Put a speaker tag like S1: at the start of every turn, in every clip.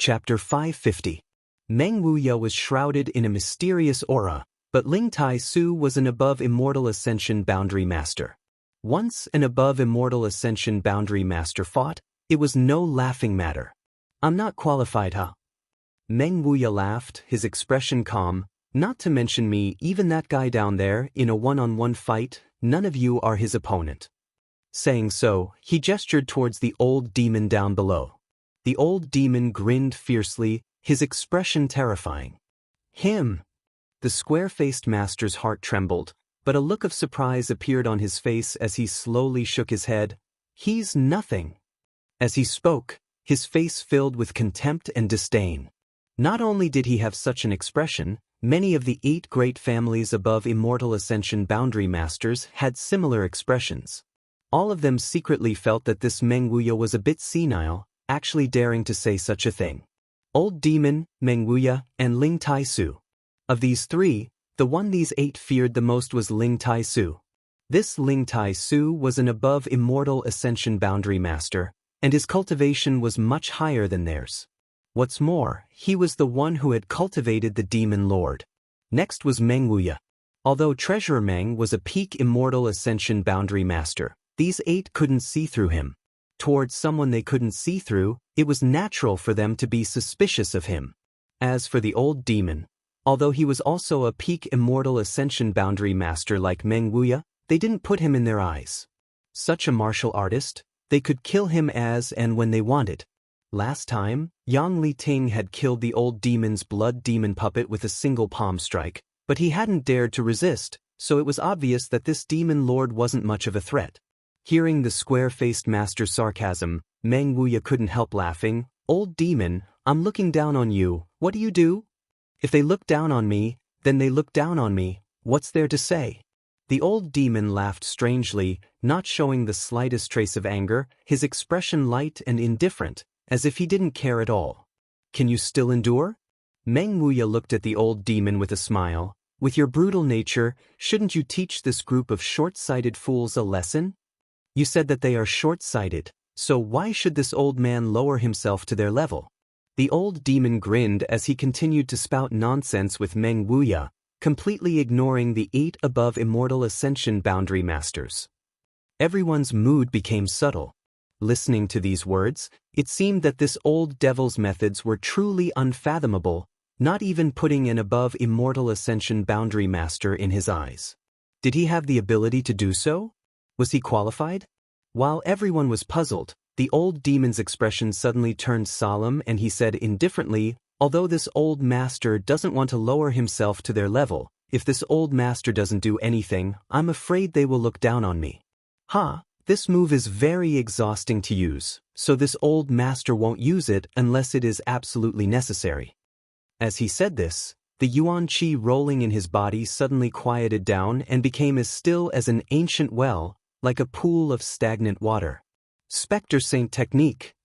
S1: Chapter 550. Meng Wuya was shrouded in a mysterious aura, but Ling Tai Su was an above-immortal ascension boundary master. Once an above-immortal ascension boundary master fought, it was no laughing matter. "I'm not qualified, huh?" Meng Wuya laughed, his expression calm. "Not to mention me, even that guy down there, in a one-on-one fight, none of you are his opponent." Saying so, he gestured towards the old demon down below. The old demon grinned fiercely, his expression terrifying. "Him!" The square-faced master's heart trembled, but a look of surprise appeared on his face as he slowly shook his head. "He's nothing." As he spoke, his face filled with contempt and disdain. Not only did he have such an expression, many of the 8 great families above immortal ascension boundary masters had similar expressions. All of them secretly felt that this Meng Wuya was a bit senile, actually daring to say such a thing. Old Demon, Meng Wuya, and Ling Tai Su. Of these 3, the one these 8 feared the most was Ling Tai Su. This Ling Tai Su was an above immortal ascension boundary master, and his cultivation was much higher than theirs. What's more, he was the one who had cultivated the Demon Lord. Next was Meng Wuya. Although Treasurer Meng was a peak immortal ascension boundary master, these 8 couldn't see through him. Towards someone they couldn't see through, it was natural for them to be suspicious of him. As for the old demon, although he was also a peak immortal ascension boundary master like Meng Wuya, they didn't put him in their eyes. Such a martial artist, they could kill him as and when they wanted. Last time, Yang Li Ting had killed the old demon's blood demon puppet with a single palm strike, but he hadn't dared to resist, so it was obvious that this demon lord wasn't much of a threat. Hearing the square-faced master's sarcasm, Meng Wuya couldn't help laughing. "Old demon, I'm looking down on you, what do you do? If they look down on me, then they look down on me, what's there to say?" The old demon laughed strangely, not showing the slightest trace of anger, his expression light and indifferent, as if he didn't care at all. "Can you still endure?" Meng Wuya looked at the old demon with a smile. "With your brutal nature, shouldn't you teach this group of short-sighted fools a lesson? You said that they are short-sighted, so why should this old man lower himself to their level?" The old demon grinned as he continued to spout nonsense with Meng Wuya, completely ignoring the 8 above immortal ascension boundary masters. Everyone's mood became subtle. Listening to these words, it seemed that this old devil's methods were truly unfathomable, not even putting an above immortal ascension boundary master in his eyes. Did he have the ability to do so? Was he qualified? While everyone was puzzled, the old demon's expression suddenly turned solemn and he said indifferently, "Although this old master doesn't want to lower himself to their level, if this old master doesn't do anything, I'm afraid they will look down on me." This move is very exhausting to use, so this old master won't use it unless it is absolutely necessary. As he said this, the yuan qi rolling in his body suddenly quieted down and became as still as an ancient well, like a pool of stagnant water. Spectre Saint technique.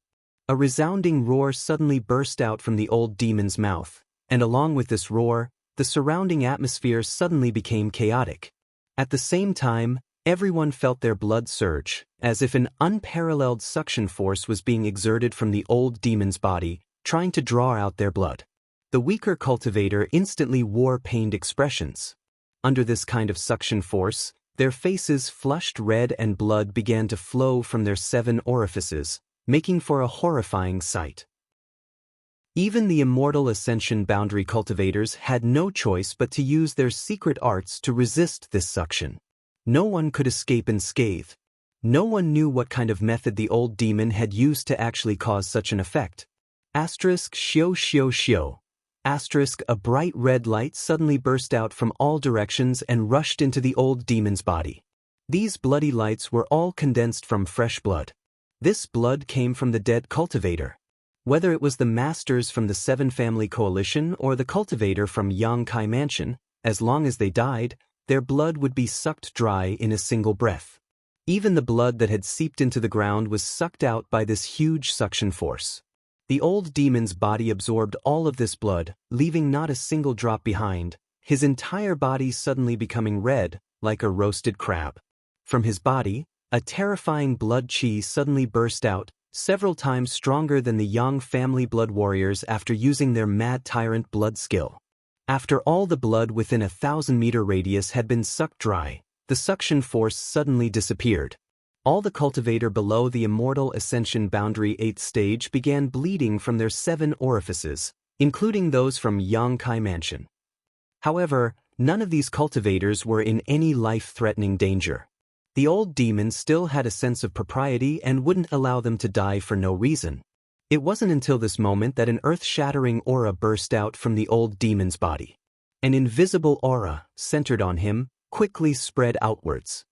S1: A resounding roar suddenly burst out from the old demon's mouth, and along with this roar, the surrounding atmosphere suddenly became chaotic. At the same time, everyone felt their blood surge, as if an unparalleled suction force was being exerted from the old demon's body, trying to draw out their blood. The weaker cultivator instantly wore pained expressions. Under this kind of suction force, their faces flushed red and blood began to flow from their 7 orifices, making for a horrifying sight. Even the immortal ascension boundary cultivators had no choice but to use their secret arts to resist this suction. No one could escape unscathed. No one knew what kind of method the old demon had used to actually cause such an effect. **Xio. A bright red light suddenly burst out from all directions and rushed into the old demon's body. These bloody lights were all condensed from fresh blood. This blood came from the dead cultivator. Whether it was the masters from the 7 family coalition or the cultivator from Yang Kai Mansion, as long as they died, their blood would be sucked dry in a single breath. Even the blood that had seeped into the ground was sucked out by this huge suction force. The old demon's body absorbed all of this blood, leaving not a single drop behind, his entire body suddenly becoming red, like a roasted crab. From his body, a terrifying blood chi suddenly burst out, several times stronger than the Yang family blood warriors after using their Mad Tyrant blood skill. After all the blood within a 1,000-meter radius had been sucked dry, the suction force suddenly disappeared. All the cultivator below the Immortal Ascension Boundary 8th stage began bleeding from their 7 orifices, including those from Xianxia Mansion. However, none of these cultivators were in any life-threatening danger. The old demon still had a sense of propriety and wouldn't allow them to die for no reason. It wasn't until this moment that an earth-shattering aura burst out from the old demon's body. An invisible aura, centered on him, quickly spread outwards.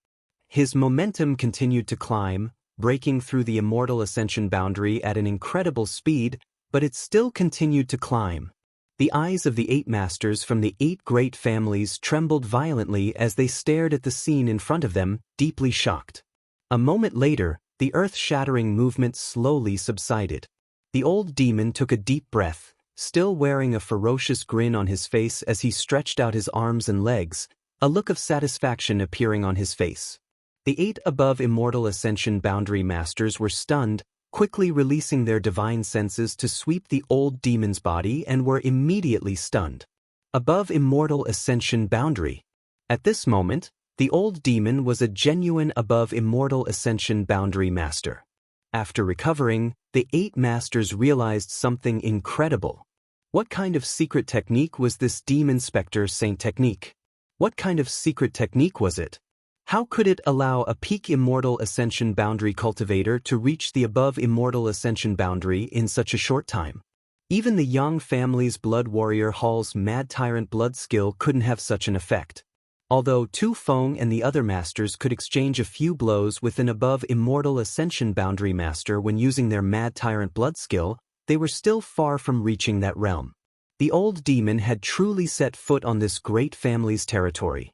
S1: His momentum continued to climb, breaking through the Immortal Ascension boundary at an incredible speed, but it still continued to climb. The eyes of the 8 masters from the 8 great families trembled violently as they stared at the scene in front of them, deeply shocked. A moment later, the earth-shattering movement slowly subsided. The old demon took a deep breath, still wearing a ferocious grin on his face as he stretched out his arms and legs, a look of satisfaction appearing on his face. The 8 above Immortal Ascension boundary masters were stunned, quickly releasing their divine senses to sweep the old demon's body and were immediately stunned. Above Immortal Ascension boundary. At this moment, the old demon was a genuine above Immortal Ascension boundary master. After recovering, the 8 masters realized something incredible. What kind of secret technique was this Demon Spectre Saint technique? What kind of secret technique was it? How could it allow a peak Immortal Ascension boundary cultivator to reach the above Immortal Ascension boundary in such a short time? Even the Yang family's Blood Warrior Hall's Mad Tyrant blood skill couldn't have such an effect. Although Tu Feng and the other masters could exchange a few blows with an above Immortal Ascension boundary master when using their Mad Tyrant blood skill, they were still far from reaching that realm. The old demon had truly set foot on this great family's territory.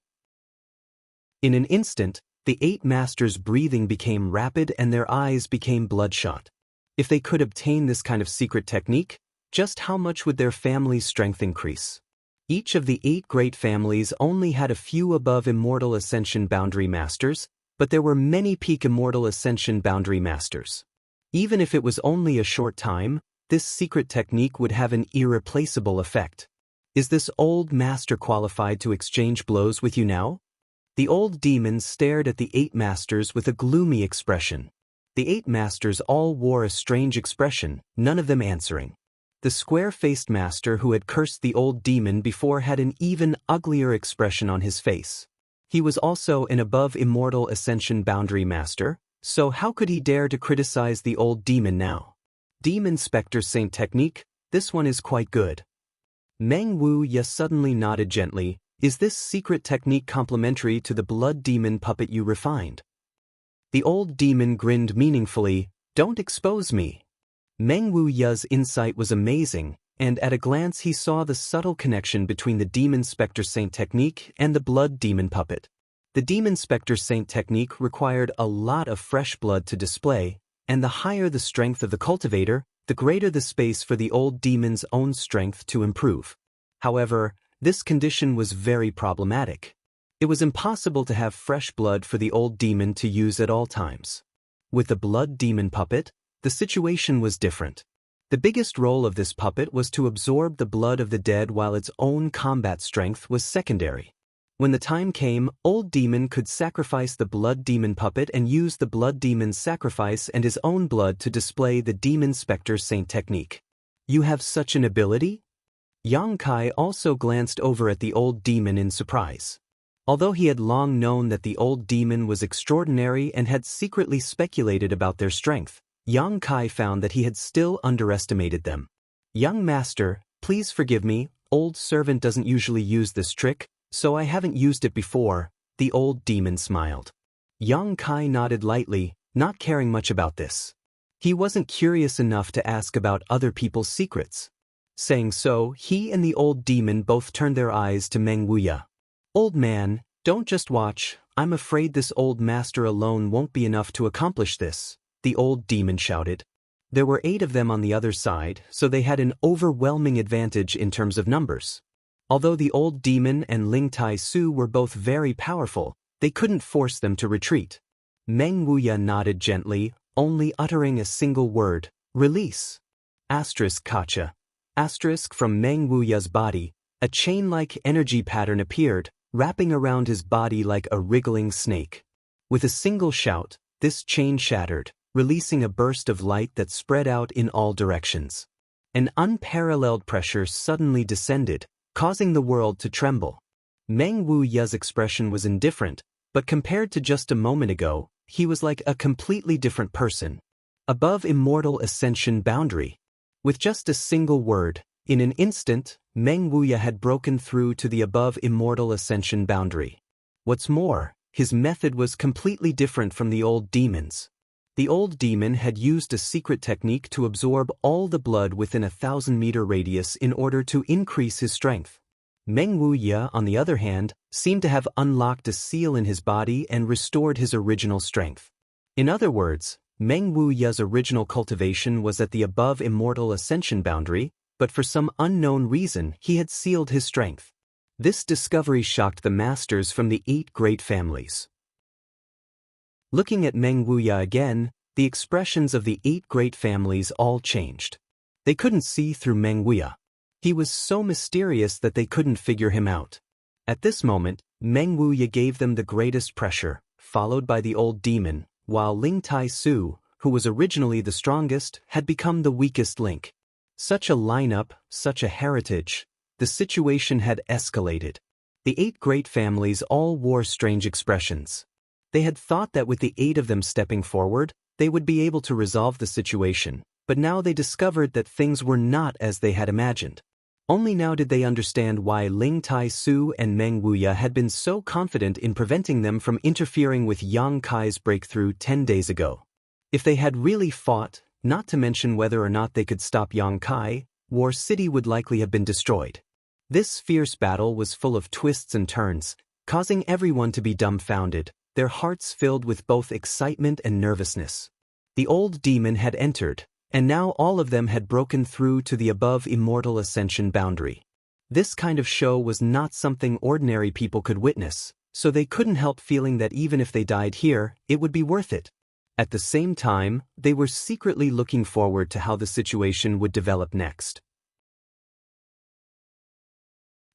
S1: In an instant, the 8 masters' breathing became rapid and their eyes became bloodshot. If they could obtain this kind of secret technique, just how much would their family's strength increase? Each of the 8 great families only had a few above Immortal Ascension boundary masters, but there were many peak Immortal Ascension boundary masters. Even if it was only a short time, this secret technique would have an irreplaceable effect. Is this old master qualified to exchange blows with you now? The old demon stared at the 8 masters with a gloomy expression. The 8 masters all wore a strange expression, none of them answering. The square-faced master who had cursed the old demon before had an even uglier expression on his face. He was also an above Immortal Ascension boundary master, so how could he dare to criticize the old demon now? Demon Spectre Saint technique, this one is quite good. Meng Wuya suddenly nodded gently. Is this secret technique complementary to the blood demon puppet you refined? The old demon grinned meaningfully. Don't expose me. Meng Wuya's insight was amazing, and at a glance he saw the subtle connection between the Demon Spectre Saint technique and the blood demon puppet. The Demon Spectre Saint technique required a lot of fresh blood to display, and the higher the strength of the cultivator, the greater the space for the old demon's own strength to improve. However, this condition was very problematic. It was impossible to have fresh blood for the old demon to use at all times. With the blood demon puppet, the situation was different. The biggest role of this puppet was to absorb the blood of the dead while its own combat strength was secondary. When the time came, old demon could sacrifice the blood demon puppet and use the blood demon's sacrifice and his own blood to display the Demon Spectre Saint technique. You have such an ability? Xianxia also glanced over at the old demon in surprise. Although he had long known that the old demon was extraordinary and had secretly speculated about their strength, Xianxia found that he had still underestimated them. Young master, please forgive me, old servant doesn't usually use this trick, so I haven't used it before, the old demon smiled. Xianxia nodded lightly, not caring much about this. He wasn't curious enough to ask about other people's secrets. Saying so, he and the old demon both turned their eyes to Meng Wuya. Old man, don't just watch, I'm afraid this old master alone won't be enough to accomplish this, the old demon shouted. There were 8 of them on the other side, so they had an overwhelming advantage in terms of numbers. Although the old demon and Ling Tai Su were both very powerful, they couldn't force them to retreat. Meng Wuya nodded gently, only uttering a single word, release. Asterisk Kacha. Asterisk from Meng Wuya's body, a chain-like energy pattern appeared, wrapping around his body like a wriggling snake. With a single shout, this chain shattered, releasing a burst of light that spread out in all directions. An unparalleled pressure suddenly descended, causing the world to tremble. Meng Wuya's expression was indifferent, but compared to just a moment ago, he was like a completely different person. Above immortal ascension boundary. With just a single word, in an instant, Meng Wuya had broken through to the above immortal ascension boundary. What's more, his method was completely different from the old demons. The old demon had used a secret technique to absorb all the blood within a 1,000-meter radius in order to increase his strength. Meng Wuya, on the other hand, seemed to have unlocked a seal in his body and restored his original strength. In other words, Meng Wuya's original cultivation was at the above immortal ascension boundary, but for some unknown reason he had sealed his strength. This discovery shocked the masters from the 8 great families. Looking at Meng Wuya again, the expressions of the 8 great families all changed. They couldn't see through Meng Wuya. He was so mysterious that they couldn't figure him out. At this moment, Meng Wuya gave them the greatest pressure, followed by the old demon, while Ling Tai Su, who was originally the strongest, had become the weakest link. Such a lineup, such a heritage. The situation had escalated. The 8 great families all wore strange expressions. They had thought that with the 8 of them stepping forward, they would be able to resolve the situation, but now they discovered that things were not as they had imagined. Only now did they understand why Ling Tai Su and Meng Wuya had been so confident in preventing them from interfering with Yang Kai's breakthrough 10 days ago. If they had really fought, not to mention whether or not they could stop Yang Kai, War City would likely have been destroyed. This fierce battle was full of twists and turns, causing everyone to be dumbfounded, their hearts filled with both excitement and nervousness. The old demon had entered, and now all of them had broken through to the above immortal ascension boundary. This kind of show was not something ordinary people could witness, so they couldn't help feeling that even if they died here, it would be worth it. At the same time, they were secretly looking forward to how the situation would develop next.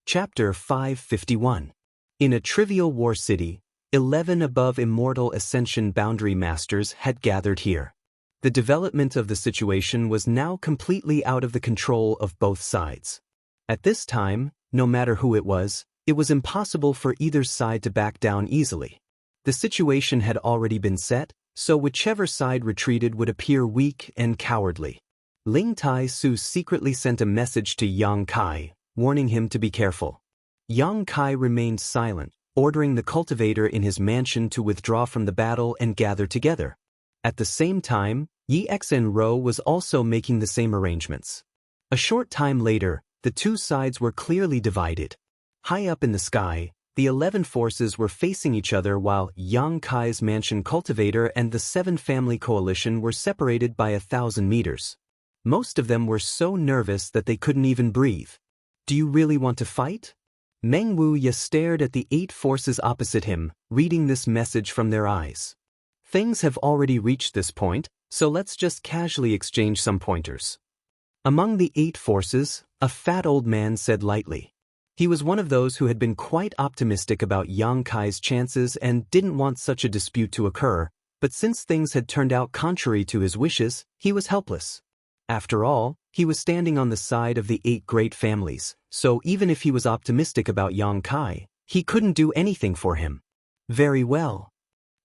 S1: Chapter 551. In a trivial war city, 11 above immortal ascension boundary masters had gathered here. The development of the situation was now completely out of the control of both sides. At this time, no matter who it was impossible for either side to back down easily. The situation had already been set, so whichever side retreated would appear weak and cowardly. Ling Tai Su secretly sent a message to Yang Kai, warning him to be careful. Yang Kai remained silent, ordering the cultivator in his mansion to withdraw from the battle and gather together. At the same time, Yi Xenro was also making the same arrangements. A short time later, the two sides were clearly divided. High up in the sky, the 11 forces were facing each other while Yang Kai's mansion cultivator and the 7 family coalition were separated by 1,000 meters. Most of them were so nervous that they couldn't even breathe. Do you really want to fight? Meng Wuya stared at the 8 forces opposite him, reading this message from their eyes. Things have already reached this point, so let's just casually exchange some pointers. Among the 8 forces, a fat old man said lightly. He was one of those who had been quite optimistic about Yang Kai's chances and didn't want such a dispute to occur, but since things had turned out contrary to his wishes, he was helpless. After all, he was standing on the side of the 8 great families, so even if he was optimistic about Yang Kai, he couldn't do anything for him. Very well.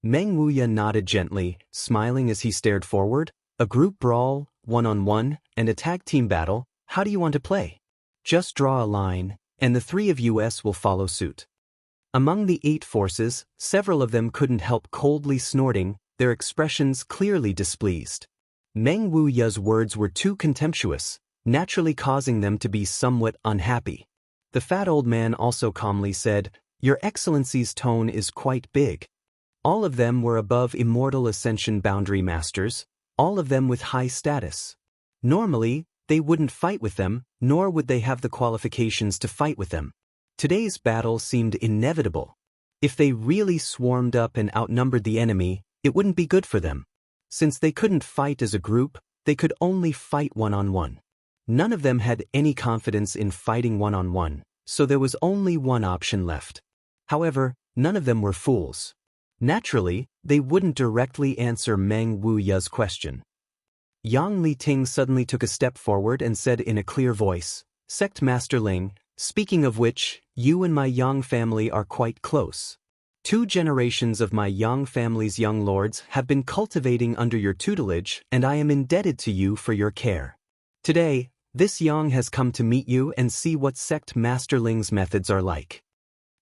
S1: Meng Wuya nodded gently, smiling as he stared forward. A group brawl, one-on-one, and a tag team battle, how do you want to play? Just draw a line, and the 3 of us will follow suit. Among the 8 forces, several of them couldn't help coldly snorting, their expressions clearly displeased. Meng Wuya's words were too contemptuous, naturally causing them to be somewhat unhappy. The fat old man also calmly said, "Your Excellency's tone is quite big." All of them were above immortal ascension boundary masters, all of them with high status. Normally, they wouldn't fight with them, nor would they have the qualifications to fight with them. Today's battle seemed inevitable. If they really swarmed up and outnumbered the enemy, it wouldn't be good for them. Since they couldn't fight as a group, they could only fight one-on-one. None of them had any confidence in fighting one-on-one, so there was only one option left. However, none of them were fools. Naturally, they wouldn't directly answer Meng Wuya's question. Yang Liting suddenly took a step forward and said in a clear voice, "Sect Master Ling, speaking of which, you and my Yang family are quite close. 2 generations of my Yang family's young lords have been cultivating under your tutelage, and I am indebted to you for your care. Today, this Yang has come to meet you and see what Sect Master Ling's methods are like."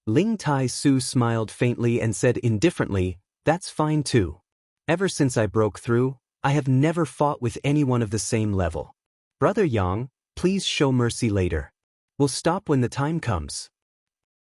S1: Ling Tai Su smiled faintly and said indifferently, "That's fine too. Ever since I broke through, I have never fought with anyone of the same level. Brother Yang, please show mercy later. We'll stop when the time comes.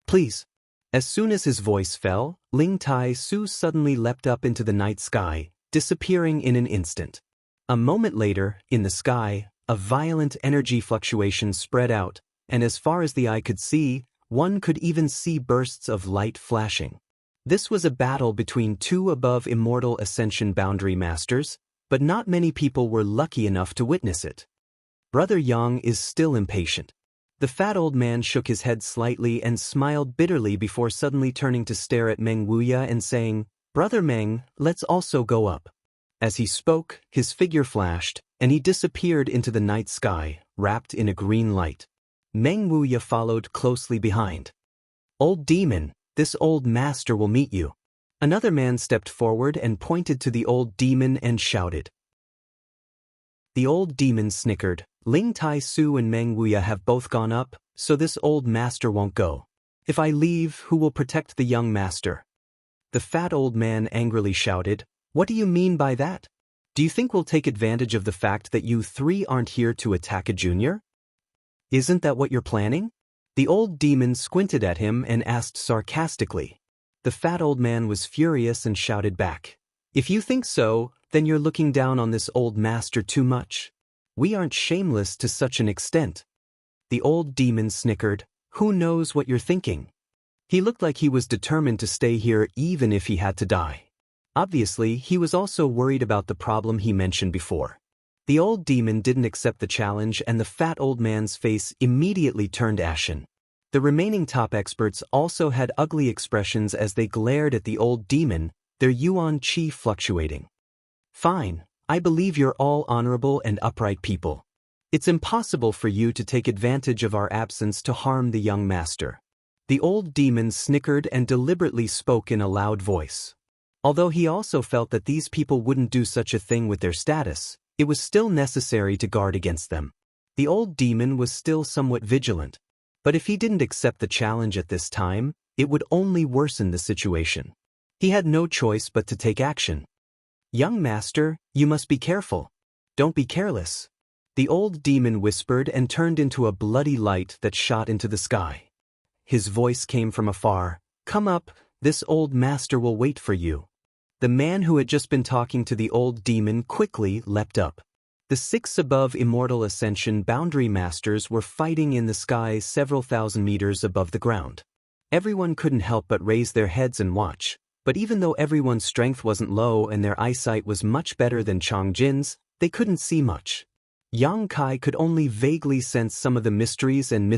S1: Please." As soon as his voice fell, Ling Tai Su suddenly leapt up into the night sky, disappearing in an instant. A moment later, in the sky, a violent energy fluctuation spread out, and as far as the eye could see, one could even see bursts of light flashing. This was a battle between 2 above immortal ascension boundary masters, but not many people were lucky enough to witness it. Brother Yang is still impatient. The fat old man shook his head slightly and smiled bitterly before suddenly turning to stare at Meng Wuya and saying, "Brother Meng, let's also go up." As he spoke, his figure flashed, and he disappeared into the night sky, wrapped in a green light. Meng Wuya followed closely behind. "Old demon, this old master will meet you." Another man stepped forward and pointed to the old demon and shouted. The old demon snickered. "Ling Tai Su and Meng Wuya have both gone up, so this old master won't go. If I leave, who will protect the young master?" The fat old man angrily shouted, "What do you mean by that? Do you think we'll take advantage of the fact that you 3 aren't here to attack a junior? Isn't that what you're planning?" The old demon squinted at him and asked sarcastically. The fat old man was furious and shouted back, "If you think so, then you're looking down on this old master too much. We aren't shameless to such an extent." The old demon snickered, "Who knows what you're thinking?" He looked like he was determined to stay here even if he had to die. Obviously, he was also worried about the problem he mentioned before. The old demon didn't accept the challenge and the fat old man's face immediately turned ashen. The remaining top experts also had ugly expressions as they glared at the old demon, their yuan qi fluctuating. "Fine, I believe you're all honorable and upright people. It's impossible for you to take advantage of our absence to harm the young master." The old demon snickered and deliberately spoke in a loud voice. Although he also felt that these people wouldn't do such a thing with their status, it was still necessary to guard against them. The old demon was still somewhat vigilant. But if he didn't accept the challenge at this time, it would only worsen the situation. He had no choice but to take action. "Young master, you must be careful. Don't be careless." The old demon whispered and turned into a bloody light that shot into the sky. His voice came from afar, "Come up, this old master will wait for you." The man who had just been talking to the old demon quickly leapt up. The 6 above immortal ascension boundary masters were fighting in the sky several thousand meters above the ground. Everyone couldn't help but raise their heads and watch, but even though everyone's strength wasn't low and their eyesight was much better than Chang Jin's, they couldn't see much. Yang Kai could only vaguely sense some of the mysteries in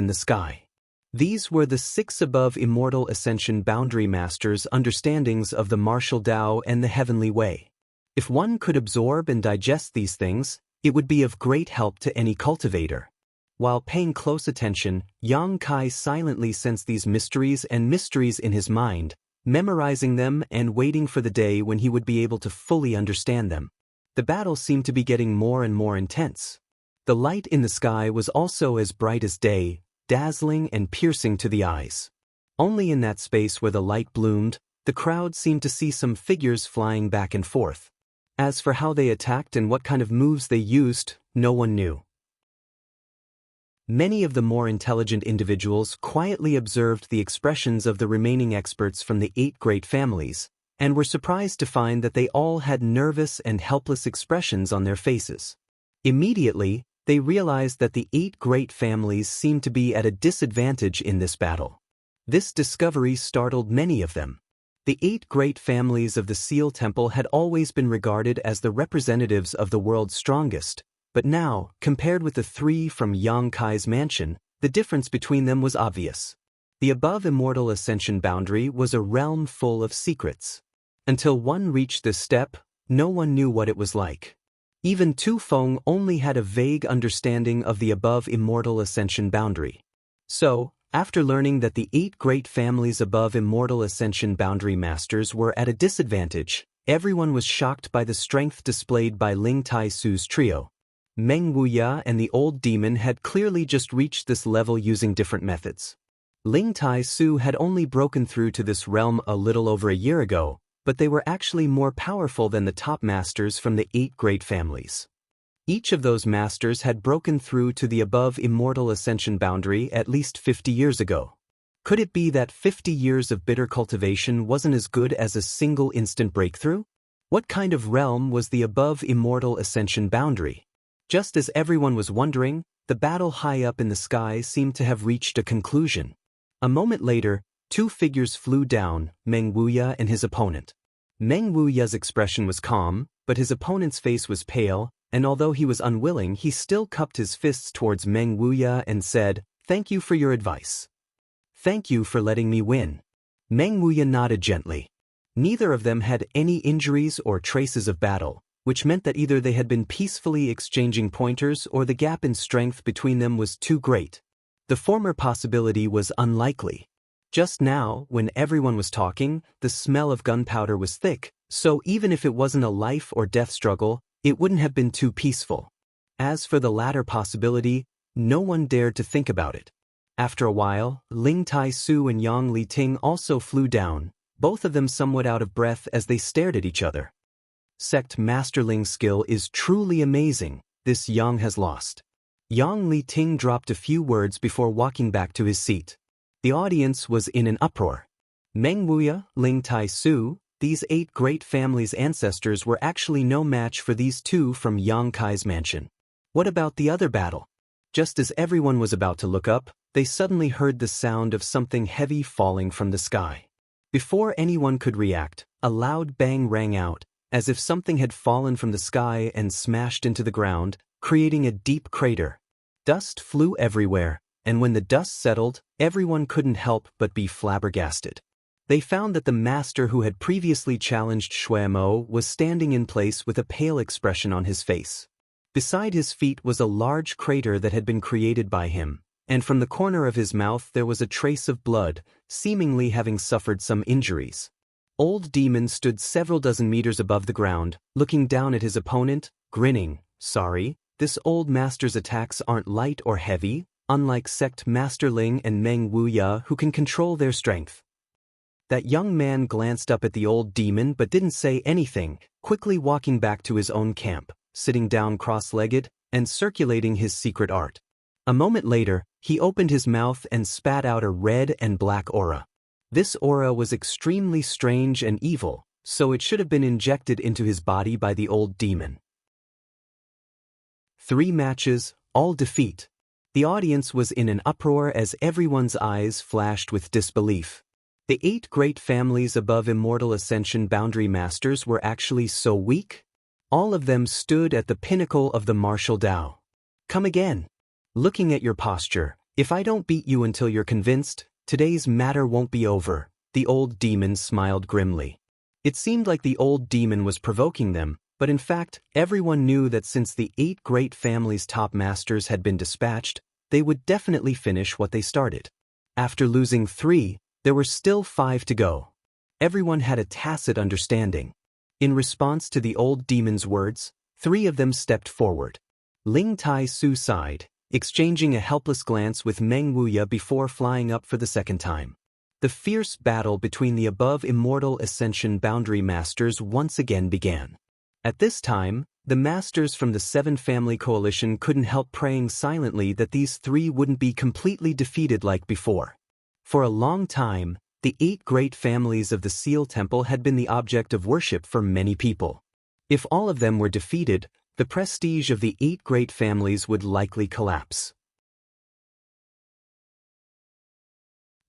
S1: the sky. These were the 6 above immortal ascension boundary masters' understandings of the martial Tao and the heavenly way. If one could absorb and digest these things, it would be of great help to any cultivator. While paying close attention, Yang Kai silently sensed these mysteries in his mind, memorizing them and waiting for the day when he would be able to fully understand them. The battle seemed to be getting more and more intense. The light in the sky was also as bright as day, dazzling and piercing to the eyes. Only in that space where the light bloomed, the crowd seemed to see some figures flying back and forth. As for how they attacked and what kind of moves they used, no one knew. Many of the more intelligent individuals quietly observed the expressions of the remaining experts from the 8 great families, and were surprised to find that they all had nervous and helpless expressions on their faces. Immediately, they realized that the 8 great families seemed to be at a disadvantage in this battle. This discovery startled many of them. The 8 great families of the Seal Temple had always been regarded as the representatives of the world's strongest, but now, compared with the 3 from Xianxia's mansion, the difference between them was obvious. The above immortal ascension boundary was a realm full of secrets. Until one reached this step, no one knew what it was like. Even Tu Feng only had a vague understanding of the above immortal ascension boundary. So, after learning that the 8 great families above immortal ascension boundary masters were at a disadvantage, everyone was shocked by the strength displayed by Ling Tai-Su's trio. Meng Wuya and the old demon had clearly just reached this level using different methods. Ling Tai-Su had only broken through to this realm a little over a year ago, but they were actually more powerful than the top masters from the 8 great families. Each of those masters had broken through to the above immortal ascension boundary at least 50 years ago. Could it be that 50 years of bitter cultivation wasn't as good as a single instant breakthrough? What kind of realm was the above immortal ascension boundary? Just as everyone was wondering, the battle high up in the sky seemed to have reached a conclusion. A moment later, 2 figures flew down, Meng Wuya and his opponent. Meng Wuya's expression was calm, but his opponent's face was pale, and although he was unwilling, he still cupped his fists towards Meng Wuya and said, "Thank you for your advice. Thank you for letting me win." Meng Wuya nodded gently. Neither of them had any injuries or traces of battle, which meant that either they had been peacefully exchanging pointers or the gap in strength between them was too great. The former possibility was unlikely. Just now, when everyone was talking, the smell of gunpowder was thick, so even if it wasn't a life or death struggle, it wouldn't have been too peaceful. As for the latter possibility, no one dared to think about it. After a while, Ling Tai-Su and Yang Li-Ting also flew down, both of them somewhat out of breath as they stared at each other. Sect Masterling's skill is truly amazing, this Yang has lost. Yang Li-Ting dropped a few words before walking back to his seat. The audience was in an uproar. Meng Wuya, Ling Tai-Su, these 8 great families' ancestors were actually no match for these 2 from Xianxia's mansion. What about the other battle? Just as everyone was about to look up, they suddenly heard the sound of something heavy falling from the sky. Before anyone could react, a loud bang rang out, as if something had fallen from the sky and smashed into the ground, creating a deep crater. Dust flew everywhere, and when the dust settled, everyone couldn't help but be flabbergasted. They found that the master who had previously challenged Shui Mo was standing in place with a pale expression on his face. Beside his feet was a large crater that had been created by him, and from the corner of his mouth there was a trace of blood, seemingly having suffered some injuries. Old Demon stood several dozen meters above the ground, looking down at his opponent, grinning. "Sorry, this old master's attacks aren't light or heavy, unlike Sect Master Ling and Meng Wuya who can control their strength." That young man glanced up at the old demon but didn't say anything, quickly walking back to his own camp, sitting down cross-legged, and circulating his secret art. A moment later, he opened his mouth and spat out a red and black aura. This aura was extremely strange and evil, so it should have been injected into his body by the old demon. 3 matches, all defeat. The audience was in an uproar as everyone's eyes flashed with disbelief. The 8 great families above immortal ascension boundary masters were actually so weak? All of them stood at the pinnacle of the martial Tao. "Come again. Looking at your posture, if I don't beat you until you're convinced, today's matter won't be over," the old demon smiled grimly. It seemed like the old demon was provoking them, but in fact, everyone knew that since the 8 great families' top masters had been dispatched, they would definitely finish what they started. After losing 3, there were still 5 to go. Everyone had a tacit understanding. In response to the old demon's words, 3 of them stepped forward. Ling Tai-Su sighed, exchanging a helpless glance with Meng Wuya before flying up for the second time. The fierce battle between the above immortal ascension boundary masters once again began. At this time, the masters from the 7 family coalition couldn't help praying silently that these 3 wouldn't be completely defeated like before. For a long time, the 8 great families of the Seal Temple had been the object of worship for many people. If all of them were defeated, the prestige of the 8 great families would likely collapse.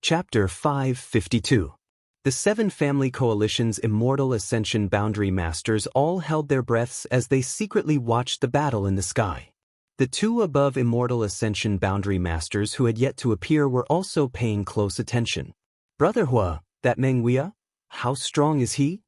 S1: Chapter 552. The 7 family coalition's immortal ascension boundary masters all held their breaths as they secretly watched the battle in the sky. The 2 above immortal ascension boundary masters who had yet to appear were also paying close attention. "Brother Hua, that Meng Wuya? How strong is he?"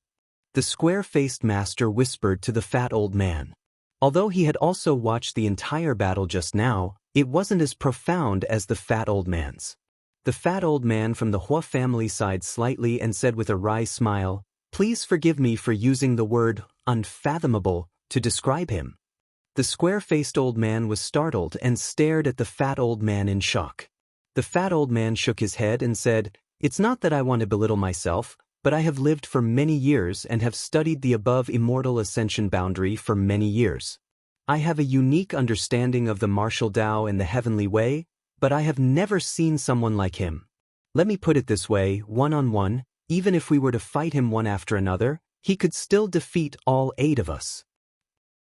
S1: The square-faced master whispered to the fat old man. Although he had also watched the entire battle just now, it wasn't as profound as the fat old man's. The fat old man from the Hua family sighed slightly and said with a wry smile, "Please forgive me for using the word unfathomable to describe him." The square-faced old man was startled and stared at the fat old man in shock. The fat old man shook his head and said, "It's not that I want to belittle myself, but I have lived for many years and have studied the above immortal ascension boundary for many years. I have a unique understanding of the martial Tao and the heavenly way, but I have never seen someone like him. Let me put it this way, one-on-one, even if we were to fight him one after another, he could still defeat all 8 of us."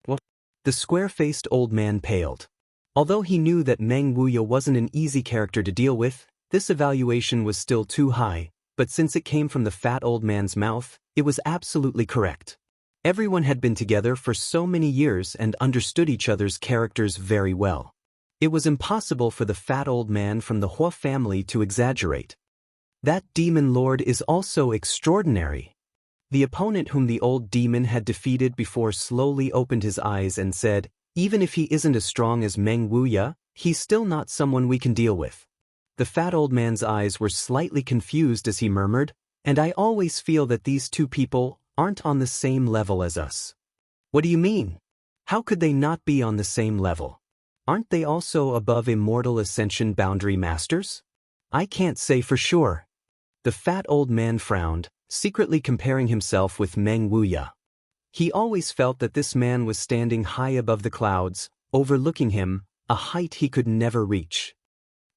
S1: What? The square-faced old man paled. Although he knew that Meng Wuya wasn't an easy character to deal with, this evaluation was still too high, but since it came from the fat old man's mouth, it was absolutely correct. Everyone had been together for so many years and understood each other's characters very well. It was impossible for the fat old man from the Hua family to exaggerate. "That demon lord is also extraordinary." The opponent whom the old demon had defeated before slowly opened his eyes and said, "Even if he isn't as strong as Meng Wuya, he's still not someone we can deal with." The fat old man's eyes were slightly confused as he murmured, "And I always feel that these 2 people aren't on the same level as us." "What do you mean? How could they not be on the same level? Aren't they also above immortal ascension boundary masters?" "I can't say for sure." The fat old man frowned, secretly comparing himself with Meng Wuya. He always felt that this man was standing high above the clouds, overlooking him, a height he could never reach.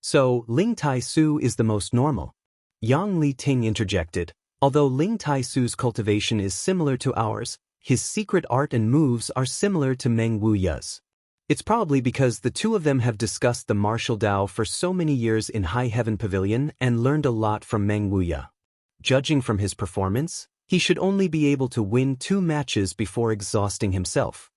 S1: "So, Ling Tai Su is the most normal," Yang Li Ting interjected. "Although Ling Tai Su's cultivation is similar to ours, his secret art and moves are similar to Meng Wuya's. It's probably because the 2 of them have discussed the martial Tao for so many years in High Heaven Pavilion and learned a lot from Meng Wuya. Judging from his performance, he should only be able to win 2 matches before exhausting himself."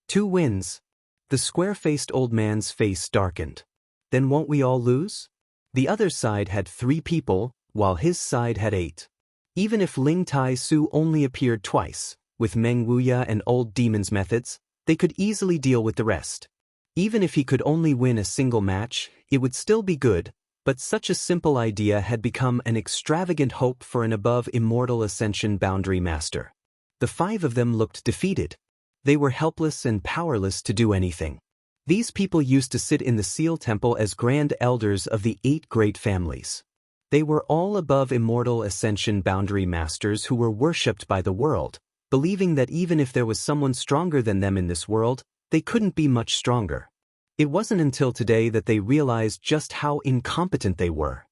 S1: 2 wins. The square-faced old man's face darkened. "Then won't we all lose?" The other side had 3 people, while his side had 8. Even if Ling Tai Su only appeared twice, with Meng Wuya and Old Demon's methods, they could easily deal with the rest. Even if he could only win a single match, it would still be good, but such a simple idea had become an extravagant hope for an above immortal ascension boundary master. The 5 of them looked defeated. They were helpless and powerless to do anything. These people used to sit in the Seal Temple as grand elders of the 8 great families. They were all above immortal ascension boundary masters who were worshipped by the world, believing that even if there was someone stronger than them in this world, they couldn't be much stronger. It wasn't until today that they realized just how incompetent they were.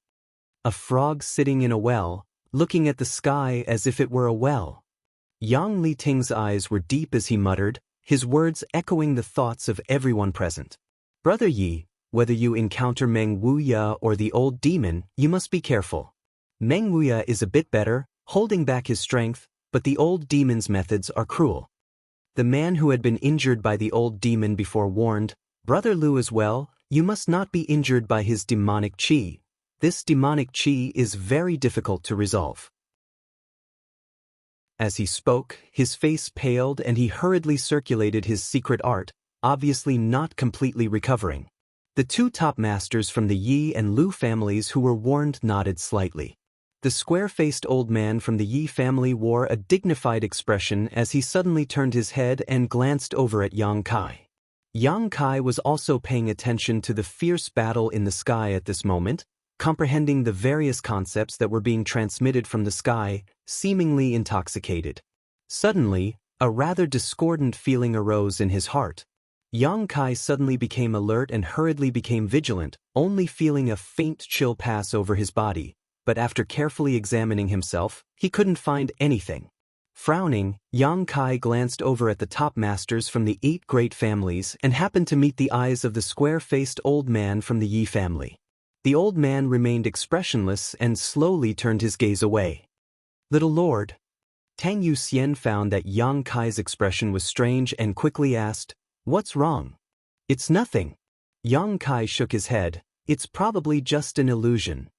S1: A frog sitting in a well, looking at the sky as if it were a well. Yang Li Ting's eyes were deep as he muttered, his words echoing the thoughts of everyone present. "Brother Yi, whether you encounter Meng Wuya or the old demon, you must be careful. Meng Wuya is a bit better, holding back his strength, but the old demon's methods are cruel." The man who had been injured by the old demon before warned, "Brother Lu as well, you must not be injured by his demonic qi. This demonic qi is very difficult to resolve." As he spoke, his face paled and he hurriedly circulated his secret art, obviously not completely recovering. The 2 top masters from the Yi and Lu families who were warned nodded slightly. The square-faced old man from the Yi family wore a dignified expression as he suddenly turned his head and glanced over at Yang Kai. Yang Kai was also paying attention to the fierce battle in the sky at this moment, comprehending the various concepts that were being transmitted from the sky, seemingly intoxicated. Suddenly, a rather discordant feeling arose in his heart. Yang Kai suddenly became alert and hurriedly became vigilant, only feeling a faint chill pass over his body. But after carefully examining himself, he couldn't find anything. Frowning, Yang Kai glanced over at the top masters from the 8 great families and happened to meet the eyes of the square-faced old man from the Yi family. The old man remained expressionless and slowly turned his gaze away. Little lord. Tang Yuxian found that Yang Kai's expression was strange and quickly asked, "What's wrong?" "It's nothing." Yang Kai shook his head. "It's probably just an illusion."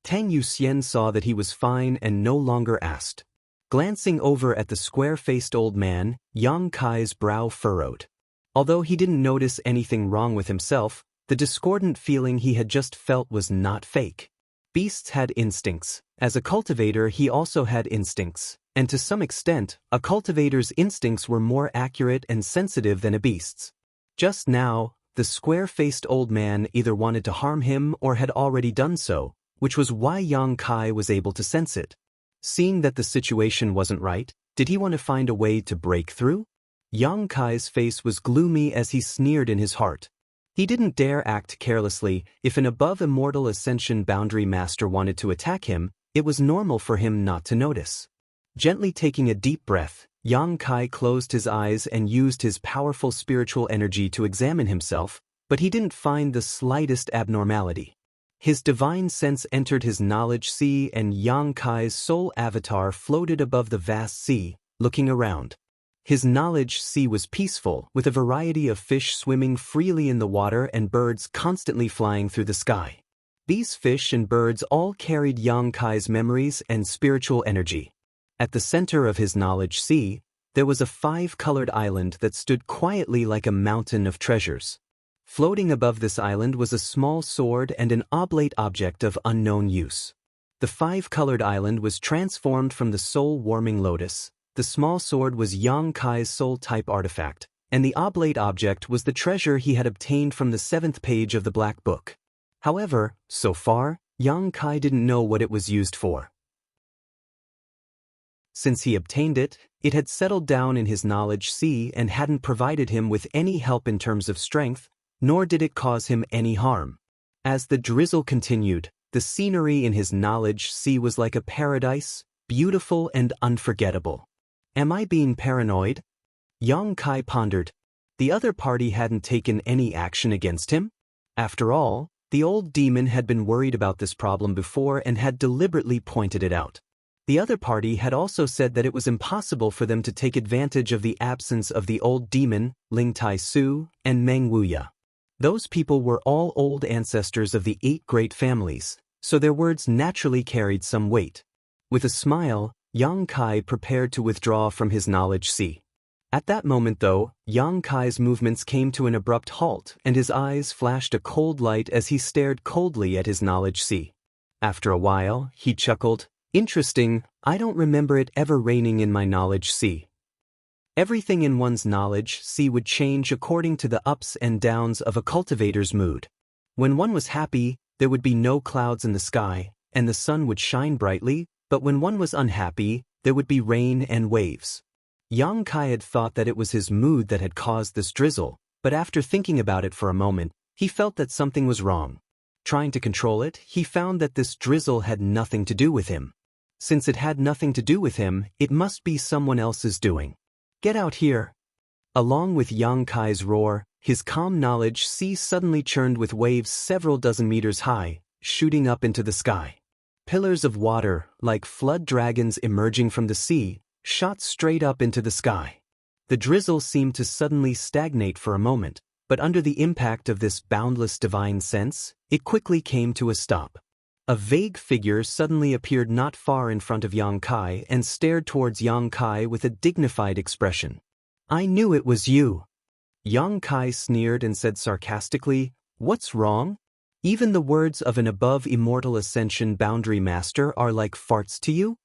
S1: Tang Yuxian saw that he was fine and no longer asked. Glancing over at the square-faced old man, Yang Kai's brow furrowed. Although he didn't notice anything wrong with himself, the discordant feeling he had just felt was not fake. Beasts had instincts. As a cultivator, he also had instincts, and to some extent, a cultivator's instincts were more accurate and sensitive than a beast's. Just now, the square-faced old man either wanted to harm him or had already done so, which was why Yang Kai was able to sense it. Seeing that the situation wasn't right, did he want to find a way to break through? Yang Kai's face was gloomy as he sneered in his heart. He didn't dare act carelessly. If an above-immortal ascension boundary master wanted to attack him, it was normal for him not to notice. Gently taking a deep breath, Yang Kai closed his eyes and used his powerful spiritual energy to examine himself, but he didn't find the slightest abnormality. His divine sense entered his knowledge sea and Yang Kai's soul avatar floated above the vast sea, looking around. His knowledge sea was peaceful, with a variety of fish swimming freely in the water and birds constantly flying through the sky. These fish and birds all carried Yang Kai's memories and spiritual energy. At the center of his knowledge sea, there was a 5-colored island that stood quietly like a mountain of treasures. Floating above this island was a small sword and an oblate object of unknown use. The 5-colored island was transformed from the soul-warming lotus. The small sword was Yang Kai's soul-type artifact, and the oblate object was the treasure he had obtained from the 7th page of the Black Book. However, so far, Yang Kai didn't know what it was used for. Since he obtained it, it had settled down in his knowledge sea and hadn't provided him with any help in terms of strength, nor did it cause him any harm. As the drizzle continued, the scenery in his knowledge sea was like a paradise, beautiful and unforgettable. Am I being paranoid? Yang Kai pondered. The other party hadn't taken any action against him? After all, the old demon had been worried about this problem before and had deliberately pointed it out. The other party had also said that it was impossible for them to take advantage of the absence of the old demon, Ling Tai Su, and Meng Wuya. Those people were all old ancestors of the 8 great families, so their words naturally carried some weight. With a smile, Yang Kai prepared to withdraw from his knowledge sea. At that moment though, Yang Kai's movements came to an abrupt halt and his eyes flashed a cold light as he stared coldly at his knowledge sea. After a while, he chuckled, "Interesting, I don't remember it ever raining in my knowledge sea." Everything in one's knowledge sea would change according to the ups and downs of a cultivator's mood. When one was happy, there would be no clouds in the sky, and the sun would shine brightly, but when one was unhappy, there would be rain and waves. Yang Kai had thought that it was his mood that had caused this drizzle, but after thinking about it for a moment, he felt that something was wrong. Trying to control it, he found that this drizzle had nothing to do with him. Since it had nothing to do with him, it must be someone else's doing. "Get out here!" Along with Yang Kai's roar, his calm knowledge sea suddenly churned with waves several dozen meters high, shooting up into the sky. Pillars of water, like flood dragons emerging from the sea, shot straight up into the sky. The drizzle seemed to suddenly stagnate for a moment, but under the impact of this boundless divine sense, it quickly came to a stop. A vague figure suddenly appeared not far in front of Yang Kai and stared towards Yang Kai with a dignified expression. "I knew it was you." Yang Kai sneered and said sarcastically, "What's wrong? Even the words of an above-immortal ascension boundary master are like farts to you?"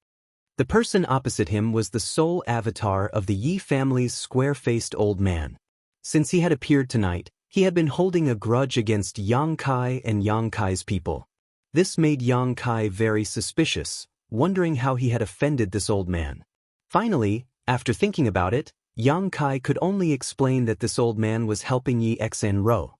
S1: The person opposite him was the soul avatar of the Yi family's square-faced old man. Since he had appeared tonight, he had been holding a grudge against Yang Kai and Yang Kai's people. This made Yang Kai very suspicious, wondering how he had offended this old man. Finally, after thinking about it, Yang Kai could only explain that this old man was helping Yi Xen.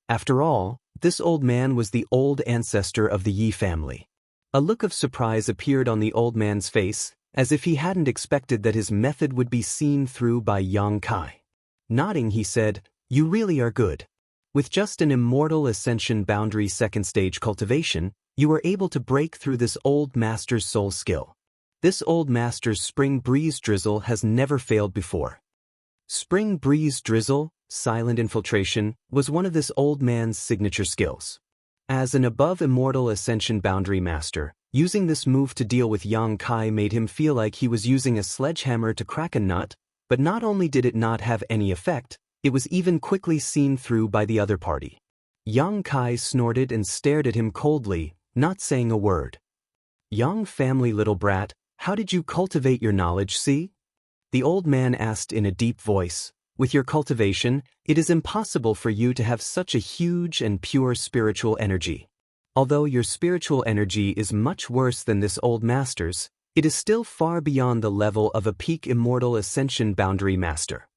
S1: After all, this old man was the old ancestor of the Yi family. A look of surprise appeared on the old man's face, as if he hadn't expected that his method would be seen through by Yang Kai. Nodding, he said, "You really are good. With just an immortal ascension boundary 2nd stage cultivation, you were able to break through this old master's soul skill. This old master's spring breeze drizzle has never failed before. Spring breeze drizzle, silent infiltration, was one of this old man's signature skills. As an above immortal ascension boundary master, using this move to deal with Yang Kai made him feel like he was using a sledgehammer to crack a nut, but not only did it not have any effect, it was even quickly seen through by the other party. Yang Kai snorted and stared at him coldly, not saying a word. "Yang family little brat, how did you cultivate your knowledge, see?" The old man asked in a deep voice. "With your cultivation, it is impossible for you to have such a huge and pure spiritual energy. Although your spiritual energy is much worse than this old master's, it is still far beyond the level of a peak immortal ascension boundary master."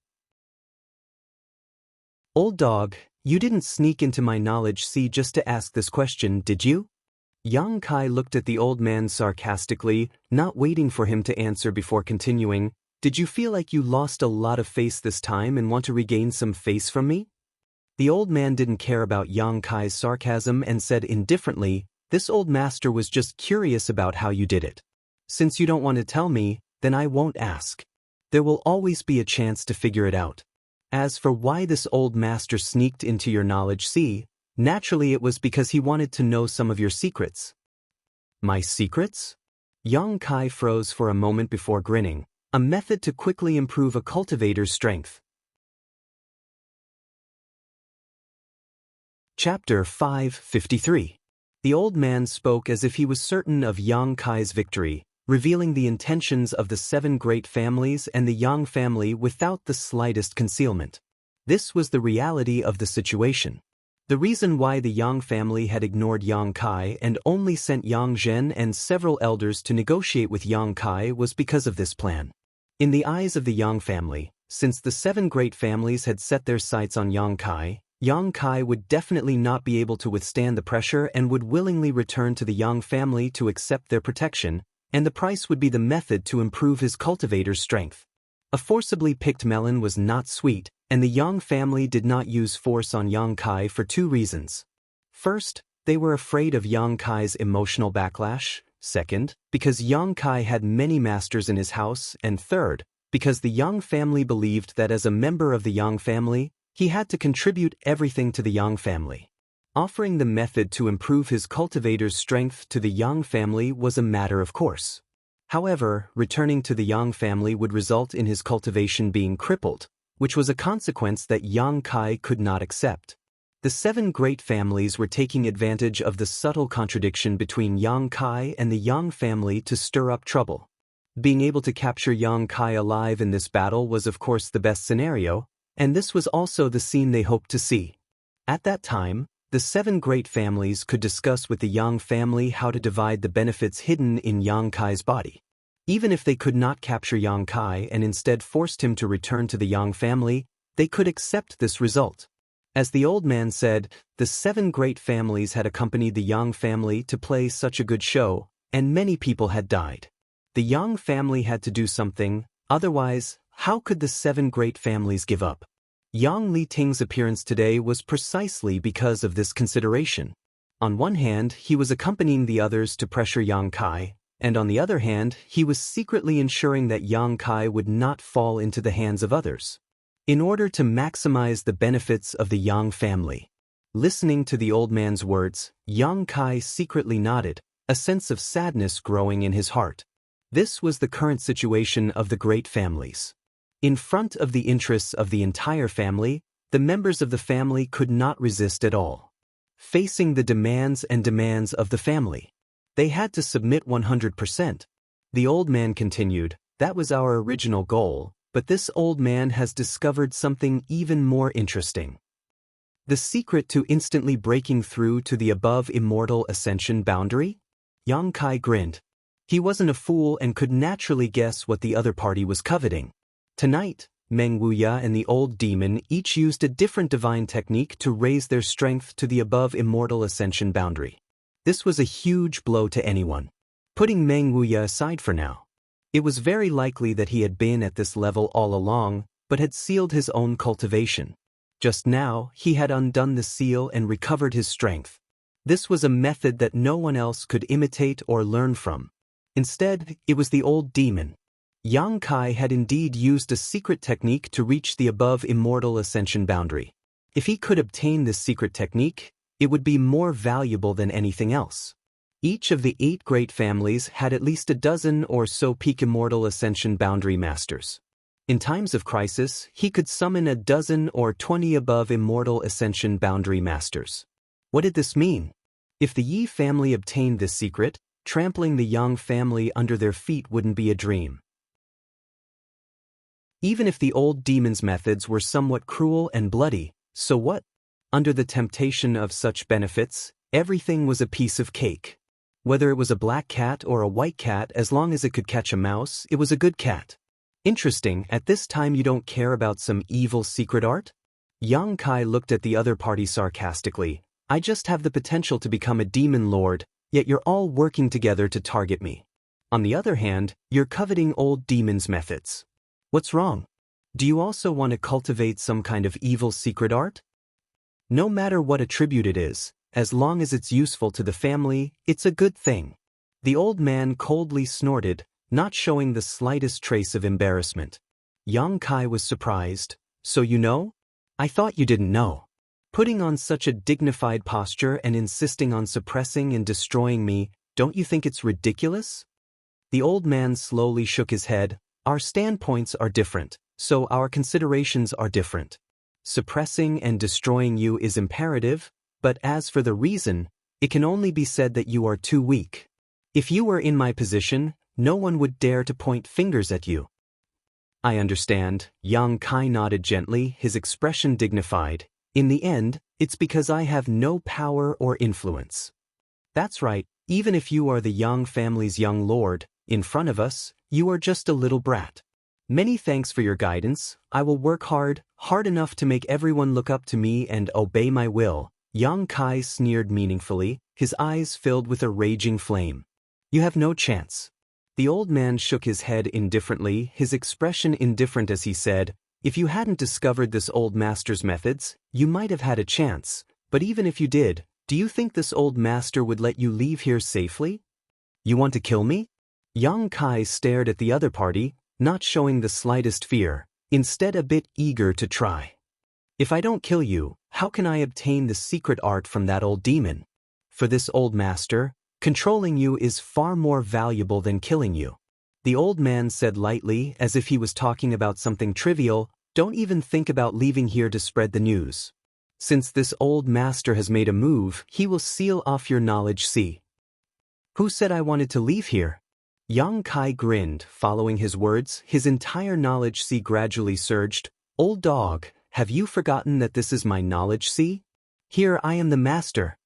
S1: "Old dog, you didn't sneak into my knowledge sea just to ask this question, did you?" Yang Kai looked at the old man sarcastically, not waiting for him to answer before continuing. "Did you feel like you lost a lot of face this time and want to regain some face from me?" The old man didn't care about Yang Kai's sarcasm and said indifferently, "This old master was just curious about how you did it. Since you don't want to tell me, then I won't ask. There will always be a chance to figure it out. As for why this old master sneaked into your knowledge sea, naturally it was because he wanted to know some of your secrets." "My secrets?" Yang Kai froze for a moment before grinning, a method to quickly improve a cultivator's strength. Chapter 553. The old man spoke as if he was certain of Yang Kai's victory, revealing the intentions of the 7 great families and the Yang family without the slightest concealment. This was the reality of the situation. The reason why the Yang family had ignored Yang Kai and only sent Yang Zhen and several elders to negotiate with Yang Kai was because of this plan. In the eyes of the Yang family, since the 7 great families had set their sights on Yang Kai would definitely not be able to withstand the pressure and would willingly return to the Yang family to accept their protection, and the price would be the method to improve his cultivator's strength. A forcibly picked melon was not sweet, and the Yang family did not use force on Yang Kai for 2 reasons. First, they were afraid of Yang Kai's emotional backlash. Second, because Yang Kai had many masters in his house, and third, because the Yang family believed that as a member of the Yang family, he had to contribute everything to the Yang family. Offering the method to improve his cultivator's strength to the Yang family was a matter of course. However, returning to the Yang family would result in his cultivation being crippled, which was a consequence that Yang Kai could not accept. The 7 great families were taking advantage of the subtle contradiction between Yang Kai and the Yang family to stir up trouble. Being able to capture Yang Kai alive in this battle was of course the best scenario, and this was also the scene they hoped to see. At that time, the 7 great families could discuss with the Yang family how to divide the benefits hidden in Yang Kai's body. Even if they could not capture Yang Kai and instead forced him to return to the Yang family, they could accept this result. As the old man said, the 7 great families had accompanied the Yang family to play such a good show, and many people had died. The Yang family had to do something, otherwise, how could the 7 great families give up? Yang Li Ting's appearance today was precisely because of this consideration. On one hand, he was accompanying the others to pressure Yang Kai, and on the other hand, he was secretly ensuring that Yang Kai would not fall into the hands of others. In order to maximize the benefits of the Yang family. Listening to the old man's words, Yang Kai secretly nodded, a sense of sadness growing in his heart. This was the current situation of the great families. In front of the interests of the entire family, the members of the family could not resist at all. Facing the demands of the family, they had to submit 100%. The old man continued, "That was our original goal, but this old man has discovered something even more interesting. The secret to instantly breaking through to the above immortal ascension boundary?" Yang Kai grinned. He wasn't a fool and could naturally guess what the other party was coveting. Tonight, Meng Wuya and the old demon each used a different divine technique to raise their strength to the above immortal ascension boundary. This was a huge blow to anyone. Putting Meng Wuya aside for now, it was very likely that he had been at this level all along, but had sealed his own cultivation. Just now, he had undone the seal and recovered his strength. This was a method that no one else could imitate or learn from. Instead, it was the old demon. Yang Kai had indeed used a secret technique to reach the above immortal ascension boundary. If he could obtain this secret technique, it would be more valuable than anything else. Each of the 8 great families had at least a dozen or so peak immortal ascension boundary masters. In times of crisis, he could summon a dozen or 20 above immortal ascension boundary masters. What did this mean? If the Yi family obtained this secret, trampling the Yang family under their feet wouldn't be a dream. Even if the old demon's methods were somewhat cruel and bloody, so what? Under the temptation of such benefits, everything was a piece of cake. Whether it was a black cat or a white cat, as long as it could catch a mouse, it was a good cat. Interesting, at this time you don't care about some evil secret art? Yang Kai looked at the other party sarcastically. I just have the potential to become a demon lord, yet you're all working together to target me. On the other hand, you're coveting old demon's methods. What's wrong? Do you also want to cultivate some kind of evil secret art? No matter what attribute it is, as long as it's useful to the family, it's a good thing. The old man coldly snorted, not showing the slightest trace of embarrassment. Yang Kai was surprised. So you know? I thought you didn't know. Putting on such a dignified posture and insisting on suppressing and destroying me, don't you think it's ridiculous? The old man slowly shook his head. Our standpoints are different, so our considerations are different. Suppressing and destroying you is imperative, but as for the reason, it can only be said that you are too weak. If you were in my position, no one would dare to point fingers at you. I understand, Yang Kai nodded gently, his expression dignified. In the end, it's because I have no power or influence. That's right, even if you are the Yang family's young lord, in front of us, you are just a little brat. Many thanks for your guidance. I will work hard enough to make everyone look up to me and obey my will. Yang Kai sneered meaningfully, his eyes filled with a raging flame. You have no chance. The old man shook his head indifferently, his expression indifferent as he said, if you hadn't discovered this old master's methods, you might have had a chance, but even if you did, do you think this old master would let you leave here safely? You want to kill me? Yang Kai stared at the other party, not showing the slightest fear, instead a bit eager to try. If I don't kill you, how can I obtain the secret art from that old demon? For this old master, controlling you is far more valuable than killing you. The old man said lightly, as if he was talking about something trivial, don't even think about leaving here to spread the news. Since this old master has made a move, he will seal off your knowledge sea. Who said I wanted to leave here? Yang Kai grinned, following his words, his entire knowledge sea gradually surged. Old dog, have you forgotten that this is my knowledge sea? Here I am the master.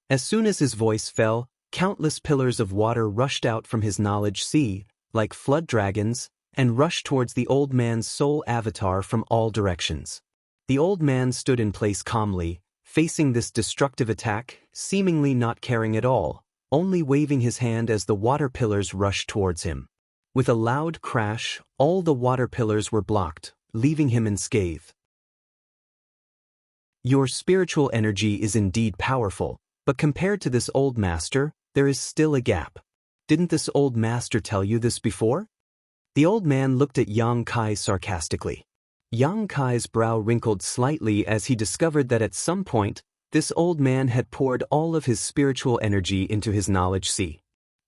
S1: As soon as his voice fell, countless pillars of water rushed out from his knowledge sea, like flood dragons, and rushed towards the old man's soul avatar from all directions. The old man stood in place calmly, facing this destructive attack, seemingly not caring at all, only waving his hand as the water pillars rushed towards him. With a loud crash, all the water pillars were blocked, leaving him unscathed. Your spiritual energy is indeed powerful, but compared to this old master, there is still a gap. Didn't this old master tell you this before? The old man looked at Yang Kai sarcastically. Yang Kai's brow wrinkled slightly as he discovered that at some point, this old man had poured all of his spiritual energy into his knowledge sea.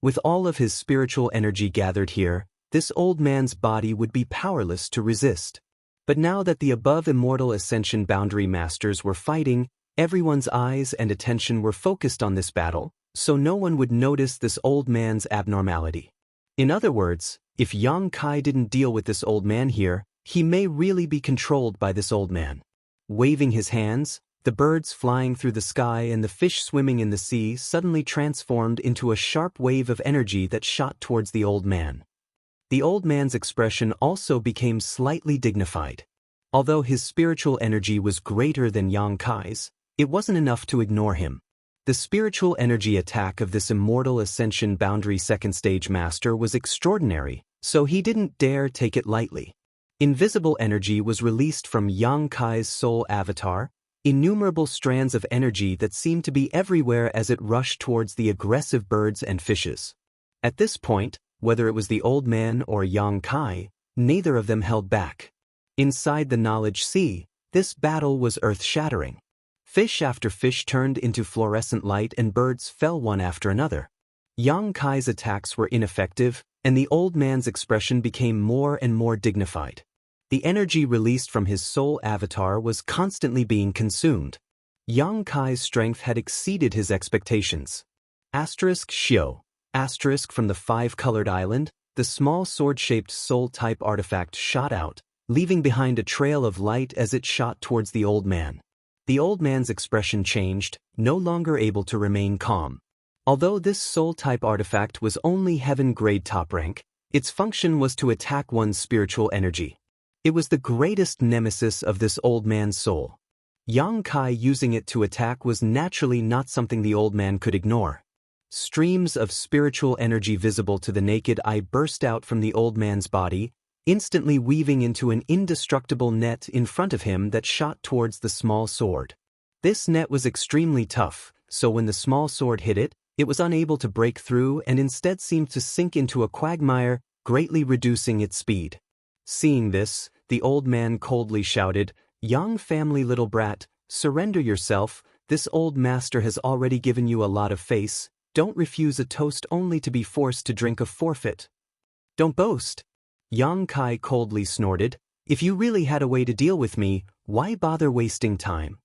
S1: With all of his spiritual energy gathered here, this old man's body would be powerless to resist. But now that the above immortal ascension boundary masters were fighting, everyone's eyes and attention were focused on this battle, so no one would notice this old man's abnormality. In other words, if Yang Kai didn't deal with this old man here, he may really be controlled by this old man. Waving his hands, the birds flying through the sky and the fish swimming in the sea suddenly transformed into a sharp wave of energy that shot towards the old man. The old man's expression also became slightly dignified. Although his spiritual energy was greater than Yang Kai's, it wasn't enough to ignore him. The spiritual energy attack of this immortal ascension boundary second stage master was extraordinary, so he didn't dare take it lightly. Invisible energy was released from Yang Kai's soul avatar, innumerable strands of energy that seemed to be everywhere as it rushed towards the aggressive birds and fishes. At this point, whether it was the old man or Yang Kai, neither of them held back. Inside the knowledge sea, this battle was earth-shattering. Fish after fish turned into fluorescent light and birds fell one after another. Yang Kai's attacks were ineffective, and the old man's expression became more and more dignified. The energy released from his soul avatar was constantly being consumed. Yang Kai's strength had exceeded his expectations. Xiao. From the five-colored island, the small sword-shaped soul-type artifact shot out, leaving behind a trail of light as it shot towards the old man. The old man's expression changed, no longer able to remain calm. Although this soul-type artifact was only heaven-grade top rank, its function was to attack one's spiritual energy. It was the greatest nemesis of this old man's soul. Yang Kai using it to attack was naturally not something the old man could ignore. Streams of spiritual energy visible to the naked eye burst out from the old man's body, instantly weaving into an indestructible net in front of him that shot towards the small sword. This net was extremely tough, so when the small sword hit it, it was unable to break through and instead seemed to sink into a quagmire, greatly reducing its speed. Seeing this, the old man coldly shouted, "Young family little brat, surrender yourself, this old master has already given you a lot of face. Don't refuse a toast only to be forced to drink a forfeit. Don't boast." Yang Kai coldly snorted, "If you really had a way to deal with me, why bother wasting time?"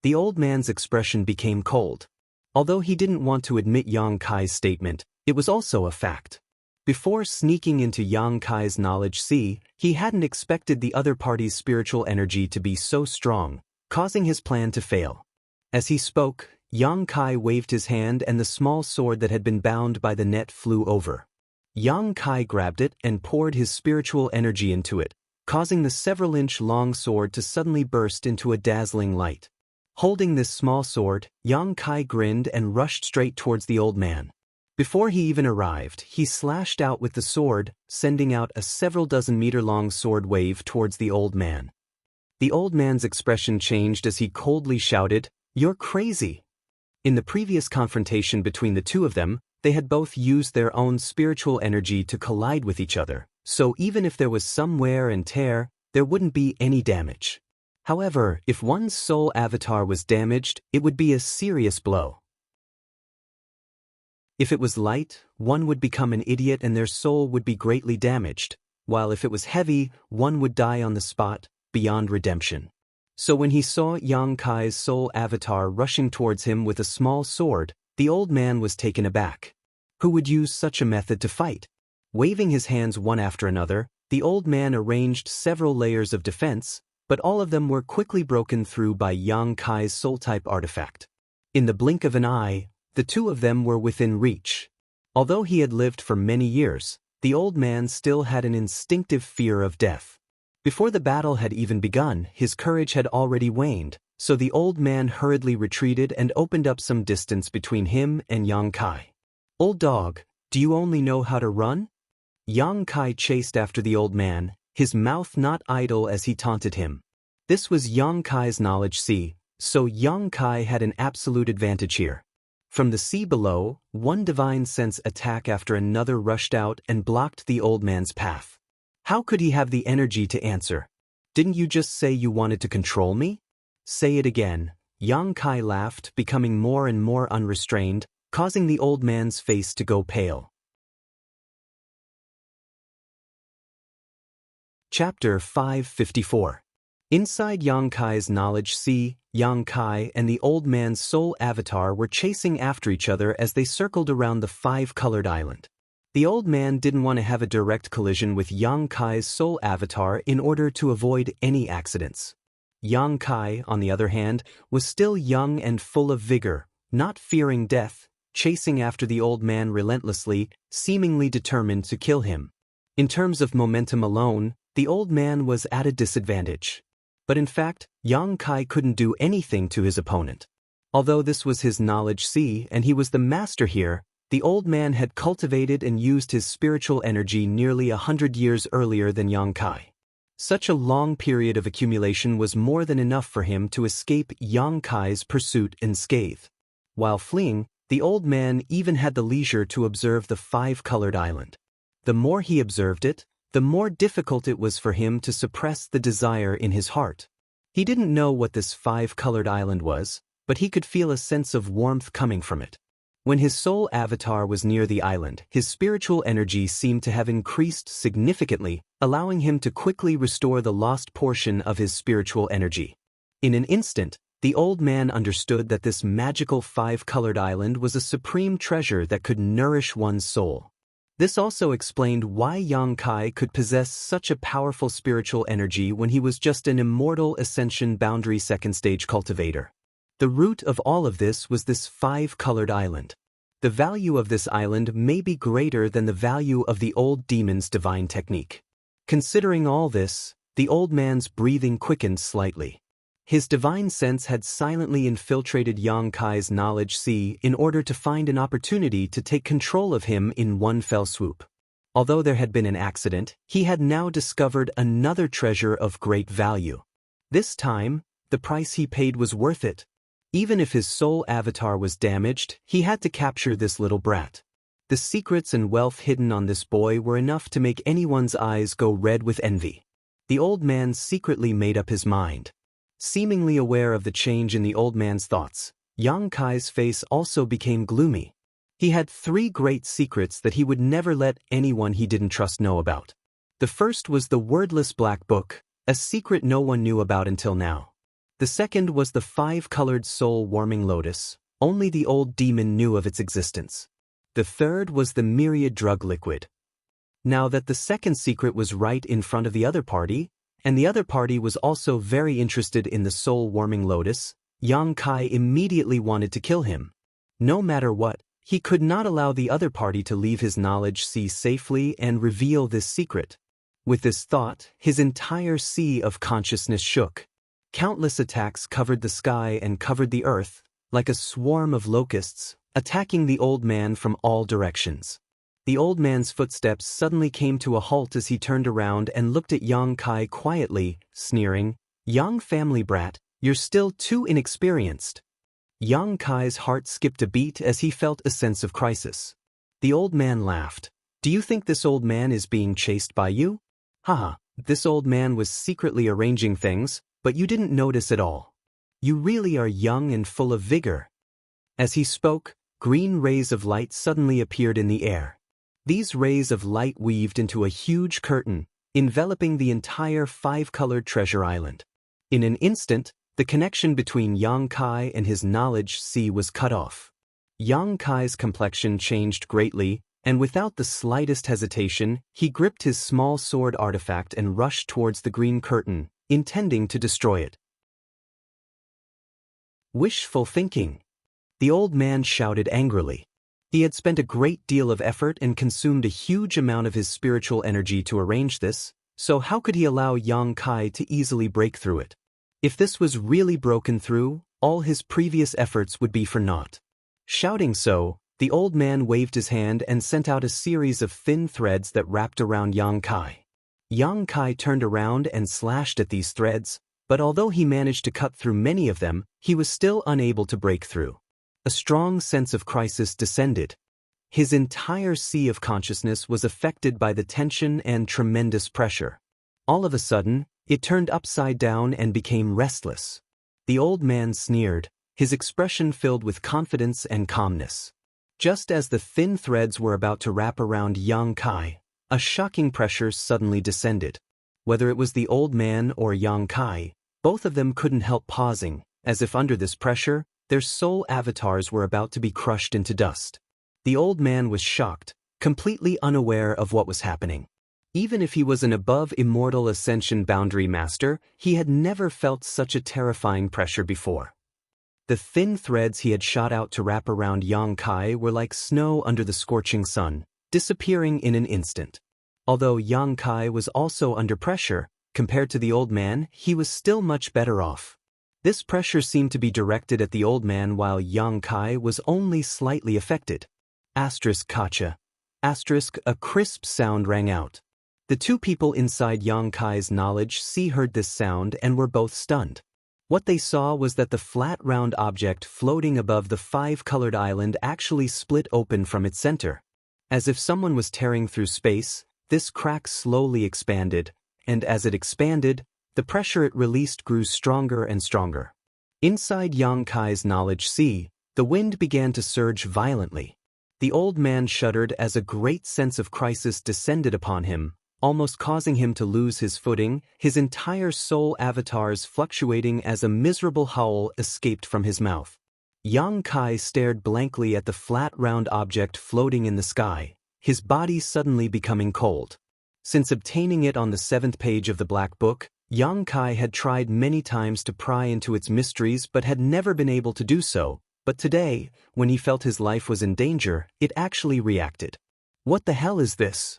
S1: The old man's expression became cold. Although he didn't want to admit Yang Kai's statement, it was also a fact. Before sneaking into Yang Kai's knowledge sea, he hadn't expected the other party's spiritual energy to be so strong, causing his plan to fail. As he spoke, Yang Kai waved his hand and the small sword that had been bound by the net flew over. Yang Kai grabbed it and poured his spiritual energy into it, causing the several-inch-long sword to suddenly burst into a dazzling light. Holding this small sword, Yang Kai grinned and rushed straight towards the old man. Before he even arrived, he slashed out with the sword, sending out a several-dozen-meter-long sword wave towards the old man. The old man's expression changed as he coldly shouted, "You're crazy." In the previous confrontation between the two of them, they had both used their own spiritual energy to collide with each other, so even if there was some wear and tear, there wouldn't be any damage. However, if one's soul avatar was damaged, it would be a serious blow. If it was light, one would become an idiot and their soul would be greatly damaged, while if it was heavy, one would die on the spot, beyond redemption. So when he saw Yang Kai's soul avatar rushing towards him with a small sword, the old man was taken aback. Who would use such a method to fight? Waving his hands one after another, the old man arranged several layers of defense, but all of them were quickly broken through by Yang Kai's soul-type artifact. In the blink of an eye, the two of them were within reach. Although he had lived for many years, the old man still had an instinctive fear of death. Before the battle had even begun, his courage had already waned, so the old man hurriedly retreated and opened up some distance between him and Yang Kai. "Old dog, do you only know how to run?" Yang Kai chased after the old man, his mouth not idle as he taunted him. This was Yang Kai's knowledge sea, so Yang Kai had an absolute advantage here. From the sea below, one divine sense attack after another rushed out and blocked the old man's path. How could he have the energy to answer? "Didn't you just say you wanted to control me?" "Say it again." Yang Kai laughed, becoming more and more unrestrained, causing the old man's face to go pale. Chapter 554. Inside Yang Kai's knowledge sea, Yang Kai and the old man's soul avatar were chasing after each other as they circled around the five-colored island. The old man didn't want to have a direct collision with Yang Kai's soul avatar in order to avoid any accidents. Yang Kai, on the other hand, was still young and full of vigor, not fearing death, chasing after the old man relentlessly, seemingly determined to kill him. In terms of momentum alone, the old man was at a disadvantage. But in fact, Yang Kai couldn't do anything to his opponent. Although this was his knowledge sea and he was the master here, the old man had cultivated and used his spiritual energy nearly 100 years earlier than Yang Kai. Such a long period of accumulation was more than enough for him to escape Yang Kai's pursuit unscathed. While fleeing, The old man even had the leisure to observe the five-colored island. The more he observed it, the more difficult it was for him to suppress the desire in his heart. He didn't know what this five-colored island was, but he could feel a sense of warmth coming from it. When his soul avatar was near the island, his spiritual energy seemed to have increased significantly, allowing him to quickly restore the lost portion of his spiritual energy. In an instant, the old man understood that this magical five-colored island was a supreme treasure that could nourish one's soul. This also explained why Yang Kai could possess such a powerful spiritual energy when he was just an immortal ascension boundary second-stage cultivator. The root of all of this was this five-colored island. The value of this island may be greater than the value of the old demon's divine technique. Considering all this, the old man's breathing quickened slightly. His divine sense had silently infiltrated Yang Kai's knowledge sea in order to find an opportunity to take control of him in one fell swoop. Although there had been an accident, he had now discovered another treasure of great value. This time, the price he paid was worth it. Even if his soul avatar was damaged, he had to capture this little brat. The secrets and wealth hidden on this boy were enough to make anyone's eyes go red with envy. The old man secretly made up his mind. Seemingly aware of the change in the old man's thoughts, Yang Kai's face also became gloomy. He had 3 great secrets that he would never let anyone he didn't trust know about. The first was the wordless black book, a secret no one knew about until now. The second was the 5-colored soul-warming lotus, only the old demon knew of its existence. The third was the myriad drug liquid. Now that the second secret was right in front of the other party, and the other party was also very interested in the soul-warming lotus, Yang Kai immediately wanted to kill him. No matter what, he could not allow the other party to leave his knowledge sea safely and reveal this secret. With this thought, his entire sea of consciousness shook. Countless attacks covered the sky and covered the earth, like a swarm of locusts, attacking the old man from all directions. The old man's footsteps suddenly came to a halt as he turned around and looked at Yang Kai quietly, sneering, "Young family brat, you're still too inexperienced." Yang Kai's heart skipped a beat as he felt a sense of crisis. The old man laughed. "Do you think this old man is being chased by you? Haha, this old man was secretly arranging things, but you didn't notice at all. You really are young and full of vigor." As he spoke, green rays of light suddenly appeared in the air. These rays of light weaved into a huge curtain, enveloping the entire 5-colored treasure island. In an instant, the connection between Yang Kai and his knowledge sea was cut off. Yang Kai's complexion changed greatly, and without the slightest hesitation, he gripped his small sword artifact and rushed towards the green curtain, intending to destroy it. Wishful thinking. The old man shouted angrily. He had spent a great deal of effort and consumed a huge amount of his spiritual energy to arrange this, so how could he allow Yang Kai to easily break through it? If this was really broken through, all his previous efforts would be for naught. Shouting so, the old man waved his hand and sent out a series of thin threads that wrapped around Yang Kai. Yang Kai turned around and slashed at these threads, but although he managed to cut through many of them, he was still unable to break through. A strong sense of crisis descended. His entire sea of consciousness was affected by the tension and tremendous pressure. All of a sudden, it turned upside down and became restless. The old man sneered, his expression filled with confidence and calmness. Just as the thin threads were about to wrap around Yang Kai, a shocking pressure suddenly descended. Whether it was the old man or Yang Kai, both of them couldn't help pausing, as if under this pressure, their soul avatars were about to be crushed into dust. The old man was shocked, completely unaware of what was happening. Even if he was an above immortal ascension boundary master, he had never felt such a terrifying pressure before. The thin threads he had shot out to wrap around Yang Kai were like snow under the scorching sun, disappearing in an instant. Although Yang Kai was also under pressure, compared to the old man, he was still much better off. This pressure seemed to be directed at the old man while Yang Kai was only slightly affected. Kacha. A crisp sound rang out. The 2 people inside Yang Kai's knowledge sea heard this sound and were both stunned. What they saw was that the flat round object floating above the five-colored island actually split open from its center. As if someone was tearing through space, this crack slowly expanded, and as it expanded, the pressure it released grew stronger and stronger. Inside Yang Kai's knowledge sea, the wind began to surge violently. The old man shuddered as a great sense of crisis descended upon him, almost causing him to lose his footing, his entire soul avatars fluctuating as a miserable howl escaped from his mouth. Yang Kai stared blankly at the flat round object floating in the sky, his body suddenly becoming cold. Since obtaining it on the 7th page of the Black Book, Yang Kai had tried many times to pry into its mysteries but had never been able to do so, but today, when he felt his life was in danger, it actually reacted. What the hell is this?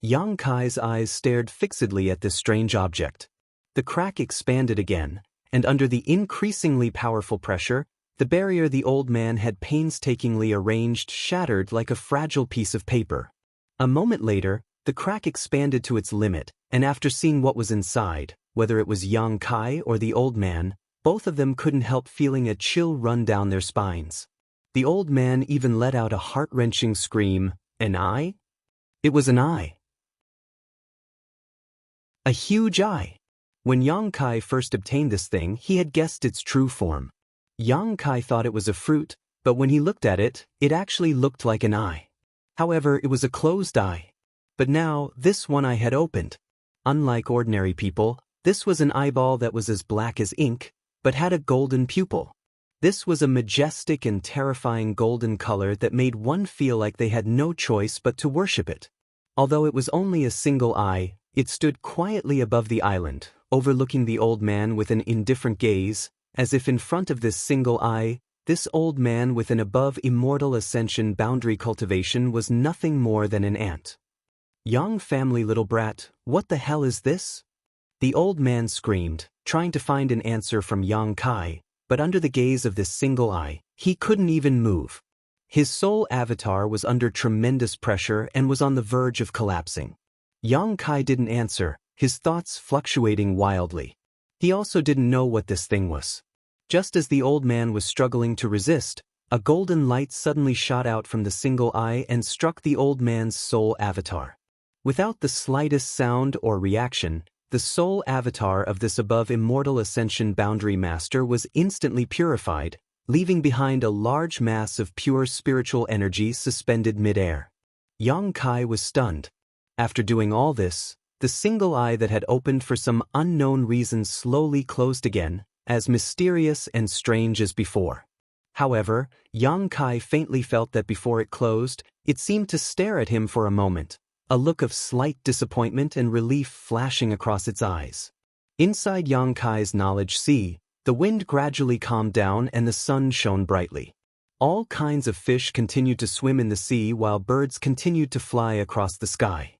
S1: Yang Kai's eyes stared fixedly at this strange object. The crack expanded again, and under the increasingly powerful pressure, the barrier the old man had painstakingly arranged shattered like a fragile piece of paper. A moment later, the crack expanded to its limit, and after seeing what was inside, whether it was Yang Kai or the old man, both of them couldn't help feeling a chill run down their spines. The old man even let out a heart-wrenching scream. An eye? It was an eye. A huge eye. When Yang Kai first obtained this thing, he had guessed its true form. Yang Kai thought it was a fruit, but when he looked at it, it actually looked like an eye. However, it was a closed eye. But now, this one eye had opened. Unlike ordinary people, this was an eyeball that was as black as ink, but had a golden pupil. This was a majestic and terrifying golden color that made one feel like they had no choice but to worship it. Although it was only a single eye, it stood quietly above the island, overlooking the old man with an indifferent gaze, as if in front of this single eye, this old man with an above immortal ascension boundary cultivation was nothing more than an ant. Young family little brat, what the hell is this? The old man screamed, trying to find an answer from Yang Kai, but under the gaze of this single eye, he couldn't even move. His soul avatar was under tremendous pressure and was on the verge of collapsing. Yang Kai didn't answer, his thoughts fluctuating wildly. He also didn't know what this thing was. Just as the old man was struggling to resist, a golden light suddenly shot out from the single eye and struck the old man's soul avatar. Without the slightest sound or reaction, the soul avatar of this above immortal ascension boundary master was instantly purified, leaving behind a large mass of pure spiritual energy suspended mid-air. Yang Kai was stunned. After doing all this, the single eye that had opened for some unknown reason slowly closed again, as mysterious and strange as before. However, Yang Kai faintly felt that before it closed, it seemed to stare at him for a moment, a look of slight disappointment and relief flashing across its eyes. Inside Yang Kai's knowledge sea, the wind gradually calmed down and the sun shone brightly. All kinds of fish continued to swim in the sea while birds continued to fly across the sky.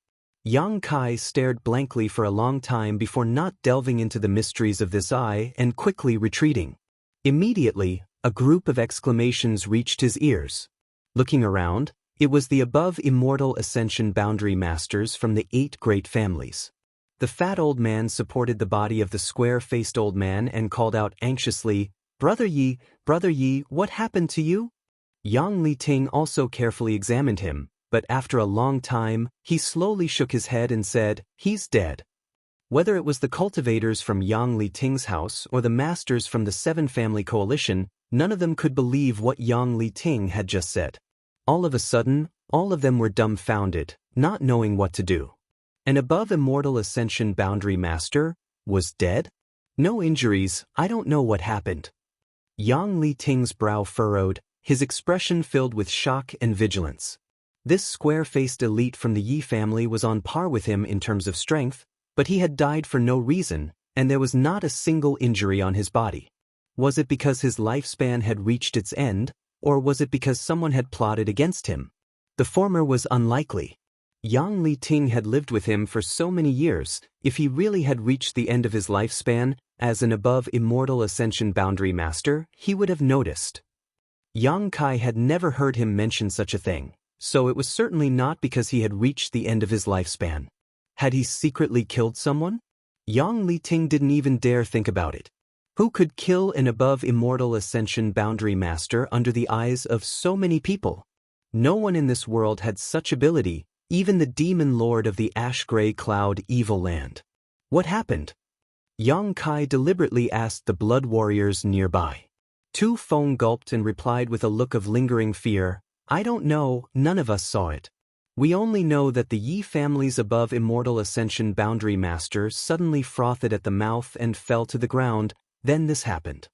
S1: Yang Kai stared blankly for a long time before not delving into the mysteries of this eye and quickly retreating. Immediately, a group of exclamations reached his ears. Looking around, it was the above immortal ascension boundary masters from the 8 great families. The fat old man supported the body of the square-faced old man and called out anxiously, Brother Yi, what happened to you?" Yang Li Ting also carefully examined him, but after a long time, he slowly shook his head and said, "He's dead." Whether it was the cultivators from Yang Li Ting's house or the masters from the 7-family coalition, none of them could believe what Yang Li Ting had just said. All of a sudden, all of them were dumbfounded, not knowing what to do. An above immortal ascension boundary master was dead? No injuries, I don't know what happened. Yang Li Ting's brow furrowed, his expression filled with shock and vigilance. This square-faced elite from the Yi family was on par with him in terms of strength, but he had died for no reason, and there was not a single injury on his body. Was it because his lifespan had reached its end, or was it because someone had plotted against him? The former was unlikely. Yang Li Ting had lived with him for so many years. If he really had reached the end of his lifespan, as an above immortal ascension boundary master, he would have noticed. Yang Kai had never heard him mention such a thing, so it was certainly not because he had reached the end of his lifespan. Had he secretly killed someone? Yang Li Ting didn't even dare think about it. Who could kill an above immortal ascension boundary master under the eyes of so many people? No one in this world had such ability, even the demon lord of the ash-gray cloud evil land. What happened? Yang Kai deliberately asked the blood warriors nearby. Tu Feng gulped and replied with a look of lingering fear, I don't know, none of us saw it. We only know that the Yi family's above immortal ascension boundary master suddenly frothed at the mouth and fell to the ground, then this happened.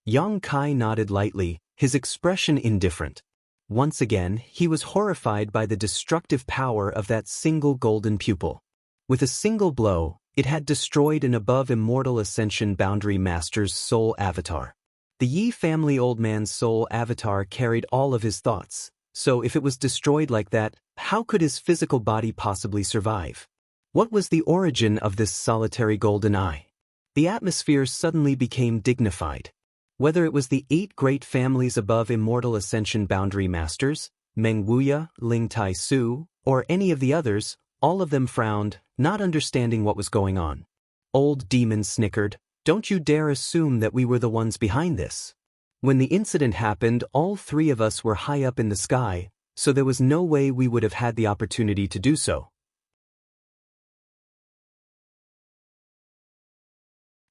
S1: Yang Kai nodded lightly, his expression indifferent. Once again, he was horrified by the destructive power of that single golden pupil. With a single blow, it had destroyed an above immortal ascension boundary master's soul avatar. The Yi family old man's soul avatar carried all of his thoughts, so if it was destroyed like that, how could his physical body possibly survive? What was the origin of this solitary golden eye? The atmosphere suddenly became dignified. Whether it was the 8 great families above immortal ascension boundary masters, Meng Wuya, Ling Tai Su, or any of the others, all of them frowned, not understanding what was going on. Old demon snickered, don't you dare assume that we were the ones behind this. When the incident happened, all 3 of us were high up in the sky, so there was no way we would have had the opportunity to do so.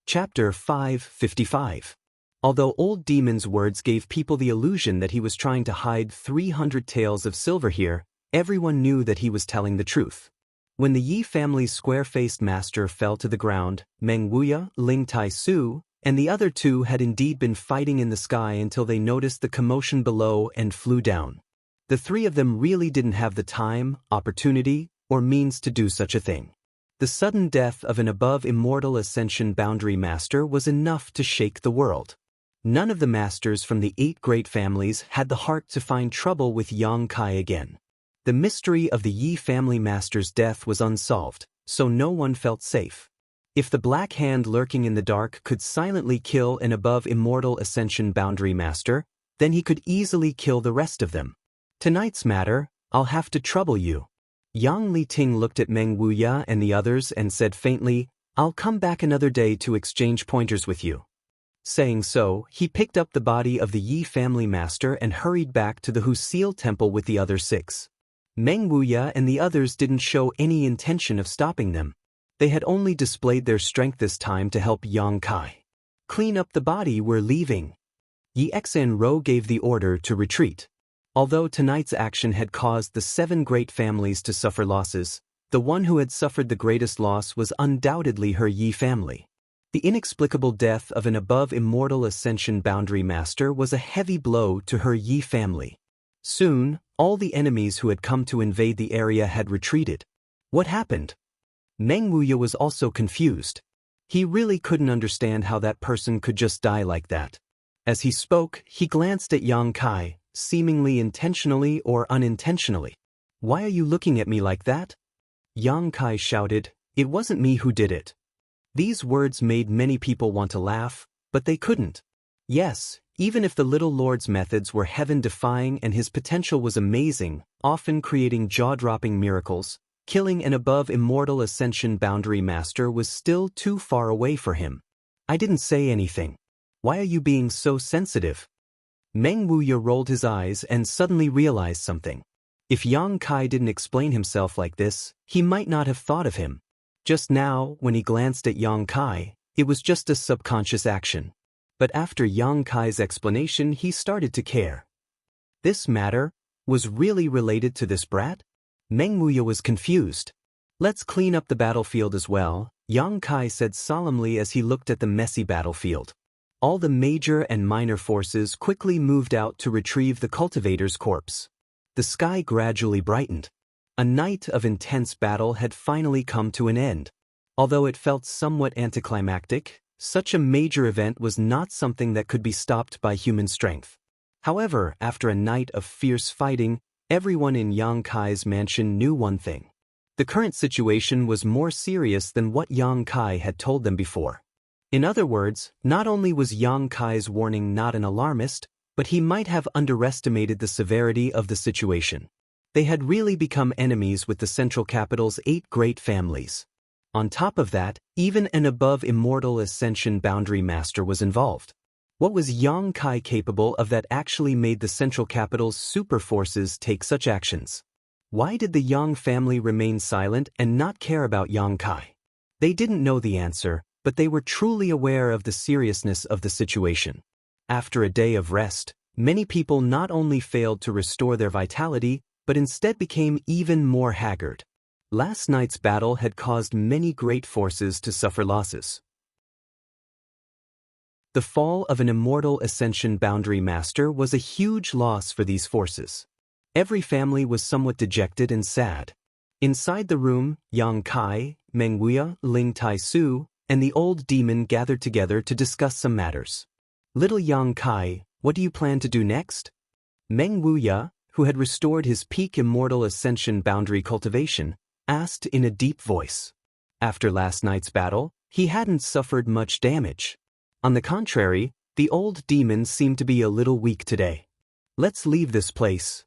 S1: Chapter 555. Although Old Demon's words gave people the illusion that he was trying to hide 300 taels of silver here, everyone knew that he was telling the truth. When the Yi family's square-faced master fell to the ground, Meng Wuya, Ling Tai Su, and the other 2 had indeed been fighting in the sky until they noticed the commotion below and flew down. The 3 of them really didn't have the time, opportunity, or means to do such a thing. The sudden death of an above immortal ascension boundary master was enough to shake the world. None of the masters from the 8 great families had the heart to find trouble with Yang Kai again. The mystery of the Yi family master's death was unsolved, so no one felt safe. If the black hand lurking in the dark could silently kill an above immortal ascension boundary master, then he could easily kill the rest of them. Tonight's matter, I'll have to trouble you. Yang Liting looked at Meng Wuya and the others and said faintly, I'll come back another day to exchange pointers with you. Saying so, he picked up the body of the Yi family master and hurried back to the Wuxia temple with the other 6. Meng Wuya and the others didn't show any intention of stopping them. They had only displayed their strength this time to help Yang Kai. Clean up the body, we're leaving. Yi Xinro gave the order to retreat. Although tonight's action had caused the 7 great families to suffer losses, the one who had suffered the greatest loss was undoubtedly her Yi family. The inexplicable death of an above immortal ascension boundary master was a heavy blow to her Yi family. Soon, all the enemies who had come to invade the area had retreated. What happened? Meng Wuya was also confused. He really couldn't understand how that person could just die like that. As he spoke, he glanced at Yang Kai, seemingly intentionally or unintentionally. Why are you looking at me like that? Yang Kai shouted, it wasn't me who did it. These words made many people want to laugh, but they couldn't. Yes, even if the little lord's methods were heaven-defying and his potential was amazing, often creating jaw-dropping miracles, killing an above immortal ascension boundary master was still too far away for him. I didn't say anything. Why are you being so sensitive? Meng Wuya rolled his eyes and suddenly realized something. If Yang Kai didn't explain himself like this, he might not have thought of him. Just now, when he glanced at Yang Kai, it was just a subconscious action. But after Yang Kai's explanation, he started to care. This matter was really related to this brat? Meng Wuya was confused. Let's clean up the battlefield as well, Yang Kai said solemnly as he looked at the messy battlefield. All the major and minor forces quickly moved out to retrieve the cultivator's corpse. The sky gradually brightened. A night of intense battle had finally come to an end. Although it felt somewhat anticlimactic, such a major event was not something that could be stopped by human strength. However, after a night of fierce fighting, everyone in Yang Kai's mansion knew one thing. The current situation was more serious than what Yang Kai had told them before. In other words, not only was Yang Kai's warning not an alarmist, but he might have underestimated the severity of the situation. They had really become enemies with the central capital's 8 great families. On top of that, even an above immortal ascension boundary master was involved. What was Yang Kai capable of that actually made the central capital's super forces take such actions? Why did the Yang family remain silent and not care about Yang Kai? They didn't know the answer, but they were truly aware of the seriousness of the situation. After a day of rest, many people not only failed to restore their vitality, but instead became even more haggard. Last night's battle had caused many great forces to suffer losses. The fall of an immortal ascension boundary master was a huge loss for these forces. Every family was somewhat dejected and sad. Inside the room, Yang Kai, Meng Wuya, Ling Tai Su, and the old demon gathered together to discuss some matters. Little Yang Kai, what do you plan to do next? Meng Wuya, who had restored his peak immortal ascension boundary cultivation, asked in a deep voice. After last night's battle, he hadn't suffered much damage. On the contrary, the old demon seemed to be a little weak today. Let's leave this place.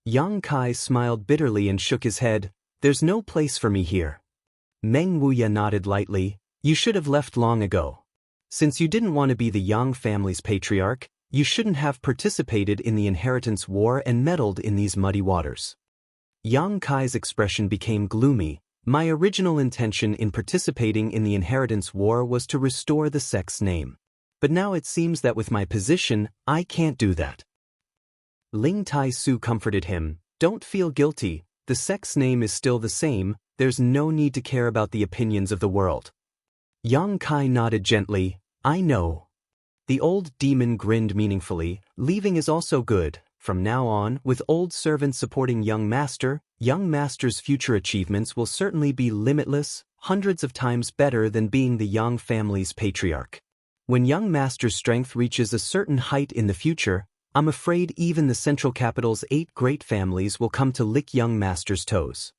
S1: Yang Kai smiled bitterly and shook his head. There's no place for me here. Meng Wuya nodded lightly. You should have left long ago. Since you didn't want to be the Yang family's patriarch, you shouldn't have participated in the inheritance war and meddled in these muddy waters. Yang Kai's expression became gloomy. My original intention in participating in the inheritance war was to restore the sect's name. But now it seems that with my position, I can't do that. Ling Tai Su comforted him. Don't feel guilty. The sect's name is still the same. There's no need to care about the opinions of the world. Yang Kai nodded gently. I know. The old demon grinned meaningfully. Leaving is also good. From now on, with old servants supporting young master's future achievements will certainly be limitless, hundreds of times better than being the Yang family's patriarch. When young master's strength reaches a certain height in the future, I'm afraid even the central capital's 8 great families will come to lick young master's toes.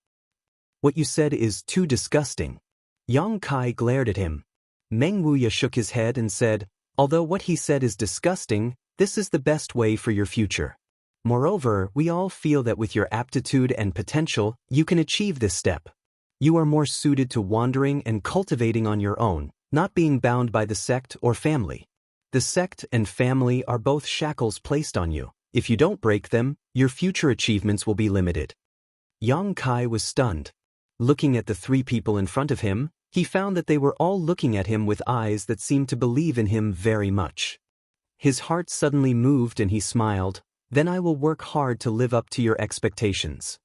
S1: What you said is too disgusting. Yang Kai glared at him. Meng Wuya shook his head and said, although what he said is disgusting, this is the best way for your future. Moreover, we all feel that with your aptitude and potential, you can achieve this step. You are more suited to wandering and cultivating on your own, not being bound by the sect or family. The sect and family are both shackles placed on you. If you don't break them, your future achievements will be limited. Yang Kai was stunned. Looking at the 3 people in front of him, he found that they were all looking at him with eyes that seemed to believe in him very much. His heart suddenly moved and he smiled. Then I will work hard to live up to your expectations.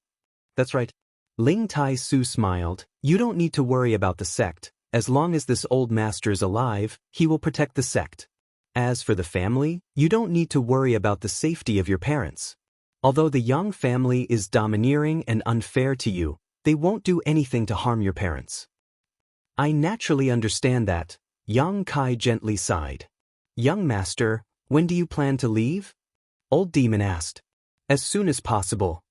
S1: That's right. Ling Tai Su smiled. You don't need to worry about the sect. As long as this old master is alive, he will protect the sect. As for the family, you don't need to worry about the safety of your parents. Although the Yang family is domineering and unfair to you, they won't do anything to harm your parents. I naturally understand that. Yang Kai gently sighed. Young master, when do you plan to leave? Old demon asked. As soon as possible.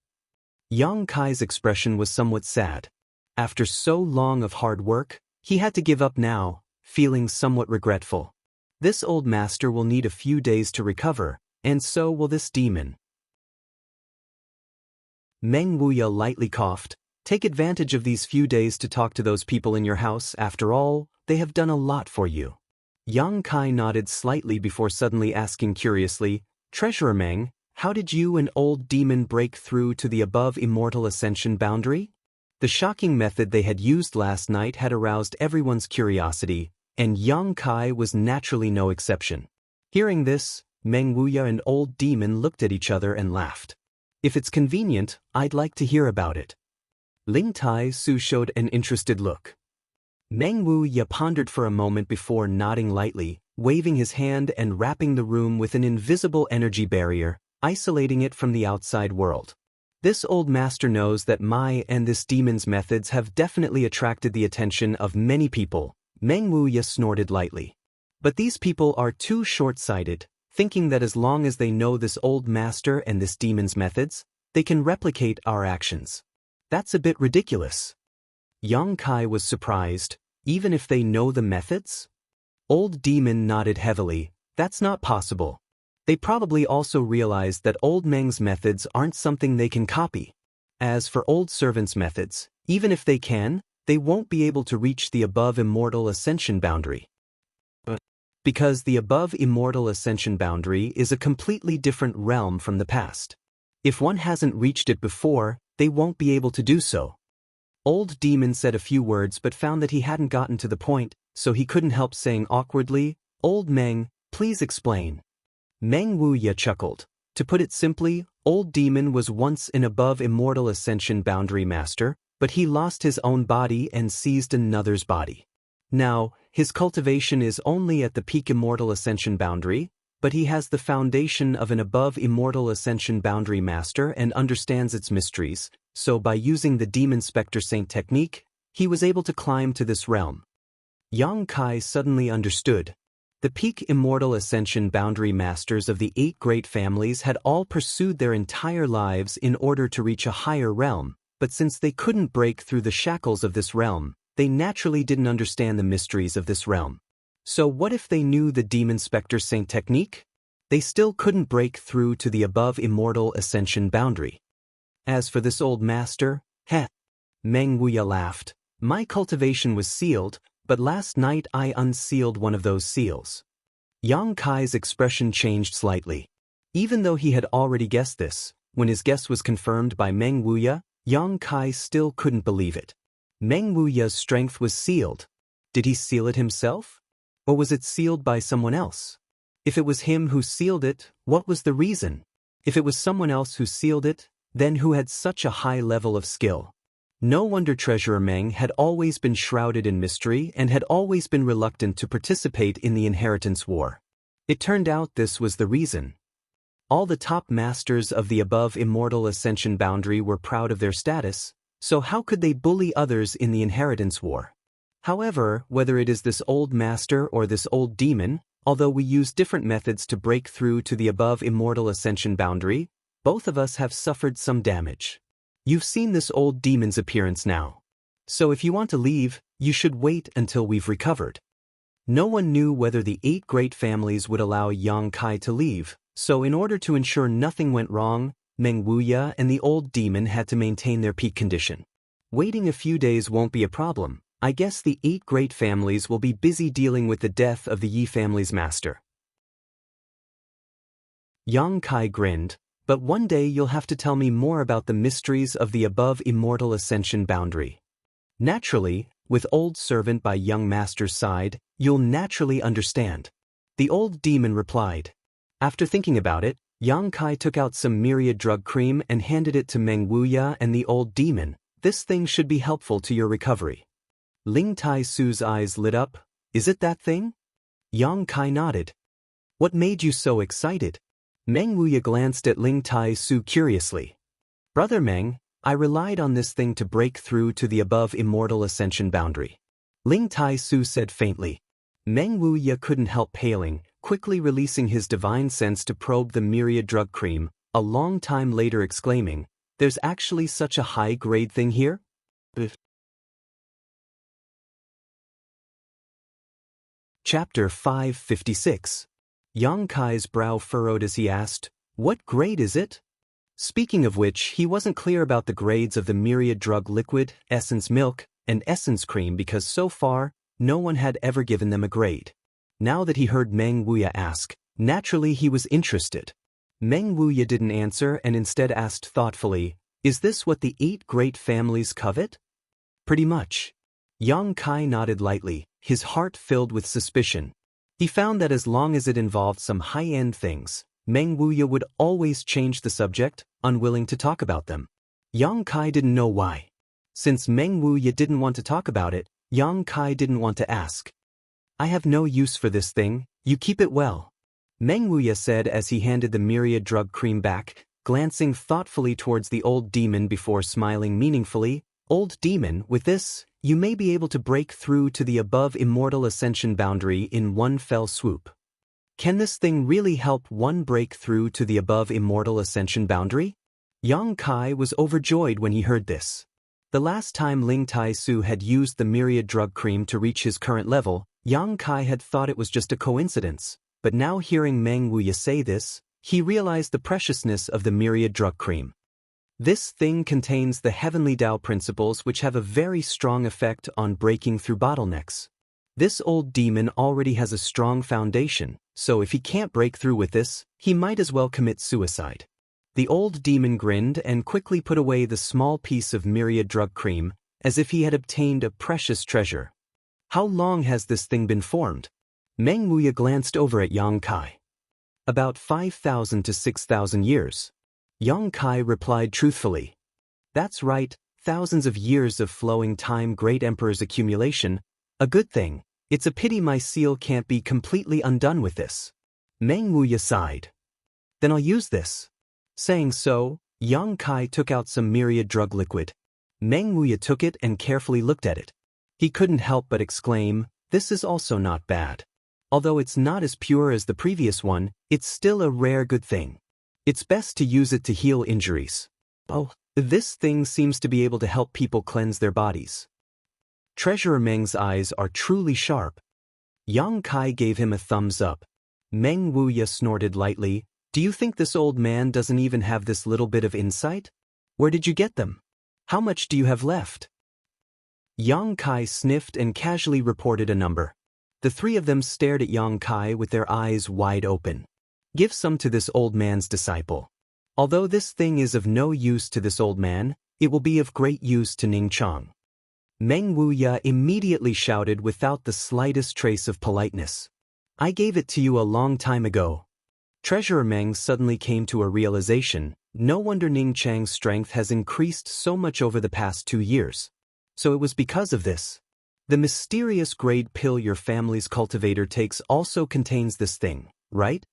S1: Yang Kai's expression was somewhat sad. After so long of hard work, he had to give up now, feeling somewhat regretful. This old master will need a few days to recover, and so will this demon. Meng Wuya lightly coughed. Take advantage of these few days to talk to those people in your house. After all, they have done a lot for you. Yang Kai nodded slightly before suddenly asking curiously, Treasurer Meng, how did you and old demon break through to the above immortal ascension boundary? The shocking method they had used last night had aroused everyone's curiosity, and Yang Kai was naturally no exception. Hearing this, Meng Wuya and old demon looked at each other and laughed. If it's convenient, I'd like to hear about it. Ling Tai Su showed an interested look. Meng Wuya pondered for a moment before nodding lightly, waving his hand and wrapping the room with an invisible energy barrier, isolating it from the outside world. This old master knows that my and this demon's methods have definitely attracted the attention of many people. Meng Wuya snorted lightly. But these people are too short-sighted, thinking that as long as they know this old master and this demon's methods, they can replicate our actions. That's a bit ridiculous. Yang Kai was surprised. Even if they know the methods? Old demon nodded heavily. That's not possible. They probably also realized that old Meng's methods aren't something they can copy. As for old servant's methods, even if they can, they won't be able to reach the above immortal ascension boundary. Because the above immortal ascension boundary is a completely different realm from the past. If one hasn't reached it before, they won't be able to do so. Old Demon said a few words but found that he hadn't gotten to the point, so he couldn't help saying awkwardly, "Old Meng, please explain." Meng Wuya chuckled. To put it simply, Old Demon was once an above immortal ascension boundary master, but he lost his own body and seized another's body. Now, his cultivation is only at the peak immortal ascension boundary, but he has the foundation of an above immortal ascension boundary master and understands its mysteries, so by using the Demon Spectre Saint technique, he was able to climb to this realm. Yang Kai suddenly understood. The peak immortal ascension boundary masters of the 8 great families had all pursued their entire lives in order to reach a higher realm, but since they couldn't break through the shackles of this realm, they naturally didn't understand the mysteries of this realm. So what if they knew the Demon Spectre Saint technique? They still couldn't break through to the above immortal ascension boundary. As for this old master, Meng Wuya laughed. My cultivation was sealed, but last night I unsealed one of those seals. Yang Kai's expression changed slightly. Even though he had already guessed this, when his guess was confirmed by Meng Wuya, Yang Kai still couldn't believe it. Meng Wuya's strength was sealed. Did he seal it himself? Or was it sealed by someone else? If it was him who sealed it, what was the reason? If it was someone else who sealed it, then who had such a high level of skill? No wonder Treasurer Meng had always been shrouded in mystery and had always been reluctant to participate in the inheritance war. It turned out this was the reason. All the top masters of the above immortal ascension boundary were proud of their status, so how could they bully others in the inheritance war? However, whether it is this old master or this old demon, although we use different methods to break through to the above immortal ascension boundary, both of us have suffered some damage. You've seen this old demon's appearance now. So if you want to leave, you should wait until we've recovered. No one knew whether the 8 great families would allow Yang Kai to leave, so in order to ensure nothing went wrong, Meng Wuya and the old demon had to maintain their peak condition. Waiting a few days won't be a problem. I guess the 8 great families will be busy dealing with the death of the Yi family's master. Yang Kai grinned, but one day you'll have to tell me more about the mysteries of the above immortal ascension boundary. Naturally, with old servant by young master's side, you'll naturally understand. The old demon replied. After thinking about it, Yang Kai took out some myriad drug cream and handed it to Meng Wuya and the old demon. This thing should be helpful to your recovery. Ling Tai Su's eyes lit up. Is it that thing? Yang Kai nodded. What made you so excited? Meng Wuya glanced at Ling Tai Su curiously. Brother Meng, I relied on this thing to break through to the above immortal ascension boundary. Ling Tai Su said faintly. Meng Wuya couldn't help paling, quickly releasing his divine sense to probe the myriad drug cream, a long time later exclaiming, there's actually such a high-grade thing here? Chapter 556. Yang Kai's brow furrowed as he asked, what grade is it? Speaking of which, he wasn't clear about the grades of the myriad drug liquid, essence milk, and essence cream because so far, no one had ever given them a grade. Now that he heard Meng Wuya ask, naturally he was interested. Meng Wuya didn't answer and instead asked thoughtfully, is this what the 8 great families covet? Pretty much. Yang Kai nodded lightly, his heart filled with suspicion. He found that as long as it involved some high-end things, Meng Wuya would always change the subject, unwilling to talk about them. Yang Kai didn't know why. Since Meng Wuya didn't want to talk about it, Yang Kai didn't want to ask. I have no use for this thing, you keep it well. Meng Wuya said as he handed the myriad drug cream back, glancing thoughtfully towards the old demon before smiling meaningfully. Old demon, with this, you may be able to break through to the above immortal ascension boundary in one fell swoop. Can this thing really help one break through to the above immortal ascension boundary? Yang Kai was overjoyed when he heard this. The last time Ling Tai Su had used the myriad drug cream to reach his current level, Yang Kai had thought it was just a coincidence, but now hearing Meng Wuya say this, he realized the preciousness of the myriad drug cream. This thing contains the heavenly Tao principles which have a very strong effect on breaking through bottlenecks. This old demon already has a strong foundation, so if he can't break through with this, he might as well commit suicide. The old demon grinned and quickly put away the small piece of myriad drug cream, as if he had obtained a precious treasure. How long has this thing been formed? Meng Wuya glanced over at Yang Kai. About 5,000 to 6,000 years. Yang Kai replied truthfully. That's right, thousands of years of flowing time, great emperor's accumulation. A good thing. It's a pity my seal can't be completely undone with this. Meng Wuya sighed. Then I'll use this. Saying so, Yang Kai took out some myriad drug liquid. Meng Wuya took it and carefully looked at it. He couldn't help but exclaim, this is also not bad. Although it's not as pure as the previous one, it's still a rare good thing. It's best to use it to heal injuries. Oh, this thing seems to be able to help people cleanse their bodies. Treasurer Meng's eyes are truly sharp. Yang Kai gave him a thumbs up. Meng Wuya snorted lightly. Do you think this old man doesn't even have this little bit of insight? Where did you get them? How much do you have left? Yang Kai sniffed and casually reported a number. The three of them stared at Yang Kai with their eyes wide open. Give some to this old man's disciple. Although this thing is of no use to this old man, it will be of great use to Ning Chang. Meng Wuya immediately shouted without the slightest trace of politeness. I gave it to you a long time ago. Treasurer Meng suddenly came to a realization. No wonder Ning Chang's strength has increased so much over the past 2 years. So it was because of this. The mysterious grade pill your family's cultivator takes also contains this thing, right?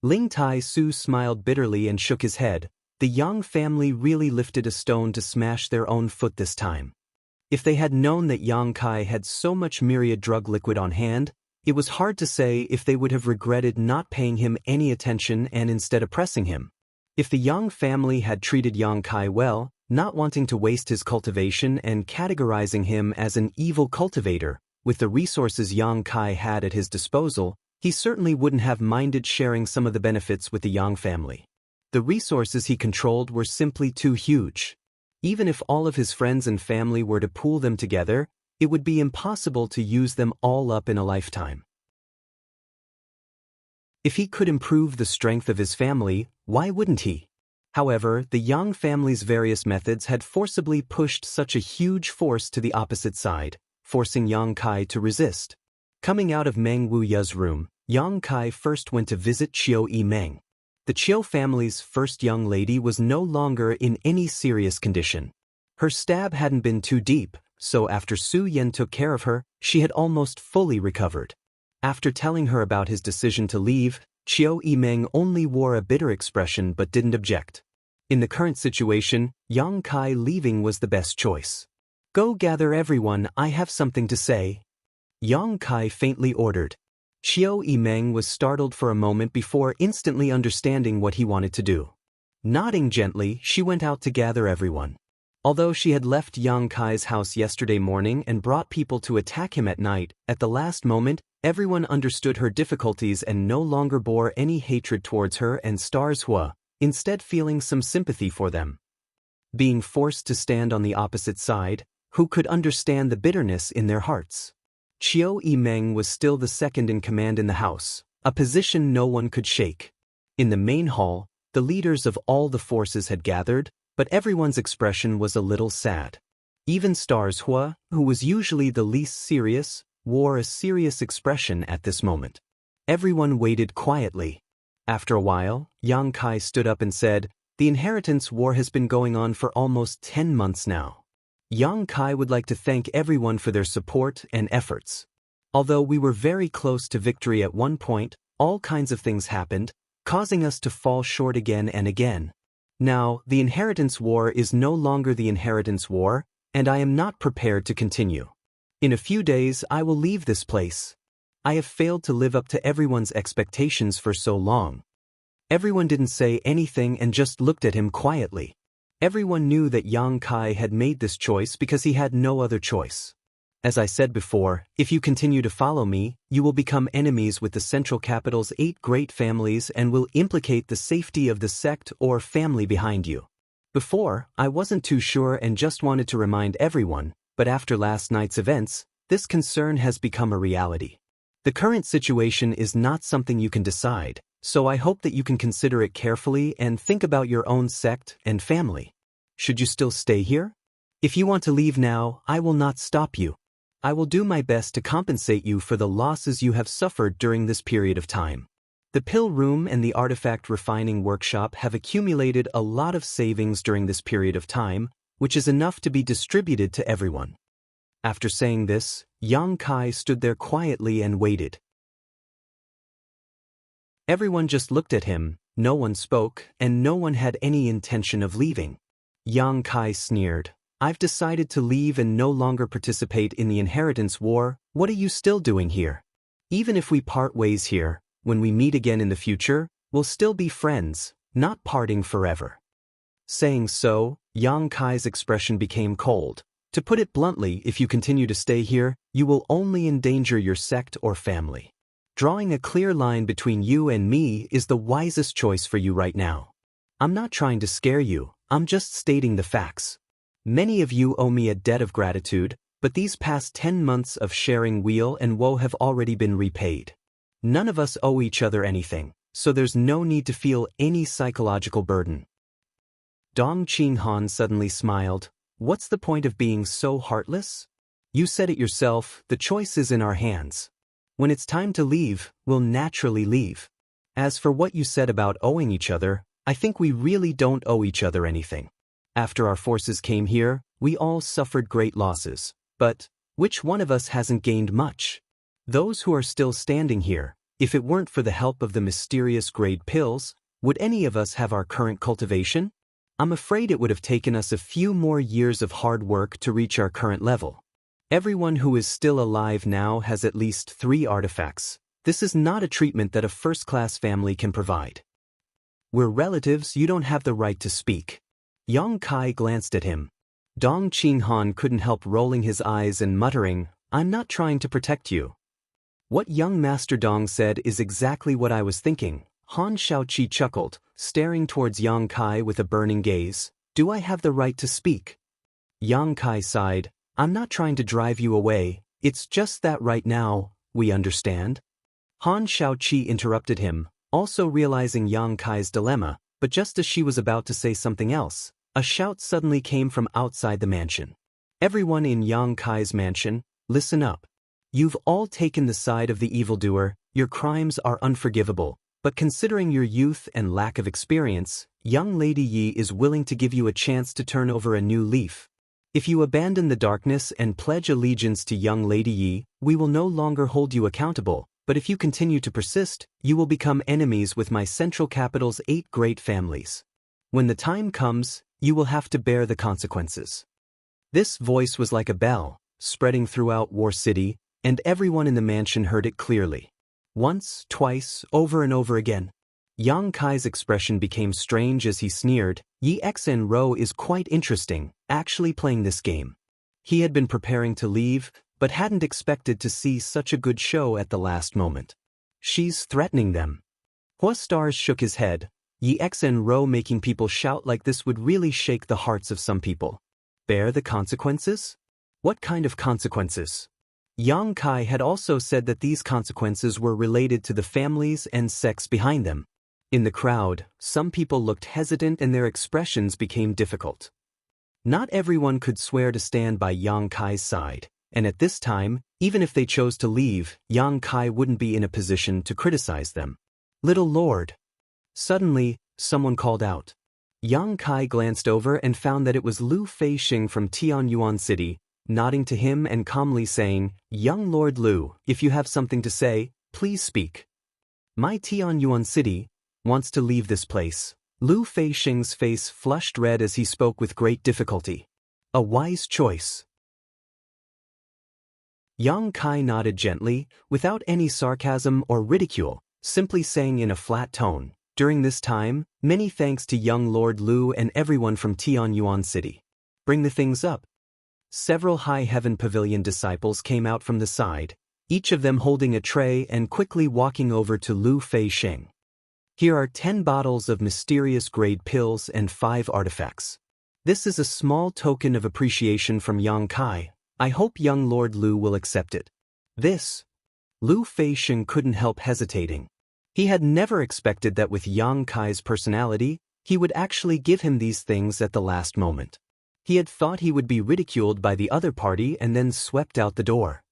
S1: Ling Tai Su smiled bitterly and shook his head. The Yang family really lifted a stone to smash their own foot this time. If they had known that Yang Kai had so much myriad drug liquid on hand, it was hard to say if they would have regretted not paying him any attention and instead oppressing him. If the Yang family had treated Yang Kai well, not wanting to waste his cultivation and categorizing him as an evil cultivator, with the resources Yang Kai had at his disposal, he certainly wouldn't have minded sharing some of the benefits with the Yang family. The resources he controlled were simply too huge. Even if all of his friends and family were to pool them together, it would be impossible to use them all up in a lifetime. If he could improve the strength of his family, why wouldn't he? However, the Yang family's various methods had forcibly pushed such a huge force to the opposite side, forcing Yang Kai to resist. Coming out of Meng Wuya's room, Yang Kai first went to visit Qiu Yimeng. The Qiu family's first young lady was no longer in any serious condition. Her stab hadn't been too deep, so after Su Yan took care of her, she had almost fully recovered. After telling her about his decision to leave, Qiu Yimeng only wore a bitter expression but didn't object. In the current situation, Yang Kai leaving was the best choice. Go gather everyone, I have something to say. Yang Kai faintly ordered. Qiu Yimeng was startled for a moment before instantly understanding what he wanted to do. Nodding gently, she went out to gather everyone. Although she had left Yang Kai's house yesterday morning and brought people to attack him at night, at the last moment, everyone understood her difficulties and no longer bore any hatred towards her and Stars Hua, instead feeling some sympathy for them. Being forced to stand on the opposite side, who could understand the bitterness in their hearts? Qiu Yimeng was still the second in command in the house, a position no one could shake. In the main hall, the leaders of all the forces had gathered, but everyone's expression was a little sad. Even Stars Hua, who was usually the least serious, wore a serious expression at this moment. Everyone waited quietly. After a while, Yang Kai stood up and said, "The inheritance war has been going on for almost 10 months now. Yang Kai would like to thank everyone for their support and efforts. Although we were very close to victory at one point, all kinds of things happened, causing us to fall short again and again. Now, the inheritance war is no longer the inheritance war, and I am not prepared to continue. In a few days, I will leave this place. I have failed to live up to everyone's expectations for so long." Everyone didn't say anything and just looked at him quietly. Everyone knew that Yang Kai had made this choice because he had no other choice. As I said before, if you continue to follow me, you will become enemies with the central capital's 8 great families and will implicate the safety of the sect or family behind you. Before, I wasn't too sure and just wanted to remind everyone, but after last night's events, this concern has become a reality. The current situation is not something you can decide, so I hope that you can consider it carefully and think about your own sect and family. Should you still stay here? If you want to leave now, I will not stop you. I will do my best to compensate you for the losses you have suffered during this period of time. The pill room and the artifact refining workshop have accumulated a lot of savings during this period of time, which is enough to be distributed to everyone. After saying this, Yang Kai stood there quietly and waited. Everyone just looked at him, no one spoke, and no one had any intention of leaving. Yang Kai sneered. I've decided to leave and no longer participate in the inheritance war. What are you still doing here? Even if we part ways here, when we meet again in the future, we'll still be friends, not parting forever. Saying so, Yang Kai's expression became cold. To put it bluntly, if you continue to stay here, you will only endanger your sect or family. Drawing a clear line between you and me is the wisest choice for you right now. I'm not trying to scare you, I'm just stating the facts. Many of you owe me a debt of gratitude, but these past 10 months of sharing weal and woe have already been repaid. None of us owe each other anything, so there's no need to feel any psychological burden. Dong Qinghan suddenly smiled. What's the point of being so heartless? You said it yourself, the choice is in our hands. When it's time to leave, we'll naturally leave. As for what you said about owing each other, I think we really don't owe each other anything. After our forces came here, we all suffered great losses. But, which one of us hasn't gained much? Those who are still standing here, if it weren't for the help of the mysterious grade pills, would any of us have our current cultivation? I'm afraid it would have taken us a few more years of hard work to reach our current level. Everyone who is still alive now has at least 3 artifacts. This is not a treatment that a first-class family can provide. We're relatives, you don't have the right to speak. Yang Kai glanced at him. Dong Qinghan couldn't help rolling his eyes and muttering, I'm not trying to protect you. What young Master Dong said is exactly what I was thinking. Han Shaoqi chuckled, staring towards Yang Kai with a burning gaze. Do I have the right to speak? Yang Kai sighed. I'm not trying to drive you away, it's just that right now, we understand? Han Shaoqi interrupted him, also realizing Yang Kai's dilemma, but just as she was about to say something else, a shout suddenly came from outside the mansion. Everyone in Yang Kai's mansion, listen up. You've all taken the side of the evildoer, your crimes are unforgivable. But considering your youth and lack of experience, young Lady Yi is willing to give you a chance to turn over a new leaf. If you abandon the darkness and pledge allegiance to young Lady Yi, we will no longer hold you accountable, but if you continue to persist, you will become enemies with my central capital's 8 great families. When the time comes, you will have to bear the consequences. This voice was like a bell, spreading throughout War City, and everyone in the mansion heard it clearly. Once, twice, over and over again. Yang Kai's expression became strange as he sneered. Yi Xen Ro is quite interesting, actually playing this game. He had been preparing to leave, but hadn't expected to see such a good show at the last moment. She's threatening them. Hua Stars shook his head. Yi Xen Ro making people shout like this would really shake the hearts of some people. Bear the consequences? What kind of consequences? Yang Kai had also said that these consequences were related to the families and sects behind them. In the crowd, some people looked hesitant and their expressions became difficult. Not everyone could swear to stand by Yang Kai's side, and at this time, even if they chose to leave, Yang Kai wouldn't be in a position to criticize them. Little Lord. Suddenly, someone called out. Yang Kai glanced over and found that it was Lu Feixing from Tianyuan City, nodding to him and calmly saying, Young Lord Lu, if you have something to say, please speak. My Tianyuan City wants to leave this place. Lu Feixing's face flushed red as he spoke with great difficulty. A wise choice. Yang Kai nodded gently, without any sarcasm or ridicule, simply saying in a flat tone, during this time, many thanks to young Lord Lu and everyone from Tianyuan City. Bring the things up. Several High Heaven Pavilion disciples came out from the side, each of them holding a tray and quickly walking over to Lu Feixing. Here are 10 bottles of mysterious grade pills and 5 artifacts. This is a small token of appreciation from Yang Kai. I hope young Lord Lu will accept it. This. Lu Feisheng couldn't help hesitating. He had never expected that with Yang Kai's personality, he would actually give him these things at the last moment. He had thought he would be ridiculed by the other party and then swept out the door.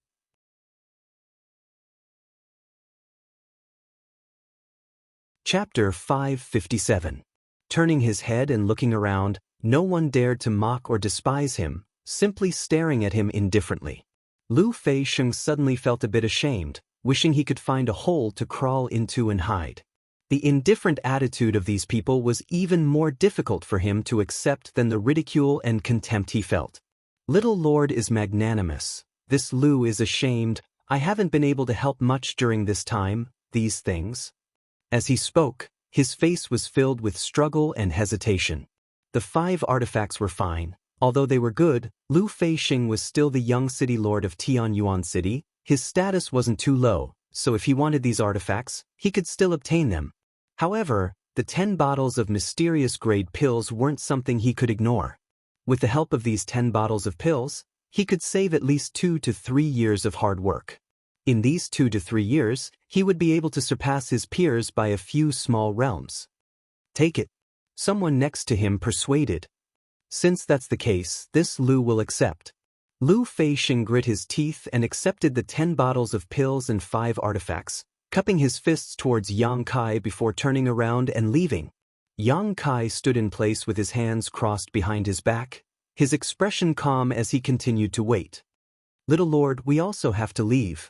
S1: Chapter 557. Turning his head and looking around, no one dared to mock or despise him, simply staring at him indifferently. Lu Feisheng suddenly felt a bit ashamed, wishing he could find a hole to crawl into and hide. The indifferent attitude of these people was even more difficult for him to accept than the ridicule and contempt he felt. Little Lord is magnanimous. This Lu is ashamed. I haven't been able to help much during this time, these things. As he spoke, his face was filled with struggle and hesitation. The 5 artifacts were fine. Although they were good, Lu Feisheng was still the young city lord of Tianyuan City. His status wasn't too low, so if he wanted these artifacts, he could still obtain them. However, the 10 bottles of mysterious grade pills weren't something he could ignore. With the help of these 10 bottles of pills, he could save at least 2 to 3 years of hard work. In these 2 to 3 years, he would be able to surpass his peers by a few small realms. Take it. Someone next to him persuaded. Since that's the case, this Lu will accept. Lu Feisheng grit his teeth and accepted the 10 bottles of pills and 5 artifacts, cupping his fists towards Yang Kai before turning around and leaving. Yang Kai stood in place with his hands crossed behind his back, his expression calm as he continued to wait. Little Lord, we also have to leave.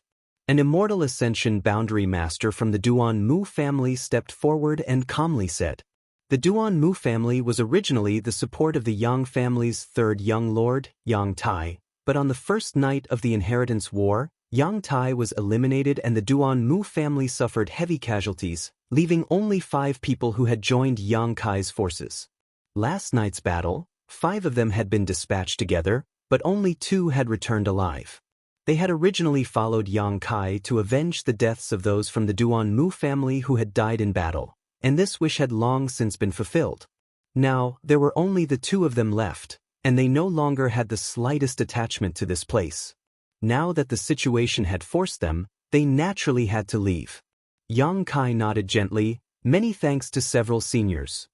S1: An immortal ascension boundary master from the Duan Mu family stepped forward and calmly said. The Duan Mu family was originally the support of the Yang family's third young lord, Yang Tai, but on the first night of the Inheritance War, Yang Tai was eliminated and the Duan Mu family suffered heavy casualties, leaving only 5 people who had joined Yang Kai's forces. Last night's battle, 5 of them had been dispatched together, but only 2 had returned alive. They had originally followed Yang Kai to avenge the deaths of those from the Duan Mu family who had died in battle, and this wish had long since been fulfilled. Now, there were only the 2 of them left, and they no longer had the slightest attachment to this place. Now that the situation had forced them, they naturally had to leave. Yang Kai nodded gently, many thanks to several seniors.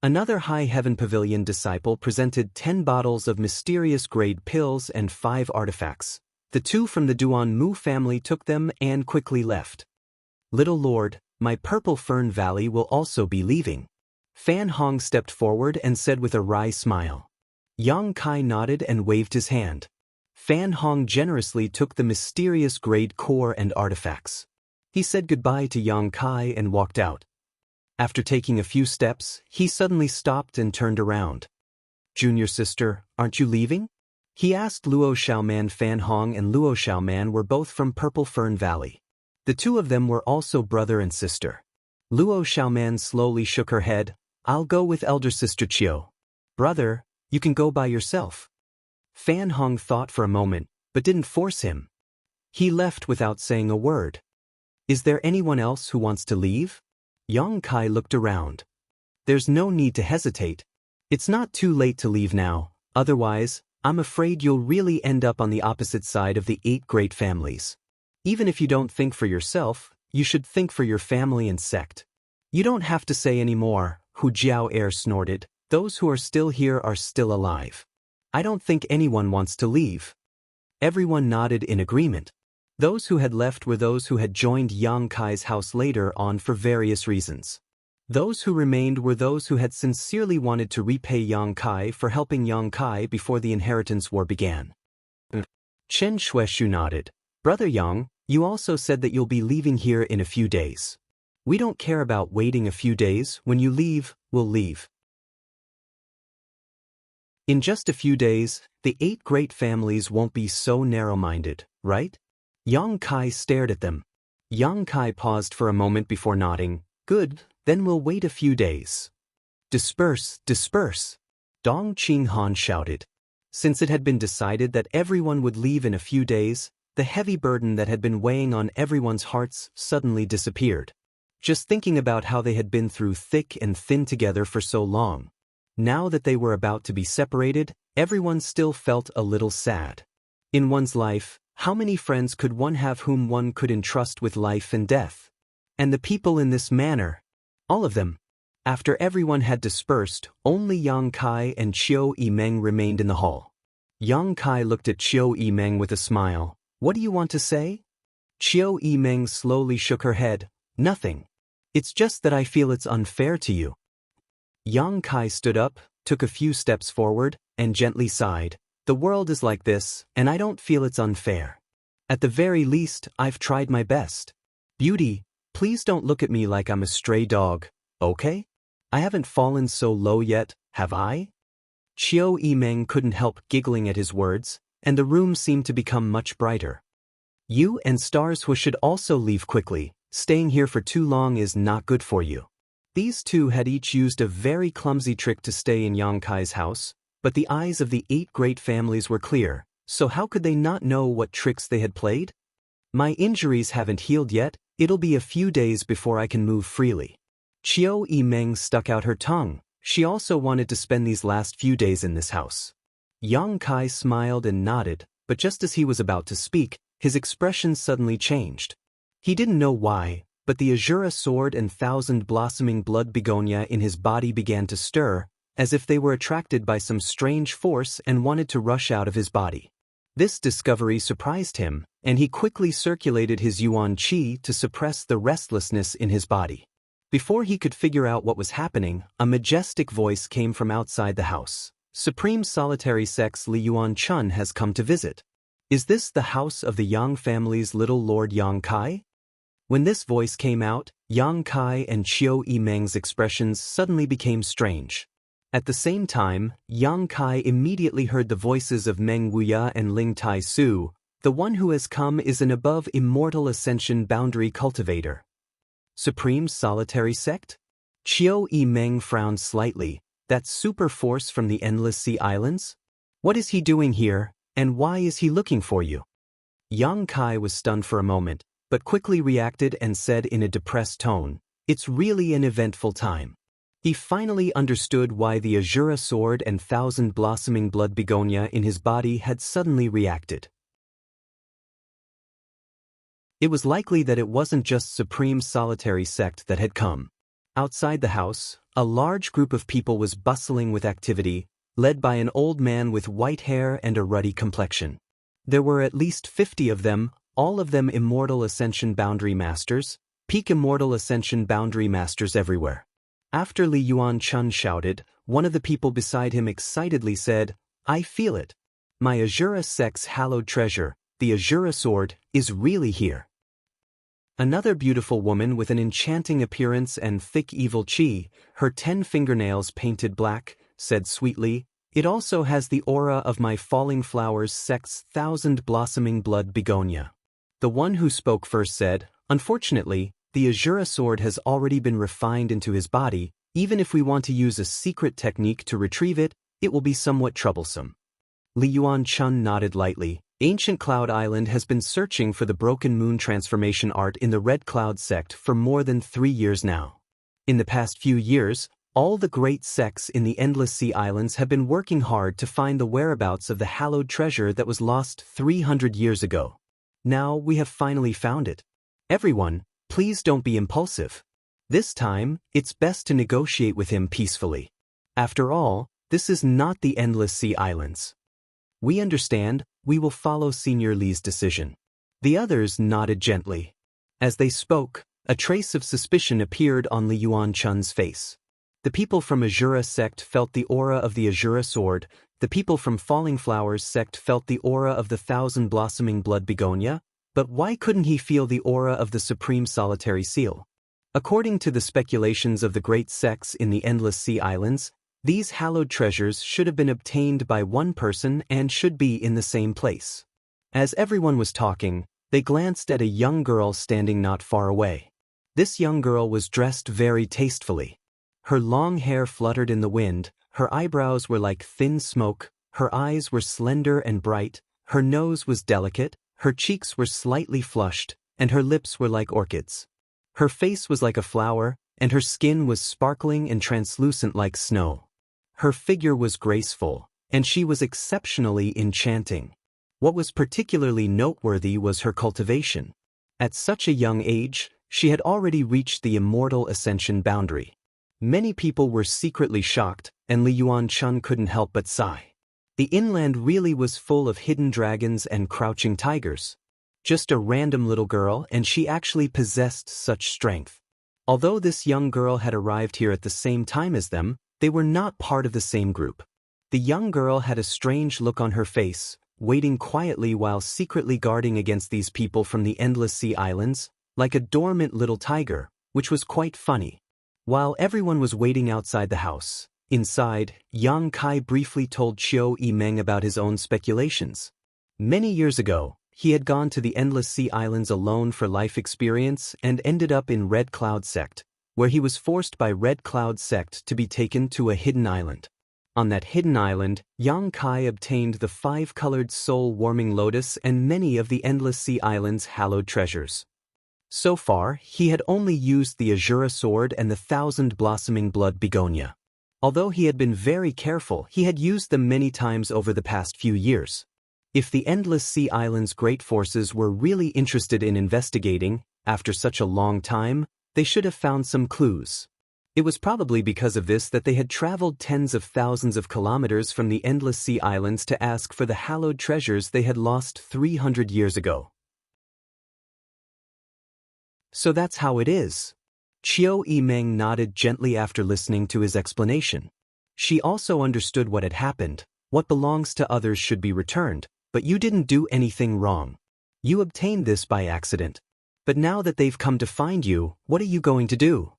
S1: Another High Heaven Pavilion disciple presented 10 bottles of mysterious grade pills and 5 artifacts. The 2 from the Duan Mu family took them and quickly left. Little Lord, my Purple Fern Valley will also be leaving. Fan Hong stepped forward and said with a wry smile. Yang Kai nodded and waved his hand. Fan Hong generously took the mysterious grade core and artifacts. He said goodbye to Yang Kai and walked out. After taking a few steps, he suddenly stopped and turned around. Junior sister, aren't you leaving? He asked Luo Xiaoman. Fan Hong and Luo Xiaoman were both from Purple Fern Valley. The 2 of them were also brother and sister. Luo Xiaoman slowly shook her head. I'll go with elder sister Qiu. Brother, you can go by yourself. Fan Hong thought for a moment, but didn't force him. He left without saying a word. Is there anyone else who wants to leave? Yang Kai looked around. There's no need to hesitate. It's not too late to leave now, otherwise, I'm afraid you'll really end up on the opposite side of the 8 great families. Even if you don't think for yourself, you should think for your family and sect. You don't have to say any more, Hu Jiao Air snorted. Those who are still here are still alive. I don't think anyone wants to leave. Everyone nodded in agreement. Those who had left were those who had joined Yang Kai's house later on for various reasons. Those who remained were those who had sincerely wanted to repay Yang Kai for helping Yang Kai before the Inheritance War began. Chen Shueshu nodded. Brother Yang, you also said that you'll be leaving here in a few days. We don't care about waiting a few days. When you leave, we'll leave. In just a few days, the 8 great families won't be so narrow-minded, right? Yang Kai stared at them. Yang Kai paused for a moment before nodding. Good, then we'll wait a few days. Disperse, disperse! Dong Qinghan shouted. Since it had been decided that everyone would leave in a few days, the heavy burden that had been weighing on everyone's hearts suddenly disappeared. just thinking about how they had been through thick and thin together for so long. Now that they were about to be separated, everyone still felt a little sad. In one's life, how many friends could one have whom one could entrust with life and death? And the people in this manner? All of them. After everyone had dispersed, only Yang Kai and Qiu Yimeng remained in the hall. Yang Kai looked at Qiu Yimeng with a smile. What do you want to say? Qiu Yimeng slowly shook her head. Nothing. It's just that I feel it's unfair to you. Yang Kai stood up, took a few steps forward, and gently sighed. The world is like this, and I don't feel it's unfair. At the very least, I've tried my best. Beauty, please don't look at me like I'm a stray dog, okay? I haven't fallen so low yet, have I? Qiu Yimeng couldn't help giggling at his words, and the room seemed to become much brighter. You and Stars who should also leave quickly. Staying here for too long is not good for you. These two had each used a very clumsy trick to stay in Yang Kai's house, but the eyes of the 8 great families were clear, so how could they not know what tricks they had played? My injuries haven't healed yet, it'll be a few days before I can move freely. Qiu Yimeng stuck out her tongue. She also wanted to spend these last few days in this house. Yang Kai smiled and nodded, but just as he was about to speak, his expression suddenly changed. He didn't know why, but the Azura sword and 1,000 blossoming blood begonia in his body began to stir, as if they were attracted by some strange force and wanted to rush out of his body. This discovery surprised him, and he quickly circulated his yuan qi to suppress the restlessness in his body. Before he could figure out what was happening, a majestic voice came from outside the house. Supreme Solitary Sects Li Yuan Chun has come to visit. Is this the house of the Yang family's little Lord Yang Kai? When this voice came out, Yang Kai and Qiu Yimeng's expressions suddenly became strange. At the same time, Yang Kai immediately heard the voices of Meng Wuya and Ling Tai Su. The one who has come is an above immortal ascension boundary cultivator. Supreme Solitary Sect? Qiu Yimeng frowned slightly. That super force from the Endless Sea Islands? What is he doing here, and why is he looking for you? Yang Kai was stunned for a moment, but quickly reacted and said in a depressed tone, It's really an eventful time. He finally understood why the Azura sword and 1,000 blossoming blood begonia in his body had suddenly reacted. It was likely that it wasn't just Supreme Solitary Sect that had come. Outside the house, a large group of people was bustling with activity, led by an old man with white hair and a ruddy complexion. There were at least 50 of them, all of them Immortal Ascension Boundary Masters, peak Immortal Ascension Boundary Masters everywhere. After Li Yuan Chun shouted, one of the people beside him excitedly said, I feel it. My Azura Sect's hallowed treasure, the Azura sword, is really here. Another beautiful woman with an enchanting appearance and thick evil chi, her 10 fingernails painted black, said sweetly, It also has the aura of my Falling Flowers sect's 1,000 blossoming blood begonia. The one who spoke first said, Unfortunately, the Azura sword has already been refined into his body. Even if we want to use a secret technique to retrieve it, it will be somewhat troublesome. Li Yuan Chun nodded lightly. Ancient Cloud Island has been searching for the Broken Moon transformation art in the Red Cloud sect for more than 3 years now. In the past few years, all the great sects in the Endless Sea Islands have been working hard to find the whereabouts of the hallowed treasure that was lost 300 years ago. Now we have finally found it. Everyone, please don't be impulsive. This time, it's best to negotiate with him peacefully. After all, this is not the Endless Sea Islands. We understand, we will follow Senior Li's decision. The others nodded gently. As they spoke, a trace of suspicion appeared on Li Yuan Chun's face. The people from Azura sect felt the aura of the Azura sword, the people from Falling Flowers sect felt the aura of the 1,000 blossoming blood begonia, but why couldn't he feel the aura of the Supreme Solitary Seal? According to the speculations of the great sects in the Endless Sea Islands, these hallowed treasures should have been obtained by one person and should be in the same place. As everyone was talking, they glanced at a young girl standing not far away. This young girl was dressed very tastefully. Her long hair fluttered in the wind, her eyebrows were like thin smoke, her eyes were slender and bright, her nose was delicate, her cheeks were slightly flushed, and her lips were like orchids. Her face was like a flower, and her skin was sparkling and translucent like snow. Her figure was graceful, and she was exceptionally enchanting. What was particularly noteworthy was her cultivation. At such a young age, she had already reached the immortal ascension boundary. Many people were secretly shocked, and Li Yuanchun couldn't help but sigh. The inland really was full of hidden dragons and crouching tigers. Just a random little girl, and she actually possessed such strength. Although this young girl had arrived here at the same time as them, they were not part of the same group. The young girl had a strange look on her face, waiting quietly while secretly guarding against these people from the endless sea islands, like a dormant little tiger, which was quite funny. While everyone was waiting outside the house, inside, Yang Kai briefly told Qiu Yimeng about his own speculations. Many years ago, he had gone to the Endless Sea Islands alone for life experience and ended up in Red Cloud Sect, where he was forced by Red Cloud Sect to be taken to a hidden island. On that hidden island, Yang Kai obtained the 5-colored soul-warming lotus and many of the Endless Sea Islands' hallowed treasures. So far, he had only used the Azura sword and the 1,000-blossoming blood begonia. Although he had been very careful, he had used them many times over the past few years. If the Endless Sea Islands' great forces were really interested in investigating, after such a long time, they should have found some clues. It was probably because of this that they had traveled tens of thousands of kilometers from the Endless Sea Islands to ask for the hallowed treasures they had lost 300 years ago. So that's how it is. Qiu Yimeng nodded gently after listening to his explanation. She also understood what had happened. What belongs to others should be returned, but you didn't do anything wrong. You obtained this by accident. But now that they've come to find you, what are you going to do?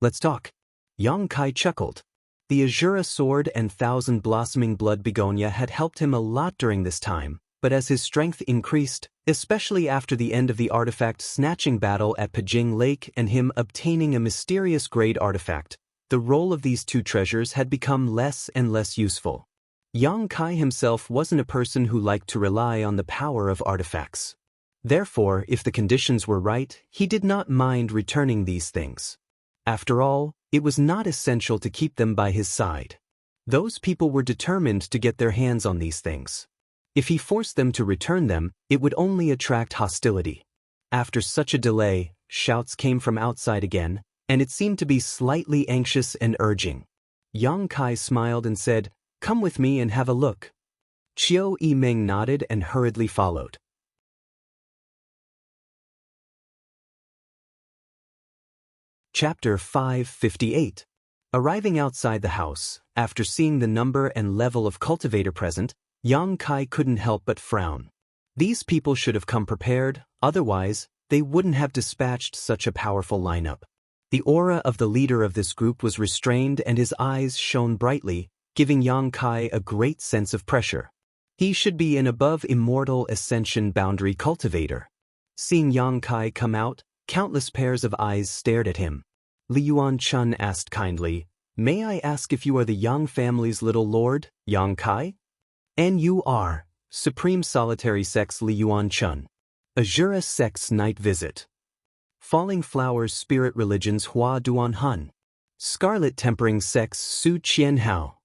S1: Let's talk. Yang Kai chuckled. The Azura sword and 1,000-blossoming blood begonia had helped him a lot during this time, but as his strength increased, especially after the end of the artifact snatching battle at Pajing Lake and him obtaining a mysterious grade artifact, the role of these two treasures had become less and less useful. Yang Kai himself wasn't a person who liked to rely on the power of artifacts. Therefore, if the conditions were right, he did not mind returning these things. After all, it was not essential to keep them by his side. Those people were determined to get their hands on these things. If he forced them to return them, it would only attract hostility. After such a delay, shouts came from outside again, and it seemed to be slightly anxious and urging. Yang Kai smiled and said, "Come with me and have a look." Qiu Yimeng nodded and hurriedly followed. Chapter 558. Arriving outside the house, after seeing the number and level of cultivator present, Yang Kai couldn't help but frown. These people should have come prepared, otherwise, they wouldn't have dispatched such a powerful lineup. The aura of the leader of this group was restrained and his eyes shone brightly, giving Yang Kai a great sense of pressure. He should be an above immortal ascension boundary cultivator. Seeing Yang Kai come out, countless pairs of eyes stared at him. Li Yuanchun asked kindly, "May I ask if you are the Yang family's little lord, Yang Kai?" "And you are." Supreme Solitary Sects Li Yuanchun. Azura Sects Night Visit. Falling Flowers Spirit Religions Hua Duanhan. Scarlet Tempering Sects Su Qianhao.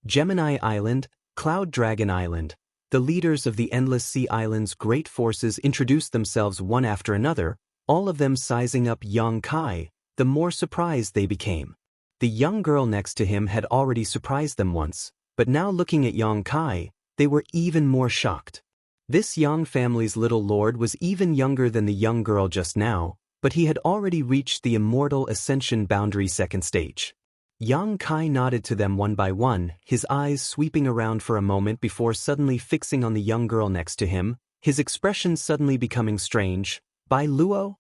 S1: Gemini Island, Cloud Dragon Island. The leaders of the Endless Sea Islands' great forces introduced themselves one after another, all of them sizing up Yang Kai. The more surprised they became. The young girl next to him had already surprised them once, but now looking at Yang Kai, they were even more shocked. This Yang family's little lord was even younger than the young girl just now, but he had already reached the immortal ascension boundary second stage. Yang Kai nodded to them one by one, his eyes sweeping around for a moment before suddenly fixing on the young girl next to him, his expression suddenly becoming strange. "Bai Luo?"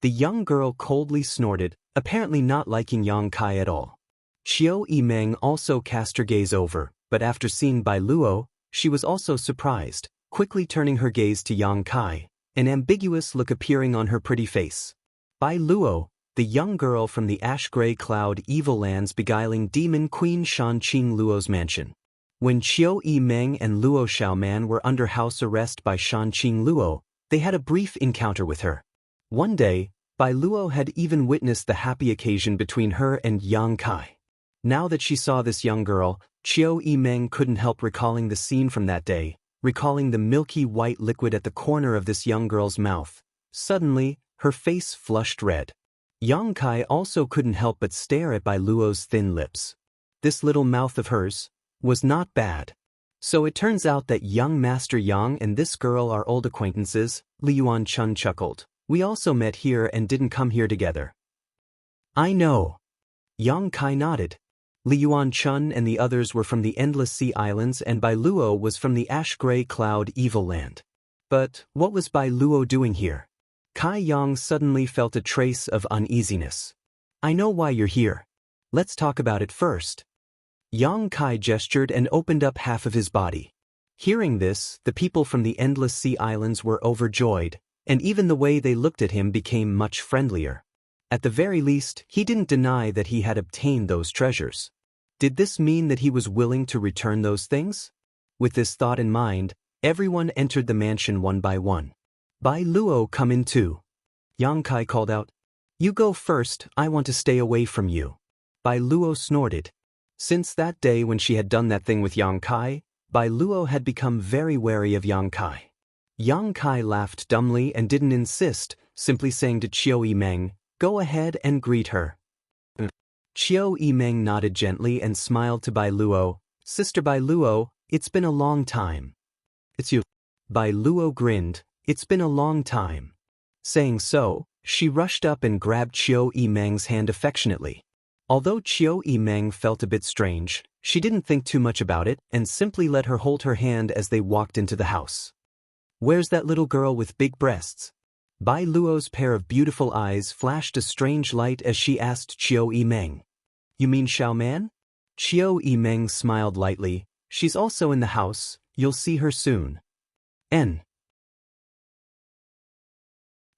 S1: The young girl coldly snorted, apparently not liking Yang Kai at all. Qiu Yimeng also cast her gaze over, but after seeing Bai Luo, she was also surprised, quickly turning her gaze to Yang Kai, an ambiguous look appearing on her pretty face. Bai Luo, the young girl from the ash-gray cloud evil lands beguiling demon queen Shanqing Luo's mansion. When Qiu Yimeng and Luo Xiaoman were under house arrest by Shanqing Luo, they had a brief encounter with her. One day, Bai Luo had even witnessed the happy occasion between her and Yang Kai. Now that she saw this young girl, Qiu Yimeng couldn't help recalling the scene from that day, recalling the milky white liquid at the corner of this young girl's mouth. Suddenly, her face flushed red. Yang Kai also couldn't help but stare at Bai Luo's thin lips. This little mouth of hers was not bad. So it turns out that young Master Yang and this girl are old acquaintances, Li Yuanchun chuckled. We also met here and didn't come here together. I know. Yang Kai nodded. Li Yuanchun and the others were from the Endless Sea Islands and Bai Luo was from the Ash-Gray Cloud Evil Land. But what was Bai Luo doing here? Kai Yang suddenly felt a trace of uneasiness. I know why you're here. Let's talk about it first. Yang Kai gestured and opened up half of his body. Hearing this, the people from the Endless Sea Islands were overjoyed, and even the way they looked at him became much friendlier. At the very least, he didn't deny that he had obtained those treasures. Did this mean that he was willing to return those things? With this thought in mind, everyone entered the mansion one by one. Bai Luo, come in too. Yang Kai called out. You go first, I want to stay away from you. Bai Luo snorted. Since that day when she had done that thing with Yang Kai, Bai Luo had become very wary of Yang Kai. Yang Kai laughed dumbly and didn't insist, simply saying to Qiu Yimeng, go ahead and greet her. Qiu Yimeng nodded gently and smiled to Bai Luo. Sister Bai Luo, it's been a long time. It's you. Bai Luo grinned. It's been a long time. Saying so, she rushed up and grabbed Qiu Yimeng's hand affectionately. Although Qiu Yimeng felt a bit strange, she didn't think too much about it and simply let her hold her hand as they walked into the house. Where's that little girl with big breasts? Bai Luo's pair of beautiful eyes flashed a strange light as she asked Qiu Yimeng. You mean Xiao Man? Qiu Yimeng smiled lightly. She's also in the house, you'll see her soon. N.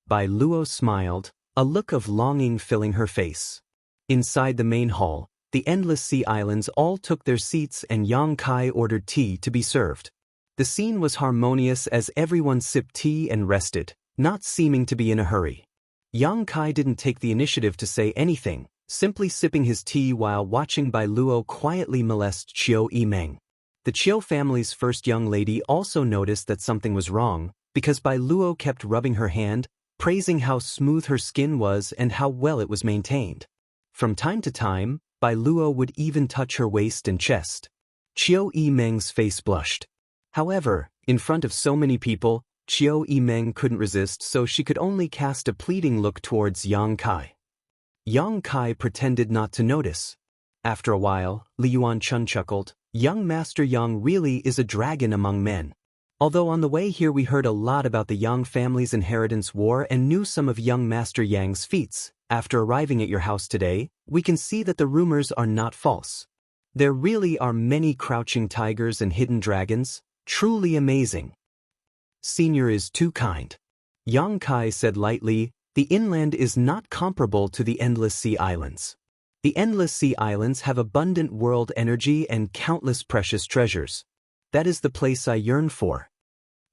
S1: Bai Luo smiled, a look of longing filling her face. Inside the main hall, the Endless Sea Islands all took their seats and Yang Kai ordered tea to be served. The scene was harmonious as everyone sipped tea and rested, not seeming to be in a hurry. Yang Kai didn't take the initiative to say anything, simply sipping his tea while watching Bai Luo quietly molest Qiu Yimeng. The Qiu family's first young lady also noticed that something was wrong, because Bai Luo kept rubbing her hand, praising how smooth her skin was and how well it was maintained. From time to time, Bai Luo would even touch her waist and chest. Qiu Yimeng's face blushed. However, in front of so many people, Qiu Yimeng couldn't resist, so she could only cast a pleading look towards Yang Kai. Yang Kai pretended not to notice. After a while, Li Yuanchun chuckled, young Master Yang really is a dragon among men. Although on the way here we heard a lot about the Yang family's inheritance war and knew some of young Master Yang's feats, after arriving at your house today, we can see that the rumors are not false. There really are many crouching tigers and hidden dragons, truly amazing. Senior is too kind. Yang Kai said lightly, the inland is not comparable to the Endless Sea Islands. The Endless Sea Islands have abundant world energy and countless precious treasures. That is the place I yearn for.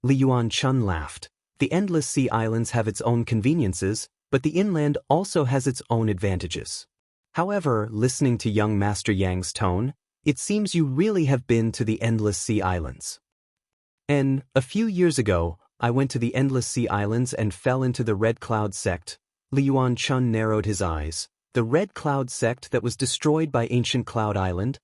S1: Li Yuanchun laughed. The Endless Sea Islands have its own conveniences, but the inland also has its own advantages. However, listening to young Master Yang's tone, it seems you really have been to the Endless Sea Islands. And, a few years ago, I went to the Endless Sea Islands and fell into the Red Cloud sect. Li Yuanchun narrowed his eyes. The Red Cloud sect that was destroyed by Ancient Cloud Island?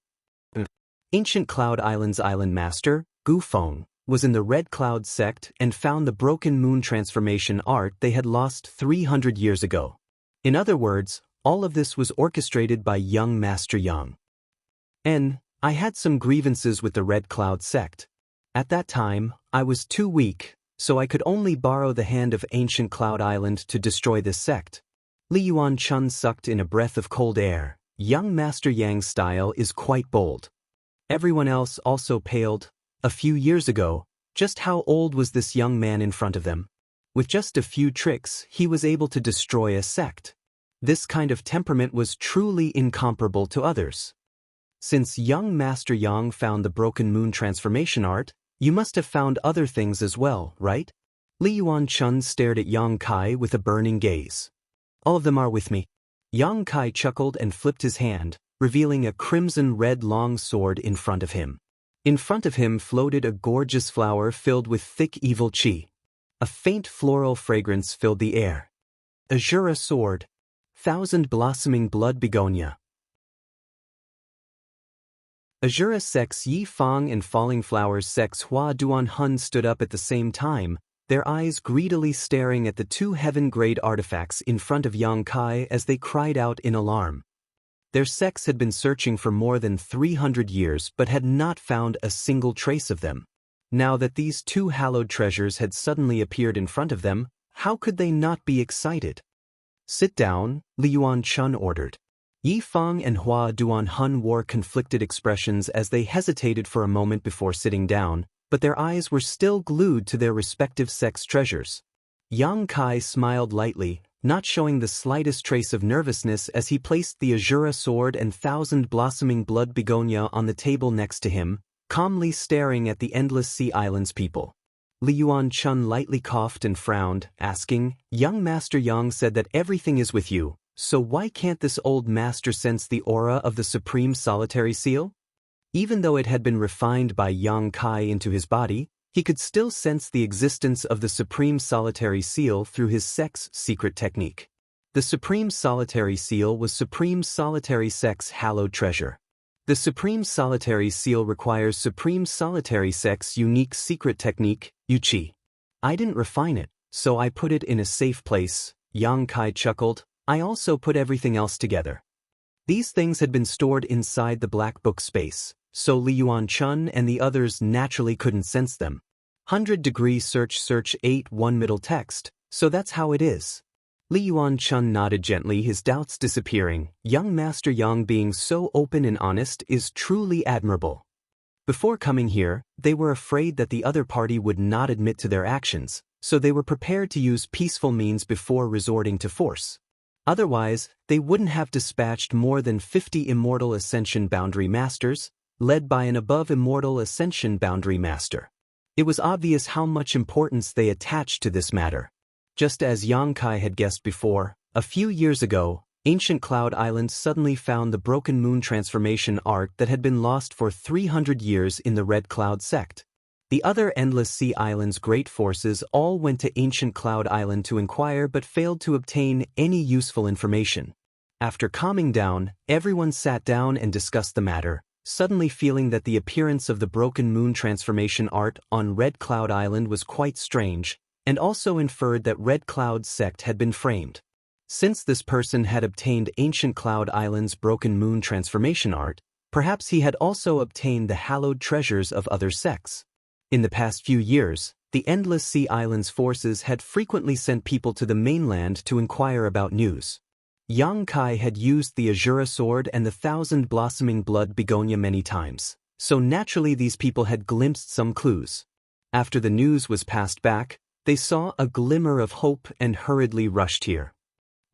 S1: Ancient Cloud Island's island master, Gu Feng, was in the Red Cloud sect and found the broken moon transformation art they had lost 300 years ago. In other words, all of this was orchestrated by young Master Yang. And I had some grievances with the Red Cloud sect. At that time, I was too weak, so I could only borrow the hand of Ancient Cloud Island to destroy this sect. Li Yuanchun sucked in a breath of cold air. Young Master Yang's style is quite bold. Everyone else also paled. A few years ago, just how old was this young man in front of them? With just a few tricks, he was able to destroy a sect. This kind of temperament was truly incomparable to others. Since young Master Yang found the broken moon transformation art, you must have found other things as well, right? Li Yuanchun stared at Yang Kai with a burning gaze. All of them are with me. Yang Kai chuckled and flipped his hand, revealing a crimson-red long sword in front of him. In front of him floated a gorgeous flower filled with thick evil qi. A faint floral fragrance filled the air. Azura sword. Thousand blossoming blood begonia. Azura sects Yi Fang and Falling Flowers sects Hua Duan Hun stood up at the same time, their eyes greedily staring at the two heaven-grade artifacts in front of Yang Kai as they cried out in alarm. Their sects had been searching for more than 300 years but had not found a single trace of them. Now that these two hallowed treasures had suddenly appeared in front of them, how could they not be excited? Sit down, Li Yuan-chun ordered. Yi Fang and Hua Duan Hun wore conflicted expressions as they hesitated for a moment before sitting down, but their eyes were still glued to their respective sects' treasures. Yang Kai smiled lightly, not showing the slightest trace of nervousness as he placed the Azura sword and thousand blossoming blood begonia on the table next to him, calmly staring at the endless sea islands people. Li Yuan-chun lightly coughed and frowned, asking, "Young Master Yang said that everything is with you, so why can't this old master sense the aura of the Supreme Solitary Seal?" Even though it had been refined by Yang Kai into his body, he could still sense the existence of the Supreme Solitary Seal through his sect's secret technique. The Supreme Solitary Seal was Supreme Solitary Sect's hallowed treasure. The Supreme Solitary Seal requires Supreme Solitary Sect's unique secret technique, Yuqi. I didn't refine it, so I put it in a safe place, Yang Kai chuckled. I also put everything else together. These things had been stored inside the black book space, so Li Yuan-chun and the others naturally couldn't sense them. 100-degree search 8-1 middle text, so that's how it is. Li Yuan-chun nodded gently, his doubts disappearing. Young Master Yang being so open and honest is truly admirable. Before coming here, they were afraid that the other party would not admit to their actions, so they were prepared to use peaceful means before resorting to force. Otherwise, they wouldn't have dispatched more than 50 Immortal Ascension Boundary Masters, led by an above Immortal Ascension Boundary Master. It was obvious how much importance they attached to this matter. Just as Yang Kai had guessed before, a few years ago, ancient Cloud Island suddenly found the Broken Moon transformation art that had been lost for 300 years in the Red Cloud sect. The other Endless Sea Island's great forces all went to ancient Cloud Island to inquire but failed to obtain any useful information. After calming down, everyone sat down and discussed the matter, suddenly feeling that the appearance of the Broken Moon transformation art on Red Cloud Island was quite strange, and also inferred that Red Cloud's sect had been framed. Since this person had obtained ancient Cloud Island's Broken Moon transformation art, perhaps he had also obtained the hallowed treasures of other sects. In the past few years, the Endless Sea Islands forces had frequently sent people to the mainland to inquire about news. Yang Kai had used the Azura sword and the thousand blossoming blood begonia many times, so naturally these people had glimpsed some clues. After the news was passed back, they saw a glimmer of hope and hurriedly rushed here.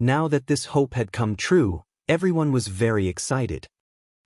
S1: Now that this hope had come true, everyone was very excited.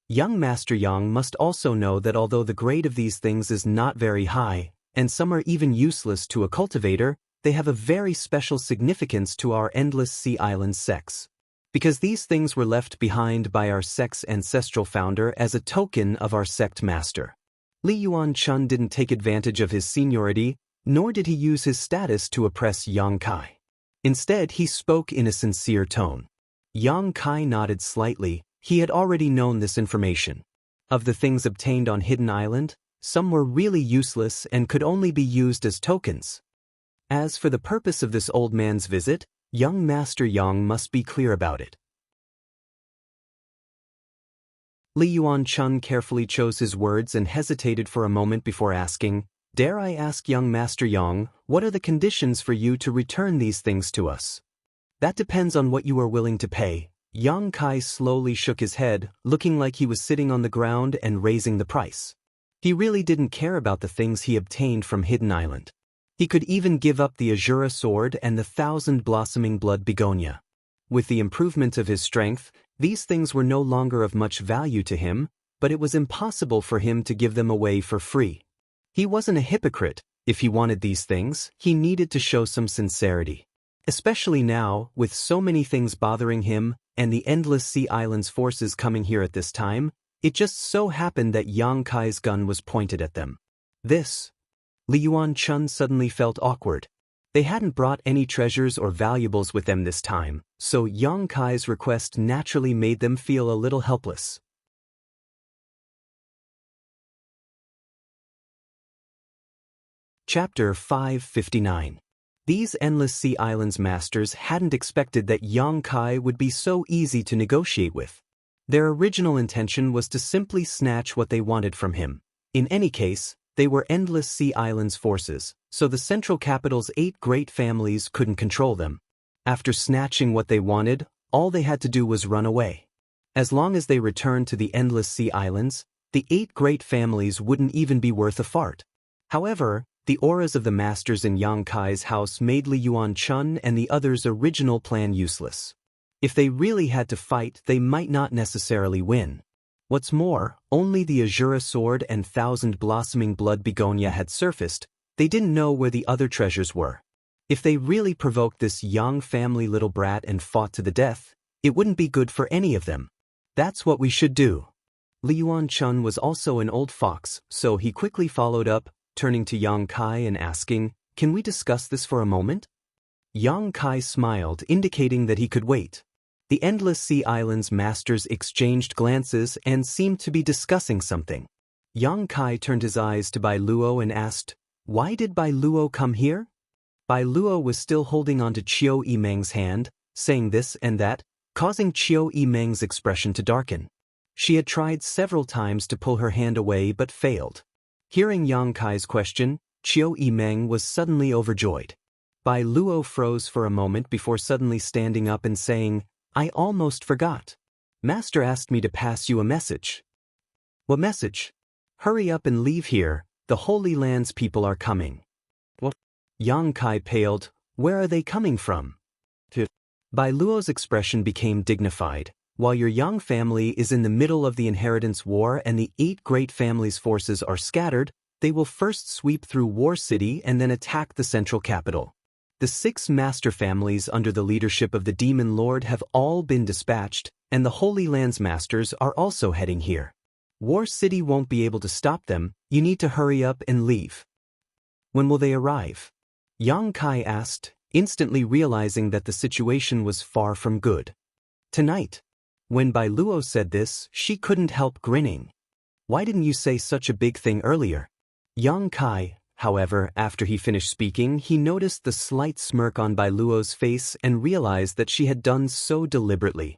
S1: Young Master Yang must also know that although the grade of these things is not very high, and some are even useless to a cultivator, they have a very special significance to our Endless Sea Island sects. Because these things were left behind by our sect's ancestral founder as a token of our sect master. Li Yuan-chun didn't take advantage of his seniority, nor did he use his status to oppress Yang Kai. Instead, he spoke in a sincere tone. Yang Kai nodded slightly. He had already known this information. Of the things obtained on Hidden Island, some were really useless and could only be used as tokens. As for the purpose of this old man's visit, young Master Yang must be clear about it. Li Yuan-chun carefully chose his words and hesitated for a moment before asking, "Dare I ask young Master Yang, what are the conditions for you to return these things to us?" "That depends on what you are willing to pay." Yang Kai slowly shook his head, looking like he was sitting on the ground and raising the price. He really didn't care about the things he obtained from Hidden Island. He could even give up the Azura sword and the thousand blossoming blood begonia. With the improvement of his strength, these things were no longer of much value to him, but it was impossible for him to give them away for free. He wasn't a hypocrite. If he wanted these things, he needed to show some sincerity. Especially now, with so many things bothering him, and the endless Sea Islands forces coming here at this time, it just so happened that Yang Kai's gun was pointed at them. This. Li Yuan-chun suddenly felt awkward. They hadn't brought any treasures or valuables with them this time, so Yang Kai's request naturally made them feel a little helpless. Chapter 559. These endless Sea Islands masters hadn't expected that Yang Kai would be so easy to negotiate with. Their original intention was to simply snatch what they wanted from him. In any case, they were endless Sea Islands forces, so the central capital's 8 great families couldn't control them. After snatching what they wanted, all they had to do was run away. As long as they returned to the endless Sea Islands, the 8 great families wouldn't even be worth a fart. However, the auras of the masters in Yang Kai's house made Li Yuan-chun and the others' original plan useless. If they really had to fight, they might not necessarily win. What's more, only the Azura sword and 1,000 blossoming blood begonia had surfaced. They didn't know where the other treasures were. If they really provoked this Yang family little brat and fought to the death, it wouldn't be good for any of them. That's what we should do. Li Yuan-chun was also an old fox, so he quickly followed up, turning to Yang Kai and asking, "Can we discuss this for a moment?" Yang Kai smiled, indicating that he could wait. The endless Sea Islands masters exchanged glances and seemed to be discussing something. Yang Kai turned his eyes to Bai Luo and asked, "Why did Bai Luo come here?" Bai Luo was still holding onto Qiu Yimeng's hand, saying this and that, causing Qiu Yimeng's expression to darken. She had tried several times to pull her hand away but failed. Hearing Yang Kai's question, Qiu Yimeng was suddenly overjoyed. Bai Luo froze for a moment before suddenly standing up and saying, "I almost forgot. Master asked me to pass you a message." "What message?" "Hurry up and leave here, the Holy Land's people are coming." "What?" Yang Kai paled. "Where are they coming from?" Bai Luo's expression became dignified. "While your Yang family is in the middle of the inheritance war and the 8 great families' forces are scattered, they will first sweep through War City and then attack the central capital. The 6 master families under the leadership of the Demon Lord have all been dispatched, and the Holy Land's masters are also heading here. War City won't be able to stop them. You need to hurry up and leave." "When will they arrive?" Yang Kai asked, instantly realizing that the situation was far from good. "Tonight." When Bai Luo said this, she couldn't help grinning. "Why didn't you say such a big thing earlier?" Yang Kai, however, after he finished speaking, he noticed the slight smirk on Bai Luo's face and realized that she had done so deliberately.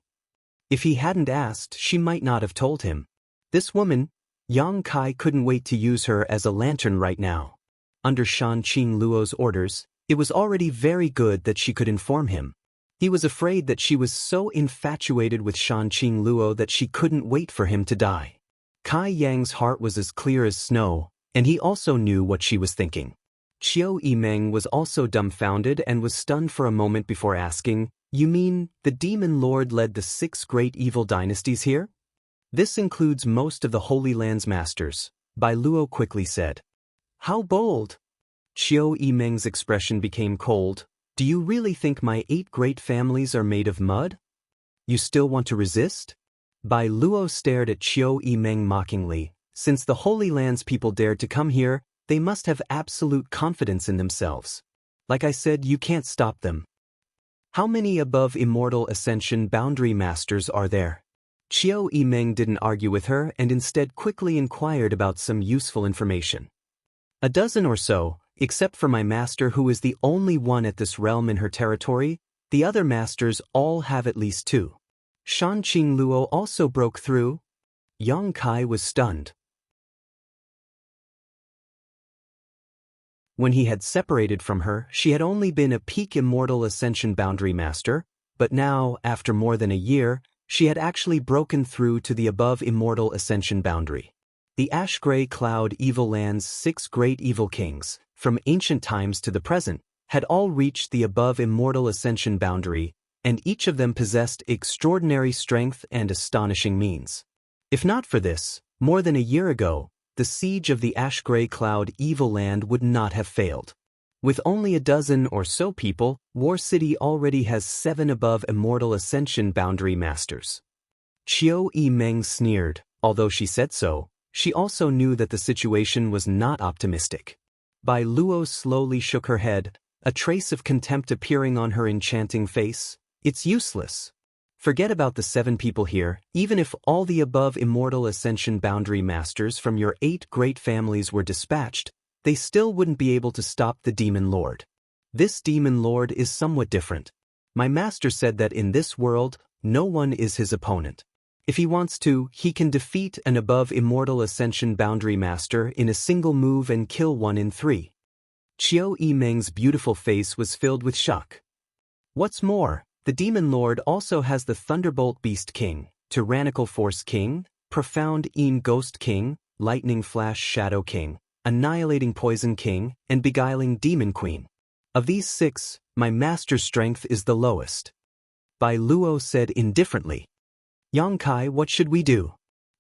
S1: If he hadn't asked, she might not have told him. This woman, Yang Kai couldn't wait to use her as a lantern right now. Under Shan Qing Luo's orders, it was already very good that she could inform him. He was afraid that she was so infatuated with Shan Qing Luo that she couldn't wait for him to die. Kai Yang's heart was as clear as snow, and he also knew what she was thinking. Qiu Yimeng was also dumbfounded and was stunned for a moment before asking, "You mean, the Demon Lord led the 6 great evil dynasties here?" "This includes most of the Holy Land's masters," Bai Luo quickly said. "How bold!" Qiu Yimeng's expression became cold. "Do you really think my 8 great families are made of mud? You still want to resist?" Bai Luo stared at Qiu Yimeng mockingly. Since the Holy Land's people dared to come here, they must have absolute confidence in themselves. Like I said, you can't stop them. "How many above Immortal Ascension boundary masters are there?" Qiu Yimeng didn't argue with her and instead quickly inquired about some useful information. "A dozen or so. Except for my master, who is the only one at this realm in her territory, the other masters all have at least 2. Shan Qing Luo also broke through." Yang Kai was stunned. When he had separated from her, she had only been a peak Immortal Ascension boundary master, but now, after more than a year, she had actually broken through to the above Immortal Ascension boundary. The ash-gray cloud evil land's 6 great evil kings, from ancient times to the present, had all reached the above Immortal Ascension boundary, and each of them possessed extraordinary strength and astonishing means. If not for this, more than a year ago, the siege of the ash-gray cloud evil land would not have failed. With only a dozen or so people, War City already has 7 above Immortal Ascension Boundary Masters. Qiu Yimeng sneered. Although she said so, she also knew that the situation was not optimistic. Bai Luo slowly shook her head, a trace of contempt appearing on her enchanting face. It's useless. Forget about the 7 people here. Even if all the above Immortal Ascension Boundary Masters from your 8 great families were dispatched, they still wouldn't be able to stop the Demon Lord. This Demon Lord is somewhat different. My master said that in this world, no one is his opponent. If he wants to, he can defeat an above Immortal Ascension Boundary Master in a single move and kill 1 in 3. Qiu Yimeng's beautiful face was filled with shock. What's more, the Demon Lord also has the Thunderbolt Beast King, Tyrannical Force King, Profound Een Ghost King, Lightning Flash Shadow King, Annihilating Poison King, and Beguiling Demon Queen. Of these 6, my master's strength is the lowest. Bai Luo said indifferently. Yang Kai, what should we do?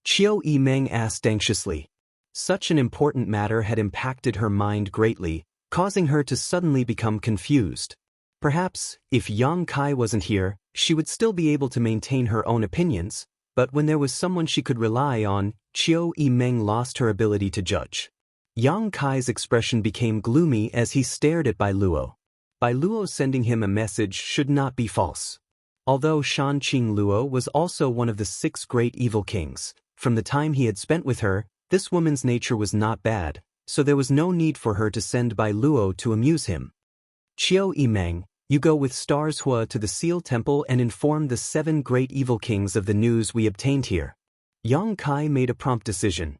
S1: Qiu Yimeng asked anxiously. Such an important matter had impacted her mind greatly, causing her to suddenly become confused. Perhaps, if Yang Kai wasn't here, she would still be able to maintain her own opinions, but when there was someone she could rely on, Qiu Yimeng lost her ability to judge. Yang Kai's expression became gloomy as he stared at Bai Luo. Bai Luo sending him a message should not be false. Although Shanqing Luo was also one of the 6 great evil kings, from the time he had spent with her, this woman's nature was not bad, so there was no need for her to send Bai Luo to amuse him. Qiu Yimeng, you go with Stars Hua to the Seal Temple and inform the 7 great evil kings of the news we obtained here. Yang Kai made a prompt decision.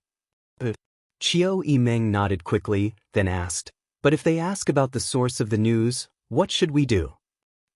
S1: Qiu Yimeng nodded quickly, then asked, but if they ask about the source of the news, what should we do?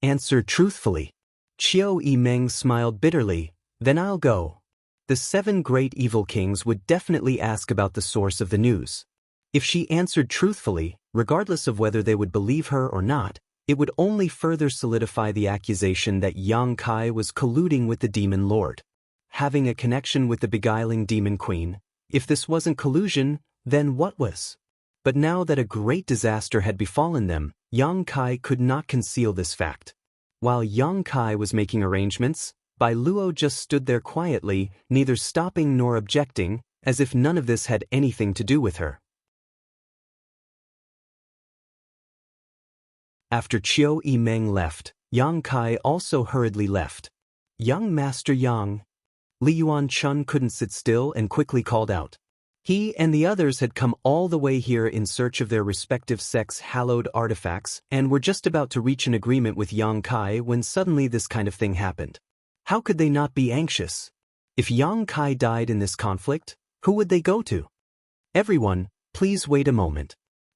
S1: Answer truthfully. Qiu Yimeng smiled bitterly, then I'll go. The 7 great evil kings would definitely ask about the source of the news. If she answered truthfully, regardless of whether they would believe her or not, it would only further solidify the accusation that Yang Kai was colluding with the Demon Lord. Having a connection with the beguiling Demon Queen, if this wasn't collusion, then what was? But now that a great disaster had befallen them, Yang Kai could not conceal this fact. While Yang Kai was making arrangements, Bai Luo just stood there quietly, neither stopping nor objecting, as if none of this had anything to do with her. After Qiu Yimeng left, Yang Kai also hurriedly left. Young Master Yang. Li Yuan Chun couldn't sit still and quickly called out. He and the others had come all the way here in search of their respective sects' hallowed artifacts and were just about to reach an agreement with Yang Kai when suddenly this kind of thing happened. How could they not be anxious? If Yang Kai died in this conflict, who would they go to? Everyone, please wait a moment.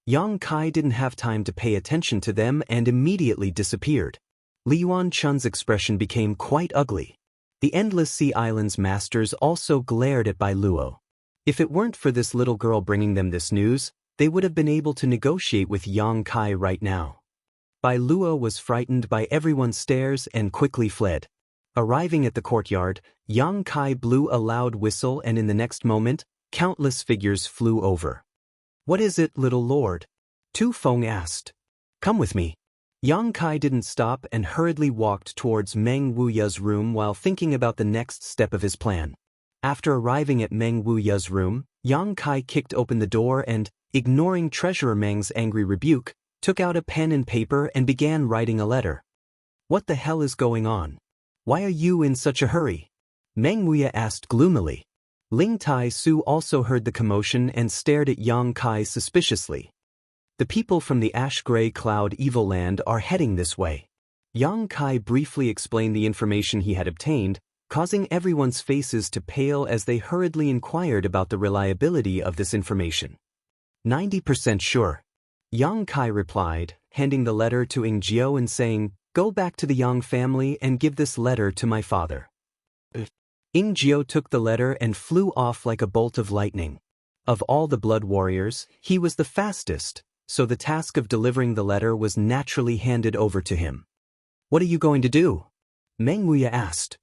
S1: Yang Kai didn't have time to pay attention to them and immediately disappeared. Li Yuan Chun's expression became quite ugly. The Endless Sea Islands masters also glared at Bai Luo. If it weren't for this little girl bringing them this news, they would have been able to negotiate with Yang Kai right now. Bai Luo was frightened by everyone's stares and quickly fled. Arriving at the courtyard, Yang Kai blew a loud whistle and in the next moment, countless figures flew over. What is it, little lord? Tu Feng asked. Come with me. Yang Kai didn't stop and hurriedly walked towards Meng Wuya's room while thinking about the next step of his plan. After arriving at Meng Wuya's room, Yang Kai kicked open the door and, ignoring Treasurer Meng's angry rebuke, took out a pen and paper and began writing a letter. What the hell is going on? Why are you in such a hurry? Meng Wuya asked gloomily. Ling Tai Su also heard the commotion and stared at Yang Kai suspiciously. The people from the Ash-Gray Cloud Evil Land are heading this way. Yang Kai briefly explained the information he had obtained, causing everyone's faces to pale as they hurriedly inquired about the reliability of this information. 90% sure. Yang Kai replied, handing the letter to Ing Jiao and saying, Go back to the Yang family and give this letter to my father. Ing Jiao took the letter and flew off like a bolt of lightning. Of all the blood warriors, he was the fastest, so the task of delivering the letter was naturally handed over to him. What are you going to do? Meng Wuya asked.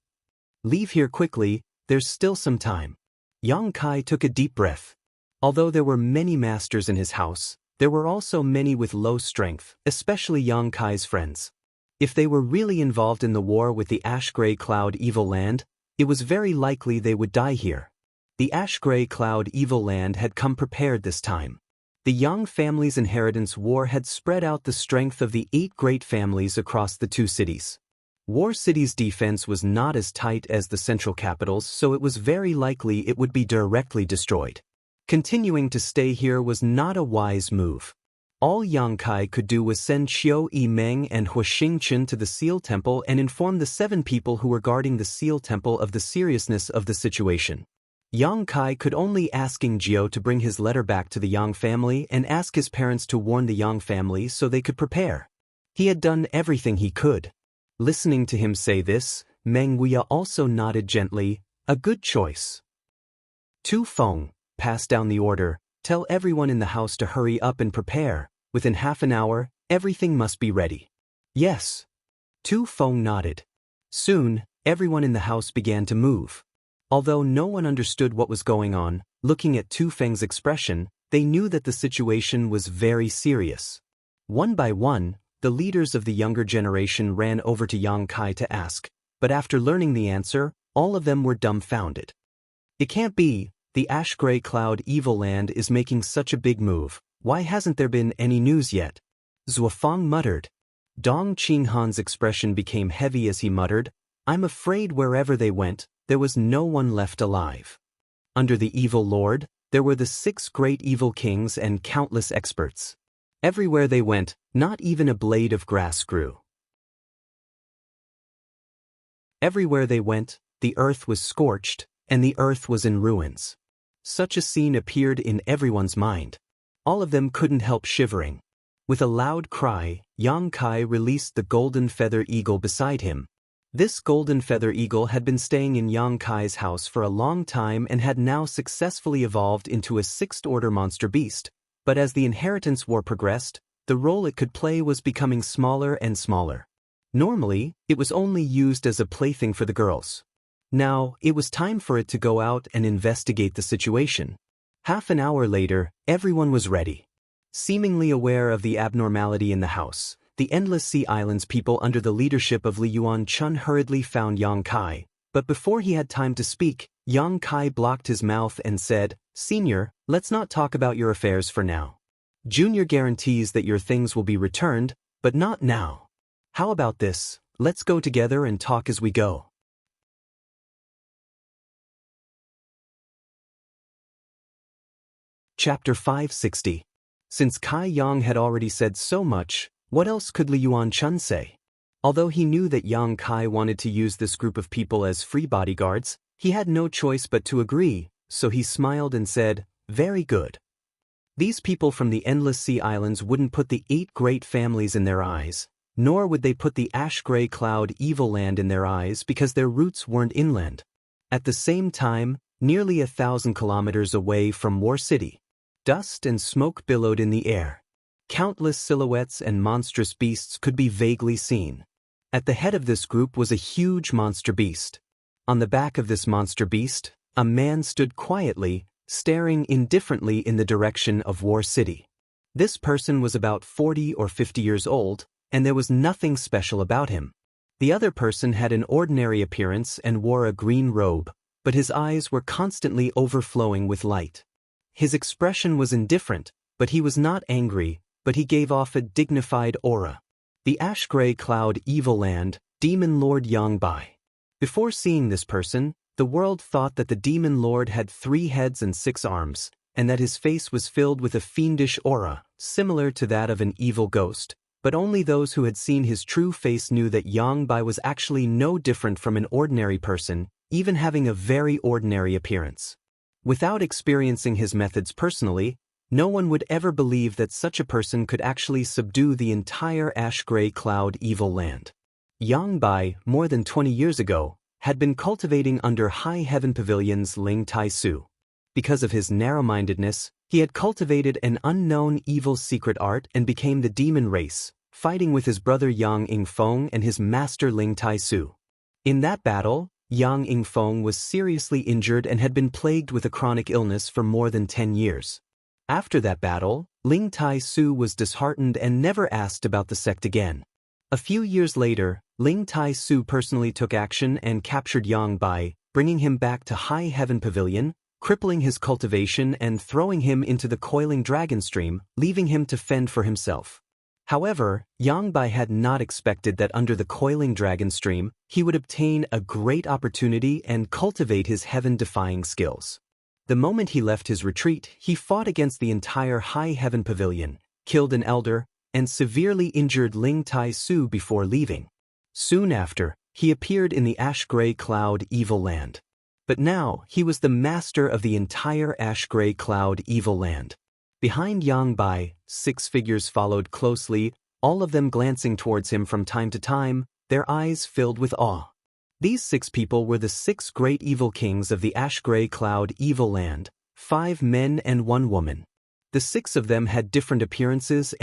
S1: Leave here quickly, there's still some time. Yang Kai took a deep breath. Although there were many masters in his house, There were also many with low strength, especially Yang Kai's friends. If they were really involved in the war with the Ash-Gray Cloud Evil Land, it was very likely they would die here. The Ash-Gray Cloud Evil Land had come prepared this time. The Yang family's inheritance war had spread out the strength of the 8 great families across the 2 cities. War City's defense was not as tight as the central capital's, so it was very likely it would be directly destroyed. Continuing to stay here was not a wise move. All Yang Kai could do was send Xiao Yimeng and Hu Xingchen to the Seal Temple and inform the 7 people who were guarding the Seal Temple of the seriousness of the situation. Yang Kai could only ask Jiao to bring his letter back to the Yang family and ask his parents to warn the Yang family so they could prepare. He had done everything he could. Listening to him say this, Meng Wuya also nodded gently, a good choice. Tu Feng, pass down the order, tell everyone in the house to hurry up and prepare. Within half an hour, everything must be ready. Yes. Tu Feng nodded. Soon, everyone in the house began to move. Although no one understood what was going on, looking at Tu Feng's expression, they knew that the situation was very serious. One by one, the leaders of the younger generation ran over to Yang Kai to ask, but after learning the answer, all of them were dumbfounded. It can't be, the Ash-Gray Cloud Evil Land is making such a big move, why hasn't there been any news yet? Zuofeng muttered. Dong Qinghan's expression became heavy as he muttered, I'm afraid wherever they went, there was no one left alive. Under the evil lord, there were the 6 great evil kings and countless experts. Everywhere they went, not even a blade of grass grew. Everywhere they went, the earth was scorched, and the earth was in ruins. Such a scene appeared in everyone's mind. All of them couldn't help shivering. With a loud cry, Yang Kai released the golden feather eagle beside him. This golden feather eagle had been staying in Yang Kai's house for a long time and had now successfully evolved into a 6th-order monster beast, but as the inheritance war progressed, the role it could play was becoming smaller and smaller. Normally, it was only used as a plaything for the girls. Now, it was time for it to go out and investigate the situation. Half an hour later, everyone was ready. Seemingly aware of the abnormality in the house, the Endless Sea Islands people under the leadership of Li Yuan-chun hurriedly found Yang Kai, but before he had time to speak, Yang Kai blocked his mouth and said, Senior, let's not talk about your affairs for now. Junior guarantees that your things will be returned, but not now. How about this, let's go together and talk as we go. Chapter 560. Since Kai Yang had already said so much, what else could Li Yuan-chun say? Although he knew that Yang Kai wanted to use this group of people as free bodyguards, he had no choice but to agree, so he smiled and said, very good. These people from the Endless Sea Islands wouldn't put the 8 great families in their eyes, nor would they put the Ash-Gray Cloud Evil Land in their eyes because their roots weren't inland. At the same time, nearly 1,000 kilometers away from War City, dust and smoke billowed in the air. Countless silhouettes and monstrous beasts could be vaguely seen. At the head of this group was a huge monster beast. On the back of this monster beast, a man stood quietly, staring indifferently in the direction of War City. This person was about 40 or 50 years old, and there was nothing special about him. The other person had an ordinary appearance and wore a green robe, but his eyes were constantly overflowing with light. His expression was indifferent, but he was not angry, but he gave off a dignified aura. The Ash-Gray Cloud Evil Land, Demon Lord Yang Bai. Before seeing this person, the world thought that the Demon Lord had 3 heads and 6 arms, and that his face was filled with a fiendish aura, similar to that of an evil ghost, but only those who had seen his true face knew that Yang Bai was actually no different from an ordinary person, even having a very ordinary appearance. Without experiencing his methods personally, no one would ever believe that such a person could actually subdue the entire Ash-Gray Cloud Evil Land. Yang Bai, more than 20 years ago, had been cultivating under High Heaven Pavilion's Ling Tai Su. Because of his narrow-mindedness, he had cultivated an unknown evil secret art and became the demon race, fighting with his brother Yang Yingfeng and his master Ling Tai Su. In that battle, Yang Yingfeng was seriously injured and had been plagued with a chronic illness for more than 10 years. After that battle, Ling Tai Su was disheartened and never asked about the sect again. A few years later, Ling Tai Su personally took action and captured Yang Bai, bringing him back to High Heaven Pavilion, crippling his cultivation and throwing him into the coiling dragon stream, leaving him to fend for himself. However, Yang Bai had not expected that under the coiling dragon stream, he would obtain a great opportunity and cultivate his heaven-defying skills. The moment he left his retreat, he fought against the entire High Heaven Pavilion, killed an elder, and severely injured Ling Tai Su before leaving. Soon after, he appeared in the ash-gray cloud Evil Land. But now, he was the master of the entire ash-gray cloud Evil Land. Behind Yang Bai, 6 figures followed closely, all of them glancing towards him from time to time, their eyes filled with awe. These 6 people were the 6 great evil kings of the ash-gray cloud Evil Land, 5 men and 1 woman. The 6 of them had different appearances.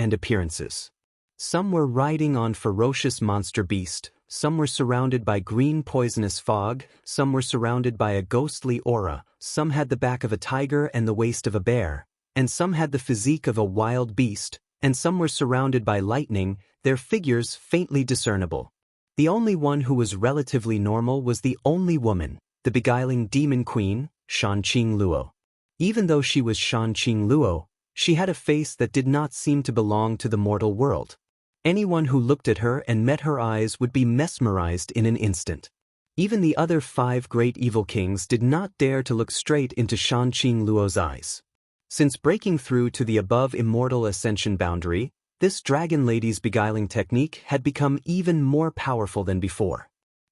S1: Some were riding on ferocious monster beast, some were surrounded by green poisonous fog, some were surrounded by a ghostly aura, some had the back of a tiger and the waist of a bear, and some had the physique of a wild beast, and some were surrounded by lightning, their figures faintly discernible. The only one who was relatively normal was the only woman, the beguiling demon queen, Xianxia Luo. Even though she was Xianxia Luo, she had a face that did not seem to belong to the mortal world. Anyone who looked at her and met her eyes would be mesmerized in an instant. Even the other 5 great evil kings did not dare to look straight into Xianxia Luo's eyes. Since breaking through to the above immortal ascension boundary, this dragon lady's beguiling technique had become even more powerful than before.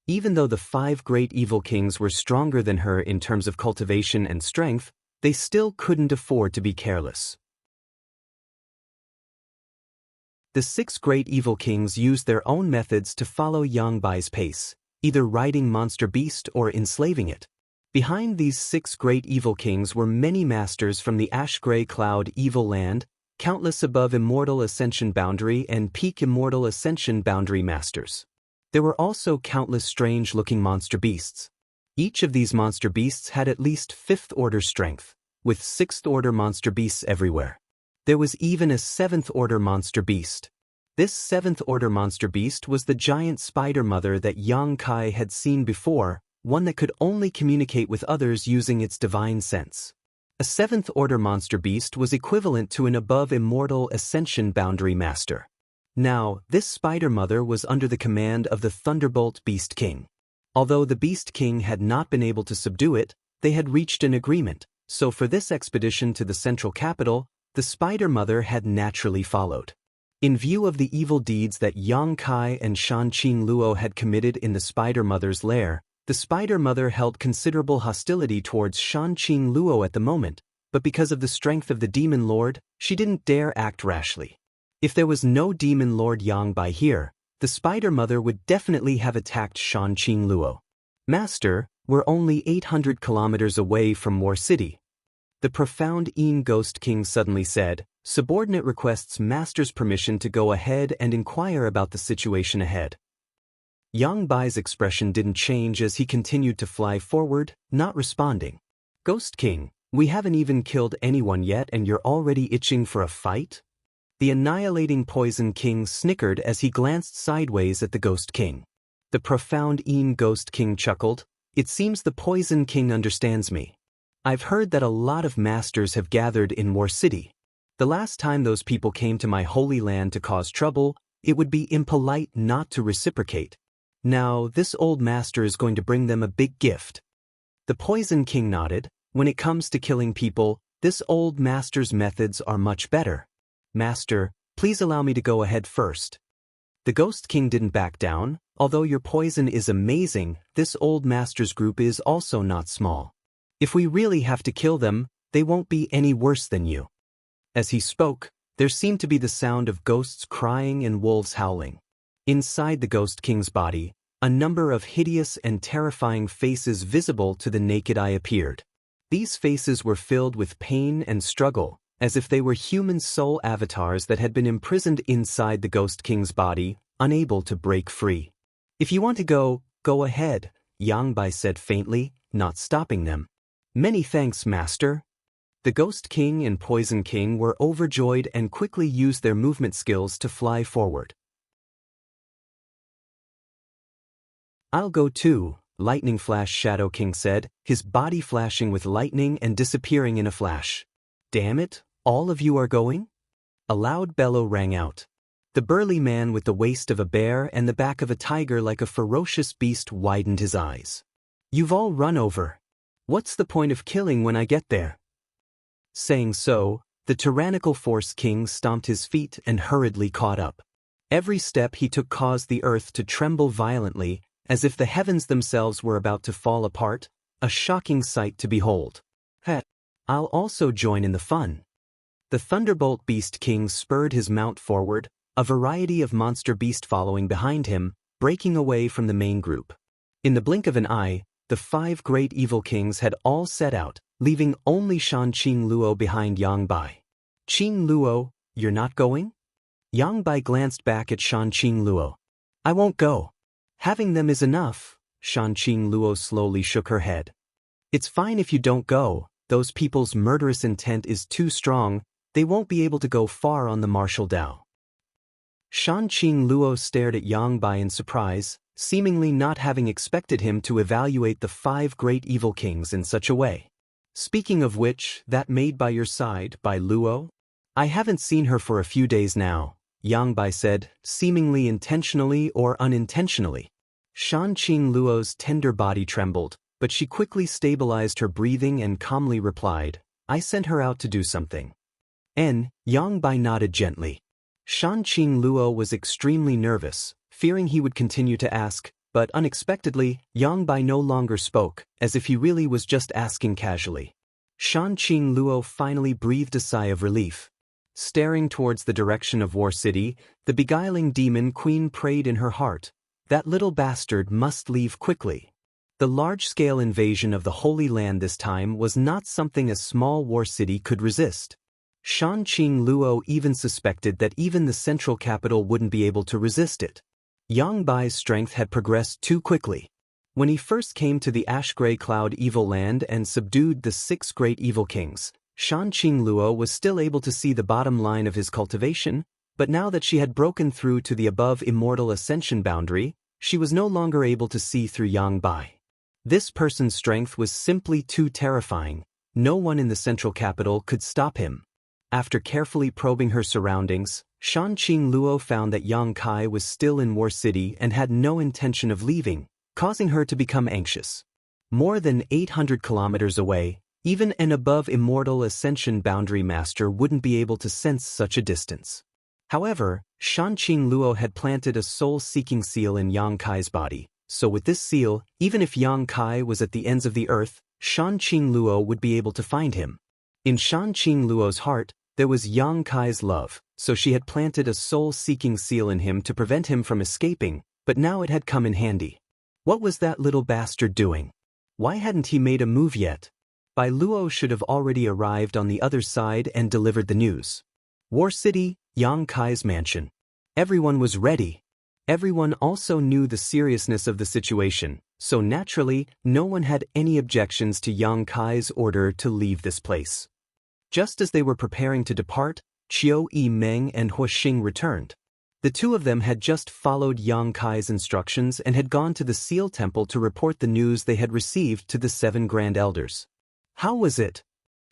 S1: Even though the 5 great evil kings were stronger than her in terms of cultivation and strength, they still couldn't afford to be careless. The 6 great evil kings used their own methods to follow Yang Bai's pace, either riding monster beast or enslaving it. Behind these 6 great evil kings were many masters from the ash-gray cloud Evil Land, countless above immortal ascension boundary and peak immortal ascension boundary masters. There were also countless strange-looking monster beasts. Each of these monster beasts had at least 5th-order strength, with 6th-order monster beasts everywhere. There was even a 7th-order monster beast. This 7th-order monster beast was the giant spider mother that Yang Kai had seen before, one that could only communicate with others using its divine sense. A 7th-order monster beast was equivalent to an above immortal ascension boundary master. Now, this spider mother was under the command of the Thunderbolt Beast King. Although the Beast King had not been able to subdue it, they had reached an agreement, so for this expedition to the central capital, the Spider Mother had naturally followed. In view of the evil deeds that Yang Kai and Xianxia Luo had committed in the Spider Mother's lair, the Spider Mother held considerable hostility towards Xianxia Luo at the moment, but because of the strength of the Demon Lord, she didn't dare act rashly. If there was no Demon Lord Yang Bai here, the Spider Mother would definitely have attacked Xianxia Luo. Master, we're only 800 kilometers away from War City. The profound Een Ghost King suddenly said, subordinate requests Master's permission to go ahead and inquire about the situation ahead. Yang Bai's expression didn't change as he continued to fly forward, not responding. Ghost King, we haven't even killed anyone yet and you're already itching for a fight? The annihilating Poison King snickered as he glanced sideways at the Ghost King. The profound Een Ghost King chuckled, it seems the Poison King understands me. I've heard that a lot of masters have gathered in War City. The last time those people came to my holy land to cause trouble, it would be impolite not to reciprocate. Now, this old master is going to bring them a big gift. The Poison King nodded. When it comes to killing people, this old master's methods are much better. Master, please allow me to go ahead first. The Ghost King didn't back down. Although your poison is amazing, this old master's group is also not small. If we really have to kill them, they won't be any worse than you. As he spoke, there seemed to be the sound of ghosts crying and wolves howling. Inside the Ghost King's body, a number of hideous and terrifying faces visible to the naked eye appeared. These faces were filled with pain and struggle, as if they were human soul avatars that had been imprisoned inside the Ghost King's body, unable to break free. If you want to go ahead, Yang Bai said faintly, not stopping them. Many thanks, Master. The Ghost King and Poison King were overjoyed and quickly used their movement skills to fly forward. "I'll go too," Lightning Flash Shadow King said, his body flashing with lightning and disappearing in a flash. "Damn it, all of you are going?" A loud bellow rang out. The burly man with the waist of a bear and the back of a tiger like a ferocious beast widened his eyes. "You've all run over. What's the point of killing when I get there?" Saying so, the tyrannical Force King stomped his feet and hurriedly caught up. Every step he took caused the earth to tremble violently, as if the heavens themselves were about to fall apart, a shocking sight to behold. "I'll also join in the fun." The Thunderbolt Beast King spurred his mount forward, a variety of monster beast following behind him, breaking away from the main group. In the blink of an eye, the 5 great evil kings had all set out, leaving only Shan Qing Luo behind Yang Bai. "Qing Luo, you're not going?" Yang Bai glanced back at Shan Qing Luo. "I won't go." "Having them is enough," Shan Qing Luo slowly shook her head. "It's fine if you don't go, those people's murderous intent is too strong, they won't be able to go far on the martial Dao." Shan Qing Luo stared at Yang Bai in surprise, seemingly not having expected him to evaluate the 5 great evil kings in such a way. "Speaking of which, that maid by your side, by Luo? I haven't seen her for a few days now," Yang Bai said, seemingly intentionally or unintentionally. Shan Qing Luo's tender body trembled, but she quickly stabilized her breathing and calmly replied, "I sent her out to do something." Yang Bai nodded gently. Shan Qing Luo was extremely nervous, fearing he would continue to ask, but unexpectedly, Yang Bai no longer spoke, as if he really was just asking casually. Shan Qing Luo finally breathed a sigh of relief. Staring towards the direction of War City, the beguiling demon queen prayed in her heart, "That little bastard must leave quickly." The large-scale invasion of the Holy Land this time was not something a small War City could resist. Shan Qing Luo even suspected that even the central capital wouldn't be able to resist it. Yang Bai's strength had progressed too quickly. When he first came to the Ash-Gray Cloud Evil Land and subdued the 6 great evil kings, Shan Qing Luo was still able to see the bottom line of his cultivation, but now that she had broken through to the above immortal ascension boundary, she was no longer able to see through Yang Bai. This person's strength was simply too terrifying. No one in the central capital could stop him. After carefully probing her surroundings, Shan Qing Luo found that Yang Kai was still in War City and had no intention of leaving, causing her to become anxious. More than 800 kilometers away, even an above immortal ascension boundary master wouldn't be able to sense such a distance. However, Shan Qing Luo had planted a soul-seeking seal in Yang Kai's body, so with this seal, even if Yang Kai was at the ends of the earth, Shan Qing Luo would be able to find him. In Shan Qing Luo's heart, there was Yang Kai's love, so she had planted a soul-seeking seal in him to prevent him from escaping, but now it had come in handy. What was that little bastard doing? Why hadn't he made a move yet? Bai Luo should have already arrived on the other side and delivered the news. War City, Yang Kai's mansion. Everyone was ready. Everyone also knew the seriousness of the situation, so naturally, no one had any objections to Yang Kai's order to leave this place. Just as they were preparing to depart, Qiu Yimeng and Hua Xing returned. The two of them had just followed Yang Kai's instructions and had gone to the Seal Temple to report the news they had received to the 7 Grand Elders. "How was it?"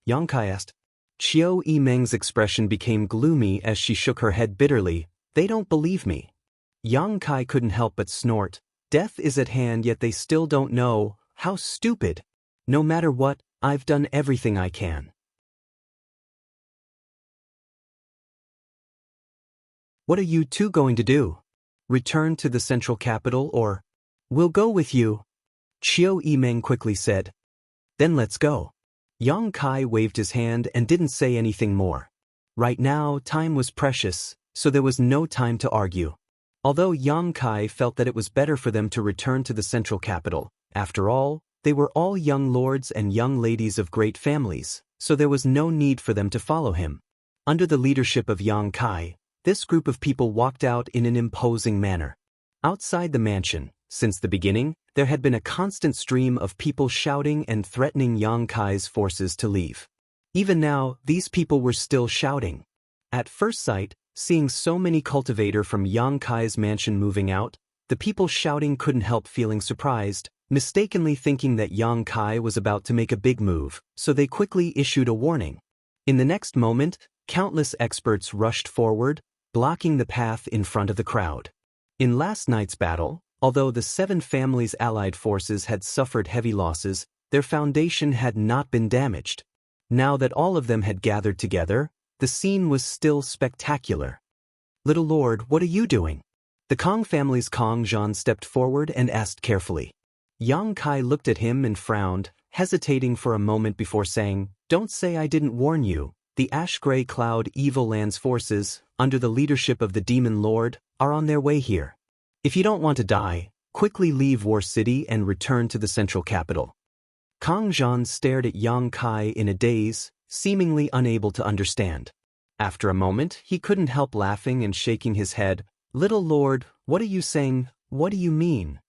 S1: Yang Kai asked. Qiu Yimeng's expression became gloomy as she shook her head bitterly. "They don't believe me." Yang Kai couldn't help but snort. Death is at hand, yet they still don't know. How stupid. No matter what, I've done everything I can. What are you two going to do? Return to the central capital or? "We'll go with you," Qiu Yimeng quickly said. "Then let's go." Yang Kai waved his hand and didn't say anything more. Right now, time was precious, so there was no time to argue. Although Yang Kai felt that it was better for them to return to the central capital, after all, they were all young lords and young ladies of great families, so there was no need for them to follow him. Under the leadership of Yang Kai, this group of people walked out in an imposing manner. Outside the mansion, since the beginning, there had been a constant stream of people shouting and threatening Yang Kai's forces to leave. Even now, these people were still shouting. At first sight, seeing so many cultivator from Yang Kai's mansion moving out, the people shouting couldn't help feeling surprised, mistakenly thinking that Yang Kai was about to make a big move, so they quickly issued a warning. In the next moment, countless experts rushed forward, blocking the path in front of the crowd. In last night's battle, although the 7 families' allied forces had suffered heavy losses, their foundation had not been damaged. Now that all of them had gathered together, the scene was still spectacular. "Little Lord, what are you doing?" The Kong family's Kong Zhan stepped forward and asked carefully. Yang Kai looked at him and frowned, hesitating for a moment before saying, "Don't say I didn't warn you. The Ash-Gray Cloud Evil Land's forces, under the leadership of the Demon Lord, are on their way here. If you don't want to die, quickly leave War City and return to the central capital." Kong Zhan stared at Yang Kai in a daze, seemingly unable to understand. After a moment, he couldn't help laughing and shaking his head. "Little Lord, what are you saying? What do you mean?"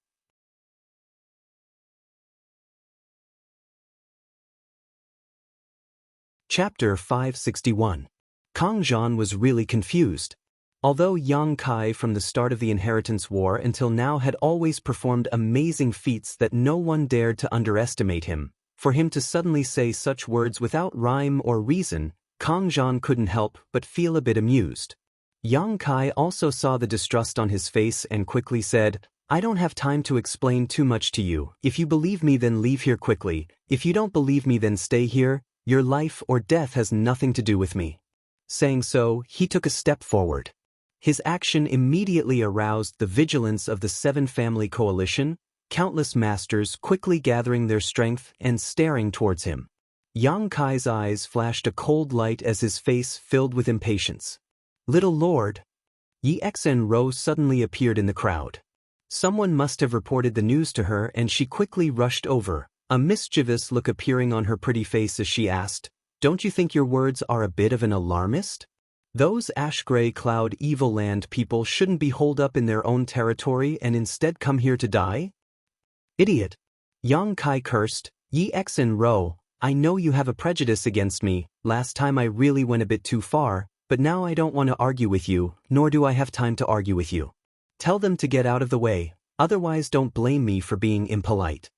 S1: Chapter 561. Kong Zhan was really confused. Although Yang Kai from the start of the Inheritance War until now had always performed amazing feats that no one dared to underestimate him, for him to suddenly say such words without rhyme or reason, Kong Zhan couldn't help but feel a bit amused. Yang Kai also saw the distrust on his face and quickly said, "I don't have time to explain too much to you. If you believe me, then leave here quickly. If you don't believe me, then stay here. Your life or death has nothing to do with me." Saying so, he took a step forward. His action immediately aroused the vigilance of the 7-family coalition, countless masters quickly gathering their strength and staring towards him. Yang Kai's eyes flashed a cold light as his face filled with impatience. "Little Lord." Yi Xen-ro suddenly appeared in the crowd. Someone must have reported the news to her and she quickly rushed over, a mischievous look appearing on her pretty face as she asked, "Don't you think your words are a bit of an alarmist? Those Ash-Gray Cloud Evil Land people shouldn't be holed up in their own territory and instead come here to die?" "Idiot!" Yang Kai cursed. "Yi Xen-ro, I know you have a prejudice against me. Last time I really went a bit too far, but now I don't want to argue with you, nor do I have time to argue with you. Tell them to get out of the way, otherwise don't blame me for being impolite."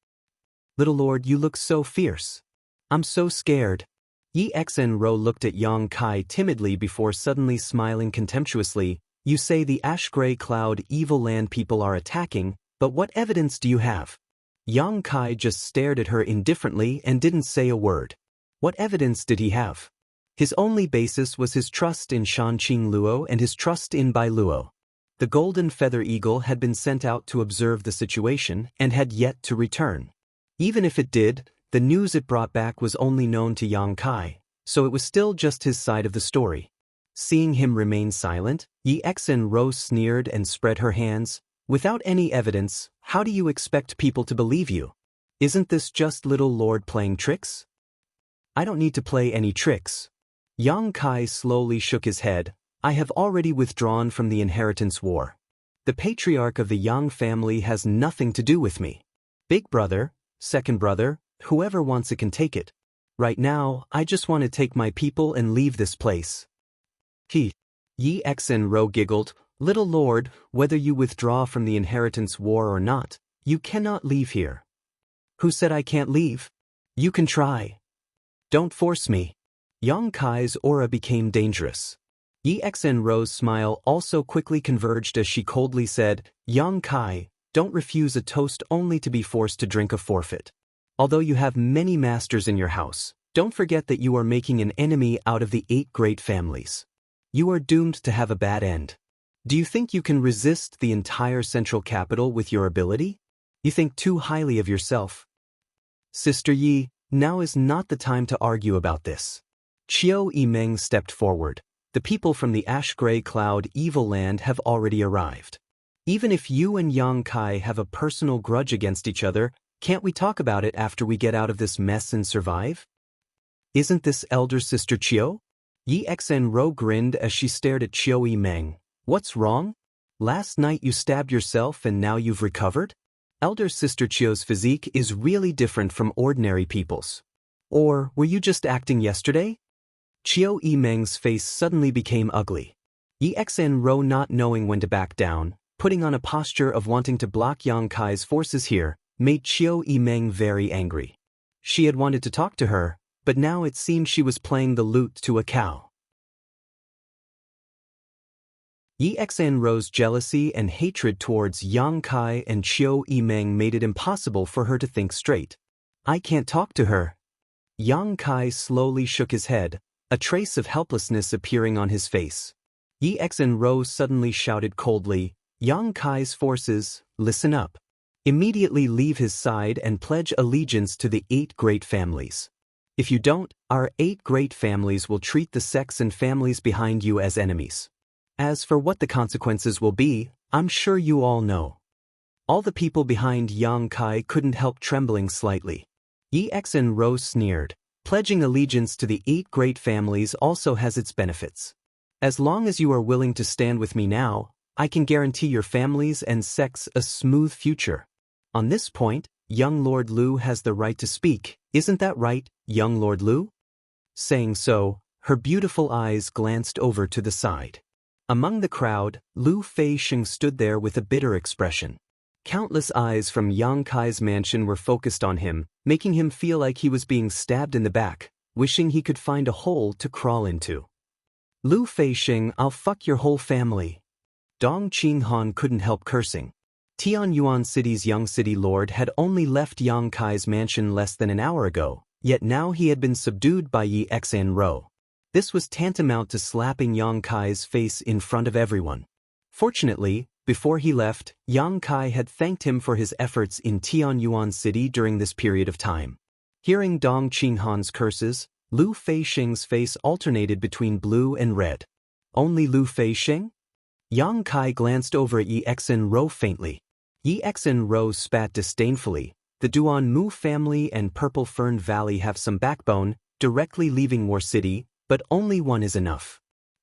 S1: "Little Lord, you look so fierce. I'm so scared." Yi Xen-ro looked at Yang Kai timidly before suddenly smiling contemptuously. "You say the Ash-Gray Cloud Evil Land people are attacking, but what evidence do you have?" Yang Kai just stared at her indifferently and didn't say a word. What evidence did he have? His only basis was his trust in Shanqing Luo and his trust in Bai Luo. The Golden Feather Eagle had been sent out to observe the situation and had yet to return. Even if it did, the news it brought back was only known to Yang Kai, so it was still just his side of the story. Seeing him remain silent, Yi Xen-ro sneered and spread her hands. "Without any evidence, how do you expect people to believe you? Isn't this just Little Lord playing tricks?" "I don't need to play any tricks." Yang Kai slowly shook his head. "I have already withdrawn from the Inheritance War. The patriarch of the Yang family has nothing to do with me. Big brother, second brother, whoever wants it can take it. Right now, I just want to take my people and leave this place." Yi Xen-ro giggled. "Little Lord, whether you withdraw from the Inheritance War or not, you cannot leave here." "Who said I can't leave? You can try. Don't force me." Yang Kai's aura became dangerous. Yi Xen-ro's smile also quickly converged as she coldly said, "Yang Kai, don't refuse a toast only to be forced to drink a forfeit. Although you have many masters in your house, don't forget that you are making an enemy out of the 8 great families. You are doomed to have a bad end. Do you think you can resist the entire central capital with your ability? You think too highly of yourself." "Sister Yi, now is not the time to argue about this." Qiu Yimeng stepped forward. "The people from the Ash-Gray Cloud Evil Land have already arrived. Even if you and Yang Kai have a personal grudge against each other, can't we talk about it after we get out of this mess and survive?" "Isn't this elder sister Qiu?" Yi Xen-ro grinned as she stared at Qiu Yimeng. "What's wrong? Last night you stabbed yourself and now you've recovered? Elder sister Qiu's physique is really different from ordinary people's." Or were you just acting yesterday? Qiu Yimeng's face suddenly became ugly. Exnro, not knowing when to back down, putting on a posture of wanting to block Yang Kai's forces here, made Qiu Yimeng very angry. She had wanted to talk to her, but now it seemed she was playing the lute to a cow. Exnro's jealousy and hatred towards Yang Kai and Qiu Yimeng made it impossible for her to think straight. I can't talk to her. Yang Kai slowly shook his head, a trace of helplessness appearing on his face. Exnro suddenly shouted coldly, Yang Kai's forces, listen up. Immediately leave his side and pledge allegiance to the 8 great families. If you don't, our 8 great families will treat the sects and families behind you as enemies. As for what the consequences will be, I'm sure you all know. All the people behind Yang Kai couldn't help trembling slightly. Exnro sneered, pledging allegiance to the 8 great families also has its benefits. As long as you are willing to stand with me now, I can guarantee your families and sects a smooth future. On this point, young Lord Lu has the right to speak, isn't that right, young Lord Lu? Saying so, her beautiful eyes glanced over to the side. Among the crowd, Lu Feixing stood there with a bitter expression. Countless eyes from Yang Kai's mansion were focused on him, making him feel like he was being stabbed in the back, wishing he could find a hole to crawl into. Lu Feixing, I'll fuck your whole family. Dong Qinghan couldn't help cursing. Tianyuan City's young city lord had only left Yang Kai's mansion less than an hour ago, yet now he had been subdued by Exnro. This was tantamount to slapping Yang Kai's face in front of everyone. Fortunately, before he left, Yang Kai had thanked him for his efforts in Tianyuan City during this period of time. Hearing Dong Qinghan's curses, Lu Feixing's face alternated between blue and red. Only Lu Feixing? Yang Kai glanced over at Exnro faintly. Exnro spat disdainfully. The Duanmu family and Purple Fern Valley have some backbone, directly leaving War City, but only one is enough.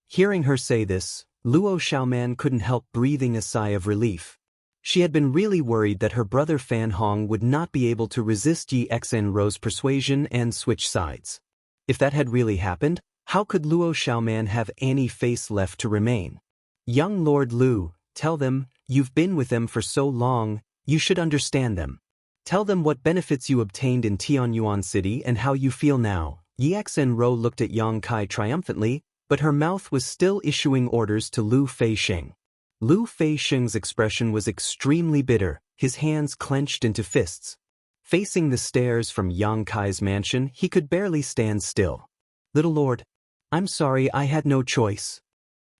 S1: Hearing her say this, Luo Xiaoman couldn't help breathing a sigh of relief. She had been really worried that her brother Fan Hong would not be able to resist Exnro's persuasion and switch sides. If that had really happened, how could Luo Xiaoman have any face left to remain? Young Lord Lu, tell them, you've been with them for so long, you should understand them. Tell them what benefits you obtained in Tianyuan City and how you feel now. Exnro looked at Yang Kai triumphantly, but her mouth was still issuing orders to Lu Feixing. Lu Feixing's expression was extremely bitter, his hands clenched into fists. Facing the stairs from Yang Kai's mansion, he could barely stand still. Little Lord, I'm sorry I had no choice.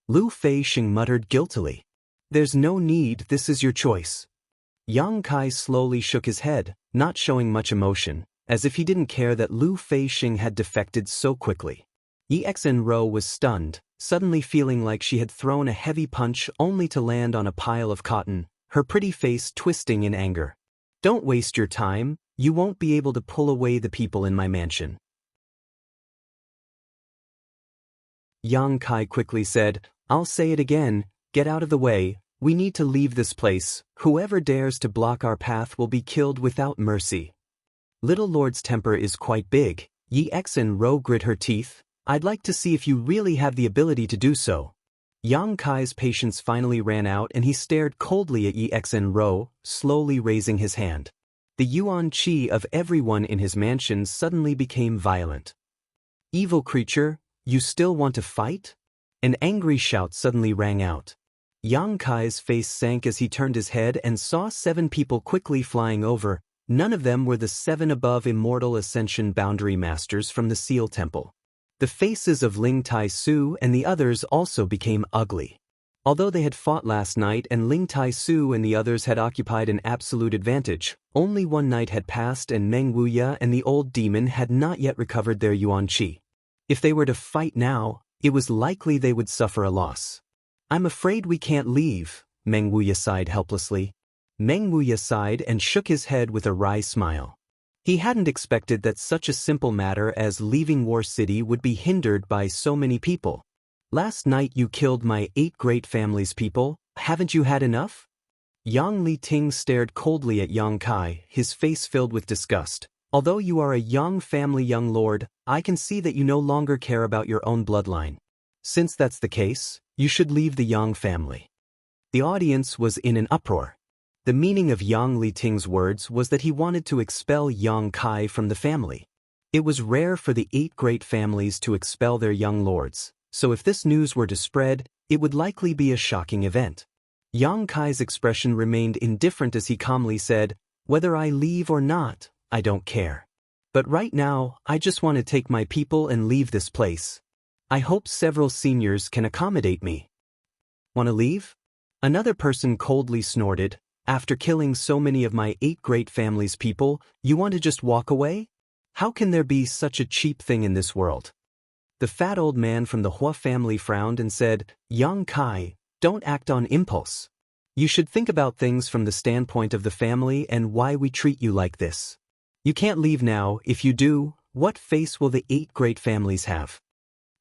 S1: Lu Feixing muttered guiltily. There's no need, this is your choice. Yang Kai slowly shook his head, not showing much emotion, as if he didn't care that Lu Feixing had defected so quickly. Exnro was stunned, suddenly feeling like she had thrown a heavy punch only to land on a pile of cotton, her pretty face twisting in anger. Don't waste your time, you won't be able to pull away the people in my mansion. Yang Kai quickly said, I'll say it again, get out of the way, we need to leave this place, whoever dares to block our path will be killed without mercy. Little Lord's temper is quite big. Exnro grit her teeth. I'd like to see if you really have the ability to do so. Yang Kai's patience finally ran out and he stared coldly at Exnro, slowly raising his hand. The yuan qi of everyone in his mansion suddenly became violent. Evil creature, you still want to fight? An angry shout suddenly rang out. Yang Kai's face sank as he turned his head and saw 7 people quickly flying over. None of them were the 7 above immortal ascension boundary masters from the Seal Temple. The faces of Ling Tai Su and the others also became ugly. Although they had fought last night and Ling Tai Su and the others had occupied an absolute advantage, only one night had passed and Meng Wuya and the old demon had not yet recovered their yuan qi. If they were to fight now, it was likely they would suffer a loss. I'm afraid we can't leave, Meng Wuya sighed helplessly. Meng Wuya sighed and shook his head with a wry smile. He hadn't expected that such a simple matter as leaving War City would be hindered by so many people. Last night you killed my 8 great families' people, haven't you had enough? Yang Li Ting stared coldly at Yang Kai, his face filled with disgust. Although you are a young family young lord, I can see that you no longer care about your own bloodline. Since that's the case, you should leave the Yang family. The audience was in an uproar. The meaning of Yang Liting's words was that he wanted to expel Yang Kai from the family. It was rare for the 8 great families to expel their young lords, so if this news were to spread, it would likely be a shocking event. Yang Kai's expression remained indifferent as he calmly said, "Whether I leave or not, I don't care. But right now, I just want to take my people and leave this place. I hope several seniors can accommodate me." "Want to leave?" Another person coldly snorted, "After killing so many of my 8 great families' people, you want to just walk away? How can there be such a cheap thing in this world?" The fat old man from the Hua family frowned and said, "Yang Kai, don't act on impulse. You should think about things from the standpoint of the family and why we treat you like this. You can't leave now. If you do, what face will the 8 great families have?"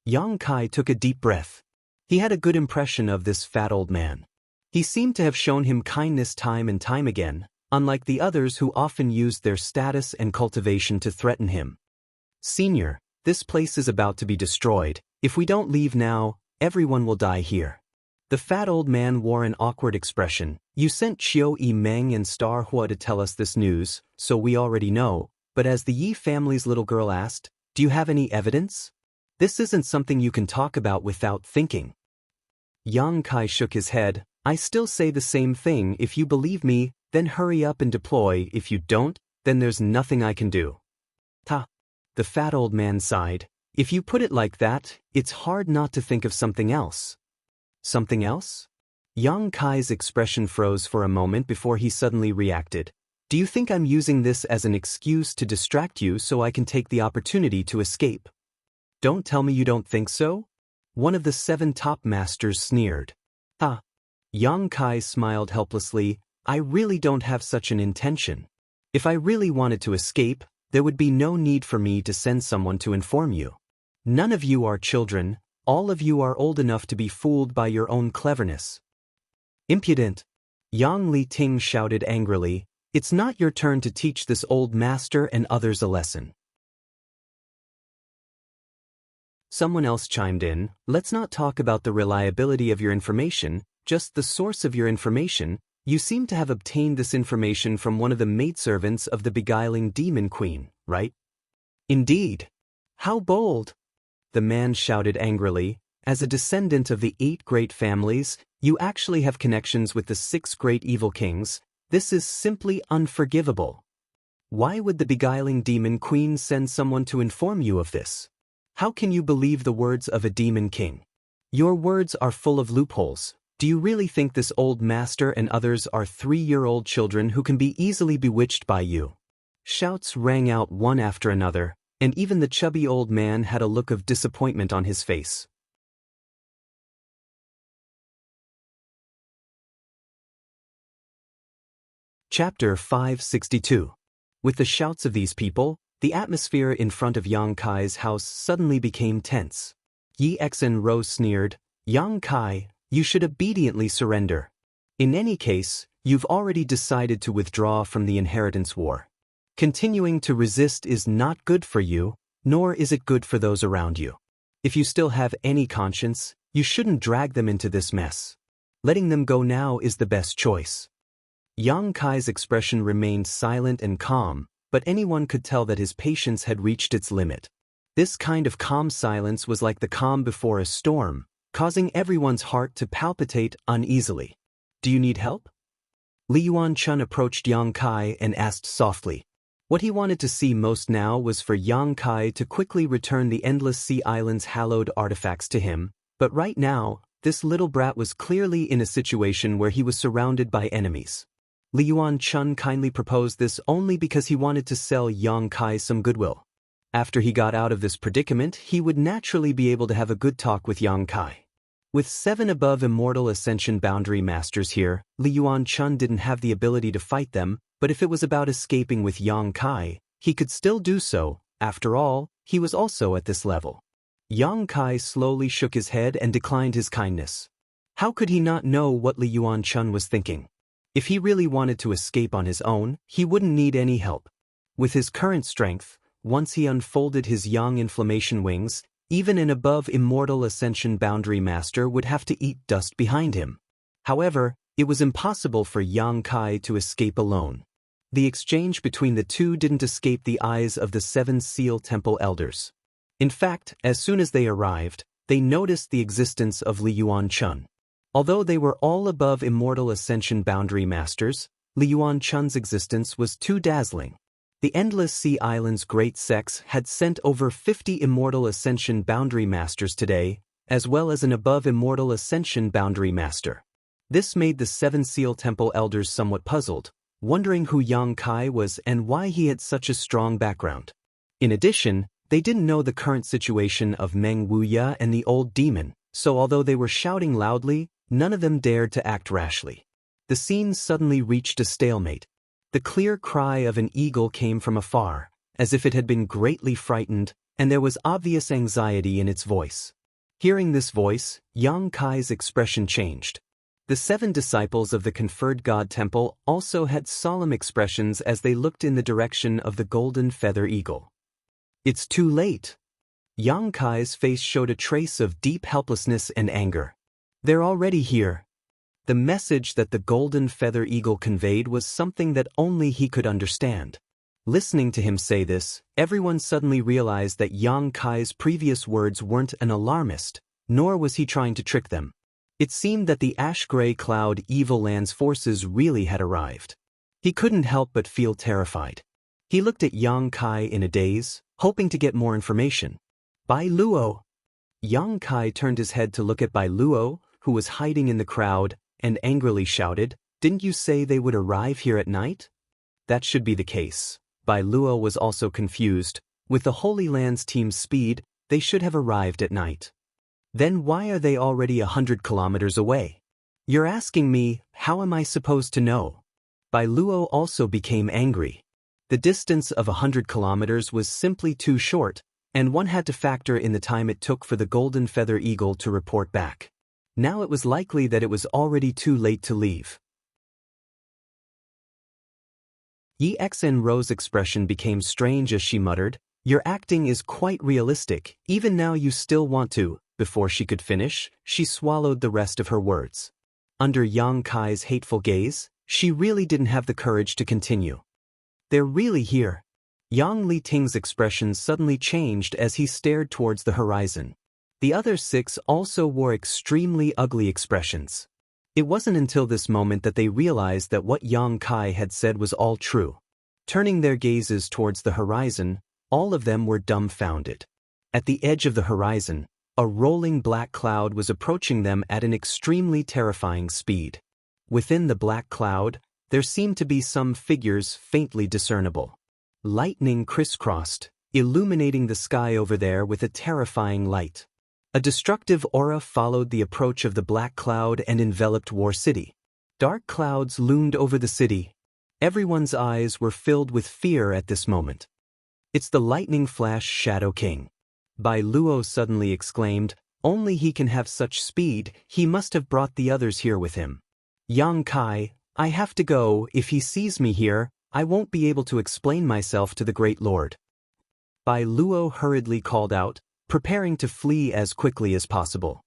S1: Yang Kai took a deep breath. He had a good impression of this fat old man. He seemed to have shown him kindness time and time again, unlike the others who often used their status and cultivation to threaten him. "Senior, this place is about to be destroyed. If we don't leave now, everyone will die here." The fat old man wore an awkward expression. "You sent Chiu Meng and Star Hua to tell us this news, so we already know, but as the Yi family's little girl asked, do you have any evidence? This isn't something you can talk about without thinking." Yang Kai shook his head. "I still say the same thing. If you believe me, then hurry up and deploy. If you don't, then there's nothing I can do." "Ta." The fat old man sighed. "If you put it like that, it's hard not to think of something else." "Something else?" Yang Kai's expression froze for a moment before he suddenly reacted. "Do you think I'm using this as an excuse to distract you so I can take the opportunity to escape?" "Don't tell me you don't think so?" One of the 7 top masters sneered. "Ha." Yang Kai smiled helplessly. "I really don't have such an intention. If I really wanted to escape, there would be no need for me to send someone to inform you. None of you are children, all of you are old enough to be fooled by your own cleverness." "Impudent!" Yang Liting shouted angrily. "It's not your turn to teach this old master and others a lesson." Someone else chimed in, "Let's not talk about the reliability of your information, just the source of your information. You seem to have obtained this information from one of the maidservants of the beguiling demon queen, right?" "Indeed." "How bold!" The man shouted angrily. "As a descendant of the 8 great families, you actually have connections with the 6 great evil kings. This is simply unforgivable. Why would the beguiling demon queen send someone to inform you of this? How can you believe the words of a demon king? Your words are full of loopholes. Do you really think this old master and others are 3-year-old children who can be easily bewitched by you?" Shouts rang out one after another, and even the chubby old man had a look of disappointment on his face. Chapter 562. With the shouts of these people, the atmosphere in front of Yang Kai's house suddenly became tense. Yi Exen rose sneered, "Yang Kai, you should obediently surrender. In any case, you've already decided to withdraw from the inheritance war. Continuing to resist is not good for you, nor is it good for those around you. If you still have any conscience, you shouldn't drag them into this mess. Letting them go now is the best choice." Yang Kai's expression remained silent and calm, but anyone could tell that his patience had reached its limit. This kind of calm silence was like the calm before a storm, causing everyone's heart to palpitate uneasily. "Do you need help?" Li Yuan-chun approached Yang Kai and asked softly. What he wanted to see most now was for Yang Kai to quickly return the Endless Sea Island's hallowed artifacts to him, but right now, this little brat was clearly in a situation where he was surrounded by enemies. Li Yuan-chun kindly proposed this only because he wanted to sell Yang Kai some goodwill. After he got out of this predicament, he would naturally be able to have a good talk with Yang Kai. With 7 above immortal ascension boundary masters here, Li Yuan-chun didn't have the ability to fight them, but if it was about escaping with Yang Kai, he could still do so. After all, he was also at this level. Yang Kai slowly shook his head and declined his kindness. How could he not know what Li Yuan-chun was thinking? If he really wanted to escape on his own, he wouldn't need any help. With his current strength, once he unfolded his Yang inflammation wings, even an above immortal ascension boundary master would have to eat dust behind him. However, it was impossible for Yang Kai to escape alone. The exchange between the two didn't escape the eyes of the 7 Seal Temple elders. In fact, as soon as they arrived, they noticed the existence of Li Yuan-chun. Although they were all above immortal ascension boundary masters, Li Yuan-chun's existence was too dazzling. The Endless Sea Island's great sects had sent over 50 immortal ascension boundary masters today, as well as an above immortal ascension boundary master. This made the 7 Seal Temple elders somewhat puzzled, wondering who Yang Kai was and why he had such a strong background. In addition, they didn't know the current situation of Meng Wuya and the old demon, so although they were shouting loudly, none of them dared to act rashly. The scene suddenly reached a stalemate. The clear cry of an eagle came from afar, as if it had been greatly frightened, and there was obvious anxiety in its voice. Hearing this voice, Yang Kai's expression changed. The 7 disciples of the conferred God Temple also had solemn expressions as they looked in the direction of the golden feather eagle. It's too late. Yang Kai's face showed a trace of deep helplessness and anger. They're already here. The message that the golden feather eagle conveyed was something that only he could understand. Listening to him say this, everyone suddenly realized that Yang Kai's previous words weren't an alarmist, nor was he trying to trick them. It seemed that the ash-gray cloud Evil Land's forces really had arrived. He couldn't help but feel terrified. He looked at Yang Kai in a daze, hoping to get more information. Bai Luo. Yang Kai turned his head to look at Bai Luo, who was hiding in the crowd, and angrily shouted, "Didn't you say they would arrive here at night?" That should be the case. Bai Luo was also confused. With the Holy Land's team's speed, they should have arrived at night. Then why are they already 100 kilometers away? You're asking me, how am I supposed to know? Bai Luo also became angry. The distance of 100 kilometers was simply too short, and one had to factor in the time it took for the golden feather eagle to report back. Now it was likely that it was already too late to leave. Yi Xen-Ro's expression became strange as she muttered, "Your acting is quite realistic, even now you still want to." Before she could finish, she swallowed the rest of her words. Under Yang Kai's hateful gaze, she really didn't have the courage to continue. They're really here. Yang Li-Ting's expression suddenly changed as he stared towards the horizon. The other 6 also wore extremely ugly expressions. It wasn't until this moment that they realized that what Yang Kai had said was all true. Turning their gazes towards the horizon, all of them were dumbfounded. At the edge of the horizon, a rolling black cloud was approaching them at an extremely terrifying speed. Within the black cloud, there seemed to be some figures faintly discernible. Lightning crisscrossed, illuminating the sky over there with a terrifying light. A destructive aura followed the approach of the black cloud and enveloped War City. Dark clouds loomed over the city. Everyone's eyes were filled with fear at this moment. "It's the lightning flash Shadow King." Bai Luo suddenly exclaimed, "Only he can have such speed, he must have brought the others here with him." "Yang Kai, I have to go. If he sees me here, I won't be able to explain myself to the Great Lord." Bai Luo hurriedly called out, preparing to flee as quickly as possible.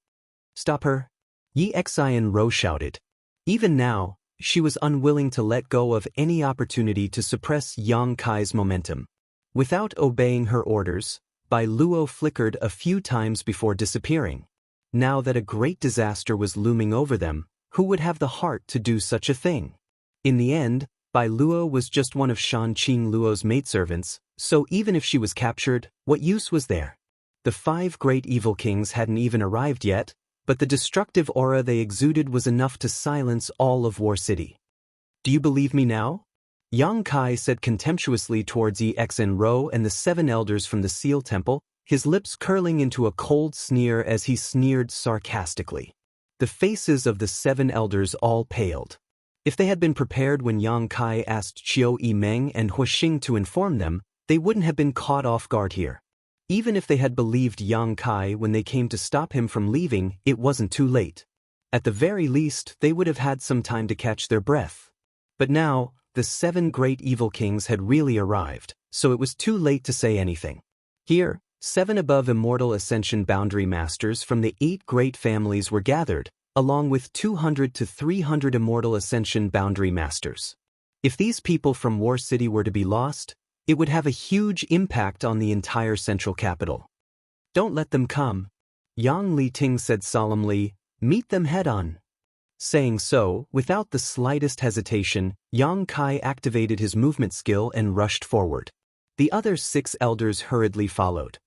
S1: "Stop her!" Yi Xen-Ro shouted. Even now, she was unwilling to let go of any opportunity to suppress Yang Kai's momentum. Without obeying her orders, Bai Luo flickered a few times before disappearing. Now that a great disaster was looming over them, who would have the heart to do such a thing? In the end, Bai Luo was just one of Shan Qing Luo's maidservants, so even if she was captured, what use was there? The 5 great evil kings hadn't even arrived yet, but the destructive aura they exuded was enough to silence all of War City. "Do you believe me now?" Yang Kai said contemptuously towards Yi Xen-Ro and the 7 elders from the Seal Temple, his lips curling into a cold sneer as he sneered sarcastically. The faces of the 7 elders all paled. If they had been prepared when Yang Kai asked Qiu Yimeng and Huixing to inform them, they wouldn't have been caught off guard here. Even if they had believed Yang Kai when they came to stop him from leaving, it wasn't too late. At the very least, they would have had some time to catch their breath. But now, the 7 great evil kings had really arrived. so it was too late to say anything. Here, 7 above immortal ascension boundary masters from the 8 great families were gathered, along with 200 to 300 immortal ascension boundary masters. If these people from War City were to be lost, it would have a huge impact on the entire central capital. Don't let them come, Yang Liting said solemnly. Meet them head-on. Saying so, without the slightest hesitation, Yang Kai activated his movement skill and rushed forward. The other 6 elders hurriedly followed.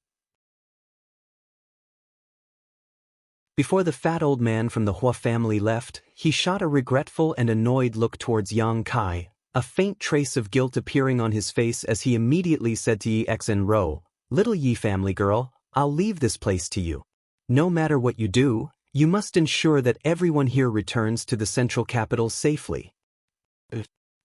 S1: Before the fat old man from the Hua family left, he shot a regretful and annoyed look towards Yang Kai, a faint trace of guilt appearing on his face as he immediately said to Yi Xen Ro, "Little Yi family girl, I'll leave this place to you. No matter what you do, you must ensure that everyone here returns to the central capital safely."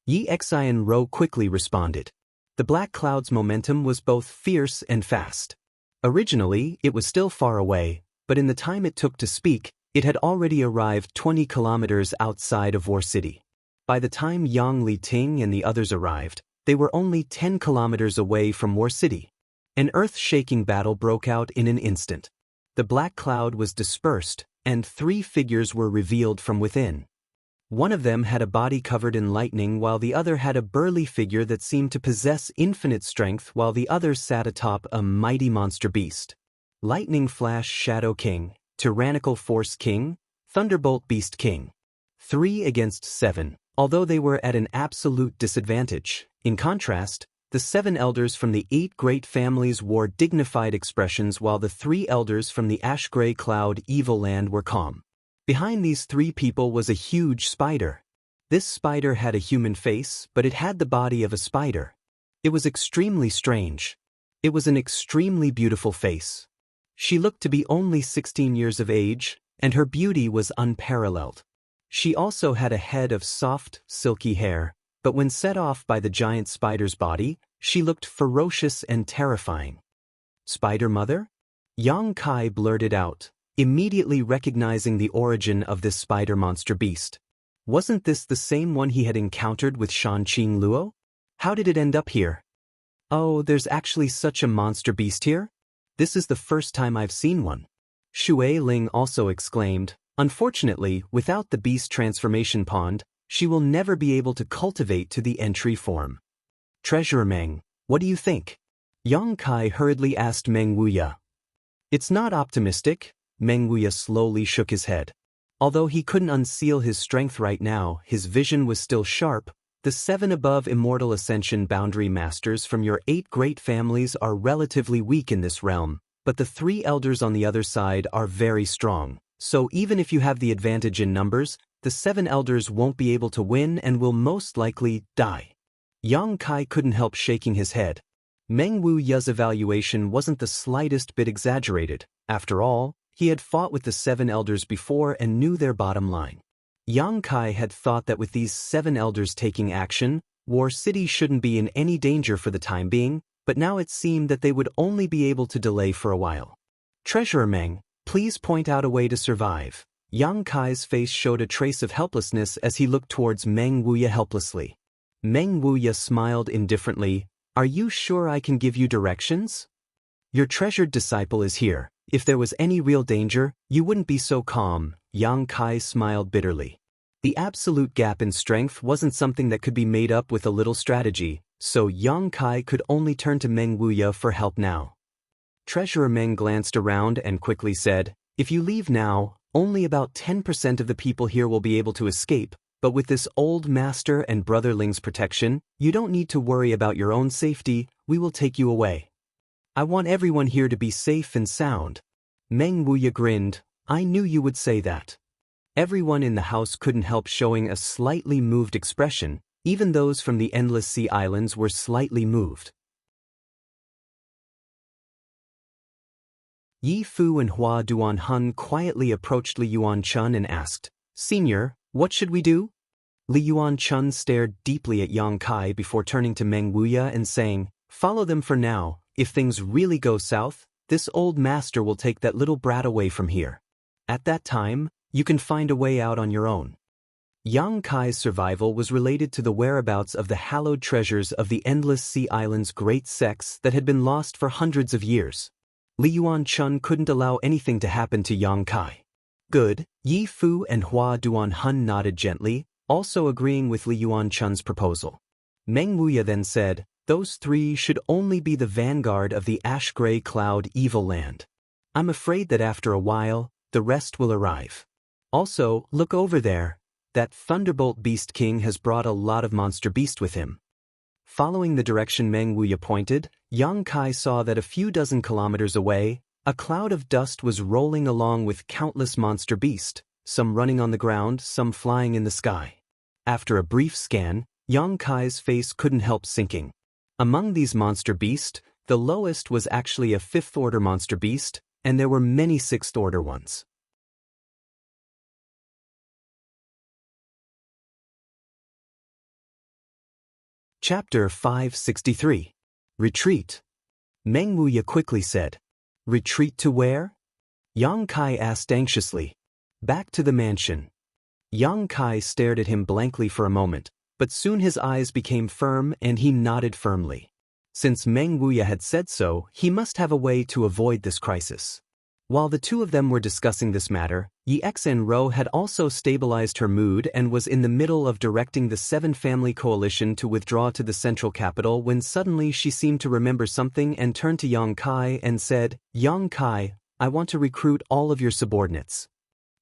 S1: Yi Xen Ro quickly responded. The black cloud's momentum was both fierce and fast. Originally, it was still far away, but in the time it took to speak, it had already arrived 20 kilometers outside of War City. By the time Yang Liting and the others arrived, they were only 10 kilometers away from War City. An earth-shaking battle broke out in an instant. The black cloud was dispersed, and 3 figures were revealed from within. One of them had a body covered in lightning while the other had a burly figure that seemed to possess infinite strength while the other sat atop a mighty monster beast. Lightning Flash Shadow King, Tyrannical Force King, Thunderbolt Beast King. 3 against 7, although they were at an absolute disadvantage. In contrast, the 7 elders from the 8 great families wore dignified expressions while the 3 elders from the ash-gray cloud evil land were calm. Behind these 3 people was a huge spider. This spider had a human face, but it had the body of a spider. It was extremely strange. It was an extremely beautiful face. She looked to be only 16 years of age, and her beauty was unparalleled. She also had a head of soft, silky hair, but when set off by the giant spider's body, she looked ferocious and terrifying. "Spider Mother?" Yang Kai blurted out, immediately recognizing the origin of this spider monster beast. Wasn't this the same one he had encountered with Shanqing Luo? How did it end up here? "Oh, there's actually such a monster beast here? This is the first time I've seen one." Shui Ling also exclaimed. Unfortunately, without the beast transformation pond, she will never be able to cultivate to the entry form. "Treasurer Meng, what do you think?" Yang Kai hurriedly asked Meng Wuya. "It's not optimistic," Meng Wuya slowly shook his head. Although he couldn't unseal his strength right now, his vision was still sharp. The 7 above immortal ascension boundary masters from your 8 great families are relatively weak in this realm, but the 3 elders on the other side are very strong. So even if you have the advantage in numbers, the 7 elders won't be able to win and will most likely die. Yang Kai couldn't help shaking his head. Meng Wuya's evaluation wasn't the slightest bit exaggerated. After all, he had fought with the 7 elders before and knew their bottom line. Yang Kai had thought that with these 7 elders taking action, War City shouldn't be in any danger for the time being, but now it seemed that they would only be able to delay for a while. "Treasurer Meng, please point out a way to survive." Yang Kai's face showed a trace of helplessness as he looked towards Meng Wuya helplessly. Meng Wuya smiled indifferently. "Are you sure I can give you directions? Your treasured disciple is here. If there was any real danger, you wouldn't be so calm." Yang Kai smiled bitterly. The absolute gap in strength wasn't something that could be made up with a little strategy, so Yang Kai could only turn to Meng Wuya for help now. Treasurer Meng glanced around and quickly said, "If you leave now, only about 10% of the people here will be able to escape, but with this old master and brotherling's protection, you don't need to worry about your own safety. We will take you away. I want everyone here to be safe and sound." Meng Wuya grinned. "I knew you would say that." Everyone in the house couldn't help showing a slightly moved expression. Even those from the Endless Sea Islands were slightly moved. Yi Fu and Hua Duanhun quietly approached Li Yuanchun and asked, "Senior, what should we do?" Li Yuanchun stared deeply at Yang Kai before turning to Meng Wuya and saying, "Follow them for now. If things really go south, this old master will take that little brat away from here. At that time, you can find a way out on your own." Yang Kai's survival was related to the whereabouts of the hallowed treasures of the Endless Sea Island's great sects that had been lost for hundreds of years. Li Yuanchun couldn't allow anything to happen to Yang Kai. Good, Yi Fu and Hua Duanhun nodded gently, also agreeing with Li Yuanchun's proposal. Meng Wuya then said, those three should only be the vanguard of the ash-gray cloud evil land. I'm afraid that after a while, the rest will arrive. Also, look over there. That Thunderbolt Beast King has brought a lot of monster beast with him. Following the direction Meng Wuya pointed, Yang Kai saw that a few dozen kilometers away, a cloud of dust was rolling along with countless monster beast, some running on the ground, some flying in the sky. After a brief scan, Yang Kai's face couldn't help sinking. Among these monster beast, the lowest was actually a 5th-order monster beast, and there were many 6th-order ones. Chapter 563. Retreat. Meng Wuya quickly said. Retreat to where? Yang Kai asked anxiously. Back to the mansion. Yang Kai stared at him blankly for a moment, but soon his eyes became firm and he nodded firmly. Since Meng Wuya had said so, he must have a way to avoid this crisis. While the two of them were discussing this matter, Yi Xenro had also stabilized her mood and was in the middle of directing the 7-family coalition to withdraw to the central capital when suddenly she seemed to remember something and turned to Yang Kai and said, Yang Kai, I want to recruit all of your subordinates.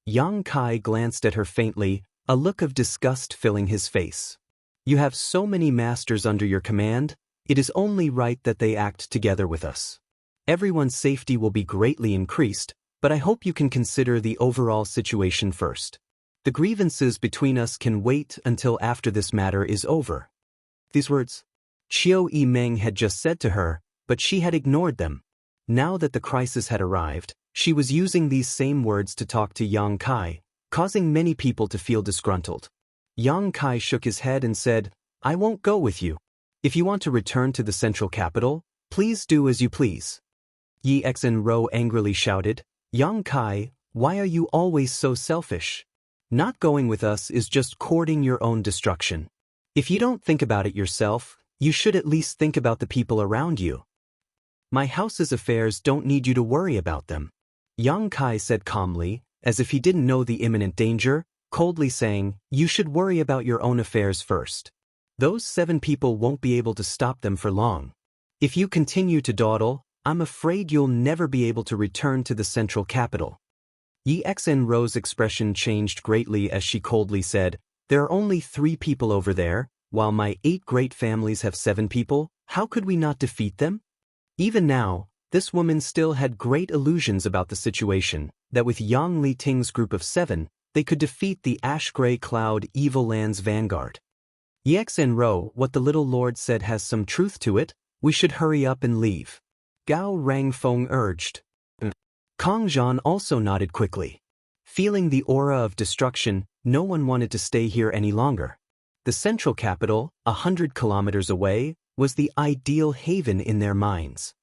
S1: Yang Kai glanced at her faintly, a look of disgust filling his face. You have so many masters under your command, it is only right that they act together with us. Everyone's safety will be greatly increased, but I hope you can consider the overall situation first. The grievances between us can wait until after this matter is over. These words, Qiu Yimeng had just said to her, but she had ignored them. Now that the crisis had arrived, she was using these same words to talk to Yang Kai, causing many people to feel disgruntled. Yang Kai shook his head and said, I won't go with you. If you want to return to the central capital, please do as you please. Yi Xenro angrily shouted, Yang Kai, why are you always so selfish? Not going with us is just courting your own destruction. If you don't think about it yourself, you should at least think about the people around you. My house's affairs don't need you to worry about them. Yang Kai said calmly, as if he didn't know the imminent danger, coldly saying, you should worry about your own affairs first. Those 7 people won't be able to stop them for long. If you continue to dawdle, I'm afraid you'll never be able to return to the central capital. Yi Xenro's expression changed greatly as she coldly said, there are only 3 people over there, while my 8 great families have 7 people, how could we not defeat them? Even now, this woman still had great illusions about the situation, that with Yang Li Ting's group of 7, they could defeat the ash-gray cloud evil land's vanguard. Yi Xenro, what the little lord said has some truth to it, we should hurry up and leave. Gao Rangfeng urged. Kong Zhan also nodded quickly. Feeling the aura of destruction, no one wanted to stay here any longer. The central capital, 100 kilometers away, was the ideal haven in their minds.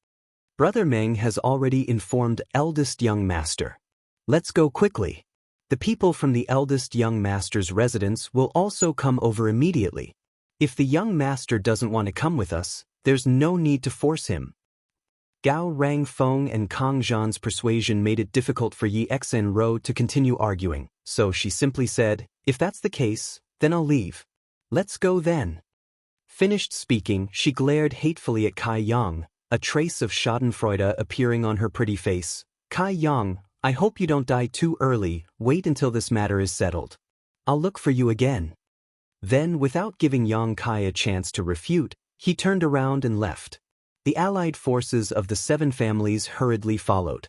S1: Brother Meng has already informed eldest young master. Let's go quickly. The people from the eldest young master's residence will also come over immediately. If the young master doesn't want to come with us, there's no need to force him. Gao Rangfeng and Kong Zhan's persuasion made it difficult for Yi Xenro to continue arguing, so she simply said, if that's the case, then I'll leave. Let's go then. Finished speaking, she glared hatefully at Kai Yang, a trace of schadenfreude appearing on her pretty face. Kai Yang, I hope you don't die too early, wait until this matter is settled. I'll look for you again. Then, without giving Yang Kai a chance to refute, he turned around and left. The allied forces of the 7 families hurriedly followed.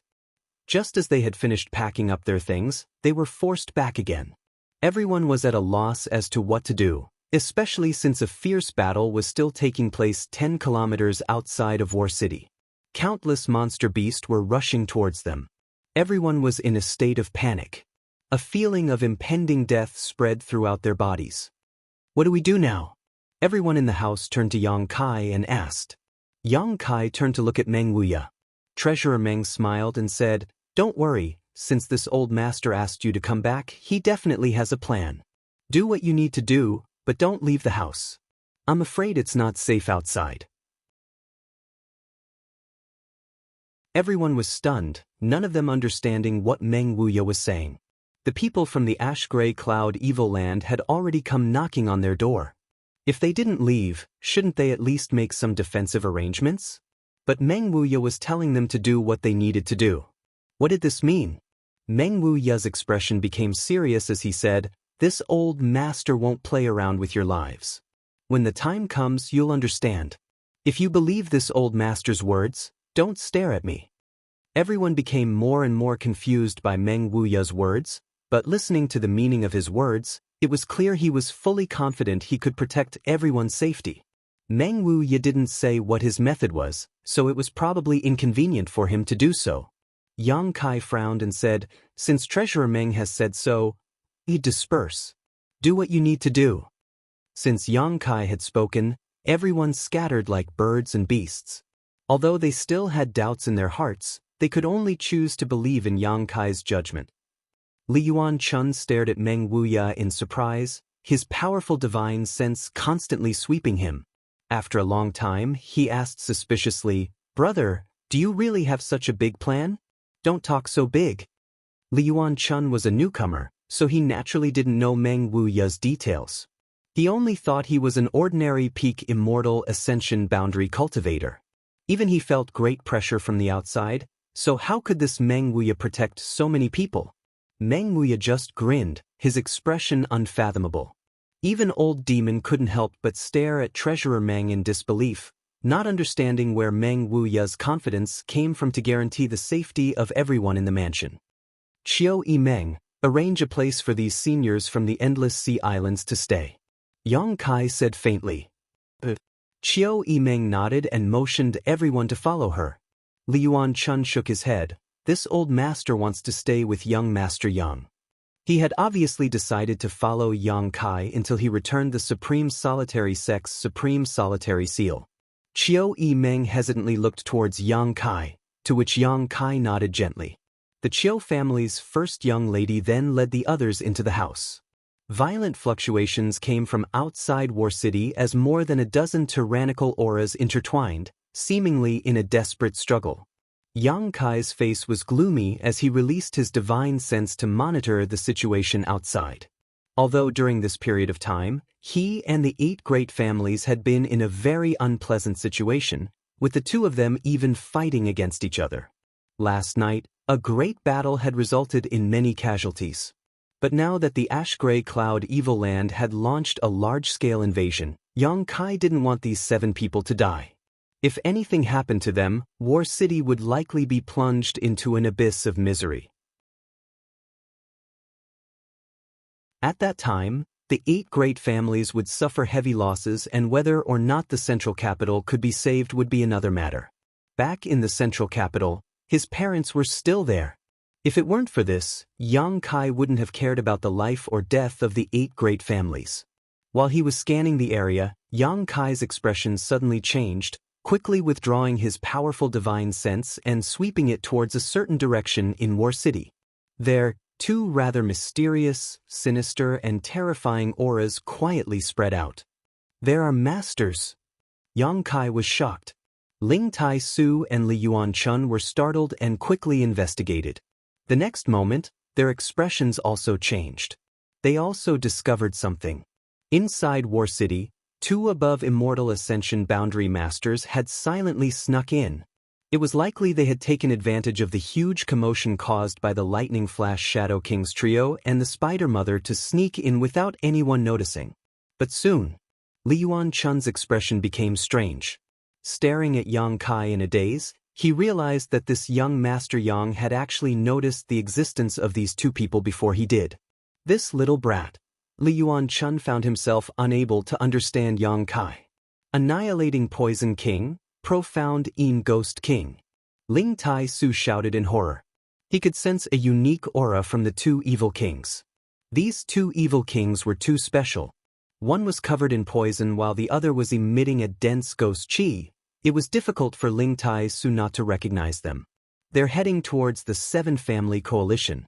S1: Just as they had finished packing up their things, they were forced back again. Everyone was at a loss as to what to do, especially since a fierce battle was still taking place 10 kilometers outside of War City. Countless monster beasts were rushing towards them. Everyone was in a state of panic. A feeling of impending death spread throughout their bodies. What do we do now? Everyone in the house turned to Yang Kai and asked. Yang Kai turned to look at Meng Wuya. Treasurer Meng smiled and said, don't worry, since this old master asked you to come back, he definitely has a plan. Do what you need to do, but don't leave the house. I'm afraid it's not safe outside. Everyone was stunned, none of them understanding what Meng Wuya was saying. The people from the ash-gray cloud evil land had already come knocking on their door. If they didn't leave, shouldn't they at least make some defensive arrangements? But Meng Wuya was telling them to do what they needed to do. What did this mean? Meng Wuya's expression became serious as he said, "This old master won't play around with your lives. When the time comes, you'll understand. If you believe this old master's words, don't stare at me." Everyone became more and more confused by Meng Wuya's words, but listening to the meaning of his words, it was clear he was fully confident he could protect everyone's safety. Meng Wuya didn't say what his method was, so it was probably inconvenient for him to do so. Yang Kai frowned and said, "Since Treasurer Meng has said so, you disperse. Do what you need to do." Since Yang Kai had spoken, everyone scattered like birds and beasts. Although they still had doubts in their hearts, they could only choose to believe in Yang Kai's judgment. Li Yuan-chun stared at Meng Wuya in surprise, his powerful divine sense constantly sweeping him. After a long time, he asked suspiciously, "Brother, do you really have such a big plan? Don't talk so big." Li Yuan-chun was a newcomer, so he naturally didn't know Meng Wuya's details. He only thought he was an ordinary peak immortal ascension boundary cultivator. Even he felt great pressure from the outside, so how could this Meng Wuya protect so many people? Meng Wuya just grinned, his expression unfathomable. Even old demon couldn't help but stare at Treasurer Meng in disbelief, not understanding where Meng Wuya's confidence came from to guarantee the safety of everyone in the mansion. "Qiu Yi Meng, arrange a place for these seniors from the Endless Sea Islands to stay," Yang Kai said faintly. Qiu Yi Meng nodded and motioned everyone to follow her. Li Yuan-chun shook his head. This old master wants to stay with young Master Yang. He had obviously decided to follow Yang Kai until he returned the Supreme Solitary Sect's Supreme Solitary Seal. Qiu Yi Meng hesitantly looked towards Yang Kai, to which Yang Kai nodded gently. The Qiu family's first young lady then led the others into the house. Violent fluctuations came from outside War City as more than a dozen tyrannical auras intertwined, seemingly in a desperate struggle. Yang Kai's face was gloomy as he released his divine sense to monitor the situation outside. Although during this period of time, he and the 8 great families had been in a very unpleasant situation, with the two of them even fighting against each other. Last night, a great battle had resulted in many casualties. But now that the ash-gray cloud evil land had launched a large-scale invasion, Yang Kai didn't want these 7 people to die. If anything happened to them, War City would likely be plunged into an abyss of misery. At that time, the 8 great families would suffer heavy losses, and whether or not the central capital could be saved would be another matter. Back in the central capital, his parents were still there. If it weren't for this, Yang Kai wouldn't have cared about the life or death of the 8 great families. While he was scanning the area, Yang Kai's expression suddenly changed, quickly withdrawing his powerful divine sense and sweeping it towards a certain direction in War City. There, 2 rather mysterious, sinister, and terrifying auras quietly spread out. "There are masters." Yang Kai was shocked. Ling Tai Su and Li Yuan-chun were startled and quickly investigated. The next moment, their expressions also changed. They also discovered something. Inside War City, 2 above immortal ascension boundary masters had silently snuck in. It was likely they had taken advantage of the huge commotion caused by the Lightning Flash Shadow King's trio and the Spider Mother to sneak in without anyone noticing. But soon, Li Yuan-chun's expression became strange. Staring at Yang Kai in a daze, he realized that this young Master Yang had actually noticed the existence of these 2 people before he did. This little brat. Li Yuan-chun found himself unable to understand Yang Kai. Annihilating Poison King, Profound Een Ghost King. Ling Tai Su shouted in horror. He could sense a unique aura from the 2 evil kings. These 2 evil kings were too special. One was covered in poison while the other was emitting a dense ghost chi. It was difficult for Ling Tai Su not to recognize them. They're heading towards the 7 family coalition.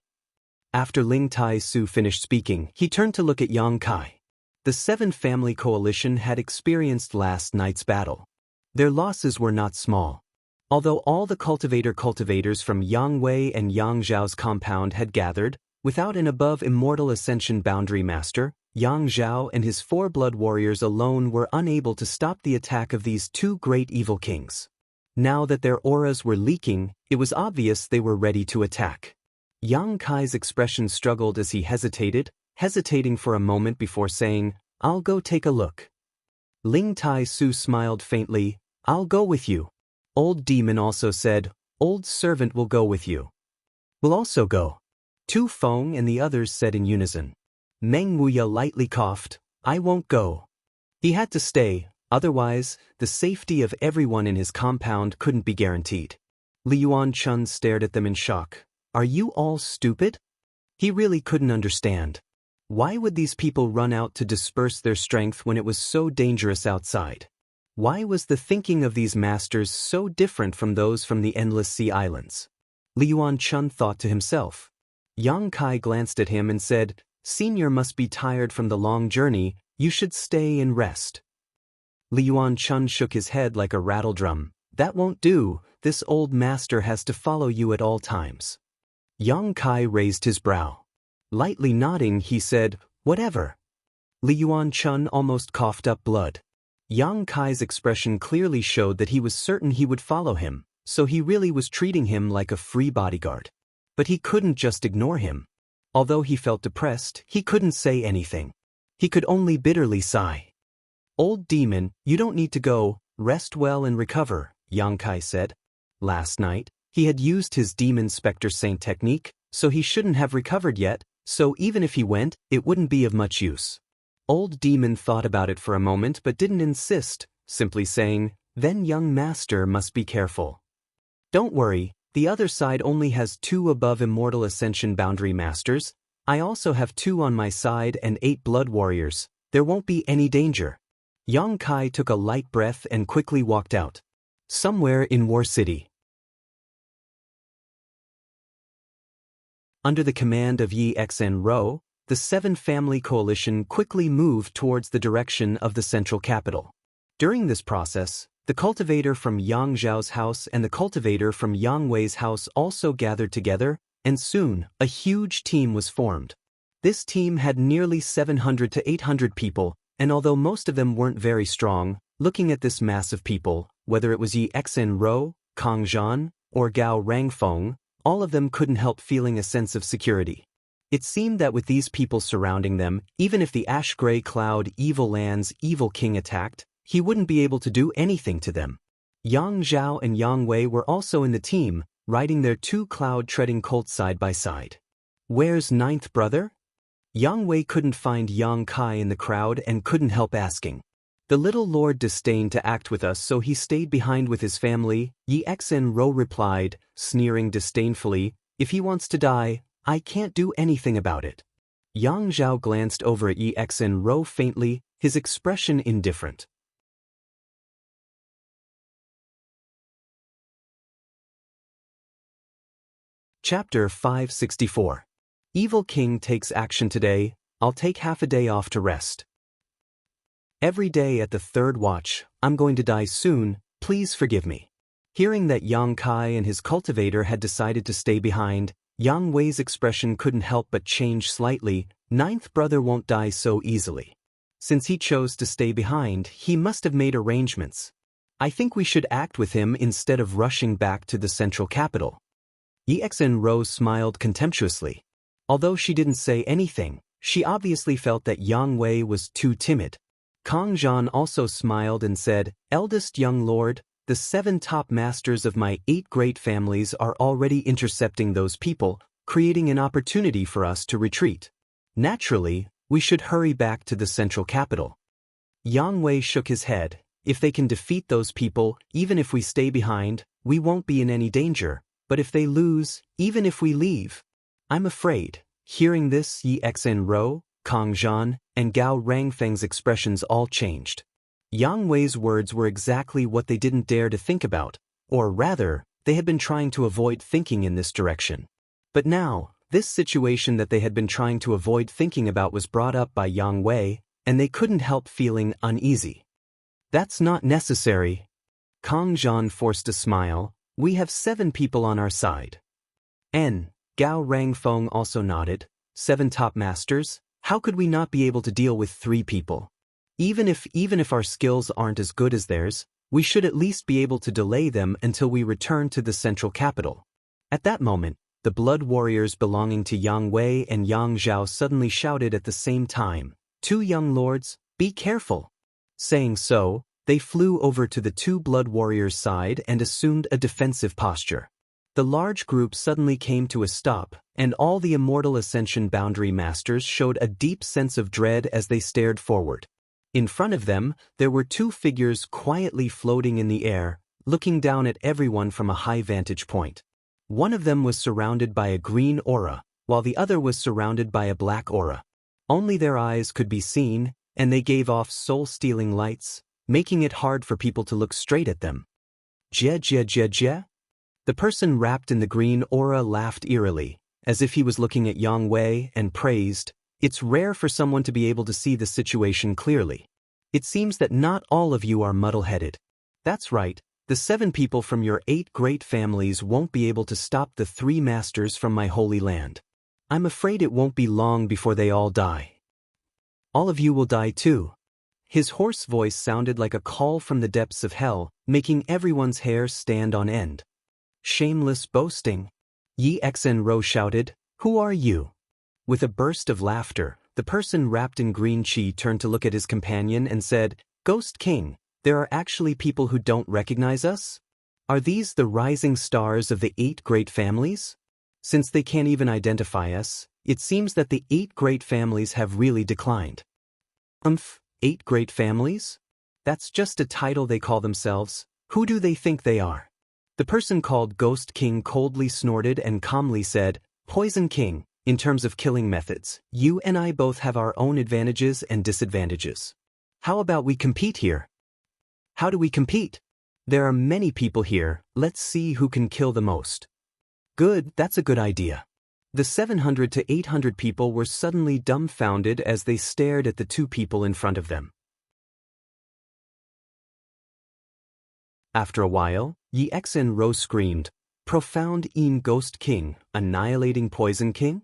S1: After Ling Tai Su finished speaking, he turned to look at Yang Kai. The Seven Family Coalition had experienced last night's battle. Their losses were not small. Although all the cultivators from Yang Wei and Yang Zhao's compound had gathered, without an above immortal ascension boundary master, Yang Zhao and his 4 blood warriors alone were unable to stop the attack of these 2 great evil kings. Now that their auras were leaking, it was obvious they were ready to attack. Yang Kai's expression struggled as he hesitating for a moment before saying, "I'll go take a look." Ling Tai Su smiled faintly, "I'll go with you." Old Demon also said, "Old Servant will go with you." "We'll also go." Tu Feng and the others said in unison. Meng Wuya lightly coughed, "I won't go." He had to stay, otherwise, the safety of everyone in his compound couldn't be guaranteed. Li Yuan-chun stared at them in shock. "Are you all stupid?" He really couldn't understand. Why would these people run out to disperse their strength when it was so dangerous outside? Why was the thinking of these masters so different from those from the Endless Sea Islands? Li Yuan-chun thought to himself. Yang Kai glanced at him and said, "Senior must be tired from the long journey, you should stay and rest." Li Yuan-chun shook his head like a rattledrum. "That won't do, this old master has to follow you at all times." Yang Kai raised his brow. Lightly nodding, he said, "Whatever." Li Yuan-chun almost coughed up blood. Yang Kai's expression clearly showed that he was certain he would follow him, so he really was treating him like a free bodyguard. But he couldn't just ignore him. Although he felt depressed, he couldn't say anything. He could only bitterly sigh. "Old Demon, you don't need to go, rest well and recover," Yang Kai said. Last night, he had used his Demon Spectre Saint technique, so he shouldn't have recovered yet, so even if he went, it wouldn't be of much use. Old Demon thought about it for a moment but didn't insist, simply saying, "Then young master must be careful." "Don't worry, the other side only has 2 above immortal ascension boundary masters. I also have 2 on my side and 8 blood warriors. There won't be any danger." Yang Kai took a light breath and quickly walked out. Somewhere in War City. Under the command of Yi Xen Ro, the Seven Family Coalition quickly moved towards the direction of the central capital. During this process, the cultivator from Yang Zhao's house and the cultivator from Yang Wei's house also gathered together, and soon, a huge team was formed. This team had nearly 700 to 800 people, and although most of them weren't very strong, looking at this mass of people, whether it was Yi Xen Ro, Kang Zhan, or Gao Rangfeng, all of them couldn't help feeling a sense of security. It seemed that with these people surrounding them, even if the ash-gray cloud Evil Land's evil king attacked, he wouldn't be able to do anything to them. Yang Zhao and Yang Wei were also in the team, riding their 2 cloud-treading colts side by side. "Where's 9th brother?" Yang Wei couldn't find Yang Kai in the crowd and couldn't help asking. "The little lord disdained to act with us, so he stayed behind with his family," Yi Xen Ro replied, sneering disdainfully. "If he wants to die, I can't do anything about it." Yang Zhao glanced over at Yi Xen Ro faintly, his expression indifferent. Chapter 564. Evil King takes action today. I'll take half a day off to rest. Every day at the 3rd watch, I'm going to die soon, please forgive me. Hearing that Yang Kai and his cultivator had decided to stay behind, Yang Wei's expression couldn't help but change slightly. 9th brother won't die so easily. Since he chose to stay behind, he must have made arrangements. I think we should act with him instead of rushing back to the central capital. Yi Xen Ro smiled contemptuously. Although she didn't say anything, she obviously felt that Yang Wei was too timid. Kang Zhan also smiled and said, "Eldest young lord, the 7 top masters of my 8 great families are already intercepting those people, creating an opportunity for us to retreat. Naturally, we should hurry back to the central capital." Yang Wei shook his head. "If they can defeat those people, even if we stay behind, we won't be in any danger. But if they lose, even if we leave, I'm afraid." Hearing this, Yi Xen Ro, Kang Zhan, and Gao Rangfeng's expressions all changed. Yang Wei's words were exactly what they didn't dare to think about, or rather, they had been trying to avoid thinking in this direction. But now, This situation that they had been trying to avoid thinking about was brought up by Yang Wei, and they couldn't help feeling uneasy. That's not necessary. Kang Zhan forced a smile. We have 7 people on our side. Gao Rangfeng also nodded. 7 top masters? How could we not be able to deal with 3 people? Even if our skills aren't as good as theirs, we should at least be able to delay them until we return to the central capital. At that moment, the blood warriors belonging to Yang Wei and Yang Zhao suddenly shouted at the same time, 2 young lords, be careful. Saying so, they flew over to the 2 blood warriors' side and assumed a defensive posture. The large group suddenly came to a stop, and all the Immortal Ascension Boundary Masters showed a deep sense of dread as they stared forward. In front of them, there were 2 figures quietly floating in the air, looking down at everyone from a high vantage point. One of them was surrounded by a green aura, while the other was surrounded by a black aura. Only their eyes could be seen, and they gave off soul-stealing lights, making it hard for people to look straight at them. Jie. The person wrapped in the green aura laughed eerily, as if he was looking at Yang Wei, and praised, it's rare for someone to be able to see the situation clearly. It seems that not all of you are muddle-headed. That's right, the 7 people from your 8 great families won't be able to stop the 3 masters from my holy land. I'm afraid it won't be long before they all die. All of you will die too. His hoarse voice sounded like a call from the depths of hell, making everyone's hair stand on end. Shameless boasting. Yi Xenro shouted, who are you? With a burst of laughter, the person wrapped in green qi turned to look at his companion and said, Ghost King, there are actually people who don't recognize us? Are these the rising stars of the 8 great families? Since they can't even identify us, it seems that the 8 great families have really declined. 8 great families? That's just a title they call themselves. Who do they think they are? The person called Ghost King coldly snorted and calmly said, Poison King, in terms of killing methods, you and I both have our own advantages and disadvantages. How about we compete here? How do we compete? There are many people here, let's see who can kill the most. Good, that's a good idea. The 700 to 800 people were suddenly dumbfounded as they stared at the 2 people in front of them. After a while, Yi Xenro screamed, Profound In Ghost King, Annihilating Poison King?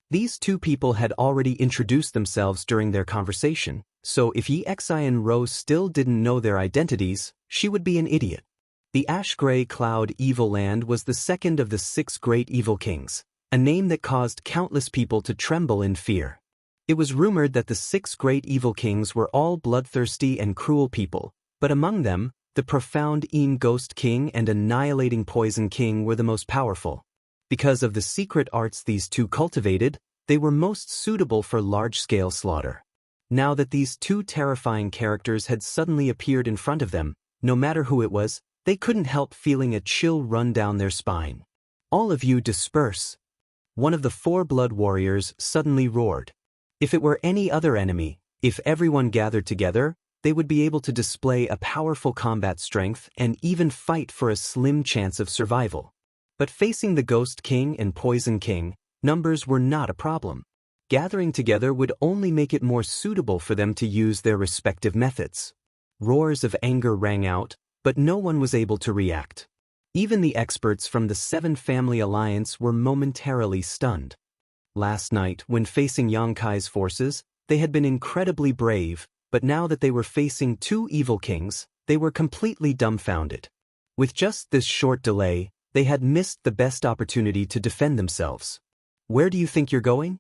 S1: These 2 people had already introduced themselves during their conversation, so if Yi Xenro still didn't know their identities, she would be an idiot. The Ash-Gray Cloud Evil Land was the second of the 6 great evil kings, a name that caused countless people to tremble in fear. It was rumored that the 6 great evil kings were all bloodthirsty and cruel people, but among them, the Profound In Ghost King and Annihilating Poison King were the most powerful. Because of the secret arts these 2 cultivated, they were most suitable for large-scale slaughter. Now that these 2 terrifying characters had suddenly appeared in front of them, no matter who it was, they couldn't help feeling a chill run down their spine. All of you disperse. One of the 4 blood warriors suddenly roared. If it were any other enemy, if everyone gathered together, they would be able to display a powerful combat strength and even fight for a slim chance of survival. But facing the Ghost King and Poison King, numbers were not a problem. Gathering together would only make it more suitable for them to use their respective methods. Roars of anger rang out, but no one was able to react. Even the experts from the 7 Family Alliance were momentarily stunned. Last night, when facing Yang Kai's forces, they had been incredibly brave, but now that they were facing 2 evil kings, they were completely dumbfounded. With just this short delay, they had missed the best opportunity to defend themselves. Where do you think you're going?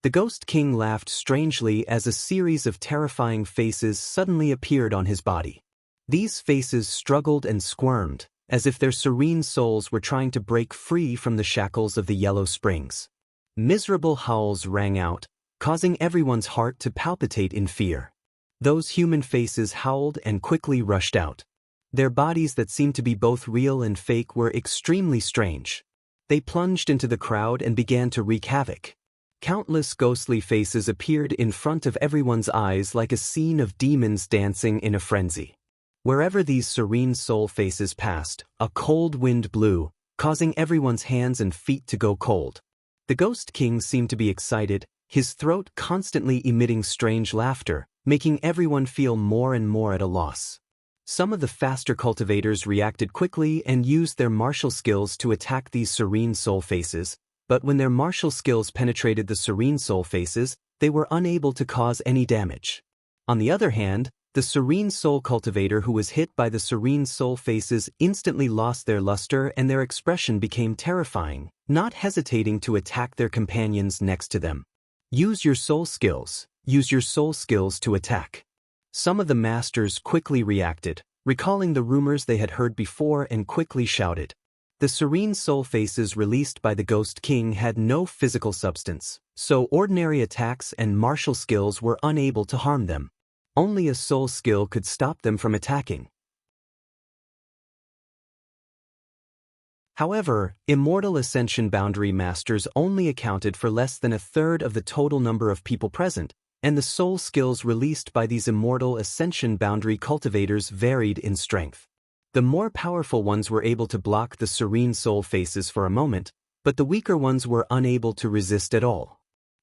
S1: The Ghost King laughed strangely as a series of terrifying faces suddenly appeared on his body. These faces struggled and squirmed, as if their serene souls were trying to break free from the shackles of the Yellow Springs. Miserable howls rang out, causing everyone's heart to palpitate in fear. Those human faces howled and quickly rushed out. Their bodies that seemed to be both real and fake were extremely strange. They plunged into the crowd and began to wreak havoc. Countless ghostly faces appeared in front of everyone's eyes like a scene of demons dancing in a frenzy. Wherever these serene soul faces passed, a cold wind blew, causing everyone's hands and feet to go cold. The Ghost King seemed to be excited, his throat constantly emitting strange laughter, making everyone feel more and more at a loss. Some of the faster cultivators reacted quickly and used their martial skills to attack these serene soul faces, but when their martial skills penetrated the serene soul faces, they were unable to cause any damage. On the other hand, the serene soul cultivator who was hit by the serene soul faces instantly lost their luster and their expression became terrifying, not hesitating to attack their companions next to them. Use your soul skills. Use your soul skills to attack. Some of the masters quickly reacted, recalling the rumors they had heard before and quickly shouted. The serene soul faces released by the Ghost King had no physical substance, so ordinary attacks and martial skills were unable to harm them. Only a soul skill could stop them from attacking. However, Immortal Ascension Boundary Masters only accounted for less than a third of the total number of people present, and the soul skills released by these Immortal Ascension Boundary cultivators varied in strength. The more powerful ones were able to block the serene soul faces for a moment, but the weaker ones were unable to resist at all.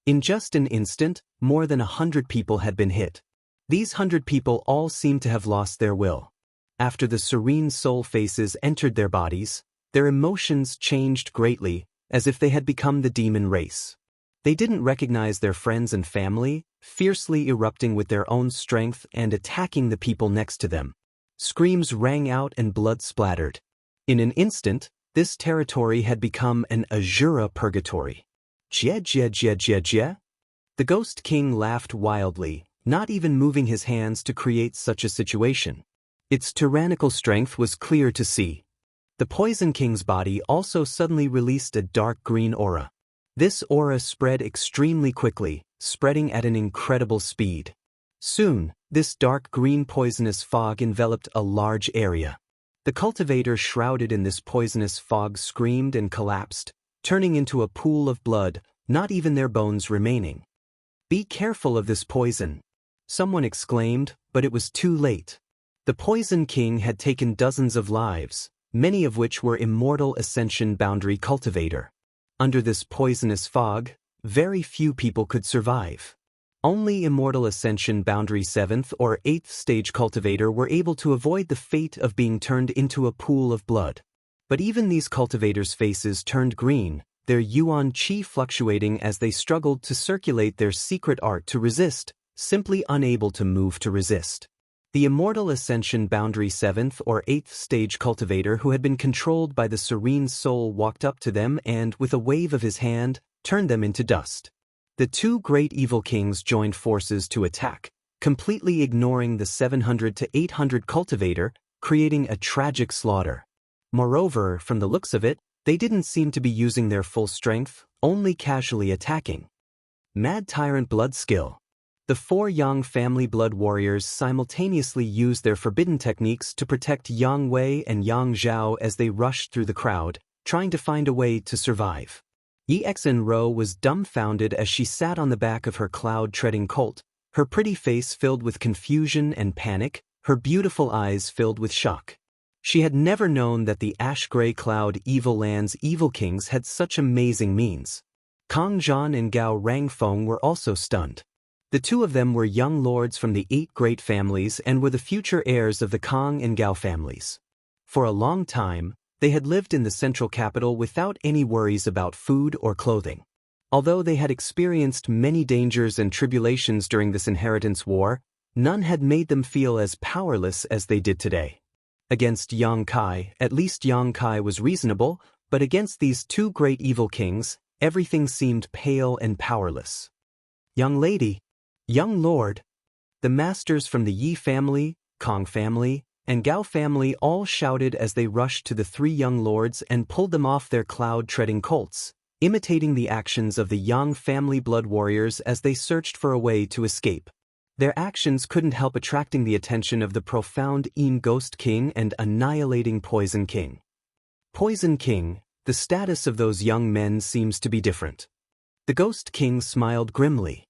S1: In just an instant, more than 100 people had been hit. These 100 people all seemed to have lost their will. After the serene soul faces entered their bodies, their emotions changed greatly, as if they had become the demon race. They didn't recognize their friends and family, fiercely erupting with their own strength and attacking the people next to them. Screams rang out and blood splattered. In an instant, this territory had become an Azura purgatory. Jie jie jie jie jie? The Ghost King laughed wildly, not even moving his hands to create such a situation. Its tyrannical strength was clear to see. The Poison King's body also suddenly released a dark green aura. This aura spread extremely quickly, spreading at an incredible speed. Soon, this dark green poisonous fog enveloped a large area. The cultivator shrouded in this poisonous fog screamed and collapsed, turning into a pool of blood, not even their bones remaining. "Be careful of this poison," someone exclaimed, but it was too late. The Poison King had taken dozens of lives, many of which were Immortal Ascension Boundary Cultivator. Under this poisonous fog, very few people could survive. Only Immortal Ascension Boundary 7th or 8th Stage Cultivator were able to avoid the fate of being turned into a pool of blood. But even these cultivators' faces turned green, their yuan qi fluctuating as they struggled to circulate their secret art to resist, simply unable to move to resist. The Immortal Ascension Boundary 7th or 8th Stage Cultivator who had been controlled by the Serene Soul walked up to them and, with a wave of his hand, turned them into dust. The two great evil kings joined forces to attack, completely ignoring the 700 to 800 cultivator, creating a tragic slaughter. Moreover, from the looks of it, they didn't seem to be using their full strength, only casually attacking. Mad Tyrant Blood Skill. The four Yang family blood warriors simultaneously used their forbidden techniques to protect Yang Wei and Yang Zhao as they rushed through the crowd, trying to find a way to survive. Yi Xinro was dumbfounded as she sat on the back of her cloud-treading colt, her pretty face filled with confusion and panic, her beautiful eyes filled with shock. She had never known that the ash-gray cloud Evil Land's evil kings had such amazing means. Kang Zhan and Gao Rangfeng were also stunned. The two of them were young lords from the 8 great families and were the future heirs of the Kang and Gao families. For a long time, they had lived in the central capital without any worries about food or clothing. Although they had experienced many dangers and tribulations during this inheritance war, none had made them feel as powerless as they did today. Against Yang Kai, at least Yang Kai was reasonable, but against these two great evil kings, everything seemed pale and powerless. "Young lady, young lord," the masters from the Yi family, Kang family, and Gao family all shouted as they rushed to the 3 young lords and pulled them off their cloud-treading colts, imitating the actions of the Yang family blood warriors as they searched for a way to escape. Their actions couldn't help attracting the attention of the profound Yin Ghost King and annihilating Poison King. Poison King, the status of those young men seems to be different. The Ghost King smiled grimly.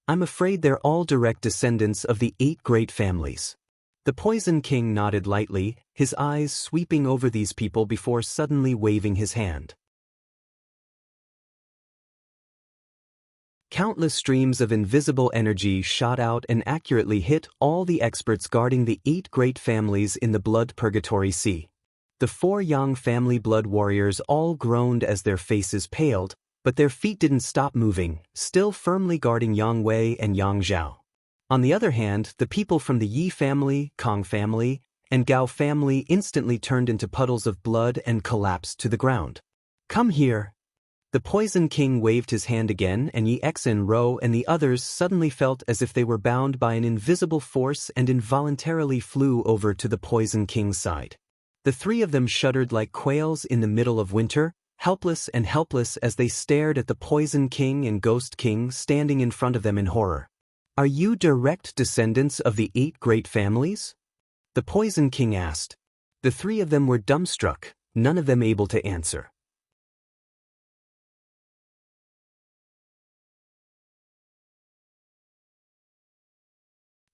S1: "I'm afraid they're all direct descendants of the 8 great families." The Poison King nodded lightly, his eyes sweeping over these people before suddenly waving his hand. Countless streams of invisible energy shot out and accurately hit all the experts guarding the 8 great families in the Blood Purgatory Sea. The 4 Yang family blood warriors all groaned as their faces paled, but their feet didn't stop moving, still firmly guarding Yang Wei and Yang Zhao. On the other hand, the people from the Yi family, Kong family, and Gao family instantly turned into puddles of blood and collapsed to the ground. "Come here." The Poison King waved his hand again, and Yi Xinro and the others suddenly felt as if they were bound by an invisible force and involuntarily flew over to the Poison King's side. The 3 of them shuddered like quails in the middle of winter, helpless as they stared at the Poison King and Ghost King standing in front of them in horror. "Are you direct descendants of the 8 great families?" the Poison King asked. The 3 of them were dumbstruck, none of them able to answer.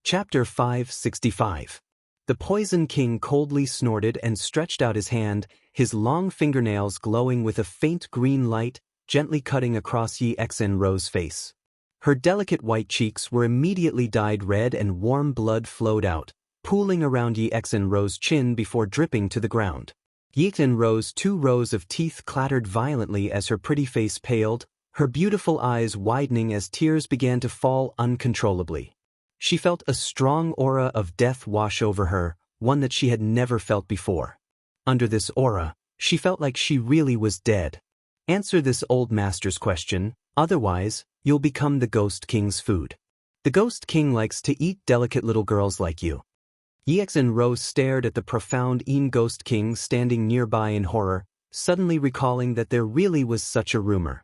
S1: Chapter 565. The Poison King coldly snorted and stretched out his hand, his long fingernails glowing with a faint green light, gently cutting across Yi Xinro's face. Her delicate white cheeks were immediately dyed red and warm blood flowed out, pooling around Yi Xinro's chin before dripping to the ground. Yi Xinro's 2 rows of teeth clattered violently as her pretty face paled, her beautiful eyes widening as tears began to fall uncontrollably. She felt a strong aura of death wash over her, one that she had never felt before. Under this aura, she felt like she really was dead. "Answer this old master's question, otherwise, you'll become the Ghost King's food. The Ghost King likes to eat delicate little girls like you." Yi Xinro stared at the profound Ghost King standing nearby in horror, suddenly recalling that there really was such a rumor.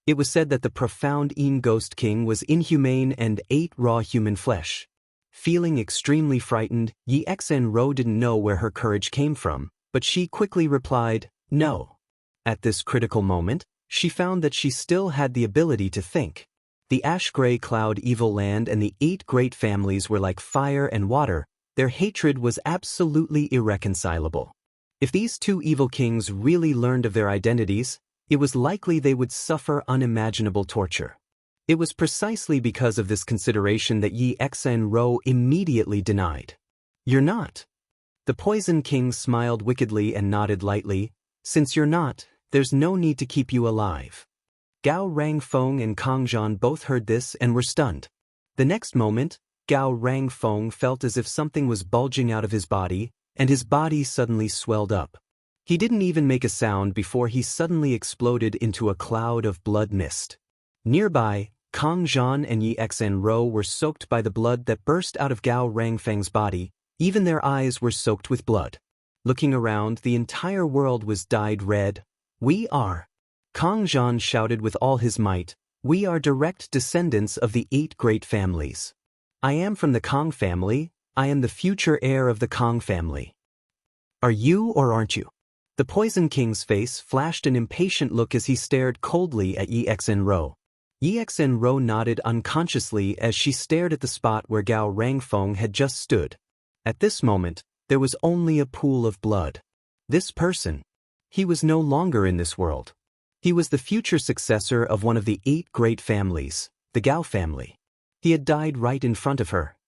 S1: It was said that the profound Ghost King was inhumane and ate raw human flesh. Feeling extremely frightened, Yi Xinro didn't know where her courage came from, but she quickly replied, "No." At this critical moment, she found that she still had the ability to think. The ash-gray cloud evil land and the 8 great families were like fire and water, their hatred was absolutely irreconcilable. If these 2 evil kings really learned of their identities, it was likely they would suffer unimaginable torture. It was precisely because of this consideration that Yi Xinro immediately denied. "You're not." The Poison King smiled wickedly and nodded lightly. "Since you're not, there's no need to keep you alive." Gao Rangfeng and Kang Zhan both heard this and were stunned. The next moment, Gao Rangfeng felt as if something was bulging out of his body, and his body suddenly swelled up. He didn't even make a sound before he suddenly exploded into a cloud of blood mist. Nearby, Kang Zhan and Yi Xinro were soaked by the blood that burst out of Gao Rangfeng's body, even their eyes were soaked with blood. Looking around, the entire world was dyed red. "We are," Kang Zhan shouted with all his might, "we are direct descendants of the 8 great families. I am from the Kang family, I am the future heir of the Kang family. Are you or aren't you?" The Poison King's face flashed an impatient look as he stared coldly at Yi Xinro. Yi Xinro nodded unconsciously as she stared at the spot where Gao Rangfeng had just stood. At this moment, there was only a pool of blood. This person. He was no longer in this world. He was the future successor of one of the 8 great families, the Gao family. He had died right in front of her.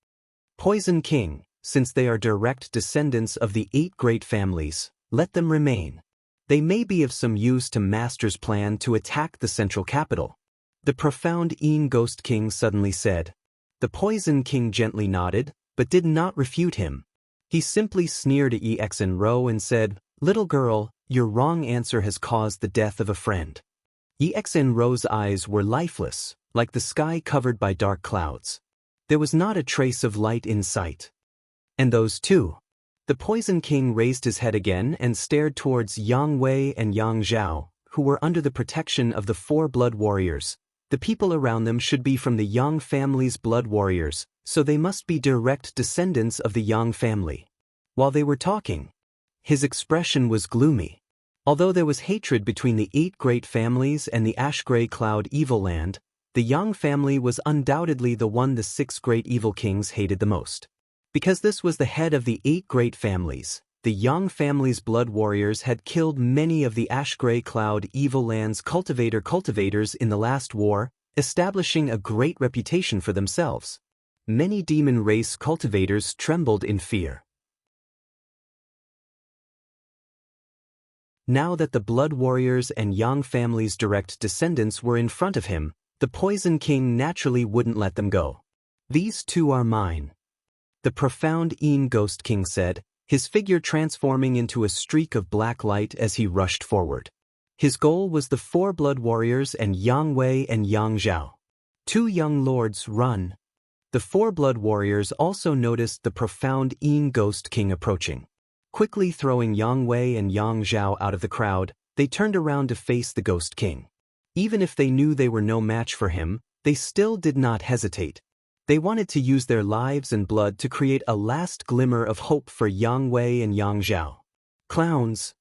S1: "Poison King, since they are direct descendants of the 8 great families, let them remain. They may be of some use to Master's plan to attack the central capital," the profound Ghost King suddenly said. The Poison King gently nodded, but did not refute him. He simply sneered at Yi Xinro and said, "Little girl, your wrong answer has caused the death of a friend." Yi Xinro's eyes were lifeless, like the sky covered by dark clouds. There was not a trace of light in sight. "And those 2? The Poison King raised his head again and stared towards Yang Wei and Yang Zhao, who were under the protection of the 4 blood warriors. The people around them should be from the Yang family's blood warriors, so they must be direct descendants of the Yang family. While they were talking, his expression was gloomy. Although there was hatred between the 8 great families and the ash-gray cloud evil land, the Yang family was undoubtedly the one the 6 great evil kings hated the most. Because this was the head of the 8 great families, the Yang family's blood warriors had killed many of the ash-gray cloud evil land's cultivators in the last war, establishing a great reputation for themselves. Many demon race cultivators trembled in fear. Now that the Blood Warriors and Yang family's direct descendants were in front of him, the Poison King naturally wouldn't let them go. "These two are mine," the profound Yin Ghost King said, his figure transforming into a streak of black light as he rushed forward. His goal was the 4 Blood Warriors and Yang Wei and Yang Zhao. "Two young lords, run." The 4 Blood Warriors also noticed the profound Yin Ghost King approaching. Quickly throwing Yang Wei and Yang Zhao out of the crowd, they turned around to face the Ghost King. Even if they knew they were no match for him, they still did not hesitate. They wanted to use their lives and blood to create a last glimmer of hope for Yang Wei and Yang Zhao. "Clowns!"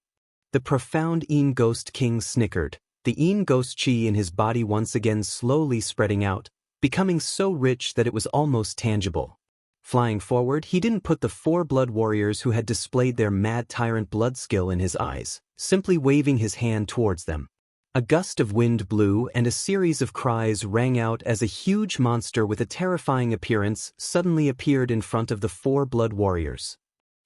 S1: The profound Yin Ghost King snickered, the Yin Ghost Chi in his body once again slowly spreading out, becoming so rich that it was almost tangible. Flying forward, he didn't put the 4 Blood Warriors who had displayed their mad tyrant blood skill in his eyes, simply waving his hand towards them. A gust of wind blew and a series of cries rang out as a huge monster with a terrifying appearance suddenly appeared in front of the 4 Blood Warriors.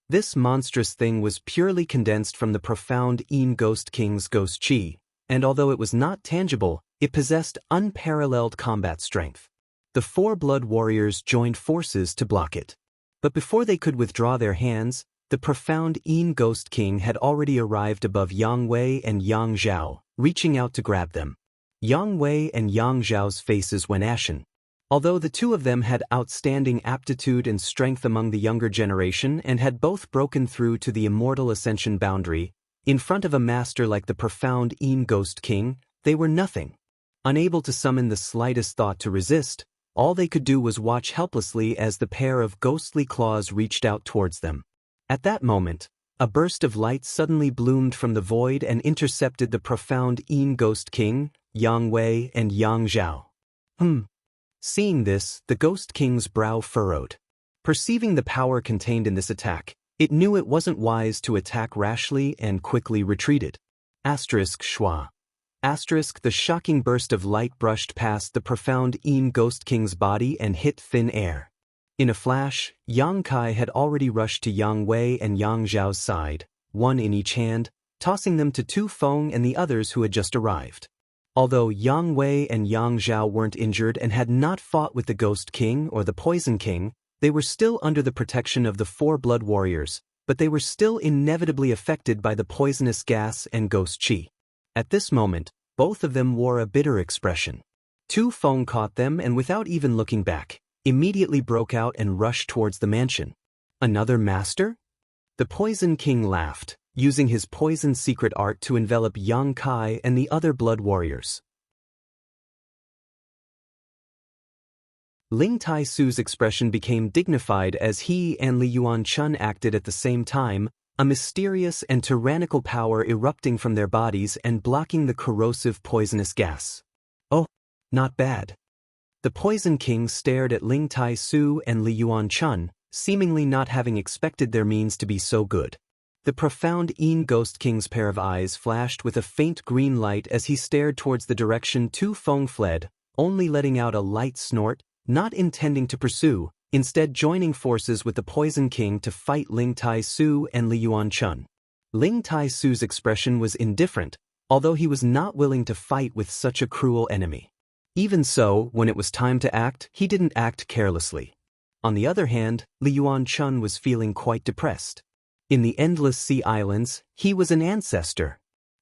S1: This monstrous thing was purely condensed from the profound Yin Ghost King's Ghost Chi, and although it was not tangible, it possessed unparalleled combat strength. The 4 Blood Warriors joined forces to block it. But before they could withdraw their hands, the profound Yin Ghost King had already arrived above Yang Wei and Yang Zhao, reaching out to grab them. Yang Wei and Yang Zhao's faces went ashen. Although the two of them had outstanding aptitude and strength among the younger generation and had both broken through to the immortal ascension boundary, in front of a master like the profound Yin Ghost King, they were nothing. Unable to summon the slightest thought to resist, all they could do was watch helplessly as the pair of ghostly claws reached out towards them. At that moment, a burst of light suddenly bloomed from the void and intercepted the profound Yin Ghost King, Yang Wei and Yang Zhao. Seeing this, the Ghost King's brow furrowed. Perceiving the power contained in this attack, it knew it wasn't wise to attack rashly and quickly retreated. Schwa. The shocking burst of light brushed past the profound Yin Ghost King's body and hit thin air. In a flash, Yang Kai had already rushed to Yang Wei and Yang Zhao's side, one in each hand, tossing them to Tu Feng and the others who had just arrived. Although Yang Wei and Yang Zhao weren't injured and had not fought with the Ghost King or the Poison King, they were still under the protection of the 4 Blood Warriors, but they were still inevitably affected by the poisonous gas and Ghost Chi. At this moment, both of them wore a bitter expression. Tu Feng caught them and without even looking back, immediately broke out and rushed towards the mansion. "Another master?" The Poison King laughed, using his poison secret art to envelop Yang Kai and the other Blood Warriors. Ling Tai Su's expression became dignified as he and Li Yuanchun acted at the same time, a mysterious and tyrannical power erupting from their bodies and blocking the corrosive poisonous gas. "Oh, not bad." The Poison King stared at Ling Tai Su and Li Yuanchun, seemingly not having expected their means to be so good. The profound Yin Ghost King's pair of eyes flashed with a faint green light as he stared towards the direction Tu Feng fled, only letting out a light snort, not intending to pursue, instead joining forces with the Poison King to fight Ling Tai Su and Li Yuanchun. Ling Tai Su's expression was indifferent, although he was not willing to fight with such a cruel enemy. Even so, when it was time to act, he didn't act carelessly. On the other hand, Li Yuanchun was feeling quite depressed. In the Endless Sea Islands, he was an ancestor.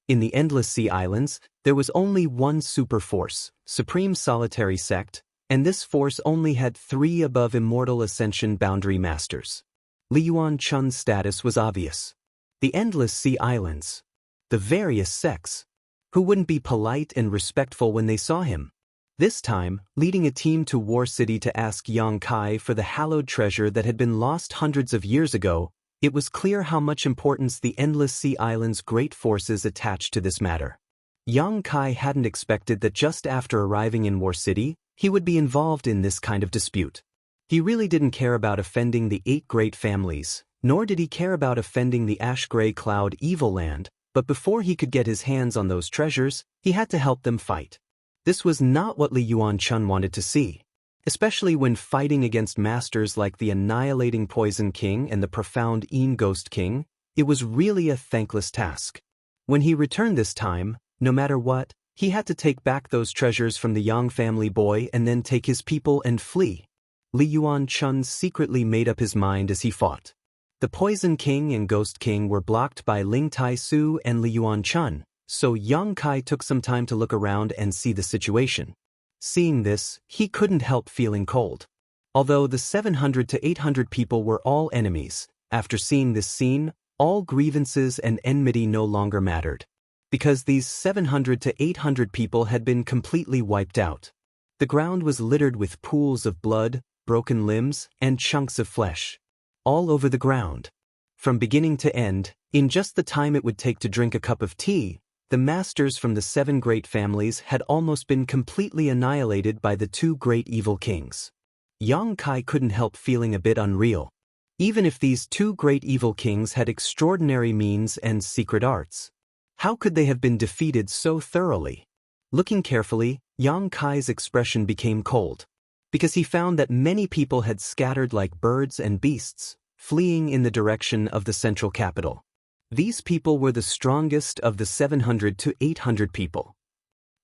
S1: In the Endless Sea Islands, there was only one super force, Supreme Solitary Sect, and this force only had 3 above Immortal Ascension Boundary Masters. Li Yuanchun's status was obvious. The Endless Sea Islands. The various sects. Who wouldn't be polite and respectful when they saw him? This time, leading a team to War City to ask Yang Kai for the hallowed treasure that had been lost hundreds of years ago, it was clear how much importance the Endless Sea Islands' great forces attached to this matter. Yang Kai hadn't expected that just after arriving in War City, he would be involved in this kind of dispute. He really didn't care about offending the 8 great families, nor did he care about offending the Ash-Gray Cloud Evil Land, but before he could get his hands on those treasures, he had to help them fight. This was not what Li Yuanchun wanted to see. Especially when fighting against masters like the Annihilating Poison King and the Profound Een Ghost King, it was really a thankless task. When he returned this time, no matter what, he had to take back those treasures from the Yang family boy and then take his people and flee. Li Yuanchun secretly made up his mind as he fought. The Poison King and Ghost King were blocked by Ling Tai-su and Li Yuanchun, so Yang Kai took some time to look around and see the situation. Seeing this, he couldn't help feeling cold. Although the 700 to 800 people were all enemies, after seeing this scene, all grievances and enmity no longer mattered. Because these 700 to 800 people had been completely wiped out. The ground was littered with pools of blood, broken limbs, and chunks of flesh. All over the ground. From beginning to end, in just the time it would take to drink a cup of tea, the masters from the 7 great families had almost been completely annihilated by the 2 great evil kings. Yang Kai couldn't help feeling a bit unreal. Even if these 2 great evil kings had extraordinary means and secret arts, how could they have been defeated so thoroughly? Looking carefully, Yang Kai's expression became cold, because he found that many people had scattered like birds and beasts, fleeing in the direction of the central capital. These people were the strongest of the 700 to 800 people.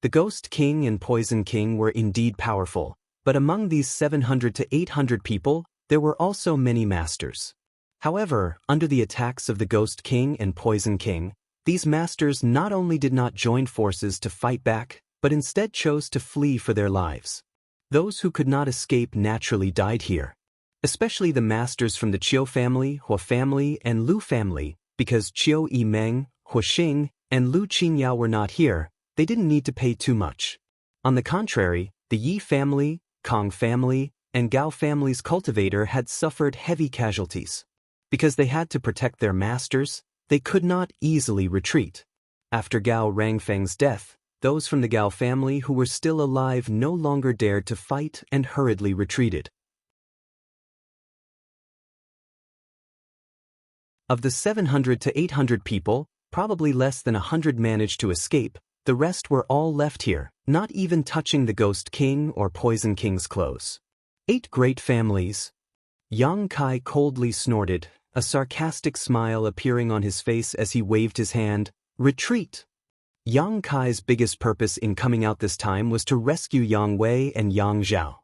S1: The Ghost King and Poison King were indeed powerful, but among these 700 to 800 people, there were also many masters. However, under the attacks of the Ghost King and Poison King, these masters not only did not join forces to fight back, but instead chose to flee for their lives. Those who could not escape naturally died here. Especially the masters from the Chiu family, Hua family, and Lu family, because Chiu Yimeng, Hua Xing, and Lu Qingyao were not here, they didn't need to pay too much. On the contrary, the Yi family, Kong family, and Gao family's cultivator had suffered heavy casualties. Because they had to protect their masters, they could not easily retreat. After Gao Rangfeng's death, those from the Gao family who were still alive no longer dared to fight and hurriedly retreated. Of the 700 to 800 people, probably less than 100 managed to escape, the rest were all left here, not even touching the Ghost King or Poison King's clothes. 8 great families. Yang Kai coldly snorted, a sarcastic smile appearing on his face as he waved his hand. Retreat! Yang Kai's biggest purpose in coming out this time was to rescue Yang Wei and Yang Zhao.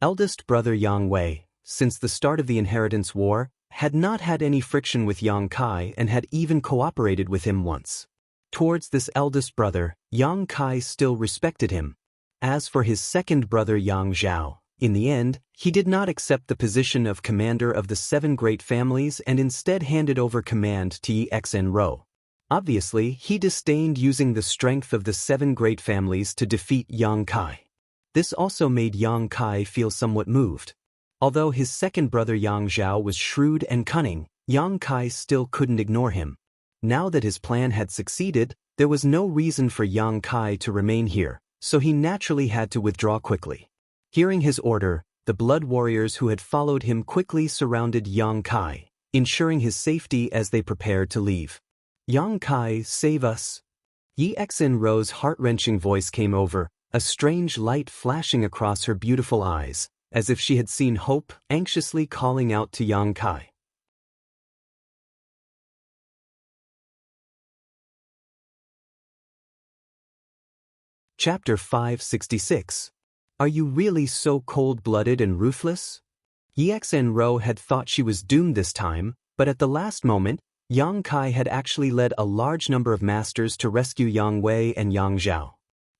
S1: Eldest brother Yang Wei, since the start of the Inheritance War, had not had any friction with Yang Kai and had even cooperated with him once. Towards this eldest brother, Yang Kai still respected him. As for his second brother Yang Zhao, in the end, he did not accept the position of commander of the 7 great families and instead handed over command to Yi Xenro. Obviously, he disdained using the strength of the 7 great families to defeat Yang Kai. This also made Yang Kai feel somewhat moved. Although his second brother Yang Zhao was shrewd and cunning, Yang Kai still couldn't ignore him. Now that his plan had succeeded, there was no reason for Yang Kai to remain here, so he naturally had to withdraw quickly. Hearing his order, the blood warriors who had followed him quickly surrounded Yang Kai, ensuring his safety as they prepared to leave. Yang Kai, save us! Yi Xenro's heart-wrenching voice came over, a strange light flashing across her beautiful eyes, as if she had seen hope, anxiously calling out to Yang Kai. Chapter 566. Are you really so cold-blooded and ruthless? Yi Xenro had thought she was doomed this time, but at the last moment, Yang Kai had actually led a large number of masters to rescue Yang Wei and Yang Zhao.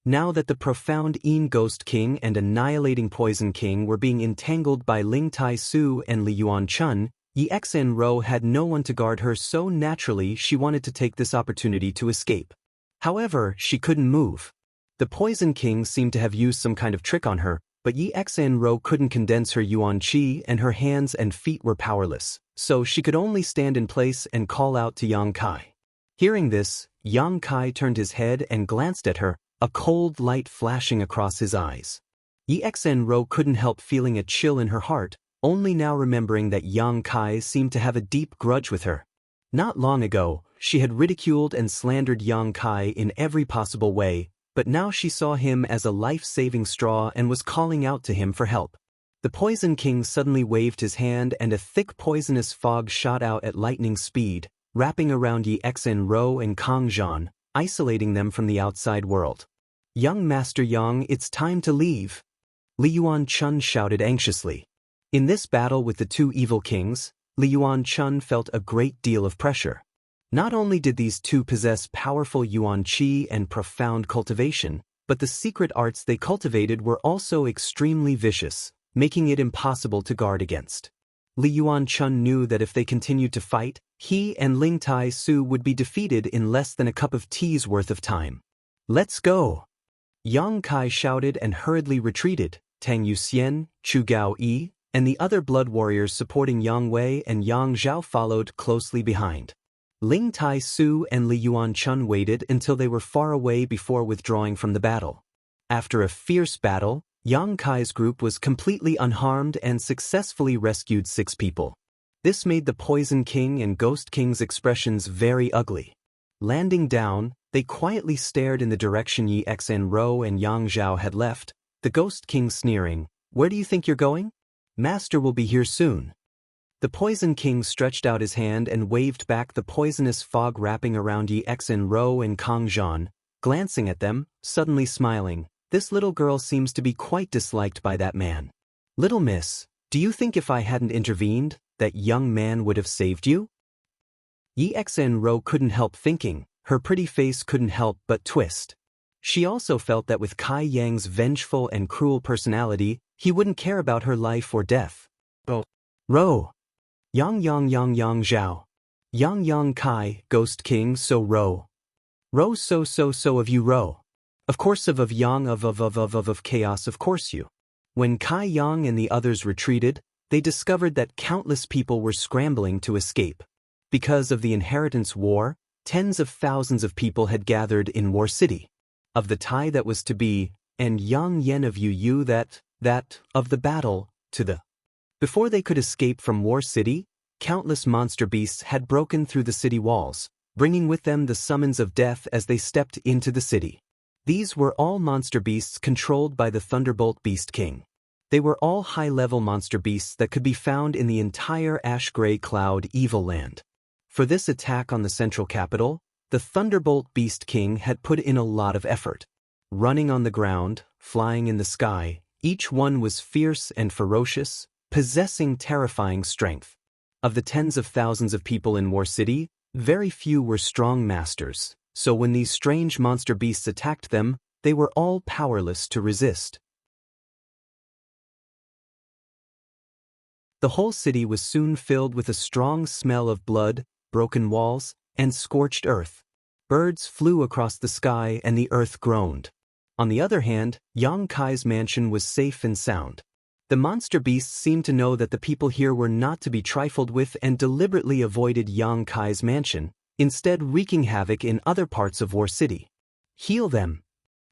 S1: Now that the Profound Een Ghost King and Annihilating Poison King were being entangled by Ling Tai-su and Li Yuanchun, Yi Xenro had no one to guard her, so naturally she wanted to take this opportunity to escape. However, she couldn't move. The Poison King seemed to have used some kind of trick on her, but Yi Xenro couldn't condense her yuan qi and her hands and feet were powerless, so she could only stand in place and call out to Yang Kai. Hearing this, Yang Kai turned his head and glanced at her, a cold light flashing across his eyes. Yi Xenro couldn't help feeling a chill in her heart, only now remembering that Yang Kai seemed to have a deep grudge with her. Not long ago, she had ridiculed and slandered Yang Kai in every possible way, but now she saw him as a life-saving straw and was calling out to him for help. The Poison King suddenly waved his hand and a thick poisonous fog shot out at lightning speed, wrapping around Yi Xinro and Kang Zhan, isolating them from the outside world. "Young Master Yang, it's time to leave," Li Yuanchun shouted anxiously. In this battle with the two evil kings, Li Yuanchun felt a great deal of pressure. Not only did these two possess powerful yuan qi and profound cultivation, but the secret arts they cultivated were also extremely vicious, making it impossible to guard against. Li Yuanchun knew that if they continued to fight, he and Ling Tai Su would be defeated in less than a cup of tea's worth of time. "Let's go!" Yang Kai shouted and hurriedly retreated. Tang Yuxian, Chu Gao Yi, and the other blood warriors supporting Yang Wei and Yang Zhao followed closely behind. Ling Tai Su and Li Yuanchun waited until they were far away before withdrawing from the battle. After a fierce battle, Yang Kai's group was completely unharmed and successfully rescued 6 people. This made the Poison King and Ghost King's expressions very ugly. Landing down, they quietly stared in the direction Yi Xinro and Yang Zhao had left, the Ghost King sneering, "Where do you think you're going? Master will be here soon." The Poison King stretched out his hand and waved back the poisonous fog wrapping around Yi Xinro and Kang Zhan, glancing at them, suddenly smiling. "This little girl seems to be quite disliked by that man. Little miss, do you think if I hadn't intervened, that young man would have saved you?" Yi Xinro couldn't help thinking, her pretty face couldn't help but twist. She also felt that with Kai Yang's vengeful and cruel personality, he wouldn't care about her life or death. "Oh. Ro. Yang Zhao. Yang Kai, Ghost King, so Ro. Ro so of you Ro. Of course of Yang of chaos of course you." When Kai Yang and the others retreated, they discovered that countless people were scrambling to escape. Because of the inheritance war, tens of thousands of people had gathered in War City. Of the tie that was to be, and Yang Yen of Yu that, of the battle, to the. Before they could escape from War City, countless monster beasts had broken through the city walls, bringing with them the summons of death as they stepped into the city. These were all monster beasts controlled by the Thunderbolt Beast King. They were all high-level monster beasts that could be found in the entire ash-gray cloud evil land. For this attack on the central capital, the Thunderbolt Beast King had put in a lot of effort. Running on the ground, flying in the sky, each one was fierce and ferocious, possessing terrifying strength. Of the tens of thousands of people in War City, very few were strong masters, so when these strange monster beasts attacked them, they were all powerless to resist. The whole city was soon filled with a strong smell of blood, broken walls, and scorched earth. Birds flew across the sky and the earth groaned. On the other hand, Yang Kai's mansion was safe and sound. The monster beasts seemed to know that the people here were not to be trifled with and deliberately avoided Yang Kai's mansion, instead wreaking havoc in other parts of War City. "Heal them."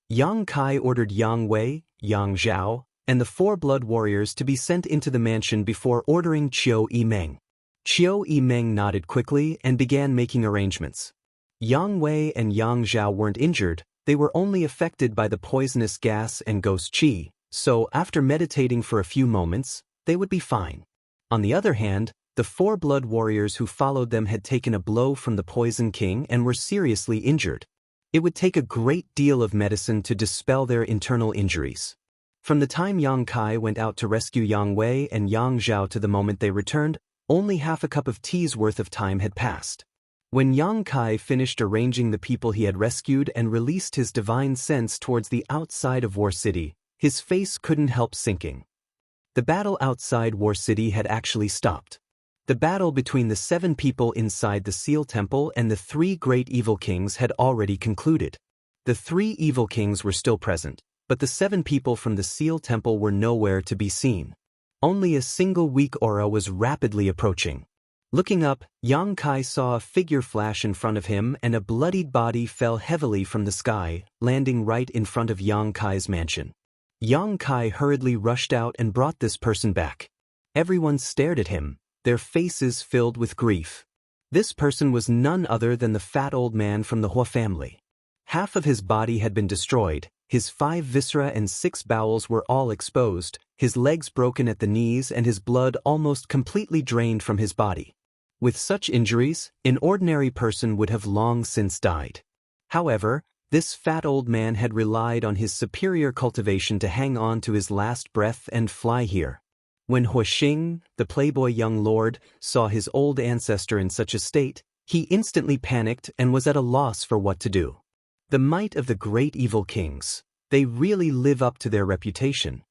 S1: Yang Kai ordered Yang Wei, Yang Zhao, and the 4 blood warriors to be sent into the mansion before ordering Qiu Yimeng. Qiu Yimeng nodded quickly and began making arrangements. Yang Wei and Yang Zhao weren't injured, they were only affected by the poisonous gas and ghost qi, so after meditating for a few moments, they would be fine. On the other hand, the 4 blood warriors who followed them had taken a blow from the Poison King and were seriously injured. It would take a great deal of medicine to dispel their internal injuries. From the time Yang Kai went out to rescue Yang Wei and Yang Zhao to the moment they returned, only half a cup of tea's worth of time had passed. When Yang Kai finished arranging the people he had rescued and released his divine sense towards the outside of War City, his face couldn't help sinking. The battle outside War City had actually stopped. The battle between the 7 people inside the Seal Temple and the 3 great evil kings had already concluded. The 3 evil kings were still present, but the 7 people from the Seal Temple were nowhere to be seen. Only a single weak aura was rapidly approaching. Looking up, Yang Kai saw a figure flash in front of him and a bloodied body fell heavily from the sky, landing right in front of Yang Kai's mansion. Yang Kai hurriedly rushed out and brought this person back. Everyone stared at him, their faces filled with grief. This person was none other than the fat old man from the Hua family. Half of his body had been destroyed, his 5 viscera and 6 bowels were all exposed, his legs broken at the knees and his blood almost completely drained from his body. With such injuries, an ordinary person would have long since died. However, this fat old man had relied on his superior cultivation to hang on to his last breath and fly here. When Huixing, the playboy young lord, saw his old ancestor in such a state, he instantly panicked and was at a loss for what to do. The might of the great evil kings. They really live up to their reputation.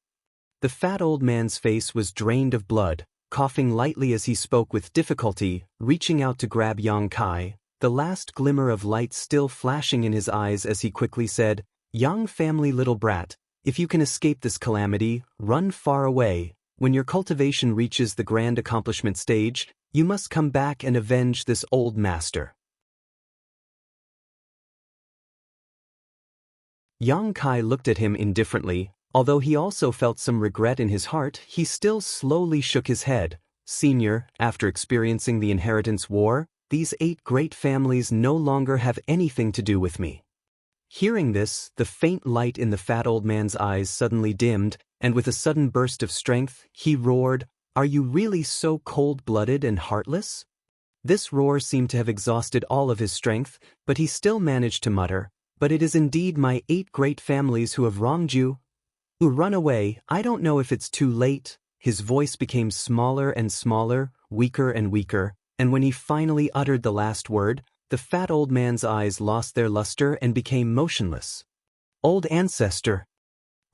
S1: The fat old man's face was drained of blood, coughing lightly as he spoke with difficulty, reaching out to grab Yang Kai, the last glimmer of light still flashing in his eyes as he quickly said, "Young family little brat, if you can escape this calamity, run far away. When your cultivation reaches the grand accomplishment stage, you must come back and avenge this old master." Yang Kai looked at him indifferently. Although he also felt some regret in his heart, he still slowly shook his head. "Senior, after experiencing the inheritance war, these 8 great families no longer have anything to do with me." Hearing this, the faint light in the fat old man's eyes suddenly dimmed, and with a sudden burst of strength, he roared, "Are you really so cold-blooded and heartless?" This roar seemed to have exhausted all of his strength, but he still managed to mutter, "But it is indeed my 8 great families who have wronged you. Run away, I don't know if it's too late." His voice became smaller and smaller, weaker and weaker, and when he finally uttered the last word, the fat old man's eyes lost their luster and became motionless. "Old ancestor!"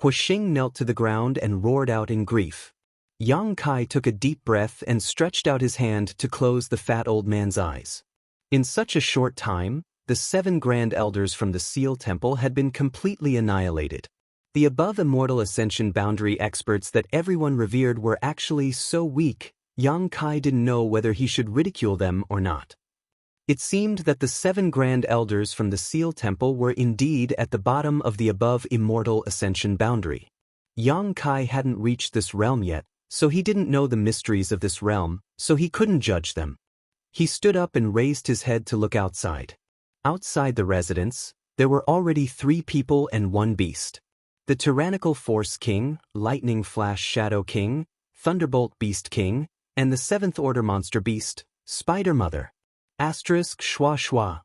S1: Huixing knelt to the ground and roared out in grief. Yang Kai took a deep breath and stretched out his hand to close the fat old man's eyes. In such a short time, the 7 grand elders from the Seal Temple had been completely annihilated. The above immortal ascension boundary experts that everyone revered were actually so weak, Yang Kai didn't know whether he should ridicule them or not. It seemed that the 7 grand elders from the Seal Temple were indeed at the bottom of the above immortal ascension boundary. Yang Kai hadn't reached this realm yet, so he didn't know the mysteries of this realm, so he couldn't judge them. He stood up and raised his head to look outside. Outside the residence, there were already 3 people and 1 beast. The Tyrannical Force King, Lightning Flash Shadow King, Thunderbolt Beast King, and the 7th Order Monster Beast, Spider Mother. Schwa schwa.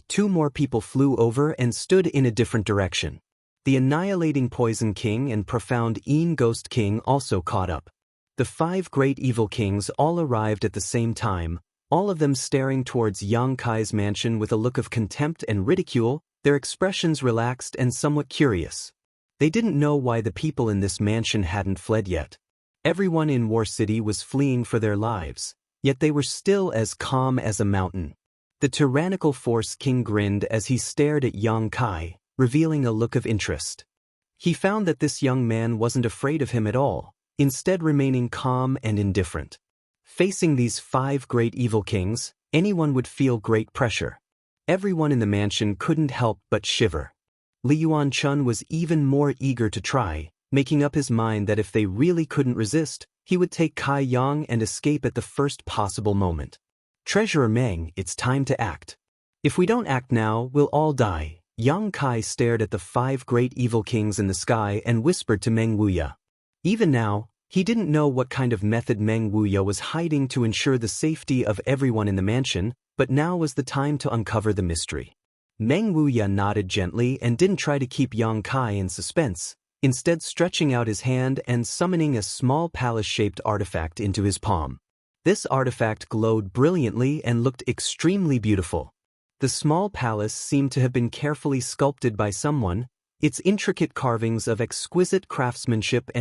S1: 2 more people flew over and stood in a different direction. The Annihilating Poison King and Profound Een Ghost King also caught up. The 5 great evil kings all arrived at the same time, all of them staring towards Yang Kai's mansion with a look of contempt and ridicule, their expressions relaxed and somewhat curious. They didn't know why the people in this mansion hadn't fled yet. Everyone in War City was fleeing for their lives, yet they were still as calm as a mountain. The Tyrannical Force King grinned as he stared at Yang Kai, revealing a look of interest. He found that this young man wasn't afraid of him at all, instead remaining calm and indifferent. Facing these 5 great evil kings, anyone would feel great pressure. Everyone in the mansion couldn't help but shiver. Li Yuanchun was even more eager to try, making up his mind that if they really couldn't resist, he would take Kai Yang and escape at the first possible moment. "Treasurer Meng, it's time to act. If we don't act now, we'll all die." Yang Kai stared at the 5 great evil kings in the sky and whispered to Meng Wuya. Even now, he didn't know what kind of method Meng Wuya was hiding to ensure the safety of everyone in the mansion, but now was the time to uncover the mystery. Meng Wuya nodded gently and didn't try to keep Yang Kai in suspense, instead stretching out his hand and summoning a small palace-shaped artifact into his palm. This artifact glowed brilliantly and looked extremely beautiful. The small palace seemed to have been carefully sculpted by someone, its intricate carvings of exquisite craftsmanship.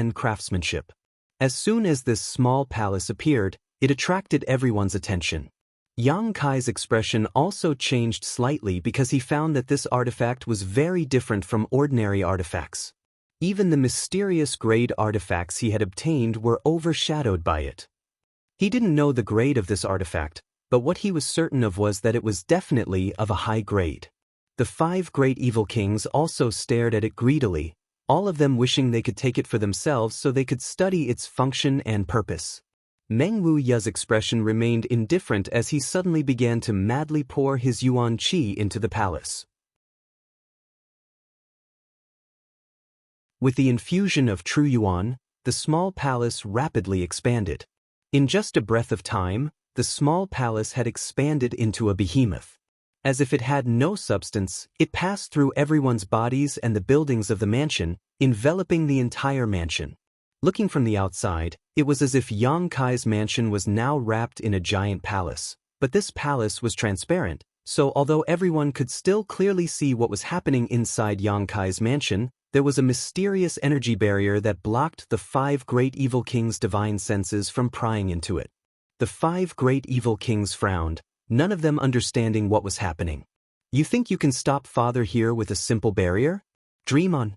S1: As soon as this small palace appeared, it attracted everyone's attention. Yang Kai's expression also changed slightly because he found that this artifact was very different from ordinary artifacts. Even the mysterious grade artifacts he had obtained were overshadowed by it. He didn't know the grade of this artifact, but what he was certain of was that it was definitely of a high grade. The 5 great evil kings also stared at it greedily, all of them wishing they could take it for themselves so they could study its function and purpose. Meng Wuya's expression remained indifferent as he suddenly began to madly pour his yuan qi into the palace. With the infusion of true yuan, the small palace rapidly expanded. In just a breath of time, the small palace had expanded into a behemoth. As if it had no substance, it passed through everyone's bodies and the buildings of the mansion, enveloping the entire mansion. Looking from the outside, it was as if Yang Kai's mansion was now wrapped in a giant palace. But this palace was transparent, so although everyone could still clearly see what was happening inside Yang Kai's mansion, there was a mysterious energy barrier that blocked the 5 great evil kings' divine senses from prying into it. The 5 great evil kings frowned, none of them understanding what was happening. You think you can stop Father here with a simple barrier? Dream on.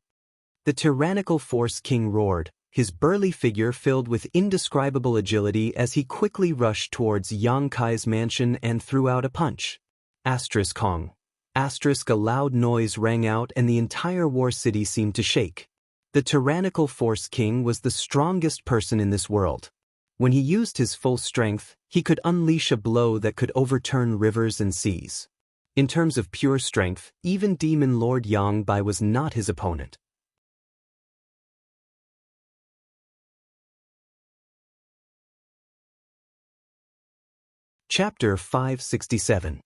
S1: The tyrannical force king roared, his burly figure filled with indescribable agility as he quickly rushed towards Yang Kai's mansion and threw out a punch. Asterisk Kong. Asterisk a loud noise rang out and the entire war city seemed to shake. The tyrannical force king was the strongest person in this world. When he used his full strength, he could unleash a blow that could overturn rivers and seas. In terms of pure strength, even Demon Lord Yang Bai was not his opponent. Chapter 567.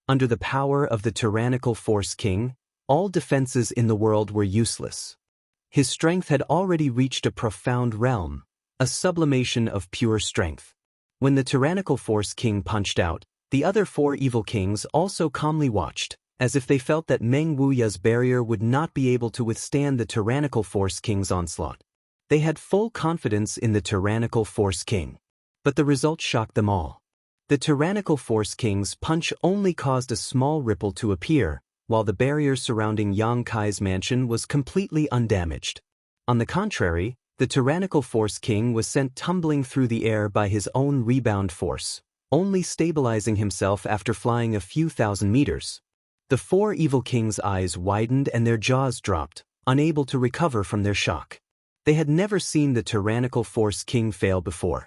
S1: Under the power of the tyrannical force king, all defenses in the world were useless. His strength had already reached a profound realm, a sublimation of pure strength. When the tyrannical force king punched out, the other 4 evil kings also calmly watched, as if they felt that Meng Wuya's barrier would not be able to withstand the tyrannical force king's onslaught. They had full confidence in the tyrannical force king. But the result shocked them all. The tyrannical force king's punch only caused a small ripple to appear, while the barrier surrounding Yang Kai's mansion was completely undamaged. On the contrary, the tyrannical force king was sent tumbling through the air by his own rebound force, only stabilizing himself after flying a few thousand meters. The 4 evil kings' eyes widened and their jaws dropped, unable to recover from their shock. They had never seen the tyrannical force king fail before.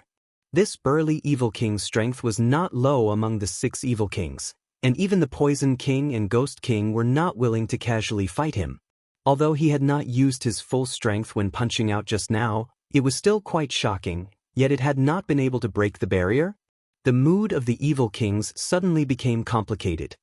S1: This burly evil king's strength was not low among the 6 evil kings, and even the Poison King and Ghost King were not willing to casually fight him. Although he had not used his full strength when punching out just now, it was still quite shocking, yet it had not been able to break the barrier. The mood of the evil kings suddenly became complicated.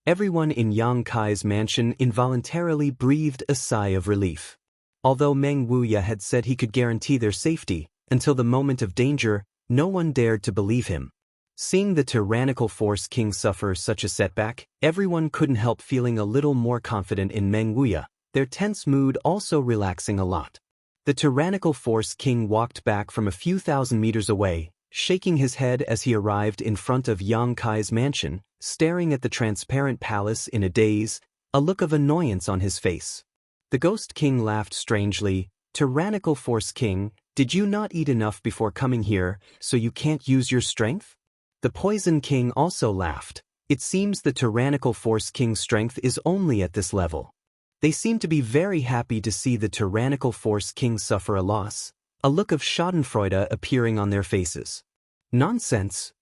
S1: Everyone in Yang Kai's mansion involuntarily breathed a sigh of relief. Although Meng Wuya had said he could guarantee their safety, until the moment of danger, no one dared to believe him. Seeing the tyrannical force king suffer such a setback, everyone couldn't help feeling a little more confident in Meng Wuya, their tense mood also relaxing a lot. The tyrannical force king walked back from a few thousand meters away, shaking his head as he arrived in front of Yang Kai's mansion, staring at the transparent palace in a daze, a look of annoyance on his face. The Ghost King laughed strangely. Tyrannical force king, did you not eat enough before coming here, so you can't use your strength? The Poison King also laughed. It seems the tyrannical force king's strength is only at this level. They seemed to be very happy to see the tyrannical force king suffer a loss, a look of schadenfreude appearing on their faces. Nonsense!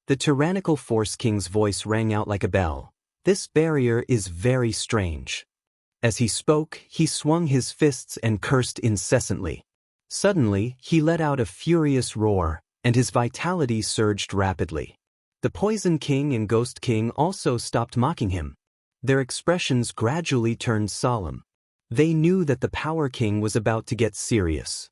S1: The tyrannical force king's voice rang out like a bell. This barrier is very strange. As he spoke, he swung his fists and cursed incessantly. Suddenly, he let out a furious roar, and his vitality surged rapidly. The Poison King and Ghost King also stopped mocking him. Their expressions gradually turned solemn. They knew that the Power King was about to get serious.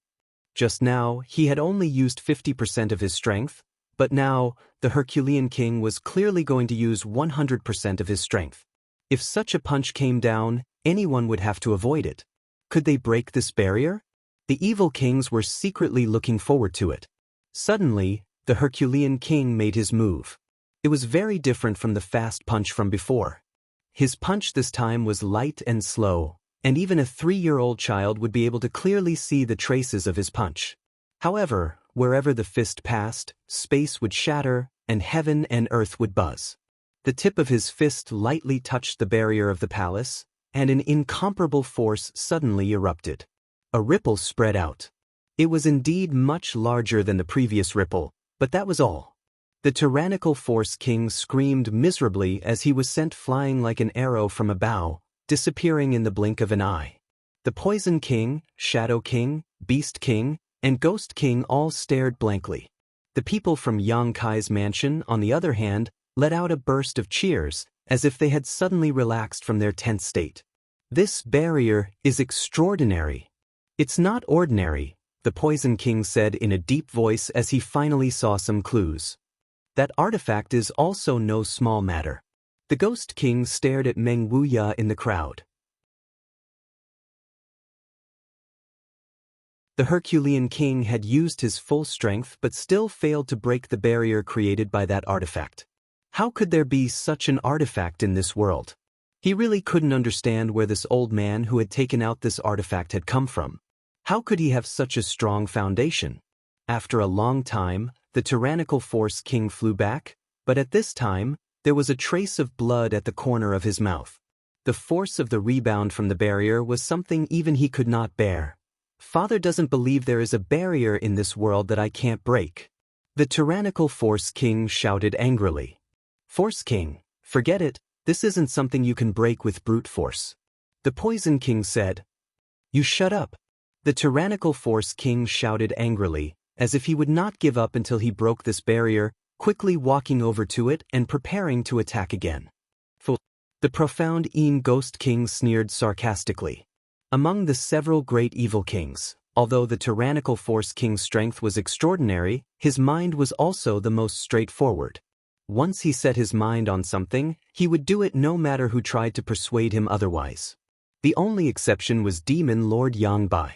S1: Just now, he had only used 50% of his strength, but now, the Herculean King was clearly going to use 100% of his strength. If such a punch came down, anyone would have to avoid it. Could they break this barrier? The evil kings were secretly looking forward to it. Suddenly, the Herculean King made his move. It was very different from the fast punch from before. His punch this time was light and slow, and even a 3-year-old child would be able to clearly see the traces of his punch. However, wherever the fist passed, space would shatter, and heaven and earth would buzz. The tip of his fist lightly touched the barrier of the palace, and an incomparable force suddenly erupted. A ripple spread out. It was indeed much larger than the previous ripple, but that was all. The tyrannical force king screamed miserably as he was sent flying like an arrow from a bow, disappearing in the blink of an eye. The Poison King, Shadow King, Beast King, and Ghost King all stared blankly. The people from Xianxia's mansion, on the other hand, let out a burst of cheers, as if they had suddenly relaxed from their tense state. This barrier is extraordinary. It's not ordinary, the Poison King said in a deep voice as he finally saw some clues. That artifact is also no small matter. The Ghost King stared at Meng Wuya in the crowd. The Herculean King had used his full strength but still failed to break the barrier created by that artifact. How could there be such an artifact in this world? He really couldn't understand where this old man who had taken out this artifact had come from. How could he have such a strong foundation? After a long time, the tyrannical Force King flew back, but at this time, there was a trace of blood at the corner of his mouth. The force of the rebound from the barrier was something even he could not bear. Father doesn't believe there is a barrier in this world that I can't break. The tyrannical Force King shouted angrily. Force King, forget it, this isn't something you can break with brute force. The Poison King said. You shut up. The tyrannical Force King shouted angrily, as if he would not give up until he broke this barrier, quickly walking over to it and preparing to attack again. The profound Ghost King sneered sarcastically. Among the several great evil kings, although the tyrannical Force King's strength was extraordinary, his mind was also the most straightforward. Once he set his mind on something, he would do it no matter who tried to persuade him otherwise. The only exception was Demon Lord Yang Bai.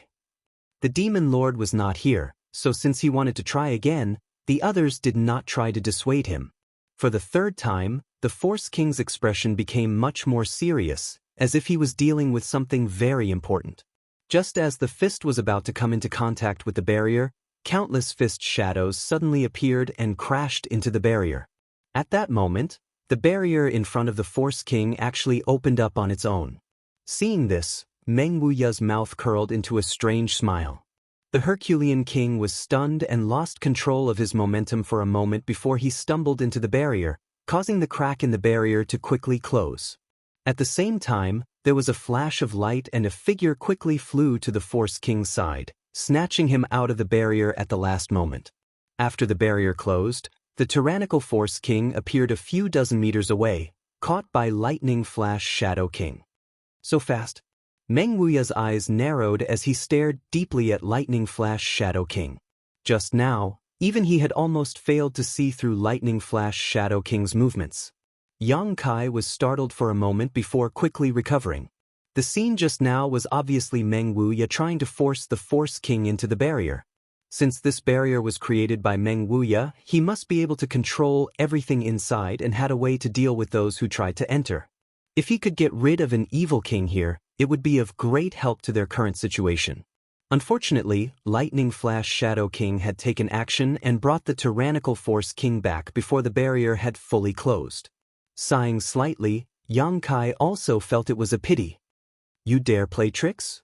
S1: The Demon Lord was not here, so since he wanted to try again, the others did not try to dissuade him. For the third time, the Force King's expression became much more serious, as if he was dealing with something very important. Just as the fist was about to come into contact with the barrier, countless fist shadows suddenly appeared and crashed into the barrier. At that moment, the barrier in front of the Force King actually opened up on its own. Seeing this, Meng Wuya's mouth curled into a strange smile. The Herculean King was stunned and lost control of his momentum for a moment before he stumbled into the barrier, causing the crack in the barrier to quickly close. At the same time, there was a flash of light and a figure quickly flew to the Force King's side, snatching him out of the barrier at the last moment. After the barrier closed, the tyrannical Force King appeared a few dozen meters away, caught by Lightning Flash Shadow King. So fast. Meng Wuya's eyes narrowed as he stared deeply at Lightning Flash Shadow King. Just now, even he had almost failed to see through Lightning Flash Shadow King's movements. Yang Kai was startled for a moment before quickly recovering. The scene just now was obviously Meng Wuya trying to force the Force King into the barrier. Since this barrier was created by Meng Wuya, he must be able to control everything inside and had a way to deal with those who tried to enter. If he could get rid of an evil king here, it would be of great help to their current situation. Unfortunately, Lightning Flash Shadow King had taken action and brought the tyrannical Force King back before the barrier had fully closed. Sighing slightly, Yang Kai also felt it was a pity. You dare play tricks?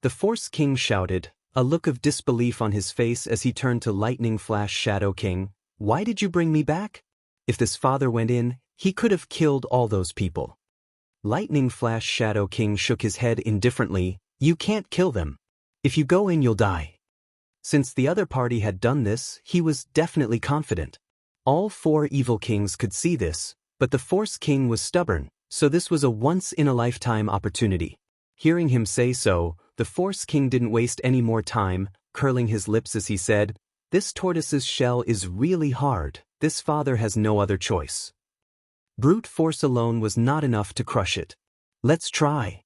S1: The Force King shouted, a look of disbelief on his face as he turned to Lightning Flash Shadow King. Why did you bring me back? If this father went in, he could have killed all those people. Lightning Flash Shadow King shook his head indifferently. You can't kill them. If you go in, you'll die. Since the other party had done this, he was definitely confident. All four evil kings could see this, but the Force King was stubborn, so this was a once-in-a-lifetime opportunity. Hearing him say so, the Force King didn't waste any more time, curling his lips as he said, This tortoise's shell is really hard. This father has no other choice. Brute force alone was not enough to crush it. Let's try.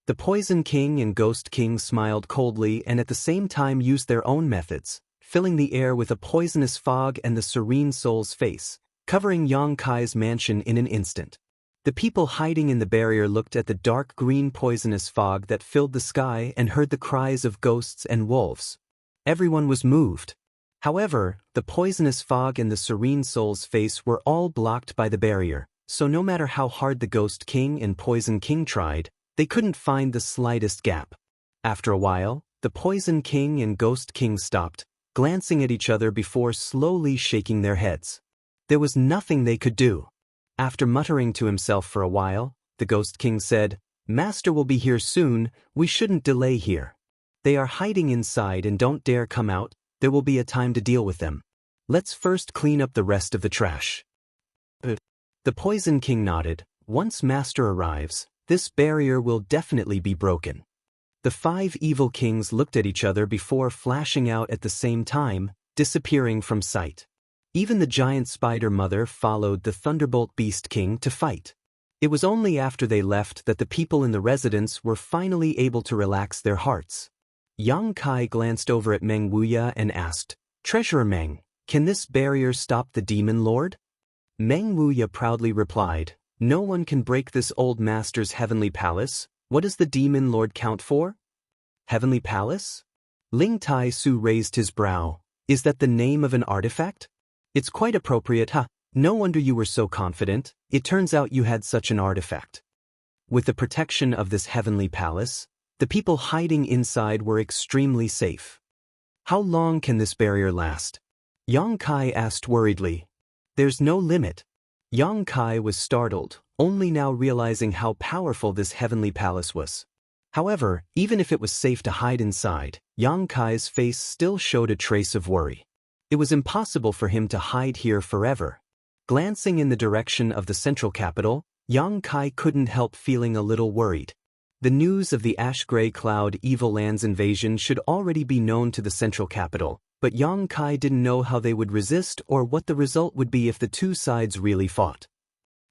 S1: The Poison King and Ghost King smiled coldly and at the same time used their own methods, filling the air with a poisonous fog and the serene soul's face, covering Yang Kai's mansion in an instant. The people hiding in the barrier looked at the dark green poisonous fog that filled the sky and heard the cries of ghosts and wolves. Everyone was moved. However, the poisonous fog and the serene soul's face were all blocked by the barrier, so no matter how hard the Ghost King and Poison King tried, they couldn't find the slightest gap. After a while, the Poison King and Ghost King stopped, glancing at each other before slowly shaking their heads. There was nothing they could do. After muttering to himself for a while, the Ghost King said, "Master will be here soon, we shouldn't delay here. They are hiding inside and don't dare come out, there will be a time to deal with them. Let's first clean up the rest of the trash." The Poison King nodded. "Once Master arrives, this barrier will definitely be broken." The 5 evil kings looked at each other before flashing out at the same time, disappearing from sight. Even the giant spider mother followed the Thunderbolt Beast King to fight. It was only after they left that the people in the residence were finally able to relax their hearts. Yang Kai glanced over at Meng Wuya and asked, "Treasurer Meng, can this barrier stop the Demon Lord?" Meng Wuya proudly replied, "No one can break this old master's heavenly palace. What does the Demon Lord count for?" "Heavenly palace?" Ling Tai Su raised his brow. "Is that the name of an artifact?" "It's quite appropriate, huh? No wonder you were so confident. It turns out you had such an artifact." With the protection of this heavenly palace, the people hiding inside were extremely safe. "How long can this barrier last?" Yang Kai asked worriedly. "There's no limit." Yang Kai was startled, only now realizing how powerful this heavenly palace was. However, even if it was safe to hide inside, Yang Kai's face still showed a trace of worry. It was impossible for him to hide here forever. Glancing in the direction of the central capital, Yang Kai couldn't help feeling a little worried. The news of the Ash-Gray Cloud Evil Land's invasion should already be known to the central capital, but Yang Kai didn't know how they would resist or what the result would be if the two sides really fought.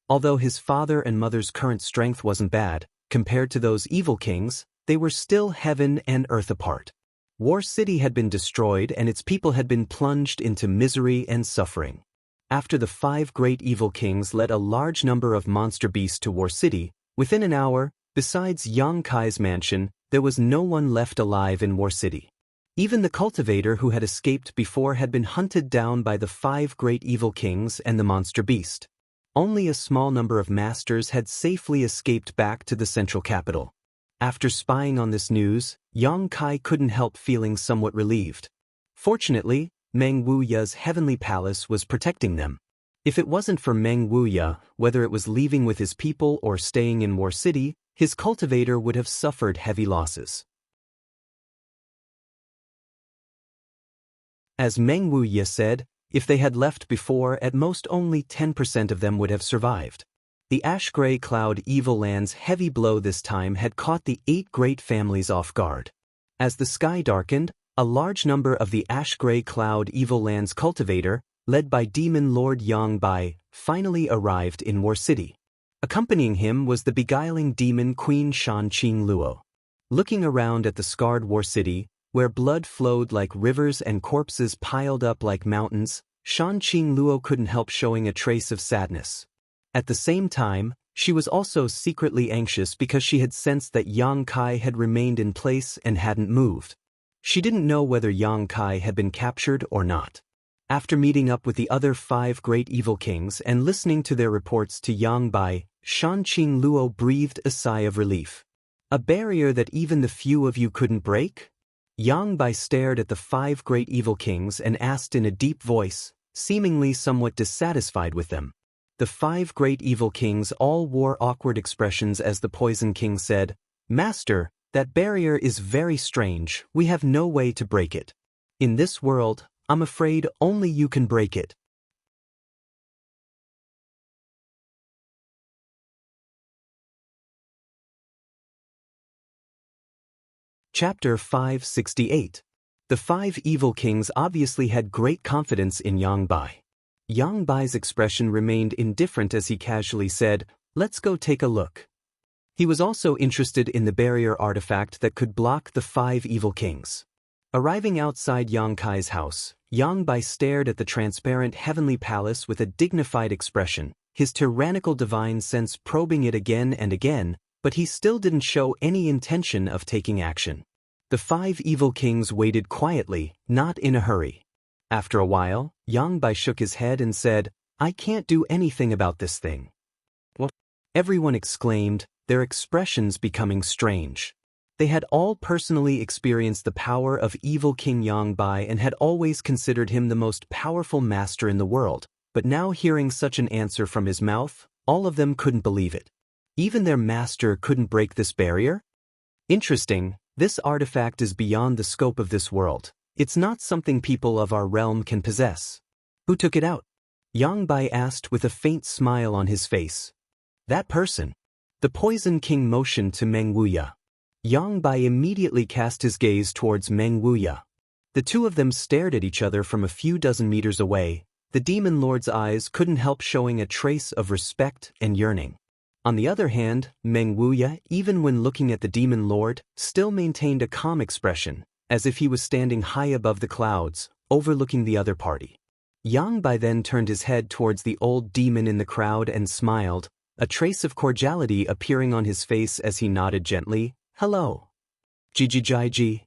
S1: Although his father and mother's current strength wasn't bad, compared to those evil kings, they were still heaven and earth apart. War City had been destroyed and its people had been plunged into misery and suffering. After the 5 great evil kings led a large number of monster beasts to War City, within an hour, besides Yang Kai's mansion, there was no one left alive in War City. Even the cultivator who had escaped before had been hunted down by the 5 great evil kings and the monster beast. Only a small number of masters had safely escaped back to the central capital. After spying on this news, Yang Kai couldn't help feeling somewhat relieved. Fortunately, Meng Wuya's heavenly palace was protecting them. If it wasn't for Meng Wuya, whether it was leaving with his people or staying in War City, his cultivator would have suffered heavy losses. As Meng Wuya said, if they had left before, at most only 10% of them would have survived. The Ash-Gray Cloud Evil Land's heavy blow this time had caught the 8 great families off guard. As the sky darkened, a large number of the Ash-Gray Cloud Evil Land's cultivator, led by Demon Lord Yang Bai, finally arrived in War City. Accompanying him was the beguiling demon Queen Xianxia Luo. Looking around at the scarred War City, where blood flowed like rivers and corpses piled up like mountains, Xianxia Luo couldn't help showing a trace of sadness. At the same time, she was also secretly anxious because she had sensed that Yang Kai had remained in place and hadn't moved. She didn't know whether Yang Kai had been captured or not. After meeting up with the other 5 great evil kings and listening to their reports to Yang Bai, Xianxia Luo breathed a sigh of relief. "A barrier that even the few of you couldn't break?" Yang Bai stared at the 5 great evil kings and asked in a deep voice, seemingly somewhat dissatisfied with them. The 5 great evil kings all wore awkward expressions as the Poison King said, "Master, that barrier is very strange, we have no way to break it. In this world, I'm afraid only you can break it." Chapter 568. The 5 evil kings obviously had great confidence in Yang Bai. Yang Bai's expression remained indifferent as he casually said, "Let's go take a look." He was also interested in the barrier artifact that could block the 5 evil kings. Arriving outside Yang Kai's house, Yang Bai stared at the transparent heavenly palace with a dignified expression, his tyrannical divine sense probing it again and again, but he still didn't show any intention of taking action. The 5 evil kings waited quietly, not in a hurry. After a while, Yang Bai shook his head and said, "I can't do anything about this thing." "What?" everyone exclaimed, their expressions becoming strange. They had all personally experienced the power of evil King Yang Bai and had always considered him the most powerful master in the world, but now hearing such an answer from his mouth, All of them couldn't believe it. Even their master couldn't break this barrier? Interesting, this artifact is beyond the scope of this world. It's not something people of our realm can possess. Who took it out? Yang Bai asked with a faint smile on his face. That person. The Poison King motioned to Meng Wuya. Yang Bai immediately cast his gaze towards Meng Wuya. The two of them stared at each other from a few dozen meters away. The demon lord's eyes couldn't help showing a trace of respect and yearning. On the other hand, Meng Wuya, even when looking at the demon lord, still maintained a calm expression, as if he was standing high above the clouds, overlooking the other party. Yang Bai then turned his head towards the old demon in the crowd and smiled, a trace of cordiality appearing on his face as he nodded gently. Hello. Ji.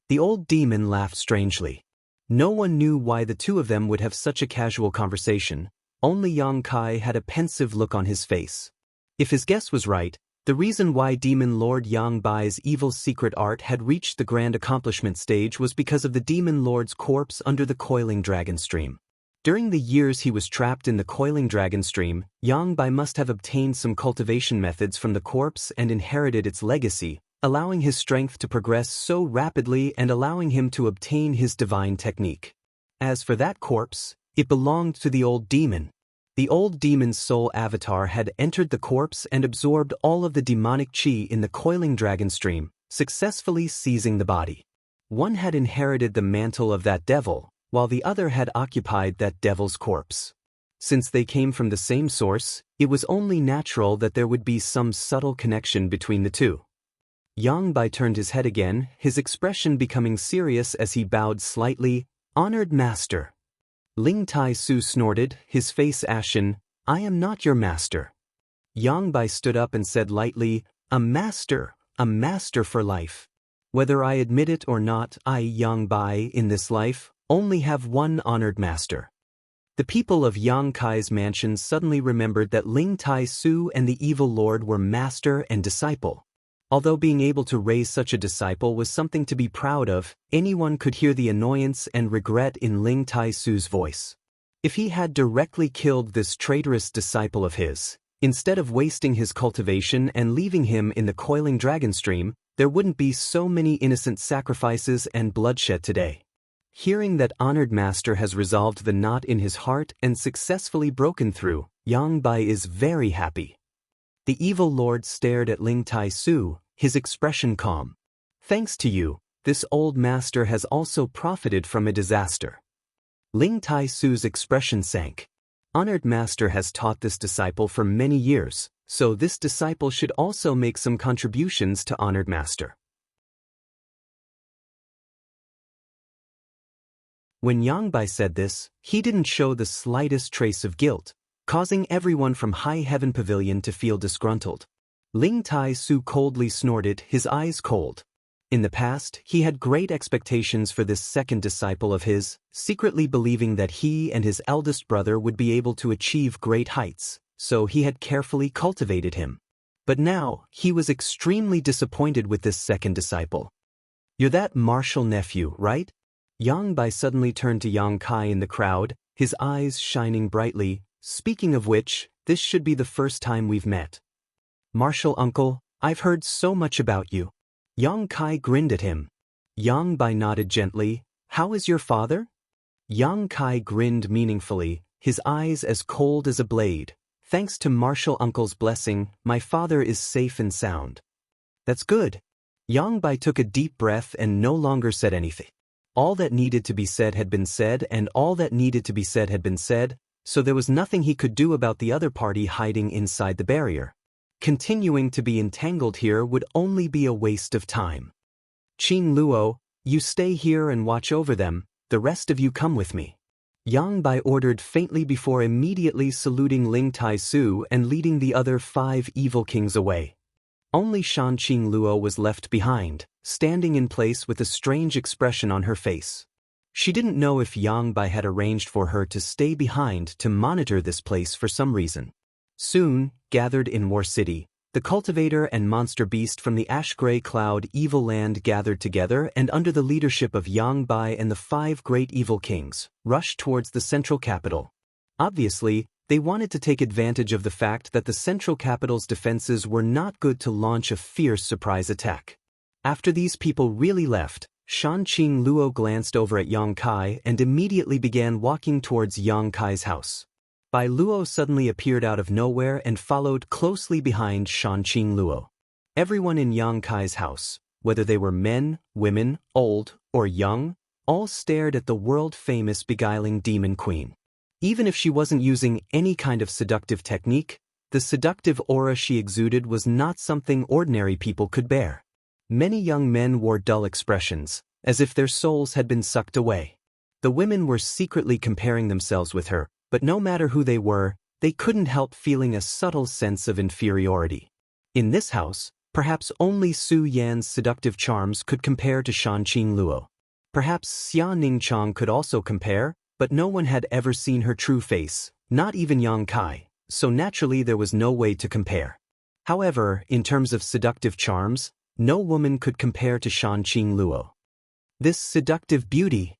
S1: The old demon laughed strangely. No one knew why the two of them would have such a casual conversation. Only Yang Kai had a pensive look on his face. If his guess was right, the reason why Demon Lord Yang Bai's evil secret art had reached the grand accomplishment stage was because of the Demon Lord's corpse under the coiling dragon stream. During the years he was trapped in the coiling dragon stream, Yang Bai must have obtained some cultivation methods from the corpse and inherited its legacy, allowing his strength to progress so rapidly and allowing him to obtain his divine technique. As for that corpse, it belonged to the old demon. The old demon's soul avatar had entered the corpse and absorbed all of the demonic chi in the coiling dragon stream, successfully seizing the body. One had inherited the mantle of that devil, while the other had occupied that devil's corpse. Since they came from the same source, it was only natural that there would be some subtle connection between the two. Yang Bai turned his head again, his expression becoming serious as he bowed slightly. Honored master. Ling Tai Su snorted, his face ashen. I am not your master. Yang Bai stood up and said lightly, a master for life. Whether I admit it or not, I, Yang Bai, in this life, only have one honored master. The people of Yang Kai's mansion suddenly remembered that Ling Tai Su and the evil lord were master and disciple. Although being able to raise such a disciple was something to be proud of, anyone could hear the annoyance and regret in Ling Tai Su's voice. If he had directly killed this traitorous disciple of his, instead of wasting his cultivation and leaving him in the coiling dragon stream, there wouldn't be so many innocent sacrifices and bloodshed today. Hearing that honored master has resolved the knot in his heart and successfully broken through, Yang Bai is very happy. The evil lord stared at Ling Tai Su, his expression calm. Thanks to you, this old master has also profited from a disaster. Ling Tai Su's expression sank. Honored master has taught this disciple for many years, so this disciple should also make some contributions to honored master. When Yang Bai said this, he didn't show the slightest trace of guilt, causing everyone from High Heaven Pavilion to feel disgruntled. Ling Tai Su coldly snorted, his eyes cold. In the past, he had great expectations for this second disciple of his, secretly believing that he and his eldest brother would be able to achieve great heights, so he had carefully cultivated him. But now, he was extremely disappointed with this second disciple. You're that martial nephew, right? Yang Bai suddenly turned to Yang Kai in the crowd, his eyes shining brightly. Speaking of which, this should be the first time we've met. Martial uncle, I've heard so much about you. Yang Kai grinned at him. Yang Bai nodded gently. How is your father? Yang Kai grinned meaningfully, his eyes as cold as a blade. Thanks to martial uncle's blessing, my father is safe and sound. That's good. Yang Bai took a deep breath and no longer said anything. All that needed to be said had been said, and all that needed to be said had been said, so there was nothing he could do about the other party hiding inside the barrier. Continuing to be entangled here would only be a waste of time. Qing Luo, you stay here and watch over them, the rest of you come with me. Yang Bai ordered faintly before immediately saluting Ling Tai Su and leading the other 5 evil kings away. Only Shan Qing Luo was left behind, standing in place with a strange expression on her face. She didn't know if Yang Bai had arranged for her to stay behind to monitor this place for some reason. Soon, gathered in War City, the cultivator and monster beast from the ash-gray cloud evil land gathered together and under the leadership of Yang Bai and the 5 great evil kings, rushed towards the central capital. Obviously, They wanted to take advantage of the fact that the central capital's defenses were not good to launch a fierce surprise attack. After these people really left, Shanqing Luo glanced over at Yang Kai and immediately began walking towards Yang Kai's house. Bai Luo suddenly appeared out of nowhere and followed closely behind Shanqing Luo. Everyone in Yang Kai's house, whether they were men, women, old, or young, all stared at the world-famous beguiling demon queen. Even if she wasn't using any kind of seductive technique, the seductive aura she exuded was not something ordinary people could bear. Many young men wore dull expressions, as if their souls had been sucked away. The women were secretly comparing themselves with her, but no matter who they were, they couldn't help feeling a subtle sense of inferiority. In this house, perhaps only Su Yan's seductive charms could compare to Shanqing Luo. Perhaps Xia Ningchang could also compare, but no one had ever seen her true face, not even Yang Kai, so naturally there was no way to compare. However, in terms of seductive charms, no woman could compare to Shanqing Luo. This seductive beauty.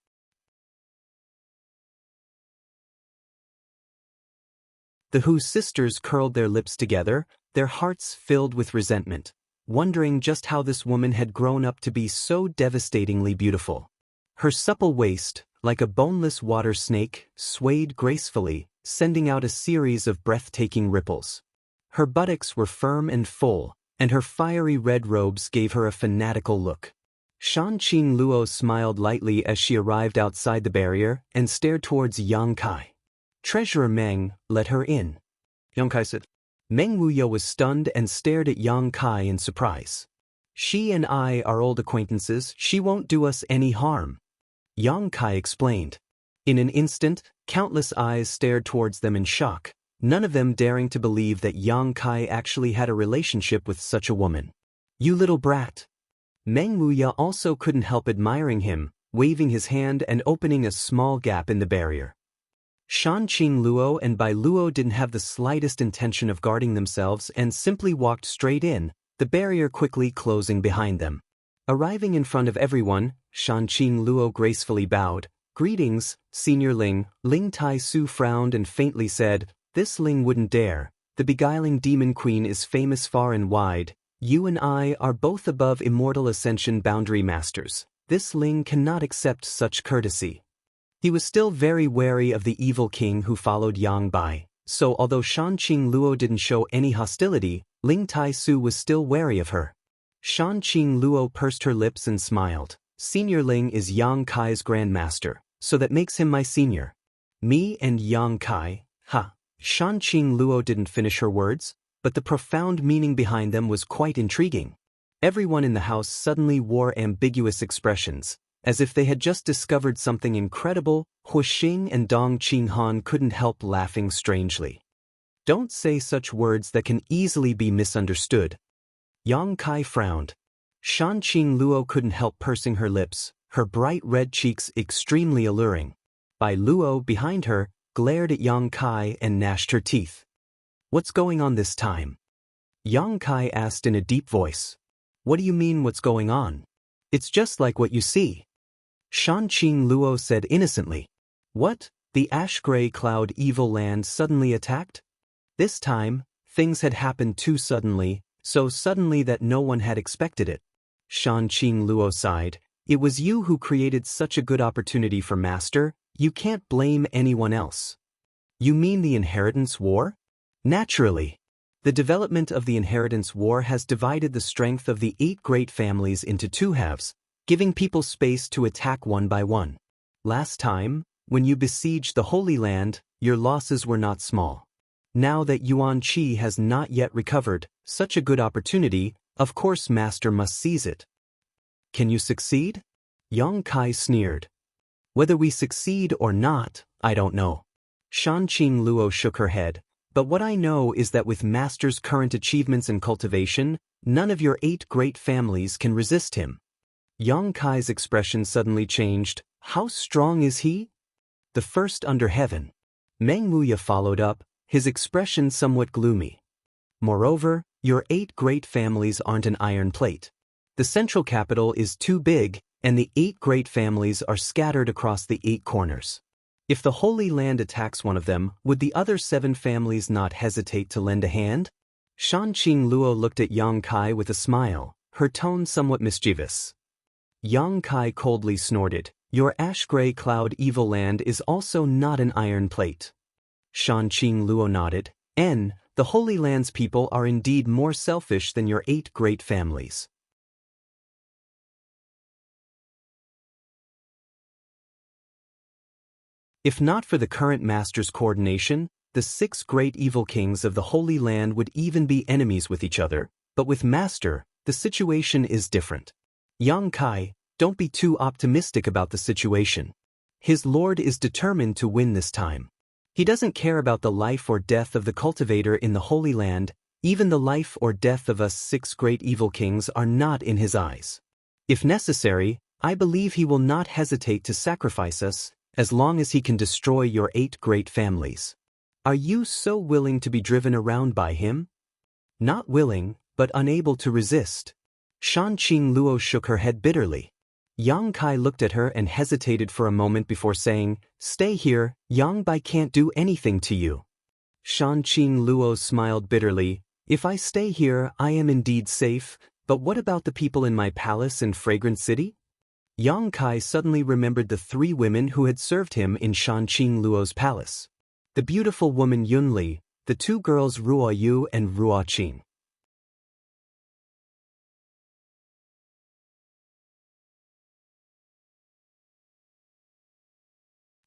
S1: The Hu sisters curled their lips together, their hearts filled with resentment, wondering just how this woman had grown up to be so devastatingly beautiful. Her supple waist, like a boneless water snake, swayed gracefully, sending out a series of breathtaking ripples. Her buttocks were firm and full, and her fiery red robes gave her a fanatical look. Shanqing Luo smiled lightly as she arrived outside the barrier and stared towards Yang Kai. Treasurer Meng, let her in. Yang Kai said. Meng Wuya was stunned and stared at Yang Kai in surprise. She and I are old acquaintances, she won't do us any harm. Yang Kai explained. In an instant, countless eyes stared towards them in shock, none of them daring to believe that Yang Kai actually had a relationship with such a woman. You little brat. Meng Wuya also couldn't help admiring him, waving his hand and opening a small gap in the barrier. Shanqing Luo and Bai Luo didn't have the slightest intention of guarding themselves and simply walked straight in, the barrier quickly closing behind them. Arriving in front of everyone, Shanqing Luo gracefully bowed. Greetings, Senior Ling. Ling Tai Su frowned and faintly said, This Ling wouldn't dare. The beguiling demon queen is famous far and wide. You and I are both above immortal ascension boundary masters. This Ling cannot accept such courtesy. He was still very wary of the evil king who followed Yang Bai, so although Shanqing Luo didn't show any hostility, Ling Tai Su was still wary of her. Shanqing Luo pursed her lips and smiled. Senior Ling is Yang Kai's grandmaster, so that makes him my senior. Me and Yang Kai, ha. Shanqing Luo didn't finish her words, but the profound meaning behind them was quite intriguing. Everyone in the house suddenly wore ambiguous expressions, as if they had just discovered something incredible. Hu Xing and Dong Qinghan couldn't help laughing strangely. Don't say such words that can easily be misunderstood. Yang Kai frowned. Shanqing Luo couldn't help pursing her lips, her bright red cheeks extremely alluring. Bai Luo, behind her, glared at Yang Kai and gnashed her teeth. What's going on this time? Yang Kai asked in a deep voice. What do you mean what's going on? It's just like what you see. Shanqing Luo said innocently. What? The ash-gray cloud evil land suddenly attacked? This time, things had happened too suddenly, so suddenly that no one had expected it. Shanqing Luo sighed. It was you who created such a good opportunity for Master, you can't blame anyone else. You mean the inheritance war? Naturally. The development of the inheritance war has divided the strength of the 8 great families into 2 halves, giving people space to attack one by one. Last time, when you besieged the Holy Land, your losses were not small. Now that Yuan Qi has not yet recovered, such a good opportunity, of course Master must seize it. Can you succeed? Yang Kai sneered. Whether we succeed or not, I don't know. Shanqing Luo shook her head. But what I know is that with Master's current achievements in cultivation, none of your 8 great families can resist him. Yang Kai's expression suddenly changed. How strong is he? The first under heaven. Meng Wuya followed up, his expression somewhat gloomy. Moreover, your 8 great families aren't an iron plate. The central capital is too big, and the 8 great families are scattered across the 8 corners. If the Holy Land attacks one of them, would the other 7 families not hesitate to lend a hand? Shanqing Luo looked at Yang Kai with a smile, her tone somewhat mischievous. Yang Kai coldly snorted, "Your ash-gray cloud evil land is also not an iron plate." Shanqing Luo nodded, "The Holy Land's people are indeed more selfish than your 8 great families." If not for the current master's coordination, the 6 great evil kings of the Holy Land would even be enemies with each other, but with Master, the situation is different. Yang Kai, don't be too optimistic about the situation. His lord is determined to win this time. He doesn't care about the life or death of the cultivator in the Holy Land. Even the life or death of us 6 great evil kings are not in his eyes. If necessary, I believe he will not hesitate to sacrifice us, as long as he can destroy your 8 great families. Are you so willing to be driven around by him? Not willing, but unable to resist. Shanqing Luo shook her head bitterly. Yang Kai looked at her and hesitated for a moment before saying, "Stay here, Yang Bai can't do anything to you." Shanqing Luo smiled bitterly, "If I stay here, I am indeed safe, but what about the people in my palace in Fragrant City?" Yang Kai suddenly remembered the 3 women who had served him in Shanqing Luo's palace. The beautiful woman Yun Li, the 2 girls Ruo Yu and Ruo Qing.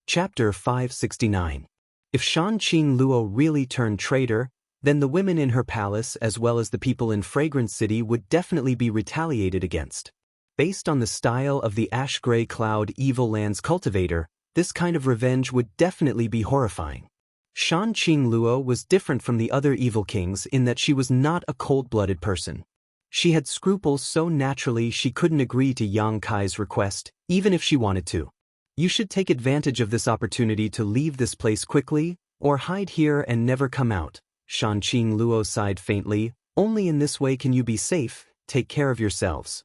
S1: Chapter 569. If Shanqing Luo really turned traitor, then the women in her palace as well as the people in Fragrant City would definitely be retaliated against. Based on the style of the ash-gray cloud evil land's cultivator, this kind of revenge would definitely be horrifying. Shanqing Luo was different from the other evil kings in that she was not a cold-blooded person. She had scruples so naturally she couldn't agree to Yang Kai's request, even if she wanted to. You should take advantage of this opportunity to leave this place quickly, or hide here and never come out. Shanqing Luo sighed faintly, only in this way can you be safe, take care of yourselves.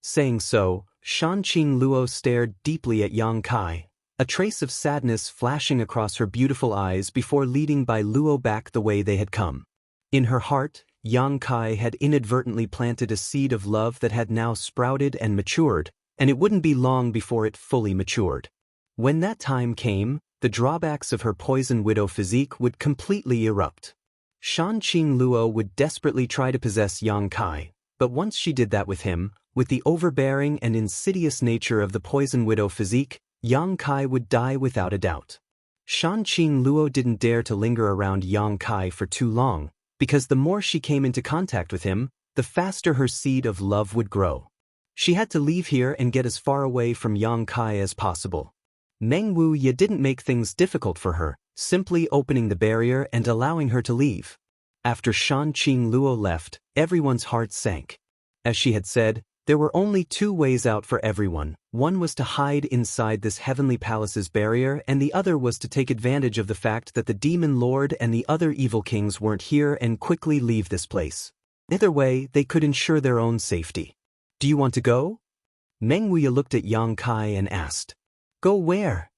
S1: Saying so, Shanqing Luo stared deeply at Yang Kai, a trace of sadness flashing across her beautiful eyes before leading Bai Luo back the way they had come. In her heart, Yang Kai had inadvertently planted a seed of love that had now sprouted and matured, and it wouldn't be long before it fully matured. When that time came, the drawbacks of her poison widow physique would completely erupt. Shanqing Luo would desperately try to possess Yang Kai, but once she did that with him, with the overbearing and insidious nature of the poison widow physique, Yang Kai would die without a doubt. Shanqing Luo didn't dare to linger around Yang Kai for too long, because the more she came into contact with him, the faster her seed of love would grow. She had to leave here and get as far away from Yang Kai as possible. Meng Wuya didn't make things difficult for her, simply opening the barrier and allowing her to leave. After Shanqing Luo left, everyone's heart sank. As she had said, there were only 2 ways out for everyone. One was to hide inside this heavenly palace's barrier, and the other was to take advantage of the fact that the demon lord and the other evil kings weren't here and quickly leave this place. Either way, they could ensure their own safety. Do you want to go? Meng Wuya looked at Yang Kai and asked. Go where?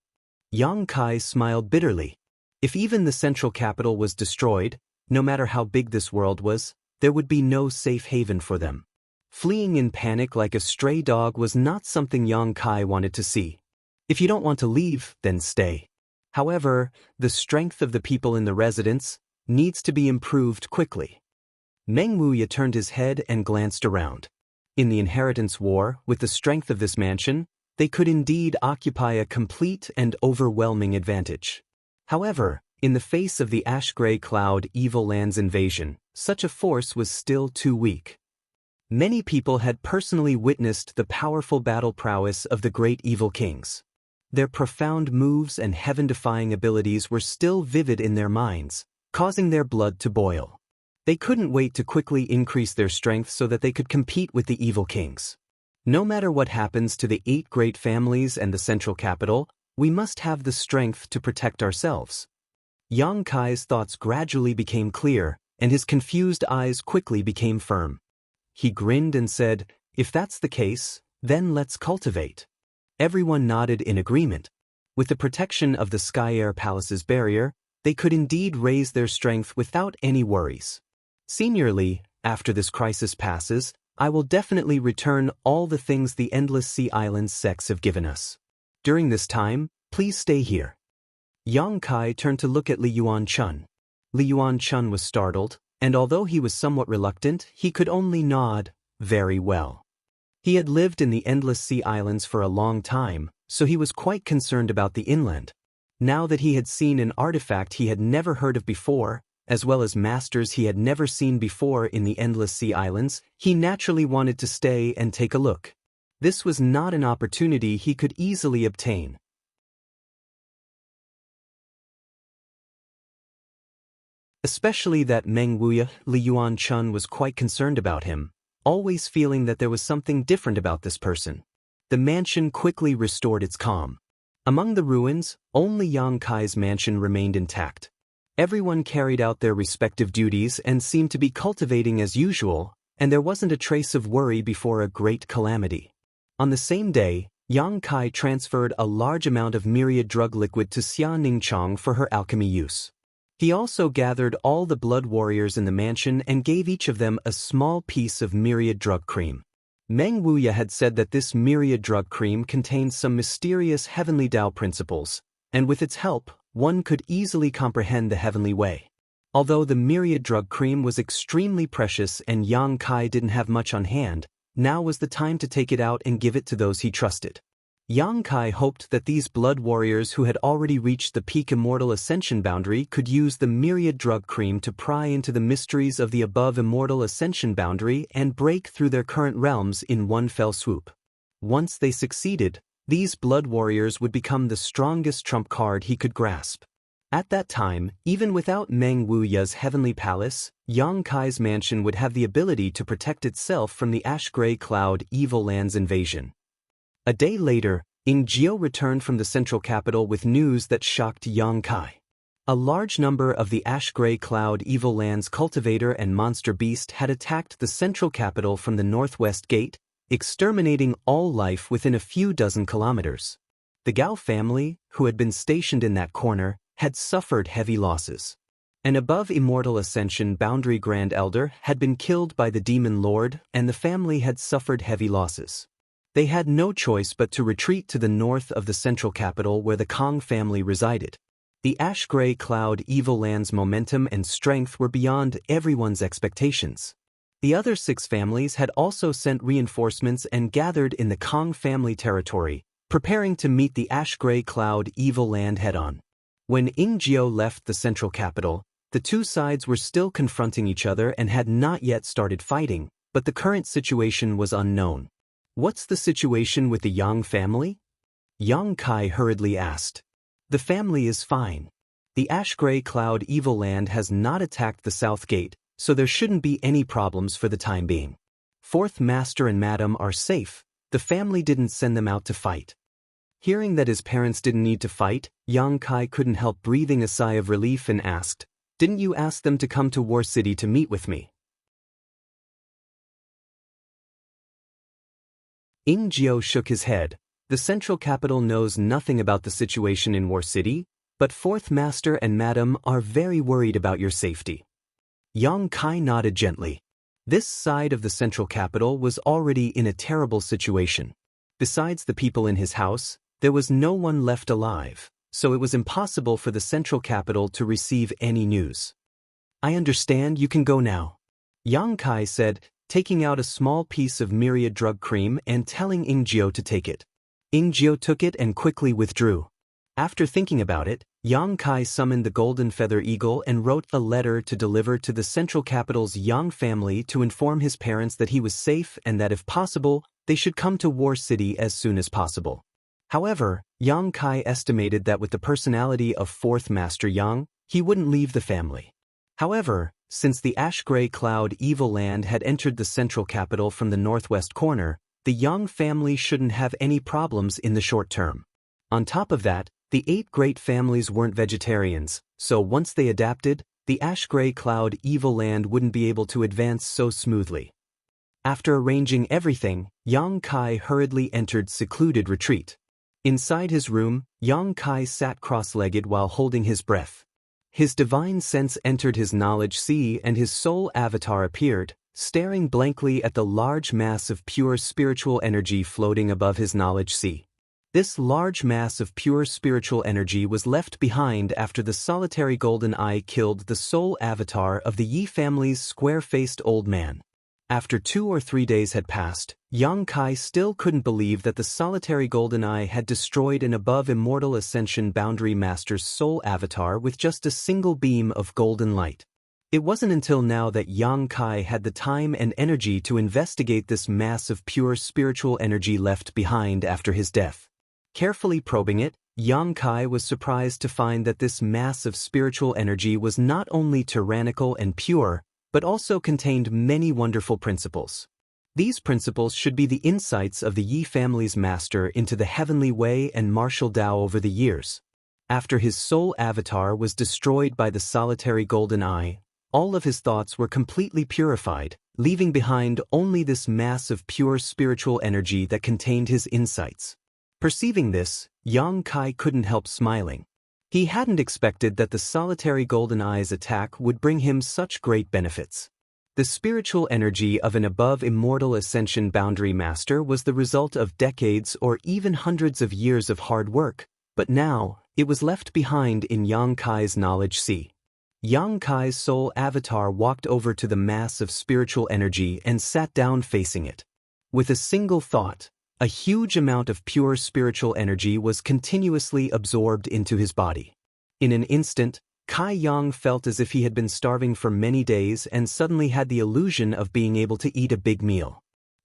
S1: Yang Kai smiled bitterly. If even the central capital was destroyed, no matter how big this world was, there would be no safe haven for them. Fleeing in panic like a stray dog was not something Yang Kai wanted to see. If you don't want to leave, then stay. However, the strength of the people in the residence needs to be improved quickly. Meng Wuya turned his head and glanced around. In the inheritance war, with the strength of this mansion, they could indeed occupy a complete and overwhelming advantage. However, in the face of the ash-gray cloud evil land's invasion, such a force was still too weak. Many people had personally witnessed the powerful battle prowess of the great evil kings. Their profound moves and heaven-defying abilities were still vivid in their minds, causing their blood to boil. They couldn't wait to quickly increase their strength so that they could compete with the evil kings. No matter what happens to the 8 great families and the central capital, we must have the strength to protect ourselves. Yang Kai's thoughts gradually became clear, and his confused eyes quickly became firm. He grinned and said, if that's the case, then let's cultivate. Everyone nodded in agreement. With the protection of the Sky Air Palace's barrier, they could indeed raise their strength without any worries. Seniorly, after this crisis passes, I will definitely return all the things the Endless Sea Islands sects have given us. During this time, please stay here. Yang Kai turned to look at Li Yuan-chun. Li Yuan-chun was startled, and although he was somewhat reluctant, he could only nod, very well. He had lived in the Endless Sea Islands for a long time, so he was quite concerned about the inland. Now that he had seen an artifact he had never heard of before, as well as masters he had never seen before in the Endless Sea Islands, he naturally wanted to stay and take a look. This was not an opportunity he could easily obtain. Especially that Meng Wuya, Li Yuan-chun was quite concerned about him, always feeling that there was something different about this person. The mansion quickly restored its calm. Among the ruins, only Yang Kai's mansion remained intact. Everyone carried out their respective duties and seemed to be cultivating as usual, and there wasn't a trace of worry before a great calamity. On the same day, Yang Kai transferred a large amount of myriad drug liquid to Xia Ningchong for her alchemy use. He also gathered all the blood warriors in the mansion and gave each of them a small piece of myriad drug cream. Meng Wuya had said that this myriad drug cream contains some mysterious heavenly Tao principles, and with its help, one could easily comprehend the heavenly way. Although the myriad drug cream was extremely precious and Yang Kai didn't have much on hand, now was the time to take it out and give it to those he trusted. Yang Kai hoped that these blood warriors who had already reached the peak immortal ascension boundary could use the myriad drug cream to pry into the mysteries of the above immortal ascension boundary and break through their current realms in one fell swoop. Once they succeeded, these blood warriors would become the strongest trump card he could grasp. At that time, even without Meng Wuya's heavenly palace, Yang Kai's mansion would have the ability to protect itself from the ash-gray cloud Evil Land's invasion. A day later, Jiao returned from the central capital with news that shocked Yang Kai. A large number of the ash-gray cloud Evil Land's cultivator and monster beast had attacked the central capital from the northwest gate, exterminating all life within a few dozen kilometers. The Gao family, who had been stationed in that corner, had suffered heavy losses. An above immortal ascension boundary grand elder had been killed by the demon lord, and the family had suffered heavy losses. They had no choice but to retreat to the north of the central capital where the Kong family resided. The ash-gray cloud Evil Land's momentum and strength were beyond everyone's expectations. The other 6 families had also sent reinforcements and gathered in the Kong family territory, preparing to meet the ash-gray cloud Evil Land head-on. When Jiao left the central capital, the two sides were still confronting each other and had not yet started fighting, but the current situation was unknown. "What's the situation with the Yang family?" Yang Kai hurriedly asked. "The family is fine. The ash-gray cloud Evil Land has not attacked the south gate, so there shouldn't be any problems for the time being. Fourth Master and Madam are safe. The family didn't send them out to fight." Hearing that his parents didn't need to fight, Yang Kai couldn't help breathing a sigh of relief and asked, "Didn't you ask them to come to War City to meet with me?" Jiao shook his head. The central capital knows nothing about the situation in War City, but Fourth Master and Madam are very worried about your safety. Yang Kai nodded gently. This side of the central capital was already in a terrible situation. Besides the people in his house, there was no one left alive, so it was impossible for the central capital to receive any news. "I understand, you can go now," Yang Kai said, taking out a small piece of myriad drug cream and telling Jiao to take it. Jiao took it and quickly withdrew. After thinking about it, Yang Kai summoned the golden feather eagle and wrote a letter to deliver to the central capital's Yang family to inform his parents that he was safe and that if possible, they should come to War City as soon as possible. However, Yang Kai estimated that with the personality of Fourth Master Yang, he wouldn't leave the family. However, since the ash-gray cloud Evil Land had entered the central capital from the northwest corner, the Yang family shouldn't have any problems in the short term. On top of that, the 8 great families weren't vegetarians, so once they adapted, the ash-gray cloud Evil Land wouldn't be able to advance so smoothly. After arranging everything, Yang Kai hurriedly entered secluded retreat. Inside his room, Yang Kai sat cross-legged while holding his breath. His divine sense entered his knowledge sea and his soul avatar appeared, staring blankly at the large mass of pure spiritual energy floating above his knowledge sea. This large mass of pure spiritual energy was left behind after the solitary golden eye killed the soul avatar of the Yi family's square-faced old man. After 2 or 3 days had passed, Yang Kai still couldn't believe that the solitary golden eye had destroyed an above immortal ascension boundary master's soul avatar with just a single beam of golden light. It wasn't until now that Yang Kai had the time and energy to investigate this mass of pure spiritual energy left behind after his death. Carefully probing it, Yang Kai was surprised to find that this mass of spiritual energy was not only tyrannical and pure, but also contained many wonderful principles. These principles should be the insights of the Yi family's master into the heavenly way and martial Tao over the years. After his soul avatar was destroyed by the solitary golden eye, all of his thoughts were completely purified, leaving behind only this mass of pure spiritual energy that contained his insights. Perceiving this, Yang Kai couldn't help smiling. He hadn't expected that the solitary golden eye's attack would bring him such great benefits. The spiritual energy of an above immortal ascension boundary master was the result of decades or even hundreds of years of hard work, but now, it was left behind in Yang Kai's knowledge sea. Yang Kai's soul avatar walked over to the mass of spiritual energy and sat down facing it. With a single thought, a huge amount of pure spiritual energy was continuously absorbed into his body. In an instant, Kai Yang felt as if he had been starving for many days and suddenly had the illusion of being able to eat a big meal.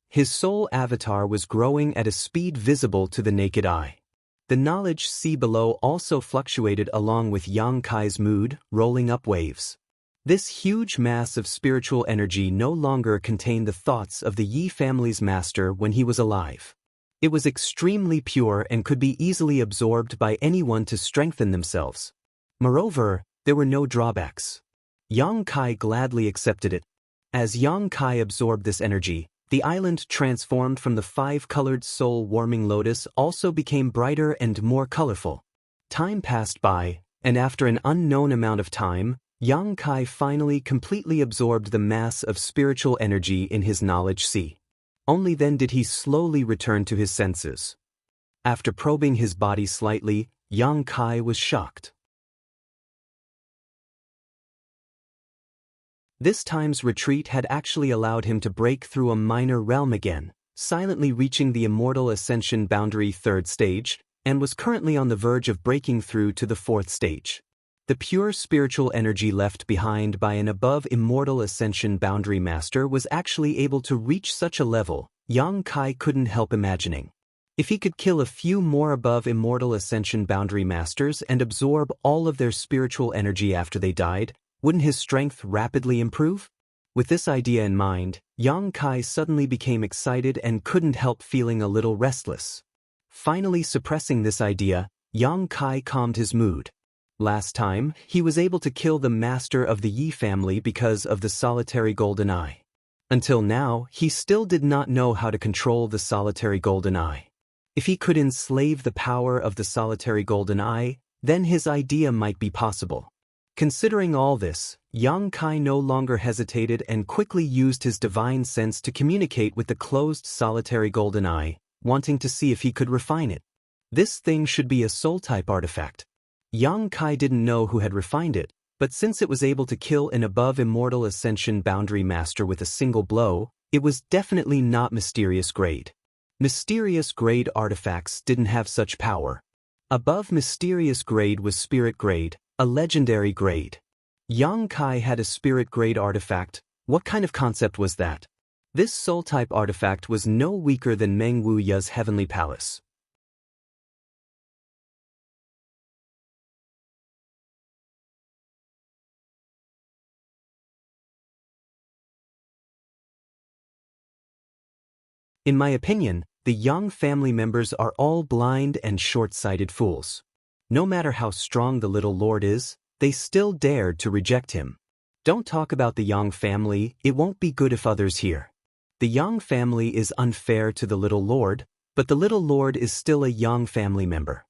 S1: His soul avatar was growing at a speed visible to the naked eye. The knowledge sea below also fluctuated along with Yang Kai's mood, rolling up waves. This huge mass of spiritual energy no longer contained the thoughts of the Yi family's master when he was alive. It was extremely pure and could be easily absorbed by anyone to strengthen themselves. Moreover, there were no drawbacks. Yang Kai gladly accepted it. As Yang Kai absorbed this energy, the island transformed from the 5-colored soul-warming lotus also became brighter and more colorful. Time passed by, and after an unknown amount of time, Yang Kai finally completely absorbed the mass of spiritual energy in his knowledge sea. Only then did he slowly return to his senses. After probing his body slightly, Yang Kai was shocked. This time's retreat had actually allowed him to break through a minor realm again, silently reaching the immortal ascension boundary 3rd stage, and was currently on the verge of breaking through to the 4th stage. The pure spiritual energy left behind by an above immortal ascension boundary master was actually able to reach such a level, Yang Kai couldn't help imagining. If he could kill a few more above immortal ascension boundary masters and absorb all of their spiritual energy after they died, wouldn't his strength rapidly improve? With this idea in mind, Yang Kai suddenly became excited and couldn't help feeling a little restless. Finally suppressing this idea, Yang Kai calmed his mood. Last time, he was able to kill the master of the Yi family because of the solitary golden eye. Until now, he still did not know how to control the solitary golden eye. If he could enslave the power of the solitary golden eye, then his idea might be possible. Considering all this, Yang Kai no longer hesitated and quickly used his divine sense to communicate with the closed solitary golden eye, wanting to see if he could refine it. This thing should be a soul-type artifact. Yang Kai didn't know who had refined it, but since it was able to kill an above immortal ascension boundary master with a single blow, it was definitely not mysterious grade. Mysterious grade artifacts didn't have such power. Above mysterious grade was spirit grade, a legendary grade. Yang Kai had a spirit grade artifact. What kind of concept was that? This soul-type artifact was no weaker than Meng Wuya's heavenly palace. In my opinion, the Yang family members are all blind and short-sighted fools. No matter how strong the little lord is, they still dared to reject him. Don't talk about the Yang family, it won't be good if others hear. The Yang family is unfair to the little lord, but the little lord is still a young family member.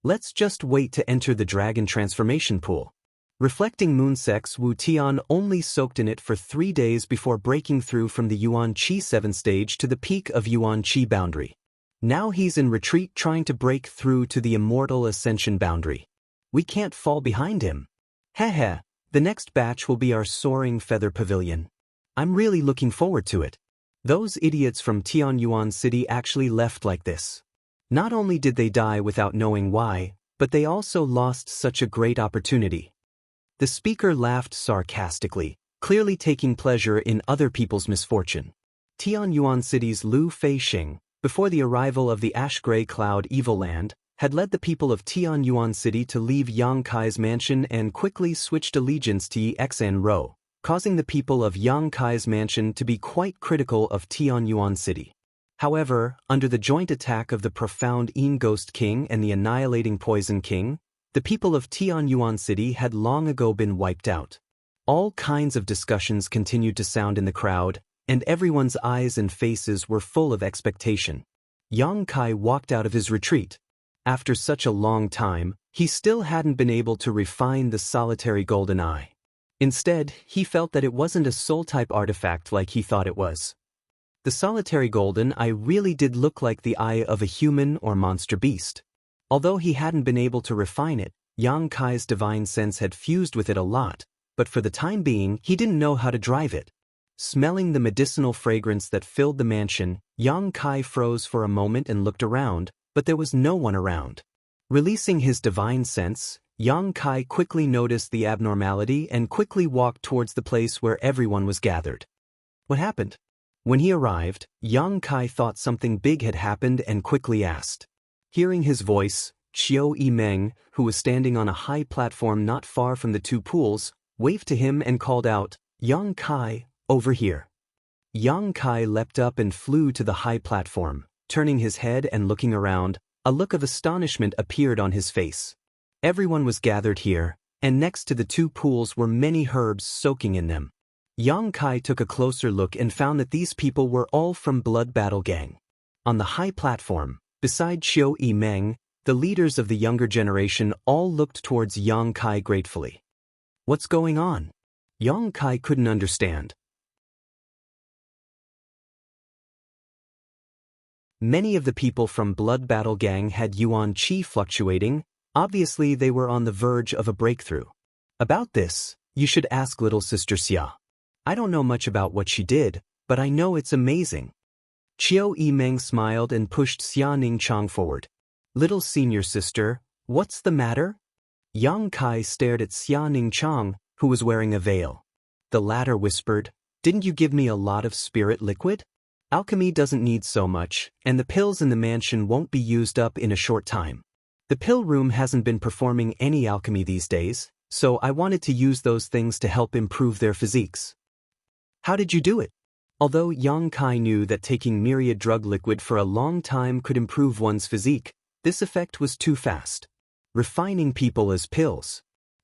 S1: Let's just wait to enter the dragon transformation pool. Reflecting moon sects, Wu Tian only soaked in it for 3 days before breaking through from the Yuan Qi 7 stage to the peak of Yuan Qi boundary. Now he's in retreat trying to break through to the immortal ascension boundary. We can't fall behind him. Heh, the next batch will be our soaring feather pavilion. I'm really looking forward to it. Those idiots from Tianyuan City actually left like this. Not only did they die without knowing why, but they also lost such a great opportunity. The speaker laughed sarcastically, clearly taking pleasure in other people's misfortune. Tianyuan City's Lu Feixing, before the arrival of the ash-gray cloud Evil Land, had led the people of Tianyuan City to leave Yang Kai's mansion and quickly switched allegiance to Yi Xan Rou, causing the people of Yang Kai's mansion to be quite critical of Tianyuan City. However, under the joint attack of the profound Yin Ghost King and the annihilating Poison King, the people of Tianyuan City had long ago been wiped out. All kinds of discussions continued to sound in the crowd, and everyone's eyes and faces were full of expectation. Yang Kai walked out of his retreat. After such a long time, he still hadn't been able to refine the solitary golden eye. Instead, he felt that it wasn't a soul-type artifact like he thought it was. The solitary golden eye really did look like the eye of a human or monster beast. Although he hadn't been able to refine it, Yang Kai's divine sense had fused with it a lot, but for the time being, he didn't know how to drive it. Smelling the medicinal fragrance that filled the mansion, Yang Kai froze for a moment and looked around, but there was no one around. Releasing his divine sense, Yang Kai quickly noticed the abnormality and quickly walked towards the place where everyone was gathered. What happened? When he arrived, Yang Kai thought something big had happened and quickly asked. Hearing his voice, Xiao Yimeng, who was standing on a high platform not far from the two pools, waved to him and called out, "Yang Kai, over here." Yang Kai leapt up and flew to the high platform. Turning his head and looking around, a look of astonishment appeared on his face. Everyone was gathered here, and next to the two pools were many herbs soaking in them. Yang Kai took a closer look and found that these people were all from Blood Battle Gang. On the high platform, beside Xiao Yimeng, the leaders of the younger generation all looked towards Yang Kai gratefully. What's going on? Yang Kai couldn't understand. Many of the people from Blood Battle Gang had Yuan Qi fluctuating. Obviously they were on the verge of a breakthrough. About this, you should ask little sister Xia. I don't know much about what she did, but I know it's amazing. Qiao Yimeng smiled and pushed Xia Ningchang forward. Little senior sister, what's the matter? Yang Kai stared at Xia Ningchang, who was wearing a veil. The latter whispered, "Didn't you give me a lot of spirit liquid? Alchemy doesn't need so much, and the pills in the mansion won't be used up in a short time. The pill room hasn't been performing any alchemy these days, so I wanted to use those things to help improve their physiques." How did you do it? Although Yang Kai knew that taking myriad drug liquid for a long time could improve one's physique, this effect was too fast. Refining people as pills.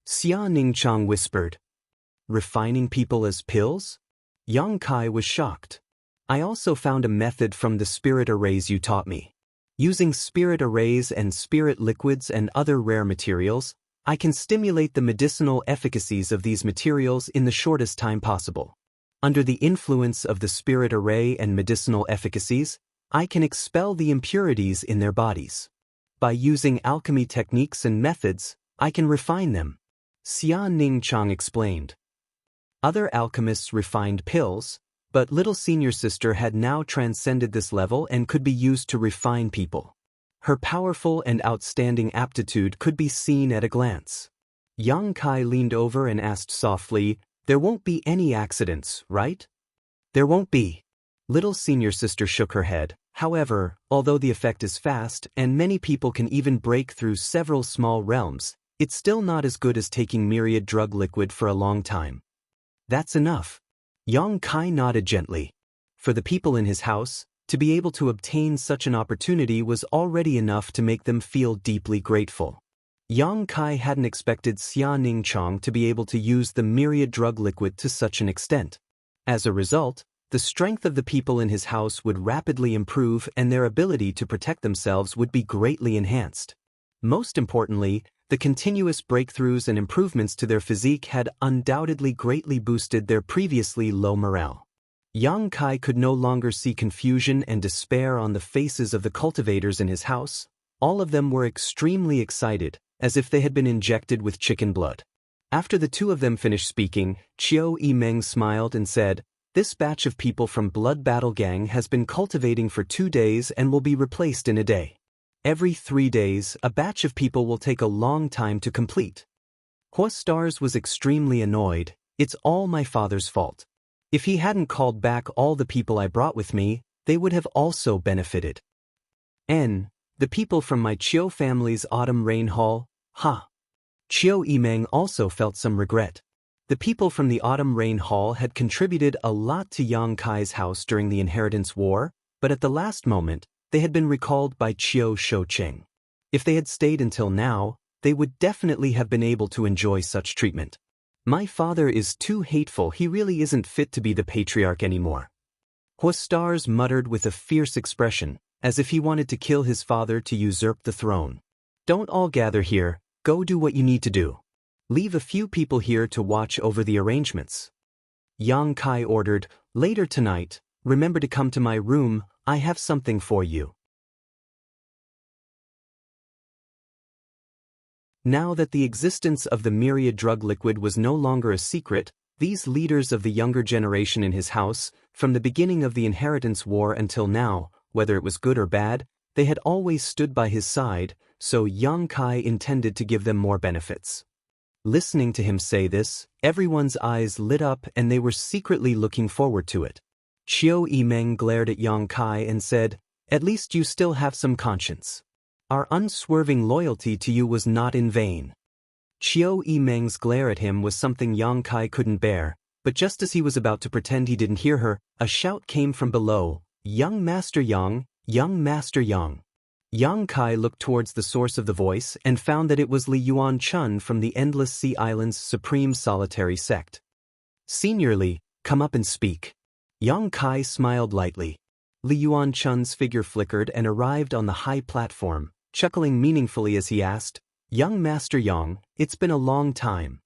S1: Xia Ningchang whispered. Refining people as pills? Yang Kai was shocked. I also found a method from the spirit arrays you taught me. Using spirit arrays and spirit liquids and other rare materials, I can stimulate the medicinal efficacies of these materials in the shortest time possible. Under the influence of the spirit array and medicinal efficacies, I can expel the impurities in their bodies. By using alchemy techniques and methods, I can refine them. Xia Ningchang explained. Other alchemists refined pills, but little senior sister had now transcended this level and could be used to refine people. Her powerful and outstanding aptitude could be seen at a glance. Yang Kai leaned over and asked softly, "There won't be any accidents, right?" "There won't be." Little senior sister shook her head. However, although the effect is fast and many people can even break through several small realms, it's still not as good as taking myriad drug liquid for a long time. That's enough. Yang Kai nodded gently. For the people in his house, to be able to obtain such an opportunity was already enough to make them feel deeply grateful. Yang Kai hadn't expected Xia Ningchang to be able to use the myriad drug liquid to such an extent. As a result, The strength of the people in his house would rapidly improve and their ability to protect themselves would be greatly enhanced. Most importantly, the continuous breakthroughs and improvements to their physique had undoubtedly greatly boosted their previously low morale. Yang Kai could no longer see confusion and despair on the faces of the cultivators in his house. All of them were extremely excited, as if they had been injected with chicken blood. After the two of them finished speaking, Qiu Yimeng smiled and said, "This batch of people from Blood Battle Gang has been cultivating for 2 days and will be replaced in a day. Every 3 days, a batch of people will take a long time to complete." Hua Stars was extremely annoyed. "It's all my father's fault. If he hadn't called back all the people I brought with me, they would have also benefited. The people from my Qiu family's autumn rain hall, Qiu Yimeng also felt some regret. The people from the autumn rain hall had contributed a lot to Yang Kai's house during the inheritance war, but at the last moment, they had been recalled by Qiu Shouqing. If they had stayed until now, they would definitely have been able to enjoy such treatment. My father is too hateful, he really isn't fit to be the patriarch anymore. Hua Stars muttered with a fierce expression, as if he wanted to kill his father to usurp the throne. Don't all gather here, go do what you need to do. Leave a few people here to watch over the arrangements. Yang Kai ordered, later tonight, remember to come to my room, I have something for you. Now that the existence of the myriad drug liquid was no longer a secret, these leaders of the younger generation in his house, from the beginning of the inheritance war until now, whether it was good or bad, they had always stood by his side, so Yang Kai intended to give them more benefits. Listening to him say this, everyone's eyes lit up and they were secretly looking forward to it. Qiu Yimeng glared at Yang Kai and said, "At least you still have some conscience. Our unswerving loyalty to you was not in vain." Qiu Yimeng's glare at him was something Yang Kai couldn't bear, but just as he was about to pretend he didn't hear her, a shout came from below, "Young Master Yang, Young Master Yang." Yang Kai looked towards the source of the voice and found that it was Li Yuan Chun from the Endless Sea Island's supreme solitary sect. "Senior Li, come up and speak." Yang Kai smiled lightly. Li Yuan Chun's figure flickered and arrived on the high platform, chuckling meaningfully as he asked, "Young Master Yang, it's been a long time."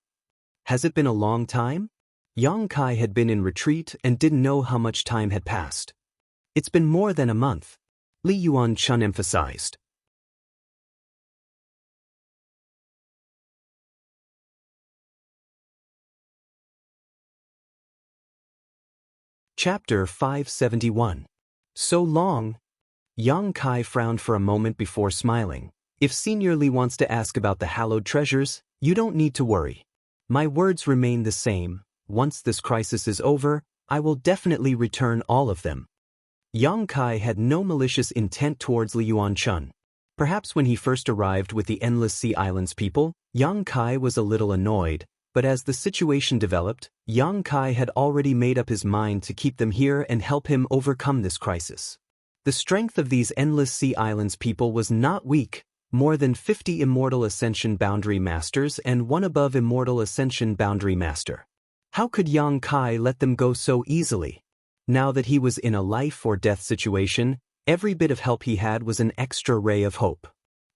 S1: "Has it been a long time?" Yang Kai had been in retreat and didn't know how much time had passed. "It's been more than a month," Li Yuan Chun emphasized. Chapter 571. So long? Yang Kai frowned for a moment before smiling. "If Senior Li wants to ask about the hallowed treasures, you don't need to worry. My words remain the same. Once this crisis is over, I will definitely return all of them." Yang Kai had no malicious intent towards Li Yuan Chun. Perhaps when he first arrived with the Endless Sea Islands people, Yang Kai was a little annoyed, but as the situation developed, Yang Kai had already made up his mind to keep them here and help him overcome this crisis. The strength of these Endless Sea Islands people was not weak, more than 50 Immortal Ascension Boundary Masters and one above Immortal Ascension Boundary Master. How could Yang Kai let them go so easily? Now that he was in a life or death situation, every bit of help he had was an extra ray of hope.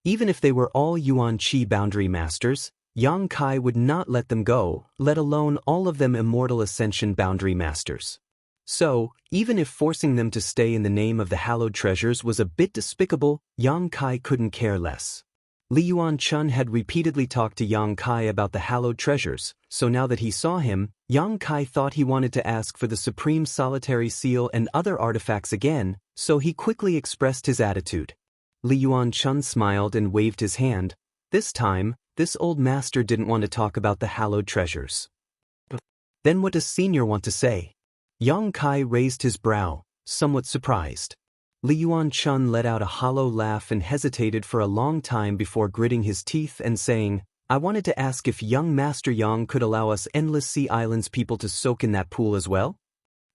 S1: Even if they were all Yuan Qi Boundary Masters, Yang Kai would not let them go, let alone all of them Immortal Ascension Boundary Masters. So, even if forcing them to stay in the name of the hallowed treasures was a bit despicable, Yang Kai couldn't care less. Li Yuan Chun had repeatedly talked to Yang Kai about the hallowed treasures, so now that he saw him, Yang Kai thought he wanted to ask for the Supreme Solitary Seal and other artifacts again, so he quickly expressed his attitude. Li Yuan Chun smiled and waved his hand. This time, this old master didn't want to talk about the hallowed treasures. "Then what does Senior want to say?" Yang Kai raised his brow, somewhat surprised. Li Yuan Chun let out a hollow laugh and hesitated for a long time before gritting his teeth and saying, "I wanted to ask if young Master Yang could allow us Endless Sea Islands people to soak in that pool as well?"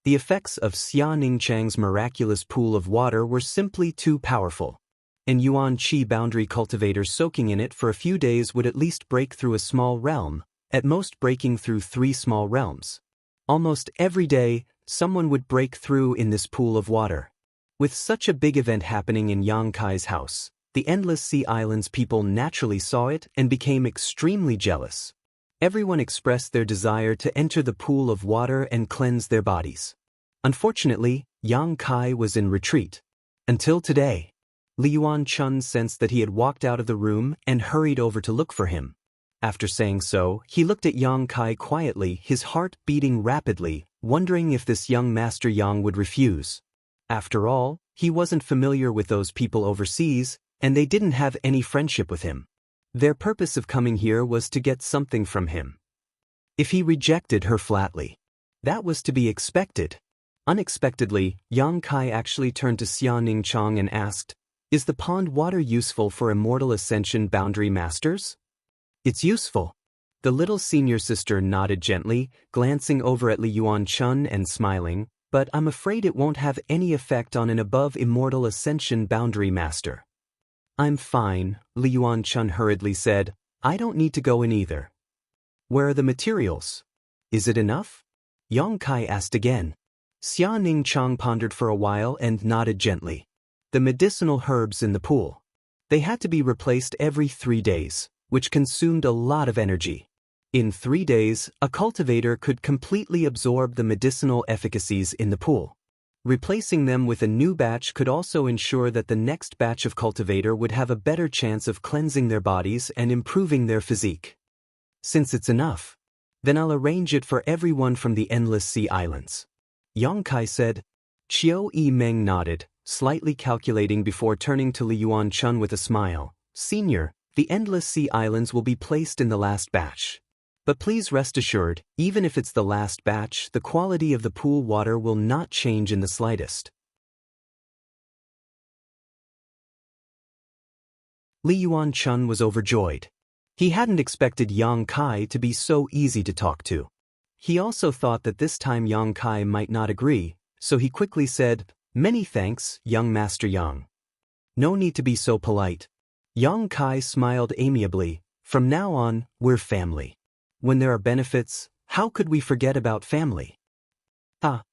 S1: The effects of Xia Ningchang's miraculous pool of water were simply too powerful. And Yuan Qi boundary cultivators soaking in it for a few days would at least break through a small realm, at most breaking through 3 small realms. Almost every day, someone would break through in this pool of water. With such a big event happening in Yang Kai's house, the Endless Sea Islands people naturally saw it and became extremely jealous. Everyone expressed their desire to enter the pool of water and cleanse their bodies. Unfortunately, Yang Kai was in retreat. Until today. Li Yuanchun sensed that he had walked out of the room and hurried over to look for him. After saying so, he looked at Yang Kai quietly, his heart beating rapidly, wondering if this young Master Yang would refuse. After all, he wasn't familiar with those people overseas, and they didn't have any friendship with him. Their purpose of coming here was to get something from him. If he rejected her flatly, that was to be expected. Unexpectedly, Yang Kai actually turned to Xianxia and asked, "Is the pond water useful for Immortal Ascension Boundary Masters?" "It's useful." The little senior sister nodded gently, glancing over at Li Yuanchun and smiling, "But I'm afraid it won't have any effect on an above Immortal Ascension Boundary Master." "I'm fine," Li Yuanchun hurriedly said. "I don't need to go in either." "Where are the materials? Is it enough?" Yang Kai asked again. Xianxia pondered for a while and nodded gently. The medicinal herbs in the pool. They had to be replaced every 3 days, which consumed a lot of energy. In 3 days, a cultivator could completely absorb the medicinal efficacies in the pool. Replacing them with a new batch could also ensure that the next batch of cultivator would have a better chance of cleansing their bodies and improving their physique. "Since it's enough, then I'll arrange it for everyone from the Endless Sea Islands," Yang Kai said. Chiu Meng nodded, slightly calculating before turning to Li Yuanchun with a smile. "Senior, the Endless Sea Islands will be placed in the last batch. But please rest assured, even if it's the last batch, the quality of the pool water will not change in the slightest." Li Yuanchun was overjoyed. He hadn't expected Yang Kai to be so easy to talk to. He also thought that this time Yang Kai might not agree, so he quickly said, "Many thanks, young Master Yang. No need to be so polite." Yang Kai smiled amiably. "From now on, we're family. When there are benefits, how could we forget about family?" "Ah."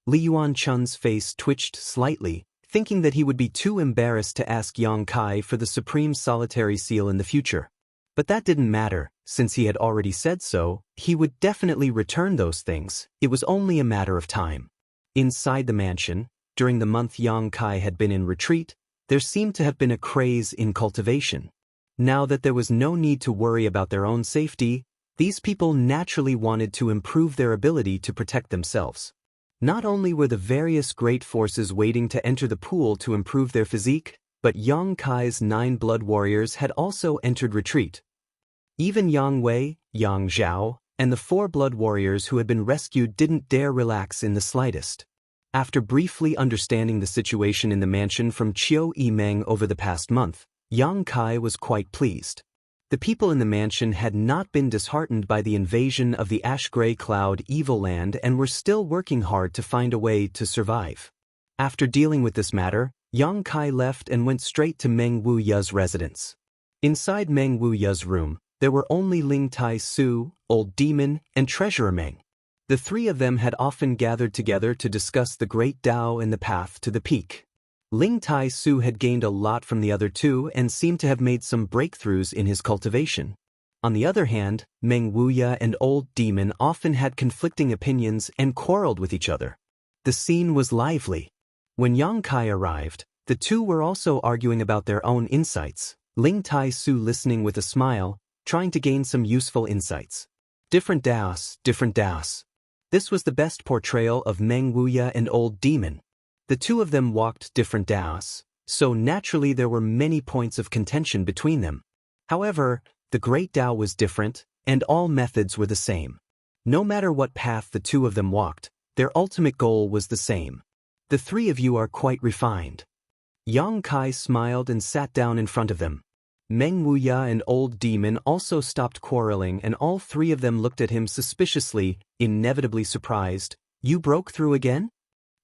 S1: Li Yuanchun's face twitched slightly, thinking that he would be too embarrassed to ask Yang Kai for the Supreme Solitary Seal in the future. But that didn't matter, since he had already said so, he would definitely return those things. It was only a matter of time. Inside the mansion, during the month Yang Kai had been in retreat, there seemed to have been a craze in cultivation. Now that there was no need to worry about their own safety, these people naturally wanted to improve their ability to protect themselves. Not only were the various great forces waiting to enter the pool to improve their physique, but Yang Kai's 9 blood warriors had also entered retreat. Even Yang Wei, Yang Zhao, and the 4 blood warriors who had been rescued didn't dare relax in the slightest. After briefly understanding the situation in the mansion from Chiu Meng over the past month, Yang Kai was quite pleased. The people in the mansion had not been disheartened by the invasion of the ash-gray cloud evil land and were still working hard to find a way to survive. After dealing with this matter, Yang Kai left and went straight to Meng Wuya's residence. Inside Meng Wuya's room, there were only Ling Tai Su, Old Demon, and Treasurer Meng. The 3 of them had often gathered together to discuss the Great Tao and the path to the peak. Ling Tai Su had gained a lot from the other 2 and seemed to have made some breakthroughs in his cultivation. On the other hand, Meng Wuya and Old Demon often had conflicting opinions and quarreled with each other. The scene was lively. When Yang Kai arrived, the 2 were also arguing about their own insights, Ling Tai Su listening with a smile, trying to gain some useful insights. Different Daos, different Daos. This was the best portrayal of Meng Wuya and Old Demon. The 2 of them walked different Daos, so naturally there were many points of contention between them. However, the Great Tao was different, and all methods were the same. No matter what path the 2 of them walked, their ultimate goal was the same. "The 3 of you are quite refined." Yang Kai smiled and sat down in front of them. Meng Wuya and Old Demon also stopped quarreling, and all 3 of them looked at him suspiciously, inevitably surprised. "You broke through again?"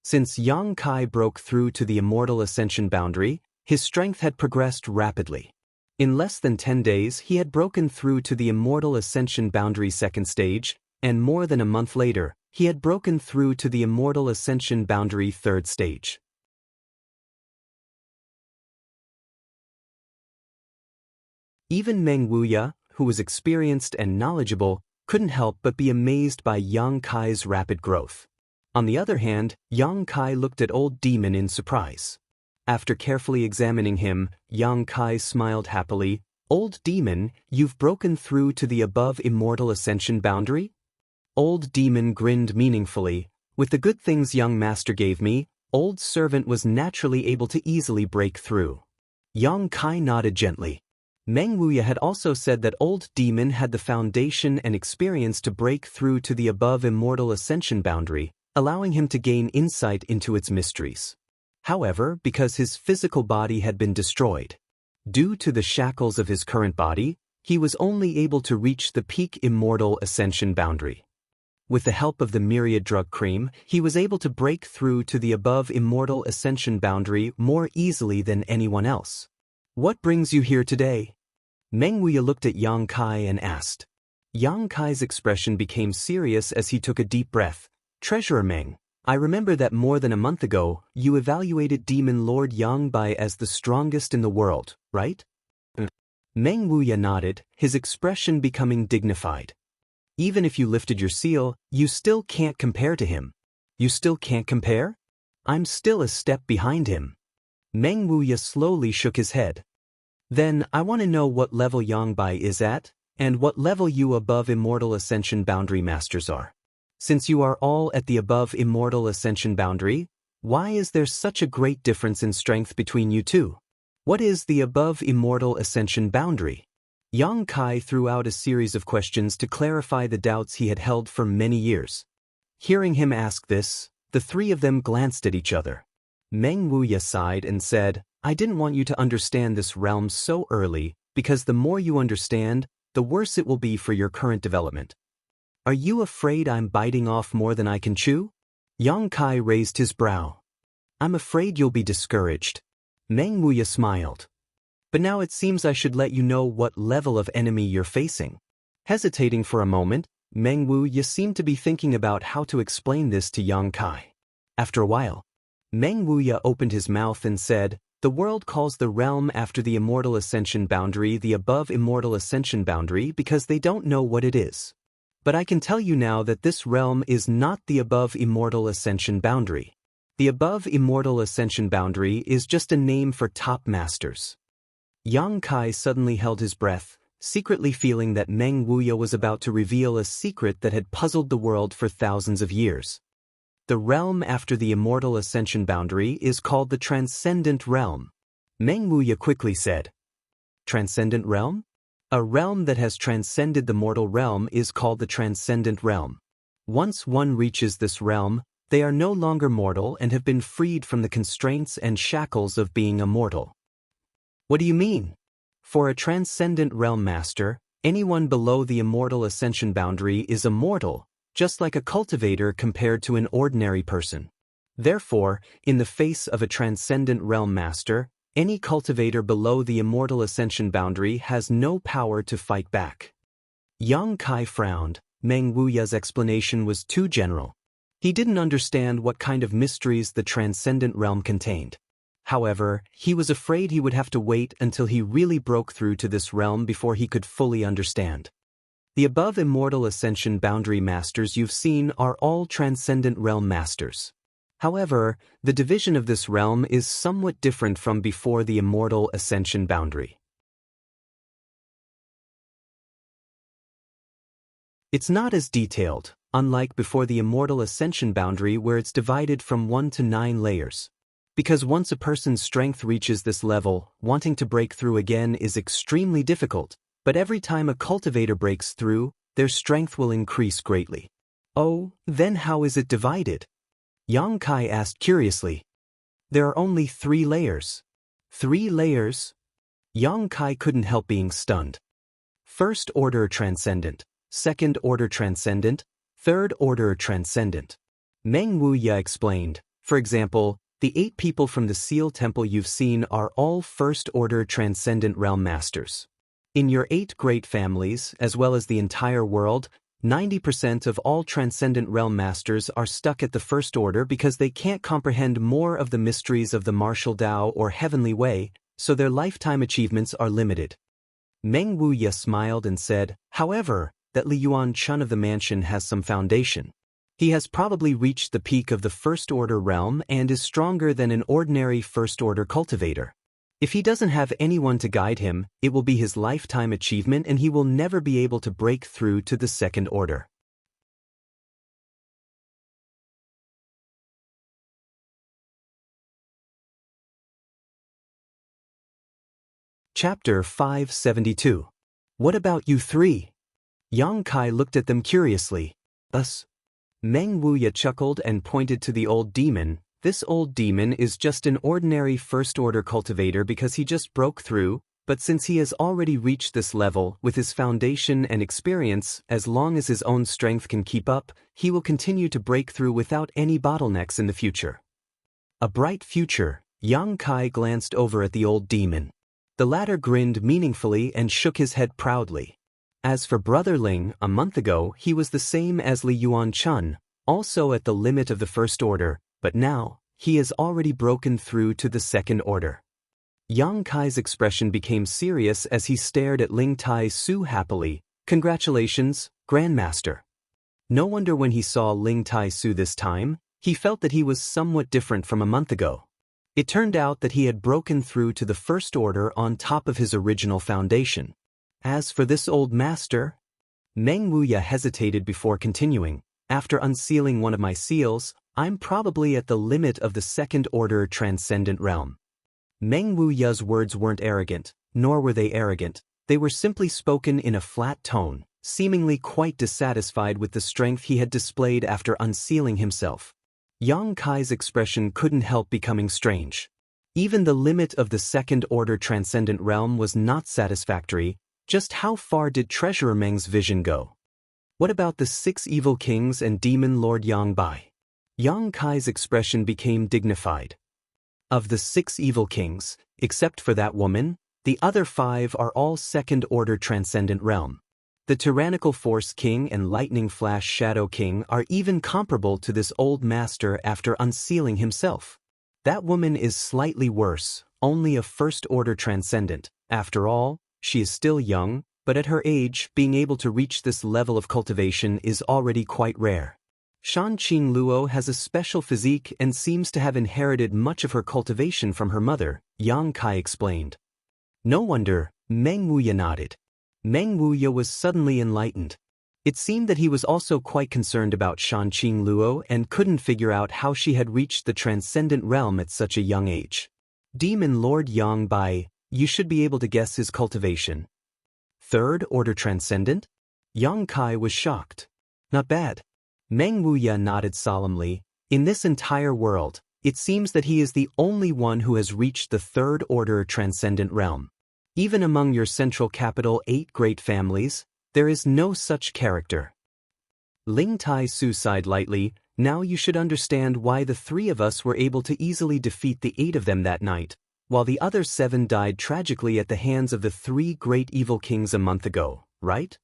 S1: Since Yang Kai broke through to the Immortal Ascension boundary, his strength had progressed rapidly. In less than 10 days, he had broken through to the Immortal Ascension boundary 2nd stage, and more than a month later, He had broken through to the Immortal Ascension Boundary 3rd stage. Even Meng Wuya, who was experienced and knowledgeable, couldn't help but be amazed by Yang Kai's rapid growth. On the other hand, Yang Kai looked at Old Demon in surprise. After carefully examining him, Yang Kai smiled happily. "Old Demon, you've broken through to the above Immortal Ascension Boundary?" Old Demon grinned meaningfully. "With the good things young master gave me, Old Servant was naturally able to easily break through." Yang Kai nodded gently. Meng Wuya had also said that Old Demon had the foundation and experience to break through to the above Immortal Ascension Boundary, allowing him to gain insight into its mysteries. However, because his physical body had been destroyed, due to the shackles of his current body, he was only able to reach the peak Immortal Ascension Boundary. With the help of the Myriad Drug Cream, he was able to break through to the above Immortal Ascension Boundary more easily than anyone else. "What brings you here today?" Meng Wuya looked at Yang Kai and asked. Yang Kai's expression became serious as he took a deep breath. "Treasurer Meng, I remember that more than a month ago, you evaluated Demon Lord Yang Bai as the strongest in the world, right?" Meng Wuya nodded, his expression becoming dignified. "Even if you lifted your seal, you still can't compare to him." "You still can't compare?" "I'm still a step behind him." Meng Wuya slowly shook his head. "Then I want to know what level Yang Bai is at, and what level you above Immortal Ascension Boundary Masters are. Since you are all at the above Immortal Ascension Boundary, why is there such a great difference in strength between you two? What is the above Immortal Ascension Boundary?" Yang Kai threw out a series of questions to clarify the doubts he had held for many years. Hearing him ask this, the three of them glanced at each other. Meng Wuya sighed and said, "I didn't want you to understand this realm so early, because the more you understand, the worse it will be for your current development." "Are you afraid I'm biting off more than I can chew?" Yang Kai raised his brow. "I'm afraid you'll be discouraged." Meng Wuya smiled. "But now it seems I should let you know what level of enemy you're facing." Hesitating for a moment, Meng Wuya seemed to be thinking about how to explain this to Yang Kai. After a while, Meng Wuya opened his mouth and said, "The world calls the realm after the Immortal Ascension Boundary the above Immortal Ascension Boundary because they don't know what it is. But I can tell you now that this realm is not the above Immortal Ascension Boundary. The above Immortal Ascension Boundary is just a name for top masters." Yang Kai suddenly held his breath, secretly feeling that Meng Wuya was about to reveal a secret that had puzzled the world for thousands of years. The realm after the Immortal Ascension Boundary is called the Transcendent Realm. Meng Wuya quickly said. "Transcendent Realm? A realm that has transcended the mortal realm is called the Transcendent Realm. Once one reaches this realm, they are no longer mortal and have been freed from the constraints and shackles of being a mortal." "What do you mean?" "For a Transcendent Realm Master, anyone below the Immortal Ascension Boundary is a mortal, just like a cultivator compared to an ordinary person. Therefore, in the face of a Transcendent Realm Master, any cultivator below the Immortal Ascension Boundary has no power to fight back." Yang Kai frowned. Meng Wuya's explanation was too general. He didn't understand what kind of mysteries the Transcendent Realm contained. However, he was afraid he would have to wait until he really broke through to this realm before he could fully understand. The above Immortal Ascension Boundary Masters you've seen are all Transcendent Realm Masters. However, the division of this realm is somewhat different from before the Immortal Ascension Boundary. It's not as detailed, unlike before the Immortal Ascension Boundary where it's divided from 1 to 9 layers. Because once a person's strength reaches this level, wanting to break through again is extremely difficult, but every time a cultivator breaks through, their strength will increase greatly. "Oh, then how is it divided?" Yang Kai asked curiously. "There are only 3 layers. 3 layers? Yang Kai couldn't help being stunned. First Order Transcendent, Second Order Transcendent, Third Order Transcendent. Meng Wuya explained. For example, the 8 people from the Seal Temple you've seen are all First Order Transcendent Realm Masters. In your 8 great families, as well as the entire world, 90% of all Transcendent Realm Masters are stuck at the First Order because they can't comprehend more of the mysteries of the martial Tao or Heavenly Way, so their lifetime achievements are limited. Meng Wuya smiled and said, however, that Li Yuan Chun of the mansion has some foundation. He has probably reached the peak of the First Order realm and is stronger than an ordinary First Order cultivator. If he doesn't have anyone to guide him, it will be his lifetime achievement and he will never be able to break through to the Second Order. Chapter 572. What about you three? Yang Kai looked at them curiously. Us? Meng Wuya chuckled and pointed to the old demon. This old demon is just an ordinary First Order cultivator because he just broke through, but since he has already reached this level with his foundation and experience, as long as his own strength can keep up, he will continue to break through without any bottlenecks in the future. A bright future. Yang Kai glanced over at the old demon. The latter grinned meaningfully and shook his head proudly. As for Brother Ling, a month ago he was the same as Li Yuan Chun, also at the limit of the First Order, but now, he has already broken through to the Second Order. Yang Kai's expression became serious as he stared at Ling Tai Su happily. Congratulations, Grandmaster. No wonder when he saw Ling Tai Su this time, he felt that he was somewhat different from a month ago. It turned out that he had broken through to the First Order on top of his original foundation. As for this old master, Meng Wuya hesitated before continuing. After unsealing one of my seals, I'm probably at the limit of the Second Order Transcendent Realm. Meng Wuya's words weren't arrogant, nor were they arrogant. They were simply spoken in a flat tone, seemingly quite dissatisfied with the strength he had displayed after unsealing himself. Yang Kai's expression couldn't help becoming strange. Even the limit of the Second Order Transcendent Realm was not satisfactory. Just how far did Treasurer Meng's vision go? What about the 6 evil kings and Demon Lord Yang Bai? Yang Kai's expression became dignified. Of the 6 evil kings, except for that woman, the other 5 are all Second Order Transcendent Realm. The Tyrannical Force King and Lightning Flash Shadow King are even comparable to this old master after unsealing himself. That woman is slightly worse, only a First Order Transcendent. After all, she is still young, but at her age, being able to reach this level of cultivation is already quite rare. Shanqing Luo has a special physique and seems to have inherited much of her cultivation from her mother, Yang Kai explained. No wonder, Meng Wuya nodded. Meng Wuya was suddenly enlightened. It seemed that he was also quite concerned about Shanqing Luo and couldn't figure out how she had reached the Transcendent Realm at such a young age. Demon Lord Yang Bai, you should be able to guess his cultivation. Third Order Transcendent? Yang Kai was shocked. Not bad. Meng Wuya nodded solemnly. In this entire world, it seems that he is the only one who has reached the Third Order Transcendent Realm. Even among your central capital 8 great families, there is no such character. Ling Tai Su sighed lightly. Now you should understand why the 3 of us were able to easily defeat the 8 of them that night, while the other 7 died tragically at the hands of the 3 great evil kings a month ago, right?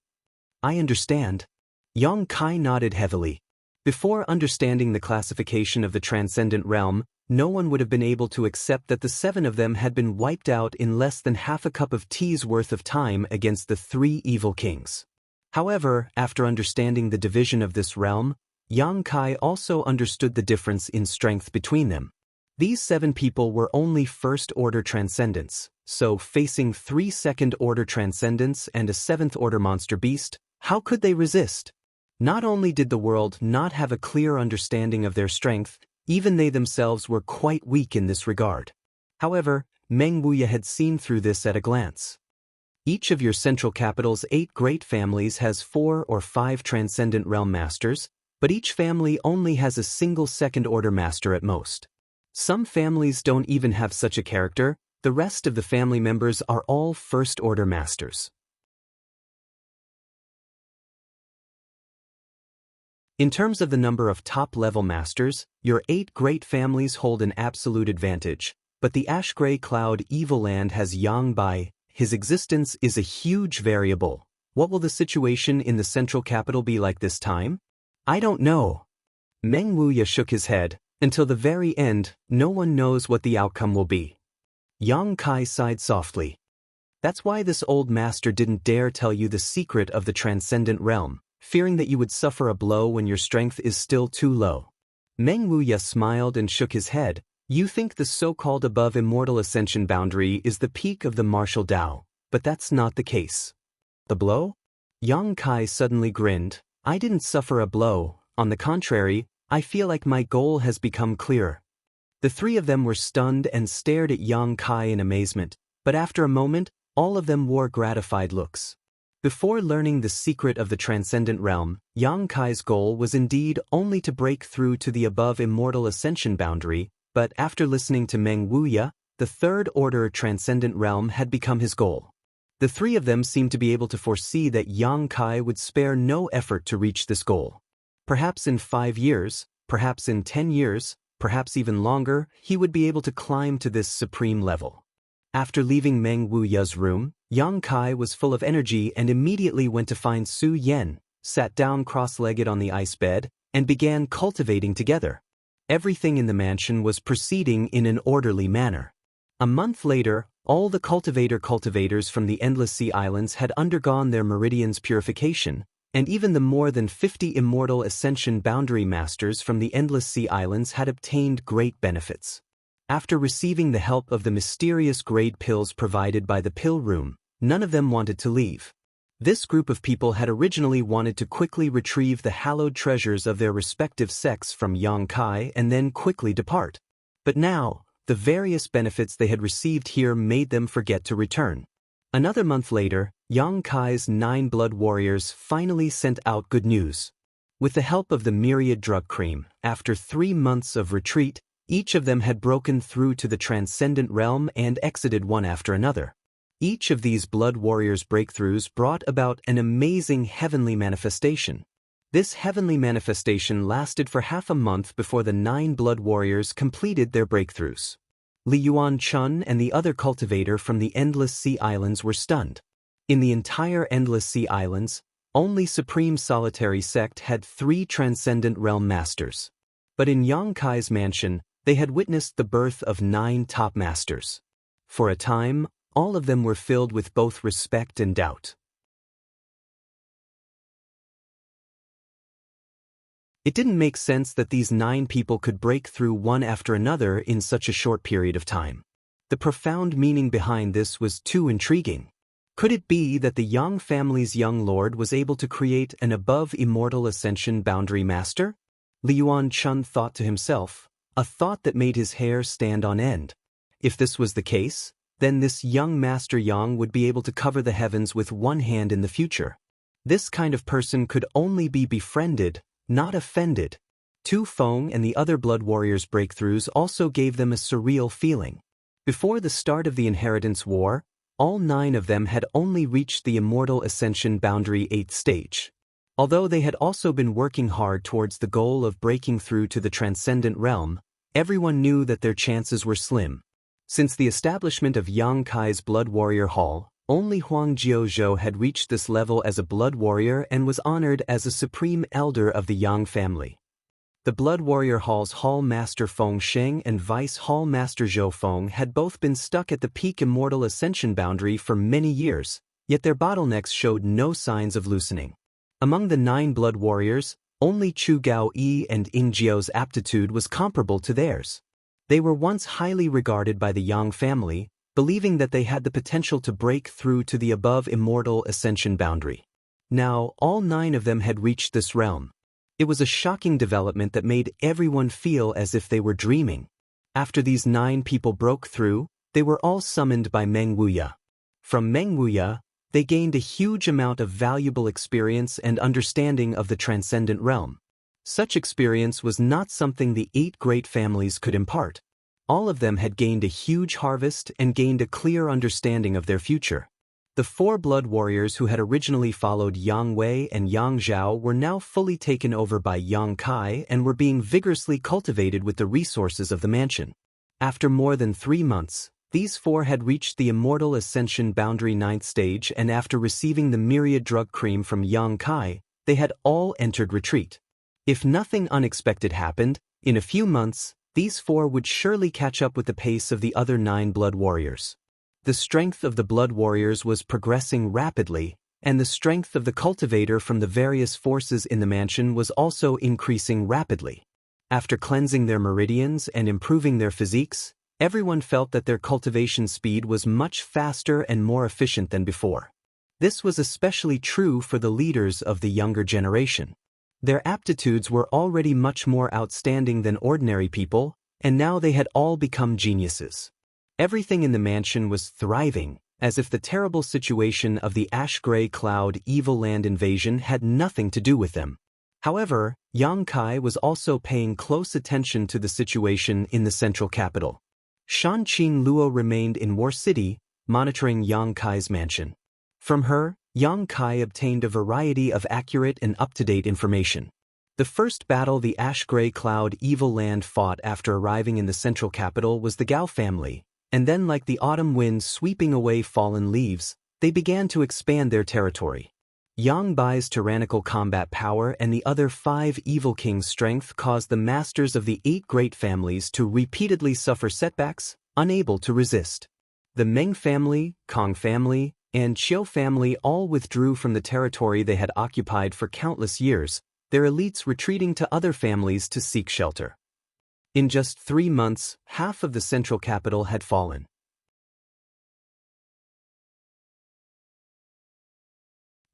S1: I understand. Yang Kai nodded heavily. Before understanding the classification of the Transcendent Realm, no one would have been able to accept that the 7 of them had been wiped out in less than half a cup of tea's worth of time against the 3 evil kings. However, after understanding the division of this realm, Yang Kai also understood the difference in strength between them. These 7 people were only First-Order Transcendents, so facing 3 Second-Order Transcendents and a 7th-Order Monster Beast, how could they resist? Not only did the world not have a clear understanding of their strength, even they themselves were quite weak in this regard. However, Meng Wuya had seen through this at a glance. Each of your central capital's 8 great families has 4 or 5 Transcendent Realm Masters, but each family only has a single Second-Order Master at most. Some families don't even have such a character. The rest of the family members are all First-Order Masters. In terms of the number of top-level masters, your 8 great families hold an absolute advantage, but the Ash-Gray Cloud Evil Land has Yang Bai. His existence is a huge variable. What will the situation in the central capital be like this time? I don't know. Meng Wuya shook his head. Until the very end, no one knows what the outcome will be. Yang Kai sighed softly. That's why this old master didn't dare tell you the secret of the transcendent realm, fearing that you would suffer a blow when your strength is still too low. Meng Wuya smiled and shook his head. You think the so-called above immortal ascension boundary is the peak of the martial Tao, but that's not the case. The blow? Yang Kai suddenly grinned. I didn't suffer a blow. On the contrary, I feel like my goal has become clearer. The three of them were stunned and stared at Yang Kai in amazement, but after a moment, all of them wore gratified looks. Before learning the secret of the transcendent realm, Yang Kai's goal was indeed only to break through to the above immortal ascension boundary, but after listening to Meng Wuya, the third order transcendent realm had become his goal. The three of them seemed to be able to foresee that Yang Kai would spare no effort to reach this goal. Perhaps in 5 years, perhaps in 10 years, perhaps even longer, he would be able to climb to this supreme level. After leaving Meng Wuya's room, Yang Kai was full of energy and immediately went to find Su Yan, sat down cross-legged on the ice bed, and began cultivating together. Everything in the mansion was proceeding in an orderly manner. A month later, all the cultivators from the Endless Sea Islands had undergone their meridian's purification, and even the more than 50 immortal ascension boundary masters from the Endless Sea Islands had obtained great benefits. After receiving the help of the mysterious grade pills provided by the pill room, none of them wanted to leave. This group of people had originally wanted to quickly retrieve the hallowed treasures of their respective sects from Yang Kai and then quickly depart. But now, the various benefits they had received here made them forget to return. Another month later, Yang Kai's 9 blood warriors finally sent out good news. With the help of the myriad drug cream, after 3 months of retreat, each of them had broken through to the transcendent realm and exited one after another. Each of these blood warriors' breakthroughs brought about an amazing heavenly manifestation. This heavenly manifestation lasted for half a month before the 9 blood warriors completed their breakthroughs. Li Yuan Chun and the other cultivator from the Endless Sea Islands were stunned. In the entire Endless Sea Islands, only Supreme Solitary Sect had 3 Transcendent Realm Masters. But in Yang Kai's mansion, they had witnessed the birth of 9 top masters. For a time, all of them were filled with both respect and doubt. It didn't make sense that these 9 people could break through one after another in such a short period of time. The profound meaning behind this was too intriguing. Could it be that the Yang family's young lord was able to create an above immortal ascension boundary master? Li Yuan Chun thought to himself, a thought that made his hair stand on end. If this was the case, then this young Master Yang would be able to cover the heavens with one hand in the future. This kind of person could only be befriended, not offended. Tu Feng and the other blood warriors' breakthroughs also gave them a surreal feeling. Before the start of the Inheritance War, all 9 of them had only reached the Immortal Ascension Boundary 8th stage. Although they had also been working hard towards the goal of breaking through to the Transcendent Realm, everyone knew that their chances were slim. Since the establishment of Yang Kai's Blood Warrior Hall, only Huang Jiuzhou had reached this level as a blood warrior and was honored as a supreme elder of the Yang family. The Blood Warrior Hall's Hall Master Feng Sheng and Vice Hall Master Zhou Feng had both been stuck at the peak Immortal Ascension boundary for many years, yet their bottlenecks showed no signs of loosening. Among the 9 blood warriors, only Chu Gao Yi and Ying Jiao's aptitude was comparable to theirs. They were once highly regarded by the Yang family, believing that they had the potential to break through to the above immortal ascension boundary. Now, all 9 of them had reached this realm. It was a shocking development that made everyone feel as if they were dreaming. After these 9 people broke through, they were all summoned by Meng Wuya. From Meng Wuya, they gained a huge amount of valuable experience and understanding of the transcendent realm. Such experience was not something the 8 great families could impart. All of them had gained a huge harvest and gained a clear understanding of their future. The 4 blood warriors who had originally followed Yang Wei and Yang Zhao were now fully taken over by Yang Kai and were being vigorously cultivated with the resources of the mansion. After more than 3 months, These four had reached the Immortal Ascension Boundary 9th stage, and after receiving the myriad drug cream from Xianxia, they had all entered retreat. If nothing unexpected happened, in a few months, these four would surely catch up with the pace of the other 9 blood warriors. The strength of the blood warriors was progressing rapidly, and the strength of the cultivator from the various forces in the mansion was also increasing rapidly. After cleansing their meridians and improving their physiques, everyone felt that their cultivation speed was much faster and more efficient than before. This was especially true for the leaders of the younger generation. Their aptitudes were already much more outstanding than ordinary people, and now they had all become geniuses. Everything in the mansion was thriving, as if the terrible situation of the ash-gray cloud evil land invasion had nothing to do with them. However, Xianxia was also paying close attention to the situation in the central capital. Shanqing Luo remained in War City, monitoring Xianxia's mansion. From her, Xianxia obtained a variety of accurate and up-to-date information. The first battle the ash-gray cloud evil land fought after arriving in the central capital was the Gao family, and then like the autumn wind sweeping away fallen leaves, they began to expand their territory. Yang Bai's tyrannical combat power and the other 5 evil kings' strength caused the masters of the 8 great families to repeatedly suffer setbacks, unable to resist. The Meng family, Kong family, and Qiu family all withdrew from the territory they had occupied for countless years, their elites retreating to other families to seek shelter. In just 3 months, half of the central capital had fallen.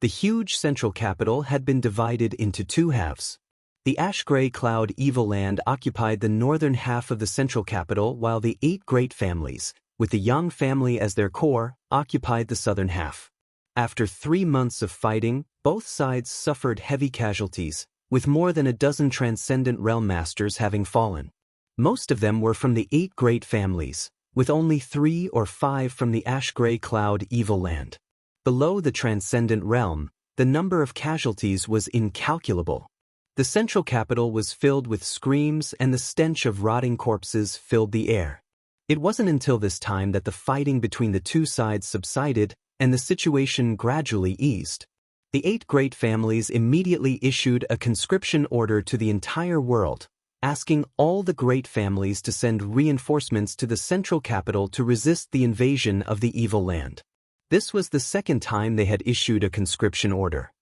S1: The huge central capital had been divided into 2 halves. The ash-gray cloud evil land occupied the northern half of the central capital, while the 8 great families, with the Yang family as their core, occupied the southern half. After 3 months of fighting, both sides suffered heavy casualties, with more than a dozen transcendent realm masters having fallen. Most of them were from the 8 great families, with only 3 or 5 from the ash-gray cloud evil land. Below the transcendent realm, the number of casualties was incalculable. The central capital was filled with screams, and the stench of rotting corpses filled the air. It wasn't until this time that the fighting between the 2 sides subsided, and the situation gradually eased. The 8 great families immediately issued a conscription order to the entire world, asking all the great families to send reinforcements to the central capital to resist the invasion of the evil land. This was the second time they had issued a conscription order.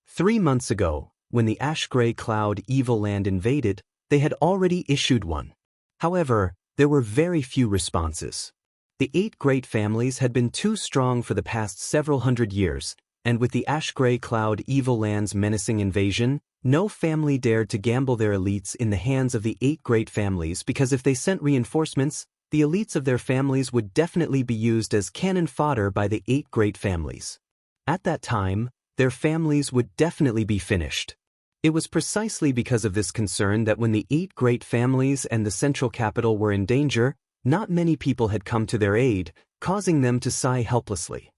S1: 3 months ago, when the ash-gray cloud evil land invaded, they had already issued one. However, there were very few responses. The 8 great families had been too strong for the past several hundred years, and with the ash-gray cloud evil land's menacing invasion, no family dared to gamble their elites in the hands of the 8 great families, because if they sent reinforcements, the elites of their families would definitely be used as cannon fodder by the 8 great families. At that time, their families would definitely be finished. It was precisely because of this concern that when the 8 great families and the central capital were in danger, not many people had come to their aid, causing them to sigh helplessly.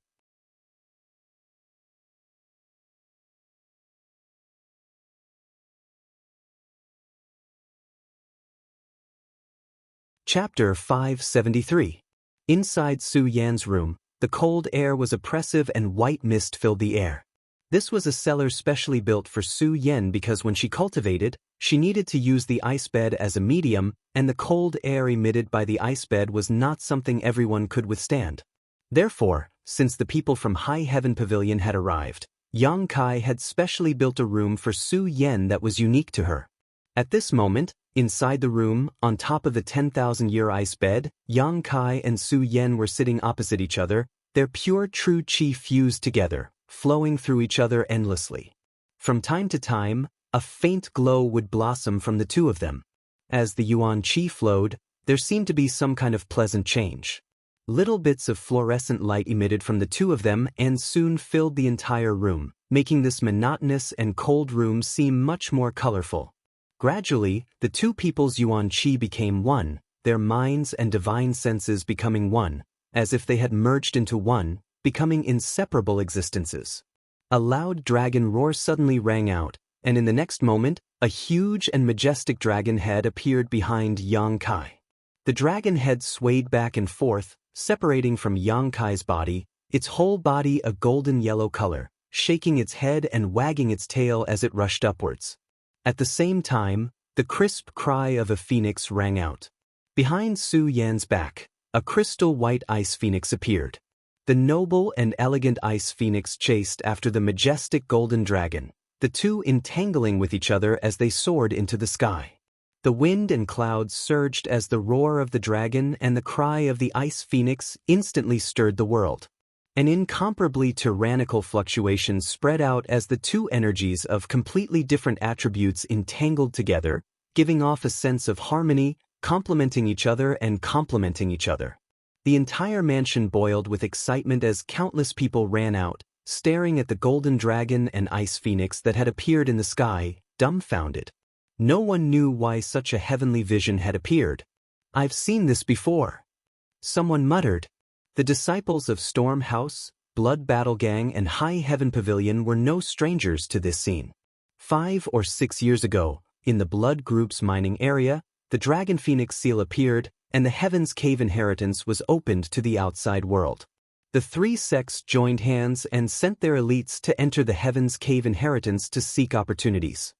S1: Chapter 573. Inside Su Yan's room, the cold air was oppressive and white mist filled the air. This was a cellar specially built for Su Yan because when she cultivated, she needed to use the ice bed as a medium, and the cold air emitted by the ice bed was not something everyone could withstand. Therefore, since the people from High Heaven Pavilion had arrived, Xianxia had specially built a room for Su Yan that was unique to her. At this moment, inside the room, on top of the 10,000-year ice bed, Xianxia and Su Yan were sitting opposite each other, their pure true qi fused together, flowing through each other endlessly. From time to time, a faint glow would blossom from the 2 of them. As the yuan qi flowed, there seemed to be some kind of pleasant change. Little bits of fluorescent light emitted from the 2 of them and soon filled the entire room, making this monotonous and cold room seem much more colorful. Gradually, the 2 people's yuan qi became one, their minds and divine senses becoming one, as if they had merged into one, becoming inseparable existences. A loud dragon roar suddenly rang out, and in the next moment, a huge and majestic dragon head appeared behind Xianxia. The dragon head swayed back and forth, separating from Xianxia's body, its whole body a golden yellow color, shaking its head and wagging its tail as it rushed upwards. At the same time, the crisp cry of a phoenix rang out. Behind Su Yan's back, a crystal white ice phoenix appeared. The noble and elegant ice phoenix chased after the majestic golden dragon, the two entangling with each other as they soared into the sky. The wind and clouds surged as the roar of the dragon and the cry of the ice phoenix instantly stirred the world. An incomparably tyrannical fluctuation spread out as the two energies of completely different attributes entangled together, giving off a sense of harmony, complementing each other and complementing each other. The entire mansion boiled with excitement as countless people ran out, staring at the golden dragon and ice phoenix that had appeared in the sky, dumbfounded. No one knew why such a heavenly vision had appeared. "I've seen this before," someone muttered. The disciples of Storm House, Blood Battle Gang and High Heaven Pavilion were no strangers to this scene. 5 or 6 years ago, in the Blood Group's mining area, the Dragon Phoenix seal appeared, and the Heaven's Cave inheritance was opened to the outside world. The 3 sects joined hands and sent their elites to enter the Heaven's Cave inheritance to seek opportunities.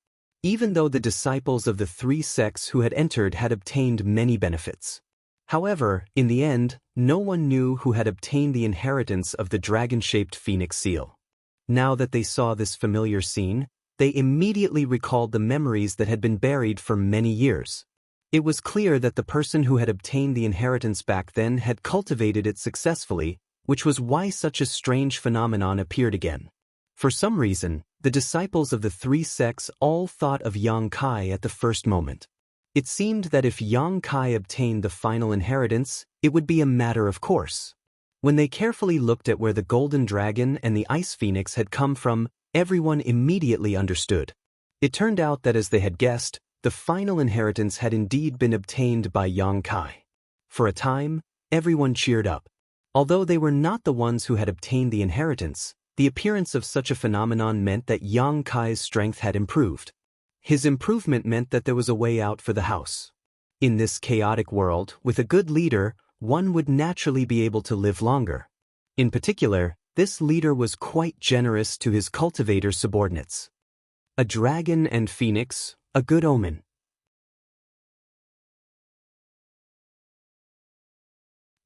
S1: Even though the disciples of the 3 sects who had entered had obtained many benefits. However, in the end, no one knew who had obtained the inheritance of the dragon-shaped phoenix seal. Now that they saw this familiar scene, they immediately recalled the memories that had been buried for many years. It was clear that the person who had obtained the inheritance back then had cultivated it successfully, which was why such a strange phenomenon appeared again. For some reason, the disciples of the 3 sects all thought of Xianxia at the first moment. It seemed that if Xianxia obtained the final inheritance, it would be a matter of course. When they carefully looked at where the golden dragon and the ice phoenix had come from, everyone immediately understood. It turned out that as they had guessed, the final inheritance had indeed been obtained by Xianxia. For a time, everyone cheered up. Although they were not the ones who had obtained the inheritance, the appearance of such a phenomenon meant that Xianxia's strength had improved. His improvement meant that there was a way out for the house. In this chaotic world, with a good leader, one would naturally be able to live longer. In particular, this leader was quite generous to his cultivator subordinates. A dragon and phoenix, a good omen.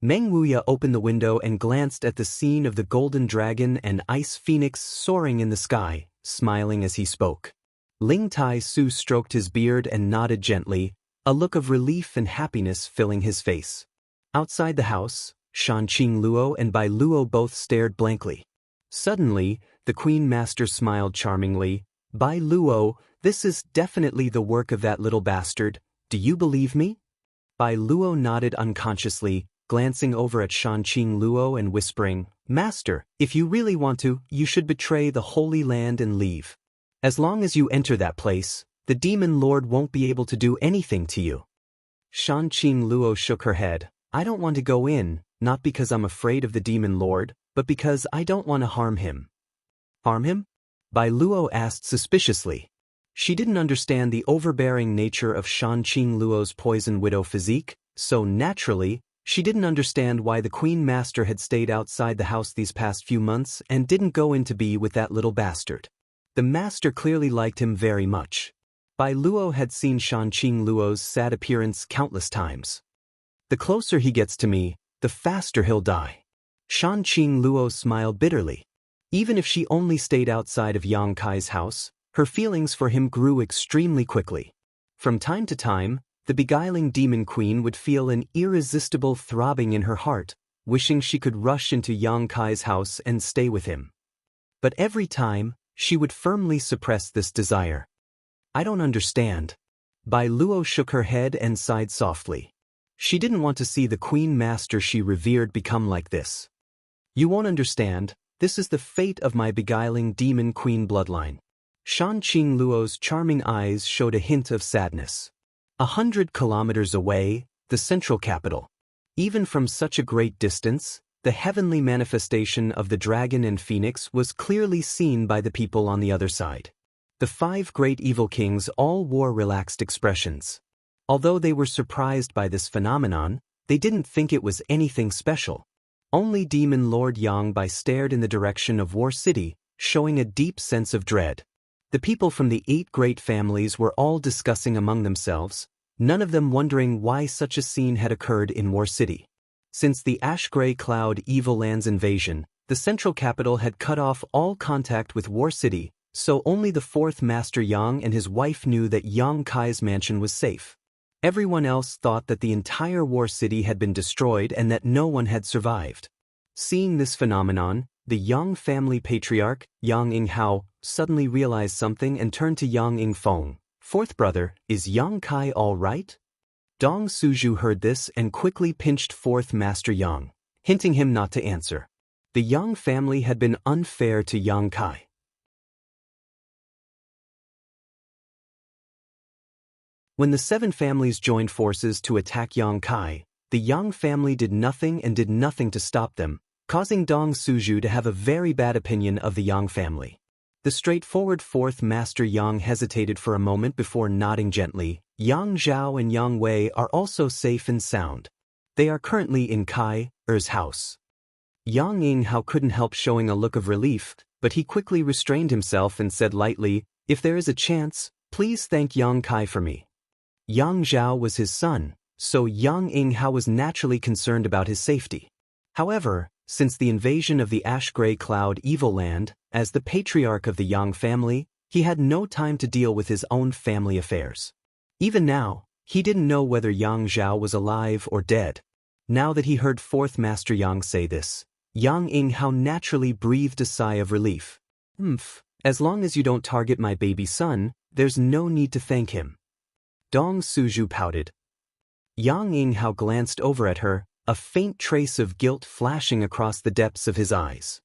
S1: Meng Wuya opened the window and glanced at the scene of the golden dragon and ice phoenix soaring in the sky, smiling as he spoke. Ling Tai Su stroked his beard and nodded gently, a look of relief and happiness filling his face. Outside the house, Shanqing Luo and Bai Luo both stared blankly. Suddenly, the Queen Master smiled charmingly. "Bai Luo, this is definitely the work of that little bastard. Do you believe me?" Bai Luo nodded unconsciously, glancing over at Shanqing Luo and whispering, "Master, if you really want to, you should betray the Holy Land and leave. As long as you enter that place, the Demon Lord won't be able to do anything to you." Shanqing Luo shook her head. "I don't want to go in, not because I'm afraid of the Demon Lord, but because I don't want to harm him." "Harm him?" Bai Luo asked suspiciously. She didn't understand the overbearing nature of Shanqing Luo's poison widow physique, so naturally, she didn't understand why the Queen Master had stayed outside the house these past few months and didn't go in to be with that little bastard. The Master clearly liked him very much. Bai Luo had seen Shanqing Luo's sad appearance countless times. "The closer he gets to me, the faster he'll die." Shanqing Luo smiled bitterly. Even if she only stayed outside of Xianxia's house, her feelings for him grew extremely quickly. From time to time, the beguiling demon queen would feel an irresistible throbbing in her heart, wishing she could rush into Xianxia's house and stay with him. But every time, she would firmly suppress this desire. "I don't understand." Bai Luo shook her head and sighed softly. She didn't want to see the Queen Master she revered become like this. "You won't understand, this is the fate of my beguiling demon queen bloodline." Shanqing Luo's charming eyes showed a hint of sadness. 100 kilometers away, the central capital. Even from such a great distance, the heavenly manifestation of the dragon and phoenix was clearly seen by the people on the other side. The 5 great evil kings all wore relaxed expressions. Although they were surprised by this phenomenon, they didn't think it was anything special. Only Demon Lord Yang Bai stared in the direction of War City, showing a deep sense of dread. The people from the 8 great families were all discussing among themselves, none of them wondering why such a scene had occurred in War City. Since the Ash-Gray Cloud Evil Land's invasion, the central capital had cut off all contact with War City, so only the 4th Master Yang and his wife knew that Yang Kai's mansion was safe. Everyone else thought that the entire War City had been destroyed and that no one had survived. Seeing this phenomenon, the Yang family patriarch, Yang Inghao, suddenly realized something and turned to Yang Ingfeng. "Fourth brother, is Yang Kai all right?" Dong Suju heard this and quickly pinched 4th Master Yang, hinting him not to answer. The Yang family had been unfair to Yang Kai. When the 7 families joined forces to attack Yang Kai, the Yang family did nothing to stop them, causing Dong Suju to have a very bad opinion of the Yang family. The straightforward 4th Master Yang hesitated for a moment before nodding gently. Yang Zhao and Yang Wei are also safe and sound. They are currently in Kai Er's house. Yang Inghao couldn't help showing a look of relief, but he quickly restrained himself and said lightly, "If there is a chance, please thank Yang Kai for me." Yang Zhao was his son, so Yang Inghao was naturally concerned about his safety. However, since the invasion of the Ash-Gray Cloud Evil Land, as the patriarch of the Yang family, he had no time to deal with his own family affairs. Even now, he didn't know whether Yang Zhao was alive or dead. Now that he heard 4th Master Yang say this, Yang Inghao naturally breathed a sigh of relief. As long as you don't target my baby son, there's no need to thank him." Dong Suju pouted. Yang Inghao glanced over at her, a faint trace of guilt flashing across the depths of his eyes.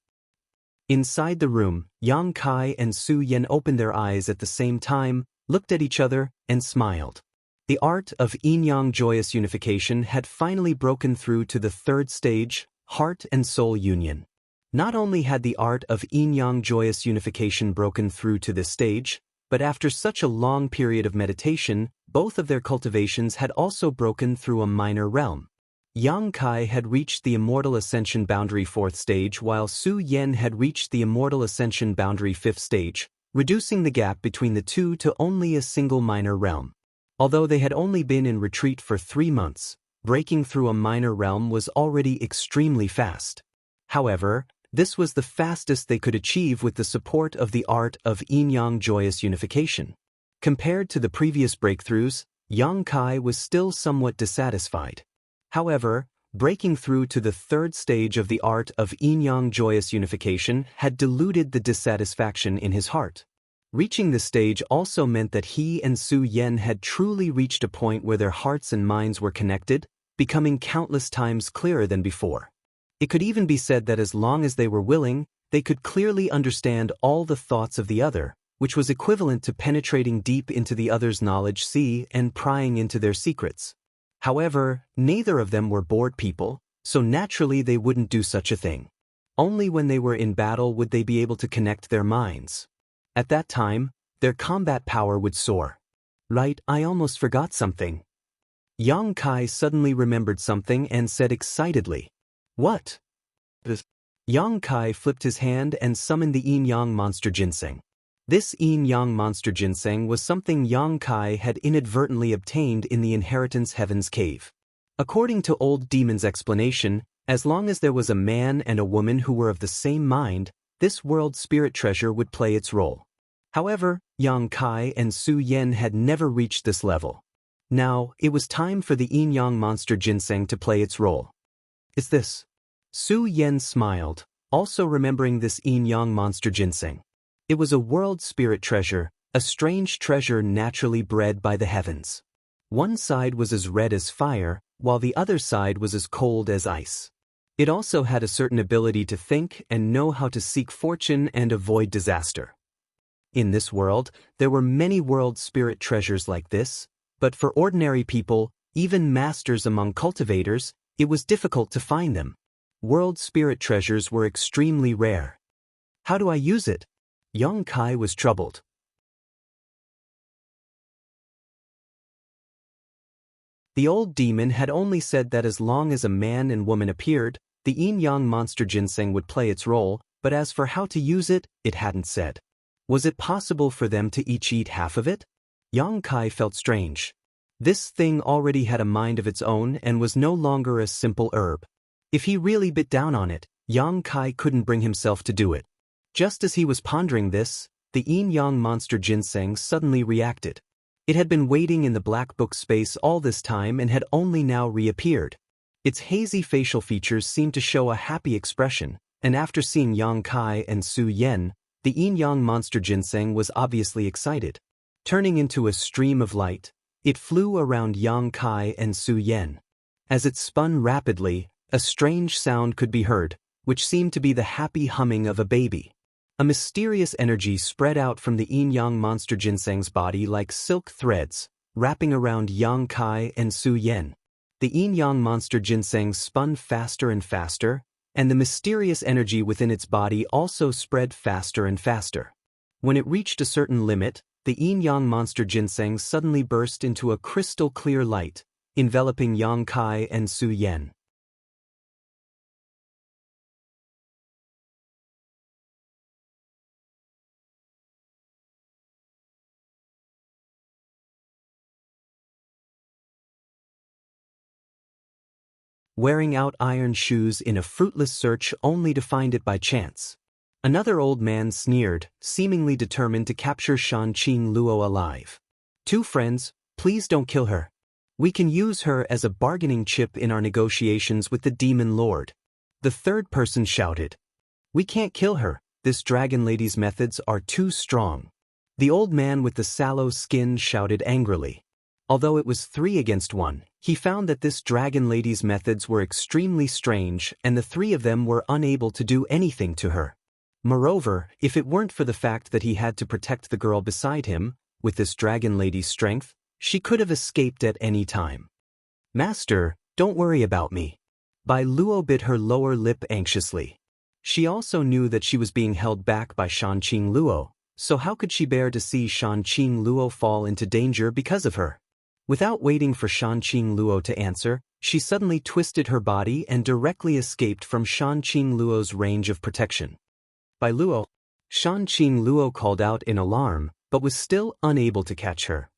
S1: Inside the room, Yang Kai and Su Yan opened their eyes at the same time, looked at each other, and smiled. The art of yin-yang joyous unification had finally broken through to the 3rd stage, heart and soul union. Not only had the art of yin-yang joyous unification broken through to this stage, but after such a long period of meditation, both of their cultivations had also broken through a minor realm. Yang Kai had reached the Immortal Ascension Boundary 4th stage while Su Yan had reached the Immortal Ascension Boundary 5th stage, reducing the gap between the two to only a single minor realm. Although they had only been in retreat for 3 months, breaking through a minor realm was already extremely fast. However, this was the fastest they could achieve with the support of the art of yin-yang joyous unification. Compared to the previous breakthroughs, Yang Kai was still somewhat dissatisfied. However, breaking through to the 3rd stage of the art of yin-yang joyous unification had diluted the dissatisfaction in his heart. Reaching this stage also meant that he and Su Yan had truly reached a point where their hearts and minds were connected, becoming countless times clearer than before. It could even be said that as long as they were willing, they could clearly understand all the thoughts of the other, which was equivalent to penetrating deep into the other's knowledge sea and prying into their secrets. However, neither of them were bored people, so naturally they wouldn't do such a thing. Only when they were in battle would they be able to connect their minds. At that time, their combat power would soar. Right, I almost forgot something. Yang Kai suddenly remembered something and said excitedly, "What?" Yang Kai flipped his hand and summoned the yin-yang monster ginseng. This yin-yang monster ginseng was something Yang Kai had inadvertently obtained in the Inheritance Heaven's cave. According to Old Demon's explanation, as long as there was a man and a woman who were of the same mind, this world spirit treasure would play its role. However, Yang Kai and Su Yan had never reached this level. Now, it was time for the yin-yang monster ginseng to play its role. "Is this?" Su Yan smiled, also remembering this yin-yang monster ginseng. It was a world spirit treasure, a strange treasure naturally bred by the heavens. One side was as red as fire, while the other side was as cold as ice. It also had a certain ability to think and know how to seek fortune and avoid disaster. In this world, there were many world spirit treasures like this, but for ordinary people, even masters among cultivators, it was difficult to find them. World spirit treasures were extremely rare. How do I use it? Yang Kai was troubled. The old demon had only said that as long as a man and woman appeared, the yin-yang monster ginseng would play its role, but as for how to use it, it hadn't said. Was it possible for them to each eat half of it? Yang Kai felt strange. This thing already had a mind of its own and was no longer a simple herb. If he really bit down on it, Yang Kai couldn't bring himself to do it. Just as he was pondering this, the yin-yang monster ginseng suddenly reacted. It had been waiting in the black book space all this time and had only now reappeared. Its hazy facial features seemed to show a happy expression, and after seeing Yang Kai and Su Yen, the yin-yang monster ginseng was obviously excited. Turning into a stream of light, it flew around Yang Kai and Su Yen. As it spun rapidly, a strange sound could be heard, which seemed to be the happy humming of a baby. A mysterious energy spread out from the yin-yang monster ginseng's body like silk threads, wrapping around Yang Kai and Su Yen. The yin-yang monster ginseng spun faster and faster, and the mysterious energy within its body also spread faster and faster. When it reached a certain limit, the yin-yang monster ginseng suddenly burst into a crystal-clear light, enveloping Yang Kai and Su Yen. Wearing out iron shoes in a fruitless search only to find it by chance. Another old man sneered, seemingly determined to capture Shanqing Luo alive. Two friends, please don't kill her. We can use her as a bargaining chip in our negotiations with the demon lord. The third person shouted. We can't kill her, this dragon lady's methods are too strong. The old man with the sallow skin shouted angrily. Although it was 3 against 1, he found that this dragon lady's methods were extremely strange and the 3 of them were unable to do anything to her. Moreover, if it weren't for the fact that he had to protect the girl beside him, with this dragon lady's strength, she could have escaped at any time. Master, don't worry about me. Bai Luo bit her lower lip anxiously. She also knew that she was being held back by Shanqing Luo, so how could she bear to see Shanqing Luo fall into danger because of her? Without waiting for Shanqing Luo to answer, she suddenly twisted her body and directly escaped from Shanqing Luo's range of protection. Bai Luo, Shanqing Luo called out in alarm, but was still unable to catch her.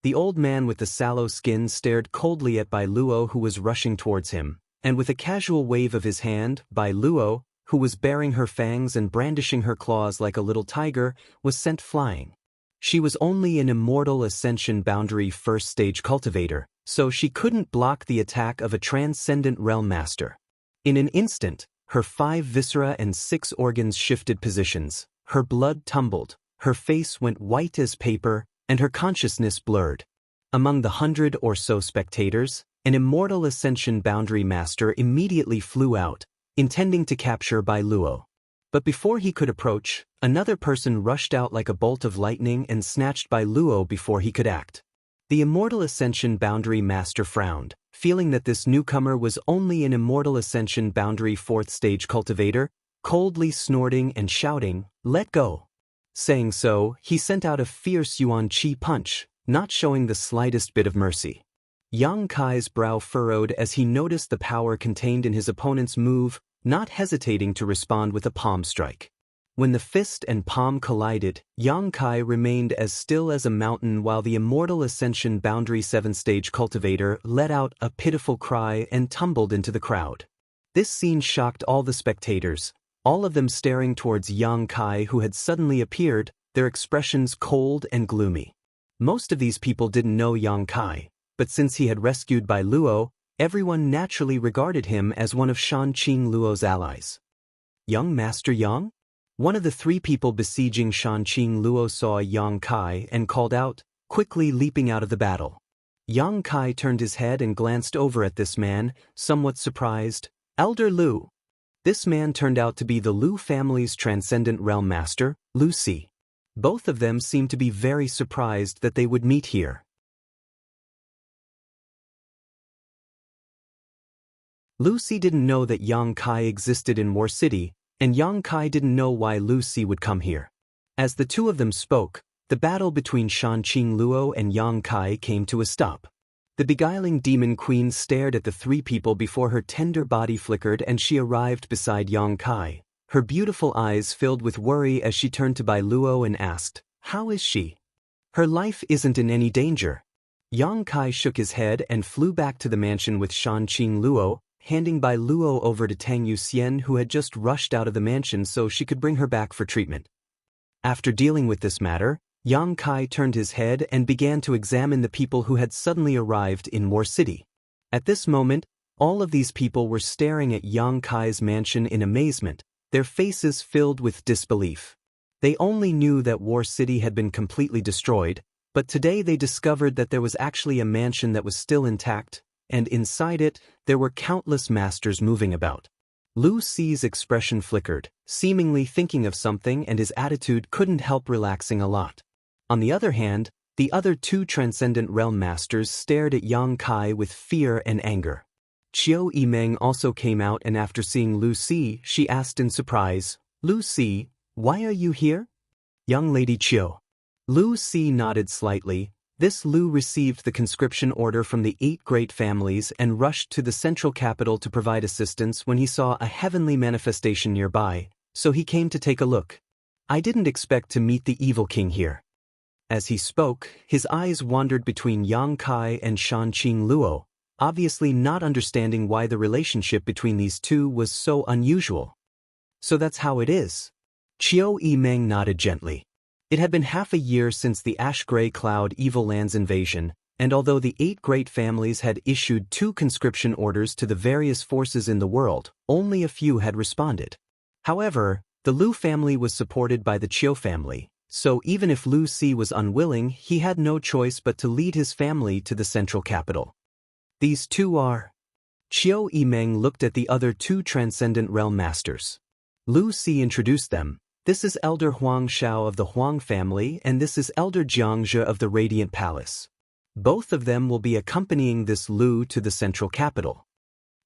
S1: The old man with the sallow skin stared coldly at Bai Luo who was rushing towards him, and with a casual wave of his hand, Bai Luo, who was baring her fangs and brandishing her claws like a little tiger, was sent flying. She was only an immortal ascension boundary first stage cultivator, so she couldn't block the attack of a transcendent realm master. In an instant, her 5 viscera and 6 organs shifted positions, her blood tumbled, her face went white as paper, and her consciousness blurred. Among the 100 or so spectators, an immortal ascension boundary master immediately flew out, intending to capture Bai Luo. But before he could approach, another person rushed out like a bolt of lightning and snatched Bai Luo before he could act. The immortal ascension boundary master frowned, feeling that this newcomer was only an immortal ascension boundary 4th stage cultivator, coldly snorting and shouting, "Let go!" Saying so, he sent out a fierce Yuan Qi punch, not showing the slightest bit of mercy. Yang Kai's brow furrowed as he noticed the power contained in his opponent's move, not hesitating to respond with a palm strike. When the fist and palm collided, Yang Kai remained as still as a mountain while the immortal ascension boundary 7th stage cultivator let out a pitiful cry and tumbled into the crowd. This scene shocked all the spectators, all of them staring towards Yang Kai who had suddenly appeared, their expressions cold and gloomy. Most of these people didn't know Yang Kai, but since he had rescued Bai Luo, everyone naturally regarded him as one of Shanqing Luo's allies. Young Master Yang? One of the 3 people besieging Shanqing Luo saw Yang Kai and called out, quickly leaping out of the battle. Yang Kai turned his head and glanced over at this man, somewhat surprised. Elder Lu. This man turned out to be the Lu family's transcendent realm master, Lu Si. Both of them seemed to be very surprised that they would meet here. Lucy didn't know that Yang Kai existed in War City, and Yang Kai didn't know why Lucy would come here. As the 2 of them spoke, the battle between Shanqing Luo and Yang Kai came to a stop. The beguiling demon queen stared at the three people before her tender body flickered and she arrived beside Yang Kai. Her beautiful eyes filled with worry as she turned to Bai Luo and asked, "How is she? Her life isn't in any danger." Yang Kai shook his head and flew back to the mansion with Shanqing Luo, handing Bai Luo over to Tang Yuxian who had just rushed out of the mansion so she could bring her back for treatment. After dealing with this matter, Yang Kai turned his head and began to examine the people who had suddenly arrived in War City. At this moment, all of these people were staring at Yang Kai's mansion in amazement, their faces filled with disbelief. They only knew that War City had been completely destroyed, but today they discovered that there was actually a mansion that was still intact, and inside it, there were countless masters moving about. Lu Ci's expression flickered, seemingly thinking of something, and his attitude couldn't help relaxing a lot. On the other hand, the other two Transcendent Realm Masters stared at Yang Kai with fear and anger. Qiu Yimeng also came out, and after seeing Lu Ci, she asked in surprise, "Lu Ci, why are you here?" "Young Lady Qiu." Lu Ci nodded slightly. This Lu received the conscription order from the 8 great families and rushed to the central capital to provide assistance when he saw a heavenly manifestation nearby, so he came to take a look. "I didn't expect to meet the evil king here." As he spoke, his eyes wandered between Yang Kai and Shanqing Luo, obviously not understanding why the relationship between these two was so unusual. "So that's how it is." Qiu Yimeng nodded gently. It had been half a year since the Ash-Gray Cloud Evil Lands invasion, and although the 8 great families had issued 2 conscription orders to the various forces in the world, only a few had responded. However, the Lu family was supported by the Qiu family, so even if Lu Ci was unwilling, he had no choice but to lead his family to the central capital. "These two are..." Qiu Yimeng looked at the other 2 Transcendent Realm Masters. Lu Ci introduced them. "This is Elder Huang Shao of the Huang family, and this is Elder Xianxia of the Radiant Palace. Both of them will be accompanying this Lu to the central capital."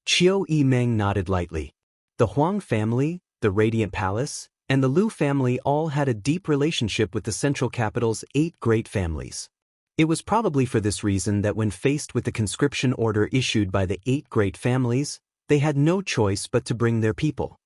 S1: Qiu Yimeng nodded lightly. The Huang family, the Radiant Palace, and the Lu family all had a deep relationship with the central capital's 8 great families. It was probably for this reason that when faced with the conscription order issued by the 8 great families, they had no choice but to bring their people.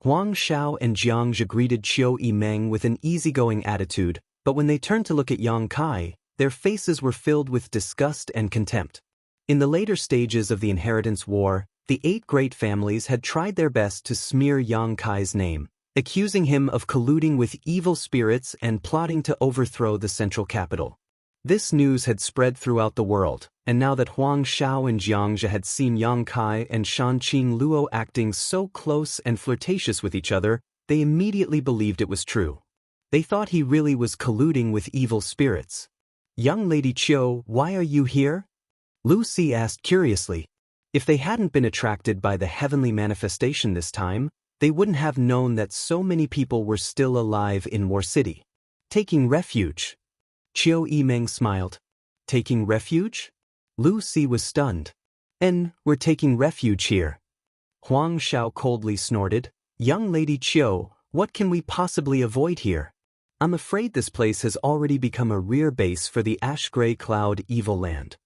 S1: Huang Shao and Xianxia greeted Qiu Yimeng with an easygoing attitude, but when they turned to look at Yang Kai, their faces were filled with disgust and contempt. In the later stages of the Inheritance War, the 8 great families had tried their best to smear Yang Kai's name, accusing him of colluding with evil spirits and plotting to overthrow the central capital. This news had spread throughout the world, and now that Huang Shao and Xianxia had seen Yang Kai and Shanqing Luo acting so close and flirtatious with each other, they immediately believed it was true. They thought he really was colluding with evil spirits. "Young Lady Qiu, why are you here?" Lu Ci asked curiously. If they hadn't been attracted by the heavenly manifestation this time, they wouldn't have known that so many people were still alive in War City. "Taking refuge." Qiu Yimeng smiled. "Taking refuge?" Lu Ci was stunned. "And we're taking refuge here." Huang Shao coldly snorted. "Young Lady Qiu, what can we possibly avoid here? I'm afraid this place has already become a rear base for the Ash-Gray Cloud Evil Land."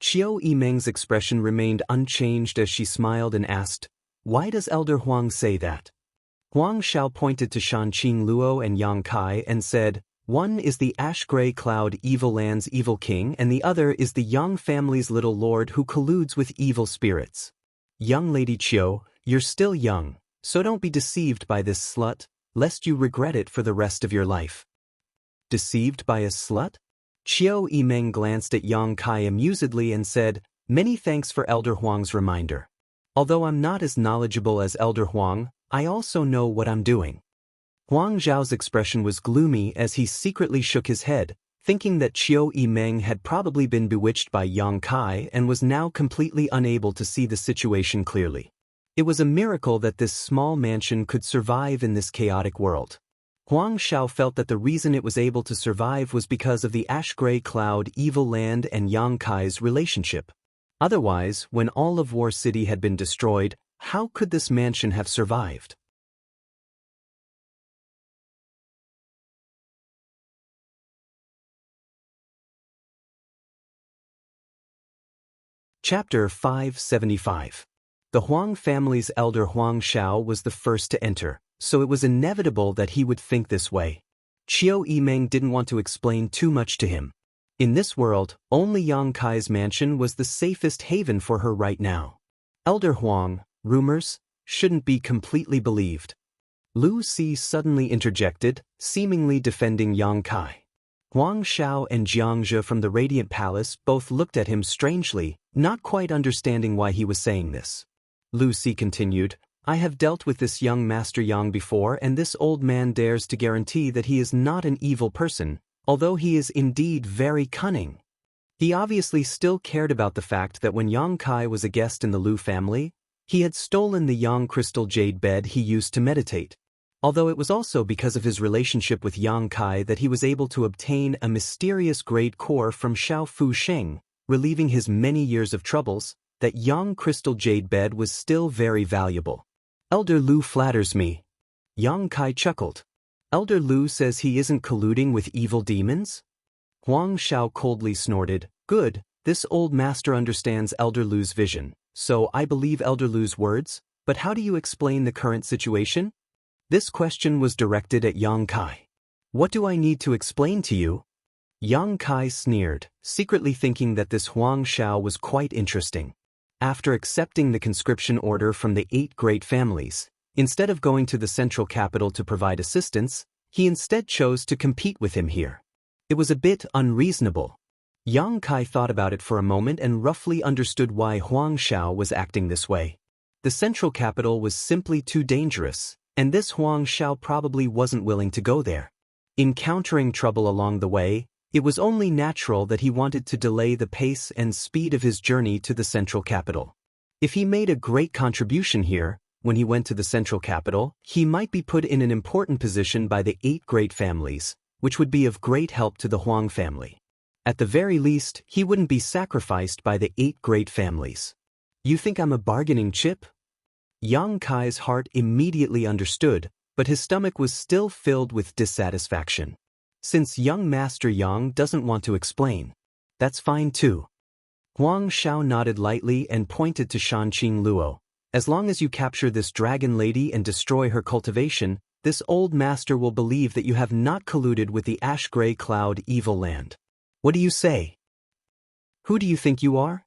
S1: Qiu Yimeng's expression remained unchanged as she smiled and asked, "Why does Elder Huang say that?" Huang Shao pointed to Shanqing Luo and Yang Kai and said, "One is the Ash-Gray Cloud Evil Land's evil king, and the other is the Yang family's little lord who colludes with evil spirits. Young Lady Qiu, you're still young, so don't be deceived by this slut, lest you regret it for the rest of your life." "Deceived by a slut?" Qiu Yimeng glanced at Yang Kai amusedly and said, "Many thanks for Elder Huang's reminder. Although I'm not as knowledgeable as Elder Huang, I also know what I'm doing." Huang Zhao's expression was gloomy as he secretly shook his head, thinking that Qiu Yimeng had probably been bewitched by Yang Kai and was now completely unable to see the situation clearly. It was a miracle that this small mansion could survive in this chaotic world. Huang Shao felt that the reason it was able to survive was because of the Ash-Gray Cloud Evil Land and Yang Kai's relationship. Otherwise, when all of War City had been destroyed, how could this mansion have survived? Chapter 575. The Huang family's elder Huang Xiao was the first to enter, so it was inevitable that he would think this way. Qiu Yimeng didn't want to explain too much to him. In this world, only Yang Kai's mansion was the safest haven for her right now. Elder Huang, rumors shouldn't be completely believed. Lu Si suddenly interjected, seemingly defending Yang Kai. Huang Xiao and Xianxia from the Radiant Palace both looked at him strangely, not quite understanding why he was saying this. Lu Si continued, I have dealt with this young Master Yang before, and this old man dares to guarantee that he is not an evil person, although he is indeed very cunning. He obviously still cared about the fact that when Yang Kai was a guest in the Lu family, he had stolen the Yang crystal jade bed he used to meditate. Although it was also because of his relationship with Yang Kai that he was able to obtain a mysterious great core from Xiao Fu Sheng, relieving his many years of troubles, that Yang crystal jade bed was still very valuable. Elder Lu flatters me. Yang Kai chuckled. Elder Lu says he isn't colluding with evil demons? Huang Xiao coldly snorted, good, this old master understands Elder Lu's vision, so I believe Elder Lu's words, but how do you explain the current situation? This question was directed at Yang Kai. What do I need to explain to you? Yang Kai sneered, secretly thinking that this Huang Xiao was quite interesting. After accepting the conscription order from the 8 great families, instead of going to the central capital to provide assistance, he instead chose to compete with him here. It was a bit unreasonable. Yang Kai thought about it for a moment and roughly understood why Huang Xiao was acting this way. The central capital was simply too dangerous, and this Huang Xiao probably wasn't willing to go there. Encountering trouble along the way, it was only natural that he wanted to delay the pace and speed of his journey to the central capital. If he made a great contribution here, when he went to the central capital, he might be put in an important position by the 8 great families, which would be of great help to the Huang family. At the very least, he wouldn't be sacrificed by the 8 great families. You think I'm a bargaining chip? Yang Kai's heart immediately understood, but his stomach was still filled with dissatisfaction. Since young Master Yang doesn't want to explain, that's fine too. Huang Xiao nodded lightly and pointed to Shanqing Luo. As long as you capture this dragon lady and destroy her cultivation, this old master will believe that you have not colluded with the ash-gray cloud evil land. What do you say? Who do you think you are?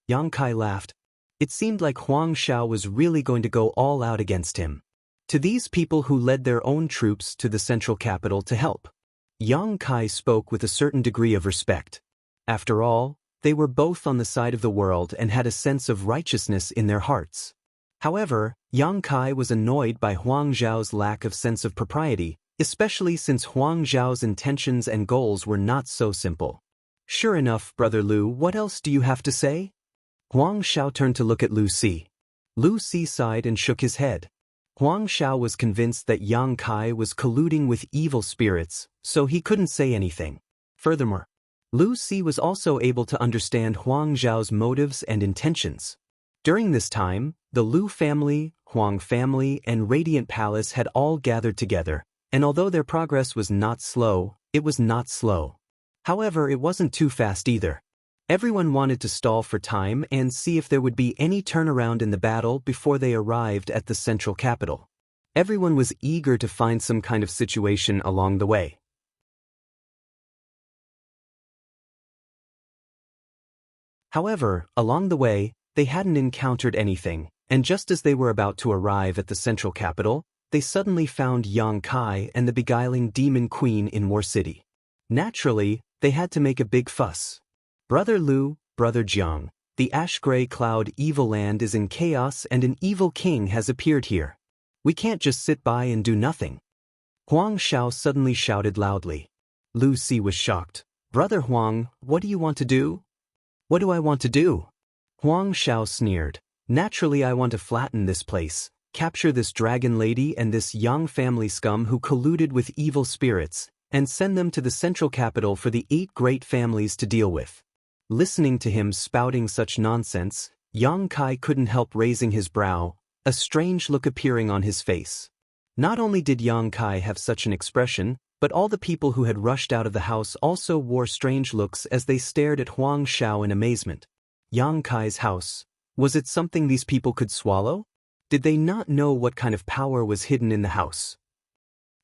S1: Yang Kai laughed. It seemed like Huang Xiao was really going to go all out against him. To these people who led their own troops to the central capital to help, Yang Kai spoke with a certain degree of respect. After all, they were both on the side of the world and had a sense of righteousness in their hearts. However, Yang Kai was annoyed by Huang Xiao's lack of sense of propriety, especially since Huang Xiao's intentions and goals were not so simple. Sure enough, Brother Lu, what else do you have to say? Huang Xiao turned to look at Lu Si. Lu Si sighed and shook his head. Huang Xiao was convinced that Yang Kai was colluding with evil spirits, so he couldn't say anything. Furthermore, Lu Si was also able to understand Huang Xiao's motives and intentions. During this time, the Lu family, Huang family, and Radiant Palace had all gathered together, and although their progress was not slow, it was not slow. However, it wasn't too fast either. Everyone wanted to stall for time and see if there would be any turnaround in the battle before they arrived at the central capital. Everyone was eager to find some kind of situation along the way. However, along the way, they hadn't encountered anything, and just as they were about to arrive at the central capital, they suddenly found Yang Kai and the beguiling demon queen in War City. Naturally, they had to make a big fuss. Brother Lu, Brother Jiang, the ash-gray cloud evil land is in chaos and an evil king has appeared here. We can't just sit by and do nothing. Huang Xiao suddenly shouted loudly. Lu Si was shocked. Brother Huang, what do you want to do? What do I want to do? Huang Xiao sneered. Naturally, I want to flatten this place, capture this dragon lady and this Yang family scum who colluded with evil spirits, and send them to the central capital for the 8 great families to deal with. Listening to him spouting such nonsense, Yang Kai couldn't help raising his brow, a strange look appearing on his face. Not only did Yang Kai have such an expression, but all the people who had rushed out of the house also wore strange looks as they stared at Huang Xiao in amazement. Yang Kai's house. Was it something these people could swallow? Did they not know what kind of power was hidden in the house?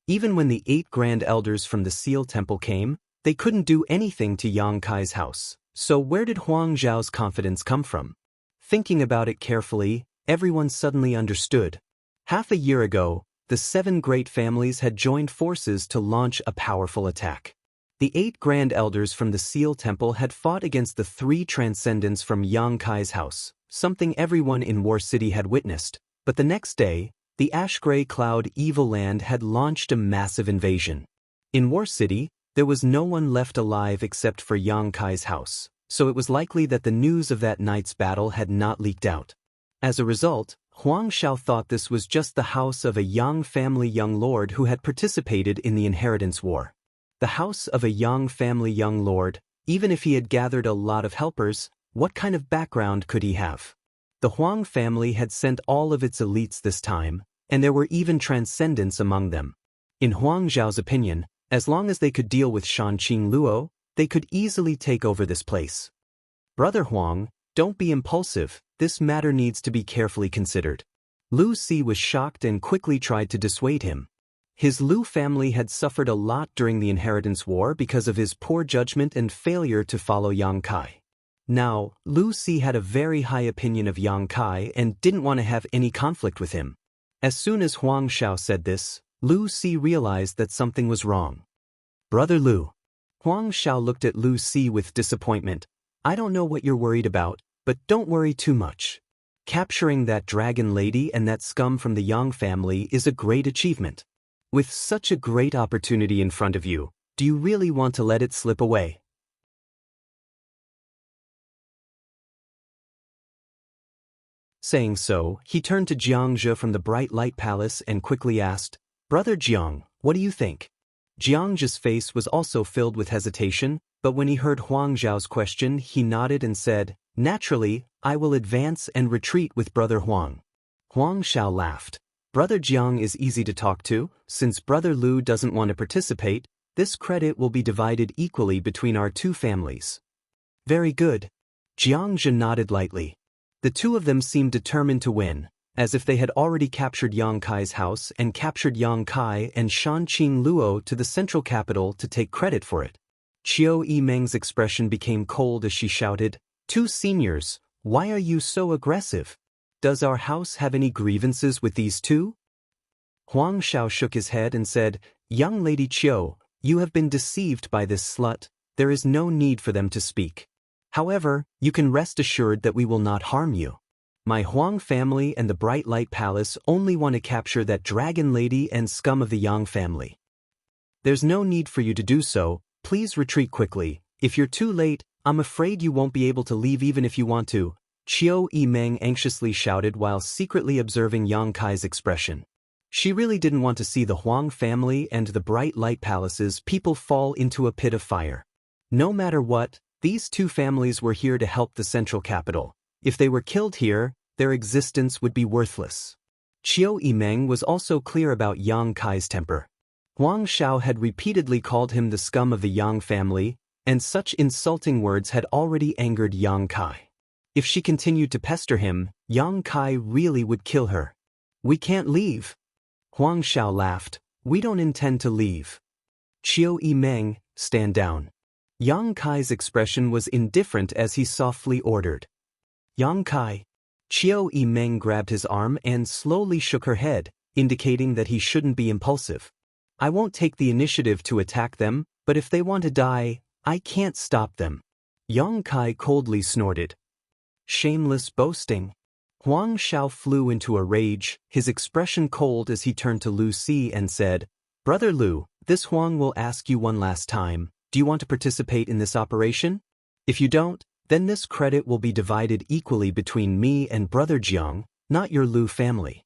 S1: Even when the 8 grand elders from the Seal Temple came, they couldn't do anything to Yang Kai's house. So where did Huang Zhao's confidence come from? Thinking about it carefully, everyone suddenly understood. Half a year ago, the 7 great families had joined forces to launch a powerful attack. The 8 grand elders from the Seal Temple had fought against the 3 transcendents from Yang Kai's house, something everyone in War City had witnessed. But the next day, the Ash-Gray Cloud Evil Land had launched a massive invasion. In War City, there was no one left alive except for Yang Kai's house, so it was likely that the news of that night's battle had not leaked out. As a result, Huang Zhao thought this was just the house of a Yang family young lord who had participated in the inheritance war. The house of a Yang family young lord, even if he had gathered a lot of helpers, what kind of background could he have? The Huang family had sent all of its elites this time, and there were even transcendents among them. In Huang Zhao's opinion, as long as they could deal with Shanqing Luo, they could easily take over this place. Brother Huang, don't be impulsive, this matter needs to be carefully considered. Lu Si was shocked and quickly tried to dissuade him. His Lu family had suffered a lot during the inheritance war because of his poor judgment and failure to follow Yang Kai. Now, Lu Si had a very high opinion of Yang Kai and didn't want to have any conflict with him. As soon as Huang Zhao said this, Lu Si realized that something was wrong. Brother Lu. Huang Zhao looked at Lu Si with disappointment. I don't know what you're worried about, but don't worry too much. Capturing that dragon lady and that scum from the Yang family is a great achievement. With such a great opportunity in front of you, do you really want to let it slip away? Saying so, he turned to Xianxia from the Bright Light Palace and quickly asked, Brother Jiang, what do you think? Xianxia's face was also filled with hesitation, but when he heard Huang Zhao's question, he nodded and said, Naturally, I will advance and retreat with Brother Huang. Huang Zhao laughed. Brother Jiang is easy to talk to. Since Brother Lu doesn't want to participate, this credit will be divided equally between our 2 families. Very good. Xianxia nodded lightly. The 2 of them seemed determined to win, as if they had already captured Yang Kai's house and captured Yang Kai and Shanqing Luo to the central capital to take credit for it. Qiu Yimeng's expression became cold as she shouted, 2 seniors, why are you so aggressive? Does our house have any grievances with these 2? Huang Zhao shook his head and said, Young Lady Qiu, you have been deceived by this slut, there is no need for them to speak. However, you can rest assured that we will not harm you. My Huang family and the Bright Light Palace only want to capture that dragon lady and scum of the Yang family. There's no need for you to do so, please retreat quickly. If you're too late, I'm afraid you won't be able to leave even if you want to, Qiu Yimeng anxiously shouted while secretly observing Yang Kai's expression. She really didn't want to see the Huang family and the Bright Light Palace's people fall into a pit of fire. No matter what, these 2 families were here to help the central capital. If they were killed here, their existence would be worthless. Qiu Yimeng was also clear about Yang Kai's temper. Huang Zhao had repeatedly called him the scum of the Yang family, and such insulting words had already angered Yang Kai. If she continued to pester him, Yang Kai really would kill her. We can't leave. Huang Zhao laughed. We don't intend to leave. Qiu Yimeng, stand down. Yang Kai's expression was indifferent as he softly ordered. Yang Kai. Qiu Yimeng grabbed his arm and slowly shook her head, indicating that he shouldn't be impulsive. I won't take the initiative to attack them, but if they want to die, I can't stop them. Yang Kai coldly snorted. Shameless boasting. Huang Zhao flew into a rage, his expression cold as he turned to Lu Si and said, Brother Lu, this Huang will ask you one last time. Do you want to participate in this operation? If you don't, then this credit will be divided equally between me and Brother Jiang, not your Lu family.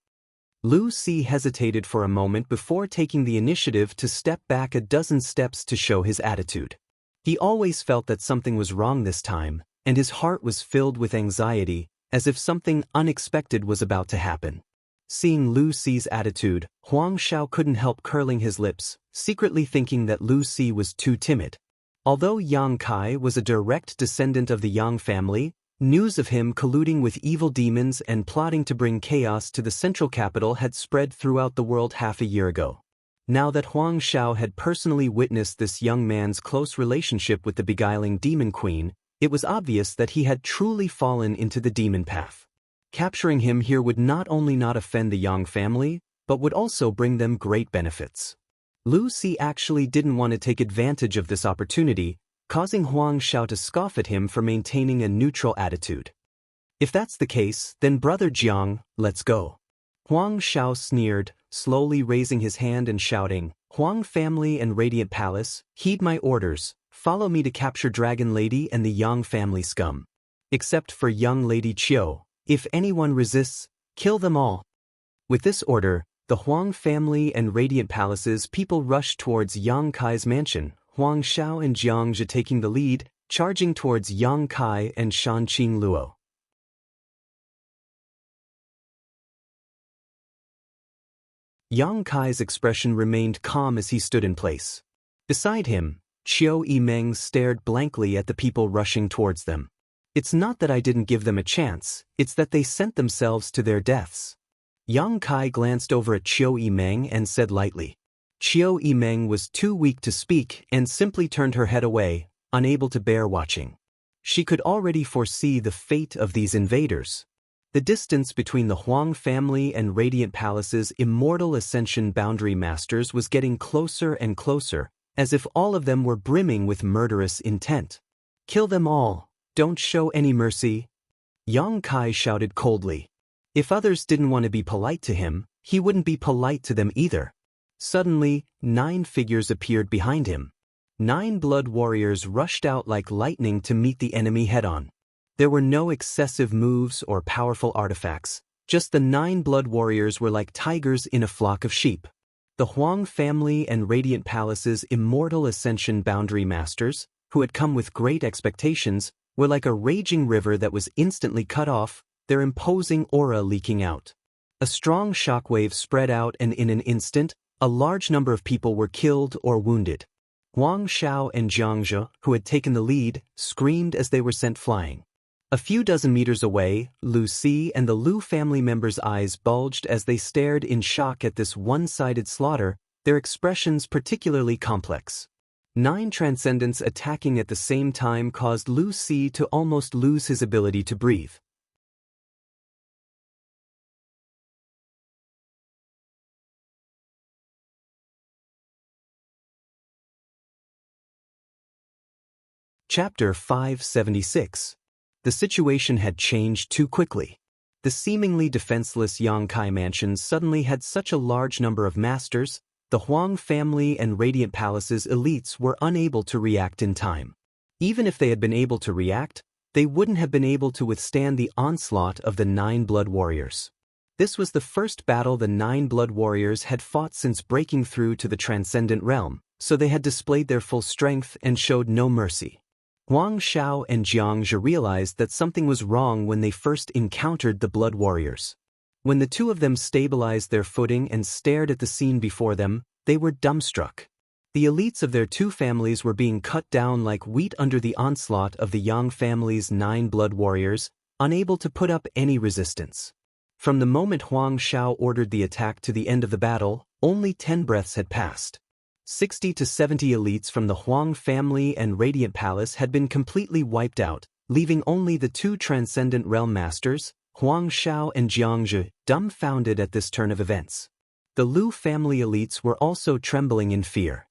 S1: Lu Si hesitated for a moment before taking the initiative to step back a dozen steps to show his attitude. He always felt that something was wrong this time, and his heart was filled with anxiety, as if something unexpected was about to happen. Seeing Lu Si's attitude, Huang Zhao couldn't help curling his lips, secretly thinking that Lu Si was too timid. Although Yang Kai was a direct descendant of the Yang family, News of him colluding with evil demons and plotting to bring chaos to the central capital had spread throughout the world half a year ago. Now that Huang Xiao had personally witnessed this young man's close relationship with the beguiling demon queen, it was obvious that he had truly fallen into the demon path. Capturing him here would not only not offend the Yang family, but would also bring them great benefits. Lu Si actually didn't want to take advantage of this opportunity, causing Huang Xiao to scoff at him for maintaining a neutral attitude. If that's the case, then brother Jiang, let's go. Huang Xiao sneered, slowly raising his hand and shouting, Huang family and Radiant Palace, heed my orders, follow me to capture Dragon Lady and the Yang family scum. Except for young Lady Qiu, if anyone resists, kill them all. With this order, the Huang family and Radiant Palace's people rushed towards Yang Kai's mansion, Huang Xiao and Xianxia taking the lead, charging towards Yang Kai and Shanqing Luo. Yang Kai's expression remained calm as he stood in place. Beside him, Qiu Yimeng stared blankly at the people rushing towards them. It's not that I didn't give them a chance, it's that they sent themselves to their deaths. Yang Kai glanced over at Qiu Yimeng and said lightly. Qiu Yimeng was too weak to speak and simply turned her head away, unable to bear watching. She could already foresee the fate of these invaders. The distance between the Huang family and Radiant Palace's immortal ascension boundary masters was getting closer and closer, as if all of them were brimming with murderous intent. Kill them all, don't show any mercy. Yang Kai shouted coldly. If others didn't want to be polite to him, he wouldn't be polite to them either. Suddenly, 9 figures appeared behind him. 9 blood warriors rushed out like lightning to meet the enemy head-on. There were no excessive moves or powerful artifacts, just the 9 blood warriors were like tigers in a flock of sheep. The Huang family and Radiant Palace's immortal ascension boundary masters, who had come with great expectations, were like a raging river that was instantly cut off, their imposing aura leaking out. A strong shockwave spread out and in an instant, a large number of people were killed or wounded. Huang Xiao and Xianxia, who had taken the lead, screamed as they were sent flying. A few dozen meters away, Lu Si and the Lu family members' eyes bulged as they stared in shock at this one-sided slaughter, their expressions particularly complex. 9 transcendents attacking at the same time caused Lu Si to almost lose his ability to breathe. Chapter 576. The situation had changed too quickly. The seemingly defenseless Yang Kai mansion suddenly had such a large number of masters, the Huang family and Radiant Palace's elites were unable to react in time. Even if they had been able to react, they wouldn't have been able to withstand the onslaught of the 9 blood warriors. This was the first battle the 9 blood warriors had fought since breaking through to the transcendent realm, so they had displayed their full strength and showed no mercy. Huang Xiao and Xianxia realized that something was wrong when they first encountered the blood warriors. When the two of them stabilized their footing and stared at the scene before them, they were dumbstruck. The elites of their 2 families were being cut down like wheat under the onslaught of the Yang family's 9 blood warriors, unable to put up any resistance. From the moment Huang Xiao ordered the attack to the end of the battle, only 10 breaths had passed. 60 to 70 elites from the Huang family and Radiant Palace had been completely wiped out, leaving only the 2 transcendent realm masters, Huang Xiao and Xianxia, dumbfounded at this turn of events. The Lu family elites were also trembling in fear.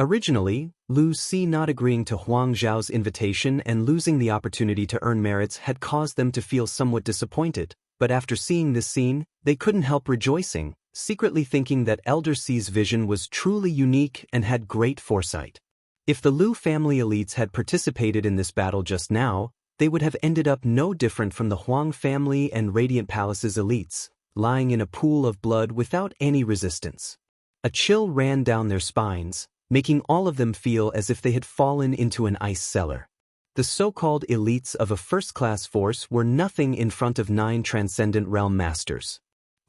S1: Originally, Lu Si not agreeing to Huang Xiao's invitation and losing the opportunity to earn merits had caused them to feel somewhat disappointed, but after seeing this scene, they couldn't help rejoicing, secretly thinking that Elder Si's vision was truly unique and had great foresight. If the Lu family elites had participated in this battle just now, they would have ended up no different from the Huang family and Radiant Palace's elites, lying in a pool of blood without any resistance. A chill ran down their spines, making all of them feel as if they had fallen into an ice cellar. The so-called elites of a first-class force were nothing in front of 9 transcendent realm masters.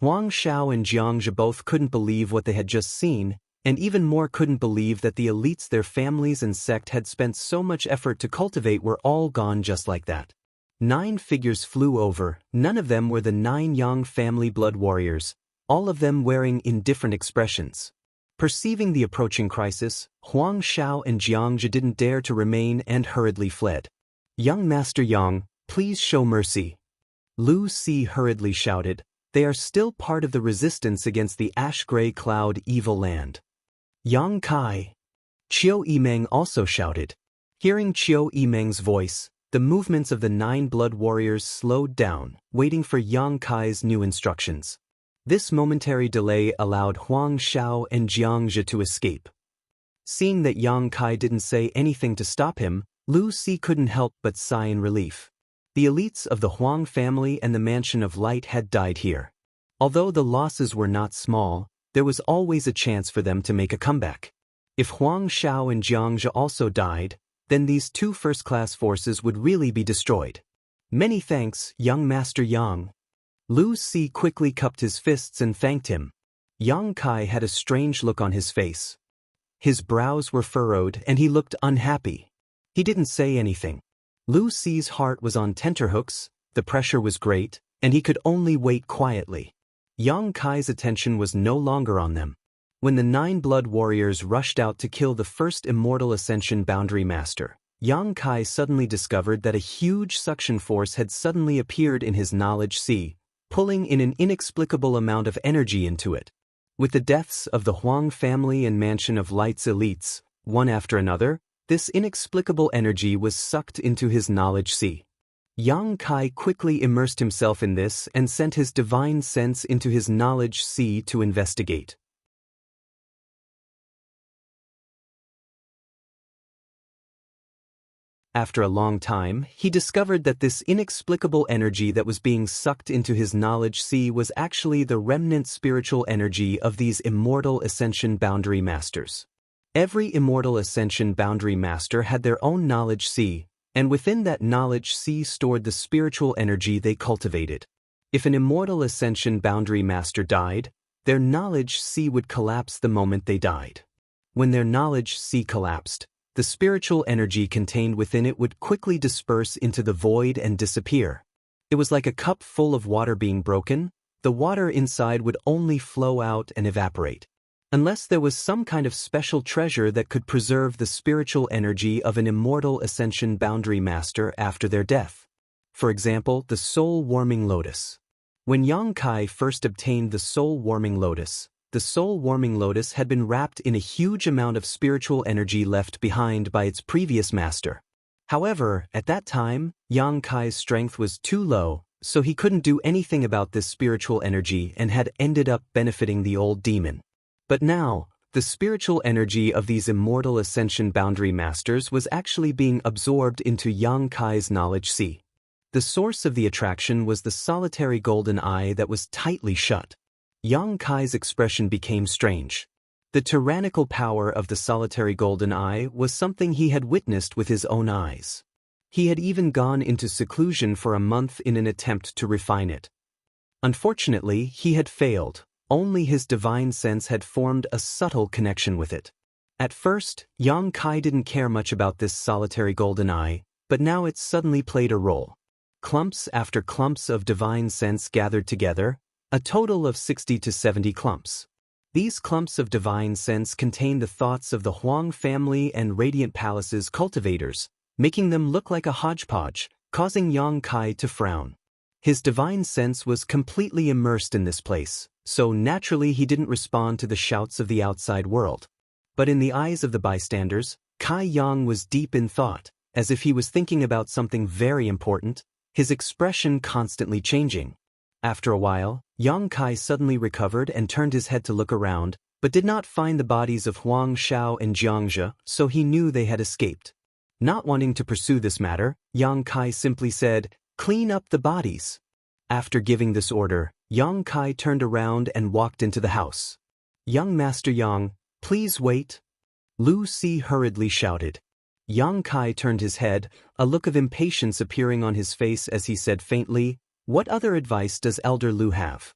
S1: Huang Xiao and Xianxia both couldn't believe what they had just seen, and even more couldn't believe that the elites their families and sect had spent so much effort to cultivate were all gone just like that. 9 figures flew over, none of them were the 9 Yang family blood warriors, all of them wearing indifferent expressions. Perceiving the approaching crisis, Huang Xiao and Xianxia didn't dare to remain and hurriedly fled. "Young Master Yang, please show mercy," Lu Si hurriedly shouted. "They are still part of the resistance against the ash-gray cloud evil land." "Yang Kai!" Qiu Yimeng also shouted. Hearing Qiu Yimeng's voice, the movements of the 9 blood warriors slowed down, waiting for Yang Kai's new instructions. This momentary delay allowed Huang Xiao and Xianxia to escape. Seeing that Yang Kai didn't say anything to stop him, Lu Si couldn't help but sigh in relief. The elites of the Huang family and the Mansion of Light had died here. Although the losses were not small, there was always a chance for them to make a comeback. If Huang Xiao and Xianxia also died, then these 2 first-class forces would really be destroyed. "Many thanks, young Master Yang." Lu Si quickly cupped his fists and thanked him. Yang Kai had a strange look on his face. His brows were furrowed and he looked unhappy. He didn't say anything. Lu Si's heart was on tenterhooks, the pressure was great, and he could only wait quietly. Yang Kai's attention was no longer on them. When the 9 blood warriors rushed out to kill the first immortal ascension boundary master, Yang Kai suddenly discovered that a huge suction force had suddenly appeared in his knowledge sea, pulling in an inexplicable amount of energy into it. With the deaths of the Huang family and Mansion of Light's elites, one after another, this inexplicable energy was sucked into his knowledge sea. Yang Kai quickly immersed himself in this and sent his divine sense into his knowledge sea to investigate. After a long time, he discovered that this inexplicable energy that was being sucked into his knowledge sea was actually the remnant spiritual energy of these immortal ascension boundary masters. Every immortal ascension boundary master had their own knowledge sea, and within that knowledge sea stored the spiritual energy they cultivated. If an immortal ascension boundary master died, their knowledge sea would collapse the moment they died. When their knowledge sea collapsed, the spiritual energy contained within it would quickly disperse into the void and disappear. It was like a cup full of water being broken. The water inside would only flow out and evaporate. Unless there was some kind of special treasure that could preserve the spiritual energy of an immortal ascension boundary master after their death. For example, the soul-warming lotus. When Yang Kai first obtained the soul-warming lotus, the soul-warming lotus had been wrapped in a huge amount of spiritual energy left behind by its previous master. However, at that time, Yang Kai's strength was too low, so he couldn't do anything about this spiritual energy and had ended up benefiting the old demon. But now, the spiritual energy of these immortal ascension boundary masters was actually being absorbed into Yang Kai's knowledge sea. The source of the attraction was the solitary golden eye that was tightly shut. Yang Kai's expression became strange. The tyrannical power of the solitary golden eye was something he had witnessed with his own eyes. He had even gone into seclusion for a month in an attempt to refine it. Unfortunately, he had failed. Only his divine sense had formed a subtle connection with it. At first, Yang Kai didn't care much about this solitary golden eye, but now it suddenly played a role. Clumps after clumps of divine sense gathered together, a total of 60 to 70 clumps. These clumps of divine sense contain the thoughts of the Huang family and Radiant Palace's cultivators, making them look like a hodgepodge, causing Yang Kai to frown. His divine sense was completely immersed in this place, so naturally he didn't respond to the shouts of the outside world. But in the eyes of the bystanders, Kai Yang was deep in thought, as if he was thinking about something very important, his expression constantly changing. After a while, Yang Kai suddenly recovered and turned his head to look around, but did not find the bodies of Huang Xiao and Xianxia, so he knew they had escaped. Not wanting to pursue this matter, Yang Kai simply said, "Clean up the bodies." After giving this order, Yang Kai turned around and walked into the house. "Young Master Yang, please wait," Lu Si hurriedly shouted. Yang Kai turned his head, a look of impatience appearing on his face as he said faintly, "What other advice does Elder Lu have?"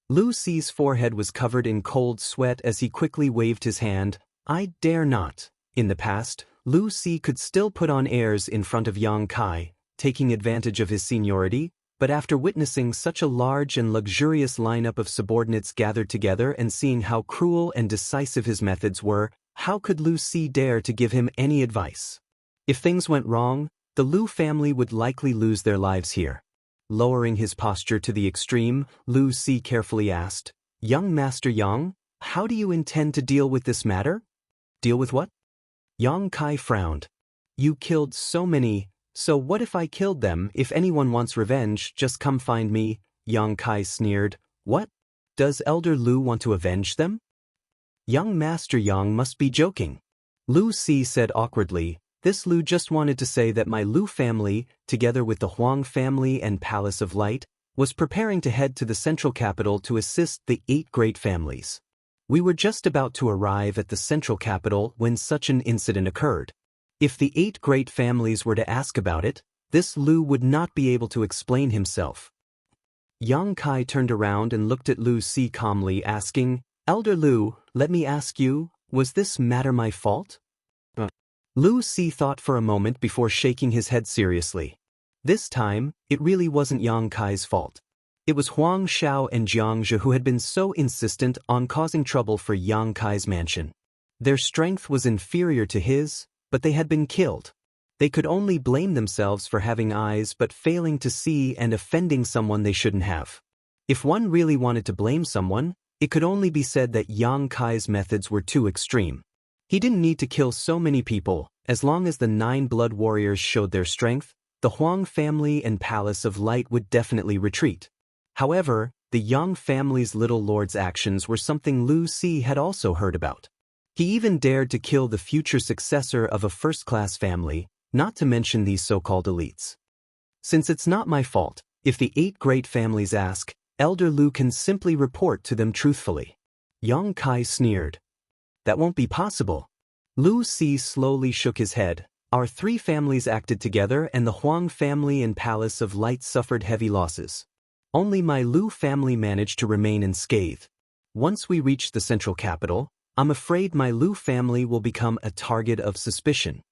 S1: Lu Si's forehead was covered in cold sweat as he quickly waved his hand. I dare not. In the past, Lu Si could still put on airs in front of Yang Kai, taking advantage of his seniority, but after witnessing such a large and luxurious lineup of subordinates gathered together and seeing how cruel and decisive his methods were, how could Lu Si dare to give him any advice? If things went wrong, the Lu family would likely lose their lives here. Lowering his posture to the extreme, Lu Si carefully asked, "Young Master Yang, how do you intend to deal with this matter?" "Deal with what?" Yang Kai frowned. "You killed so many, so what if I killed them? If anyone wants revenge, just come find me." Yang Kai sneered. "What? Does Elder Lu want to avenge them?" Young Master Yang must be joking. Lu Si said awkwardly, "This Lu just wanted to say that my Lu family, together with the Huang family and Palace of Light, was preparing to head to the central capital to assist the 8 great families. We were just about to arrive at the central capital when such an incident occurred. If the 8 great families were to ask about it, this Lu would not be able to explain himself." Yang Kai turned around and looked at Lu Si calmly, asking, "Elder Lu, let me ask you, was this matter my fault?" Lu Si thought for a moment before shaking his head seriously. This time, it really wasn't Yang Kai's fault. It was Huang Xiao and Xianxia who had been so insistent on causing trouble for Yang Kai's mansion. Their strength was inferior to his, but they had been killed. They could only blame themselves for having eyes but failing to see and offending someone they shouldn't have. If one really wanted to blame someone, it could only be said that Yang Kai's methods were too extreme. He didn't need to kill so many people. As long as the 9 blood warriors showed their strength, the Huang family and Palace of Light would definitely retreat. However, the Yang family's little lord's actions were something Lu Si had also heard about. He even dared to kill the future successor of a first-class family, not to mention these so-called elites. Since it's not my fault, if the 8 great families ask, Elder Lu can simply report to them truthfully. Yang Kai sneered. "That won't be possible." Lu Si slowly shook his head. "Our 3 families acted together and the Huang family and Palace of Light suffered heavy losses. Only my Lu family managed to remain unscathed. Once we reach the central capital, I'm afraid my Lu family will become a target of suspicion."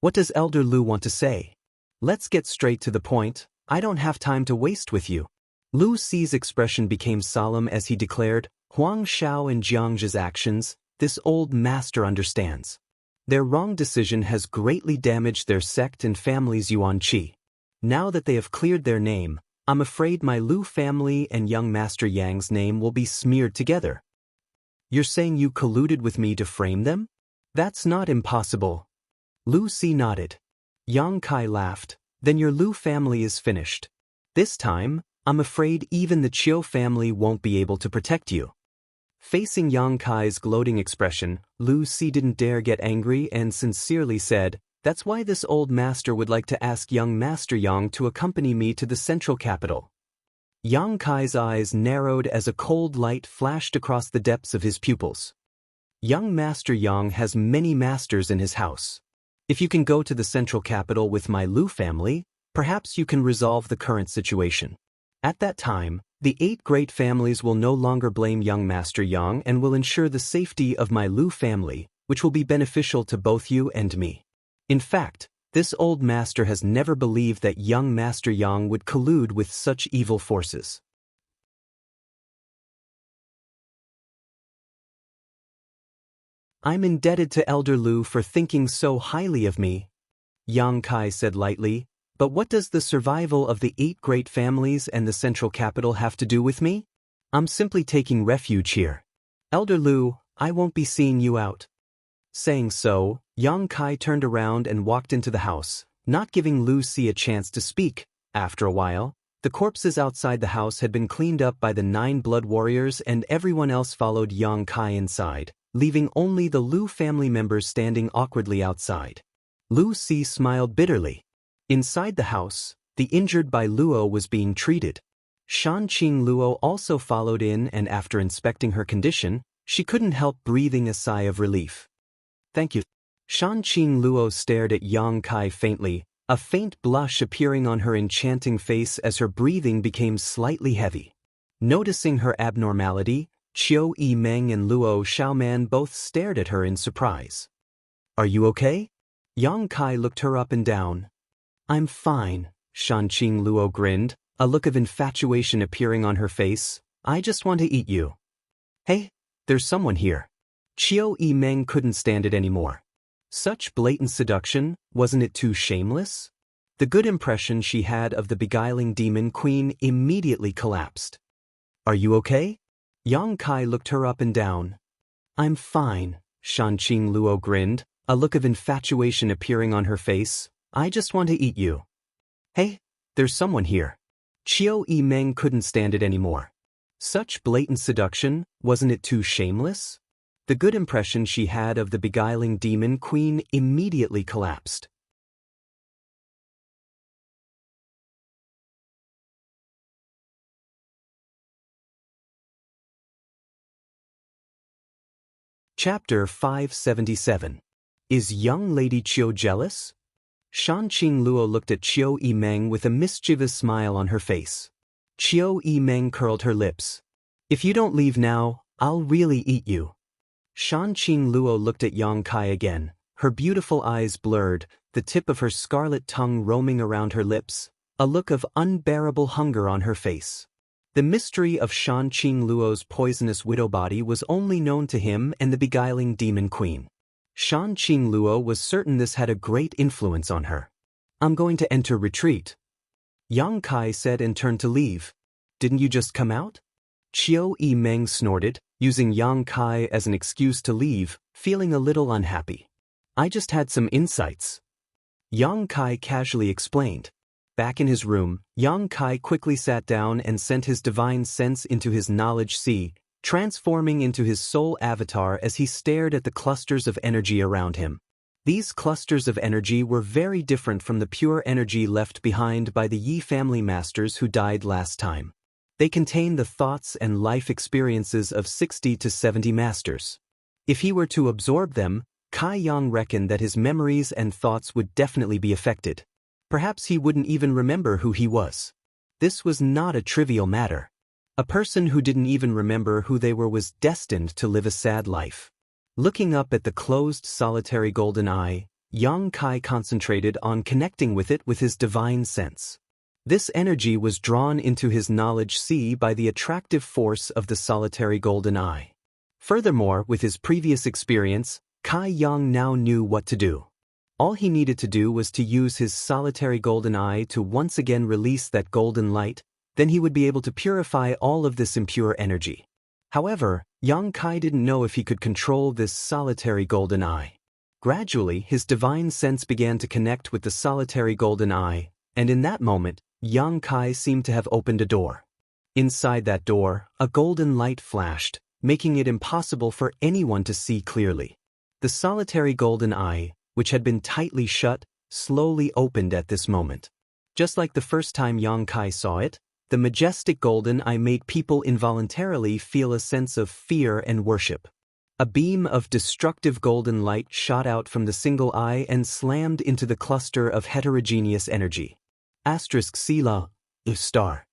S1: "What does Elder Lu want to say?" "Let's get straight to the point. I don't have time to waste with you." Lu Si's expression became solemn as he declared, "Huang Xiao and Xianxia's actions, this old master understands. Their wrong decision has greatly damaged their sect and family's Yuan Qi. Now that they have cleared their name, I'm afraid my Lu family and young Master Yang's name will be smeared together." "You're saying you colluded with me to frame them?" "That's not impossible." Lu Si nodded. Yang Kai laughed. "Then your Lu family is finished. This time, I'm afraid even the Chiu family won't be able to protect you." Facing Yang Kai's gloating expression, Lu Si didn't dare get angry and sincerely said, "That's why this old master would like to ask young Master Yang to accompany me to the central capital." Yang Kai's eyes narrowed as a cold light flashed across the depths of his pupils. Young Master Yang has many masters in his house. If you can go to the central capital with my Lu family, perhaps you can resolve the current situation. At that time, the 8 great families will no longer blame young Master Yang and will ensure the safety of my Lu family, which will be beneficial to both you and me. In fact, this old master has never believed that young Master Yang would collude with such evil forces. I'm indebted to Elder Lu for thinking so highly of me, Yang Kai said lightly, but what does the survival of the 8 great families and the central capital have to do with me? I'm simply taking refuge here. Elder Lu, I won't be seeing you out. Saying so, Yang Kai turned around and walked into the house, not giving Lu Si a chance to speak. After a while, the corpses outside the house had been cleaned up by the 9 blood warriors and everyone else followed Yang Kai inside, leaving only the Lu family members standing awkwardly outside. Lu Si smiled bitterly. Inside the house, the injured Bai Luo was being treated. Shanqing Luo also followed in and after inspecting her condition, she couldn't help breathing a sigh of relief. Thank you. Shanqing Luo stared at Yang Kai faintly, a faint blush appearing on her enchanting face as her breathing became slightly heavy. Noticing her abnormality, Qiu Yimeng and Luo Xiaoman both stared at her in surprise. Are you okay? Yang Kai looked her up and down. I'm fine, Shanqing Luo grinned, a look of infatuation appearing on her face. I just want to eat you. Hey, there's someone here. Qiu Yimeng couldn't stand it anymore. Such blatant seduction, wasn't it too shameless? The good impression she had of the beguiling demon queen immediately collapsed. Are you okay? Yang Kai looked her up and down. I'm fine, Shanqing Luo grinned, a look of infatuation appearing on her face. I just want to eat you. Hey, there's someone here. Qiu Yimeng couldn't stand it anymore. Such blatant seduction, wasn't it too shameless? The good impression she had of the beguiling demon queen immediately collapsed. Chapter 577. Is young Lady Qiu jealous? Shanqing Luo looked at Qiu Yimeng with a mischievous smile on her face. Qiu Yimeng curled her lips. If you don't leave now, I'll really eat you. Shanqing Luo looked at Yang Kai again, her beautiful eyes blurred, the tip of her scarlet tongue roaming around her lips, a look of unbearable hunger on her face. The mystery of Shanqing Luo's poisonous widow body was only known to him and the beguiling demon queen. Shanqing Luo was certain this had a great influence on her. I'm going to enter retreat. Yang Kai said and turned to leave. Didn't you just come out? Qiu Yimeng snorted, using Yang Kai as an excuse to leave, feeling a little unhappy. I just had some insights. Yang Kai casually explained. Back in his room, Yang Kai quickly sat down and sent his divine sense into his knowledge sea, transforming into his soul avatar as he stared at the clusters of energy around him. These clusters of energy were very different from the pure energy left behind by the Yi family masters who died last time. They contained the thoughts and life experiences of 60 to 70 masters. If he were to absorb them, Kai Yang reckoned that his memories and thoughts would definitely be affected. Perhaps he wouldn't even remember who he was. This was not a trivial matter. A person who didn't even remember who they were was destined to live a sad life. Looking up at the closed solitary golden eye, Yang Kai concentrated on connecting with it with his divine sense. This energy was drawn into his knowledge sea by the attractive force of the solitary golden eye. Furthermore, with his previous experience, Kai Yang now knew what to do. All he needed to do was to use his solitary golden eye to once again release that golden light, then he would be able to purify all of this impure energy. However, Yang Kai didn't know if he could control this solitary golden eye. Gradually, his divine sense began to connect with the solitary golden eye, and in that moment, Yang Kai seemed to have opened a door. Inside that door, a golden light flashed, making it impossible for anyone to see clearly. The solitary golden eye, which had been tightly shut, slowly opened at this moment. Just like the first time Yang Kai saw it, the majestic golden eye made people involuntarily feel a sense of fear and worship. A beam of destructive golden light shot out from the single eye and slammed into the cluster of heterogeneous energy. Sila, star.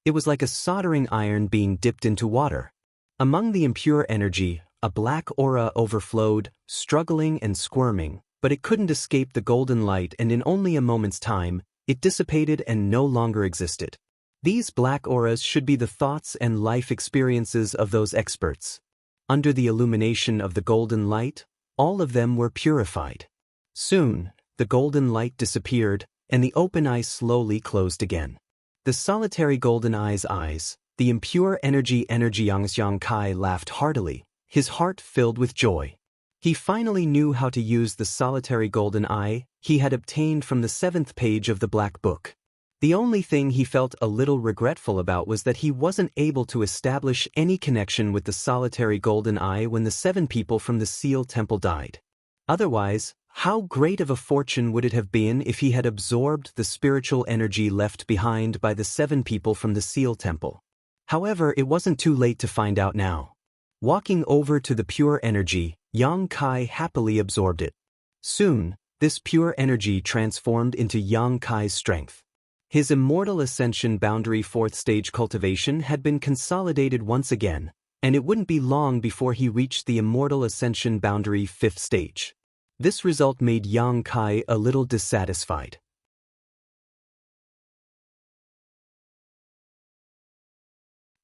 S1: It was like a soldering iron being dipped into water. Among the impure energy, a black aura overflowed, struggling and squirming, but it couldn't escape the golden light, and in only a moment's time, it dissipated and no longer existed. These black auras should be the thoughts and life experiences of those experts. Under the illumination of the golden light, all of them were purified. Soon, the golden light disappeared, and the open eye slowly closed again. The solitary golden eye's eyes, the impure energy Xianxia Kai laughed heartily, his heart filled with joy. He finally knew how to use the solitary golden eye he had obtained from the 7th page of the Black Book. The only thing he felt a little regretful about was that he wasn't able to establish any connection with the solitary golden eye when the 7 people from the Seal Temple died. Otherwise, how great of a fortune would it have been if he had absorbed the spiritual energy left behind by the 7 people from the Seal Temple. However, it wasn't too late to find out now. Walking over to the pure energy, Yang Kai happily absorbed it. Soon, this pure energy transformed into Yang Kai's strength. His immortal ascension boundary 4th stage cultivation had been consolidated once again, and it wouldn't be long before he reached the Immortal Ascension Boundary 5th stage. This result made Yang Kai a little dissatisfied.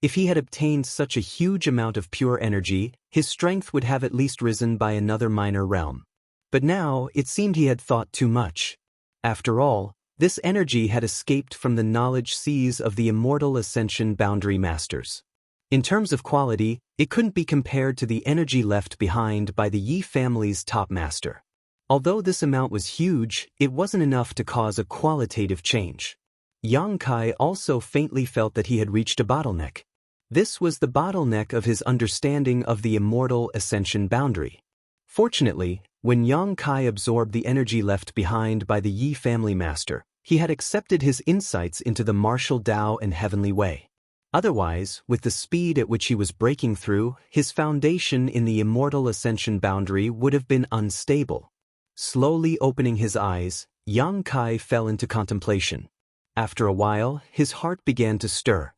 S1: If he had obtained such a huge amount of pure energy, his strength would have at least risen by another minor realm. But now, it seemed he had thought too much. After all, this energy had escaped from the knowledge seas of the Immortal Ascension Boundary Masters. In terms of quality, it couldn't be compared to the energy left behind by the Yi family's top master. Although this amount was huge, it wasn't enough to cause a qualitative change. Yang Kai also faintly felt that he had reached a bottleneck. This was the bottleneck of his understanding of the Immortal Ascension Boundary. Fortunately, when Yang Kai absorbed the energy left behind by the Yi family master, he had accepted his insights into the martial Tao and heavenly way. Otherwise, with the speed at which he was breaking through, his foundation in the Immortal Ascension Boundary would have been unstable. Slowly opening his eyes, Yang Kai fell into contemplation. After a while, his heart began to stir.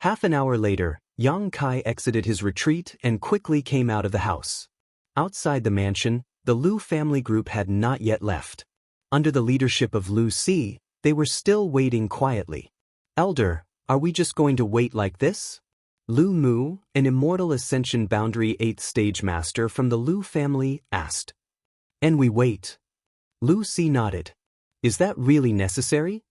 S1: Half an hour later, Yang Kai exited his retreat and quickly came out of the house. Outside the mansion, the Lu family group had not yet left. Under the leadership of Lu Si, they were still waiting quietly. "Elder, are we just going to wait like this?" Lu Mu, an Immortal Ascension Boundary 8th stage master from the Lu family, asked. "And we wait." Lu Si nodded. "Is that really necessary?"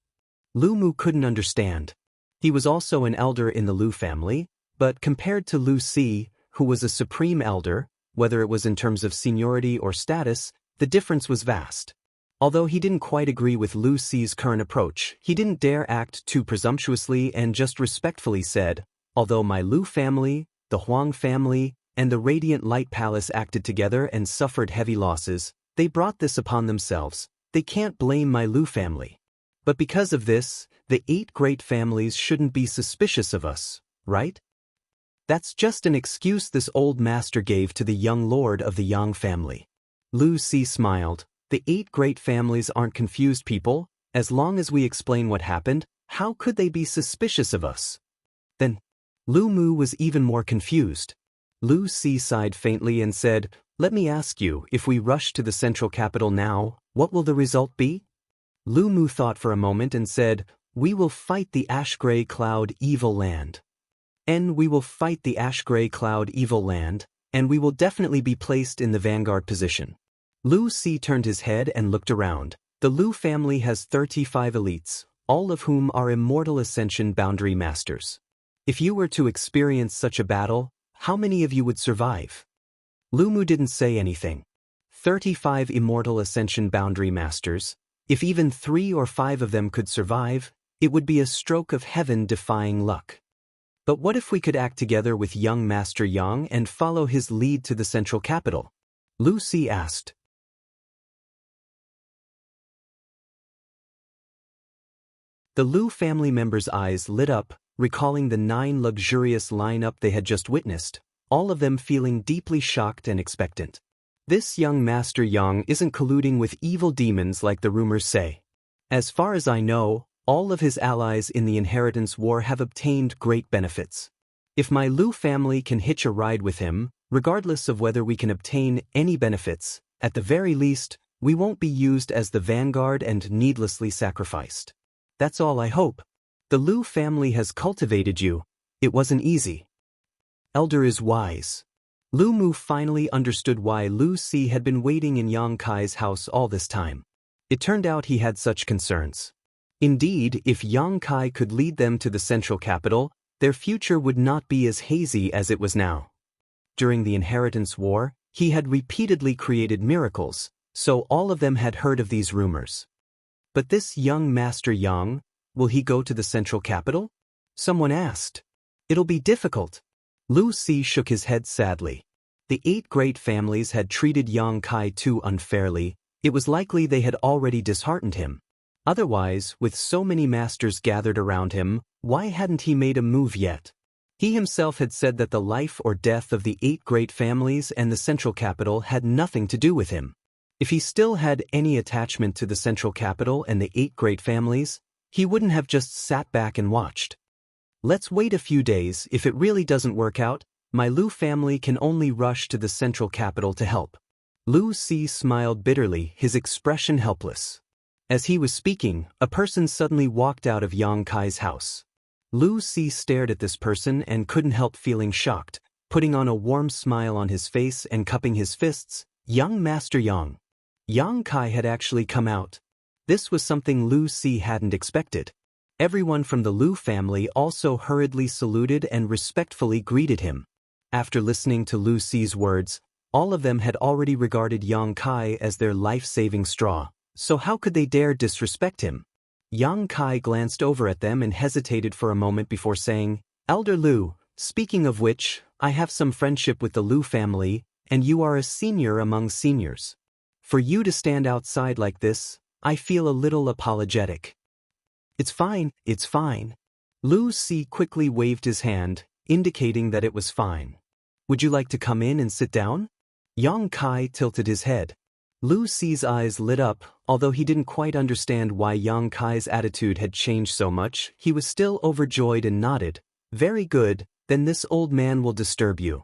S1: Lu Mu couldn't understand. He was also an elder in the Lu family, but compared to Lu Si, who was a supreme elder, whether it was in terms of seniority or status, the difference was vast. Although he didn't quite agree with Lu Si's current approach, he didn't dare act too presumptuously and just respectfully said, "Although my Lu family, the Huang family, and the Radiant Light Palace acted together and suffered heavy losses, they brought this upon themselves. They can't blame my Lu family. But because of this, the 8 great families shouldn't be suspicious of us, right?" That's just an excuse this old master gave to the young lord of the Yang family. Lu Si smiled. "The 8 great families aren't confused people. As long as we explain what happened, how could they be suspicious of us?" Then, Lu Mu was even more confused. Lu Si sighed faintly and said, "Let me ask you, if we rush to the central capital now, what will the result be?" Lu Mu thought for a moment and said, "We will fight the ash-gray cloud evil land. And we will fight the ash-gray cloud evil land, and we will definitely be placed in the vanguard position." Lu Si turned his head and looked around. The Lu family has 35 elites, all of whom are Immortal Ascension Boundary Masters. If you were to experience such a battle, how many of you would survive? Lu Mu didn't say anything. 35 Immortal Ascension Boundary Masters. If even 3 or 5 of them could survive, it would be a stroke of heaven-defying luck. But what if we could act together with young Master Yang and follow his lead to the central capital? Lu Si asked. The Lu family members' eyes lit up, recalling the 9 luxurious lineup they had just witnessed, all of them feeling deeply shocked and expectant. This young Master Yang isn't colluding with evil demons like the rumors say. As far as I know, all of his allies in the Inheritance War have obtained great benefits. If my Lu family can hitch a ride with him, regardless of whether we can obtain any benefits, at the very least, we won't be used as the vanguard and needlessly sacrificed. That's all I hope. The Lu family has cultivated you. It wasn't easy. Elder is wise. Lu Mu finally understood why Lu Si had been waiting in Yang Kai's house all this time. It turned out he had such concerns. Indeed, if Yang Kai could lead them to the central capital, their future would not be as hazy as it was now. During the Inheritance War, he had repeatedly created miracles, so all of them had heard of these rumors. But this young Master Yang, will he go to the central capital? Someone asked. It'll be difficult. Lu Si shook his head sadly. The 8 great families had treated Yang Kai too unfairly. It was likely they had already disheartened him. Otherwise, with so many masters gathered around him, why hadn't he made a move yet? He himself had said that the life or death of the 8 great families and the central capital had nothing to do with him. If he still had any attachment to the central capital and the 8 great families, he wouldn't have just sat back and watched. Let's wait a few days. If it really doesn't work out, My Lu family can only rush to the central capital to help. Lu Si smiled bitterly, his expression helpless. As he was speaking, a person suddenly walked out of Yang Kai's house. Lu Si stared at this person and couldn't help feeling shocked, putting on a warm smile on his face and cupping his fists. Young Master Yang. Yang Kai had actually come out. This was something Lu Si hadn't expected. Everyone from the Lu family also hurriedly saluted and respectfully greeted him. After listening to Lu Si's words, all of them had already regarded Yang Kai as their life-saving straw, so how could they dare disrespect him? Yang Kai glanced over at them and hesitated for a moment before saying, "Elder Lu, speaking of which, I have some friendship with the Lu family, and you are a senior among seniors. For you to stand outside like this, I feel a little apologetic." It's fine. Lu Si quickly waved his hand, indicating that it was fine. "Would you like to come in and sit down?" Yang Kai tilted his head. Lu Si's eyes lit up. Although he didn't quite understand why Yang Kai's attitude had changed so much, he was still overjoyed and nodded. "Very good, then this old man will disturb you.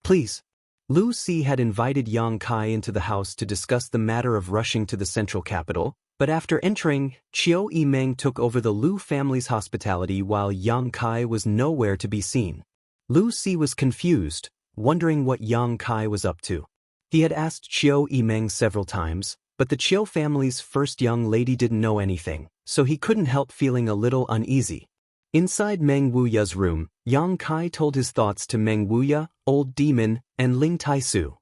S1: Please." Lu Si had invited Yang Kai into the house to discuss the matter of rushing to the central capital, but after entering, Chiu Yimeng took over the Lu family's hospitality while Yang Kai was nowhere to be seen. Lu Si was confused, wondering what Yang Kai was up to. He had asked Chiu Yimeng several times, but the Chiu family's first young lady didn't know anything, so he couldn't help feeling a little uneasy. Inside Meng Wuya's room, Yang Kai told his thoughts to Meng Wuya, Old Demon, and Ling Taisu.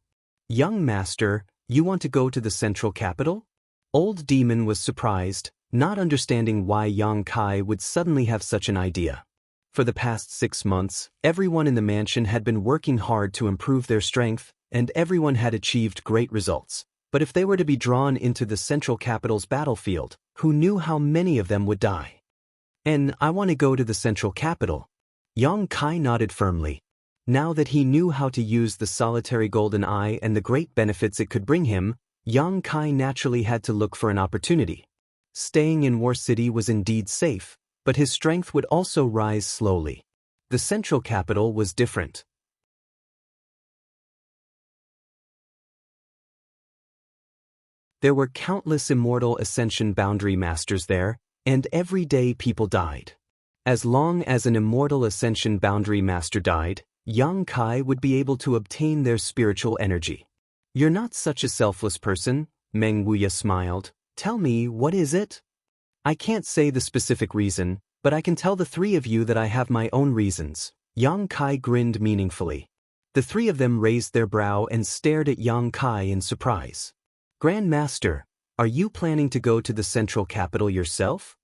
S1: "Young master, you want to go to the central capital?" Old Demon was surprised, not understanding why Yang Kai would suddenly have such an idea. For the past 6 months, everyone in the mansion had been working hard to improve their strength, and everyone had achieved great results. But if they were to be drawn into the central capital's battlefield, who knew how many of them would die? "And I want to go to the central capital." Yang Kai nodded firmly. Now that he knew how to use the solitary golden eye and the great benefits it could bring him, Yang Kai naturally had to look for an opportunity. Staying in War City was indeed safe, but his strength would also rise slowly. The central capital was different. There were countless immortal ascension boundary masters there, and every day people died. As long as an immortal ascension boundary master died, Yang Kai would be able to obtain their spiritual energy. "You're not such a selfless person," Meng Wuya smiled. "Tell me, what is it?" "I can't say the specific reason, but I can tell the three of you that I have my own reasons." Yang Kai grinned meaningfully. The three of them raised their brow and stared at Yang Kai in surprise. "Grand Master, are you planning to go to the central capital yourself?"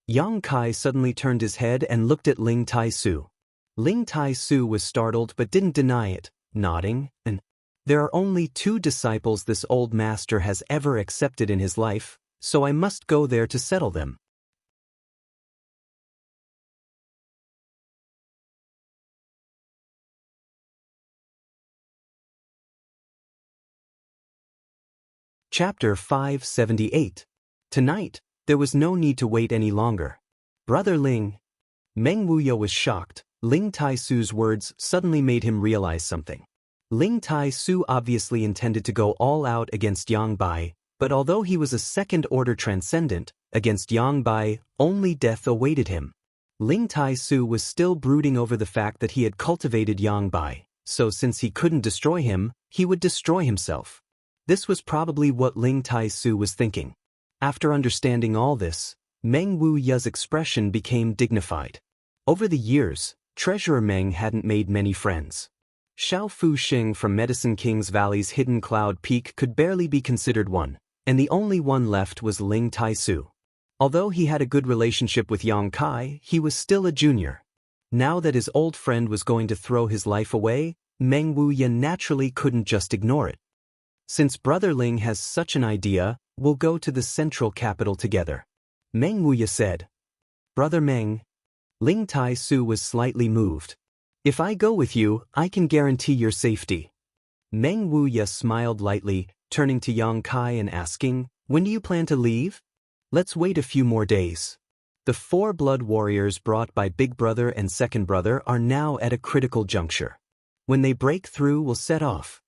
S1: Yang Kai suddenly turned his head and looked at Ling Taisu. Ling Taisu was startled but didn't deny it, nodding, and "There are only 2 disciples this old master has ever accepted in his life, so I must go there to settle them." Chapter 578. Tonight, there was no need to wait any longer. "Brother Ling." Meng Wuya was shocked. Ling Taisu's words suddenly made him realize something. Ling Taisu obviously intended to go all out against Yang Bai, but although he was a second-order transcendent, against Yang Bai, only death awaited him. Ling Taisu was still brooding over the fact that he had cultivated Yang Bai, so since he couldn't destroy him, he would destroy himself. This was probably what Ling Taisu was thinking. After understanding all this, Meng Wuya's expression became dignified. Over the years, Treasurer Meng hadn't made many friends. Xiao Fu Xing from Medicine King's Valley's hidden cloud peak could barely be considered one, and the only one left was Ling Taisu. Although he had a good relationship with Yang Kai, he was still a junior. Now that his old friend was going to throw his life away, Meng Wuya naturally couldn't just ignore it. "Since Brother Ling has such an idea, we'll go to the central capital together," Meng Wuya said. "Brother Meng." Ling Taisu was slightly moved. "If I go with you, I can guarantee your safety." Meng Wuya smiled lightly, turning to Yang Kai and asking, "When do you plan to leave?" "Let's wait a few more days." The 4 blood warriors brought by Big Brother and Second Brother are now at a critical juncture. When they break through, we'll set off.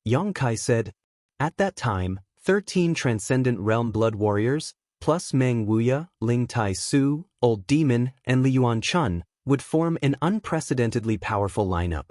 S1: Xianxia said. At that time, 13 Transcendent Realm Blood Warriors, plus Meng Wuya, Ling Tai Su, Old Demon, and Li Yuanchun, would form an unprecedentedly powerful lineup.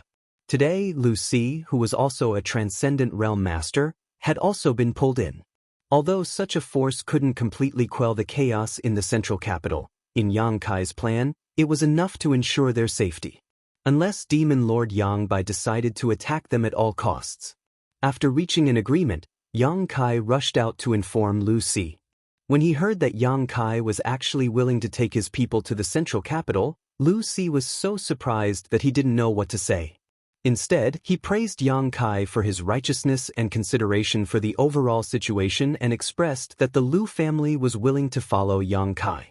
S1: Today, Lu Si, who was also a Transcendent Realm Master, had also been pulled in. Although such a force couldn't completely quell the chaos in the central capital, in Xianxia's plan, it was enough to ensure their safety. Unless Demon Lord Yang Bai decided to attack them at all costs. After reaching an agreement, Xianxia rushed out to inform Lu Si. When he heard that Xianxia was actually willing to take his people to the central capital, Lu Si was so surprised that he didn't know what to say. Instead, he praised Xianxia for his righteousness and consideration for the overall situation and expressed that the Lu family was willing to follow Xianxia.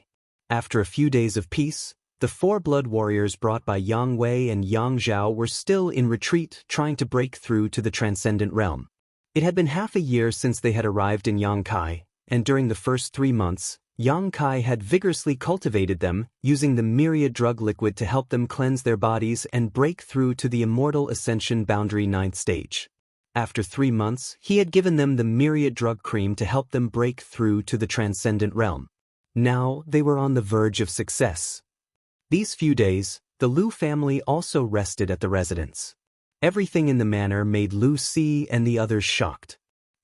S1: After a few days of peace, the 4 blood warriors brought by Yang Wei and Yang Zhao were still in retreat, trying to break through to the Transcendent Realm. It had been half a year since they had arrived in Xianxia, and during the first 3 months, Xianxia had vigorously cultivated them, using the myriad drug liquid to help them cleanse their bodies and break through to the Immortal Ascension Boundary 9th stage. After 3 months, he had given them the myriad drug cream to help them break through to the Transcendent Realm. Now, they were on the verge of success. These few days, the Lu family also rested at the residence. Everything in the manor made Lu Si and the others shocked.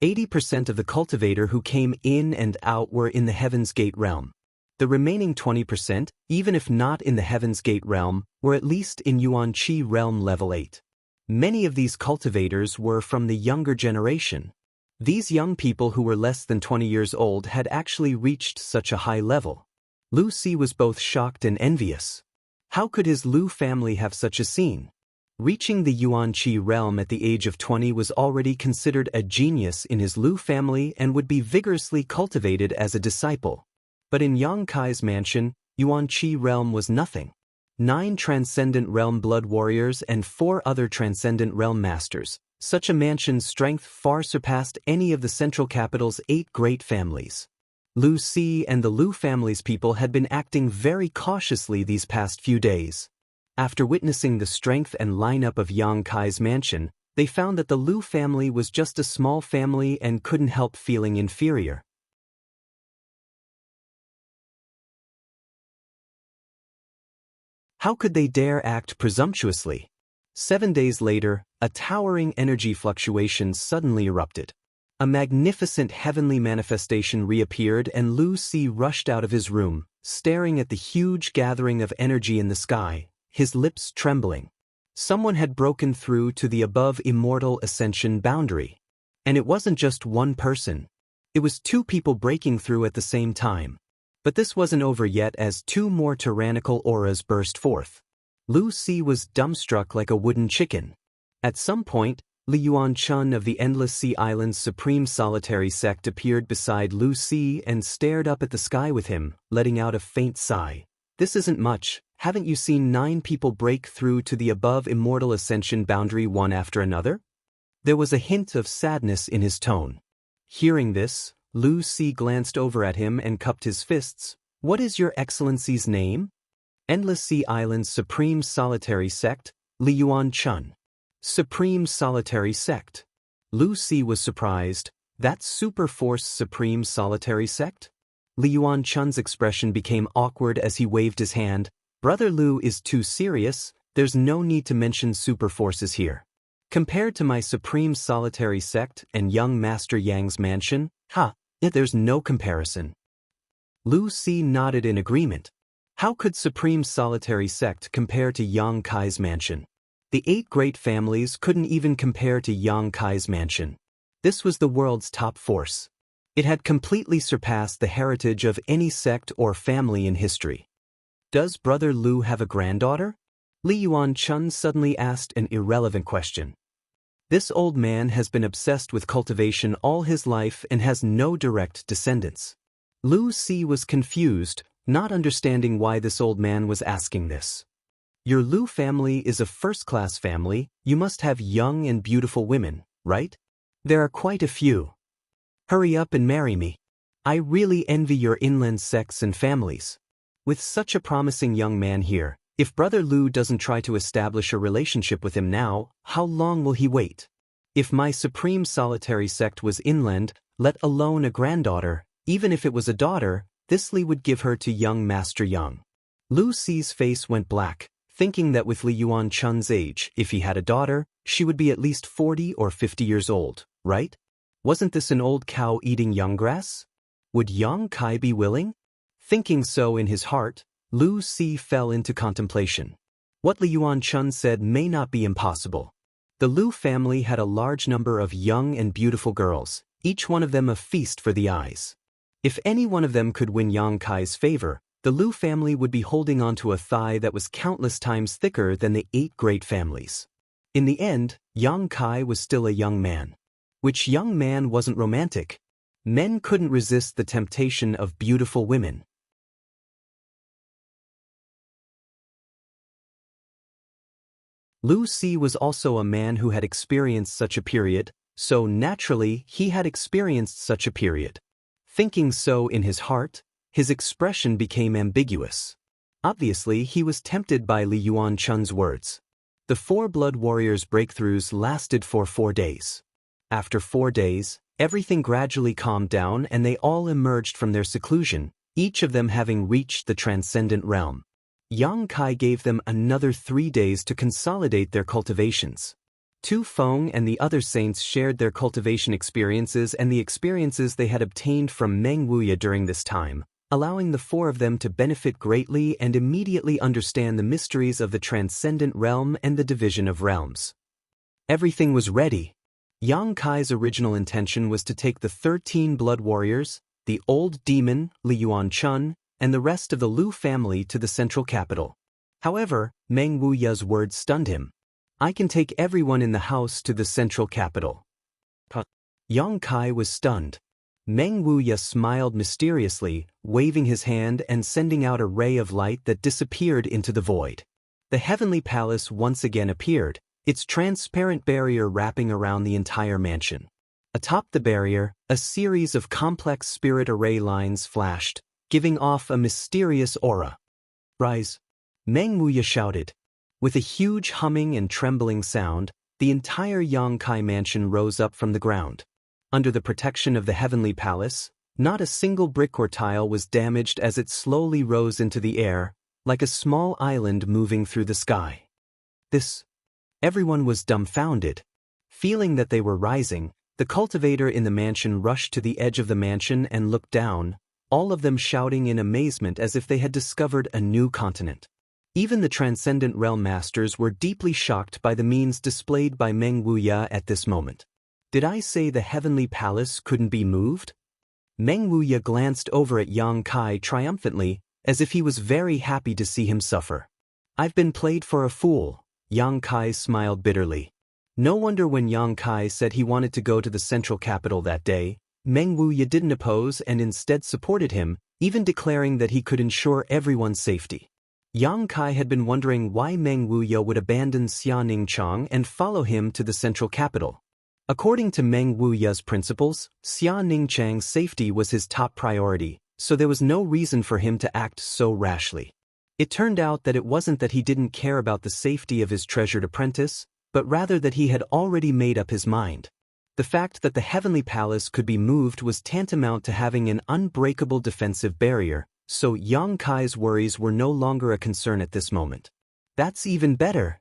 S1: 80% of the cultivator who came in and out were in the Heaven's Gate realm. The remaining 20%, even if not in the Heaven's Gate realm, were at least in Yuan-Chi realm level 8. Many of these cultivators were from the younger generation. These young people who were less than 20 years old had actually reached such a high level. Lu Si was both shocked and envious. How could his Lu family have such a scene? Reaching the Yuan-Chi realm at the age of 20 was already considered a genius in his Lu family and would be vigorously cultivated as a disciple. But in Xianxia's mansion, Yuan-Chi realm was nothing. 9 Transcendent Realm Blood Warriors and 4 other Transcendent Realm Masters. Such a mansion's strength far surpassed any of the central capital's 8 great families. Lu Si and the Lu family's people had been acting very cautiously these past few days. After witnessing the strength and lineup of Xianxia's mansion, they found that the Lu family was just a small family and couldn't help feeling inferior. How could they dare act presumptuously? 7 days later, a towering energy fluctuation suddenly erupted. A magnificent heavenly manifestation reappeared and Lu Si rushed out of his room, staring at the huge gathering of energy in the sky, his lips trembling. Someone had broken through to the above immortal ascension boundary. And it wasn't just one person. It was 2 people breaking through at the same time. But this wasn't over yet as 2 more tyrannical auras burst forth. Lu Si was dumbstruck like a wooden chicken. At some point, Li Yuanchun of the Endless Sea Island's Supreme Solitary Sect appeared beside Lu Si and stared up at the sky with him, letting out a faint sigh. This isn't much. Haven't you seen 9 people break through to the above immortal ascension boundary one after another? There was a hint of sadness in his tone. Hearing this, Lu Si glanced over at him and cupped his fists. What is your excellency's name? Endless Sea Island's Supreme Solitary Sect, Li Yuanchun. Supreme Solitary Sect. Lu Si was surprised. That's Super Force Supreme Solitary Sect? Li Yuanchun's expression became awkward as he waved his hand. Brother Lu is too serious, there's no need to mention super forces here. Compared to my Supreme Solitary Sect and young Master Yang's mansion, there's no comparison. Lu Si nodded in agreement. How could Supreme Solitary Sect compare to Xianxia's mansion? The 8 great families couldn't even compare to Xianxia's mansion. This was the world's top force. It had completely surpassed the heritage of any sect or family in history. Does Brother Lu have a granddaughter? Li Yuanchun suddenly asked an irrelevant question. This old man has been obsessed with cultivation all his life and has no direct descendants. Lu Si was confused, not understanding why this old man was asking this. Your Lu family is a first-class family, you must have young and beautiful women, right? There are quite a few. Hurry up and marry me. I really envy your inland sects and families. With such a promising young man here, If Brother Lu doesn't try to establish a relationship with him now, how long will he wait? If my supreme solitary sect was inland, let alone a granddaughter, even if it was a daughter, this Li would give her to young Master Yang. Lu Ci's face went black, thinking that with Li Yuanchun's age, if he had a daughter, she would be at least 40 or 50 years old, right? Wasn't this an old cow eating young grass? Would Yang Kai be willing? Thinking so in his heart, Lu Ci fell into contemplation. What Li Yuanchun said may not be impossible. The Lu family had a large number of young and beautiful girls, each one of them a feast for the eyes. If any one of them could win Yang Kai's favor, the Lu family would be holding onto a thigh that was countless times thicker than the 8 great families. In the end, Yang Kai was still a young man. Which young man wasn't romantic? Men couldn't resist the temptation of beautiful women. Lu Ci was also a man who had experienced such a period, so naturally he had experienced such a period. Thinking so in his heart, his expression became ambiguous. Obviously, he was tempted by Li Yuanchun's words. The 4 blood warriors' breakthroughs lasted for 4 days. After 4 days, everything gradually calmed down and they all emerged from their seclusion, each of them having reached the transcendent realm. Yang Kai gave them another 3 days to consolidate their cultivations. Tu Feng and the other saints shared their cultivation experiences and the experiences they had obtained from Meng Wuya during this time, allowing the 4 of them to benefit greatly and immediately understand the mysteries of the transcendent realm and the division of realms. Everything was ready. Yang Kai's original intention was to take the 13 blood warriors, the old demon, Li Yuanchun, and the rest of the Lu family to the central capital. However, Meng Wuya's words stunned him. I can take everyone in the house to the central capital. Yang Kai was stunned. Meng Wuya smiled mysteriously, waving his hand and sending out a ray of light that disappeared into the void. The heavenly palace once again appeared, its transparent barrier wrapping around the entire mansion. Atop the barrier, a series of complex spirit array lines flashed, giving off a mysterious aura. Rise! Meng Wuya shouted. With a huge humming and trembling sound, the entire Yang Kai mansion rose up from the ground. Under the protection of the heavenly palace, not a single brick or tile was damaged as it slowly rose into the air, like a small island moving through the sky. Everyone was dumbfounded. Feeling that they were rising, the cultivator in the mansion rushed to the edge of the mansion and looked down, all of them shouting in amazement as if they had discovered a new continent. Even the transcendent realm masters were deeply shocked by the means displayed by Meng Wuya at this moment. Did I say the heavenly palace couldn't be moved? Meng Wuya glanced over at Yang Kai triumphantly, as if he was very happy to see him suffer. I've been played for a fool, Yang Kai smiled bitterly. No wonder when Yang Kai said he wanted to go to the central capital that day, Meng Wuya didn't oppose and instead supported him, even declaring that he could ensure everyone's safety. Yang Kai had been wondering why Meng Wuya would abandon Xianxia and follow him to the central capital. According to Meng Wuya's principles, Xianxia's safety was his top priority, so there was no reason for him to act so rashly. It turned out that it wasn't that he didn't care about the safety of his treasured apprentice, but rather that he had already made up his mind. The fact that the heavenly palace could be moved was tantamount to having an unbreakable defensive barrier, so Yang Kai's worries were no longer a concern at this moment. That's even better.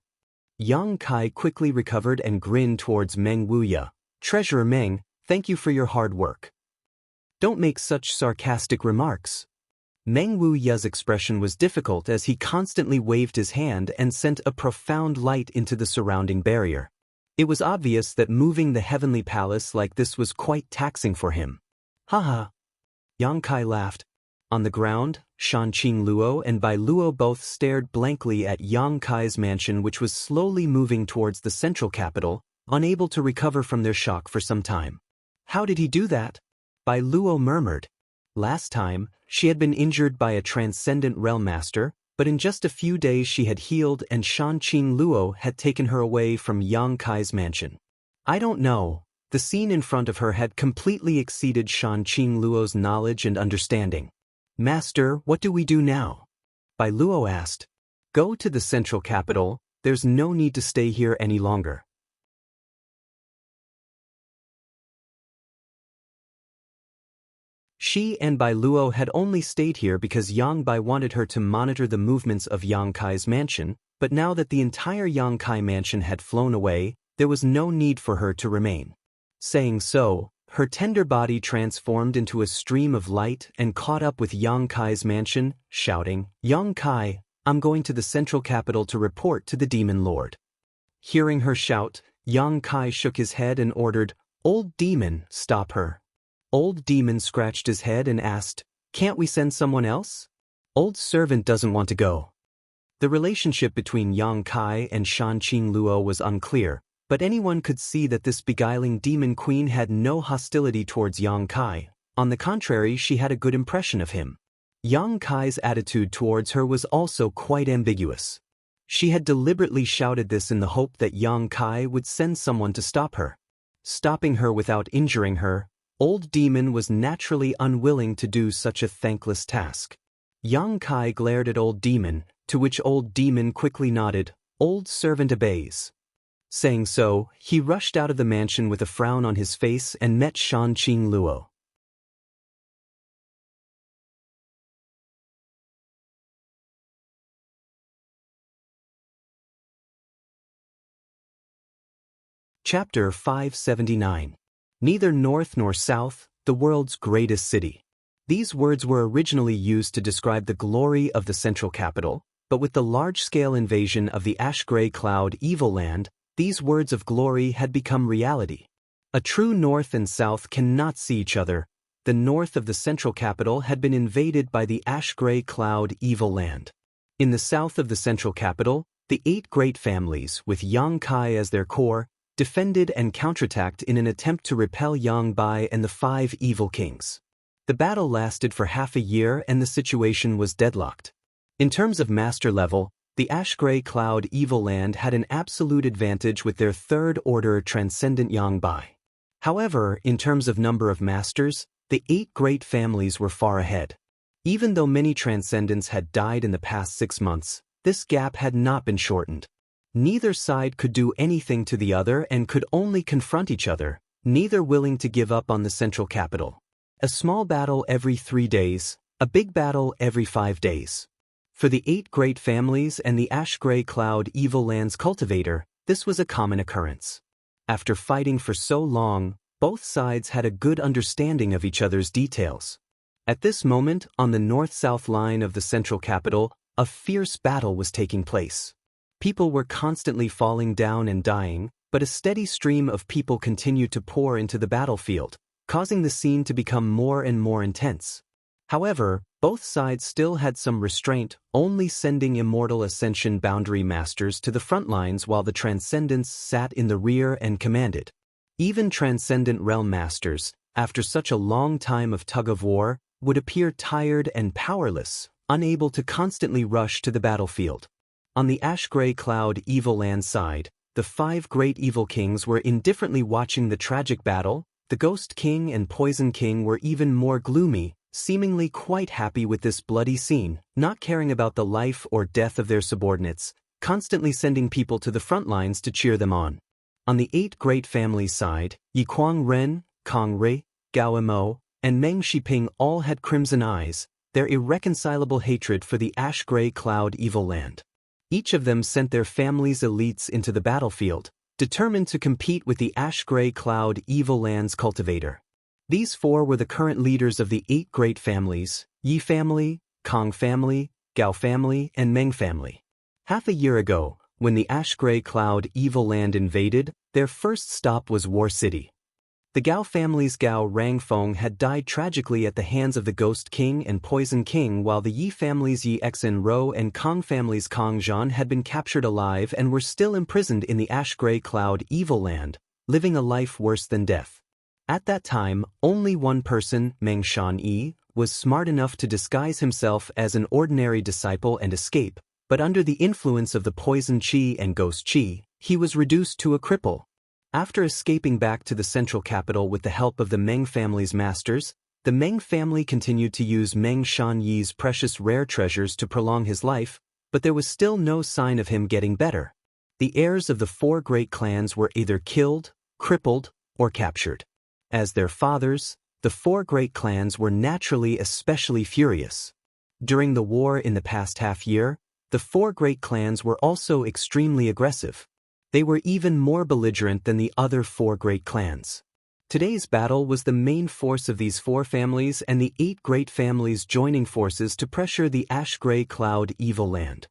S1: Yang Kai quickly recovered and grinned towards Meng Wuya. Treasurer Meng, thank you for your hard work. Don't make such sarcastic remarks. Meng Wuya's expression was difficult as he constantly waved his hand and sent a profound light into the surrounding barrier. It was obvious that moving the heavenly palace like this was quite taxing for him. Haha. Yang Kai laughed. On the ground, Shanqing Luo and Bai Luo both stared blankly at Yang Kai's mansion, which was slowly moving towards the central capital, unable to recover from their shock for some time. How did he do that? Bai Luo murmured. Last time, she had been injured by a transcendent realm master, but in just a few days she had healed and Shanqing Luo had taken her away from Yang Kai's mansion. I don't know. The scene in front of her had completely exceeded Shanqing Luo's knowledge and understanding. Master, what do we do now? Bai Luo asked. Go to the central capital, there's no need to stay here any longer. She and Bai Luo had only stayed here because Yang Bai wanted her to monitor the movements of Yang Kai's mansion, but now that the entire Yang Kai mansion had flown away, there was no need for her to remain. Saying so, her tender body transformed into a stream of light and caught up with Yang Kai's mansion, shouting, "Yang Kai, I'm going to the central capital to report to the demon lord." Hearing her shout, Yang Kai shook his head and ordered, "Old demon, stop her." Old demon scratched his head and asked, "Can't we send someone else?" Old servant doesn't want to go. The relationship between Yang Kai and Shanqing Luo was unclear, but anyone could see that this beguiling demon queen had no hostility towards Yang Kai. On the contrary, she had a good impression of him. Yang Kai's attitude towards her was also quite ambiguous. She had deliberately shouted this in the hope that Yang Kai would send someone to stop her. Stopping her without injuring her, Old Demon was naturally unwilling to do such a thankless task. Yang Kai glared at Old Demon, to which Old Demon quickly nodded, "Old servant obeys." Saying so, he rushed out of the mansion with a frown on his face and met Shanqing Luo. Chapter 579. Neither north nor south, the world's greatest city. These words were originally used to describe the glory of the central capital, but with the large-scale invasion of the ash-gray cloud Evil Land, these words of glory had become reality. A true north and south cannot see each other. The north of the central capital had been invaded by the ash-gray cloud Evil Land. In the south of the central capital, the 8 great families, with Yang Kai as their core, defended and counterattacked in an attempt to repel Yang Bai and the 5 evil kings. The battle lasted for half a year and the situation was deadlocked. In terms of master level, the ash-gray cloud Evil Land had an absolute advantage with their third-order transcendent Yang Bai. However, in terms of number of masters, the 8 great families were far ahead. Even though many transcendents had died in the past 6 months, this gap had not been shortened. Neither side could do anything to the other and could only confront each other, neither willing to give up on the central capital. A small battle every 3 days, a big battle every 5 days. For the 8 great families and the ash-gray cloud Evil Land's cultivator, this was a common occurrence. After fighting for so long, both sides had a good understanding of each other's details. At this moment, on the north-south line of the central capital, a fierce battle was taking place. People were constantly falling down and dying, but a steady stream of people continued to pour into the battlefield, causing the scene to become more and more intense. However, both sides still had some restraint, only sending Immortal Ascension boundary masters to the front lines while the Transcendents sat in the rear and commanded. Even Transcendent Realm Masters, after such a long time of tug-of-war, would appear tired and powerless, unable to constantly rush to the battlefield. On the ash-gray cloud Evil Land side, the 5 great evil kings were indifferently watching the tragic battle. The Ghost King and Poison King were even more gloomy, seemingly quite happy with this bloody scene, not caring about the life or death of their subordinates, constantly sending people to the front lines to cheer them on. On the 8 great families side, Yiquang Ren, Kong Rui, Gao Mo, and Meng Shiping all had crimson eyes, their irreconcilable hatred for the ash-gray cloud Evil Land. Each of them sent their family's elites into the battlefield, determined to compete with the ash-gray cloud Evil Land's cultivator. These 4 were the current leaders of the 8 great families: Yi family, Kong family, Gao family, and Meng family. Half a year ago, when the ash-gray cloud Evil Land invaded, their first stop was War City. The Gao family's Gao Rangfeng had died tragically at the hands of the Ghost King and Poison King, while the Yi family's Yi Xinro and Kong family's Kong Zhan had been captured alive and were still imprisoned in the ash-gray cloud Evil Land, living a life worse than death. At that time, only one person, Meng Shan-yi, was smart enough to disguise himself as an ordinary disciple and escape, but under the influence of the Poison Qi and Ghost Qi, he was reduced to a cripple. After escaping back to the central capital with the help of the Meng family's masters, the Meng family continued to use Meng Shan-yi's precious rare treasures to prolong his life, But there was still no sign of him getting better. The heirs of the four great clans were either killed, crippled, or captured. As their fathers, the four great clans were naturally especially furious. During the war in the past half-year, the four great clans were also extremely aggressive. They were even more belligerent than the other four great clans. Today's battle was the main force of these four families and the 8 great families joining forces to pressure the ash-gray cloud evil land.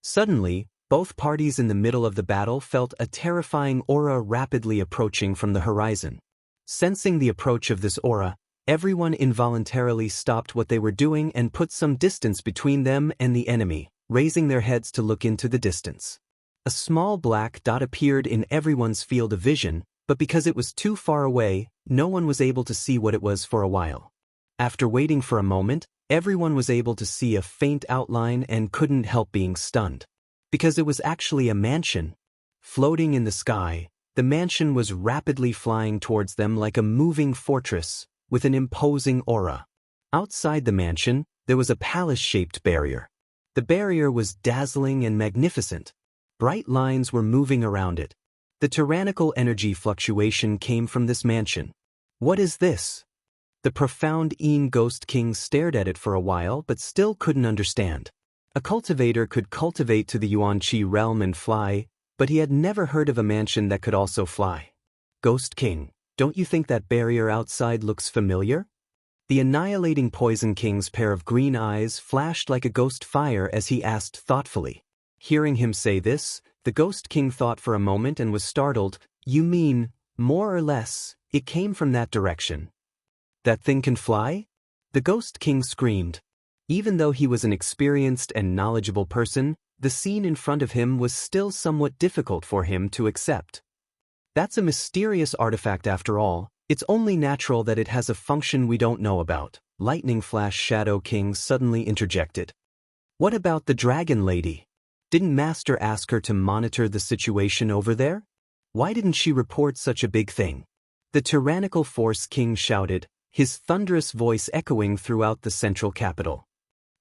S1: Suddenly, both parties in the middle of the battle felt a terrifying aura rapidly approaching from the horizon. Sensing the approach of this aura, everyone involuntarily stopped what they were doing and put some distance between them and the enemy, raising their heads to look into the distance. A small black dot appeared in everyone's field of vision, but because it was too far away, no one was able to see what it was for a while. After waiting for a moment, everyone was able to see a faint outline and couldn't help being stunned. Because it was actually a mansion. Floating in the sky, the mansion was rapidly flying towards them like a moving fortress, with an imposing aura. Outside the mansion, there was a palace-shaped barrier. The barrier was dazzling and magnificent. Bright lines were moving around it. The tyrannical energy fluctuation came from this mansion. What is this? The profound Ghost King stared at it for a while but still couldn't understand. A cultivator could cultivate to the Yuan-Chi realm and fly, but he had never heard of a mansion that could also fly. Ghost King, don't you think that barrier outside looks familiar? The annihilating Poison King's pair of green eyes flashed like a ghost fire as he asked thoughtfully. Hearing him say this, the Ghost King thought for a moment and was startled. You mean, more or less, it came from that direction? That thing can fly? The Ghost King screamed. Even though he was an experienced and knowledgeable person, the scene in front of him was still somewhat difficult for him to accept. That's a mysterious artifact after all. It's only natural that it has a function we don't know about. Lightning Flash Shadow King suddenly interjected. What about the Dragon Lady? Didn't Master ask her to monitor the situation over there? Why didn't she report such a big thing? The tyrannical Force King shouted, his thunderous voice echoing throughout the central capital.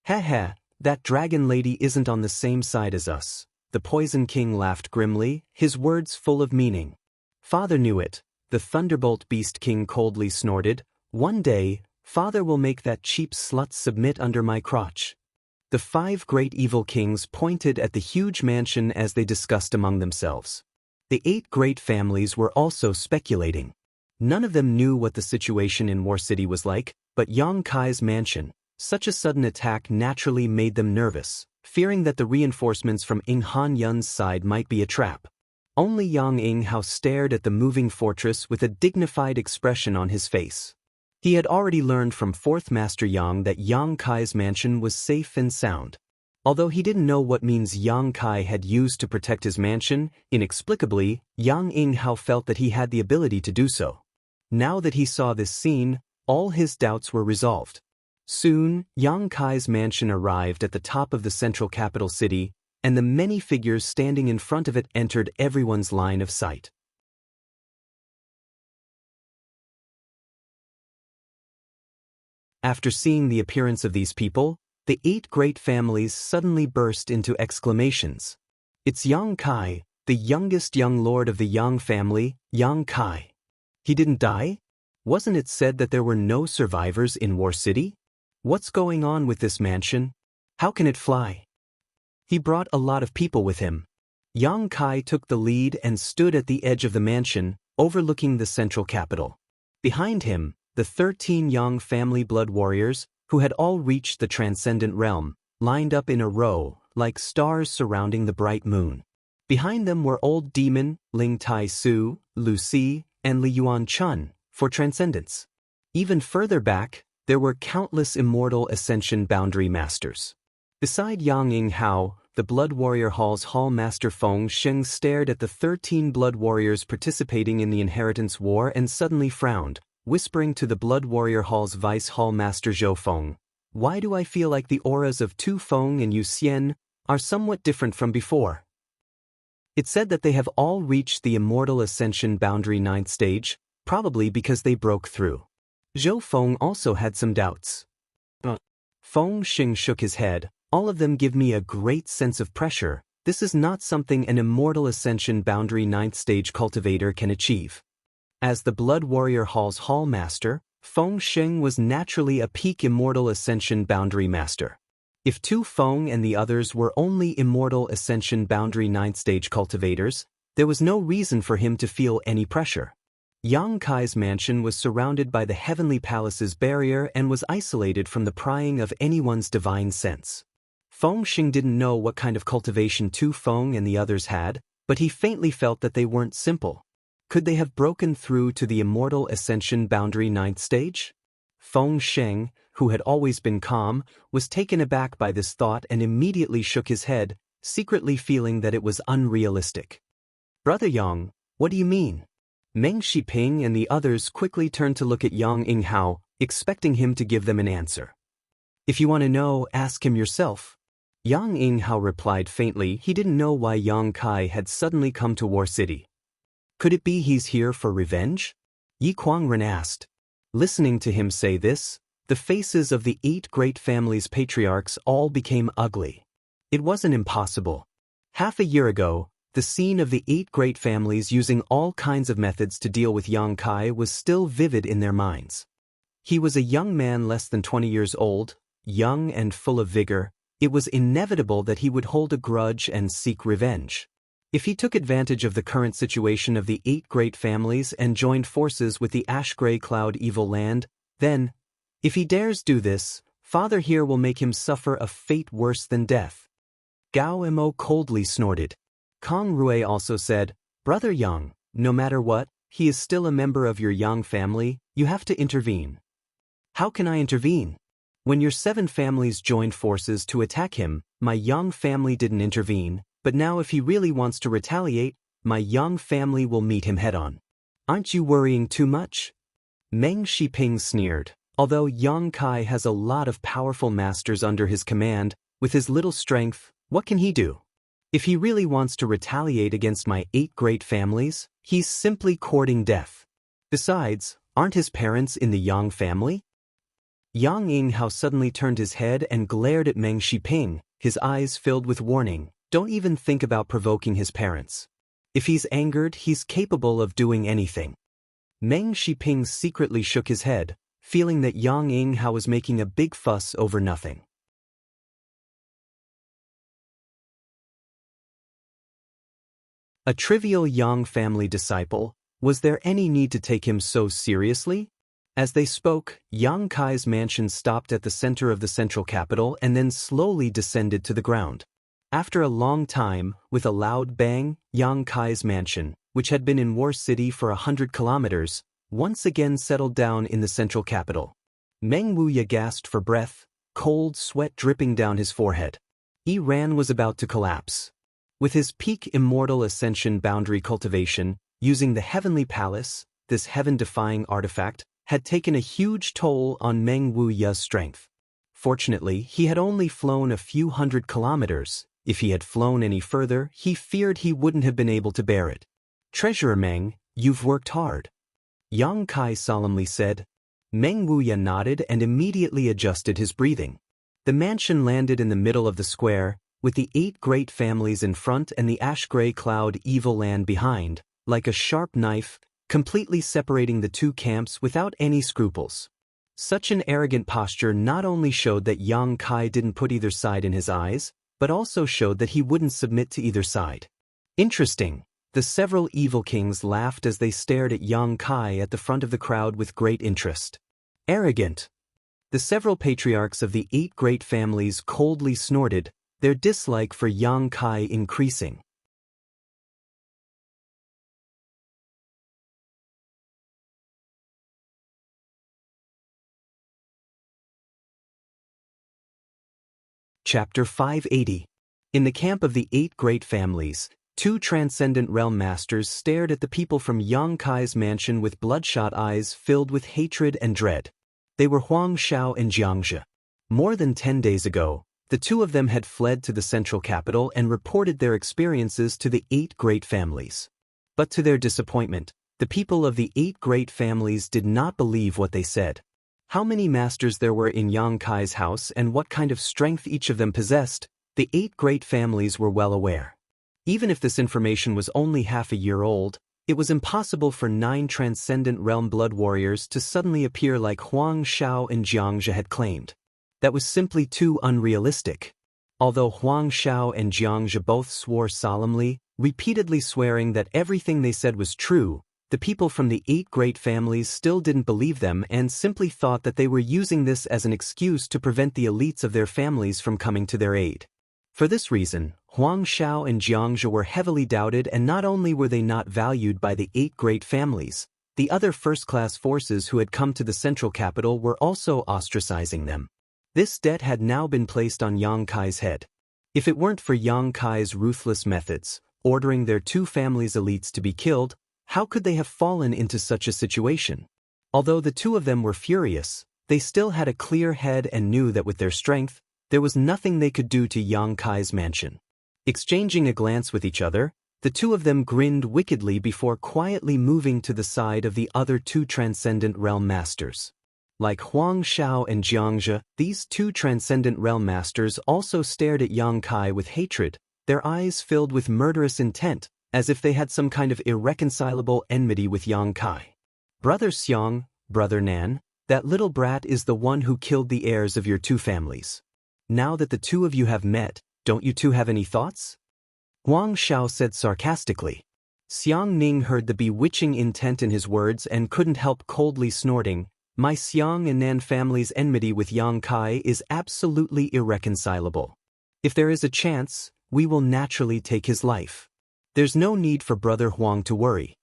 S1: Ha, that Dragon Lady isn't on the same side as us. The Poison King laughed grimly, his words full of meaning. Father knew it. The Thunderbolt Beast King coldly snorted. One day, Father will make that cheap slut submit under my crotch. The 5 great evil kings pointed at the huge mansion as they discussed among themselves. The 8 great families were also speculating. None of them knew what the situation in War City was like, but Yang Kai's mansion. Such a sudden attack naturally made them nervous, fearing that the reinforcements from Han Yun's side might be a trap. Only Yang Hao stared at the moving fortress with a dignified expression on his face. He had already learned from 4th Master Yang that Yang Kai's mansion was safe and sound. Although he didn't know what means Yang Kai had used to protect his mansion, inexplicably, Yang Hao felt that he had the ability to do so. Now that he saw this scene, all his doubts were resolved. Soon, Yang Kai's mansion arrived at the top of the central capital city, and the many figures standing in front of it entered everyone's line of sight. After seeing the appearance of these people, the 8 great families suddenly burst into exclamations. It's Yang Kai, the youngest young lord of the Yang family, Yang Kai. He didn't die? Wasn't it said that there were no survivors in War City? What's going on with this mansion? How can it fly? He brought a lot of people with him. Yang Kai took the lead and stood at the edge of the mansion, overlooking the central capital. Behind him, the 13 Yang family blood warriors, who had all reached the transcendent realm, lined up in a row, like stars surrounding the bright moon. Behind them were Old Demon, Ling Tai Su, Lu Si, and Li Yuan Chun, for transcendence. Even further back, there were countless immortal ascension boundary masters. Beside Yang Hao, the Blood Warrior Hall's Hall Master Feng Sheng stared at the 13 blood warriors participating in the Inheritance War and suddenly frowned, whispering to the Blood Warrior Hall's Vice Hall Master Zhou Feng, "Why do I feel like the auras of Tu Feng and Yu Xian are somewhat different from before?" It said that they have all reached the Immortal Ascension Boundary 9th stage, probably because they broke through. Zhou Feng also had some doubts. Feng Xing shook his head. All of them give me a great sense of pressure. This is not something an immortal ascension boundary 9th stage cultivator can achieve. As the Blood Warrior Hall's Hall Master, Feng Xing was naturally a peak immortal ascension boundary master. If Tu Feng and the others were only immortal ascension boundary 9th stage cultivators, there was no reason for him to feel any pressure. Yang Kai's mansion was surrounded by the Heavenly Palace's barrier and was isolated from the prying of anyone's divine sense. Feng Xing didn't know what kind of cultivation Tu Feng and the others had, but he faintly felt that they weren't simple. Could they have broken through to the immortal ascension boundary 9th stage? Feng Xing, who had always been calm, was taken aback by this thought and immediately shook his head, secretly feeling that it was unrealistic. Brother Yang, what do you mean? Meng Shiping and the others quickly turned to look at Yang Yinghao, expecting him to give them an answer. If you want to know, ask him yourself. Yang Yinghao replied faintly. He didn't know why Yang Kai had suddenly come to War City. Could it be he's here for revenge? Yi Kuangren asked. Listening to him say this, the faces of the 8 great families' patriarchs all became ugly. It wasn't impossible. Half a year ago, the scene of the 8 great families using all kinds of methods to deal with Yang Kai was still vivid in their minds. He was a young man less than 20 years old, young and full of vigor. It was inevitable that he would hold a grudge and seek revenge. If he took advantage of the current situation of the 8 great families and joined forces with the Ash-Gray Cloud Evil Land, then, if he dares do this, Father here will make him suffer a fate worse than death. Gao Mo coldly snorted. Kong Rui also said, Brother Yang, no matter what, he is still a member of your Yang family, you have to intervene. How can I intervene? When your 7 families joined forces to attack him, my Yang family didn't intervene, but now if he really wants to retaliate, my Yang family will meet him head-on. Aren't you worrying too much? Meng Shiping sneered. Although Yang Kai has a lot of powerful masters under his command, with his little strength, what can he do? If he really wants to retaliate against my 8 great families, he's simply courting death. Besides, aren't his parents in the Yang family? Yang Yinghao suddenly turned his head and glared at Meng Shiping, his eyes filled with warning. Don't even think about provoking his parents. If he's angered, he's capable of doing anything. Meng Shiping secretly shook his head, feeling that Yang Yinghao was making a big fuss over nothing. A trivial Yang family disciple, was there any need to take him so seriously? As they spoke, Yang Kai's mansion stopped at the center of the central capital and then slowly descended to the ground. After a long time, with a loud bang, Yang Kai's mansion, which had been in War City for 100 kilometers, once again settled down in the central capital. Meng Wuya gasped for breath, cold sweat dripping down his forehead. Ran was about to collapse. With his peak immortal ascension boundary cultivation, using the Heavenly Palace, this heaven-defying artifact, had taken a huge toll on Meng Wuya's strength. Fortunately, he had only flown a few 100 kilometers. If he had flown any further, he feared he wouldn't have been able to bear it. Treasurer Meng, you've worked hard. Yang Kai solemnly said. Meng Wuya nodded and immediately adjusted his breathing. The mansion landed in the middle of the square, with the 8 great families in front and the Ash-Gray Cloud Evil Land behind, like a sharp knife, completely separating the 2 camps without any scruples. Such an arrogant posture not only showed that Yang Kai didn't put either side in his eyes, but also showed that he wouldn't submit to either side. Interesting. The several evil kings laughed as they stared at Yang Kai at the front of the crowd with great interest. Arrogant. The several patriarchs of the 8 great families coldly snorted, their dislike for Yang Kai increasing. Chapter 580. In the camp of the 8 great families, 2 transcendent realm masters stared at the people from Yang Kai's mansion with bloodshot eyes filled with hatred and dread. They were Huang Xiao and Xianxia. More than 10 days ago, the 2 of them had fled to the central capital and reported their experiences to the 8 great families. But to their disappointment, the people of the 8 great families did not believe what they said. How many masters there were in Yang Kai's house and what kind of strength each of them possessed, the 8 great families were well aware. Even if this information was only half a year old, it was impossible for 9 transcendent realm blood warriors to suddenly appear like Huang Xiao and Xianxia had claimed. That was simply too unrealistic. Although Huang Xiao and Xianxia both swore solemnly, repeatedly swearing that everything they said was true, the people from the 8 great families still didn't believe them and simply thought that they were using this as an excuse to prevent the elites of their families from coming to their aid. For this reason, Huang Xiao and Xianxia were heavily doubted, and not only were they not valued by the 8 great families, the other first-class forces who had come to the central capital were also ostracizing them. This debt had now been placed on Yang Kai's head. If it weren't for Yang Kai's ruthless methods, ordering their 2 families' elites to be killed, how could they have fallen into such a situation? Although the 2 of them were furious, they still had a clear head and knew that with their strength, there was nothing they could do to Yang Kai's mansion. Exchanging a glance with each other, the 2 of them grinned wickedly before quietly moving to the side of the other 2 transcendent realm masters. Like Huang Xiao and Xianxia, these 2 transcendent realm masters also stared at Yang Kai with hatred, their eyes filled with murderous intent, as if they had some kind of irreconcilable enmity with Yang Kai. Brother Xiang, Brother Nan, that little brat is the one who killed the heirs of your 2 families. Now that the 2 of you have met, don't you 2 have any thoughts? Huang Xiao said sarcastically. Xiang Ning heard the bewitching intent in his words and couldn't help coldly snorting. My Xiang and Nan family's enmity with Yang Kai is absolutely irreconcilable. If there is a chance, we will naturally take his life. There's no need for Brother Huang to worry.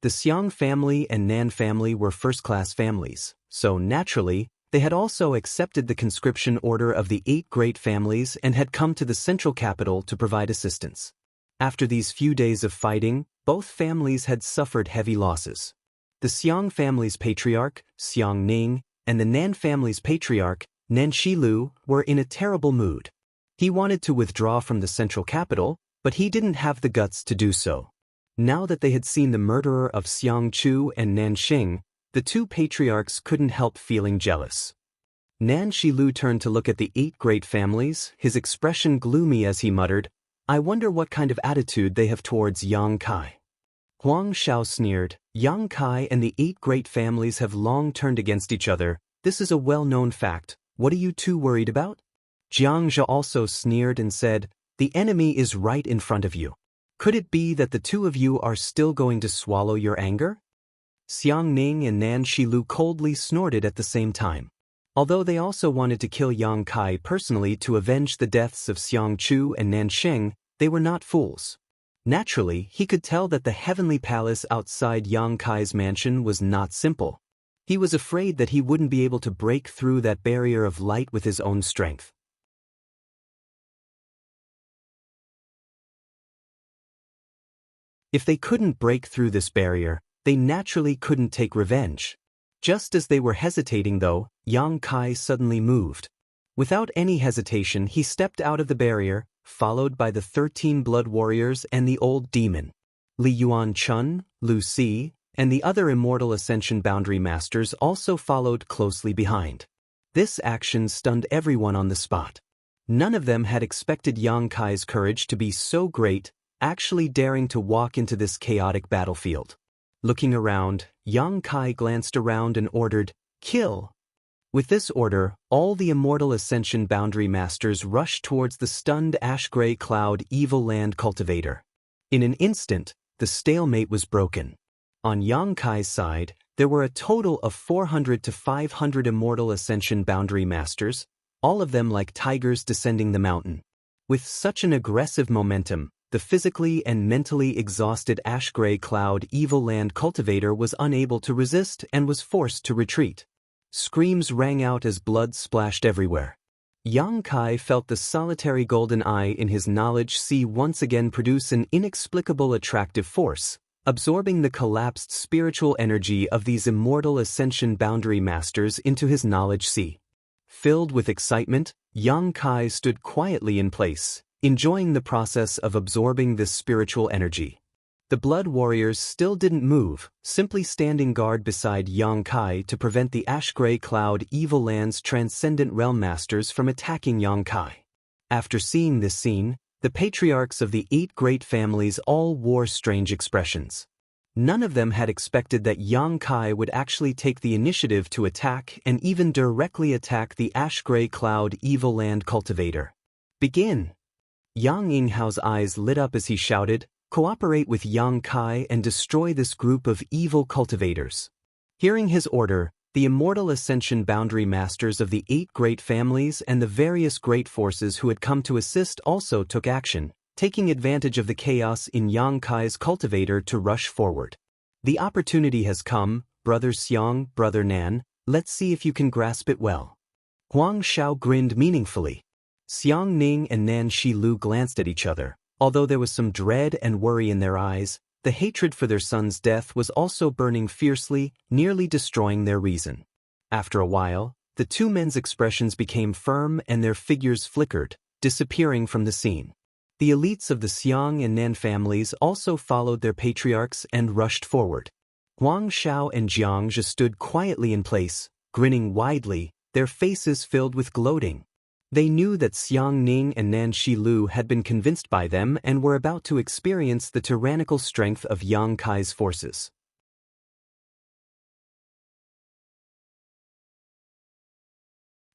S1: The Xiang family and Nan family were first-class families, so naturally, they had also accepted the conscription order of the 8 great families and had come to the central capital to provide assistance. After these few days of fighting, both families had suffered heavy losses. The Xiang family's patriarch, Xiang Ning, and the Nan family's patriarch, Nan Shilu, were in a terrible mood. He wanted to withdraw from the central capital, but he didn't have the guts to do so. Now that they had seen the murderer of Xiang Chu and Nan Xing, the 2 patriarchs couldn't help feeling jealous. Nan Shilu turned to look at the 8 great families, his expression gloomy as he muttered, I wonder what kind of attitude they have towards Yang Kai. Huang Xiao sneered, Yang Kai and the 8 great families have long turned against each other. This is a well-known fact. What are you 2 worried about? Xianxia also sneered and said, the enemy is right in front of you. Could it be that the 2 of you are still going to swallow your anger? Xiang Ning and Nan Shilu coldly snorted at the same time. Although they also wanted to kill Yang Kai personally to avenge the deaths of Xiang Chu and Nan Xing, they were not fools. Naturally, he could tell that the heavenly palace outside Yang Kai's mansion was not simple. He was afraid that he wouldn't be able to break through that barrier of light with his own strength. If they couldn't break through this barrier, they naturally couldn't take revenge. Just as they were hesitating though, Yang Kai suddenly moved. Without any hesitation he stepped out of the barrier, followed by the 13 blood warriors and the old demon. Li Yuan Chun, Lu Si, and the other immortal ascension boundary masters also followed closely behind. This action stunned everyone on the spot. None of them had expected Yang Kai's courage to be so great, actually daring to walk into this chaotic battlefield. Looking around, Yang Kai glanced around and ordered, Kill! With this order, all the immortal ascension boundary masters rushed towards the stunned ash-gray cloud evil land cultivator. In an instant, the stalemate was broken. On Yang Kai's side, there were a total of 400 to 500 immortal ascension boundary masters, all of them like tigers descending the mountain. With such an aggressive momentum, the physically and mentally exhausted ash-gray cloud evil land cultivator was unable to resist and was forced to retreat. Screams rang out as blood splashed everywhere. Yang Kai felt the solitary golden eye in his knowledge sea once again produce an inexplicable attractive force, absorbing the collapsed spiritual energy of these immortal ascension boundary masters into his knowledge sea. Filled with excitement, Yang Kai stood quietly in place, enjoying the process of absorbing this spiritual energy. The blood warriors still didn't move, simply standing guard beside Yang Kai to prevent the ash-gray cloud Evil Land's transcendent realm masters from attacking Yang Kai. After seeing this scene, the patriarchs of the 8 great families all wore strange expressions. None of them had expected that Yang Kai would actually take the initiative to attack and even directly attack the ash-gray cloud Evil Land cultivator. Begin! Yang Yinghao's eyes lit up as he shouted, "Cooperate with Yang Kai and destroy this group of evil cultivators." Hearing his order, the immortal ascension boundary masters of the 8 great families and the various great forces who had come to assist also took action, taking advantage of the chaos in Yang Kai's cultivator to rush forward. The opportunity has come, Brother Xiang, Brother Nan, let's see if you can grasp it well. Huang Xiao grinned meaningfully. Xiang Ning and Nan Shilu glanced at each other. Although there was some dread and worry in their eyes, the hatred for their son's death was also burning fiercely, nearly destroying their reason. After a while, the 2 men's expressions became firm and their figures flickered, disappearing from the scene. The elites of the Xiang and Nan families also followed their patriarchs and rushed forward. Huang Xiao and Xianxia stood quietly in place, grinning widely, their faces filled with gloating. They knew that Xiang Ning and Nan Shilu had been convinced by them and were about to experience the tyrannical strength of Yang Kai's forces.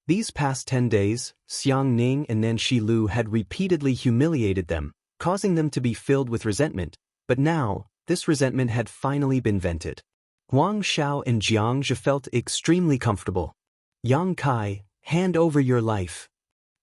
S1: These past 10 days, Xiang Ning and Nan Shilu had repeatedly humiliated them, causing them to be filled with resentment, but now, this resentment had finally been vented. Huang Xiao and Xianxia felt extremely comfortable. "Yang Kai, hand over your life."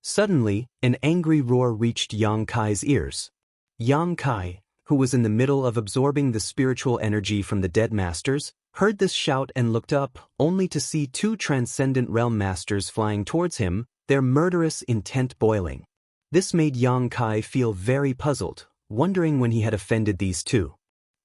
S1: Suddenly, an angry roar reached Yang Kai's ears. Yang Kai, who was in the middle of absorbing the spiritual energy from the dead masters, heard this shout and looked up, only to see 2 transcendent realm masters flying towards him, their murderous intent boiling. This made Yang Kai feel very puzzled, wondering when he had offended these 2.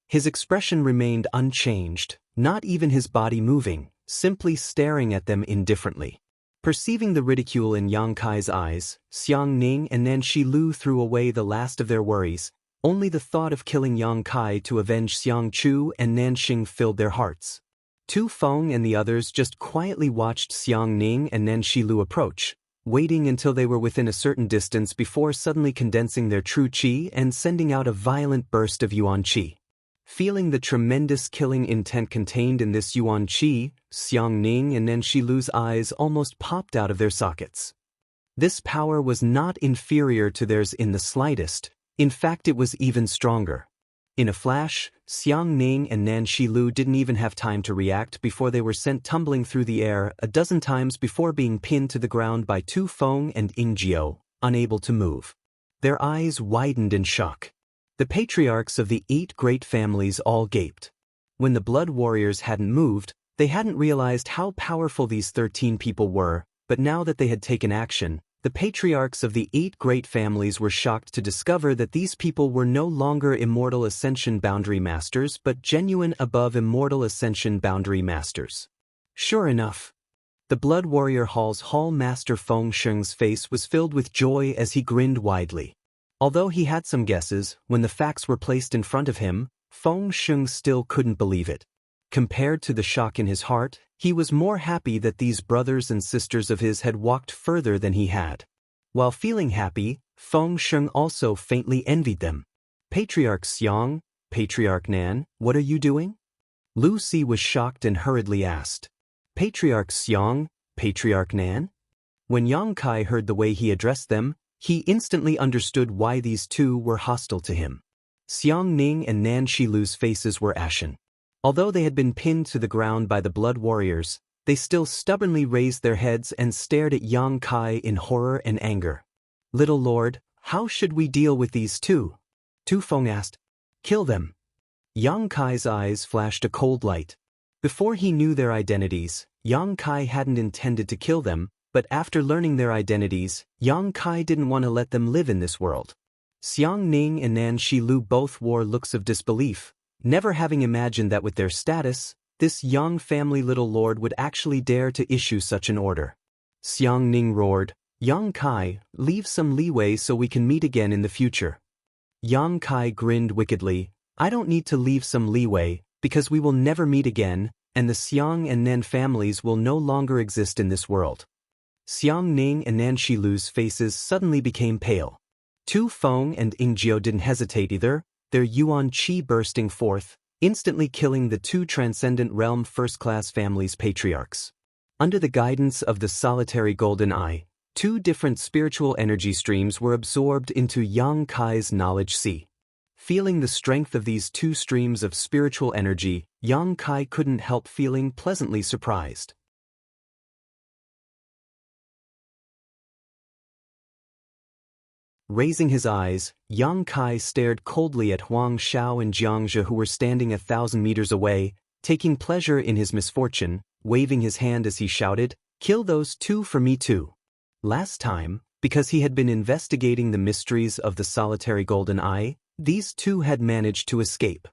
S1: His expression remained unchanged, not even his body moving, simply staring at them indifferently. Perceiving the ridicule in Yang Kai's eyes, Xiang Ning and Nan Shilu threw away the last of their worries. Only the thought of killing Yang Kai to avenge Xiang Chu and Nanxing filled their hearts. Tu Feng and the others just quietly watched Xiang Ning and Nan Shilu approach, waiting until they were within a certain distance before suddenly condensing their true qi and sending out a violent burst of yuan qi. Feeling the tremendous killing intent contained in this yuan qi, Xiang Ning and Nan Shilu's eyes almost popped out of their sockets. This power was not inferior to theirs in the slightest, in fact it was even stronger. In a flash, Xiang Ning and Nan Shilu didn't even have time to react before they were sent tumbling through the air a dozen times before being pinned to the ground by Tu Feng and Ying Jiao, unable to move. Their eyes widened in shock. The patriarchs of the 8 great families all gaped. When the blood warriors hadn't moved, they hadn't realized how powerful these 13 people were, but now that they had taken action, the patriarchs of the 8 great families were shocked to discover that these people were no longer immortal ascension boundary masters but genuine above immortal ascension boundary masters. Sure enough, the Blood Warrior Hall's Hall Master Feng Sheng's face was filled with joy as he grinned widely. Although he had some guesses, when the facts were placed in front of him, Feng Sheng still couldn't believe it. Compared to the shock in his heart, he was more happy that these brothers and sisters of his had walked further than he had. While feeling happy, Feng Sheng also faintly envied them. "Patriarch Xiang, Patriarch Nan, what are you doing?" Lu Si was shocked and hurriedly asked. "Patriarch Xiang, Patriarch Nan?" When Yang Kai heard the way he addressed them, he instantly understood why these 2 were hostile to him. Xiang Ning and Nan Shilu's faces were ashen. Although they had been pinned to the ground by the blood warriors, they still stubbornly raised their heads and stared at Yang Kai in horror and anger. "Little Lord, how should we deal with these 2? Tu Feng asked. "Kill them." Yang Kai's eyes flashed a cold light. Before he knew their identities, Yang Kai hadn't intended to kill them, but after learning their identities, Yang Kai didn't want to let them live in this world. Xiang Ning and Nan Shilu both wore looks of disbelief, never having imagined that with their status, this young family little lord would actually dare to issue such an order. Xiang Ning roared, "Yang Kai, leave some leeway so we can meet again in the future." Yang Kai grinned wickedly, I don't need to leave some leeway, because we will never meet again, and the Xiang and Nan families will no longer exist in this world. Xiang Ning and Nan Shilu's faces suddenly became pale. Tu Feng and Ingjiu didn't hesitate either, their yuan qi bursting forth, instantly killing the two Transcendent Realm first-class families' patriarchs. Under the guidance of the solitary golden eye, two different spiritual energy streams were absorbed into Yang Kai's knowledge sea. Feeling the strength of these two streams of spiritual energy, Yang Kai couldn't help feeling pleasantly surprised. Raising his eyes, Yang Kai stared coldly at Huang Xiao and Xianxia, who were standing 1,000 meters away, taking pleasure in his misfortune, waving his hand as he shouted, "Kill those two for me too." Last time, because he had been investigating the mysteries of the solitary golden eye, these two had managed to escape.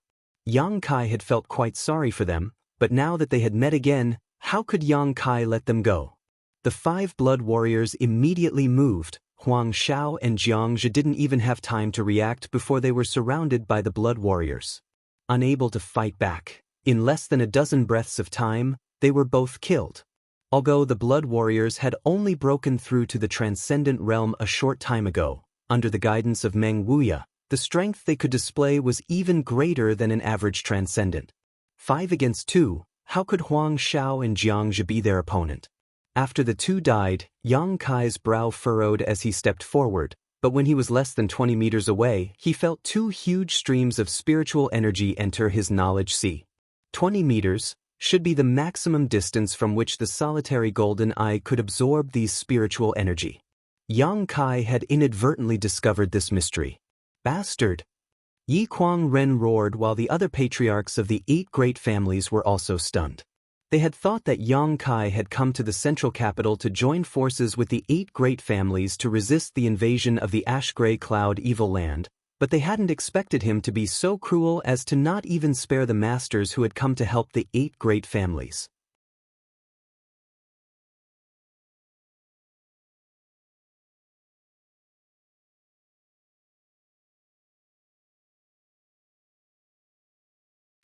S1: Yang Kai had felt quite sorry for them, but now that they had met again, how could Yang Kai let them go? The 5 blood warriors immediately moved. Huang Xiao and Xianxia didn't even have time to react before they were surrounded by the blood warriors. Unable to fight back, in less than a dozen breaths of time, they were both killed. Although the blood warriors had only broken through to the Transcendent Realm a short time ago, under the guidance of Meng Wuya, the strength they could display was even greater than an average Transcendent. 5 against 2, how could Huang Xiao and Xianxia be their opponent? After the two died, Yang Kai's brow furrowed as he stepped forward, but when he was less than 20 meters away, he felt 2 huge streams of spiritual energy enter his knowledge sea. 20 meters should be the maximum distance from which the solitary golden eye could absorb these spiritual energy. Yang Kai had inadvertently discovered this mystery. Bastard! Yi Kuang Ren roared while the other patriarchs of the 8 great families were also stunned. They had thought that Yang Kai had come to the central capital to join forces with the 8 great families to resist the invasion of the ash-gray cloud evil land, but they hadn't expected him to be so cruel as to not even spare the masters who had come to help the 8 great families.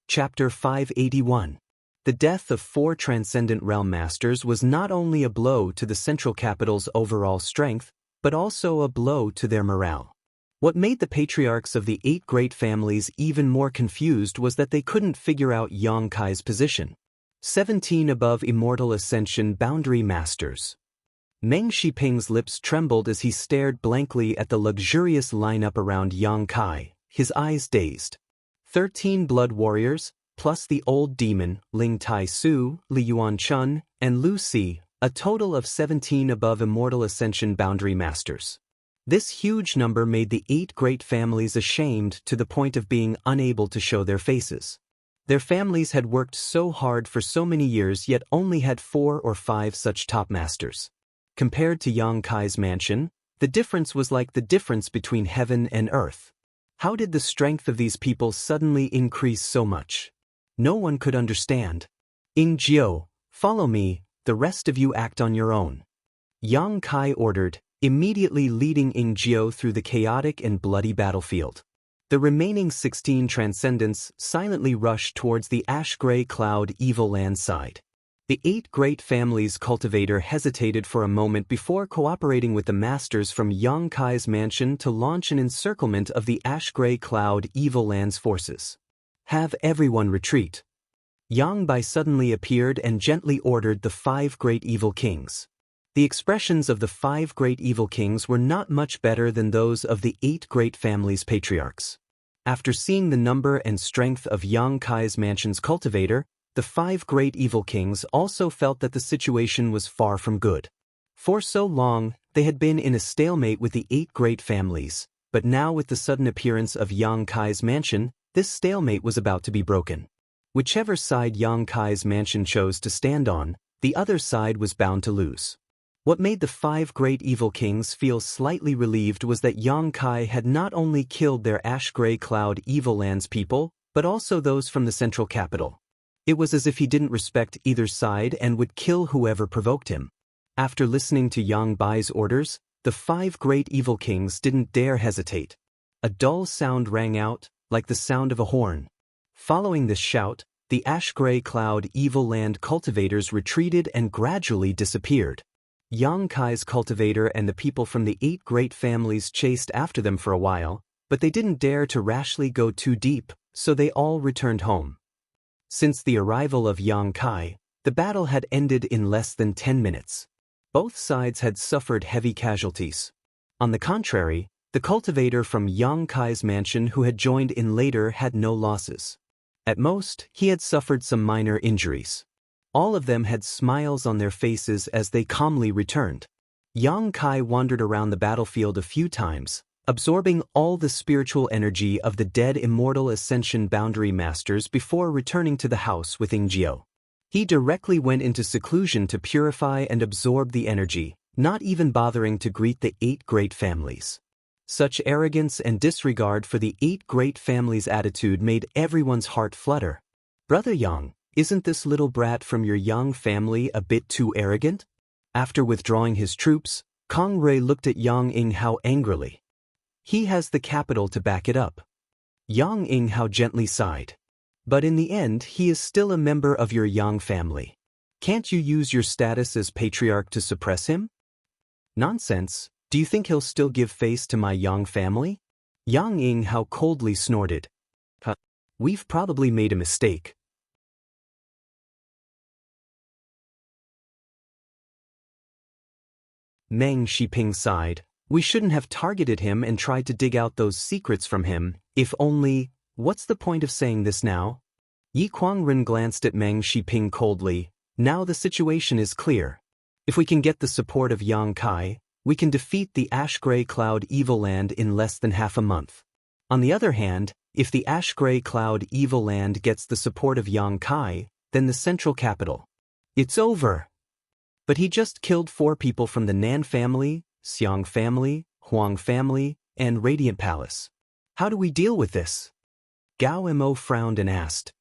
S1: Chapter 581. The death of 4 Transcendent Realm Masters was not only a blow to the central capital's overall strength, but also a blow to their morale. What made the patriarchs of the 8 great families even more confused was that they couldn't figure out Yang Kai's position. 17 above Immortal Ascension Boundary Masters. Meng Shiping's lips trembled as he stared blankly at the luxurious lineup around Yang Kai, his eyes dazed. 13 blood warriors, plus the old demon, Ling Tai Su, Li Yuanchun, and Lu Si, a total of 17 above Immortal Ascension Boundary Masters. This huge number made the 8 great families ashamed to the point of being unable to show their faces. Their families had worked so hard for so many years yet only had 4 or 5 such top masters. Compared to Yang Kai's mansion, the difference was like the difference between heaven and earth. How did the strength of these people suddenly increase so much? No one could understand. Ingjiu, follow me, the rest of you act on your own. Yang Kai ordered, immediately leading Ingjiu through the chaotic and bloody battlefield. The remaining 16 Transcendents silently rushed towards the ash-gray cloud evil land side. The 8 great families' cultivator hesitated for a moment before cooperating with the masters from Yang Kai's mansion to launch an encirclement of the ash-gray cloud evil land's forces. Have everyone retreat. Yang Bai suddenly appeared and gently ordered the 5 great evil kings. The expressions of the 5 great evil kings were not much better than those of the 8 great families' patriarchs. After seeing the number and strength of Yang Kai's mansion's cultivator, the 5 great evil kings also felt that the situation was far from good. For so long, they had been in a stalemate with the 8 great families, but now with the sudden appearance of Yang Kai's mansion, this stalemate was about to be broken. Whichever side Yang Kai's mansion chose to stand on, the other side was bound to lose. What made the 5 great evil kings feel slightly relieved was that Yang Kai had not only killed their ash-gray cloud evil land's people, but also those from the central capital. It was as if he didn't respect either side and would kill whoever provoked him. After listening to Yang Bai's orders, the 5 great evil kings didn't dare hesitate. A dull sound rang out, like the sound of a horn. Following this shout, the ash-gray cloud evil land cultivators retreated and gradually disappeared. Yang Kai's cultivator and the people from the 8 great families chased after them for a while, but they didn't dare to rashly go too deep, so they all returned home. Since the arrival of Yang Kai, the battle had ended in less than 10 minutes. Both sides had suffered heavy casualties. On the contrary, the cultivator from Yang Kai's mansion who had joined in later had no losses. At most, he had suffered some minor injuries. All of them had smiles on their faces as they calmly returned. Yang Kai wandered around the battlefield a few times, absorbing all the spiritual energy of the dead immortal ascension boundary masters before returning to the house with Yingjiu. He directly went into seclusion to purify and absorb the energy, not even bothering to greet the 8 great families. Such arrogance and disregard for the 8 great families' attitude made everyone's heart flutter. Brother Yang, isn't this little brat from your Yang family a bit too arrogant? After withdrawing his troops, Kong Rui looked at Yang Yinghao angrily. He has the capital to back it up. Yang Yinghao gently sighed. But in the end, he is still a member of your Yang family. Can't you use your status as patriarch to suppress him? Nonsense. Do you think he'll still give face to my Yang family? Yang Yinghao coldly snorted. We've probably made a mistake. Meng Shiping sighed. We shouldn't have targeted him and tried to dig out those secrets from him, if only. What's the point of saying this now? Yi Kuangren glanced at Meng Shiping coldly. Now the situation is clear. If we can get the support of Yang Kai, we can defeat the Ash-Gray Cloud Evil Land in less than half a month. On the other hand, if the Ash-Gray Cloud Evil Land gets the support of Yang Kai, then the central capital. It's over. But he just killed 4 people from the Nan family, Xiang family, Huang family, and Radiant Palace. How do we deal with this? Gao Mo frowned and asked.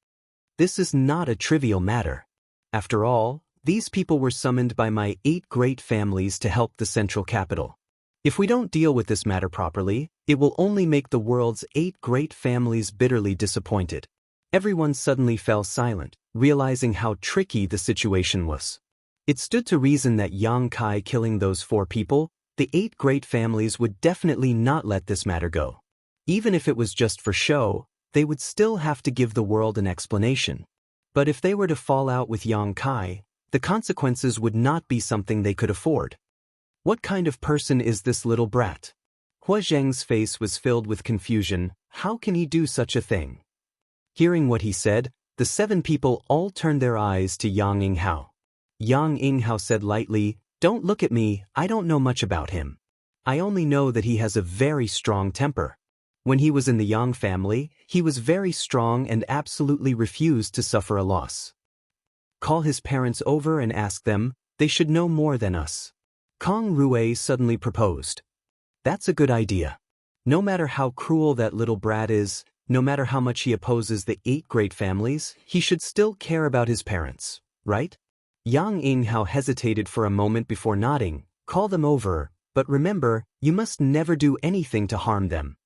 S1: This is not a trivial matter. After all, these people were summoned by my 8 great families to help the central capital. If we don't deal with this matter properly, it will only make the world's 8 great families bitterly disappointed. Everyone suddenly fell silent, realizing how tricky the situation was. It stood to reason that Yang Kai killing those 4 people, the 8 great families would definitely not let this matter go. Even if it was just for show, they would still have to give the world an explanation. But if they were to fall out with Yang Kai, the consequences would not be something they could afford. What kind of person is this little brat? Hua Zheng's face was filled with confusion. How can he do such a thing? Hearing what he said, the 7 people all turned their eyes to Yang Yinghao. Yang Yinghao said lightly, Don't look at me, I don't know much about him. I only know that he has a very strong temper. When he was in the Yang family, he was very strong and absolutely refused to suffer a loss. Call his parents over and ask them, they should know more than us. Kong Rui suddenly proposed. That's a good idea. No matter how cruel that little brat is, no matter how much he opposes the 8 great families, he should still care about his parents, right? Yang Yinghao hesitated for a moment before nodding. Call them over, but remember, you must never do anything to harm them.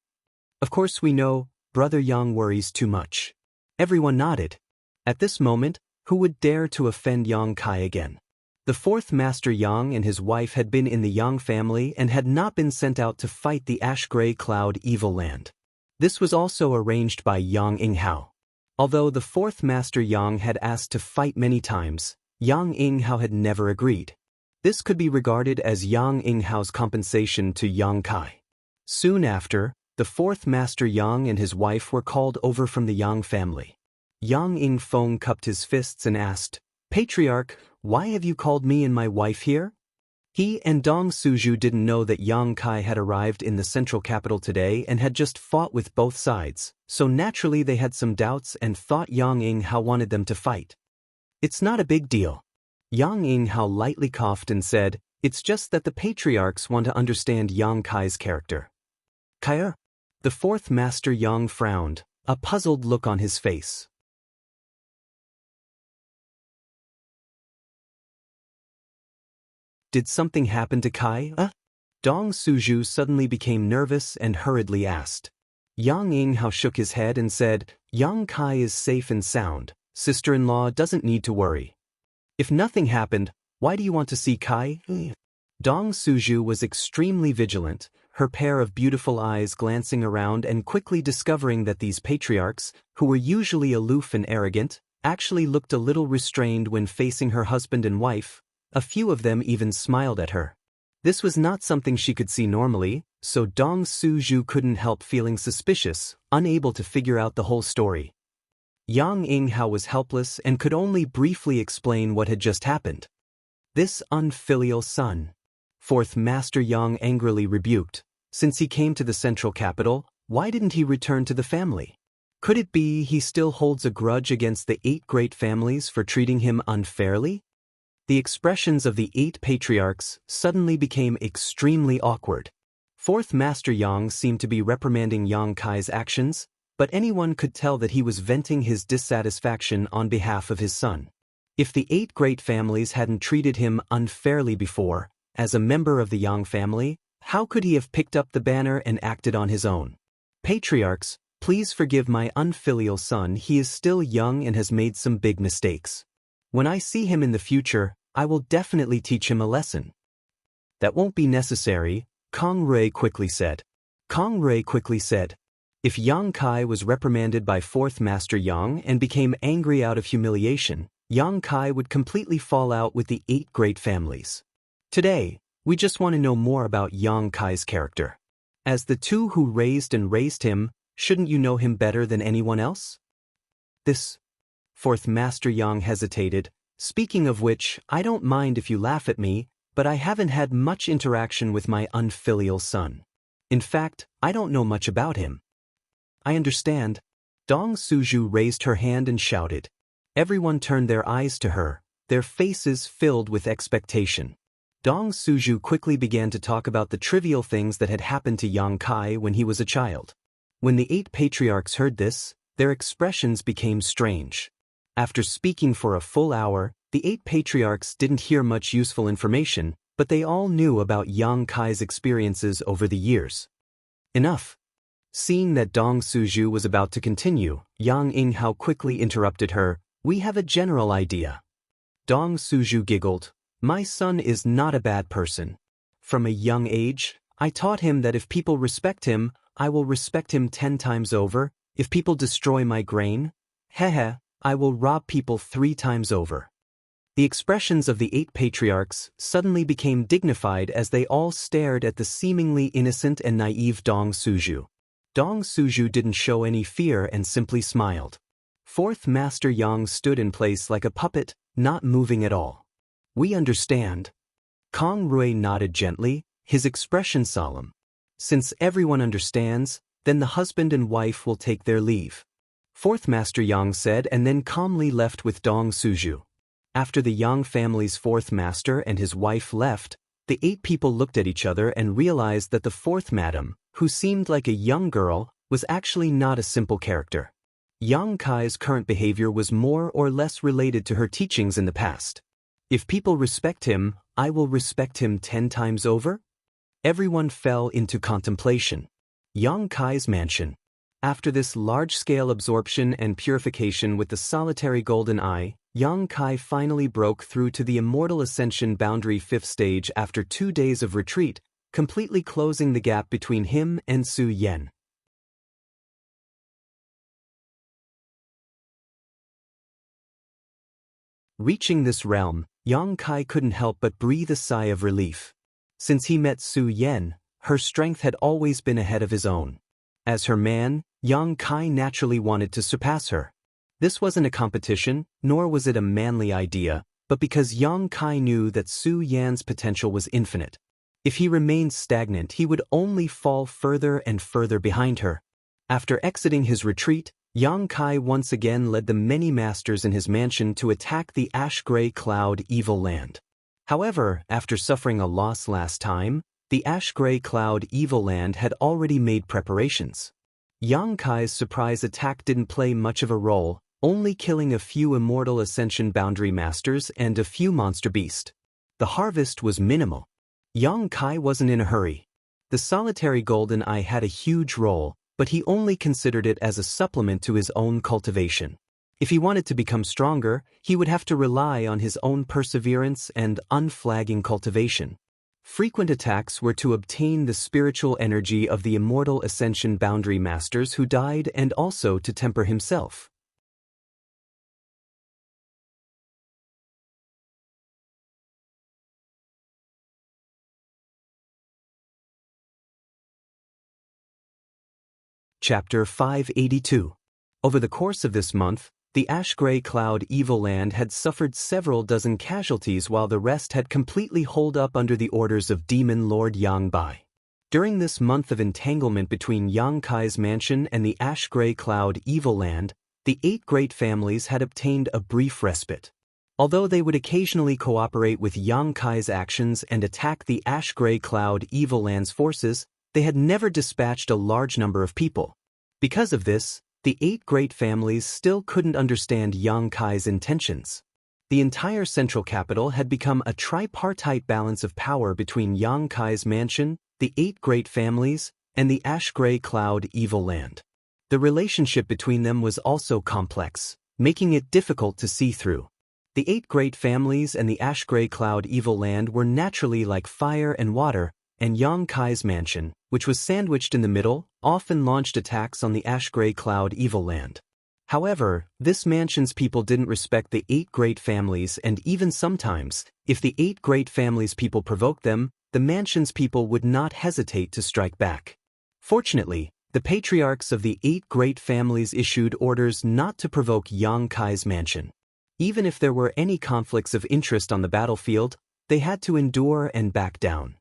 S1: Of course we know, Brother Yang worries too much. Everyone nodded. At this moment, who would dare to offend Yang Kai again? The 4th Master Yang and his wife had been in the Yang family and had not been sent out to fight the Ash-Gray Cloud Evil Land. This was also arranged by Yang Yinghao. Although the 4th Master Yang had asked to fight many times, Yang Yinghao had never agreed. This could be regarded as Yang Yinghao's compensation to Yang Kai. Soon after, the 4th Master Yang and his wife were called over from the Yang family. Yang Yingfeng cupped his fists and asked, Patriarch, why have you called me and my wife here? He and Dong Suju didn't know that Yang Kai had arrived in the central capital today and had just fought with both sides, so naturally they had some doubts and thought Yang Yinghao wanted them to fight. It's not a big deal. Yang Yinghao lightly coughed and said, It's just that the patriarchs want to understand Yang Kai's character. Kai? The 4th Master Yang frowned, a puzzled look on his face. Did something happen to Kai? Dong Suju suddenly became nervous and hurriedly asked. Yang Yinghao shook his head and said, Yang Kai is safe and sound. Sister-in-law doesn't need to worry. If nothing happened, why do you want to see Kai? Dong Suju was extremely vigilant, her pair of beautiful eyes glancing around and quickly discovering that these patriarchs, who were usually aloof and arrogant, actually looked a little restrained when facing her husband and wife. A few of them even smiled at her. This was not something she could see normally, so Dong Suju couldn't help feeling suspicious, unable to figure out the whole story. Yang Yinghao was helpless and could only briefly explain what had just happened. This unfilial son. Fourth Master Yang angrily rebuked. Since he came to the central capital, why didn't he return to the family? Could it be he still holds a grudge against the 8 great families for treating him unfairly? The expressions of the 8 patriarchs suddenly became extremely awkward. Fourth Master Yang seemed to be reprimanding Yang Kai's actions, but anyone could tell that he was venting his dissatisfaction on behalf of his son. If the 8 great families hadn't treated him unfairly before, as a member of the Yang family, how could he have picked up the banner and acted on his own? Patriarchs, please forgive my unfilial son. He is still young and has made some big mistakes. When I see him in the future, I will definitely teach him a lesson. That won't be necessary, Kong Rui quickly said. If Yang Kai was reprimanded by Fourth Master Yang and became angry out of humiliation, Yang Kai would completely fall out with the 8 great families. Today, we just want to know more about Yang Kai's character. As the 2 who raised him, shouldn't you know him better than anyone else? Fourth Master Yang hesitated. Speaking of which, I don't mind if you laugh at me, but I haven't had much interaction with my unfilial son. In fact, I don't know much about him. I understand. Dong Suju raised her hand and shouted. Everyone turned their eyes to her, their faces filled with expectation. Dong Suju quickly began to talk about the trivial things that had happened to Yang Kai when he was a child. When the 8 patriarchs heard this, their expressions became strange. After speaking for a full hour, the 8 patriarchs didn't hear much useful information, but they all knew about Yang Kai's experiences over the years. Enough. Seeing that Dong Suju was about to continue, Yang Yinghao quickly interrupted her. We have a general idea. Dong Suju giggled. My son is not a bad person. From a young age, I taught him that if people respect him, I will respect him 10 times over. If people destroy my grain, I will rob people 3 times over. The expressions of the 8 patriarchs suddenly became dignified as they all stared at the seemingly innocent and naive Dong Suju. Dong Suju didn't show any fear and simply smiled. Fourth Master Yang stood in place like a puppet, not moving at all. We understand. Kong Rui nodded gently, his expression solemn. Since everyone understands, then the husband and wife will take their leave. Fourth Master Yang said and then calmly left with Dong Suju. After the Yang family's 4th master and his wife left, the 8 people looked at each other and realized that the 4th madam, who seemed like a young girl, was actually not a simple character. Yang Kai's current behavior was more or less related to her teachings in the past. If people respect him, I will respect him 10 times over? Everyone fell into contemplation. Yang Kai's mansion. After this large-scale absorption and purification with the solitary golden eye, Yang Kai finally broke through to the immortal ascension boundary 5th stage after 2 days of retreat, completely closing the gap between him and Su Yan. Reaching this realm, Yang Kai couldn't help but breathe a sigh of relief. Since he met Su Yan, her strength had always been ahead of his own. As her man, Yang Kai naturally wanted to surpass her. This wasn't a competition, nor was it a manly idea, but because Yang Kai knew that Su Yan's potential was infinite. If he remained stagnant, he would only fall further and further behind her. After exiting his retreat, Yang Kai once again led the many masters in his mansion to attack the ash-gray cloud evil land. However, after suffering a loss last time, the ash-gray cloud evil land had already made preparations. Yang Kai's surprise attack didn't play much of a role, only killing a few immortal ascension boundary masters and a few monster beasts. The harvest was minimal. Yang Kai wasn't in a hurry. The solitary golden eye had a huge role, but he only considered it as a supplement to his own cultivation. If he wanted to become stronger, he would have to rely on his own perseverance and unflagging cultivation. Frequent attacks were to obtain the spiritual energy of the immortal Ascension Boundary Masters who died and also to temper himself. Chapter 582. Over the course of this month, the Ash-Gray Cloud Evil Land had suffered several dozen casualties while the rest had completely holed up under the orders of Demon Lord Yang Bai. During this month of entanglement between Yang Kai's mansion and the Ash-Gray Cloud Evil Land, the 8 great families had obtained a brief respite. Although they would occasionally cooperate with Yang Kai's actions and attack the Ash-Gray Cloud Evil Land's forces, they had never dispatched a large number of people. Because of this, the 8 great families still couldn't understand Yang Kai's intentions. The entire central capital had become a tripartite balance of power between Yang Kai's mansion, the 8 great families, and the Ash-Gray Cloud Evil Land. The relationship between them was also complex, making it difficult to see through. The 8 great families and the Ash-Gray Cloud Evil Land were naturally like fire and water, and Yang Kai's mansion, which was sandwiched in the middle, often launched attacks on the Ash-Gray Cloud Evil Land. However, this mansion's people didn't respect the 8 great families, and even sometimes, if the 8 great families' people provoked them, the mansion's people would not hesitate to strike back. Fortunately, the patriarchs of the 8 great families issued orders not to provoke Yang Kai's mansion. Even if there were any conflicts of interest on the battlefield, they had to endure and back down.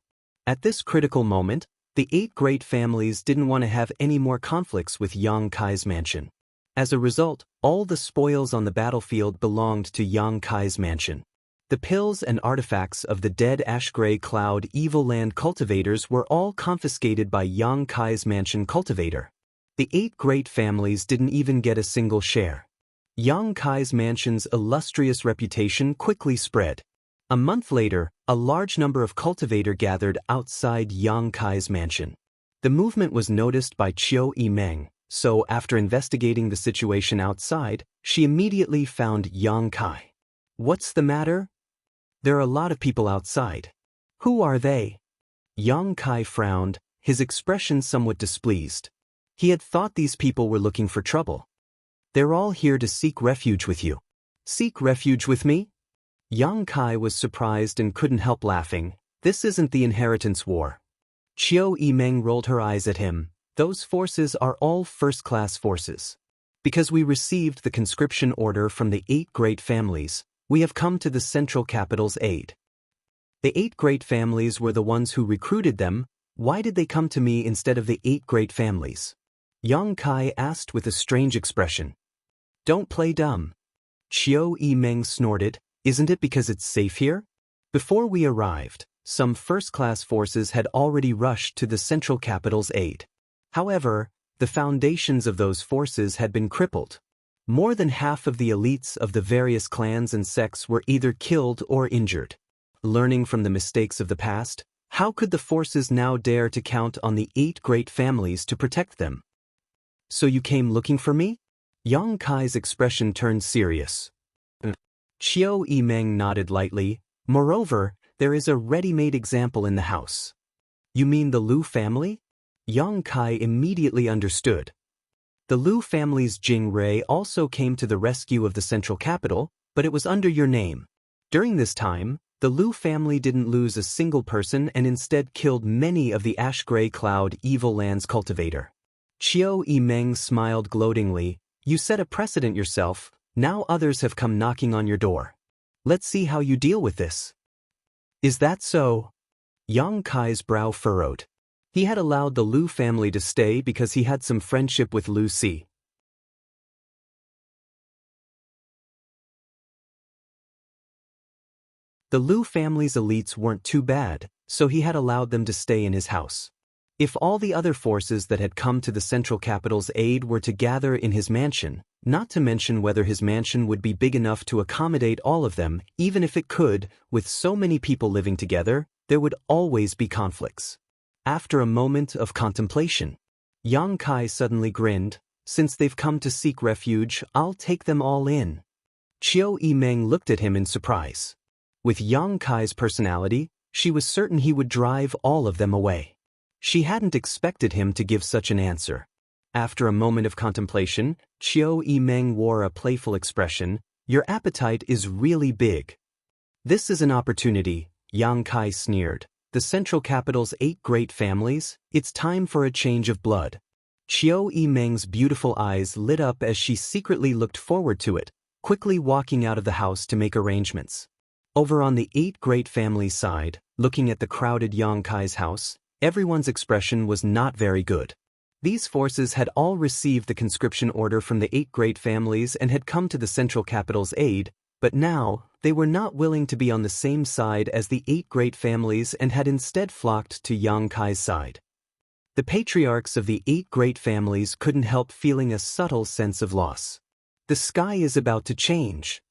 S1: At this critical moment, the 8 great families didn't want to have any more conflicts with Yang Kai's mansion. As a result, all the spoils on the battlefield belonged to Yang Kai's mansion. The pills and artifacts of the dead Ash-Gray Cloud Evil Land cultivators were all confiscated by Yang Kai's mansion cultivator. The 8 great families didn't even get a single share. Yang Kai's mansion's illustrious reputation quickly spread. A month later, a large number of cultivators gathered outside Yang Kai's mansion. The movement was noticed by Qiu Yimeng, so after investigating the situation outside, she immediately found Yang Kai. "What's the matter?" "There are a lot of people outside." "Who are they?" Yang Kai frowned, his expression somewhat displeased. He had thought these people were looking for trouble. "They're all here to seek refuge with you." "Seek refuge with me?" Yang Kai was surprised and couldn't help laughing. "This isn't the inheritance war." Qiu Yimeng rolled her eyes at him. "Those forces are all first-class forces. Because we received the conscription order from the 8 great families, we have come to the central capital's aid." "The 8 great families were the ones who recruited them. Why did they come to me instead of the 8 great families?" Yang Kai asked with a strange expression. "Don't play dumb." Qiu Yimeng snorted. "Isn't it because it's safe here?" Before we arrived, some first-class forces had already rushed to the central capital's aid. However, the foundations of those forces had been crippled. More than half of the elites of the various clans and sects were either killed or injured. Learning from the mistakes of the past, how could the forces now dare to count on the 8 great families to protect them? "So you came looking for me?" Yang Kai's expression turned serious. Qiu Yimeng nodded lightly. "Moreover, there is a ready-made example in the house." "You mean the Lu family?" Yang Kai immediately understood. The Lu family's Jing Rei also came to the rescue of the central capital, but it was under your name. During this time, the Lu family didn't lose a single person and instead killed many of the Ash-Gray Cloud Evil Land's cultivator. Qiu Yimeng smiled gloatingly. "You set a precedent yourself. Now others have come knocking on your door. Let's see how you deal with this." "Is that so?" Yang Kai's brow furrowed. He had allowed the Lu family to stay because he had some friendship with Lu Si. The Lu family's elites weren't too bad, so he had allowed them to stay in his house. If all the other forces that had come to the central capital's aid were to gather in his mansion, not to mention whether his mansion would be big enough to accommodate all of them, even if it could, with so many people living together, there would always be conflicts. After a moment of contemplation, Yang Kai suddenly grinned. Since they've come to seek refuge, I'll take them all in. Qiu Yimeng looked at him in surprise. With Yang Kai's personality, she was certain he would drive all of them away. She hadn't expected him to give such an answer. After a moment of contemplation, Qiu Yimeng wore a playful expression. Your appetite is really big. This is an opportunity, Yang Kai sneered. The central capital's 8 great families, it's time for a change of blood. Qiu Yimeng's beautiful eyes lit up as she secretly looked forward to it, quickly walking out of the house to make arrangements. Over on the 8 great families' side, looking at the crowded Yang Kai's house, everyone's expression was not very good. These forces had all received the conscription order from the 8 great families and had come to the central capital's aid, but now, they were not willing to be on the same side as the 8 great families and had instead flocked to Yang Kai's side. The patriarchs of the 8 great families couldn't help feeling a subtle sense of loss. The sky is about to change.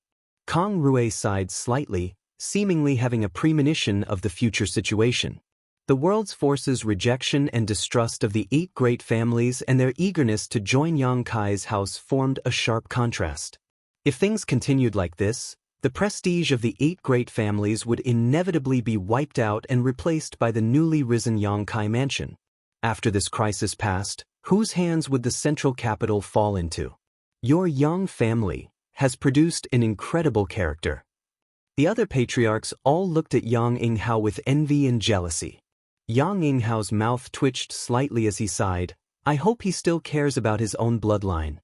S1: Kong Rui sighed slightly, seemingly having a premonition of the future situation. The world's forces' rejection and distrust of the 8 great families and their eagerness to join Yang Kai's house formed a sharp contrast. If things continued like this, the prestige of the 8 great families would inevitably be wiped out and replaced by the newly risen Yang Kai mansion. After this crisis passed, whose hands would the central capital fall into? Your Yang family has produced an incredible character. The other patriarchs all looked at Yang Yinghao with envy and jealousy. Yang Yinghao's mouth twitched slightly as he sighed. I hope he still cares about his own bloodline.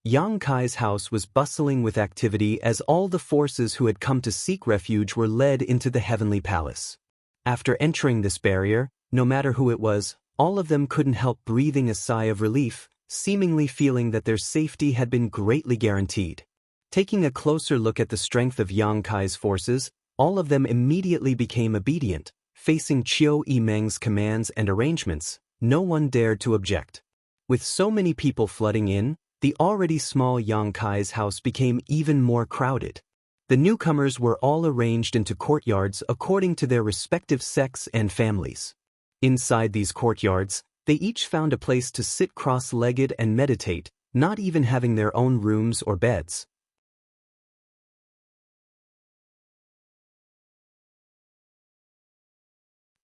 S1: Yang Kai's house was bustling with activity as all the forces who had come to seek refuge were led into the heavenly palace. After entering this barrier, no matter who it was, all of them couldn't help breathing a sigh of relief, seemingly feeling that their safety had been greatly guaranteed. Taking a closer look at the strength of Yang Kai's forces, all of them immediately became obedient. Facing Qiu Yimeng's commands and arrangements, no one dared to object. With so many people flooding in, the already small Yang Kai's house became even more crowded. The newcomers were all arranged into courtyards according to their respective sects and families. Inside these courtyards, they each found a place to sit cross-legged and meditate, not even having their own rooms or beds.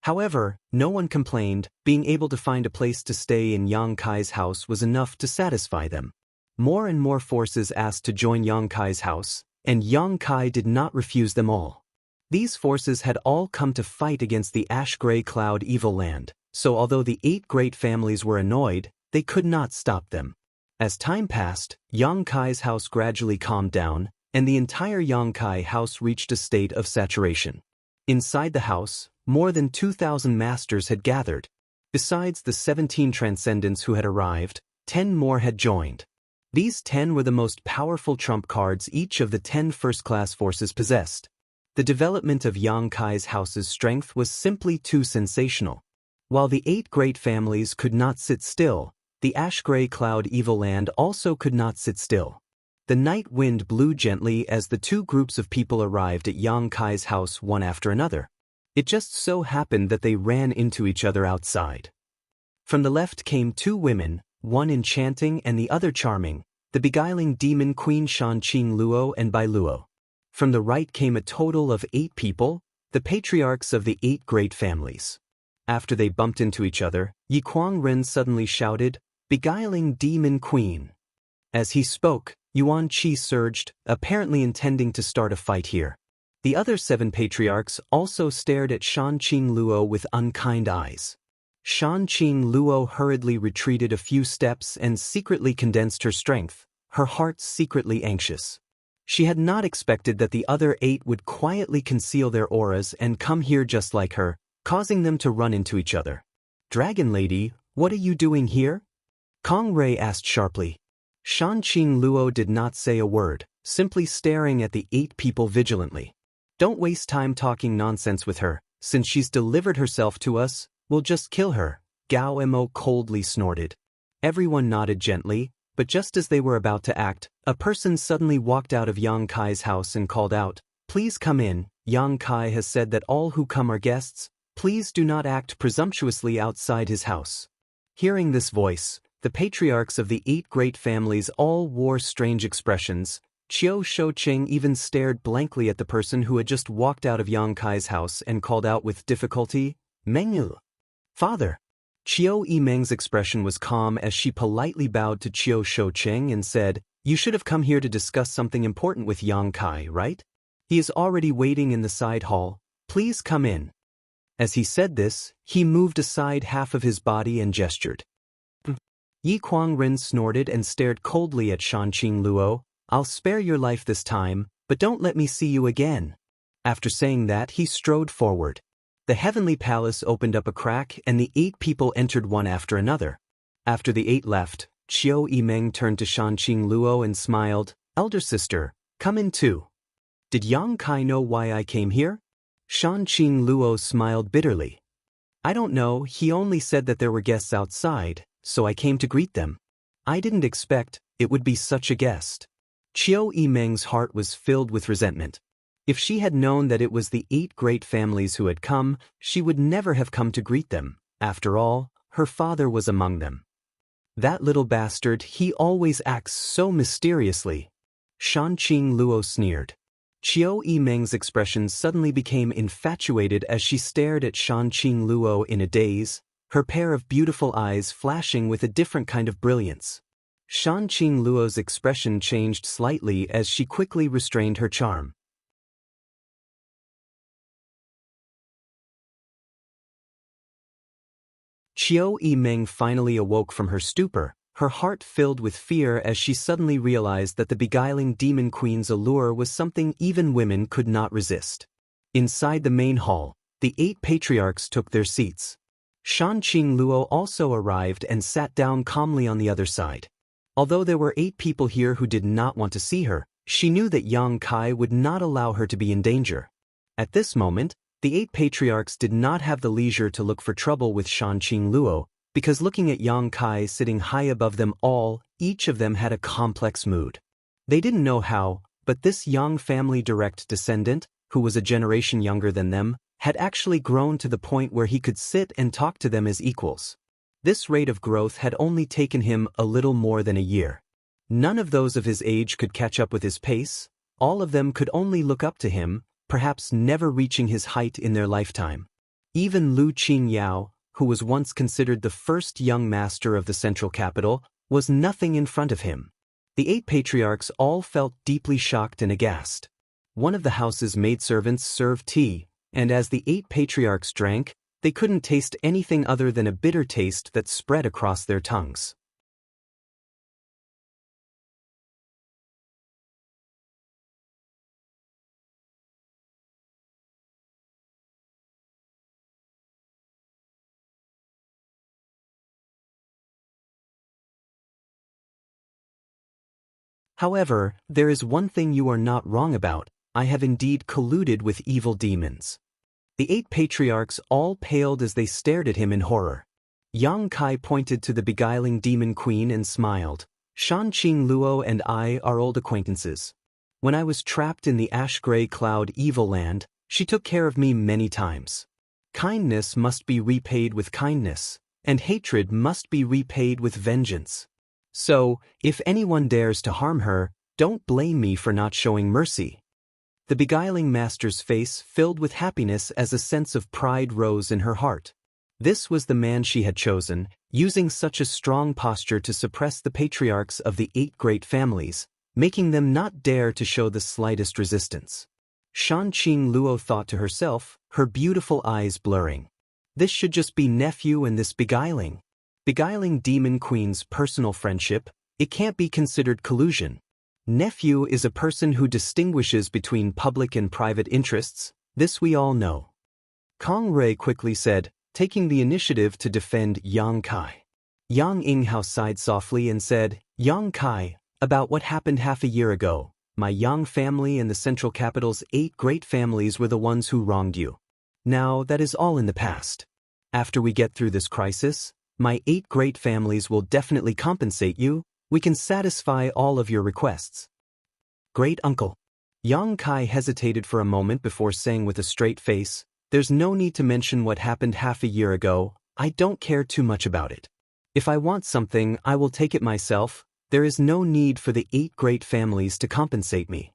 S1: However, no one complained. Being able to find a place to stay in Yang Kai's house was enough to satisfy them. More and more forces asked to join Yang Kai's house, and Yang Kai did not refuse them all. These forces had all come to fight against the ash-gray cloud evil land, so although the 8 great families were annoyed, they could not stop them. As time passed, Yang Kai's house gradually calmed down, and the entire Yang Kai house reached a state of saturation. Inside the house, more than 2,000 masters had gathered. Besides the 17 transcendents who had arrived, 10 more had joined. These 10 were the most powerful trump cards each of the 10 first-class forces possessed. The development of Yang Kai's house's strength was simply too sensational. While the 8 great families could not sit still, the ash-gray cloud evil land also could not sit still. The night wind blew gently as the 2 groups of people arrived at Yang Kai's house one after another. It just so happened that they ran into each other outside. From the left came 2 women, one enchanting and the other charming, the beguiling demon queen Shanqing Luo and Bai Luo. From the right came a total of 8 people, the patriarchs of the 8 great families. After they bumped into each other, Yi Kuangren suddenly shouted, "Beguiling demon queen." As he spoke, Yuan Qi surged, apparently intending to start a fight here. The other 7 patriarchs also stared at Shanqing Luo with unkind eyes. Shanqing Luo hurriedly retreated a few steps and secretly condensed her strength, her heart secretly anxious. She had not expected that the other 8 would quietly conceal their auras and come here just like her, causing them to run into each other. "Dragon Lady, what are you doing here?" Kong Rui asked sharply. Shanqing Luo did not say a word, simply staring at the 8 people vigilantly. "Don't waste time talking nonsense with her. Since she's delivered herself to us, we'll just kill her," Gao Mo coldly snorted. Everyone nodded gently, but just as they were about to act, a person suddenly walked out of Yang Kai's house and called out, "Please come in. Yang Kai has said that all who come are guests. Please do not act presumptuously outside his house." Hearing this voice, the patriarchs of the 8 great families all wore strange expressions. Qiu Shouqing even stared blankly at the person who had just walked out of Yang Kai's house and called out with difficulty, "Mengyu." "Father." Qiu Yimeng's expression was calm as she politely bowed to Qiu Shouqing and said, "You should have come here to discuss something important with Yang Kai, right? He is already waiting in the side hall. Please come in." As he said this, he moved aside half of his body and gestured. Yi Kuangren snorted and stared coldly at Shanqing Luo. "I'll spare your life this time, but don't let me see you again." After saying that, he strode forward. The heavenly palace opened up a crack and the 8 people entered one after another. After the 8 left, Qiu Yimeng turned to Shanqing Luo and smiled, "Elder sister, come in too." "Did Yang Kai know why I came here?" Shanqing Luo smiled bitterly. "I don't know, he only said that there were guests outside, so I came to greet them. I didn't expect it would be such a guest." Qiu Yimeng's heart was filled with resentment. If she had known that it was the 8 great families who had come, she would never have come to greet them. After all, her father was among them. "That little bastard, he always acts so mysteriously." Shanqing Luo sneered. Qiu Yimeng's expression suddenly became infatuated as she stared at Shanqing Luo in a daze, her pair of beautiful eyes flashing with a different kind of brilliance. Shanqing Luo's expression changed slightly as she quickly restrained her charm. Qiu Yimeng finally awoke from her stupor, her heart filled with fear as she suddenly realized that the beguiling demon queen's allure was something even women could not resist. Inside the main hall, the 8 patriarchs took their seats. Shanqing Luo also arrived and sat down calmly on the other side. Although there were 8 people here who did not want to see her, she knew that Yang Kai would not allow her to be in danger. At this moment, the 8 patriarchs did not have the leisure to look for trouble with Shanqing Luo, because looking at Yang Kai sitting high above them all, each of them had a complex mood. They didn't know how, but this Yang family direct descendant, who was a generation younger than them, had actually grown to the point where he could sit and talk to them as equals. This rate of growth had only taken him a little more than a year. None of those of his age could catch up with his pace. All of them could only look up to him, perhaps never reaching his height in their lifetime. Even Lu Qingyao, who was once considered the first young master of the central capital, was nothing in front of him. The 8 patriarchs all felt deeply shocked and aghast. One of the house's maidservants served tea, and as the 8 patriarchs drank, they couldn't taste anything other than a bitter taste that spread across their tongues. "However, there is one thing you are not wrong about. I have indeed colluded with evil demons." The 8 patriarchs all paled as they stared at him in horror. Yang Kai pointed to the beguiling demon queen and smiled. "Shanqing Luo and I are old acquaintances. When I was trapped in the ash-gray cloud evil land, she took care of me many times. Kindness must be repaid with kindness, and hatred must be repaid with vengeance. So, if anyone dares to harm her, don't blame me for not showing mercy." The beguiling master's face filled with happiness as a sense of pride rose in her heart. This was the man she had chosen, using such a strong posture to suppress the patriarchs of the 8 great families, making them not dare to show the slightest resistance. Shanqing Luo thought to herself, her beautiful eyes blurring. This should just be nephew and this beguiling demon queen's personal friendship. It can't be considered collusion. Nephew is a person who distinguishes between public and private interests. This we all know. Kong Rui quickly said, taking the initiative to defend Yang Kai. Yang Yinghao sighed softly and said, "Yang Kai, about what happened half a year ago, my Yang family and the central capital's 8 great families were the ones who wronged you. Now that is all in the past. After we get through this crisis, my 8 great families will definitely compensate you. We can satisfy all of your requests." "Great uncle." Yang Kai hesitated for a moment before saying with a straight face, "There's no need to mention what happened half a year ago. I don't care too much about it." If I want something, I will take it myself. There is no need for the 8 great families to compensate me.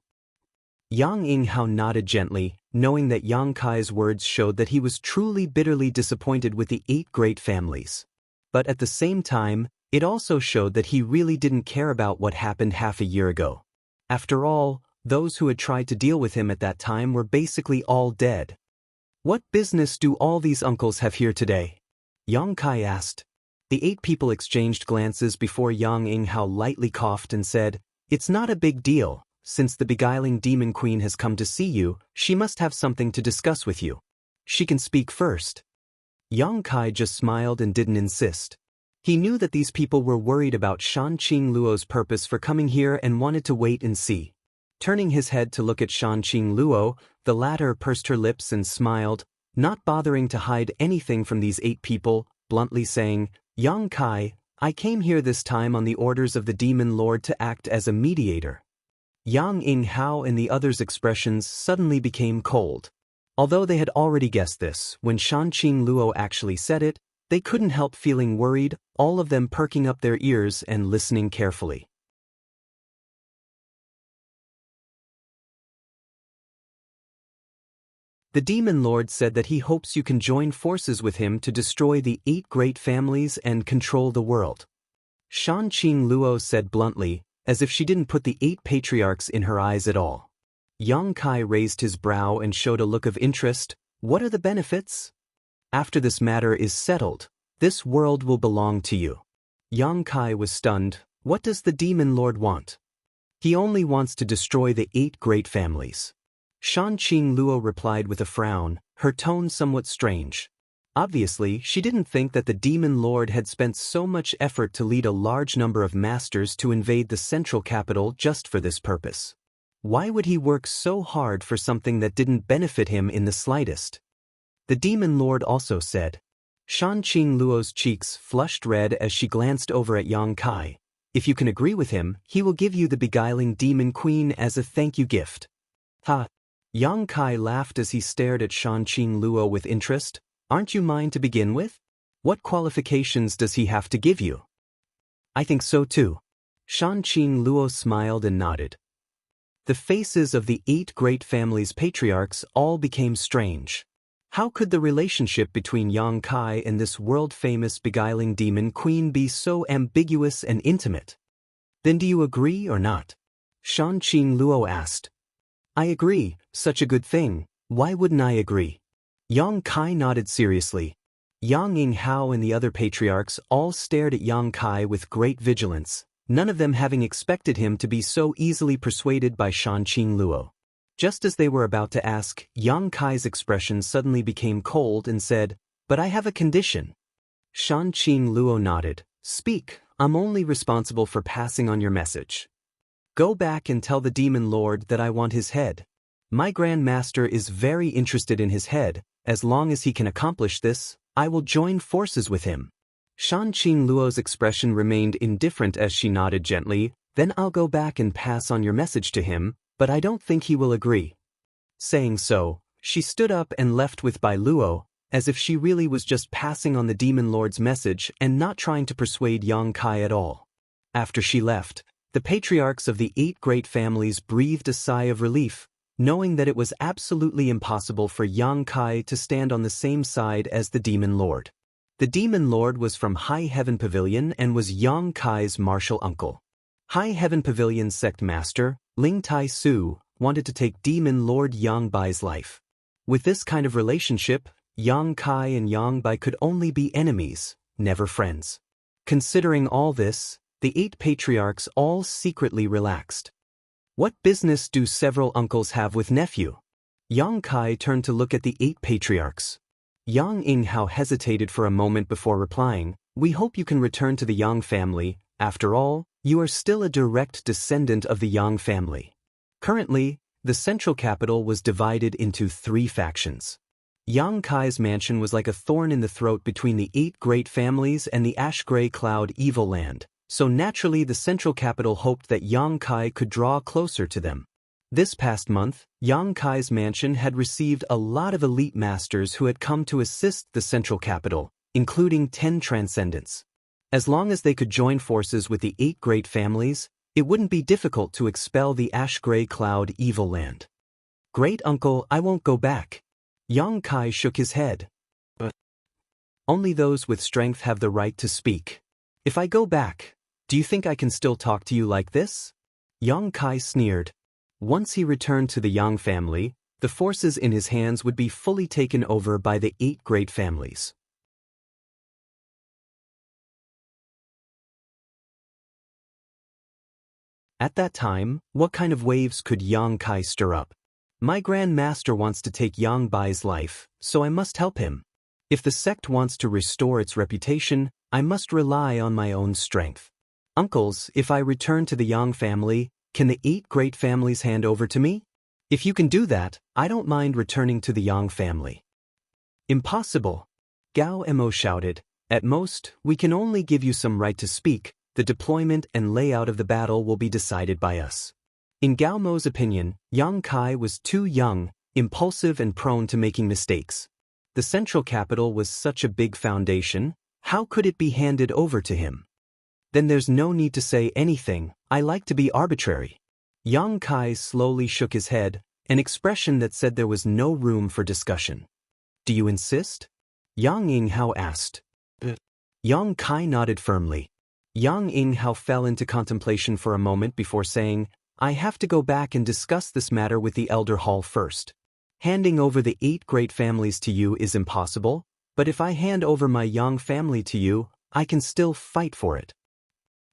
S1: Yang Yinghao nodded gently, knowing that Yang Kai's words showed that he was truly bitterly disappointed with the 8 great families. But at the same time, it also showed that he really didn't care about what happened half a year ago. After all, those who had tried to deal with him at that time were basically all dead. What business do all these uncles have here today? Yang Kai asked. The 8 people exchanged glances before Yang Yinghao lightly coughed and said, "It's not a big deal. Since the beguiling demon queen has come to see you, she must have something to discuss with you. She can speak first." Yang Kai just smiled and didn't insist. He knew that these people were worried about Shanqing Luo's purpose for coming here and wanted to wait and see. Turning his head to look at Shanqing Luo, the latter pursed her lips and smiled, not bothering to hide anything from these 8 people, bluntly saying, "Yang Kai, I came here this time on the orders of the demon lord to act as a mediator." Yang Yinghao and the others' expressions suddenly became cold. Although they had already guessed this, when Shanqing Luo actually said it, they couldn't help feeling worried, all of them perking up their ears and listening carefully. The demon lord said that he hopes you can join forces with him to destroy the 8 great families and control the world. Shanqing Luo said bluntly, as if she didn't put the 8 patriarchs in her eyes at all. Yang Kai raised his brow and showed a look of interest. What are the benefits? After this matter is settled, this world will belong to you. Yang Kai was stunned. What does the demon lord want? He only wants to destroy the 8 great families. Shanqing Luo replied with a frown, her tone somewhat strange. Obviously, she didn't think that the demon lord had spent so much effort to lead a large number of masters to invade the central capital just for this purpose. Why would he work so hard for something that didn't benefit him in the slightest? The demon lord also said. Shanqing Luo's cheeks flushed red as she glanced over at Yang Kai. If you can agree with him, he will give you the beguiling demon queen as a thank you gift. Ha! Yang Kai laughed as he stared at Shanqing Luo with interest. Aren't you mine to begin with? What qualifications does he have to give you? I think so too. Shanqing Luo smiled and nodded. The faces of the 8 great families' patriarchs all became strange. How could the relationship between Yang Kai and this world-famous beguiling demon queen be so ambiguous and intimate? Then do you agree or not? Shanqing Luo asked. I agree, such a good thing. Why wouldn't I agree? Yang Kai nodded seriously. Yang Yinghao and the other patriarchs all stared at Yang Kai with great vigilance, none of them having expected him to be so easily persuaded by Shanqing Luo. Just as they were about to ask, Yang Kai's expression suddenly became cold and said, "But I have a condition." Shanqing Luo nodded. "Speak, I'm only responsible for passing on your message. Go back and tell the demon lord that I want his head. My Grand Master is very interested in his head. As long as he can accomplish this, I will join forces with him." Shanqing Luo's expression remained indifferent as she nodded gently. "Then I'll go back and pass on your message to him, but I don't think he will agree." Saying so, she stood up and left with Bai Luo, as if she really was just passing on the demon lord's message and not trying to persuade Yang Kai at all. After she left, the patriarchs of the 8 great families breathed a sigh of relief, knowing that it was absolutely impossible for Yang Kai to stand on the same side as the demon lord. The demon lord was from High Heaven Pavilion and was Yang Kai's martial uncle. High Heaven Pavilion's sect master, Ling Tai Su, wanted to take demon lord Yang Bai's life. With this kind of relationship, Yang Kai and Yang Bai could only be enemies, never friends. Considering all this, the 8 patriarchs all secretly relaxed. What business do several uncles have with nephew? Yang Kai turned to look at the 8 patriarchs. Yang Yinghao hesitated for a moment before replying, "We hope you can return to the Yang family. After all, you are still a direct descendant of the Yang family." Currently, the central capital was divided into 3 factions. Yang Kai's mansion was like a thorn in the throat between the 8 great families and the ash-gray cloud evil land. So naturally the central capital hoped that Yang Kai could draw closer to them. This past month, Yang Kai's mansion had received a lot of elite masters who had come to assist the central capital, including 10 transcendents. As long as they could join forces with the 8 great families, it wouldn't be difficult to expel the ash-gray cloud evil land. Great uncle, I won't go back. Yang Kai shook his head. But only those with strength have the right to speak. If I go back, do you think I can still talk to you like this? Yang Kai sneered. Once he returned to the Yang family, the forces in his hands would be fully taken over by the 8 great families. At that time, what kind of waves could Yang Kai stir up? My Grand Master wants to take Yang Bai's life, so I must help him. If the sect wants to restore its reputation, I must rely on my own strength. Uncles, if I return to the Yang family, can the 8 great families hand over to me? If you can do that, I don't mind returning to the Yang family. Impossible. Gao Mo shouted. At most, we can only give you some right to speak. The deployment and layout of the battle will be decided by us. In Gao Mo's opinion, Yang Kai was too young, impulsive and prone to making mistakes. The central capital was such a big foundation, how could it be handed over to him? Then there's no need to say anything, I like to be arbitrary. Yang Kai slowly shook his head, an expression that said there was no room for discussion. Do you insist? Yang Yinghao asked. Yang Kai nodded firmly. Yang Yinghao fell into contemplation for a moment before saying, I have to go back and discuss this matter with the Elder Hall first. Handing over the 8 great families to you is impossible, but if I hand over my Yang family to you, I can still fight for it.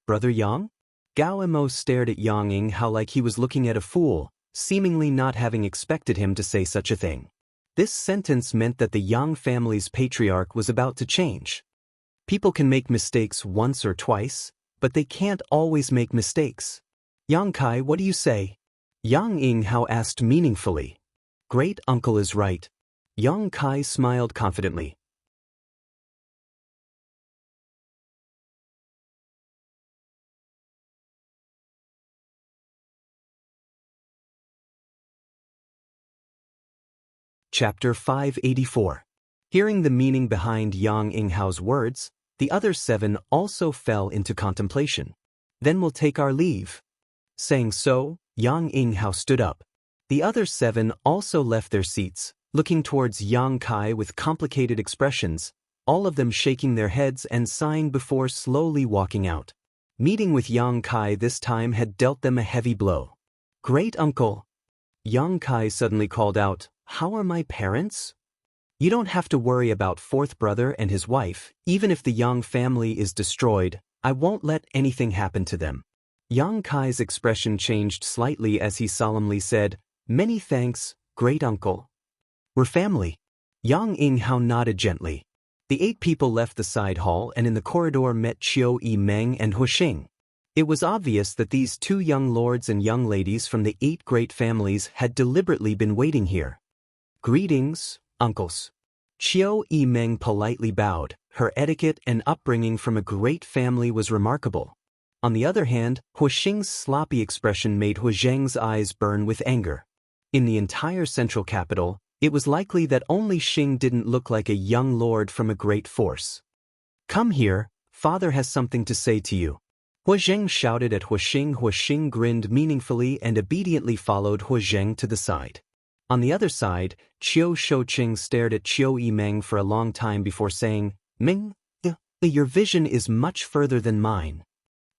S1: Brother Yang? Gao Mo stared at Yang Yinghao like he was looking at a fool, seemingly not having expected him to say such a thing. This sentence meant that the Yang family's patriarch was about to change. People can make mistakes once or twice, but they can't always make mistakes. Yang Kai, what do you say? Yang Yinghao asked meaningfully. Great uncle is right. Yang Kai smiled confidently. Chapter 584. Hearing the meaning behind Yang Yinghao's words, the other 7 also fell into contemplation. Then we'll take our leave. Saying so, Yang Yinghao stood up. The other 7 also left their seats, looking towards Yang Kai with complicated expressions, all of them shaking their heads and sighing before slowly walking out. Meeting with Yang Kai this time had dealt them a heavy blow. Great uncle! Yang Kai suddenly called out, How are my parents? You don't have to worry about 4th brother and his wife, even if the Yang family is destroyed, I won't let anything happen to them. Yang Kai's expression changed slightly as he solemnly said, Many thanks, great uncle. We're family. Yang Yinghao nodded gently. The 8 people left the side hall and in the corridor met Qiu Yimeng and Huixing. It was obvious that these 2 young lords and young ladies from the 8 great families had deliberately been waiting here. Greetings, uncles. Qiu Yimeng politely bowed. Her etiquette and upbringing from a great family was remarkable. On the other hand, Huixing's sloppy expression made Huixing's eyes burn with anger. In the entire central capital, it was likely that only Xing didn't look like a young lord from a great force. Come here, father has something to say to you. Huixing shouted at Huixing. Huixing grinned meaningfully and obediently followed Huixing to the side. On the other side, Qiu Shouqing stared at Qiu Yimeng for a long time before saying, Ming, your vision is much further than mine.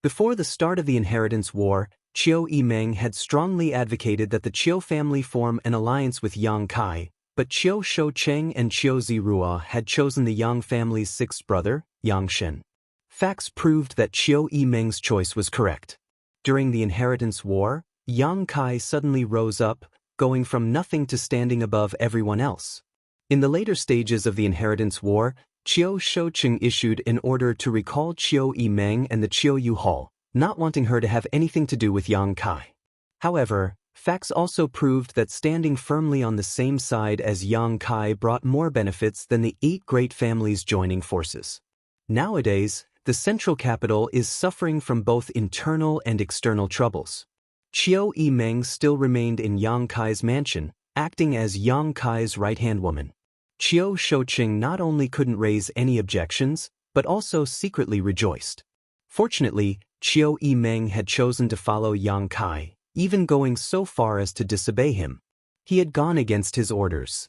S1: Before the start of the Inheritance War, Qiu Yimeng had strongly advocated that the Qiu family form an alliance with Yang Kai, but Qiu Shouqing and Qiu Zirua had chosen the Yang family's 6th brother, Yang Shen. Facts proved that Qiu Yimeng's choice was correct. During the Inheritance War, Yang Kai suddenly rose up, going from nothing to standing above everyone else. In the later stages of the Inheritance War, Qiu Shouqing issued an order to recall Qiu Yimeng and the Qiu Yu Hall, not wanting her to have anything to do with Yang Kai. However, facts also proved that standing firmly on the same side as Yang Kai brought more benefits than the 8 great families joining forces. Nowadays, the central capital is suffering from both internal and external troubles. Qiu Yimeng still remained in Yang Kai's mansion, acting as Yang Kai's right-hand woman. Qiu Shouqing not only couldn't raise any objections, but also secretly rejoiced. Fortunately, Qiu Yimeng had chosen to follow Yang Kai, even going so far as to disobey him. He had gone against his orders.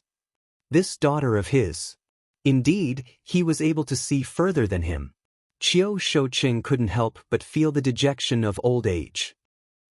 S1: This daughter of his. Indeed, he was able to see further than him. Qiu Shouqing couldn't help but feel the dejection of old age.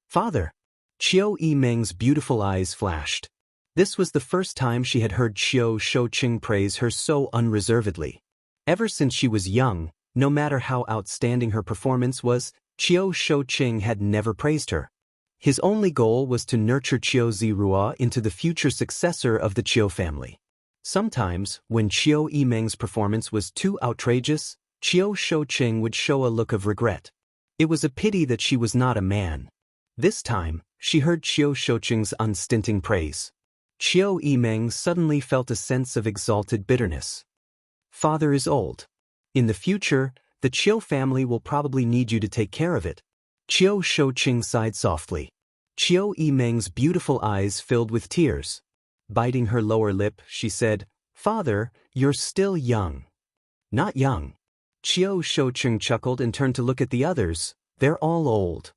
S1: Father! Qiu Yimeng's beautiful eyes flashed. This was the first time she had heard Qiu Shouqing praise her so unreservedly. Ever since she was young, no matter how outstanding her performance was, Qiu Shouqing had never praised her. His only goal was to nurture Qiu Zirua into the future successor of the Qiu family. Sometimes, when Qiu Yimeng's performance was too outrageous, Qiu Shouqing would show a look of regret. It was a pity that she was not a man. This time, she heard Qiu Shouqing's unstinting praise. Qiu Yimeng suddenly felt a sense of exalted bitterness. Father is old. In the future, the Qiu family will probably need you to take care of it. Qiu Shouqing sighed softly. Qiu Yimeng's beautiful eyes filled with tears. Biting her lower lip, she said, Father, you're still young. Not young. Qiu Shouqing chuckled and turned to look at the others. They're all old.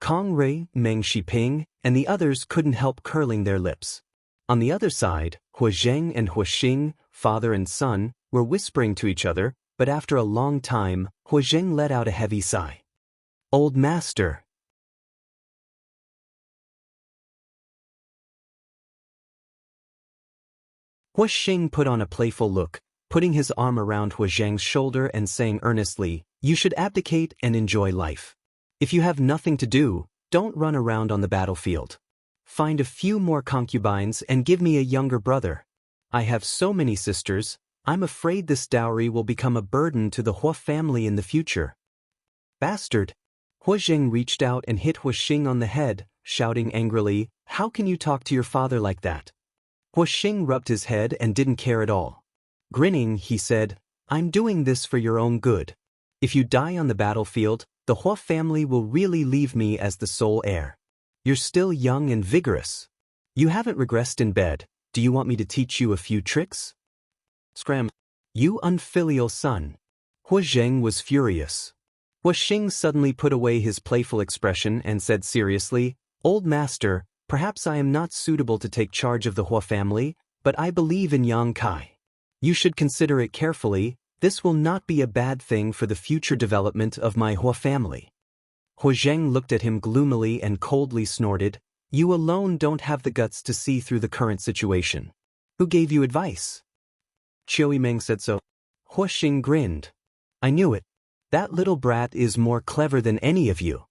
S1: Kong Rui, Meng Shiping, and the others couldn't help curling their lips. On the other side, Hua Zheng and Hua Xing, father and son, were whispering to each other, but after a long time, Hua Zheng let out a heavy sigh. Old master. Hua Xing put on a playful look, putting his arm around Hua Zheng's shoulder and saying earnestly, You should abdicate and enjoy life. If you have nothing to do, don't run around on the battlefield. Find a few more concubines and give me a younger brother. I have so many sisters, I'm afraid this dowry will become a burden to the Hua family in the future. Bastard! Hua Zheng reached out and hit Hua Xing on the head, shouting angrily, How can you talk to your father like that? Hua Xing rubbed his head and didn't care at all. Grinning, he said, I'm doing this for your own good. If you die on the battlefield, the Hua family will really leave me as the sole heir. You're still young and vigorous. You haven't regressed in bed. Do you want me to teach you a few tricks? Scram. You unfilial son. Hua Zheng was furious. Hua Xing suddenly put away his playful expression and said seriously, Old master, perhaps I am not suitable to take charge of the Hua family, but I believe in Yang Kai. You should consider it carefully. This will not be a bad thing for the future development of my Hua family. Hua Zheng looked at him gloomily and coldly snorted, You alone don't have the guts to see through the current situation. Who gave you advice? Qiu Yimeng said so. Hua Xing grinned. I knew it. That little brat is more clever than any of you.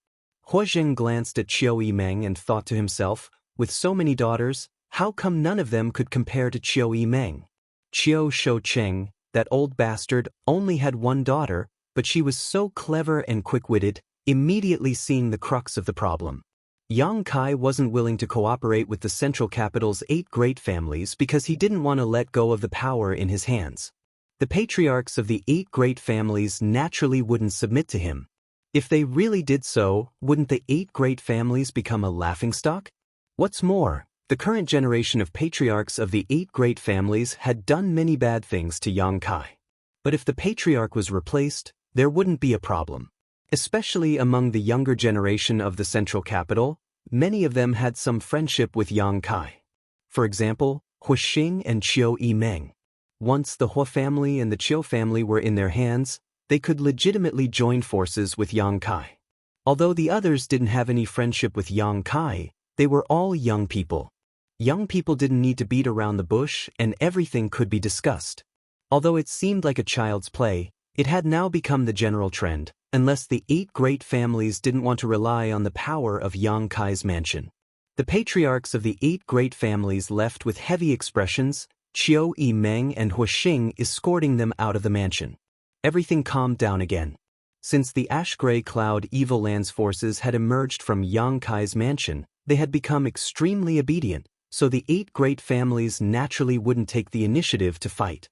S1: Hua Zheng glanced at Qiu Yimeng and thought to himself, with so many daughters, how come none of them could compare to Qiu Yimeng? Qiu Shouqing, that old bastard, only had one daughter, but she was so clever and quick-witted, immediately seeing the crux of the problem. Yang Kai wasn't willing to cooperate with the central capital's 8 great families because he didn't want to let go of the power in his hands. The patriarchs of the 8 great families naturally wouldn't submit to him. If they really did so, wouldn't the 8 great families become a laughingstock? What's more, the current generation of patriarchs of the 8 great families had done many bad things to Yang Kai. But if the patriarch was replaced, there wouldn't be a problem. Especially among the younger generation of the central capital, many of them had some friendship with Yang Kai. For example, Hua Xing and Qiu Yimeng. Once the Hua family and the Qiu family were in their hands, they could legitimately join forces with Yang Kai. Although the others didn't have any friendship with Yang Kai, they were all young people. Young people didn't need to beat around the bush and everything could be discussed. Although it seemed like a child's play, it had now become the general trend, unless the 8 great families didn't want to rely on the power of Yang Kai's mansion. The patriarchs of the 8 great families left with heavy expressions, Qiu Yimeng and Hua Xing escorting them out of the mansion. Everything calmed down again. Since the ash-gray cloud Evil Land's forces had emerged from Yang Kai's mansion, they had become extremely obedient, so the 8 great families naturally wouldn't take the initiative to fight.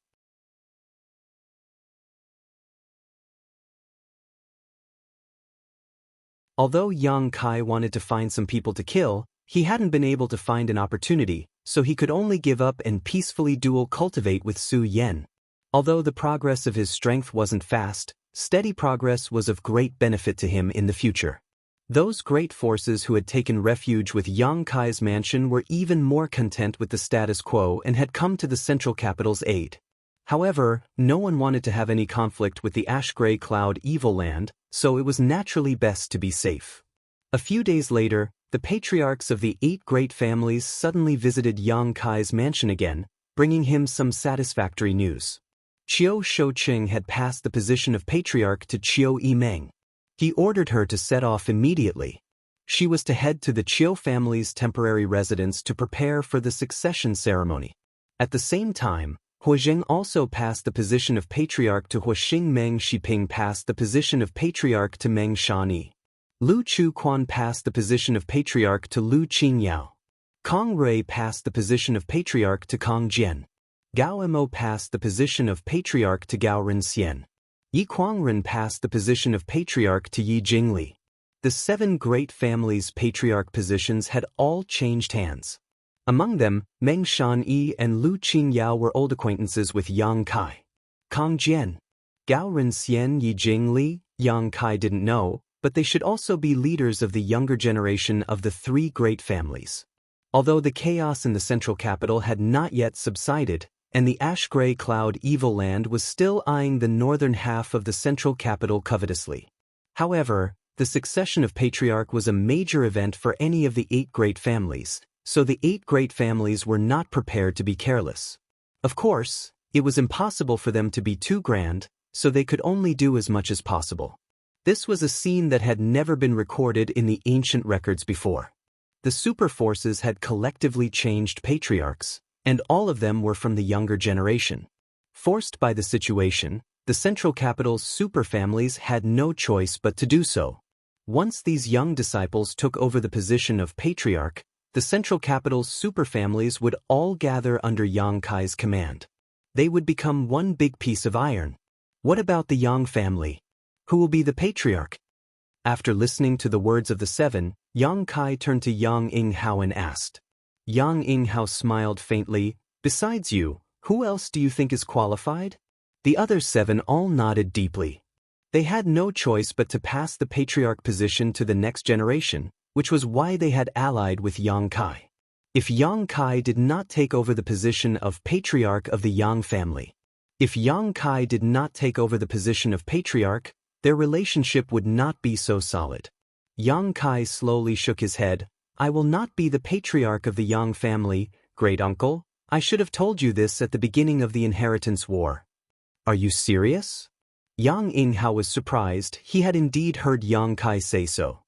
S1: Although Yang Kai wanted to find some people to kill, he hadn't been able to find an opportunity, so he could only give up and peacefully dual cultivate with Su Yan. Although the progress of his strength wasn't fast, steady progress was of great benefit to him in the future. Those great forces who had taken refuge with Yang Kai's mansion were even more content with the status quo and had come to the central capital's aid. However, no one wanted to have any conflict with the ash-gray cloud evil land, so it was naturally best to be safe. A few days later, the patriarchs of the 8 great families suddenly visited Yang Kai's mansion again, bringing him some satisfactory news. Qiu Shouqing had passed the position of patriarch to Qiu Yimeng. He ordered her to set off immediately. She was to head to the Qiu family's temporary residence to prepare for the succession ceremony. At the same time, Huozheng also passed the position of patriarch to Huoxing. Meng Shiping passed the position of patriarch to Meng Shani. Lu Chuquan passed the position of patriarch to Lu Qingyao. Kong Rui passed the position of patriarch to Kong Jian. Gao Mo passed the position of patriarch to Gao Renxian. Yi Kuangren passed the position of patriarch to Yi Jingli. The 7 great families' patriarch positions had all changed hands. Among them, Meng Shanyi and Lu Qingyao were old acquaintances with Yang Kai. Kong Jian, Gao Renxian, Yi Jingli, Yang Kai didn't know, but they should also be leaders of the younger generation of the 3 great families. Although the chaos in the central capital had not yet subsided, and the ash-gray cloud evil land was still eyeing the northern half of the central capital covetously. However, the succession of patriarch was a major event for any of the 8 great families, so the 8 great families were not prepared to be careless. Of course, it was impossible for them to be too grand, so they could only do as much as possible. This was a scene that had never been recorded in the ancient records before. The super forces had collectively changed patriarchs, and all of them were from the younger generation. Forced by the situation, the central capital's super families had no choice but to do so. Once these young disciples took over the position of patriarch, the central capital's super families would all gather under Yang Kai's command. They would become one big piece of iron. What about the Yang family? Who will be the patriarch? After listening to the words of the 7, Yang Kai turned to Yang Yinghao and asked. Yang Yinghao smiled faintly. Besides you, who else do you think is qualified? The other 7 all nodded deeply. They had no choice but to pass the patriarch position to the next generation, which was why they had allied with Yang Kai. If Yang Kai did not take over the position of patriarch of the Yang family, if Yang Kai did not take over the position of patriarch, their relationship would not be so solid. Yang Kai slowly shook his head. I will not be the patriarch of the Yang family, great uncle. I should have told you this at the beginning of the inheritance war. Are you serious? Yang Yinghao was surprised. He had indeed heard Yang Kai say so.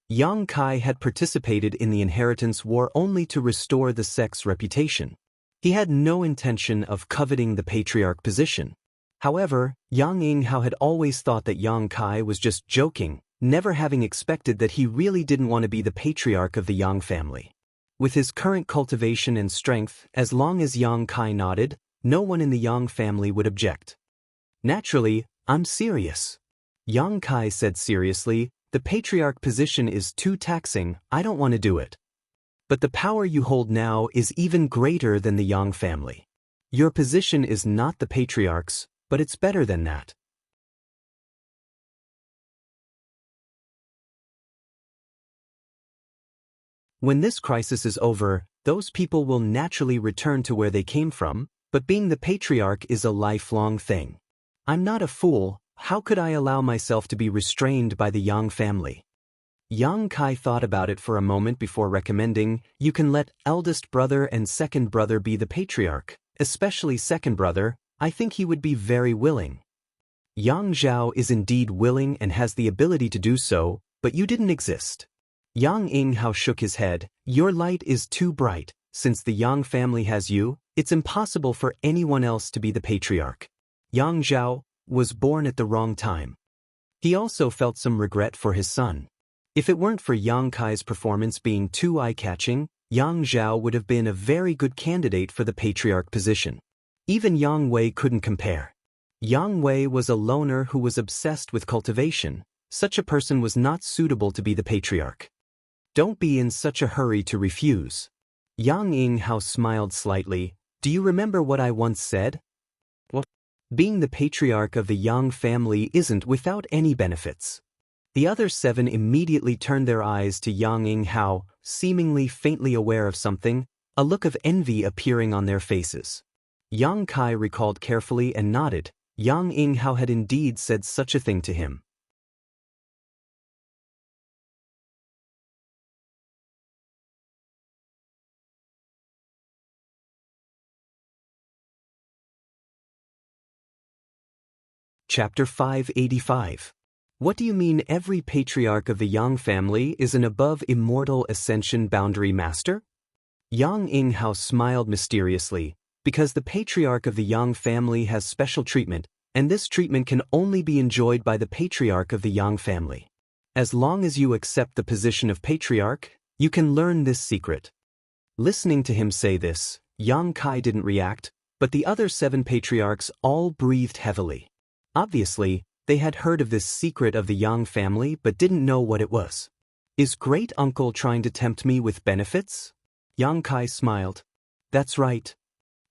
S1: Yang Kai had participated in the inheritance war only to restore the sect's reputation. He had no intention of coveting the patriarch position. However, Yang Yinghao had always thought that Yang Kai was just joking, never having expected that he really didn't want to be the patriarch of the Yang family. With his current cultivation and strength, as long as Yang Kai nodded, no one in the Yang family would object. Naturally, I'm serious. Yang Kai said seriously, the patriarch position is too taxing, I don't want to do it. But the power you hold now is even greater than the Yang family. Your position is not the patriarch's, but it's better than that. When this crisis is over, those people will naturally return to where they came from, but being the patriarch is a lifelong thing. I'm not a fool, how could I allow myself to be restrained by the Yang family? Yang Kai thought about it for a moment before recommending, you can let eldest brother and second brother be the patriarch, especially second brother, I think he would be very willing. Yang Zhao is indeed willing and has the ability to do so, but you didn't exist. Yang Yinghao shook his head, your light is too bright, since the Yang family has you, it's impossible for anyone else to be the patriarch. Yang Zhao was born at the wrong time. He also felt some regret for his son. If it weren't for Yang Kai's performance being too eye-catching, Yang Zhao would have been a very good candidate for the patriarch position. Even Yang Wei couldn't compare. Yang Wei was a loner who was obsessed with cultivation. Such a person was not suitable to be the patriarch. Don't be in such a hurry to refuse. Yang Yinghao smiled slightly. Do you remember what I once said? What? Being the patriarch of the Yang family isn't without any benefits. The other 7 immediately turned their eyes to Yang Yinghao, seemingly faintly aware of something, a look of envy appearing on their faces. Yang Kai recalled carefully and nodded. Yang Yinghao had indeed said such a thing to him. Chapter 585. What do you mean every patriarch of the Yang family is an above immortal ascension boundary master? Yang Yinghao smiled mysteriously, because the patriarch of the Yang family has special treatment, and this treatment can only be enjoyed by the patriarch of the Yang family. As long as you accept the position of patriarch, you can learn this secret. Listening to him say this, Yang Kai didn't react, but the other 7 patriarchs all breathed heavily. Obviously, they had heard of this secret of the Yang family but didn't know what it was. Is great uncle trying to tempt me with benefits? Yang Kai smiled. That's right.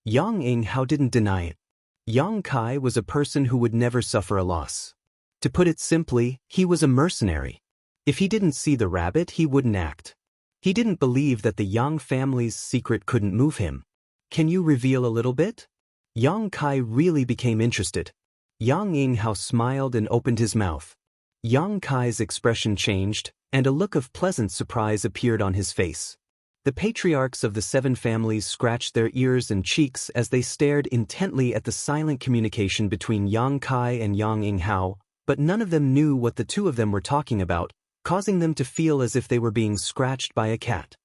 S1: Yang Yinghao didn't deny it. Yang Kai was a person who would never suffer a loss. To put it simply, he was a mercenary. If he didn't see the rabbit, he wouldn't act. He didn't believe that the Yang family's secret couldn't move him. Can you reveal a little bit? Yang Kai really became interested. Yang Yinghao smiled and opened his mouth. Yang Kai's expression changed, and a look of pleasant surprise appeared on his face. The patriarchs of the 7 families scratched their ears and cheeks as they stared intently at the silent communication between Yang Kai and Yang Yinghao, but none of them knew what the 2 of them were talking about, causing them to feel as if they were being scratched by a cat.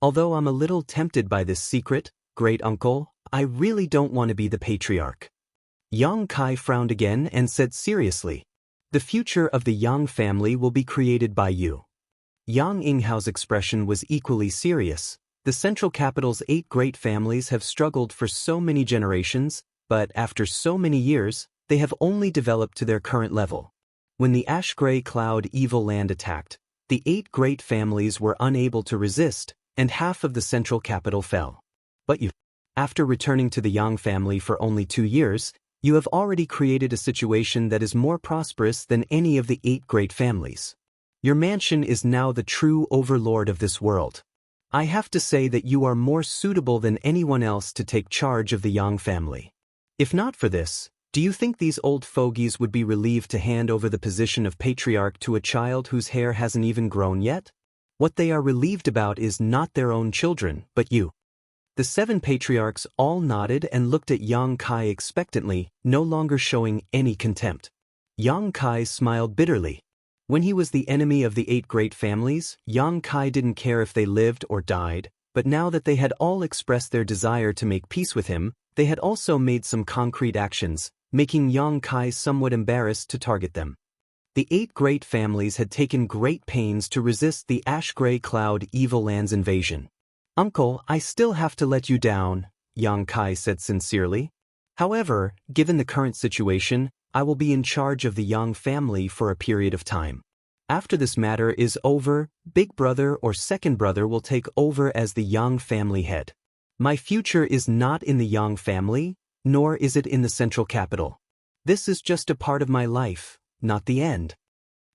S1: Although I'm a little tempted by this secret, great uncle, I really don't want to be the patriarch. Yang Kai frowned again and said seriously, the future of the Yang family will be created by you. Yang Yinghao's expression was equally serious. The central capital's 8 great families have struggled for so many generations, but after so many years, they have only developed to their current level. When the ash-gray cloud evil land attacked, the 8 great families were unable to resist, and half of the central capital fell. But you, after returning to the Yang family for only 2 years, you have already created a situation that is more prosperous than any of the 8 great families. Your mansion is now the true overlord of this world. I have to say that you are more suitable than anyone else to take charge of the Yang family. If not for this, do you think these old fogies would be relieved to hand over the position of patriarch to a child whose hair hasn't even grown yet? What they are relieved about is not their own children, but you. The 7 patriarchs all nodded and looked at Yang Kai expectantly, no longer showing any contempt. Yang Kai smiled bitterly. When he was the enemy of the 8 great families, Yang Kai didn't care if they lived or died, but now that they had all expressed their desire to make peace with him, they had also made some concrete actions, making Yang Kai somewhat embarrassed to target them. The 8 great families had taken great pains to resist the ash-gray cloud evil land's invasion. Uncle, I still have to let you down, Yang Kai said sincerely. However, given the current situation, I will be in charge of the Yang family for a period of time. After this matter is over, big brother or second brother will take over as the Yang family head. My future is not in the Yang family, nor is it in the central capital. This is just a part of my life, not the end.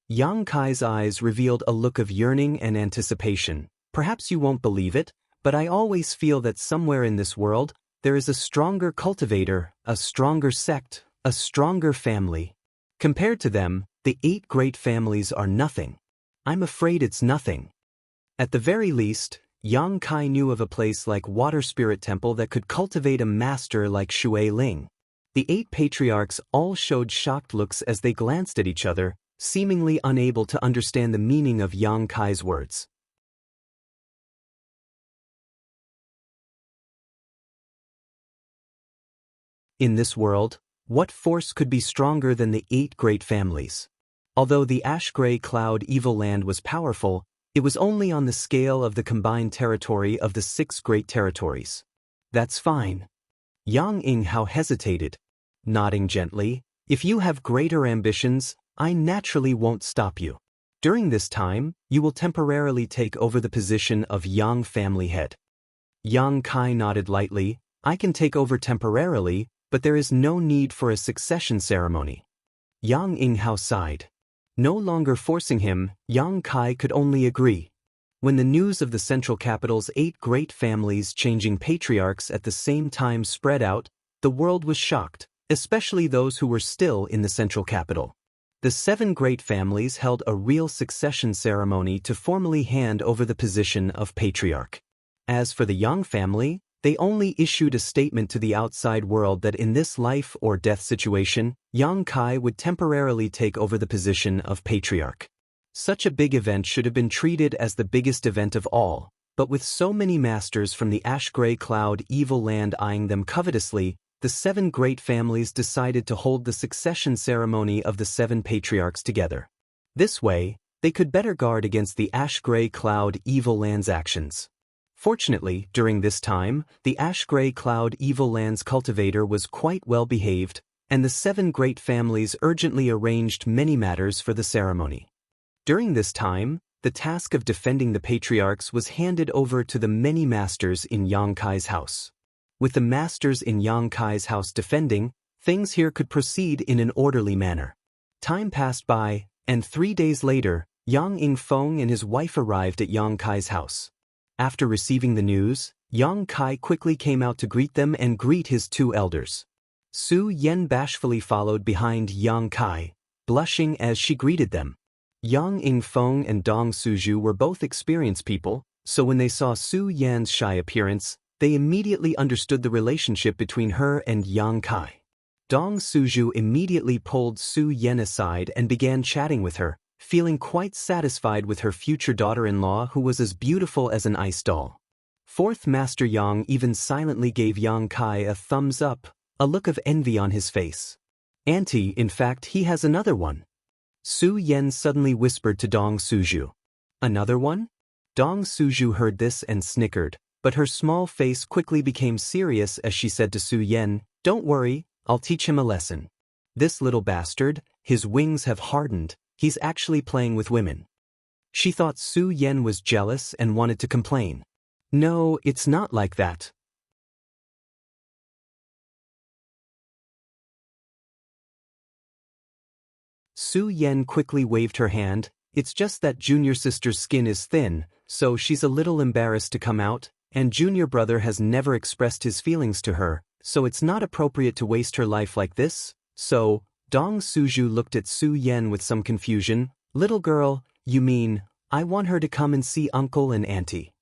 S1: Yang Kai's eyes revealed a look of yearning and anticipation. Perhaps you won't believe it, but I always feel that somewhere in this world, there is a stronger cultivator, a stronger sect, a stronger family. Compared to them, the 8 great families are nothing. I'm afraid it's nothing. At the very least, Yang Kai knew of a place like Water Spirit Temple that could cultivate a master like Shui Ling. The 8 patriarchs all showed shocked looks as they glanced at each other, seemingly unable to understand the meaning of Yang Kai's words. In this world, what force could be stronger than the 8 great families? Although the ash-gray cloud evil land was powerful, it was only on the scale of the combined territory of the 6 great territories. That's fine. Yang Yinghao hesitated, nodding gently. If you have greater ambitions, I naturally won't stop you. During this time, you will temporarily take over the position of Yang family head. Yang Kai nodded lightly. I can take over temporarily, but there is no need for a succession ceremony. Yang Yinghao sighed. No longer forcing him, Yang Kai could only agree. When the news of the central capital's 8 great families changing patriarchs at the same time spread out, the world was shocked, especially those who were still in the central capital. The 7 great families held a real succession ceremony to formally hand over the position of patriarch. As for the Yang family, they only issued a statement to the outside world that in this life or death situation, Yang Kai would temporarily take over the position of patriarch. Such a big event should have been treated as the biggest event of all, but with so many masters from the ash-gray cloud evil land eyeing them covetously, the 7 great families decided to hold the succession ceremony of the 7 patriarchs together. This way, they could better guard against the ash-gray cloud evil land's actions. Fortunately, during this time, the ash-gray cloud evil land's cultivator was quite well behaved, and the 7 great families urgently arranged many matters for the ceremony. During this time, the task of defending the patriarchs was handed over to the many masters in Yang Kai's house. With the masters in Yang Kai's house defending, things here could proceed in an orderly manner. Time passed by, and 3 days later, Yang Yingfeng and his wife arrived at Yang Kai's house. After receiving the news, Yang Kai quickly came out to greet them and greet his 2 elders. Su Yen bashfully followed behind Yang Kai, blushing as she greeted them. Yang Yingfeng and Dong Suju were both experienced people, so when they saw Su Yan's shy appearance, they immediately understood the relationship between her and Yang Kai. Dong Suju immediately pulled Su Yen aside and began chatting with her, feeling quite satisfied with her future daughter-in-law who was as beautiful as an ice doll. 4th Master Yang even silently gave Yang Kai a thumbs up, a look of envy on his face. "Auntie, in fact, he has another one." Su Yen suddenly whispered to Dong Suju. "Another one?" Dong Suju heard this and snickered, but her small face quickly became serious as she said to Su Yen, "Don't worry, I'll teach him a lesson. This little bastard, his wings have hardened, he's actually playing with women." She thought Su Yen was jealous and wanted to complain. "No, it's not like that." Su Yen quickly waved her hand. "It's just that junior sister's skin is thin, so she's a little embarrassed to come out, and junior brother has never expressed his feelings to her, so it's not appropriate to waste her life like this, so..." Dong Suju looked at Su Yen with some confusion. "Little girl, you mean, I want her to come and see uncle and auntie?"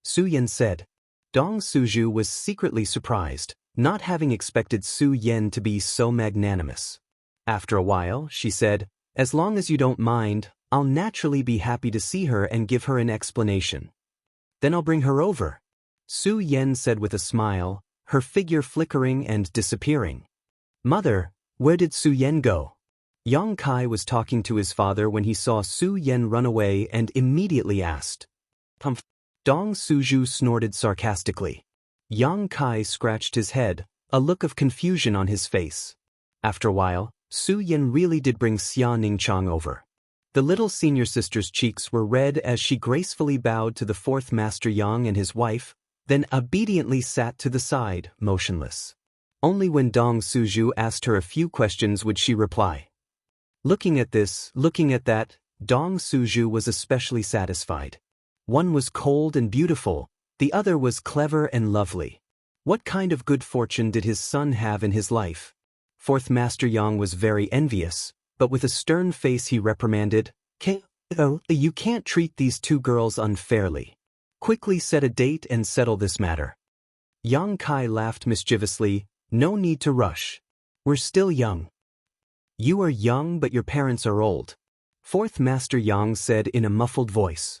S1: Su Yen said. Dong Suju was secretly surprised, not having expected Su Yen to be so magnanimous. After a while, she said, "As long as you don't mind, I'll naturally be happy to see her and give her an explanation. Then I'll bring her over," Su Yen said with a smile, her figure flickering and disappearing. "Mother, where did Su Yen go?" Yang Kai was talking to his father when he saw Su Yen run away and immediately asked. "Humph." Dong Suju snorted sarcastically. Yang Kai scratched his head, a look of confusion on his face. After a while, Su Yen really did bring Xianxia over. The little senior sister's cheeks were red as she gracefully bowed to the 4th Master Yang and his wife, then obediently sat to the side, motionless. Only when Dong Suju asked her a few questions would she reply. Looking at this, looking at that, Dong Suju was especially satisfied. One was cold and beautiful, the other was clever and lovely. What kind of good fortune did his son have in his life? 4th Master Yang was very envious, but with a stern face he reprimanded, "You can't treat these 2 girls unfairly. Quickly set a date and settle this matter." Yang Kai laughed mischievously. "No need to rush. We're still young." "You are young but your parents are old," 4th Master Yang said in a muffled voice.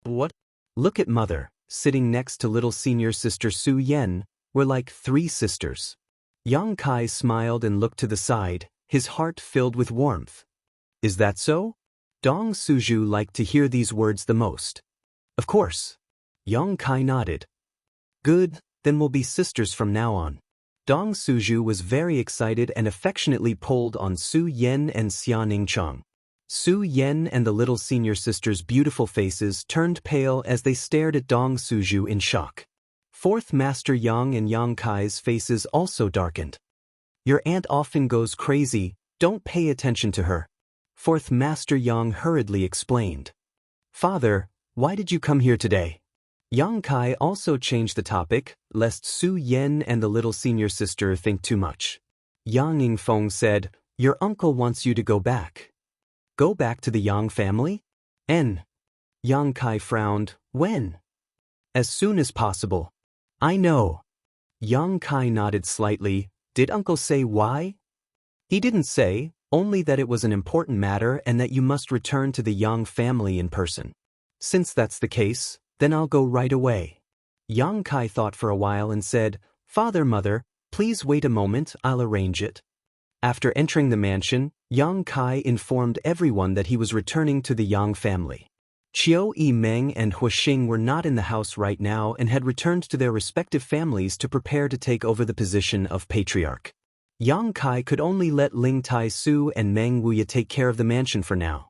S1: "What?" "Look at mother, sitting next to little senior sister Su Yen. We're like 3 sisters." Yang Kai smiled and looked to the side, his heart filled with warmth. "Is that so?" Dong Suju liked to hear these words the most. "Of course." Yang Kai nodded. "Good, then we'll be sisters from now on." Dong Suju was very excited and affectionately pulled on Su Yen and Xianxia. Su Yen and the little senior sister's beautiful faces turned pale as they stared at Dong Suju in shock. 4th Master Yang and Yang Kai's faces also darkened. Your aunt often goes crazy, don't pay attention to her. Fourth Master Yang hurriedly explained. Father, why did you come here today? Yang Kai also changed the topic, lest Su Yen and the little senior sister think too much. Yang Yingfeng said, Your uncle wants you to go back. Go back to the Yang family? Yang Kai frowned, when? As soon as possible. I know. Yang Kai nodded slightly. Did uncle say why? He didn't say, only that it was an important matter and that you must return to the Yang family in person. Since that's the case, then I'll go right away. Yang Kai thought for a while and said, Father, Mother, please wait a moment, I'll arrange it. After entering the mansion, Yang Kai informed everyone that he was returning to the Yang family. Qiu Yimeng and Huixing were not in the house right now and had returned to their respective families to prepare to take over the position of patriarch. Yang Kai could only let Ling Tai Su and Meng Wuya take care of the mansion for now.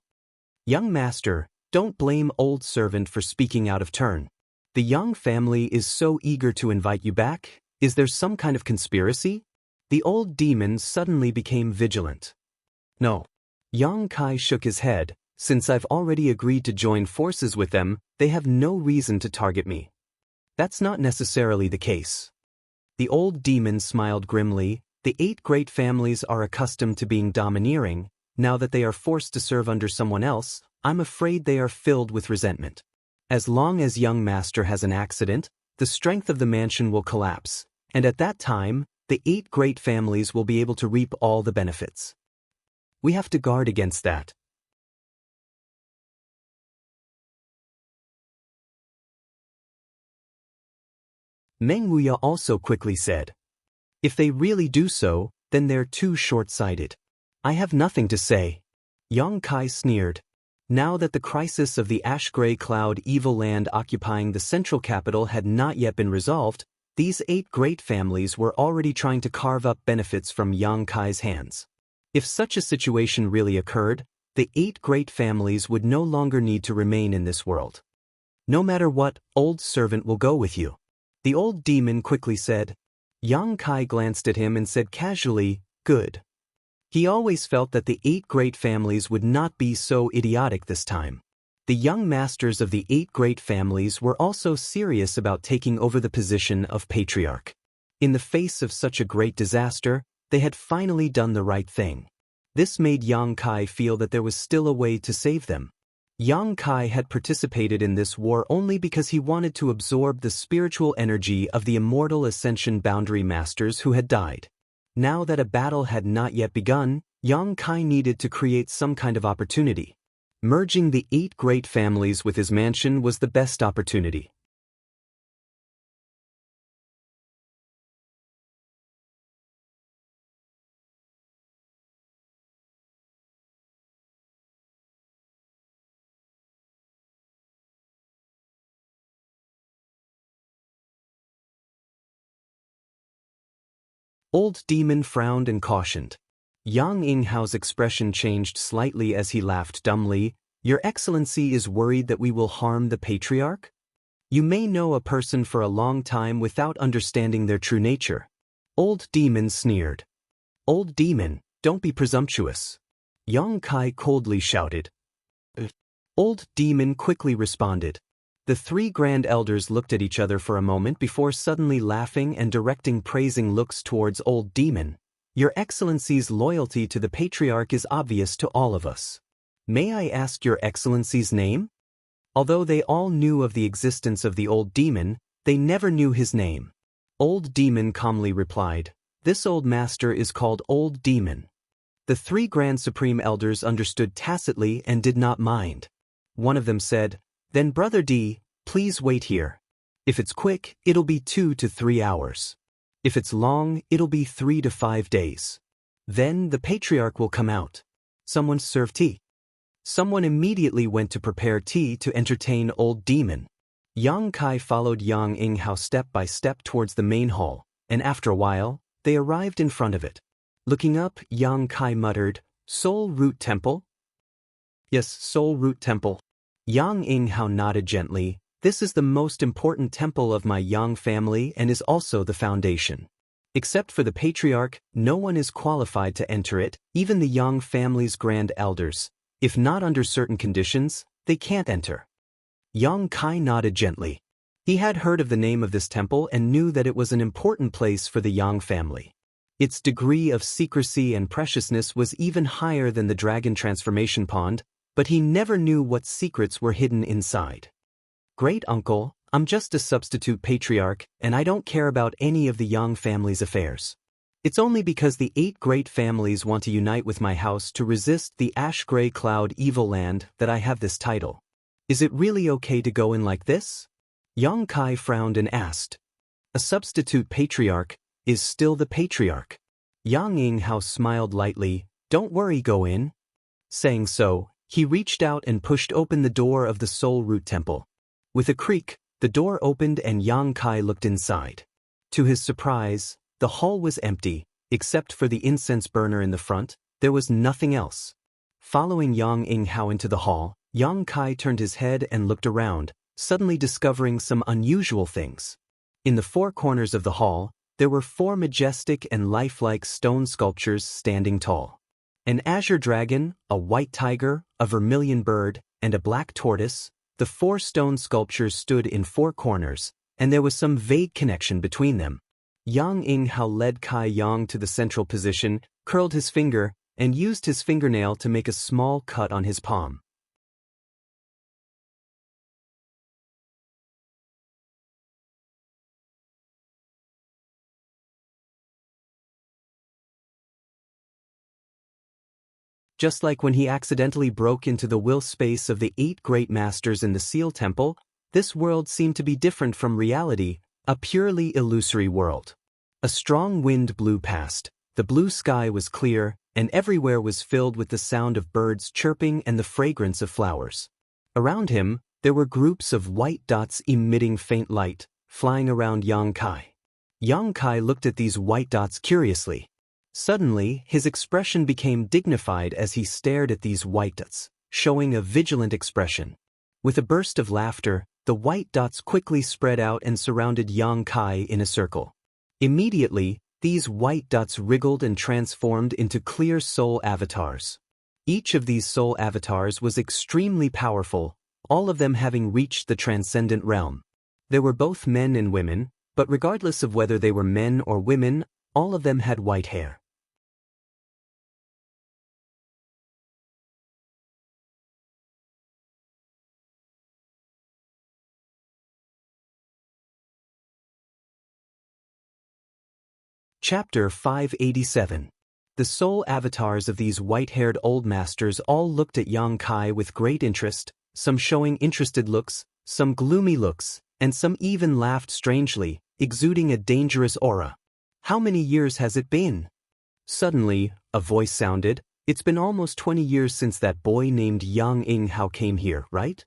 S1: Young master, don't blame old servant for speaking out of turn. The Yang family is so eager to invite you back. Is there some kind of conspiracy? The old demon suddenly became vigilant. No. Yang Kai shook his head. Since I've already agreed to join forces with them, they have no reason to target me. That's not necessarily the case. The old demon smiled grimly. The 8 great families are accustomed to being domineering. Now that they are forced to serve under someone else, I'm afraid they are filled with resentment. As long as young master has an accident, the strength of the mansion will collapse, and at that time, the 8 great families will be able to reap all the benefits. We have to guard against that. Meng Wuya also quickly said, If they really do so, then they're too short-sighted. I have nothing to say. Yang Kai sneered. Now that the crisis of the ash-gray cloud evil land occupying the central capital had not yet been resolved, these 8 great families were already trying to carve up benefits from Yang Kai's hands. If such a situation really occurred, the 8 great families would no longer need to remain in this world. No matter what, old servant will go with you. The old demon quickly said. Yang Kai glanced at him and said casually, Good. He always felt that the 8 great families would not be so idiotic this time. The young masters of the 8 great families were also serious about taking over the position of patriarch. In the face of such a great disaster, they had finally done the right thing. This made Yang Kai feel that there was still a way to save them. Yang Kai had participated in this war only because he wanted to absorb the spiritual energy of the immortal Ascension Boundary Masters who had died. Now that a battle had not yet begun, Yang Kai needed to create some kind of opportunity. Merging the 8 great families with his mansion was the best opportunity. Old Demon frowned and cautioned. Yang Yinghao's expression changed slightly as he laughed dumbly. Your Excellency is worried that we will harm the patriarch? You may know a person for a long time without understanding their true nature. Old Demon sneered. Old Demon, don't be presumptuous. Yang Kai coldly shouted. Old Demon quickly responded. The 3 grand elders looked at each other for a moment before suddenly laughing and directing praising looks towards Old Demon. Your Excellency's loyalty to the patriarch is obvious to all of us. May I ask Your Excellency's name? Although they all knew of the existence of the Old Demon, they never knew his name. Old Demon calmly replied, This old master is called Old Demon. The 3 grand supreme elders understood tacitly and did not mind. One of them said, Then Brother D, please wait here. If it's quick, it'll be 2 to 3 hours. If it's long, it'll be 3 to 5 days. Then the patriarch will come out. Someone serve tea. Someone immediately went to prepare tea to entertain Old Demon. Yang Kai followed Yang Yinghao step by step towards the main hall, and after a while, they arrived in front of it. Looking up, Yang Kai muttered, Soul Root Temple? Yes, Soul Root Temple. Yang Yinghao nodded gently. This is the most important temple of my Yang family and is also the foundation. Except for the patriarch, no one is qualified to enter it, even the Yang family's grand elders. If not under certain conditions, they can't enter. Yang Kai nodded gently. He had heard of the name of this temple and knew that it was an important place for the Yang family. Its degree of secrecy and preciousness was even higher than the dragon transformation pond, but he never knew what secrets were hidden inside. Great uncle, I'm just a substitute patriarch, and I don't care about any of the Yang family's affairs. It's only because the 8 great families want to unite with my house to resist the ash-gray cloud evil land that I have this title. Is it really okay to go in like this? Yang Kai frowned and asked. A substitute patriarch is still the patriarch. Yang Yinghao smiled lightly. Don't worry, go in. Saying so, he reached out and pushed open the door of the Soul Root Temple. With a creak, the door opened and Yang Kai looked inside. To his surprise, the hall was empty, except for the incense burner in the front. There was nothing else. Following Yang Yinghao into the hall, Yang Kai turned his head and looked around, suddenly discovering some unusual things. In the 4 corners of the hall, there were 4 majestic and lifelike stone sculptures standing tall. An azure dragon, a white tiger, a vermilion bird, and a black tortoise. The 4 stone sculptures stood in 4 corners, and there was some vague connection between them. Yang Yinghao led Kai Yang to the central position, curled his finger, and used his fingernail to make a small cut on his palm. Just like when he accidentally broke into the will space of the 8 great masters in the Seal Temple, this world seemed to be different from reality, a purely illusory world. A strong wind blew past, the blue sky was clear, and everywhere was filled with the sound of birds chirping and the fragrance of flowers. Around him, there were groups of white dots emitting faint light, flying around Yang Kai. Yang Kai looked at these white dots curiously. Suddenly, his expression became dignified as he stared at these white dots, showing a vigilant expression. With a burst of laughter, the white dots quickly spread out and surrounded Yang Kai in a circle. Immediately, these white dots wriggled and transformed into clear soul avatars. Each of these soul avatars was extremely powerful, all of them having reached the transcendent realm. There were both men and women, but regardless of whether they were men or women, all of them had white hair. Chapter 587. The soul avatars of these white-haired old masters all looked at Yang Kai with great interest, some showing interested looks, some gloomy looks, and some even laughed strangely, exuding a dangerous aura. How many years has it been? Suddenly, a voice sounded. It's been almost 20 years since that boy named Yang Yinghao came here, right?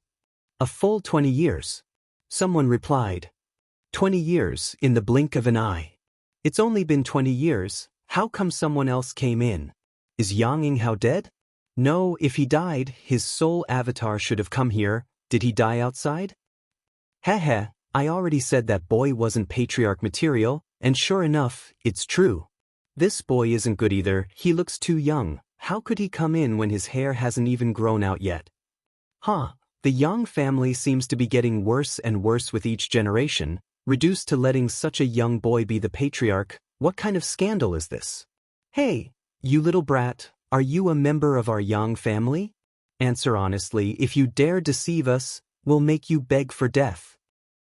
S1: A full 20 years. Someone replied. 20 years, in the blink of an eye. It's only been 20 years, how come someone else came in? Is Yang Yinghao dead? No, if he died, his soul avatar should have come here. Did he die outside? Heh, I already said that boy wasn't patriarch material, and sure enough, it's true. This boy isn't good either, he looks too young. How could he come in when his hair hasn't even grown out yet? The Yang family seems to be getting worse and worse with each generation. Reduced to letting such a young boy be the patriarch. What kind of scandal is this? Hey, you little brat, are you a member of our Yang family? Answer honestly, if you dare deceive us, we'll make you beg for death.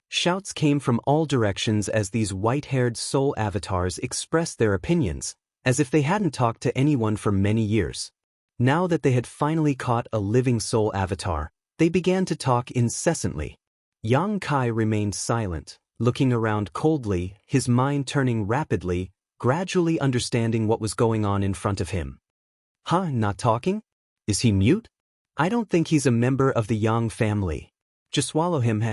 S1: Shouts came from all directions as these white-haired soul avatars expressed their opinions, as if they hadn't talked to anyone for many years. Now that they had finally caught a living soul avatar, they began to talk incessantly. Yang Kai remained silent, looking around coldly, his mind turning rapidly, gradually understanding what was going on in front of him. Not talking? Is he mute? I don't think he's a member of the Yang family. Just swallow him,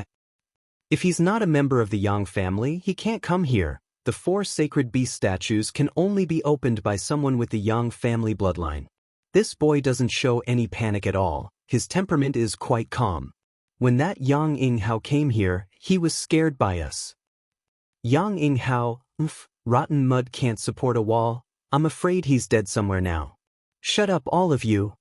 S1: If he's not a member of the Yang family, he can't come here. The 4 sacred beast statues can only be opened by someone with the Yang family bloodline. This boy doesn't show any panic at all, his temperament is quite calm. When that Yang Yinghao came here, he was scared by us. Yang Yinghao, Rotten mud can't support a wall. I'm afraid he's dead somewhere now. Shut up, all of you.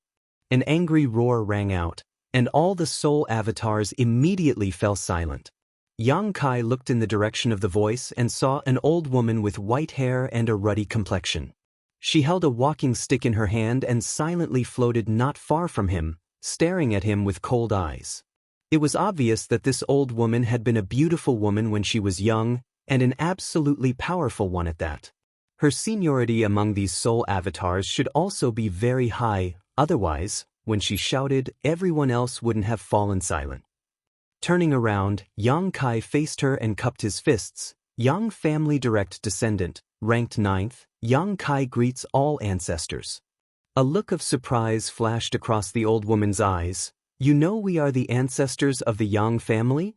S1: An angry roar rang out, and all the soul avatars immediately fell silent. Yang Kai looked in the direction of the voice and saw an old woman with white hair and a ruddy complexion. She held a walking stick in her hand and silently floated not far from him, staring at him with cold eyes. It was obvious that this old woman had been a beautiful woman when she was young, and an absolutely powerful one at that. Her seniority among these soul avatars should also be very high, otherwise, when she shouted, everyone else wouldn't have fallen silent. Turning around, Yang Kai faced her and cupped his fists. Yang family direct descendant, ranked 9th, Yang Kai greets all ancestors. A look of surprise flashed across the old woman's eyes. You know we are the ancestors of the Yang family?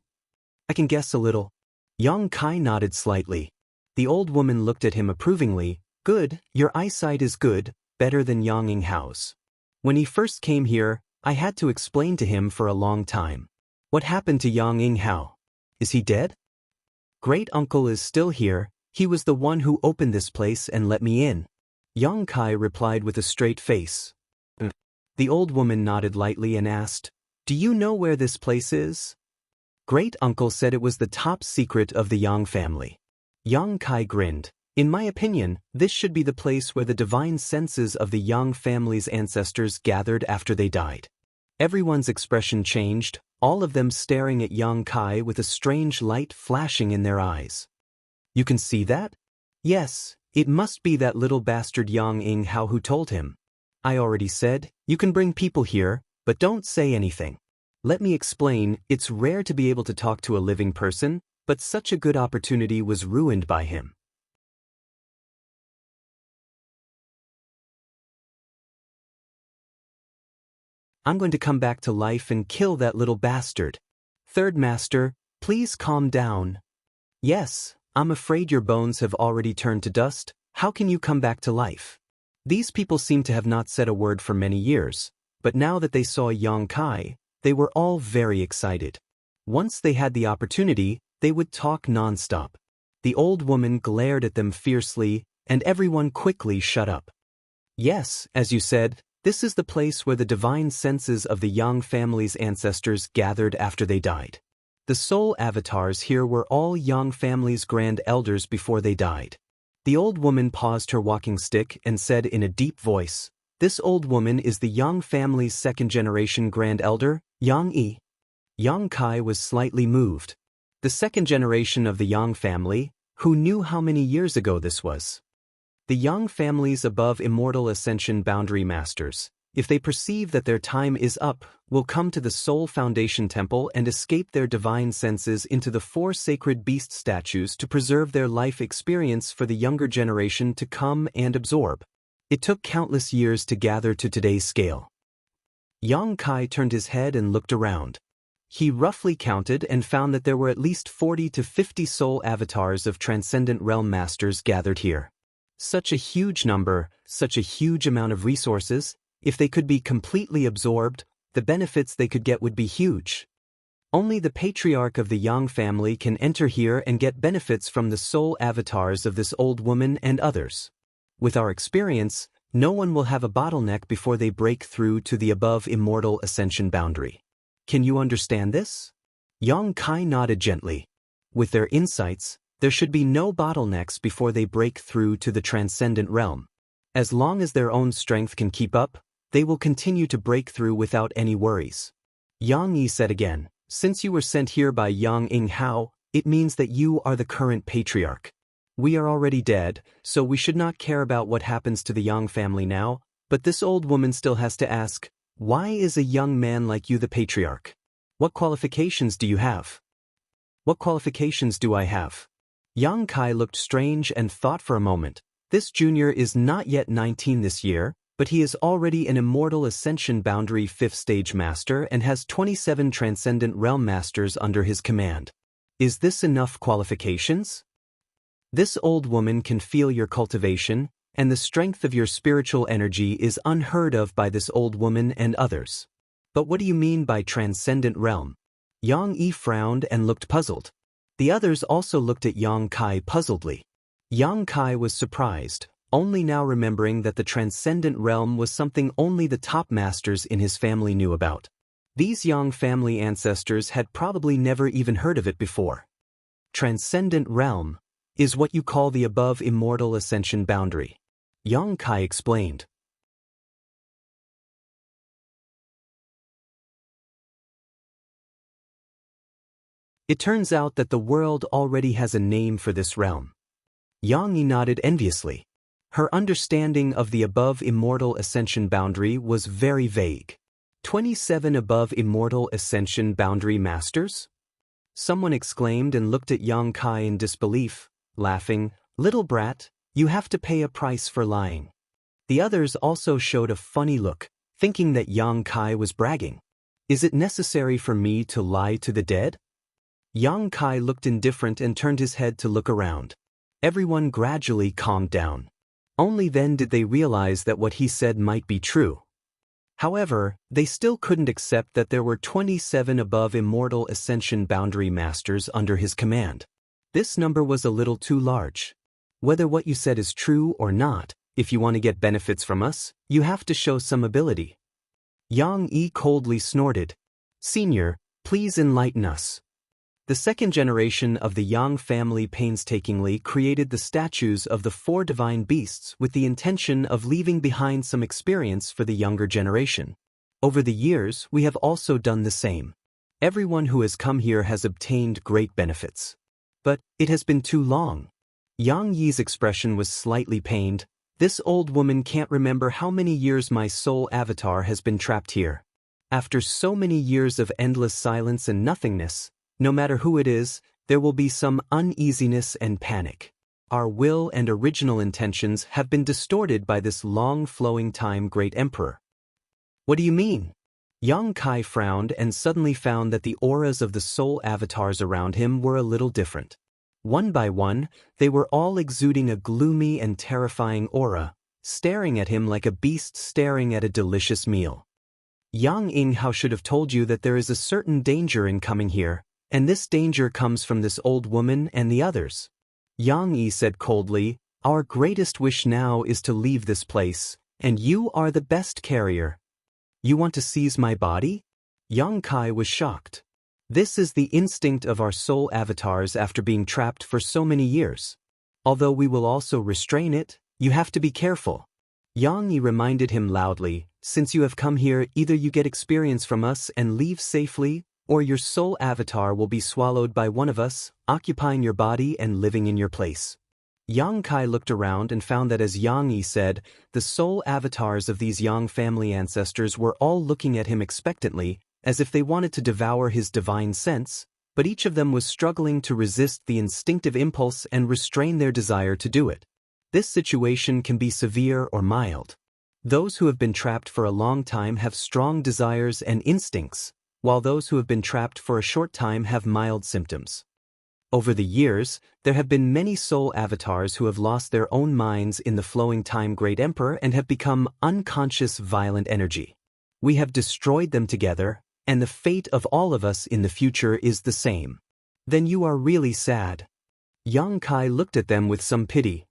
S1: I can guess a little. Yang Kai nodded slightly. The old woman looked at him approvingly. Good, your eyesight is good, better than Yang Yinghao's. When he first came here, I had to explain to him for a long time. What happened to Yang Yinghao? Is he dead? Great uncle is still here. He was the one who opened this place and let me in. Yang Kai replied with a straight face. The old woman nodded lightly and asked, Do you know where this place is? Great uncle said it was the top secret of the Yang family. Yang Kai grinned. In my opinion, this should be the place where the divine senses of the Yang family's ancestors gathered after they died. Everyone's expression changed, all of them staring at Yang Kai with a strange light flashing in their eyes. You can see that? Yes, it must be that little bastard Yang Yinghao who told him. I already said, you can bring people here, but don't say anything. Let me explain, it's rare to be able to talk to a living person, but such a good opportunity was ruined by him. I'm going to come back to life and kill that little bastard. Third Master, please calm down. Yes, I'm afraid your bones have already turned to dust. How can you come back to life? These people seem to have not said a word for many years, but now that they saw Yang Kai, they were all very excited. Once they had the opportunity, they would talk non-stop. The old woman glared at them fiercely, and everyone quickly shut up. Yes, as you said, this is the place where the divine senses of the Yang family's ancestors gathered after they died. The soul avatars here were all Yang family's grand elders before they died. The old woman paused her walking stick and said in a deep voice, This old woman is the Yang family's second-generation grand elder, Yang Yi. Yang Kai was slightly moved. The second generation of the Yang family, who knew how many years ago this was? The Yang family's above immortal ascension boundary masters, if they perceive that their time is up, will come to the Soul Foundation Temple and escape their divine senses into the 4 sacred beast statues to preserve their life experience for the younger generation to come and absorb. It took countless years to gather to today's scale. Yang Kai turned his head and looked around. He roughly counted and found that there were at least 40 to 50 soul avatars of Transcendent Realm Masters gathered here. Such a huge number, such a huge amount of resources, if they could be completely absorbed, the benefits they could get would be huge. Only the patriarch of the Yang family can enter here and get benefits from the soul avatars of this old woman and others. With our experience, no one will have a bottleneck before they break through to the above immortal ascension boundary. Can you understand this? Yang Kai nodded gently. With their insights, there should be no bottlenecks before they break through to the transcendent realm. As long as their own strength can keep up, they will continue to break through without any worries. Yang Yi said again, Since you were sent here by Yang Yinghao, it means that you are the current patriarch. We are already dead, so we should not care about what happens to the Yang family now, but this old woman still has to ask, why is a young man like you the patriarch? What qualifications do you have? What qualifications do I have? Yang Kai looked strange and thought for a moment. This junior is not yet 19 this year, but he is already an immortal ascension boundary 5th stage master and has 27 transcendent realm masters under his command. Is this enough qualifications? This old woman can feel your cultivation, and the strength of your spiritual energy is unheard of by this old woman and others. But what do you mean by transcendent realm? Yang Yi frowned and looked puzzled. The others also looked at Yang Kai puzzledly. Yang Kai was surprised, only now remembering that the transcendent realm was something only the top masters in his family knew about. These Yang family ancestors had probably never even heard of it before. Transcendent realm is what you call the above immortal ascension boundary. Yang Kai explained. It turns out that the world already has a name for this realm. Yang Yi nodded enviously. Her understanding of the above immortal ascension boundary was very vague. 27 above immortal ascension boundary masters? Someone exclaimed and looked at Yang Kai in disbelief, laughing, "Little brat, you have to pay a price for lying." The others also showed a funny look, thinking that Yang Kai was bragging. "Is it necessary for me to lie to the dead?" Yang Kai looked indifferent and turned his head to look around. Everyone gradually calmed down. Only then did they realize that what he said might be true. However, they still couldn't accept that there were 27 above immortal ascension boundary masters under his command. This number was a little too large. Whether what you said is true or not, if you want to get benefits from us, you have to show some ability. Yang Yi coldly snorted. "Senior, please enlighten us." The second generation of the Yang family painstakingly created the statues of the 4 divine beasts with the intention of leaving behind some experience for the younger generation. Over the years, we have also done the same. Everyone who has come here has obtained great benefits. But it has been too long. Yang Yi's expression was slightly pained. "This old woman can't remember how many years my soul avatar has been trapped here. After so many years of endless silence and nothingness, no matter who it is, there will be some uneasiness and panic. Our will and original intentions have been distorted by this long-flowing time great emperor." "What do you mean?" Yang Kai frowned and suddenly found that the auras of the soul avatars around him were a little different. One by one, they were all exuding a gloomy and terrifying aura, staring at him like a beast staring at a delicious meal. "Yang Yinghao should have told you that there is a certain danger in coming here, and this danger comes from this old woman and the others." Yang Yi said coldly, "Our greatest wish now is to leave this place, and you are the best carrier." "You want to seize my body?" Yang Kai was shocked. "This is the instinct of our soul avatars after being trapped for so many years. Although we will also restrain it, you have to be careful." Yang Yi reminded him loudly, "Since you have come here, either you get experience from us and leave safely, or your soul avatar will be swallowed by one of us, occupying your body and living in your place." Yang Kai looked around and found that, as Yang Yi said, the soul avatars of these Yang family ancestors were all looking at him expectantly, as if they wanted to devour his divine sense, but each of them was struggling to resist the instinctive impulse and restrain their desire to do it. This situation can be severe or mild. Those who have been trapped for a long time have strong desires and instincts, while those who have been trapped for a short time have mild symptoms. Over the years, there have been many soul avatars who have lost their own minds in the flowing time great emperor and have become unconscious violent energy. We have destroyed them together, and the fate of all of us in the future is the same. Then you are really sad. Yang Kai looked at them with some pity.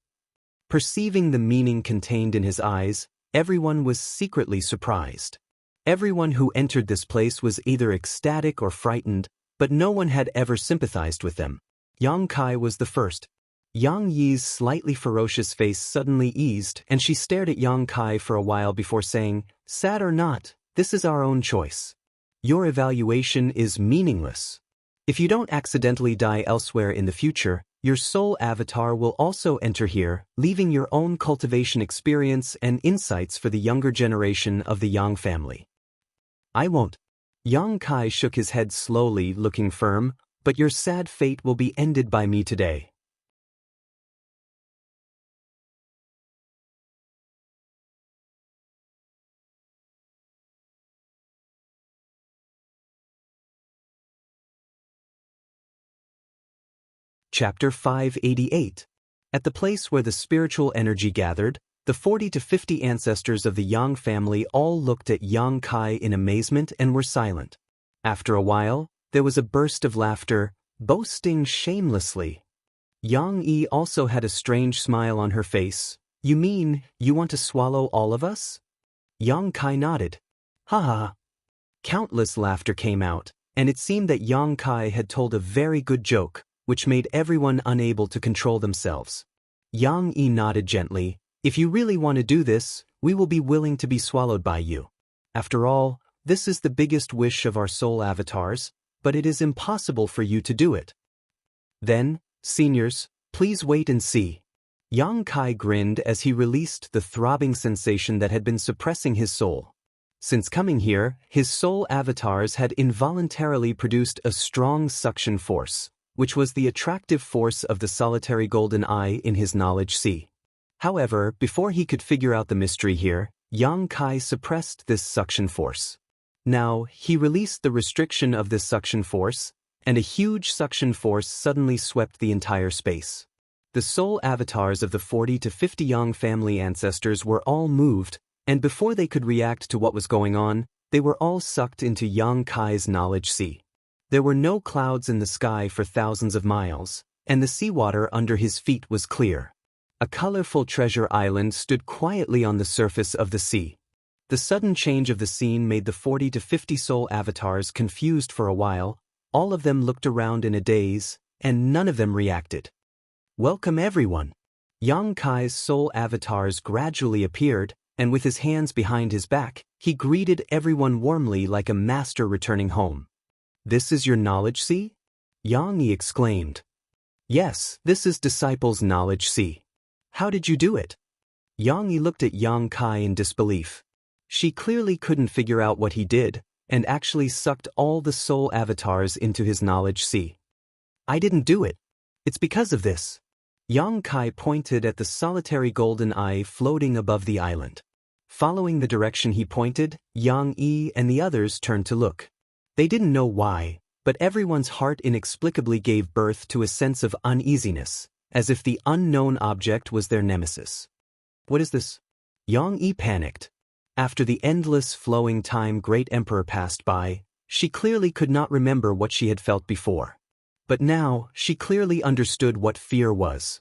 S1: Perceiving the meaning contained in his eyes, everyone was secretly surprised. Everyone who entered this place was either ecstatic or frightened, but no one had ever sympathized with them. Yang Kai was the first. Yang Yi's slightly ferocious face suddenly eased, and she stared at Yang Kai for a while before saying, "Sad or not, this is our own choice. Your evaluation is meaningless. If you don't accidentally die elsewhere in the future, your soul avatar will also enter here, leaving your own cultivation experience and insights for the younger generation of the Yang family." "I won't." Yang Kai shook his head slowly, looking firm, "But your sad fate will be ended by me today." Chapter 588. At the place where the spiritual energy gathered, the 40 to 50 ancestors of the Yang family all looked at Yang Kai in amazement and were silent. After a while, there was a burst of laughter, boasting shamelessly. Yang Yi also had a strange smile on her face. You mean, you want to swallow all of us? Yang Kai nodded. Ha ha ha. Countless laughter came out, and it seemed that Yang Kai had told a very good joke, which made everyone unable to control themselves. Yang Yi nodded gently. If you really want to do this, we will be willing to be swallowed by you. After all, this is the biggest wish of our soul avatars, but it is impossible for you to do it. Then, seniors, please wait and see. Yang Kai grinned as he released the throbbing sensation that had been suppressing his soul. Since coming here, his soul avatars had involuntarily produced a strong suction force, which was the attractive force of the solitary golden eye in his knowledge sea. However, before he could figure out the mystery here, Yang Kai suppressed this suction force. Now, he released the restriction of this suction force, and a huge suction force suddenly swept the entire space. The soul avatars of the 40 to 50 Yang family ancestors were all moved, and before they could react to what was going on, they were all sucked into Yang Kai's knowledge sea. There were no clouds in the sky for thousands of miles, and the seawater under his feet was clear. A colorful treasure island stood quietly on the surface of the sea. The sudden change of the scene made the 40 to 50 soul avatars confused for a while. All of them looked around in a daze, and none of them reacted. Welcome everyone. Yang Kai's soul avatars gradually appeared, and with his hands behind his back, he greeted everyone warmly like a master returning home. This is your knowledge sea? Yang Yi exclaimed. Yes, this is Disciple's knowledge sea. How did you do it? Yang Yi looked at Yang Kai in disbelief. She clearly couldn't figure out what he did, and actually sucked all the soul avatars into his knowledge sea. I didn't do it. It's because of this. Yang Kai pointed at the solitary golden eye floating above the island. Following the direction he pointed, Yang Yi and the others turned to look. They didn't know why, but everyone's heart inexplicably gave birth to a sense of uneasiness, as if the unknown object was their nemesis. What is this? Yang Yi panicked. After the endless flowing time Great Emperor passed by, she clearly could not remember what she had felt before. But now, she clearly understood what fear was.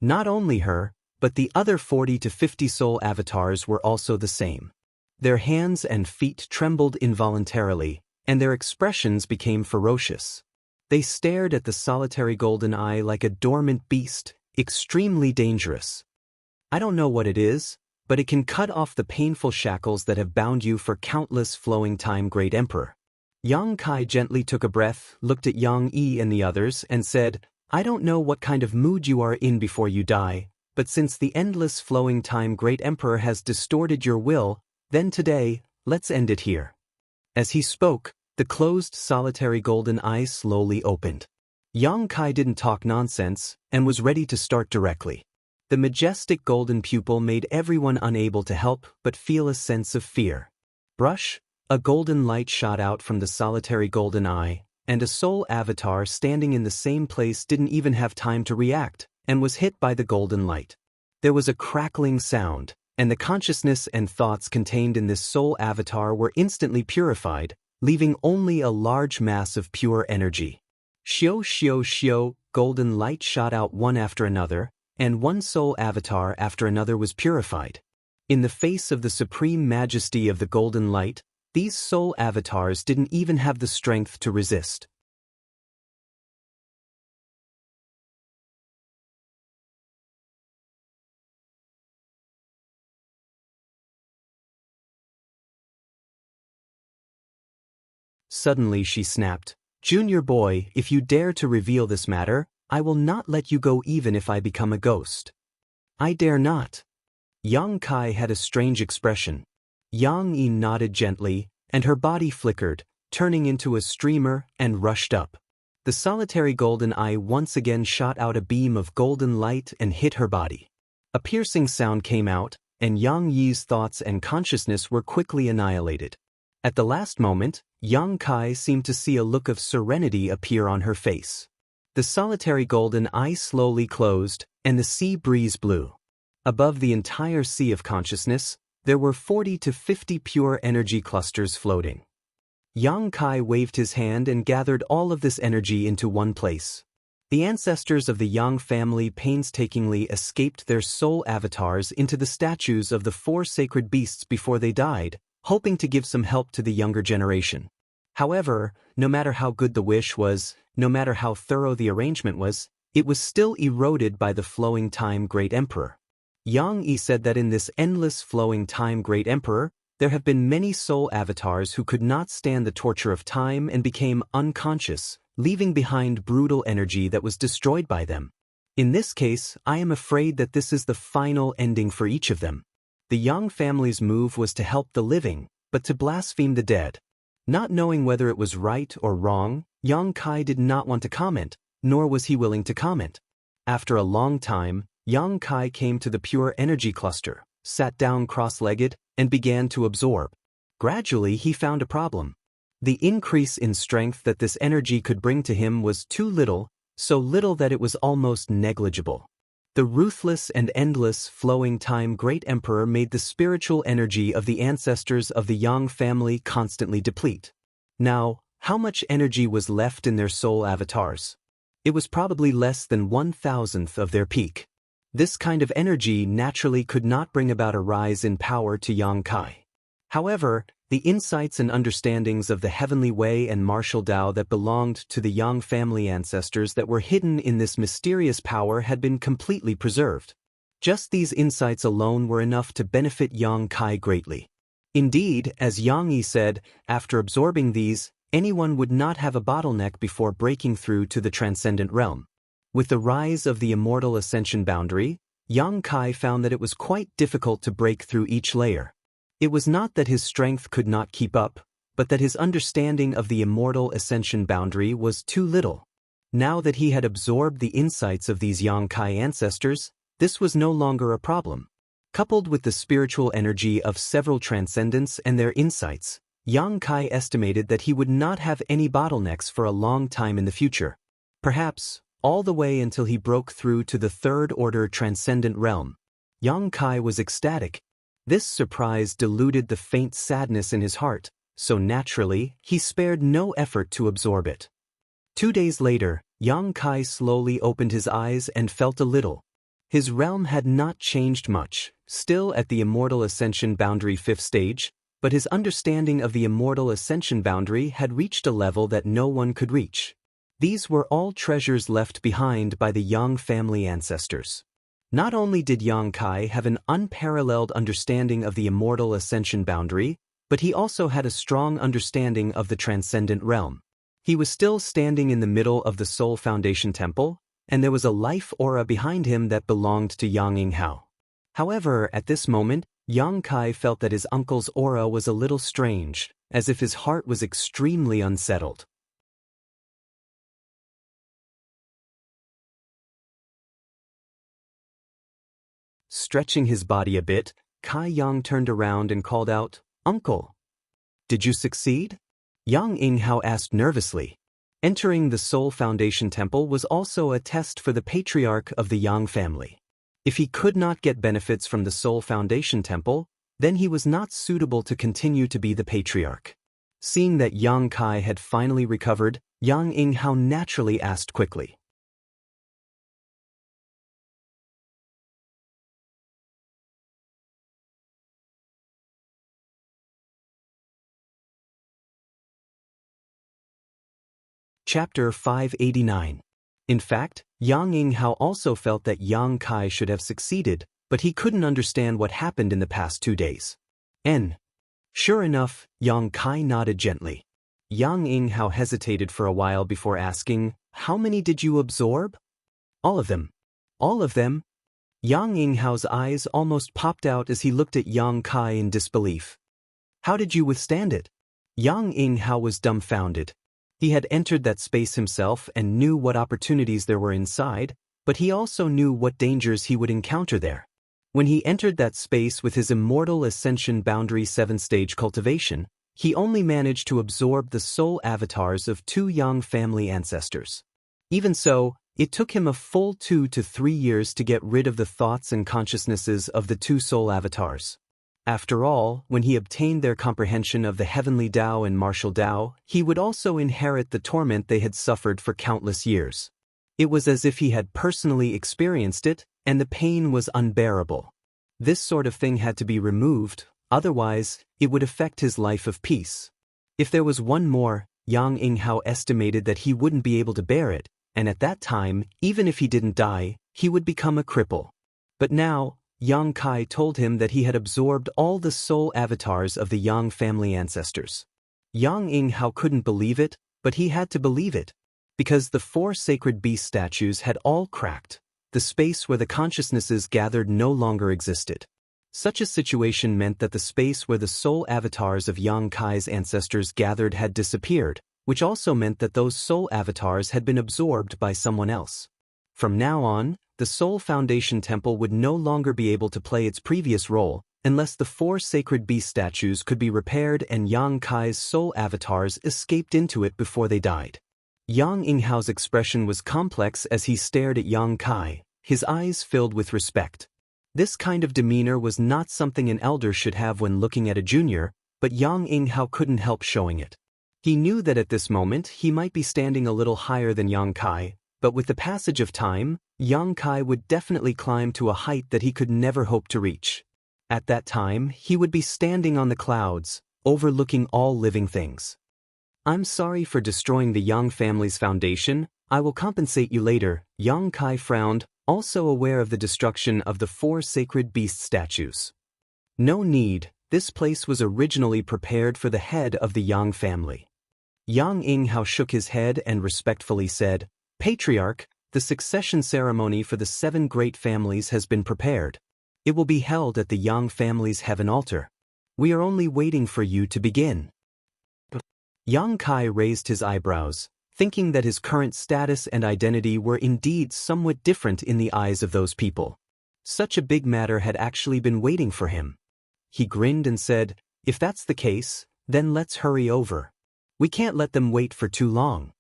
S1: Not only her, but the other 40 to 50 soul avatars were also the same. Their hands and feet trembled involuntarily, and their expressions became ferocious. They stared at the solitary golden eye like a dormant beast, extremely dangerous. I don't know what it is, but it can cut off the painful shackles that have bound you for countless flowing time, Great Emperor. Yang Kai gently took a breath, looked at Yang Yi and the others, and said, I don't know what kind of mood you are in before you die, but since the endless flowing time Great Emperor has distorted your will, then today, let's end it here. As he spoke, the closed solitary golden eye slowly opened. Yang Kai didn't talk nonsense, and was ready to start directly. The majestic golden pupil made everyone unable to help but feel a sense of fear. Brush, a golden light shot out from the solitary golden eye, and a soul avatar standing in the same place didn't even have time to react, and was hit by the golden light. There was a crackling sound, and the consciousness and thoughts contained in this soul avatar were instantly purified, leaving only a large mass of pure energy. Shio shio shio, golden light shot out one after another, and one soul avatar after another was purified. In the face of the supreme majesty of the golden light, these soul avatars didn't even have the strength to resist. Suddenly she snapped, Junior boy, if you dare to reveal this matter, I will not let you go even if I become a ghost. I dare not. Yang Kai had a strange expression. Yang Yi nodded gently, and her body flickered, turning into a streamer, and rushed up. The solitary golden eye once again shot out a beam of golden light and hit her body. A piercing sound came out, and Yang Yi's thoughts and consciousness were quickly annihilated. At the last moment, Yang Kai seemed to see a look of serenity appear on her face. The solitary golden eye slowly closed, and the sea breeze blew. Above the entire sea of consciousness, there were 40 to 50 pure energy clusters floating. Yang Kai waved his hand and gathered all of this energy into one place. The ancestors of the Yang family painstakingly escaped their soul avatars into the statues of the 4 sacred beasts before they died, hoping to give some help to the younger generation. However, no matter how good the wish was, no matter how thorough the arrangement was, it was still eroded by the flowing time Great Emperor. Yang Yi said that in this endless flowing time Great Emperor, there have been many soul avatars who could not stand the torture of time and became unconscious, leaving behind brutal energy that was destroyed by them. In this case, I am afraid that this is the final ending for each of them. The Yang family's move was to help the living, but to blaspheme the dead. Not knowing whether it was right or wrong, Yang Kai did not want to comment, nor was he willing to comment. After a long time, Yang Kai came to the pure energy cluster, sat down cross-legged, and began to absorb. Gradually, he found a problem. The increase in strength that this energy could bring to him was too little, so little that it was almost negligible. The ruthless and endless flowing time Great Emperor made the spiritual energy of the ancestors of the Yang family constantly deplete. Now, how much energy was left in their soul avatars? It was probably less than 1/1000th of their peak. This kind of energy naturally could not bring about a rise in power to Yang Kai. However, the insights and understandings of the heavenly way and martial Tao that belonged to the Yang family ancestors that were hidden in this mysterious power had been completely preserved. Just these insights alone were enough to benefit Yang Kai greatly. Indeed, as Yang Yi said, after absorbing these, anyone would not have a bottleneck before breaking through to the transcendent realm. With the rise of the immortal ascension boundary, Yang Kai found that it was quite difficult to break through each layer. It was not that his strength could not keep up, but that his understanding of the immortal ascension boundary was too little. Now that he had absorbed the insights of these Yang Kai ancestors, this was no longer a problem. Coupled with the spiritual energy of several transcendents and their insights, Yang Kai estimated that he would not have any bottlenecks for a long time in the future. Perhaps, all the way until he broke through to the third-order transcendent realm. Yang Kai was ecstatic. This surprise diluted the faint sadness in his heart, so naturally, he spared no effort to absorb it. 2 days later, Yang Kai slowly opened his eyes and felt a little. His realm had not changed much, still at the immortal ascension boundary 5th stage, but his understanding of the immortal ascension boundary had reached a level that no one could reach. These were all treasures left behind by the Yang family ancestors. Not only did Yang Kai have an unparalleled understanding of the immortal ascension boundary, but he also had a strong understanding of the transcendent realm. He was still standing in the middle of the Soul Foundation Temple, and there was a life aura behind him that belonged to Yang Yinghao. However, at this moment, Yang Kai felt that his uncle's aura was a little strange, as if his heart was extremely unsettled. Stretching his body a bit, Kai Yang turned around and called out, "Uncle! Did you succeed?" Yang Yinghao asked nervously. Entering the Soul Foundation Temple was also a test for the patriarch of the Yang family. If he could not get benefits from the Soul Foundation Temple, then he was not suitable to continue to be the patriarch. Seeing that Yang Kai had finally recovered, Yang Yinghao naturally asked quickly, Chapter 589. In fact, Yang Yinghao also felt that Yang Kai should have succeeded, but he couldn't understand what happened in the past 2 days. Sure enough, Yang Kai nodded gently. Yang Yinghao hesitated for a while before asking, "How many did you absorb?" "All of them." "All of them?" Yang Yinghao's eyes almost popped out as he looked at Yang Kai in disbelief. "How did you withstand it?" Yang Yinghao was dumbfounded. He had entered that space himself and knew what opportunities there were inside, but he also knew what dangers he would encounter there. When he entered that space with his immortal ascension boundary 7th-stage cultivation, he only managed to absorb the soul avatars of 2 Yang family ancestors. Even so, it took him a full 2 to 3 years to get rid of the thoughts and consciousnesses of the 2 soul avatars. After all, when he obtained their comprehension of the heavenly Tao and martial Tao, he would also inherit the torment they had suffered for countless years. It was as if he had personally experienced it, and the pain was unbearable. This sort of thing had to be removed, otherwise, it would affect his life of peace. If there was one more, Yang Yinghao estimated that he wouldn't be able to bear it, and at that time, even if he didn't die, he would become a cripple. But now, Yang Kai told him that he had absorbed all the soul avatars of the Yang family ancestors. Yang Yinghao couldn't believe it, but he had to believe it. Because the 4 sacred beast statues had all cracked, the space where the consciousnesses gathered no longer existed. Such a situation meant that the space where the soul avatars of Yang Kai's ancestors gathered had disappeared, which also meant that those soul avatars had been absorbed by someone else. From now on, the Soul Foundation Temple would no longer be able to play its previous role, unless the 4 sacred beast statues could be repaired and Yang Kai's soul avatars escaped into it before they died. Yang Yinghao's expression was complex as he stared at Yang Kai, his eyes filled with respect. This kind of demeanor was not something an elder should have when looking at a junior, but Yang Yinghao couldn't help showing it. He knew that at this moment he might be standing a little higher than Yang Kai, but with the passage of time, Yang Kai would definitely climb to a height that he could never hope to reach. At that time, he would be standing on the clouds, overlooking all living things. I'm sorry for destroying the Yang family's foundation. I will compensate you later. Yang Kai frowned, also aware of the destruction of the 4 sacred beast statues. No need, this place was originally prepared for the head of the Yang family. Yang Yinghao shook his head and respectfully said, Patriarch, the succession ceremony for the 7 great families has been prepared. It will be held at the Yang family's heaven altar. We are only waiting for you to begin. Yang Kai raised his eyebrows, thinking that his current status and identity were indeed somewhat different in the eyes of those people. Such a big matter had actually been waiting for him. He grinned and said, If that's the case, then let's hurry over. We can't let them wait for too long.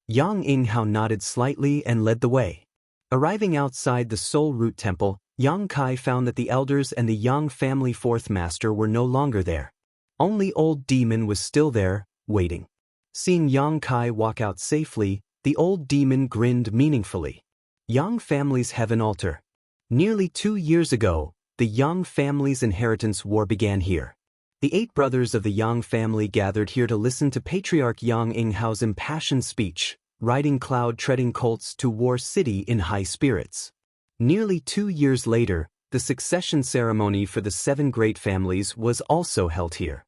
S1: Yang Yinghao nodded slightly and led the way. Arriving outside the Soul Root Temple, Yang Kai found that the elders and the Yang family 4th master were no longer there. Only Old Demon was still there, waiting. Seeing Yang Kai walk out safely, the old demon grinned meaningfully. Yang family's heaven altar. Nearly 2 years ago, the Yang family's inheritance war began here. The 8 brothers of the Yang family gathered here to listen to Patriarch Yang Yinghao's impassioned speech, riding cloud-treading colts to War City in high spirits. Nearly 2 years later, the succession ceremony for the 7 great families was also held here.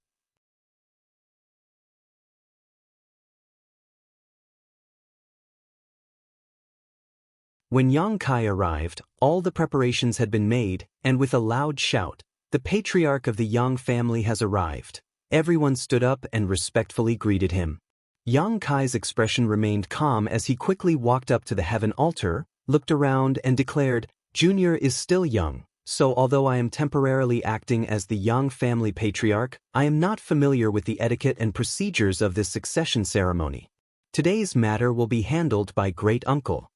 S1: When Yang Kai arrived, all the preparations had been made, and with a loud shout, the patriarch of the Yang family has arrived. Everyone stood up and respectfully greeted him. Yang Kai's expression remained calm as he quickly walked up to the heaven altar, looked around and declared, Junior is still young, so although I am temporarily acting as the Yang family patriarch, I am not familiar with the etiquette and procedures of this succession ceremony. Today's matter will be handled by great uncle.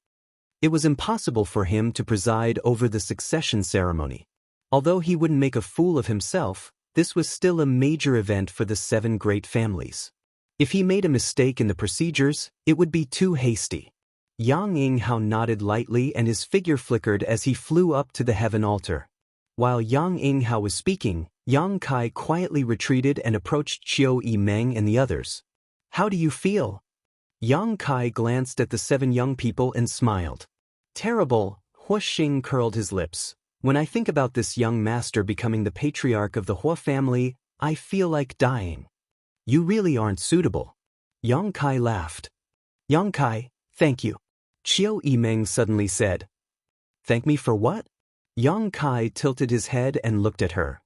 S1: It was impossible for him to preside over the succession ceremony. Although he wouldn't make a fool of himself, this was still a major event for the 7 great families. If he made a mistake in the procedures, it would be too hasty. Yang Yinghao nodded lightly and his figure flickered as he flew up to the heaven altar. While Yang Yinghao was speaking, Yang Kai quietly retreated and approached Qiu Yimeng and the others. How do you feel? Yang Kai glanced at the 7 young people and smiled. Terrible, Hua Xing curled his lips. When I think about this young master becoming the patriarch of the Hua family, I feel like dying. You really aren't suitable. Yang Kai laughed. Yang Kai, thank you. Qiu Yimeng suddenly said. Thank me for what? Yang Kai tilted his head and looked at her.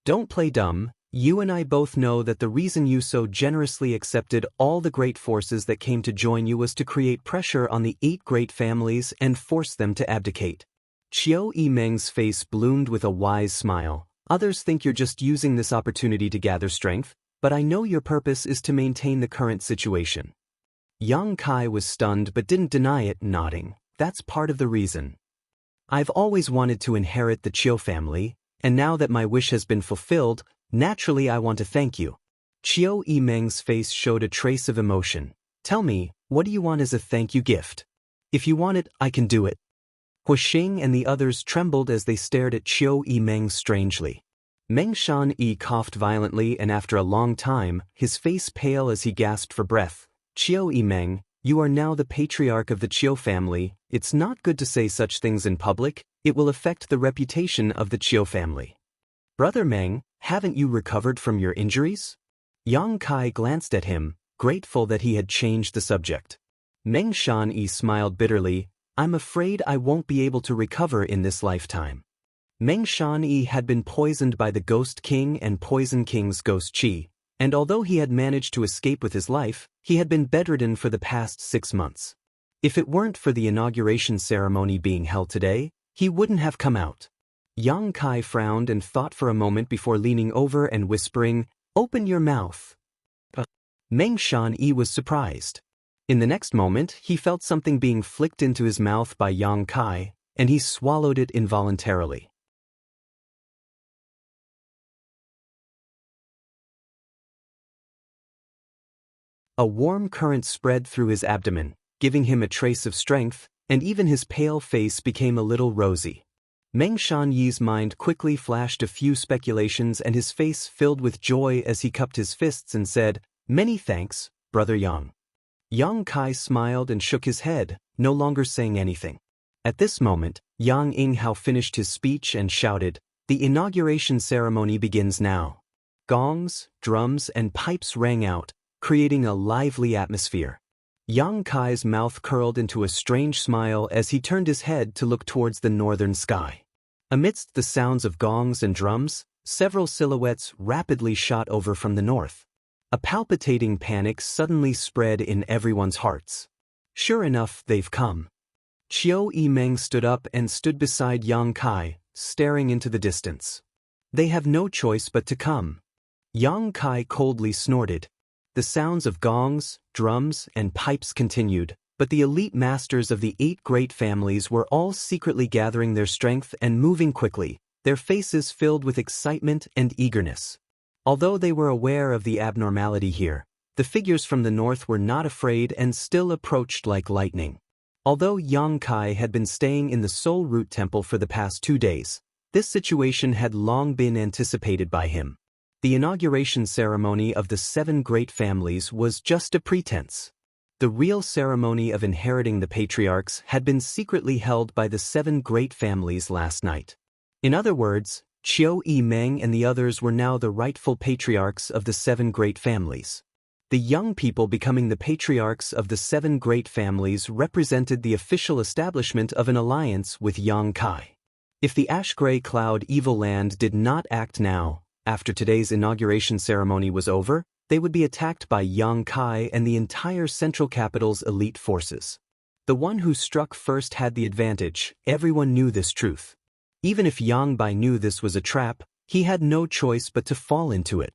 S1: Don't play dumb. You and I both know that the reason you so generously accepted all the great forces that came to join you was to create pressure on the 8 great families and force them to abdicate. Qiu Yimeng's face bloomed with a wise smile. Others think you're just using this opportunity to gather strength, but I know your purpose is to maintain the current situation. Yang Kai was stunned but didn't deny it, nodding. That's part of the reason. I've always wanted to inherit the Qiu family, and now that my wish has been fulfilled, naturally I want to thank you. Qiu Yimeng's face showed a trace of emotion. Tell me, what do you want as a thank you gift? If you want it, I can do it. Huixing and the others trembled as they stared at Qiu Yimeng strangely. Meng Shan-yi coughed violently, and after a long time, his face pale as he gasped for breath. Qiu Yimeng, you are now the patriarch of the Qiu family. It's not good to say such things in public. It will affect the reputation of the Qiu family. Brother Meng, haven't you recovered from your injuries? Yang Kai glanced at him, grateful that he had changed the subject. Meng Shan-yi smiled bitterly. I'm afraid I won't be able to recover in this lifetime. Meng Shan-yi had been poisoned by the Ghost King and Poison King's Ghost Qi, and although he had managed to escape with his life, he had been bedridden for the past 6 months. If it weren't for the inauguration ceremony being held today, he wouldn't have come out. Yang Kai frowned and thought for a moment before leaning over and whispering, "Open your mouth." Meng Shan-yi was surprised. In the next moment, he felt something being flicked into his mouth by Yang Kai, and he swallowed it involuntarily. A warm current spread through his abdomen, giving him a trace of strength, and even his pale face became a little rosy. Meng Shan-yi's mind quickly flashed a few speculations, and his face filled with joy as he cupped his fists and said, "Many thanks, Brother Yang." Yang Kai smiled and shook his head, no longer saying anything. At this moment, Yang Yinghao finished his speech and shouted, "The inauguration ceremony begins now." Gongs, drums, and pipes rang out, creating a lively atmosphere. Yang Kai's mouth curled into a strange smile as he turned his head to look towards the northern sky. Amidst the sounds of gongs and drums, several silhouettes rapidly shot over from the north. A palpitating panic suddenly spread in everyone's hearts. Sure enough, they've come. Qiu Yimeng stood up and stood beside Yang Kai, staring into the distance. They have no choice but to come. Yang Kai coldly snorted. The sounds of gongs, drums, and pipes continued, but the elite masters of the 8 great families were all secretly gathering their strength and moving quickly, their faces filled with excitement and eagerness. Although they were aware of the abnormality here, the figures from the north were not afraid and still approached like lightning. Although Yang Kai had been staying in the Soul Root Temple for the past 2 days, this situation had long been anticipated by him. The inauguration ceremony of the 7 great families was just a pretense. The real ceremony of inheriting the patriarchs had been secretly held by the 7 great families last night. In other words, Qiu Yimeng and the others were now the rightful patriarchs of the 7 great families. The young people becoming the patriarchs of the 7 great families represented the official establishment of an alliance with Yang Kai. If the ash-gray cloud evil land did not act now, after today's inauguration ceremony was over, they would be attacked by Yang Kai and the entire central capital's elite forces. The one who struck first had the advantage. Everyone knew this truth. Even if Yang Bai knew this was a trap, he had no choice but to fall into it.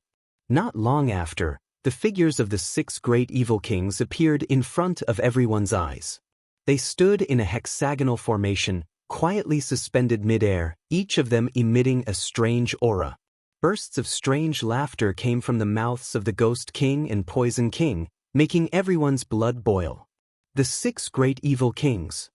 S1: Not long after, the figures of the 6 great evil kings appeared in front of everyone's eyes. They stood in a hexagonal formation, quietly suspended mid-air, each of them emitting a strange aura. Bursts of strange laughter came from the mouths of the Ghost King and Poison King, making everyone's blood boil. The 6 great evil kings.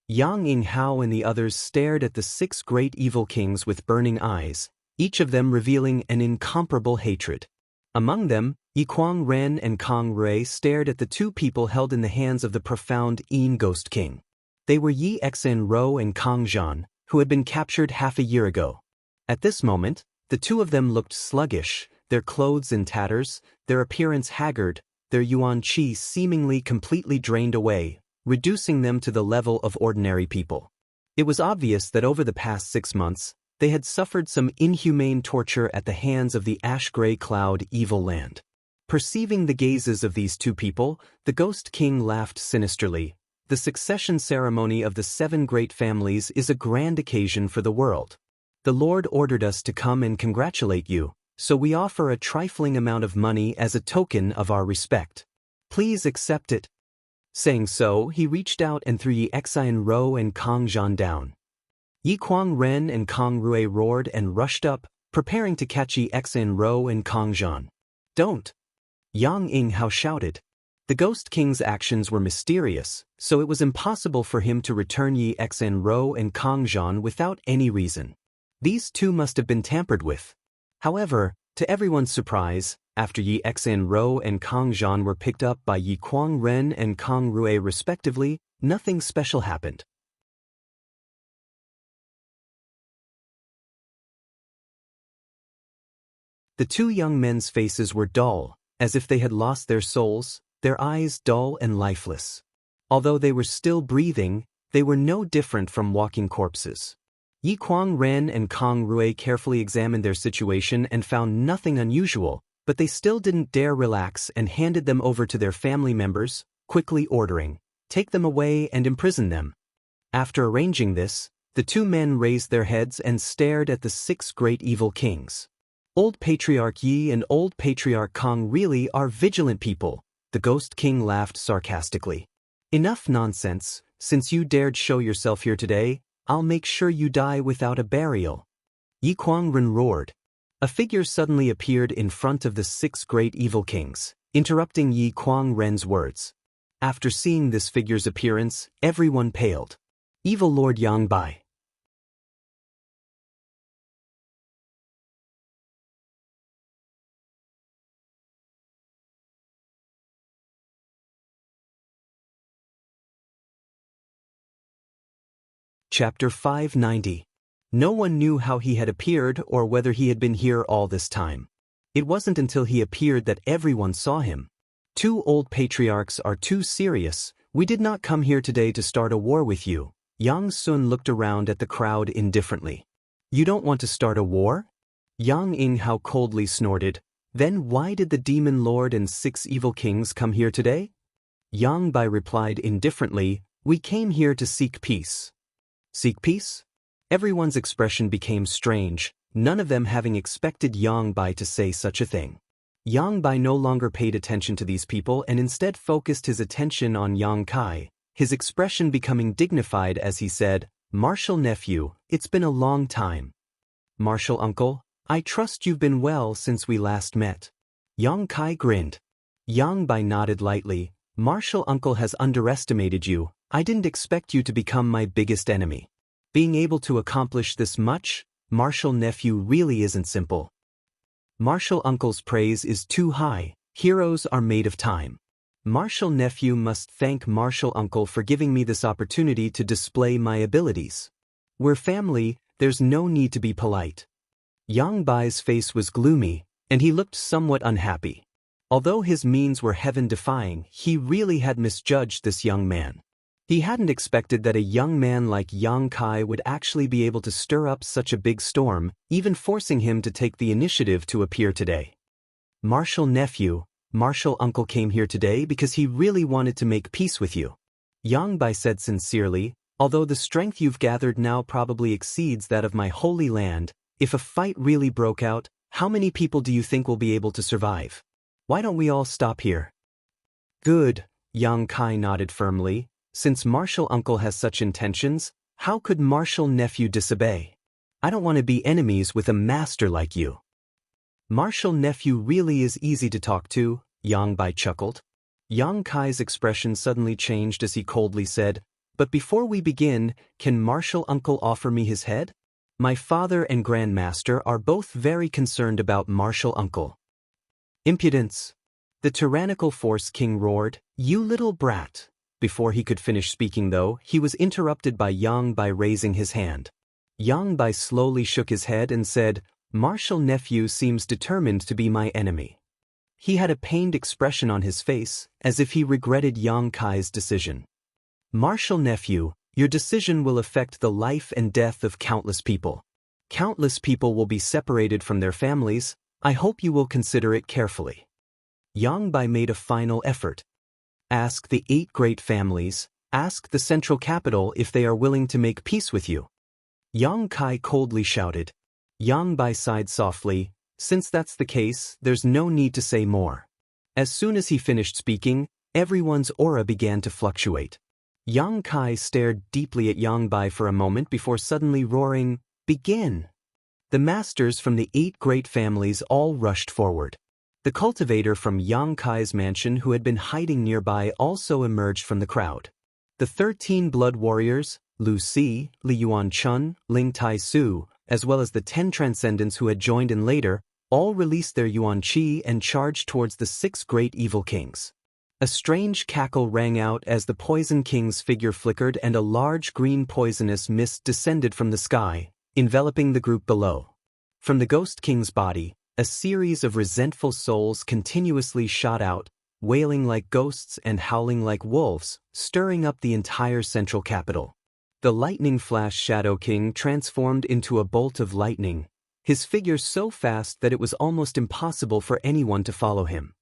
S1: Yang Yinghao and the others stared at the 6 great evil kings with burning eyes, each of them revealing an incomparable hatred. Among them, Yiquang Ren and Kang Rui stared at the 2 people held in the hands of the profound Yin Ghost King. They were Yi Xenro and Kang Zhan, who had been captured half a year ago. At this moment, the 2 of them looked sluggish, their clothes in tatters, their appearance haggard, their yuan qi seemingly completely drained away, reducing them to the level of ordinary people. It was obvious that over the past 6 months, they had suffered some inhumane torture at the hands of the ash-gray cloud evil land. Perceiving the gazes of these 2 people, the Ghost King laughed sinisterly. The succession ceremony of the 7 great families is a grand occasion for the world. The Lord ordered us to come and congratulate you, so we offer a trifling amount of money as a token of our respect. Please accept it. Saying so, he reached out and threw Yi Xenro and Kang Zhan down. Yiquang Ren and Kang Rui roared and rushed up, preparing to catch Yi Xenro and Kang Zhan. Don't! Yang Yinghao shouted. The Ghost King's actions were mysterious, so it was impossible for him to return Yi Xenro and Kang Zhan without any reason. These two must have been tampered with. However, to everyone's surprise, after Yi Xenro and Kang Zhan were picked up by Yi Ren and Kang Rui respectively, nothing special happened. The two young men's faces were dull, as if they had lost their souls, their eyes dull and lifeless. Although they were still breathing, they were no different from walking corpses. Yi Ren and Kang Rui carefully examined their situation and found nothing unusual, but they still didn't dare relax and handed them over to their family members, quickly ordering, "Take them away and imprison them." After arranging this, the two men raised their heads and stared at the 6 great evil kings. Old Patriarch Yi and Old Patriarch Kang really are vigilant people, the Ghost King laughed sarcastically. Enough nonsense, since you dared show yourself here today, I'll make sure you die without a burial. Yi Ren roared. A figure suddenly appeared in front of the 6 great evil kings, interrupting Yi Ren's words. After seeing this figure's appearance, everyone paled. Evil Lord Yang Bai. Chapter 590. No one knew how he had appeared or whether he had been here all this time. It wasn't until he appeared that everyone saw him. 2 old patriarchs are too serious. We did not come here today to start a war with you. Yang Sun looked around at the crowd indifferently. You don't want to start a war? Yang Inghao coldly snorted. Then why did the demon lord and 6 evil kings come here today? Yang Bai replied indifferently, we came here to seek peace. Seek peace? Everyone's expression became strange, none of them having expected Yang Bai to say such a thing. Yang Bai no longer paid attention to these people and instead focused his attention on Yang Kai, his expression becoming dignified as he said, Martial nephew, it's been a long time. Martial uncle, I trust you've been well since we last met. Yang Kai grinned. Yang Bai nodded lightly, Martial uncle has underestimated you, I didn't expect you to become my biggest enemy. Being able to accomplish this much, Martial nephew really isn't simple. Martial uncle's praise is too high, heroes are made of time. Martial nephew must thank Martial uncle for giving me this opportunity to display my abilities. We're family, there's no need to be polite. Yang Bai's face was gloomy, and he looked somewhat unhappy. Although his means were heaven-defying, he really had misjudged this young man. He hadn't expected that a young man like Yang Kai would actually be able to stir up such a big storm, even forcing him to take the initiative to appear today. Martial nephew, Martial uncle came here today because he really wanted to make peace with you. Yang Bai said sincerely, although the strength you've gathered now probably exceeds that of my holy land, if a fight really broke out, how many people do you think will be able to survive? Why don't we all stop here? Good, Yang Kai nodded firmly. Since Martial uncle has such intentions, how could Martial nephew disobey? I don't want to be enemies with a master like you. Martial nephew really is easy to talk to, Yang Bai chuckled. Yang Kai's expression suddenly changed as he coldly said, but before we begin, can Martial uncle offer me his head? My father and grandmaster are both very concerned about Martial uncle. Impudence! The tyrannical Force King roared, you little brat. Before he could finish speaking though, he was interrupted by Yang Bai raising his hand. Yang Bai slowly shook his head and said, Martial nephew seems determined to be my enemy. He had a pained expression on his face, as if he regretted Yang Kai's decision. Martial nephew, your decision will affect the life and death of countless people. Countless people will be separated from their families, I hope you will consider it carefully. Yang Bai made a final effort. Ask the 8 great families, ask the central capital if they are willing to make peace with you. Yang Kai coldly shouted. Yang Bai sighed softly, since that's the case, there's no need to say more. As soon as he finished speaking, everyone's aura began to fluctuate. Yang Kai stared deeply at Yang Bai for a moment before suddenly roaring, begin! The masters from the 8 great families all rushed forward. The cultivator from Yang Kai's mansion who had been hiding nearby also emerged from the crowd. The 13 blood warriors, Lu Si, Li Yuanchun, Ling Tai Su, as well as the 10 transcendents who had joined in later, all released their yuan qi and charged towards the 6 great evil kings. A strange cackle rang out as the Poison King's figure flickered and a large green poisonous mist descended from the sky, enveloping the group below. From the Ghost King's body, a series of resentful souls continuously shot out, wailing like ghosts and howling like wolves, stirring up the entire central capital. The Lightning Flash Shadow King transformed into a bolt of lightning, his figure so fast that it was almost impossible for anyone to follow him.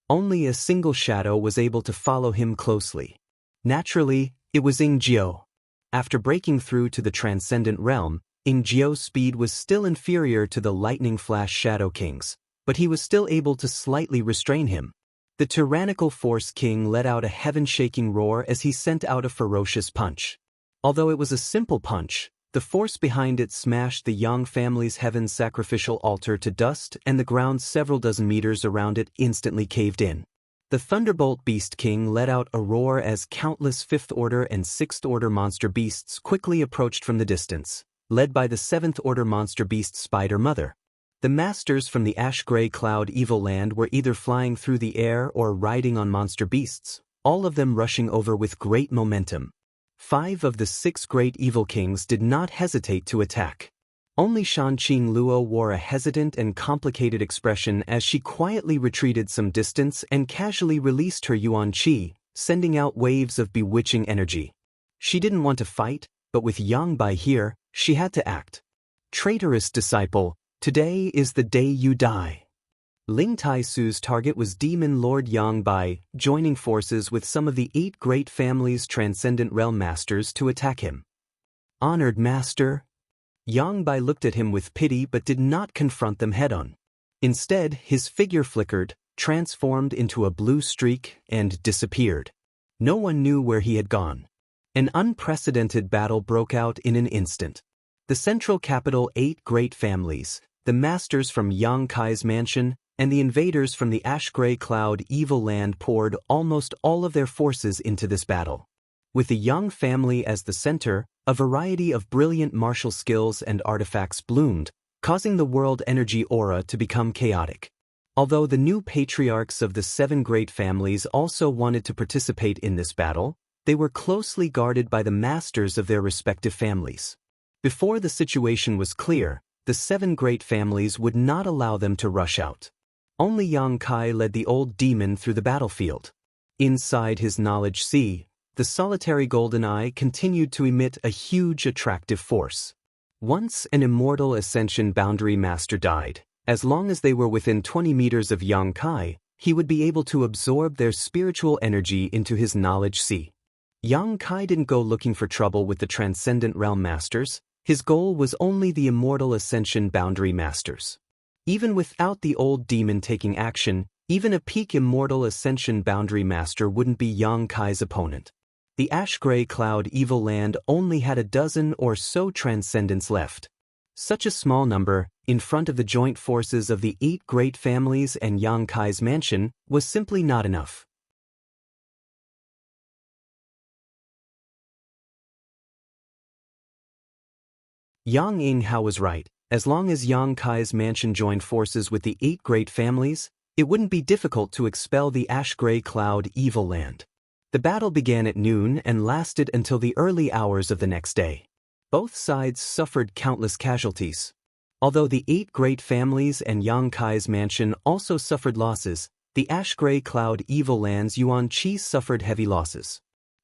S1: Only a single shadow was able to follow him closely. Naturally, it was Ying Jiao. After breaking through to the transcendent realm, Ying Jiao's speed was still inferior to the Lightning Flash Shadow King's, but he was still able to slightly restrain him. The tyrannical Force King let out a heaven-shaking roar as he sent out a ferocious punch. Although it was a simple punch, the force behind it smashed the Yang family's heaven's sacrificial altar to dust, and the ground several dozen meters around it instantly caved in. The Thunderbolt Beast King let out a roar as countless 5th Order and 6th Order monster beasts quickly approached from the distance, led by the 7th Order monster beast Spider Mother. The masters from the Ash-Gray Cloud Evil Land were either flying through the air or riding on monster beasts, all of them rushing over with great momentum. 5 of the 6 great evil kings did not hesitate to attack. Only Shanqing Luo wore a hesitant and complicated expression as she quietly retreated some distance and casually released her yuan qi, sending out waves of bewitching energy. She didn't want to fight, but with Yang Bai here, she had to act. Traitorous disciple, today is the day you die. Ling Tai Su's target was Demon Lord Yang Bai, joining forces with some of the 8 great families' transcendent realm masters to attack him. Honored master. Yang Bai looked at him with pity but did not confront them head-on. Instead, his figure flickered, transformed into a blue streak, and disappeared. No one knew where he had gone. An unprecedented battle broke out in an instant. The central capital 8 great families, the masters from Yang Kai's mansion, and the invaders from the Ash-Gray Cloud Evil Land poured almost all of their forces into this battle. With the Yang family as the center, a variety of brilliant martial skills and artifacts bloomed, causing the world energy aura to become chaotic. Although the new patriarchs of the 7 great families also wanted to participate in this battle, they were closely guarded by the masters of their respective families. Before the situation was clear, the 7 great families would not allow them to rush out. Only Yang Kai led the old demon through the battlefield. Inside his knowledge sea, the solitary golden eye continued to emit a huge attractive force. Once an immortal ascension boundary master died, as long as they were within 20 meters of Yang Kai, he would be able to absorb their spiritual energy into his knowledge sea. Yang Kai didn't go looking for trouble with the transcendent realm masters. His goal was only the immortal ascension boundary masters. Even without the old demon taking action, even a peak immortal ascension boundary master wouldn't be Yang Kai's opponent. The Ash-Gray Cloud Evil Land only had a dozen or so transcendents left. Such a small number, in front of the joint forces of the 8 great families and Yang Kai's mansion, was simply not enough. Yang Yinghao was right. As long as Yang Kai's mansion joined forces with the 8 great families, it wouldn't be difficult to expel the Ash-Gray Cloud Evil Land. The battle began at noon and lasted until the early hours of the next day. Both sides suffered countless casualties. Although the 8 great families and Yang Kai's mansion also suffered losses, the Ash-Gray Cloud Evil Land's yuan qi suffered heavy losses.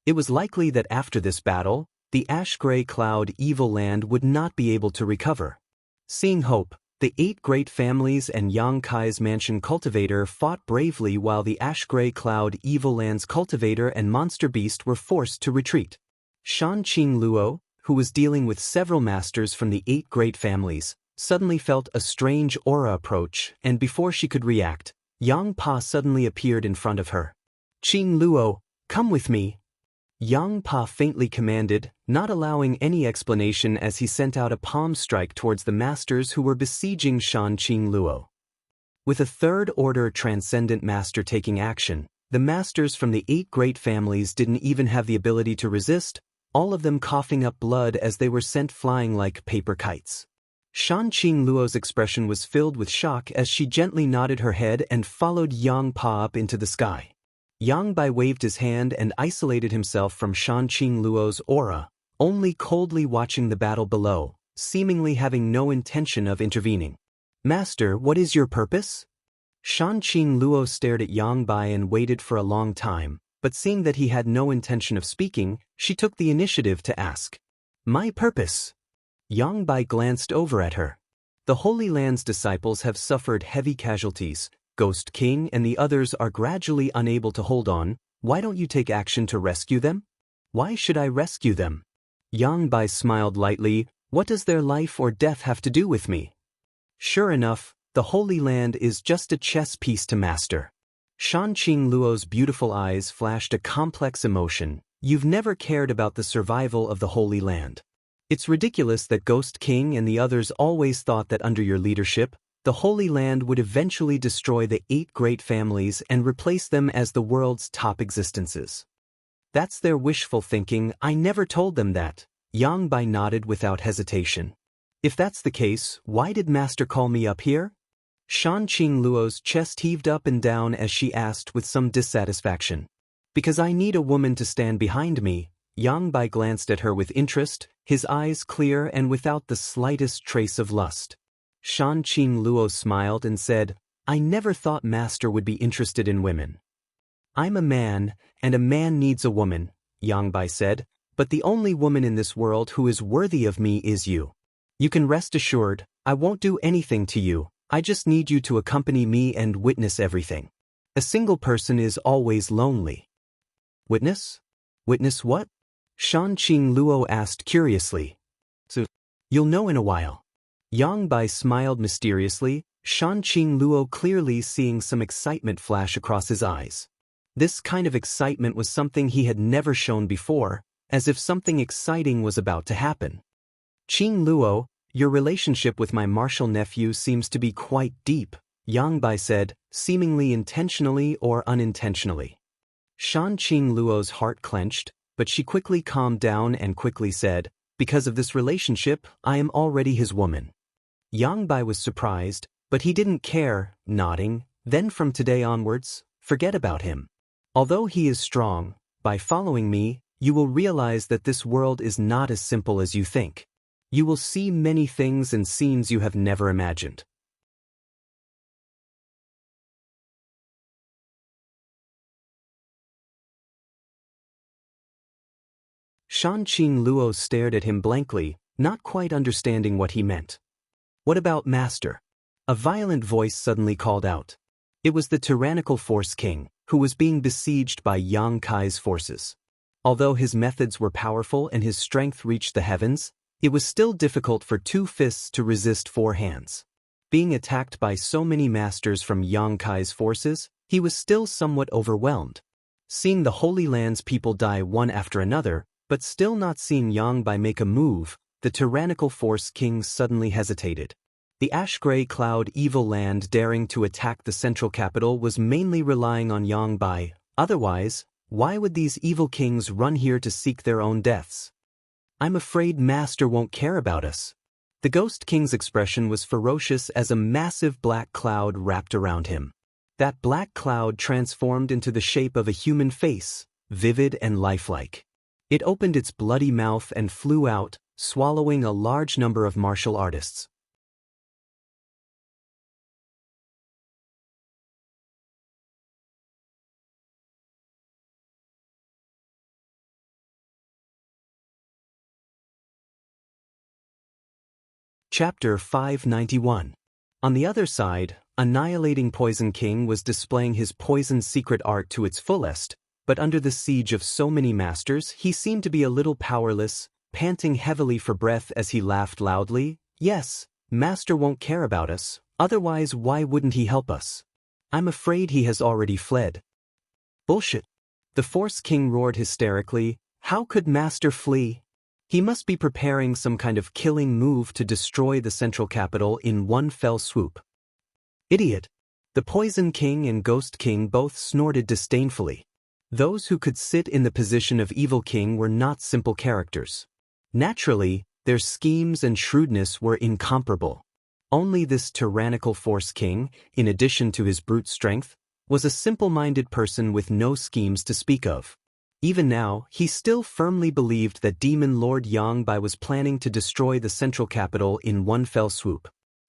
S1: It was likely that after this battle, the Ash-Gray Cloud Evil Land would not be able to recover. Seeing hope, the 8 great families and Yang Kai's mansion cultivator fought bravely while the Ash-Gray Cloud Evil Land's cultivator and monster beast were forced to retreat. Shanqing Luo, who was dealing with several masters from the 8 great families, suddenly felt a strange aura approach, and before she could react, Yang Pa suddenly appeared in front of her. "Qing Luo, come with me." Yang Pa faintly commanded, not allowing any explanation as he sent out a palm strike towards the masters who were besieging Shanqing Luo. With a third-order transcendent master taking action, the masters from the 8 great families didn't even have the ability to resist, all of them coughing up blood as they were sent flying like paper kites. Shanqing Luo's expression was filled with shock as she gently nodded her head and followed Yang Pa up into the sky. Yang Bai waved his hand and isolated himself from Shanqing Luo's aura, only coldly watching the battle below, seemingly having no intention of intervening. "Master, what is your purpose?" Shanqing Luo stared at Yang Bai and waited for a long time, but seeing that he had no intention of speaking, she took the initiative to ask. "My purpose?" Yang Bai glanced over at her. "The Holy Land's disciples have suffered heavy casualties. Ghost King and the others are gradually unable to hold on. Why don't you take action to rescue them?" "Why should I rescue them?" Yang Bai smiled lightly. "What does their life or death have to do with me?" "Sure enough, the Holy Land is just a chess piece to master." Shanqing Luo's beautiful eyes flashed a complex emotion. "You've never cared about the survival of the Holy Land. It's ridiculous that Ghost King and the others always thought that under your leadership, the Holy Land would eventually destroy the 8 great families and replace them as the world's top existences. That's their wishful thinking. I never told them that." Yang Bai nodded without hesitation. "If that's the case, why did Master call me up here?" Shanqing Luo's chest heaved up and down as she asked with some dissatisfaction. "Because I need a woman to stand behind me." Yang Bai glanced at her with interest, his eyes clear and without the slightest trace of lust. Shanqing Luo smiled and said, "I never thought Master would be interested in women." "I'm a man, and a man needs a woman," Yang Bai said, "but the only woman in this world who is worthy of me is you. You can rest assured, I won't do anything to you. I just need you to accompany me and witness everything. A single person is always lonely." "Witness? Witness what?" Shanqing Luo asked curiously. "So, you'll know in a while." Yang Bai smiled mysteriously, Shanqing Luo clearly seeing some excitement flash across his eyes. This kind of excitement was something he had never shown before, as if something exciting was about to happen. "Qing Luo, your relationship with my martial nephew seems to be quite deep," Yang Bai said, seemingly intentionally or unintentionally. Shanqing Luo's heart clenched, but she quickly calmed down and quickly said, "Because of this relationship, I am already his woman." Yang Bai was surprised, but he didn't care, nodding. "Then from today onwards, forget about him. Although he is strong, by following me, you will realize that this world is not as simple as you think. You will see many things and scenes you have never imagined." Shanqing Luo stared at him blankly, not quite understanding what he meant. "What about Master?" A violent voice suddenly called out. It was the tyrannical Force King, who was being besieged by Yang Kai's forces. Although his methods were powerful and his strength reached the heavens, it was still difficult for 2 fists to resist 4 hands. Being attacked by so many masters from Yang Kai's forces, he was still somewhat overwhelmed. Seeing the Holy Land's people die one after another, but still not seeing Yang Bai make a move, the tyrannical Force King suddenly hesitated. The ash-gray cloud evil land daring to attack the central capital was mainly relying on Yang Bai. Otherwise, why would these evil kings run here to seek their own deaths? "I'm afraid Master won't care about us." The Ghost King's expression was ferocious as a massive black cloud wrapped around him. That black cloud transformed into the shape of a human face, vivid and lifelike. It opened its bloody mouth and flew out, swallowing a large number of martial artists. Chapter 591. On the other side, Annihilating Poison King was displaying his poison secret art to its fullest, but under the siege of so many masters, he seemed to be a little powerless, panting heavily for breath as he laughed loudly. "Yes, Master won't care about us, otherwise why wouldn't he help us? I'm afraid he has already fled." "Bullshit." The Force King roared hysterically, How could Master flee? He must be preparing some kind of killing move to destroy the central capital in one fell swoop. Idiot! The Poison King and Ghost King both snorted disdainfully. Those who could sit in the position of Evil King were not simple characters. Naturally, their schemes and shrewdness were incomparable. Only this tyrannical Force King, in addition to his brute strength, was a simple-minded person with no schemes to speak of. Even now, he still firmly believed that Demon Lord Yangbai was planning to destroy the central capital in one fell swoop.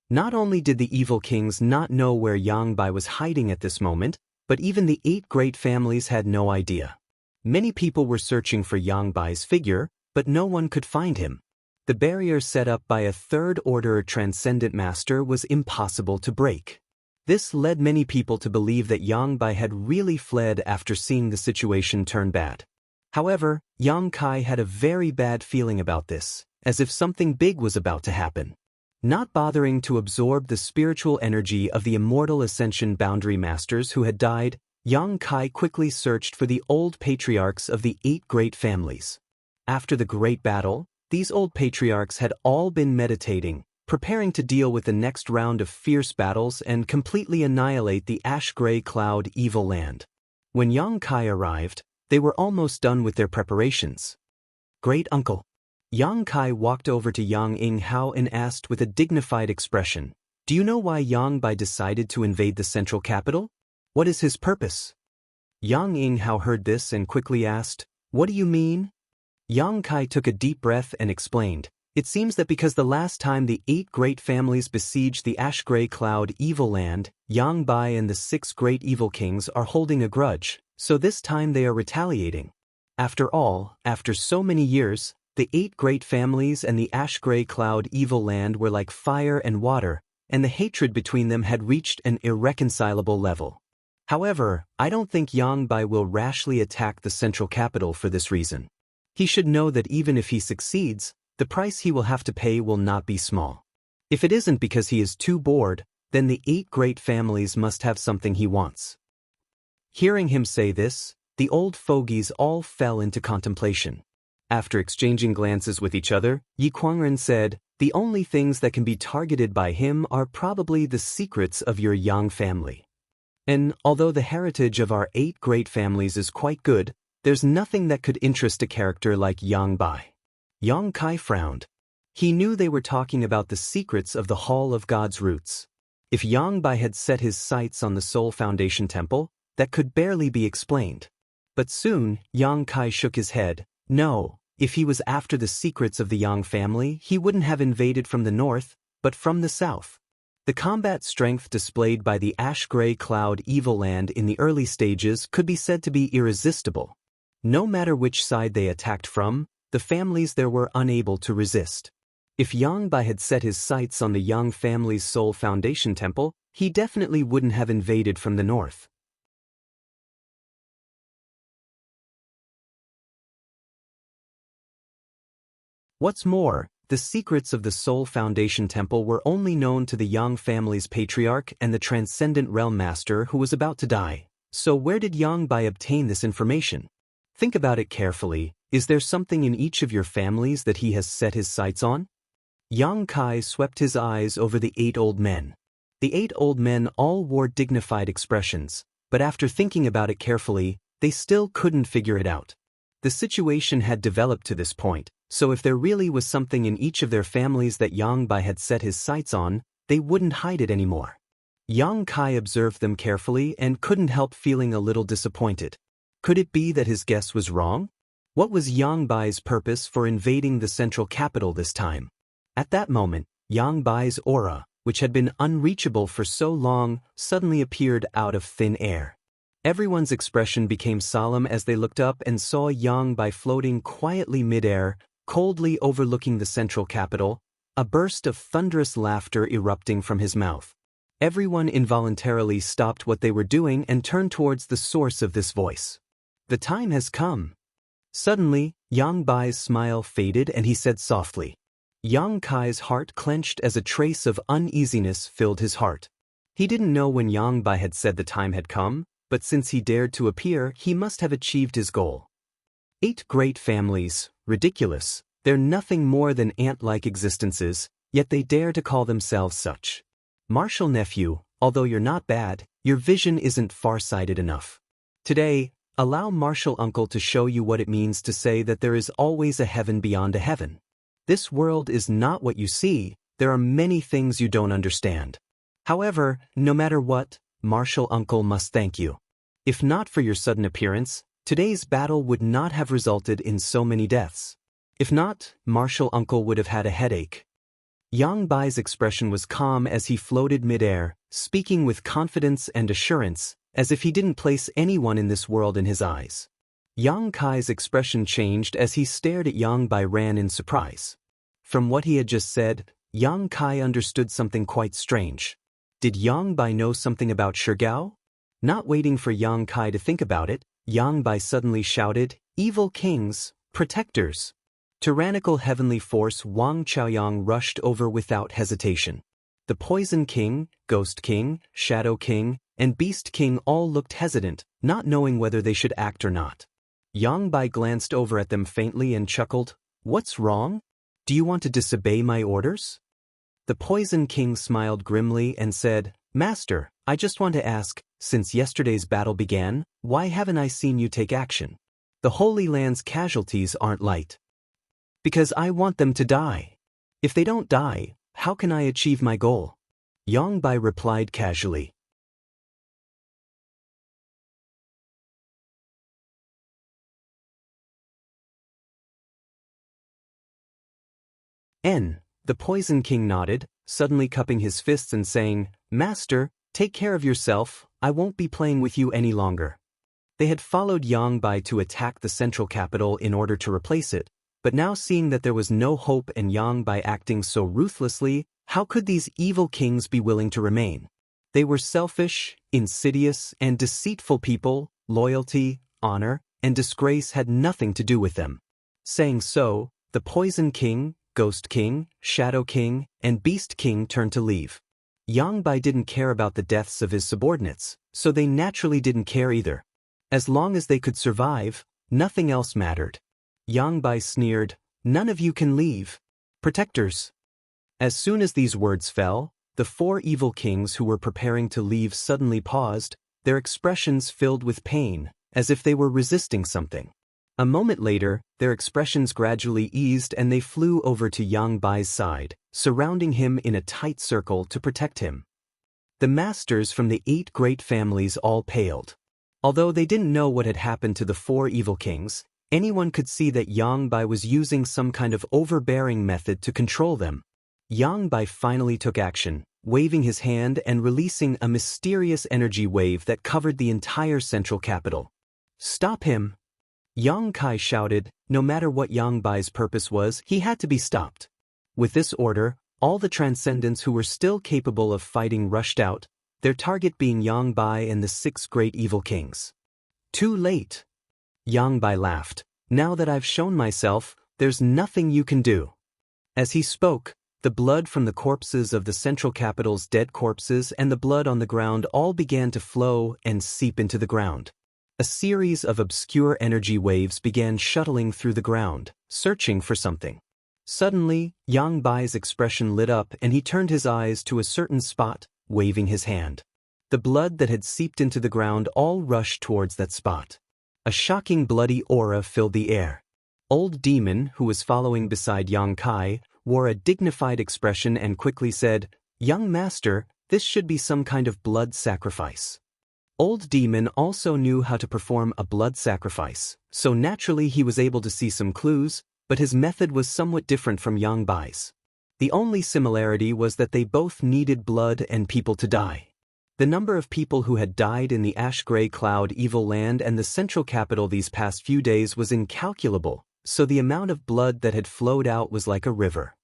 S1: Not only did the Evil Kings not know where Yangbai was hiding at this moment, but even the 8 great families had no idea. Many people were searching for Yangbai's figure, but no one could find him. The barrier set up by a third-order transcendent master was impossible to break. This led many people to believe that Yangbai had really fled after seeing the situation turn bad. However, Yang Kai had a very bad feeling about this, as if something big was about to happen. Not bothering to absorb the spiritual energy of the immortal ascension boundary masters who had died, Yang Kai quickly searched for the old patriarchs of the 8 great families. After the great battle, these old patriarchs had all been meditating, preparing to deal with the next round of fierce battles and completely annihilate the ash-gray cloud evil land. When Yang Kai arrived, they were almost done with their preparations. Great uncle. Yang Kai walked over to Yang Inghao and asked with a dignified expression, "Do you know why Yang Bai decided to invade the central capital? What is his purpose?" Yang Inghao heard this and quickly asked, "What do you mean?" Yang Kai took a deep breath and explained, "It seems that because the last time the 8 great families besieged the ash-gray cloud evil land, Yang Bai and the 6 great evil kings are holding a grudge, so this time they are retaliating. After all, after so many years, the 8 great families and the ash-gray cloud evil land were like fire and water, and the hatred between them had reached an irreconcilable level. However, I don't think Yang Bai will rashly attack the central capital for this reason. He should know that even if he succeeds, the price he will have to pay will not be small. If it isn't because he is too bored, then the 8 great families must have something he wants." Hearing him say this, the old fogies all fell into contemplation. After exchanging glances with each other, Yi Kuangren said, "The only things that can be targeted by him are probably the secrets of your Yang family. And although the heritage of our 8 great families is quite good, there's nothing that could interest a character like Yang Bai." Yang Kai frowned. He knew they were talking about the secrets of the Hall of God's Roots. If Yang Bai had set his sights on the Soul Foundation Temple, that could barely be explained. But soon, Yang Kai shook his head. No, if he was after the secrets of the Yang family, he wouldn't have invaded from the north, but from the south. The combat strength displayed by the ash-gray cloud evil land in the early stages could be said to be irresistible. No matter which side they attacked from, the families there were unable to resist. If Yang Bai had set his sights on the Yang family's Soul Foundation Temple, he definitely wouldn't have invaded from the north. What's more, the secrets of the Soul Foundation Temple were only known to the Yang family's patriarch and the Transcendent Realm Master who was about to die. So where did Yang Bai obtain this information? Think about it carefully. Is there something in each of your families that he has set his sights on? Yang Kai swept his eyes over the 8 old men. The 8 old men all wore dignified expressions, but after thinking about it carefully, they still couldn't figure it out. The situation had developed to this point, so if there really was something in each of their families that Yang Bai had set his sights on, they wouldn't hide it anymore. Yang Kai observed them carefully and couldn't help feeling a little disappointed. Could it be that his guess was wrong? What was Yang Bai's purpose for invading the central capital this time? At that moment, Yang Bai's aura, which had been unreachable for so long, suddenly appeared out of thin air. Everyone's expression became solemn as they looked up and saw Yang Bai floating quietly mid-air, coldly overlooking the central capital, a burst of thunderous laughter erupting from his mouth. Everyone involuntarily stopped what they were doing and turned towards the source of this voice. The time has come. Suddenly, Yang Bai's smile faded and he said softly. Yang Kai's heart clenched as a trace of uneasiness filled his heart. He didn't know when Yang Bai had said the time had come, but since he dared to appear, he must have achieved his goal. 8 great families, ridiculous, they're nothing more than ant-like existences, yet they dare to call themselves such. Martial nephew, although you're not bad, your vision isn't far-sighted enough. Today, allow martial uncle to show you what it means to say that there is always a heaven beyond a heaven. This world is not what you see, there are many things you don't understand. However, no matter what, martial uncle must thank you. If not for your sudden appearance, today's battle would not have resulted in so many deaths. If not, martial uncle would have had a headache. Yang Bai's expression was calm as he floated mid-air, speaking with confidence and assurance, as if he didn't place anyone in this world in his eyes. Yang Kai's expression changed as he stared at Yang Bai Ran in surprise. From what he had just said, Yang Kai understood something quite strange. Did Yang Bai know something about Shigao? Not waiting for Yang Kai to think about it, Yang Bai suddenly shouted, "Evil kings, protectors!" Tyrannical heavenly force Wang Chaoyang rushed over without hesitation. The Poison King, Ghost King, Shadow King, and Beast King all looked hesitant, not knowing whether they should act or not. Yang Bai glanced over at them faintly and chuckled, "What's wrong? Do you want to disobey my orders?" The Poison King smiled grimly and said, "Master, I just want to ask, since yesterday's battle began, why haven't I seen you take action? The Holy Land's casualties aren't light. Because I want them to die. If they don't die, how can I achieve my goal?" Yang Bai replied casually. The Poison King nodded, suddenly cupping his fists and saying, "Master, take care of yourself, I won't be playing with you any longer." They had followed Yang Bai to attack the central capital in order to replace it, but now seeing that there was no hope and Yang Bai acting so ruthlessly, how could these evil kings be willing to remain? They were selfish, insidious, and deceitful people. Loyalty, honor, and disgrace had nothing to do with them. Saying so, the Poison King, Ghost King, Shadow King, and Beast King turned to leave. Yang Bai didn't care about the deaths of his subordinates, so they naturally didn't care either. As long as they could survive, nothing else mattered. Yang Bai sneered, "None of you can leave. Protectors." As soon as these words fell, the 4 evil kings who were preparing to leave suddenly paused, their expressions filled with pain, as if they were resisting something. A moment later, their expressions gradually eased and they flew over to Yang Bai's side, surrounding him in a tight circle to protect him. The masters from the 8 great families all paled. Although they didn't know what had happened to the 4 evil kings, anyone could see that Yang Bai was using some kind of overbearing method to control them. Yang Bai finally took action, waving his hand and releasing a mysterious energy wave that covered the entire central capital. "Stop him!" Yang Kai shouted. No matter what Yang Bai's purpose was, he had to be stopped. With this order, all the transcendents who were still capable of fighting rushed out, their target being Yang Bai and the 6 great evil kings. "Too late." Yang Bai laughed. "Now that I've shown myself, there's nothing you can do." As he spoke, the blood from the corpses of the central capital's dead corpses and the blood on the ground all began to flow and seep into the ground. A series of obscure energy waves began shuttling through the ground, searching for something. Suddenly, Yang Bai's expression lit up and he turned his eyes to a certain spot, waving his hand. The blood that had seeped into the ground all rushed towards that spot. A shocking bloody aura filled the air. Old Demon, who was following beside Yang Kai, wore a dignified expression and quickly said, "Young master, this should be some kind of blood sacrifice." Old Demon also knew how to perform a blood sacrifice, so naturally he was able to see some clues, but his method was somewhat different from Yang Bai's. The only similarity was that they both needed blood and people to die. The number of people who had died in the ash-gray cloud evil land and the central capital these past few days was incalculable, so the amount of blood that had flowed out was like a river.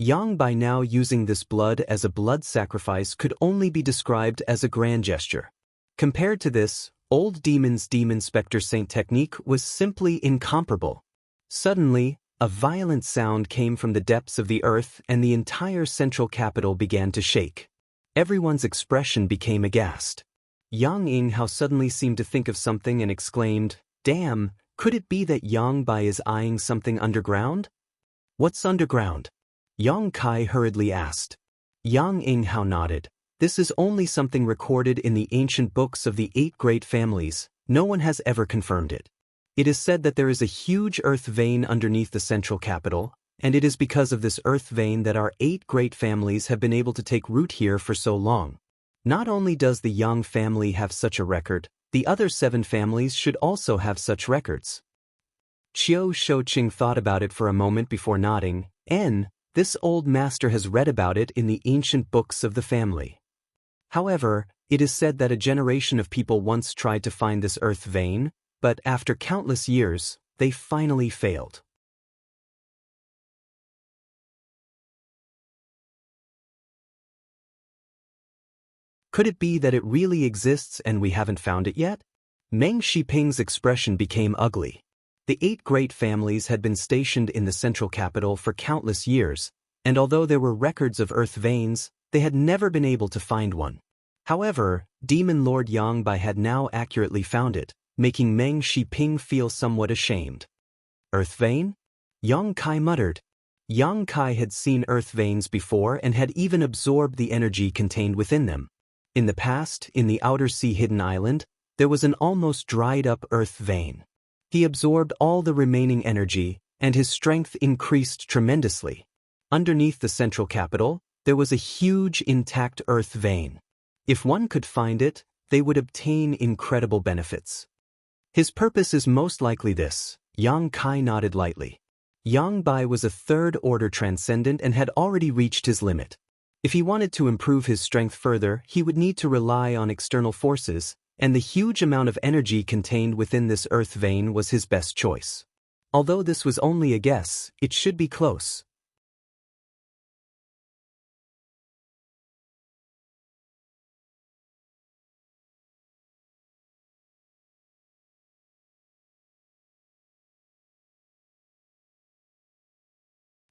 S1: Yang Bai now using this blood as a blood sacrifice could only be described as a grand gesture. Compared to this, Old Demon's Demon Spectre Saint technique was simply incomparable. Suddenly, a violent sound came from the depths of the earth and the entire central capital began to shake. Everyone's expression became aghast. Yang Yinghao suddenly seemed to think of something and exclaimed, "Damn, Could it be that Yang Bai is eyeing something underground? What's underground? Yang Kai hurriedly asked. Yang Inghao nodded. This is only something recorded in the ancient books of the 8 great families. No one has ever confirmed it. It is said that there is a huge earth vein underneath the central capital, and it is because of this earth vein that our 8 great families have been able to take root here for so long. Not only does the Yang family have such a record, the other 7 families should also have such records. Qiu Shouqing thought about it for a moment before nodding. This old master has read about it in the ancient books of the family. However, it is said that a generation of people once tried to find this earth vein, but after countless years, they finally failed. Could it be that it really exists and we haven't found it yet? Meng Shiping's expression became ugly. The 8 great families had been stationed in the central capital for countless years, and although there were records of earth veins, they had never been able to find one. However, Demon Lord Yang Bai had now accurately found it, making Meng Shiping feel somewhat ashamed. Earth vein? Yang Kai muttered. Yang Kai had seen earth veins before and had even absorbed the energy contained within them. In the past, in the outer sea hidden island, there was an almost dried-up earth vein. He absorbed all the remaining energy, and his strength increased tremendously. Underneath the central capital, there was a huge intact earth vein. If one could find it, they would obtain incredible benefits. His purpose is most likely this. Yang Kai nodded lightly. Yang Bai was a 3rd order transcendent and had already reached his limit. If he wanted to improve his strength further, he would need to rely on external forces, and the huge amount of energy contained within this earth vein was his best choice. Although this was only a guess, it should be close.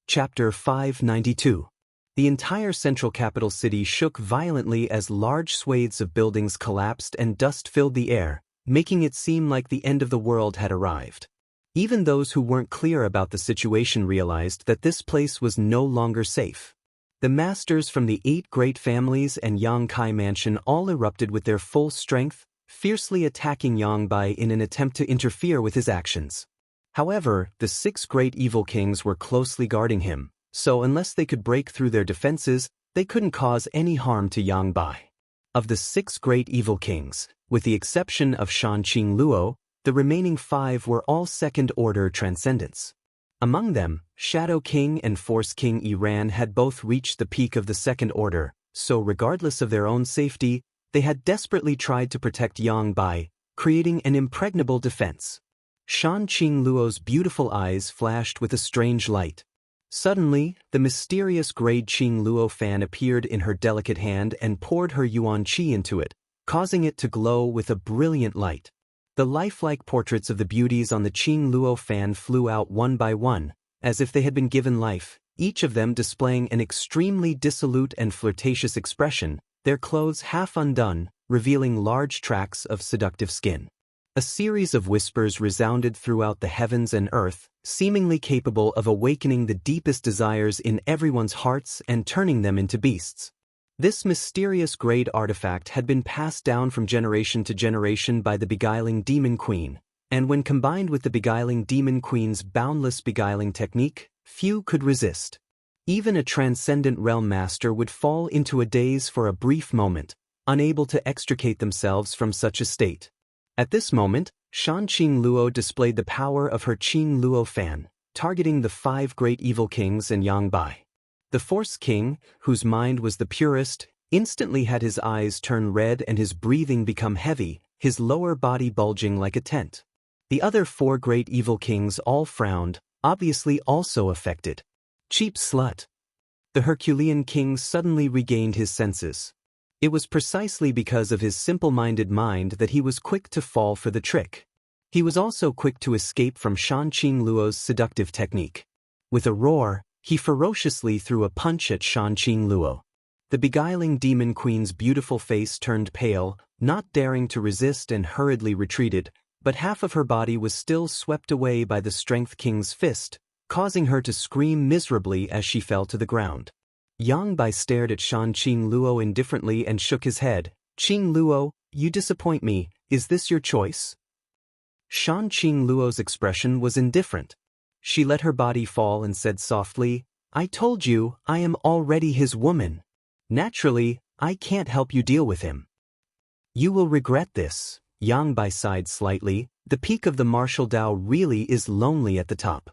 S1: Chapter 592. The entire central capital city shook violently as large swathes of buildings collapsed and dust filled the air, making it seem like the end of the world had arrived. Even those who weren't clear about the situation realized that this place was no longer safe. The masters from the 8 great families and Yang Kai mansion all erupted with their full strength, fiercely attacking Yang Bai in an attempt to interfere with his actions. However, the 6 great evil kings were closely guarding him, so unless they could break through their defenses, they couldn't cause any harm to Yang Bai. Of the 6 great evil kings, with the exception of Shanqing Luo, the remaining 5 were all 2nd order transcendents. Among them, Shadow King and Force King Iran had both reached the peak of the 2nd order, so regardless of their own safety, they had desperately tried to protect Yang Bai, creating an impregnable defense. Shanqing Luo's beautiful eyes flashed with a strange light. Suddenly, the mysterious Grade Qing Luo fan appeared in her delicate hand and poured her yuan qi into it, causing it to glow with a brilliant light. The lifelike portraits of the beauties on the Qing Luo fan flew out one by one, as if they had been given life, each of them displaying an extremely dissolute and flirtatious expression, their clothes half undone, revealing large tracts of seductive skin. A series of whispers resounded throughout the heavens and earth, seemingly capable of awakening the deepest desires in everyone's hearts and turning them into beasts. This mysterious grade artifact had been passed down from generation to generation by the beguiling demon queen, and when combined with the beguiling demon queen's boundless beguiling technique, few could resist. Even a transcendent realm master would fall into a daze for a brief moment, unable to extricate themselves from such a state. At this moment, Shanqing Luo displayed the power of her Qing Luo fan, targeting the 5 great evil kings and Yang Bai. The Force King, whose mind was the purest, instantly had his eyes turn red and his breathing become heavy, his lower body bulging like a tent. The other 4 great evil kings all frowned, obviously also affected. Cheap slut. The Herculean king suddenly regained his senses. It was precisely because of his simple-minded mind that he was quick to fall for the trick. He was also quick to escape from Shanqing Luo's seductive technique. With a roar, he ferociously threw a punch at Shanqing Luo. The beguiling demon queen's beautiful face turned pale, not daring to resist and hurriedly retreated, but half of her body was still swept away by the Strength King's fist, causing her to scream miserably as she fell to the ground. Yang Bai stared at Shan Qing Luo indifferently and shook his head. "Qing Luo, you disappoint me, is this your choice?" Shan Qing Luo's expression was indifferent. She let her body fall and said softly, "I told you, I am already his woman. Naturally, I can't help you deal with him." "You will regret this." Yang Bai sighed slightly. "The peak of the martial Tao really is lonely at the top."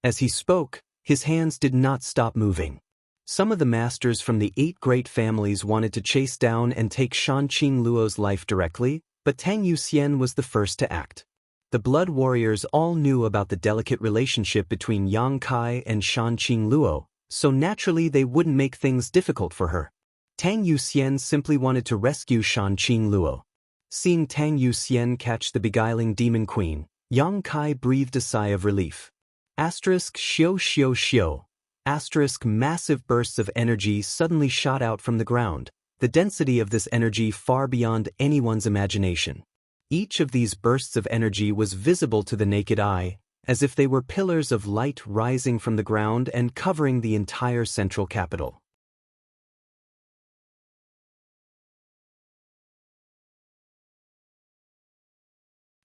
S1: As he spoke, his hands did not stop moving. Some of the masters from the 8 great families wanted to chase down and take Shan Qing Luo's life directly, but Tang Yuxian was the first to act. The blood warriors all knew about the delicate relationship between Yang Kai and Shan Qing Luo, so naturally they wouldn't make things difficult for her. Tang Yuxian simply wanted to rescue Shan Qing Luo. Seeing Tang Yuxian catch the beguiling demon queen, Yang Kai breathed a sigh of relief. Xiao xiao xiao. Massive bursts of energy suddenly shot out from the ground, the density of this energy far beyond anyone's imagination. Each of these bursts of energy was visible to the naked eye, as if they were pillars of light rising from the ground and covering the entire central capital.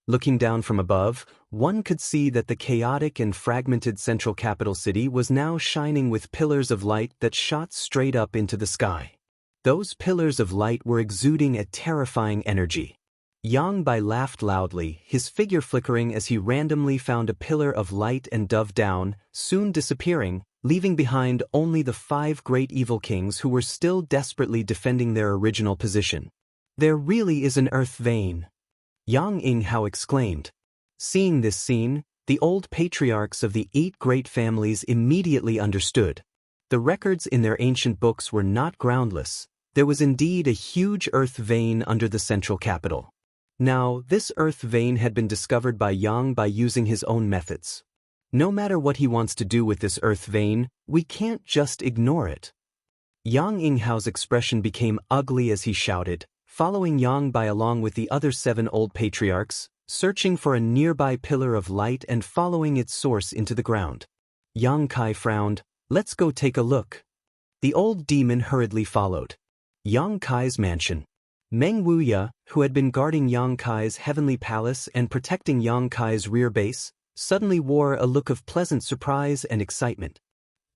S1: Looking down from above, one could see that the chaotic and fragmented central capital city was now shining with pillars of light that shot straight up into the sky. Those pillars of light were exuding a terrifying energy. Yang Bai laughed loudly, his figure flickering as he randomly found a pillar of light and dove down, soon disappearing, leaving behind only the 5 great evil kings who were still desperately defending their original position. "There really is an earth vein," Yang Yinghao exclaimed. Seeing this scene, the old patriarchs of the 8 great families immediately understood. The records in their ancient books were not groundless. There was indeed a huge earth vein under the central capital. Now, this earth vein had been discovered by Yang by using his own methods. No matter what he wants to do with this earth vein, we can't just ignore it. Yang Yinghao's expression became ugly as he shouted, following Yang Bai along with the other 7 old patriarchs, searching for a nearby pillar of light and following its source into the ground. Yang Kai frowned. "Let's go take a look." The old demon hurriedly followed. Yang Kai's mansion. Meng Wuya, who had been guarding Yang Kai's heavenly palace and protecting Yang Kai's rear base, suddenly wore a look of pleasant surprise and excitement.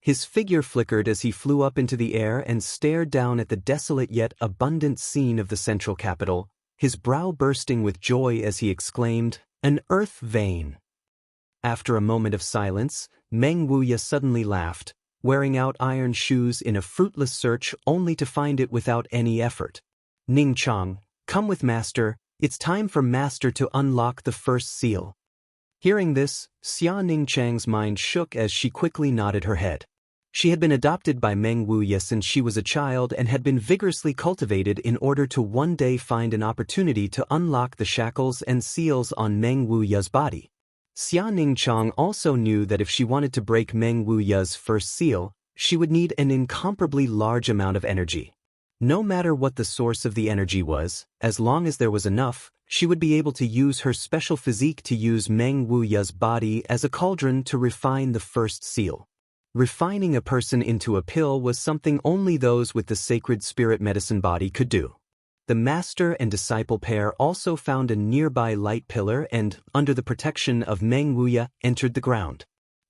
S1: His figure flickered as he flew up into the air and stared down at the desolate yet abundant scene of the central capital, his brow bursting with joy as he exclaimed, "An earth vein." After a moment of silence, Meng Wuya suddenly laughed, wearing out iron shoes in a fruitless search only to find it without any effort. "Ning Chang, come with Master, it's time for Master to unlock the first seal." Hearing this, Xia Ning Chang's mind shook as she quickly nodded her head. She had been adopted by Meng Wuya since she was a child and had been vigorously cultivated in order to one day find an opportunity to unlock the shackles and seals on Meng Wuya's body. Xia Ning Chang also knew that if she wanted to break Meng Wuya's first seal, she would need an incomparably large amount of energy. No matter what the source of the energy was, as long as there was enough, she would be able to use her special physique to use Meng Wuya's body as a cauldron to refine the first seal. Refining a person into a pill was something only those with the sacred spirit medicine body could do. The master and disciple pair also found a nearby light pillar and, under the protection of Meng Wuya, entered the ground.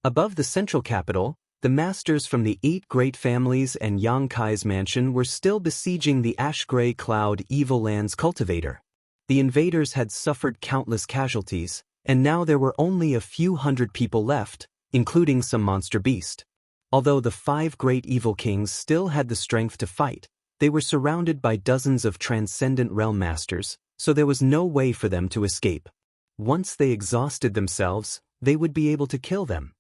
S1: Above the central capital, the masters from the 8 great families and Yang Kai's mansion were still besieging the ash-gray cloud Evil Land's cultivator. The invaders had suffered countless casualties, and now there were only a few hundred people left, including some monster beast. Although the 5 great evil kings still had the strength to fight, they were surrounded by dozens of transcendent realm masters, so there was no way for them to escape. Once they exhausted themselves, they would be able to kill them.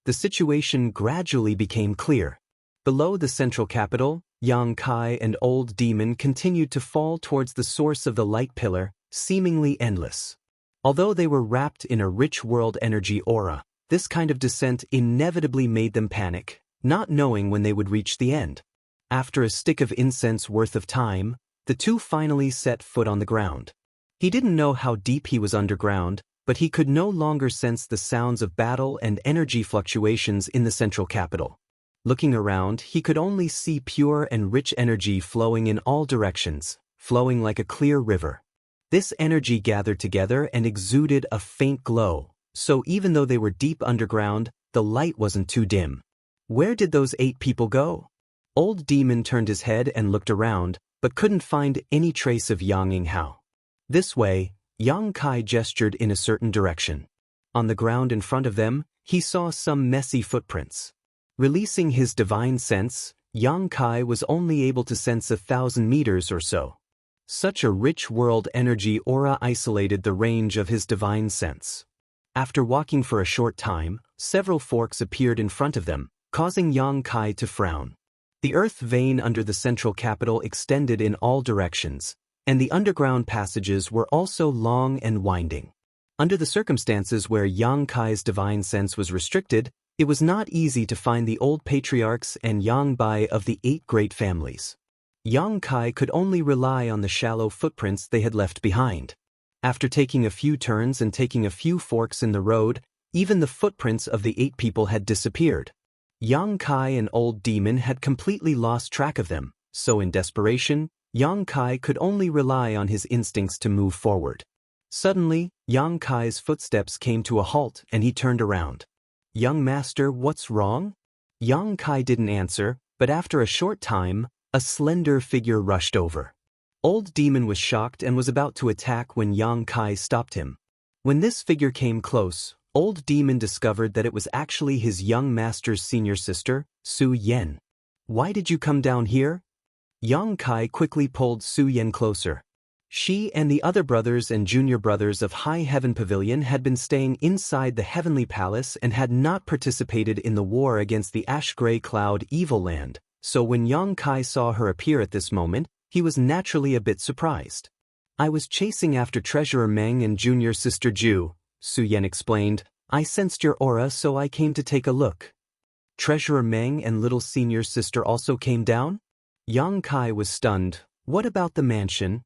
S1: The situation gradually became clear. Below the central capital, Yang Kai and Old Demon continued to fall towards the source of the light pillar, seemingly endless. Although they were wrapped in a rich world energy aura, This kind of descent inevitably made them panic, not knowing when they would reach the end. After a stick of incense worth of time, the two finally set foot on the ground. He didn't know how deep he was underground, but he could no longer sense the sounds of battle and energy fluctuations in the central capital. Looking around, he could only see pure and rich energy flowing in all directions, flowing like a clear river. This energy gathered together and exuded a faint glow, so even though they were deep underground, the light wasn't too dim. Where did those 8 people go? Old Demon turned his head and looked around, but couldn't find any trace of Yang Yinghao. This way, Yang Kai gestured in a certain direction. On the ground in front of them, he saw some messy footprints. Releasing his divine sense, Yang Kai was only able to sense 1,000 meters or so. Such a rich world energy aura isolated the range of his divine sense. After walking for a short time, several forks appeared in front of them, causing Yang Kai to frown. The earth vein under the central capital extended in all directions, and the underground passages were also long and winding. Under the circumstances where Yang Kai's divine sense was restricted, it was not easy to find the old patriarchs and Yang Bai of the 8 great families. Yang Kai could only rely on the shallow footprints they had left behind. After taking a few turns and taking a few forks in the road, even the footprints of the 8 people had disappeared. Yang Kai and Old Demon had completely lost track of them, so in desperation, Yang Kai could only rely on his instincts to move forward. Suddenly, Yang Kai's footsteps came to a halt and he turned around. "Young master, what's wrong?" Yang Kai didn't answer, but after a short time, a slender figure rushed over. Old Demon was shocked and was about to attack when Yang Kai stopped him. When this figure came close, Old Demon discovered that it was actually his young master's senior sister, Su Yan. "Why did you come down here?" Yang Kai quickly pulled Su Yan closer. She and the other brothers and junior brothers of High Heaven Pavilion had been staying inside the Heavenly Palace and had not participated in the war against the Ash-Gray Cloud Evil Land, so when Yang Kai saw her appear at this moment, he was naturally a bit surprised. "I was chasing after Treasurer Meng and junior sister Ju," Su Yan explained. "I sensed your aura, so I came to take a look." "Treasurer Meng and little senior sister also came down?" Yang Kai was stunned. "What about the mansion?"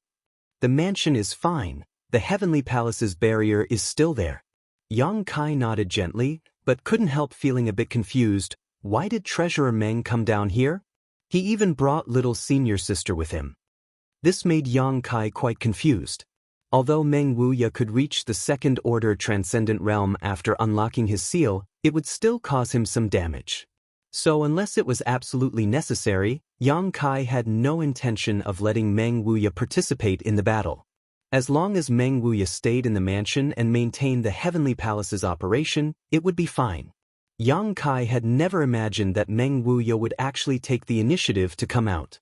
S1: "The mansion is fine. The Heavenly Palace's barrier is still there." Yang Kai nodded gently, but couldn't help feeling a bit confused. Why did Treasurer Meng come down here? He even brought little senior sister with him. This made Yang Kai quite confused. Although Meng Wuya could reach the second-order transcendent realm after unlocking his seal, it would still cause him some damage. So unless it was absolutely necessary, Yang Kai had no intention of letting Meng Wuya participate in the battle. As long as Meng Wuya stayed in the mansion and maintained the Heavenly Palace's operation, it would be fine. Yang Kai had never imagined that Meng Wuya would actually take the initiative to come out.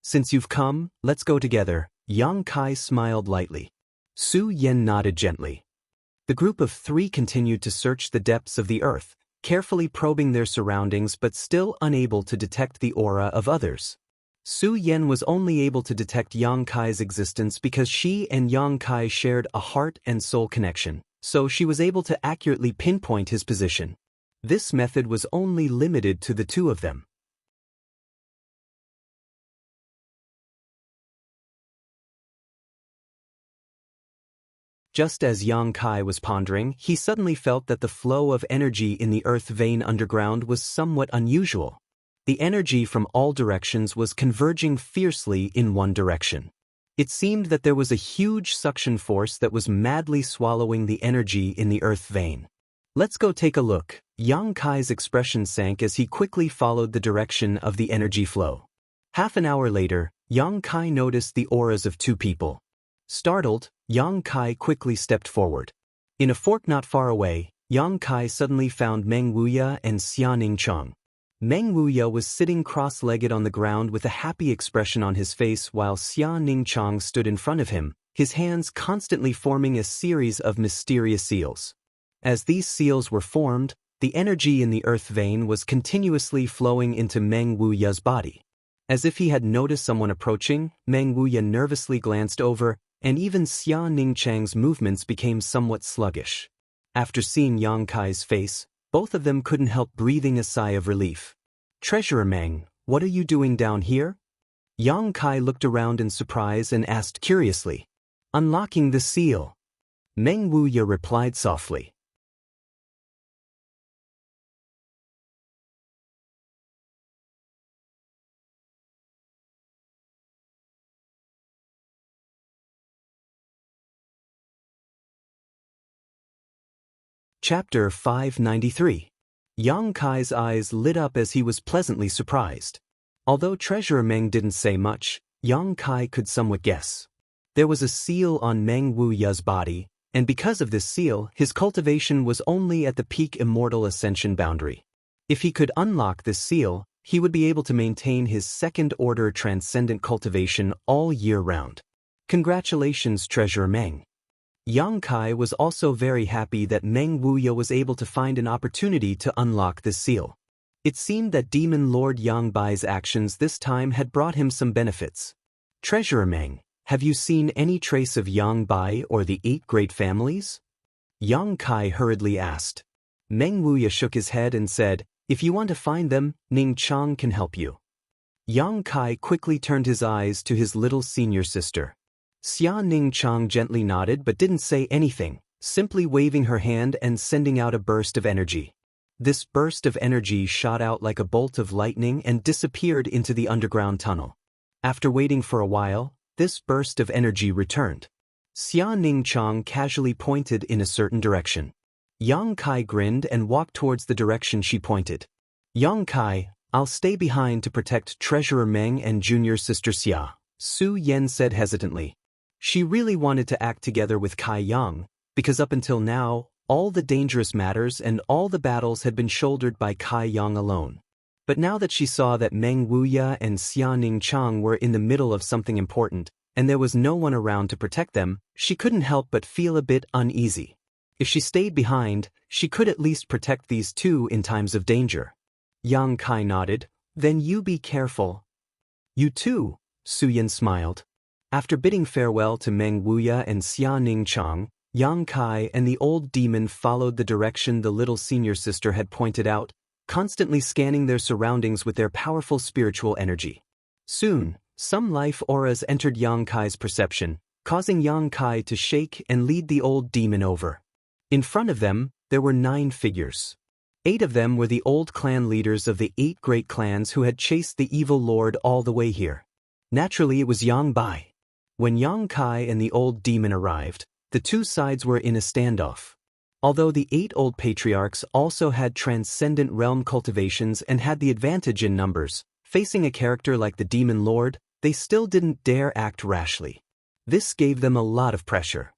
S1: "Since you've come, let's go together," Yang Kai smiled lightly. Su Yan nodded gently. The group of 3 continued to search the depths of the earth, carefully probing their surroundings but still unable to detect the aura of others. Su Yan was only able to detect Yang Kai's existence because she and Yang Kai shared a heart and soul connection, so she was able to accurately pinpoint his position. This method was only limited to the 2 of them. Just as Yang Kai was pondering, he suddenly felt that the flow of energy in the earth vein underground was somewhat unusual. The energy from all directions was converging fiercely in one direction. It seemed that there was a huge suction force that was madly swallowing the energy in the earth vein. "Let's go take a look." Yang Kai's expression sank as he quickly followed the direction of the energy flow. Half an hour later, Yang Kai noticed the auras of 2 people. Startled, Yang Kai quickly stepped forward. In a fork not far away, Yang Kai suddenly found Meng Wuya and Xianxia. Meng Wuya was sitting cross-legged on the ground with a happy expression on his face while Xianxia stood in front of him, his hands constantly forming a series of mysterious seals. As these seals were formed, the energy in the earth vein was continuously flowing into Meng Wuya's body. As if he had noticed someone approaching, Meng Wuya nervously glanced over, and even Xianxia's movements became somewhat sluggish. After seeing Yang Kai's face, both of them couldn't help breathing a sigh of relief. "Treasurer Meng, what are you doing down here?" Yang Kai looked around in surprise and asked curiously. "Unlocking the seal." Meng Wuya replied softly. Chapter 593. Yang Kai's eyes lit up as he was pleasantly surprised. Although Treasurer Meng didn't say much, Yang Kai could somewhat guess. There was a seal on Meng Wuya's body, and because of this seal, his cultivation was only at the peak immortal ascension boundary. If he could unlock this seal, he would be able to maintain his second-order transcendent cultivation all year round. Congratulations, Treasurer Meng. Yang Kai was also very happy that Meng Wuya was able to find an opportunity to unlock this seal. It seemed that Demon Lord Yang Bai's actions this time had brought him some benefits. "Treasurer Meng, have you seen any trace of Yang Bai or the 8 great families?" Yang Kai hurriedly asked. Meng Wuya shook his head and said, "If you want to find them, Ning Chang can help you." Yang Kai quickly turned his eyes to his little senior sister. Xia Ning Chang gently nodded but didn't say anything, simply waving her hand and sending out a burst of energy. This burst of energy shot out like a bolt of lightning and disappeared into the underground tunnel. After waiting for a while, this burst of energy returned. Xia Ning Chang casually pointed in a certain direction. Yang Kai grinned and walked towards the direction she pointed. "Yang Kai, I'll stay behind to protect Treasurer Meng and junior sister Xia," Su Yen said hesitantly. She really wanted to act together with Kai Yang, because up until now, all the dangerous matters and all the battles had been shouldered by Kai Yang alone. But now that she saw that Meng Wuya and Xia Ning Chang were in the middle of something important, and there was no one around to protect them, she couldn't help but feel a bit uneasy. If she stayed behind, she could at least protect these two in times of danger. Yang Kai nodded. "Then you be careful." "You too," Su Yen smiled. After bidding farewell to Meng Wuya and Xia Ning Chang, Yang Kai and the old demon followed the direction the little senior sister had pointed out, constantly scanning their surroundings with their powerful spiritual energy. Soon, some life auras entered Yang Kai's perception, causing Yang Kai to shake and lead the old demon over. In front of them, there were 9 figures. 8 of them were the old clan leaders of the 8 great clans who had chased the evil lord all the way here. Naturally, it was Yang Bai. When Yang Kai and the old demon arrived, the two sides were in a standoff. Although the 8 old patriarchs also had transcendent realm cultivations and had the advantage in numbers, facing a character like the Demon Lord, they still didn't dare act rashly. This gave them a lot of pressure.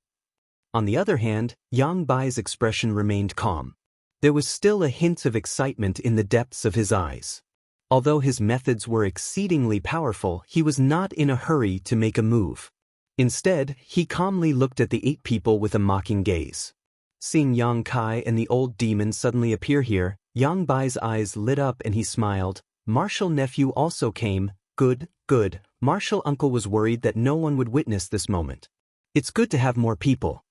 S1: On the other hand, Yang Bai's expression remained calm. There was still a hint of excitement in the depths of his eyes. Although his methods were exceedingly powerful, he was not in a hurry to make a move. Instead, he calmly looked at the 8 people with a mocking gaze. Seeing Yang Kai and the old demon suddenly appear here, Yang Bai's eyes lit up and he smiled. Martial nephew also came. Good, good. Martial uncle was worried that no one would witness this moment. It's good to have more people.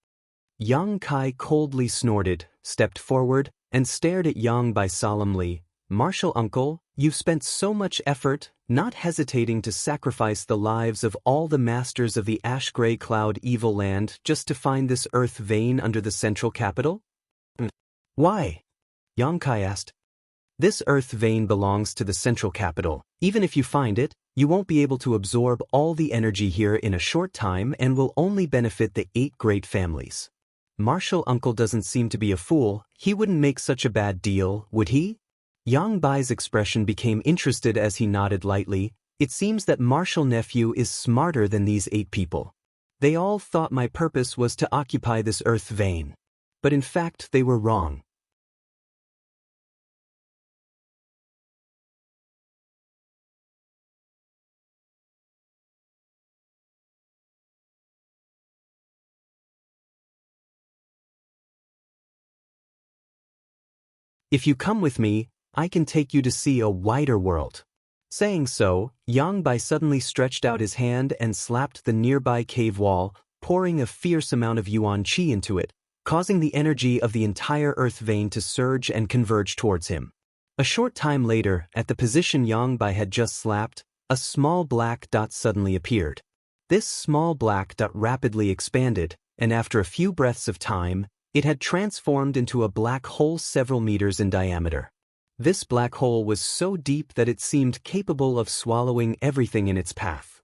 S1: Yang Kai coldly snorted, stepped forward, and stared at Yang Bai solemnly. Martial uncle, you've spent so much effort, not hesitating to sacrifice the lives of all the masters of the ash-gray cloud evil land just to find this earth vein under the central capital? Why? Yang Kai asked. This earth vein belongs to the central capital. Even if you find it, you won't be able to absorb all the energy here in a short time and will only benefit the 8 great families. Martial uncle doesn't seem to be a fool. He wouldn't make such a bad deal, would he? Yang Bai's expression became interested as he nodded lightly. It seems that Martial nephew is smarter than these 8 people. They all thought my purpose was to occupy this earth vein. But in fact they were wrong. If you come with me, I can take you to see a wider world. Saying so, Yang Bai suddenly stretched out his hand and slapped the nearby cave wall, pouring a fierce amount of yuan qi into it, causing the energy of the entire earth vein to surge and converge towards him. A short time later, at the position Yang Bai had just slapped, a small black dot suddenly appeared. This small black dot rapidly expanded, and after a few breaths of time, it had transformed into a black hole several meters in diameter. This black hole was so deep that it seemed capable of swallowing everything in its path.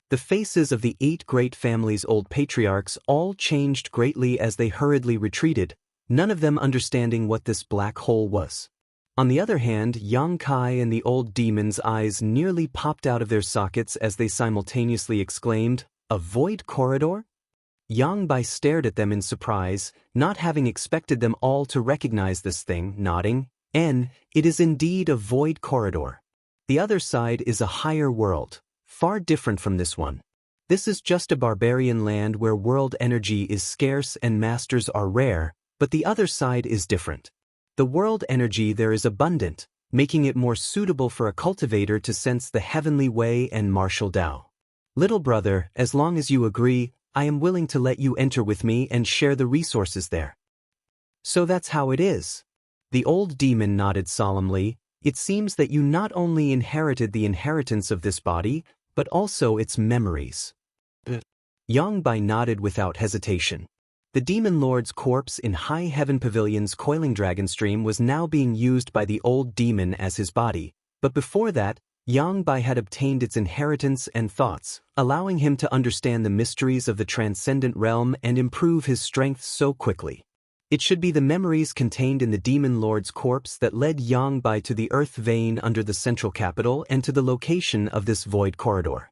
S1: The faces of the 8 great families' old patriarchs all changed greatly as they hurriedly retreated, none of them understanding what this black hole was. On the other hand, Yang Kai and the old demon's eyes nearly popped out of their sockets as they simultaneously exclaimed, "A void corridor?" Yang Bai stared at them in surprise, not having expected them all to recognize this thing, nodding. It is indeed a void corridor. The other side is a higher world, far different from this one. This is just a barbarian land where world energy is scarce and masters are rare, but the other side is different. The world energy there is abundant, making it more suitable for a cultivator to sense the heavenly way and martial Tao. Little brother, as long as you agree, I am willing to let you enter with me and share the resources there. So that's how it is. The old demon nodded solemnly. It seems that you not only inherited the inheritance of this body, but also its memories. Yang Bai nodded without hesitation. The demon lord's corpse in High Heaven Pavilion's coiling dragon stream was now being used by the old demon as his body, but before that, Yang Bai had obtained its inheritance and thoughts, allowing him to understand the mysteries of the transcendent realm and improve his strength so quickly. It should be the memories contained in the demon lord's corpse that led Yang Bai to the earth vein under the central capital and to the location of this void corridor.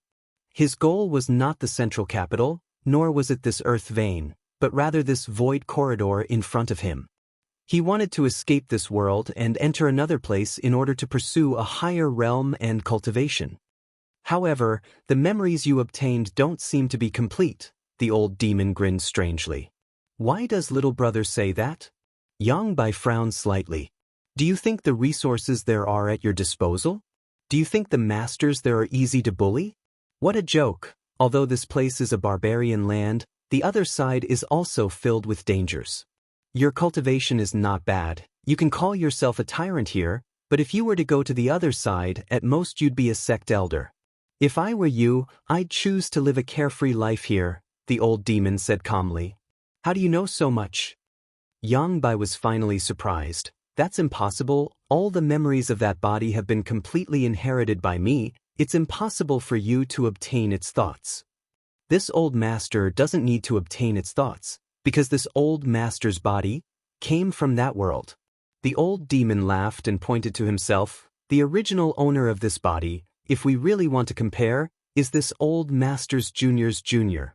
S1: His goal was not the central capital, nor was it this earth vein, but rather this void corridor in front of him. He wanted to escape this world and enter another place in order to pursue a higher realm and cultivation. However, the memories you obtained don't seem to be complete, the old demon grinned strangely. Why does little brother say that? Yang Bai frowned slightly. Do you think the resources there are at your disposal? Do you think the masters there are easy to bully? What a joke. Although this place is a barbarian land, the other side is also filled with dangers. Your cultivation is not bad. You can call yourself a tyrant here, but if you were to go to the other side, at most you'd be a sect elder. If I were you, I'd choose to live a carefree life here, the old demon said calmly. How do you know so much? Yang Bai was finally surprised. That's impossible. All the memories of that body have been completely inherited by me. It's impossible for you to obtain its thoughts. This old master doesn't need to obtain its thoughts, because this old master's body came from that world. The old demon laughed and pointed to himself. The original owner of this body, if we really want to compare, is this old master's junior's junior.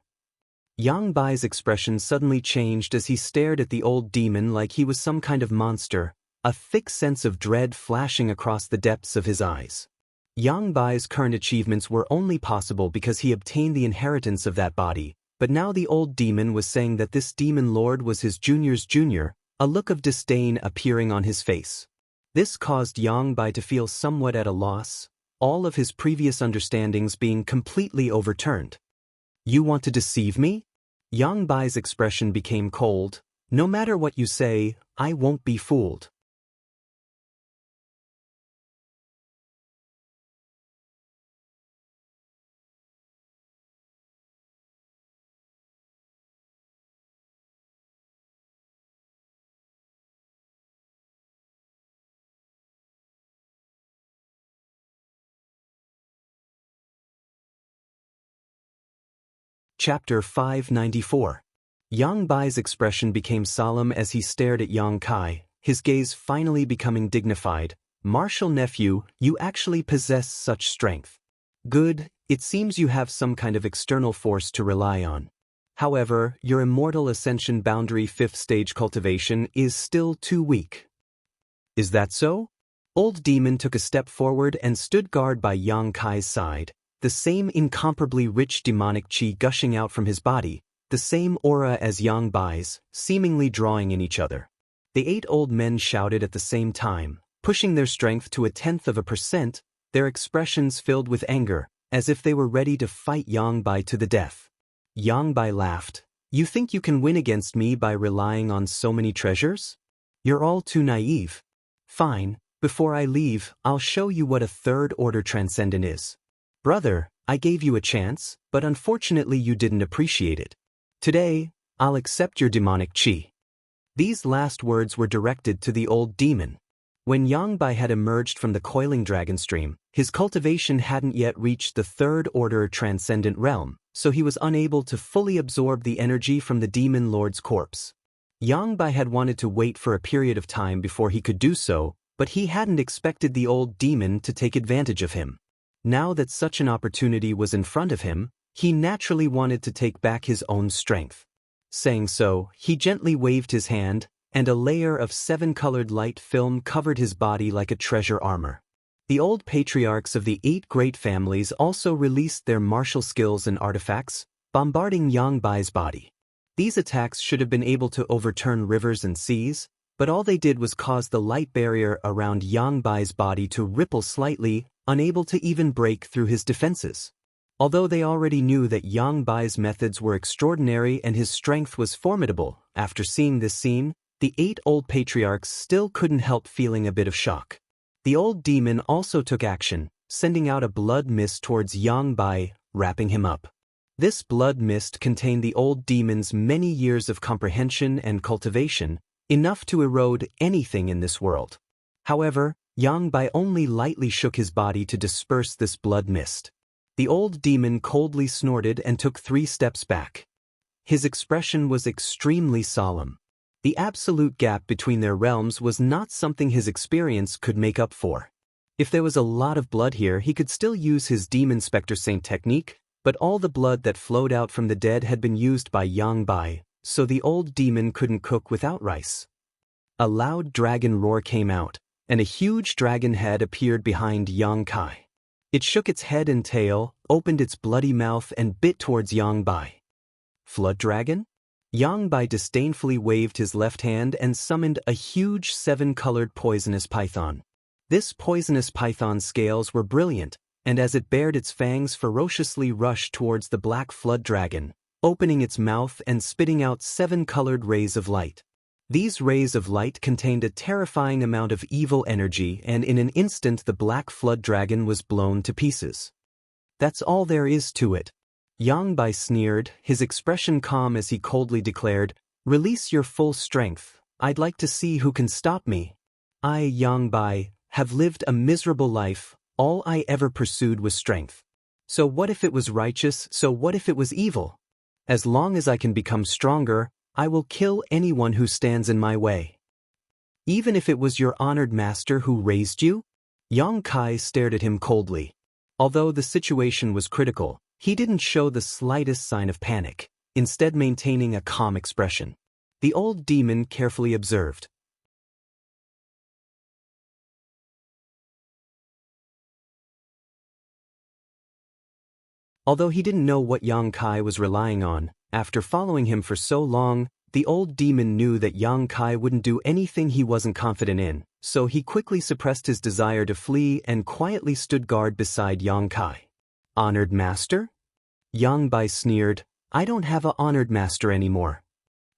S1: Yang Bai's expression suddenly changed as he stared at the old demon like he was some kind of monster, a thick sense of dread flashing across the depths of his eyes. Yang Bai's current achievements were only possible because he obtained the inheritance of that body, but now the old demon was saying that this demon lord was his junior's junior, a look of disdain appearing on his face. This caused Yang Bai to feel somewhat at a loss, all of his previous understandings being completely overturned. You want to deceive me? Yang Bai's expression became cold. No matter what you say, I won't be fooled. Chapter 594. Yang Bai's expression became solemn as he stared at Yang Kai, his gaze finally becoming dignified. Martial nephew, you actually possess such strength. Good, it seems you have some kind of external force to rely on. However, your immortal ascension boundary 5th stage cultivation is still too weak. Is that so? Old demon took a step forward and stood guard by Yang Kai's side. The same incomparably rich demonic chi gushing out from his body, the same aura as Yang Bai's, seemingly drawing in each other. The 8 old men shouted at the same time, pushing their strength to 0.1%, their expressions filled with anger, as if they were ready to fight Yang Bai to the death. Yang Bai laughed. You think you can win against me by relying on so many treasures? You're all too naive. Fine, before I leave, I'll show you what a third-order transcendent is. Brother, I gave you a chance, but unfortunately you didn't appreciate it. Today, I'll accept your demonic qi. These last words were directed to the old demon. When Yang Bai had emerged from the coiling dragon stream, his cultivation hadn't yet reached the third-order transcendent realm, so he was unable to fully absorb the energy from the demon lord's corpse. Yang Bai had wanted to wait for a period of time before he could do so, but he hadn't expected the old demon to take advantage of him. Now that such an opportunity was in front of him, he naturally wanted to take back his own strength. Saying so, he gently waved his hand, and a layer of 7-colored light film covered his body like a treasure armor. The old patriarchs of the 8 great families also released their martial skills and artifacts, bombarding Yang Bai's body. These attacks should have been able to overturn rivers and seas, but all they did was cause the light barrier around Yang Bai's body to ripple slightly, unable to even break through his defenses. Although they already knew that Yang Bai's methods were extraordinary and his strength was formidable, after seeing this scene, the 8 old patriarchs still couldn't help feeling a bit of shock. The old demon also took action, sending out a blood mist towards Yang Bai, wrapping him up. This blood mist contained the old demon's many years of comprehension and cultivation, enough to erode anything in this world. However, Yang Bai only lightly shook his body to disperse this blood mist. The old demon coldly snorted and took 3 steps back. His expression was extremely solemn. The absolute gap between their realms was not something his experience could make up for. If there was a lot of blood here, he could still use his Demon Spectre Saint technique, but all the blood that flowed out from the dead had been used by Yang Bai, so the old demon couldn't cook without rice. A loud dragon roar came out, and a huge dragon head appeared behind Yang Kai. It shook its head and tail, opened its bloody mouth and bit towards Yang Bai. Flood dragon? Yang Bai disdainfully waved his left hand and summoned a huge 7-colored poisonous python. This poisonous python's scales were brilliant, and as it bared its fangs ferociously rushed towards the black flood dragon, opening its mouth and spitting out 7-colored rays of light. These rays of light contained a terrifying amount of evil energy, and in an instant the black flood dragon was blown to pieces. That's all there is to it. Yang Bai sneered, his expression calm as he coldly declared, "Release your full strength. I'd like to see who can stop me. I, Yang Bai, have lived a miserable life. All I ever pursued was strength. So what if it was righteous? So what if it was evil? As long as I can become stronger, I will kill anyone who stands in my way. Even if it was your honored master who raised you?" Yang Kai stared at him coldly. Although the situation was critical, he didn't show the slightest sign of panic, instead maintaining a calm expression. The old demon carefully observed. Although he didn't know what Yang Kai was relying on, after following him for so long, the old demon knew that Yang Kai wouldn't do anything he wasn't confident in, so he quickly suppressed his desire to flee and quietly stood guard beside Yang Kai. "Honored master?" Yang Bai sneered, "I don't have a honored master anymore."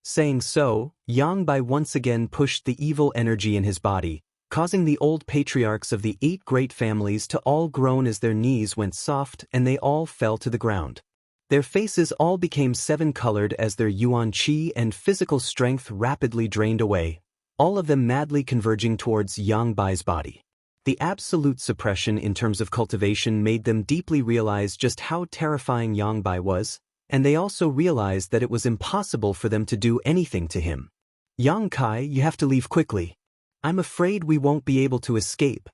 S1: Saying so, Yang Bai once again pushed the evil energy in his body, causing the old patriarchs of the 8 great families to all groan as their knees went soft and they all fell to the ground. Their faces all became 7-colored as their yuan qi and physical strength rapidly drained away, all of them madly converging towards Yang Bai's body. The absolute suppression in terms of cultivation made them deeply realize just how terrifying Yang Bai was, and they also realized that it was impossible for them to do anything to him. "Yang Kai, you have to leave quickly. I'm afraid we won't be able to escape."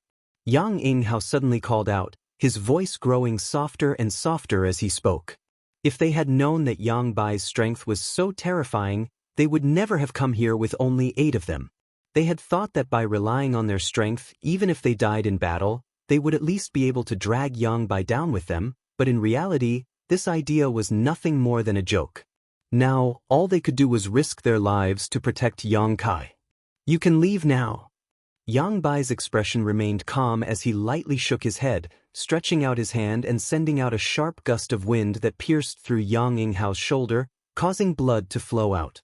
S1: Yang Inghao suddenly called out, his voice growing softer and softer as he spoke. If they had known that Yang Bai's strength was so terrifying, they would never have come here with only 8 of them. They had thought that by relying on their strength, even if they died in battle, they would at least be able to drag Yang Bai down with them, but in reality, this idea was nothing more than a joke. Now, all they could do was risk their lives to protect Yang Kai. "You can leave now." Yang Bai's expression remained calm as he lightly shook his head, stretching out his hand and sending out a sharp gust of wind that pierced through Yang Inghao's shoulder, causing blood to flow out.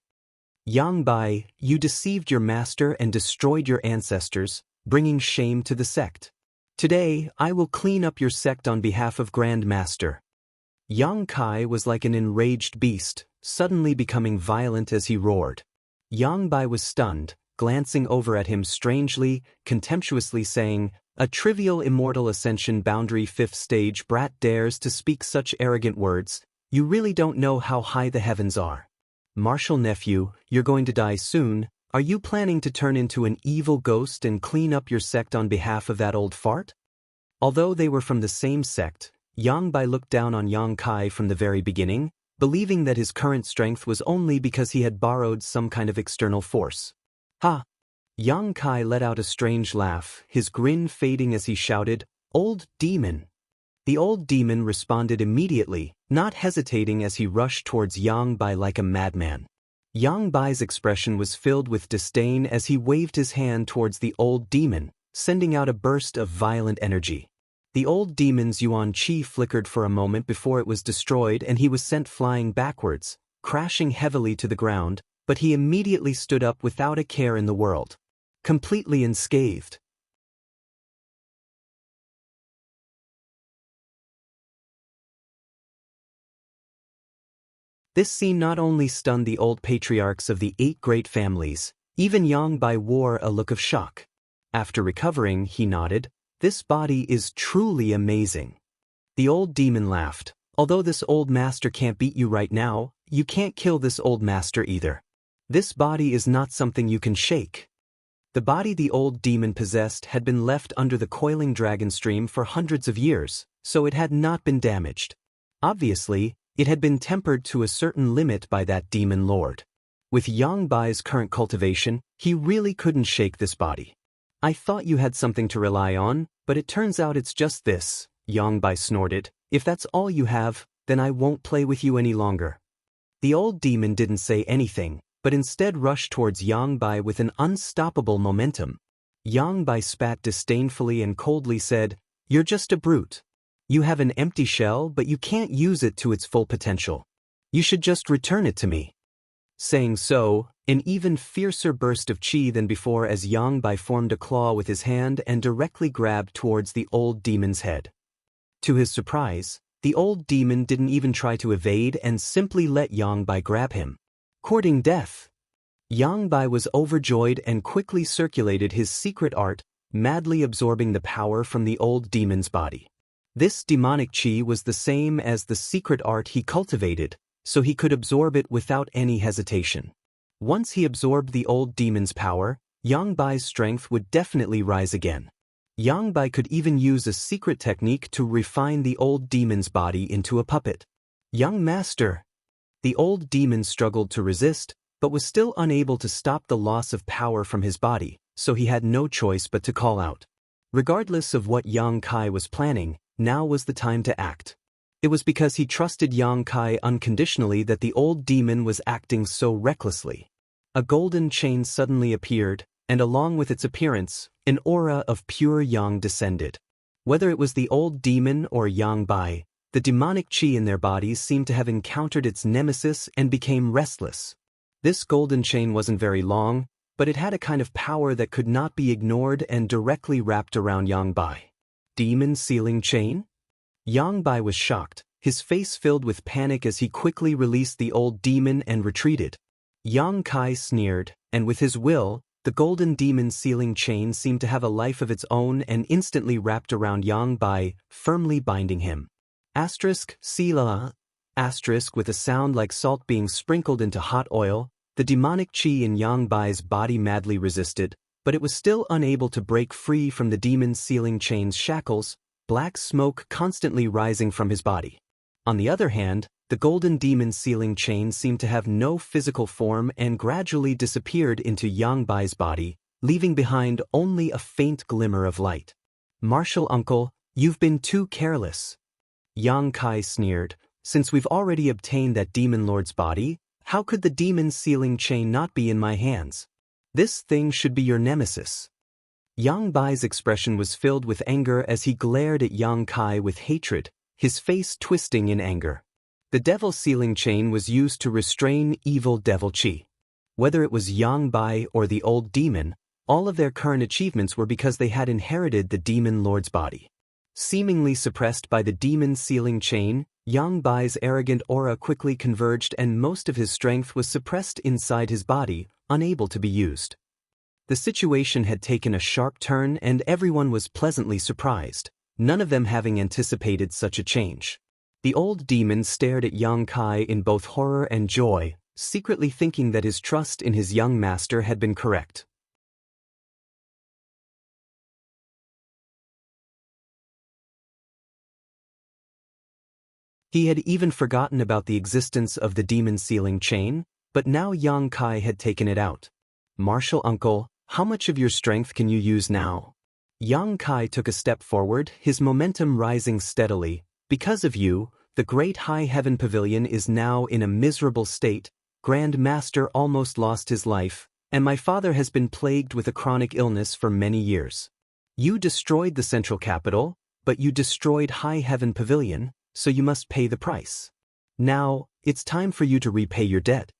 S1: Yang Bai, you deceived your master and destroyed your ancestors, bringing shame to the sect. Today, I will clean up your sect on behalf of Grand Master. Yang Kai was like an enraged beast, suddenly becoming violent as he roared. Yang Bai was stunned, glancing over at him strangely, contemptuously saying, "A trivial immortal ascension boundary 5th stage brat dares to speak such arrogant words. You really don't know how high the heavens are. Martial nephew, you're going to die soon. Are you planning to turn into an evil ghost and clean up your sect on behalf of that old fart?" Although they were from the same sect, Yang Bai looked down on Yang Kai from the very beginning, believing that his current strength was only because he had borrowed some kind of external force. Ha! Yang Kai let out a strange laugh, his grin fading as he shouted, "Old demon!" The old demon responded immediately, not hesitating as he rushed towards Yang Bai like a madman. Yang Bai's expression was filled with disdain as he waved his hand towards the old demon, sending out a burst of violent energy. The old demon's yuan qi flickered for a moment before it was destroyed and he was sent flying backwards, crashing heavily to the ground, but he immediately stood up without a care in the world. Completely unscathed. This scene not only stunned the old patriarchs of the 8 great families, even Yang Bai wore a look of shock. After recovering, he nodded, "This body is truly amazing." The old demon laughed. "Although this old master can't beat you right now, you can't kill this old master either. This body is not something you can shake." The body the old demon possessed had been left under the coiling dragon stream for hundreds of years, so it had not been damaged. Obviously, it had been tempered to a certain limit by that demon lord. With Yang Bai's current cultivation, he really couldn't shake this body. "I thought you had something to rely on, but it turns out it's just this," Yang Bai snorted. "If that's all you have, then I won't play with you any longer." The old demon didn't say anything, but instead rushed towards Yang Bai with an unstoppable momentum. Yang Bai spat disdainfully and coldly said, "You're just a brute. You have an empty shell, but you can't use it to its full potential. You should just return it to me." Saying so, an even fiercer burst of qi than before as Yang Bai formed a claw with his hand and directly grabbed towards the old demon's head. To his surprise, the old demon didn't even try to evade and simply let Yang Bai grab him. Courting death. Yang Bai was overjoyed and quickly circulated his secret art, madly absorbing the power from the old demon's body. This demonic qi was the same as the secret art he cultivated, so he could absorb it without any hesitation. Once he absorbed the old demon's power, Yang Bai's strength would definitely rise again. Yang Bai could even use a secret technique to refine the old demon's body into a puppet. "Young master!" The old demon struggled to resist, but was still unable to stop the loss of power from his body, so he had no choice but to call out. Regardless of what Yang Kai was planning, now was the time to act. It was because he trusted Yang Kai unconditionally that the old demon was acting so recklessly. A golden chain suddenly appeared, and along with its appearance, an aura of pure yang descended. Whether it was the old demon or Yang Bai, the demonic qi in their bodies seemed to have encountered its nemesis and became restless. This golden chain wasn't very long, but it had a kind of power that could not be ignored and directly wrapped around Yang Bai. Demon sealing chain? Yang Bai was shocked, his face filled with panic as he quickly released the old demon and retreated. Yang Kai sneered, and with his will, the golden demon sealing chain seemed to have a life of its own and instantly wrapped around Yang Bai, firmly binding him. Sila. With a sound like salt being sprinkled into hot oil, the demonic qi in Yang Bai's body madly resisted, but it was still unable to break free from the demon sealing chain's shackles, black smoke constantly rising from his body. On the other hand, the golden demon sealing chain seemed to have no physical form and gradually disappeared into Yang Bai's body, leaving behind only a faint glimmer of light. "Martial uncle, you've been too careless." Yang Kai sneered, "Since we've already obtained that demon lord's body, how could the demon sealing chain not be in my hands? This thing should be your nemesis." Yang Bai's expression was filled with anger as he glared at Yang Kai with hatred, his face twisting in anger. The devil sealing chain was used to restrain evil devil qi. Whether it was Yang Bai or the old demon, all of their current achievements were because they had inherited the demon lord's body. Seemingly suppressed by the demon sealing chain, Yang Bai's arrogant aura quickly converged and most of his strength was suppressed inside his body, unable to be used. The situation had taken a sharp turn and everyone was pleasantly surprised, none of them having anticipated such a change. The old demon stared at Yang Kai in both horror and joy, secretly thinking that his trust in his young master had been correct. He had even forgotten about the existence of the demon sealing chain, but now Yang Kai had taken it out. "Martial uncle, how much of your strength can you use now?" Yang Kai took a step forward, his momentum rising steadily. "Because of you, the great high heaven pavilion is now in a miserable state. Grand Master almost lost his life, and my father has been plagued with a chronic illness for many years. You destroyed the central capital, but you destroyed High Heaven Pavilion, so you must pay the price. Now, it's time for you to repay your debt."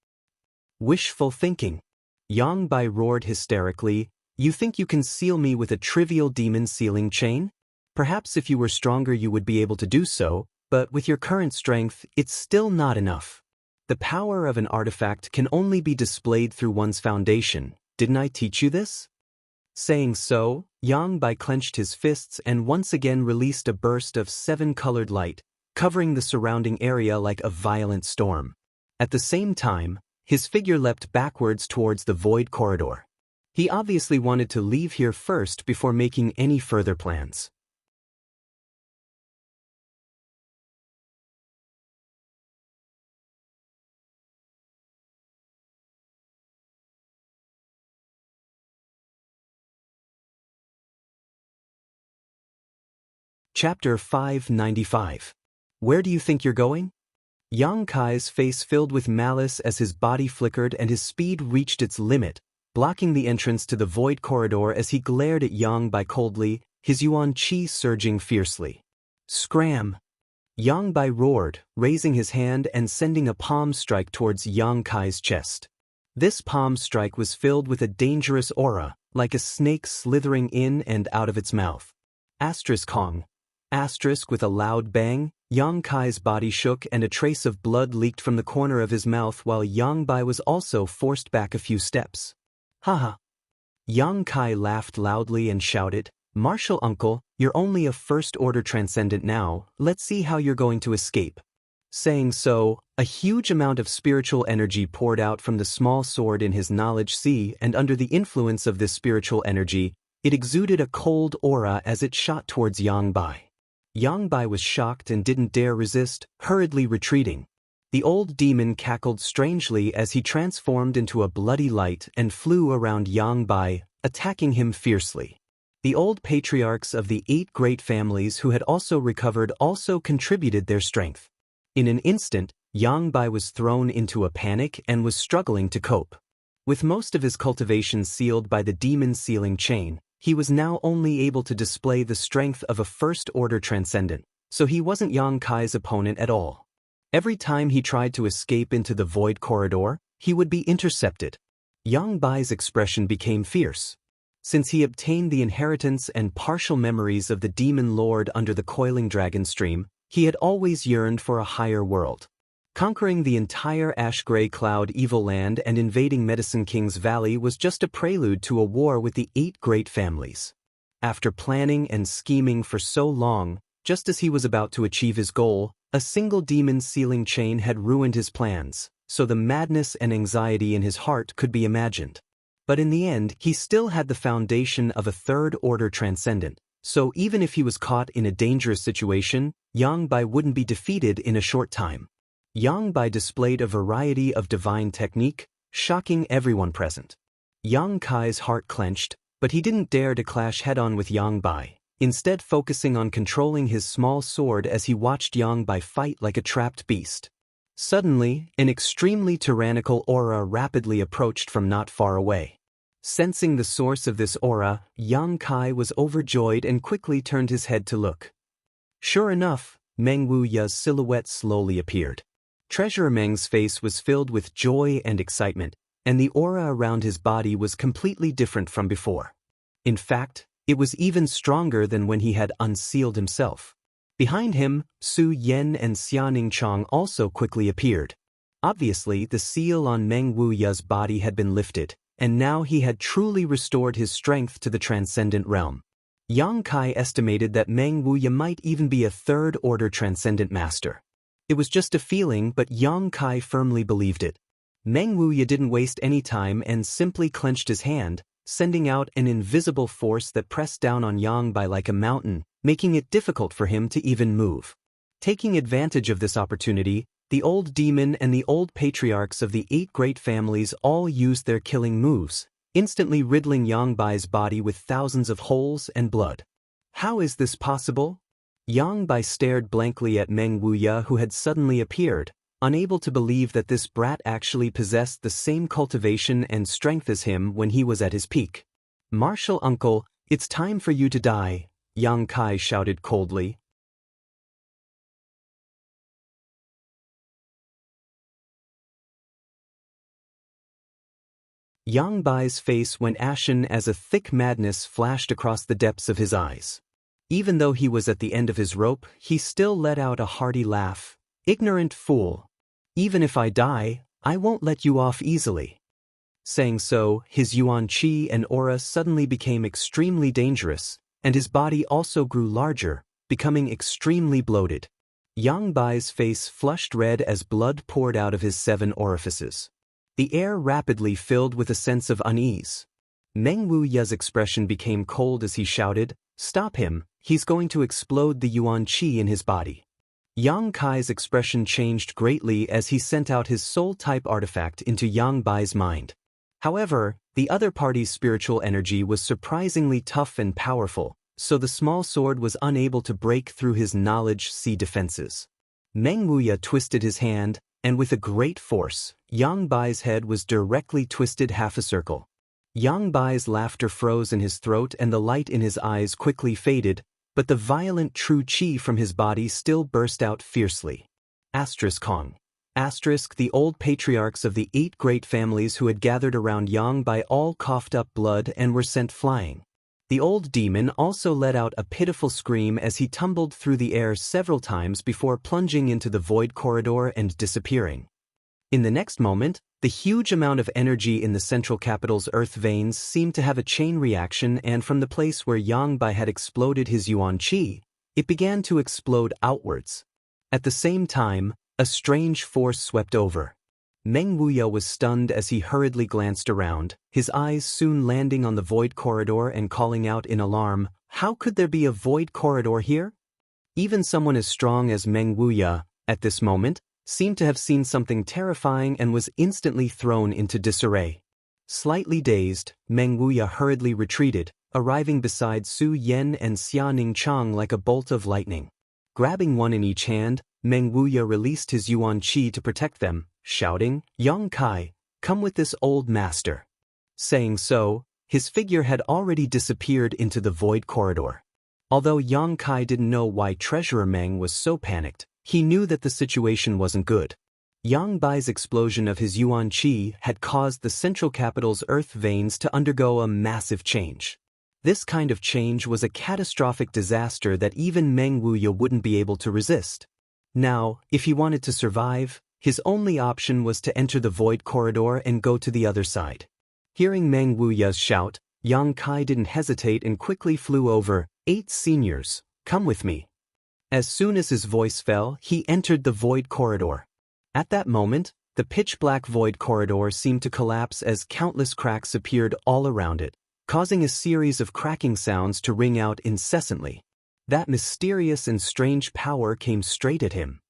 S1: "Wishful thinking." Yang Bai roared hysterically. "You think you can seal me with a trivial demon sealing chain? Perhaps if you were stronger you would be able to do so, but with your current strength, it's still not enough. The power of an artifact can only be displayed through one's foundation. Didn't I teach you this?" Saying so, Yang Bai clenched his fists and once again released a burst of 7-colored light, covering the surrounding area like a violent storm. At the same time, his figure leapt backwards towards the void corridor. He obviously wanted to leave here first before making any further plans. Chapter 595. Where do you think you're going? Yang Kai's face filled with malice as his body flickered and his speed reached its limit, blocking the entrance to the void corridor as he glared at Yang Bai coldly, his yuan qi surging fiercely. "Scram!" Yang Bai roared, raising his hand and sending a palm strike towards Yang Kai's chest. This palm strike was filled with a dangerous aura, like a snake slithering in and out of its mouth. Kong. With a loud bang, Yang Kai's body shook and a trace of blood leaked from the corner of his mouth while Yang Bai was also forced back a few steps. "Haha." Yang Kai laughed loudly and shouted, "Martial uncle, you're only a first-order transcendent now, let's see how you're going to escape." Saying so, a huge amount of spiritual energy poured out from the small sword in his knowledge sea, and under the influence of this spiritual energy, it exuded a cold aura as it shot towards Yang Bai. Yang Bai was shocked and didn't dare resist, hurriedly retreating. The old demon cackled strangely as he transformed into a bloody light and flew around Yang Bai, attacking him fiercely. The old patriarchs of the 8 great families who had also recovered also contributed their strength. In an instant, Yang Bai was thrown into a panic and was struggling to cope. With most of his cultivation sealed by the demon sealing chain, he was now only able to display the strength of a first-order transcendent, so he wasn't Yang Kai's opponent at all. Every time he tried to escape into the void corridor, he would be intercepted. Yang Bai's expression became fierce. Since he obtained the inheritance and partial memories of the demon lord under the coiling dragon stream, he had always yearned for a higher world. Conquering the entire ash-gray cloud evil land and invading Medicine King's Valley was just a prelude to a war with the 8 great families. After planning and scheming for so long, just as he was about to achieve his goal, a single demon sealing chain had ruined his plans, so the madness and anxiety in his heart could be imagined. But in the end, he still had the foundation of a third-order transcendent, so even if he was caught in a dangerous situation, Yang Bai wouldn't be defeated in a short time. Yang Bai displayed a variety of divine technique, shocking everyone present. Yang Kai's heart clenched, but he didn't dare to clash head-on with Yang Bai, instead focusing on controlling his small sword as he watched Yang Bai fight like a trapped beast. Suddenly, an extremely tyrannical aura rapidly approached from not far away. Sensing the source of this aura, Yang Kai was overjoyed and quickly turned his head to look. Sure enough, Meng Wuya's silhouette slowly appeared. Treasurer Meng's face was filled with joy and excitement, and the aura around his body was completely different from before. In fact, it was even stronger than when he had unsealed himself. Behind him, Su Yan and Xianxia also quickly appeared. Obviously, the seal on Meng Wuya's body had been lifted, and now he had truly restored his strength to the transcendent realm. Yang Kai estimated that Meng Wuya might even be a third-order transcendent master. It was just a feeling, but Yang Kai firmly believed it. Meng Wuya didn't waste any time and simply clenched his hand, sending out an invisible force that pressed down on Yang Bai like a mountain, making it difficult for him to even move. Taking advantage of this opportunity, the old demon and the old patriarchs of the 8 great families all used their killing moves, instantly riddling Yang Bai's body with thousands of holes and blood. How is this possible? Yang Bai stared blankly at Meng Wuya, who had suddenly appeared, unable to believe that this brat actually possessed the same cultivation and strength as him when he was at his peak. "Martial uncle, it's time for you to die," Yang Kai shouted coldly. Yang Bai's face went ashen as a thick madness flashed across the depths of his eyes. Even though he was at the end of his rope, he still let out a hearty laugh. "Ignorant fool. Even if I die, I won't let you off easily." Saying so, his yuan qi and aura suddenly became extremely dangerous, and his body also grew larger, becoming extremely bloated. Yang Bai's face flushed red as blood poured out of his 7 orifices. The air rapidly filled with a sense of unease. Meng Wuya's expression became cold as he shouted, "Stop him, he's going to explode the yuan qi in his body." Yang Kai's expression changed greatly as he sent out his soul-type artifact into Yang Bai's mind. However, the other party's spiritual energy was surprisingly tough and powerful, so the small sword was unable to break through his knowledge-sea defenses. Meng Wuya twisted his hand, and with a great force, Yang Bai's head was directly twisted half a circle. Yang Bai's laughter froze in his throat and the light in his eyes quickly faded, but the violent true qi from his body still burst out fiercely. Kong. The old patriarchs of the 8 great families who had gathered around Yang Bai all coughed up blood and were sent flying. The old demon also let out a pitiful scream as he tumbled through the air several times before plunging into the void corridor and disappearing. In the next moment, the huge amount of energy in the central capital's earth veins seemed to have a chain reaction, and from the place where Yang Bai had exploded his yuan qi, it began to explode outwards. At the same time, a strange force swept over. Meng Wuya was stunned as he hurriedly glanced around, his eyes soon landing on the void corridor and calling out in alarm, "How could there be a void corridor here?" Even someone as strong as Meng Wuya, at this moment, seemed to have seen something terrifying and was instantly thrown into disarray. Slightly dazed, Meng Wuya hurriedly retreated, arriving beside Su Yan and Xianxia like a bolt of lightning. Grabbing one in each hand, Meng Wuya released his yuan qi to protect them, shouting, "Yang Kai, come with this old master." Saying so, his figure had already disappeared into the void corridor. Although Yang Kai didn't know why Treasurer Meng was so panicked, he knew that the situation wasn't good. Yang Bai's explosion of his yuan qi had caused the central capital's earth veins to undergo a massive change. This kind of change was a catastrophic disaster that even Meng Wuya wouldn't be able to resist. Now, if he wanted to survive, his only option was to enter the void corridor and go to the other side. Hearing Meng Wuya's shout, Yang Kai didn't hesitate and quickly flew over. 8 seniors, come with me." As soon as his voice fell, he entered the void corridor. At that moment, the pitch-black void corridor seemed to collapse as countless cracks appeared all around it, causing a series of cracking sounds to ring out incessantly. That mysterious and strange power came straight at him.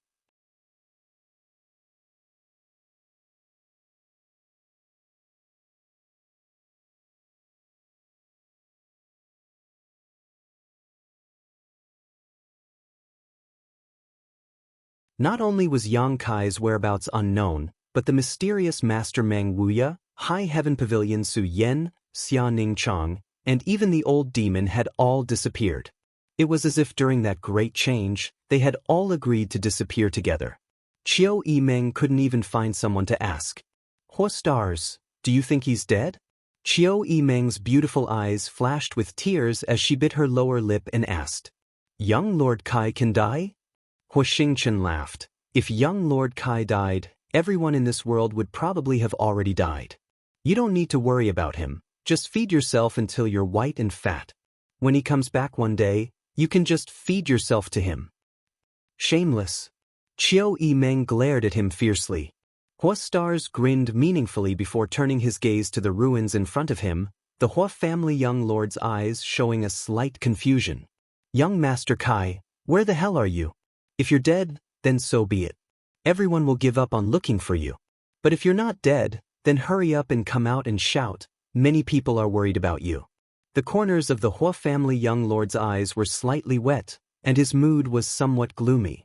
S1: Not only was Yang Kai's whereabouts unknown, but the mysterious Master Meng Wuya, High Heaven Pavilion Su Yan, Xianxia, and even the old demon had all disappeared. It was as if during that great change, they had all agreed to disappear together. Qiu Yimeng couldn't even find someone to ask. What stars, do you think he's dead? Qiu Yimeng's beautiful eyes flashed with tears as she bit her lower lip and asked. Young Lord Kai can die? Hua Xingchen laughed. If young Lord Kai died, everyone in this world would probably have already died. You don't need to worry about him, just feed yourself until you're white and fat. When he comes back one day, you can just feed yourself to him. Shameless. Qiu Yimeng glared at him fiercely. Hua Stars grinned meaningfully before turning his gaze to the ruins in front of him, the Hua family young lord's eyes showing a slight confusion. Young Master Kai, where the hell are you? If you're dead, then so be it. Everyone will give up on looking for you. But if you're not dead, then hurry up and come out and shout. Many people are worried about you. The corners of the Hua family young lord's eyes were slightly wet, and his mood was somewhat gloomy.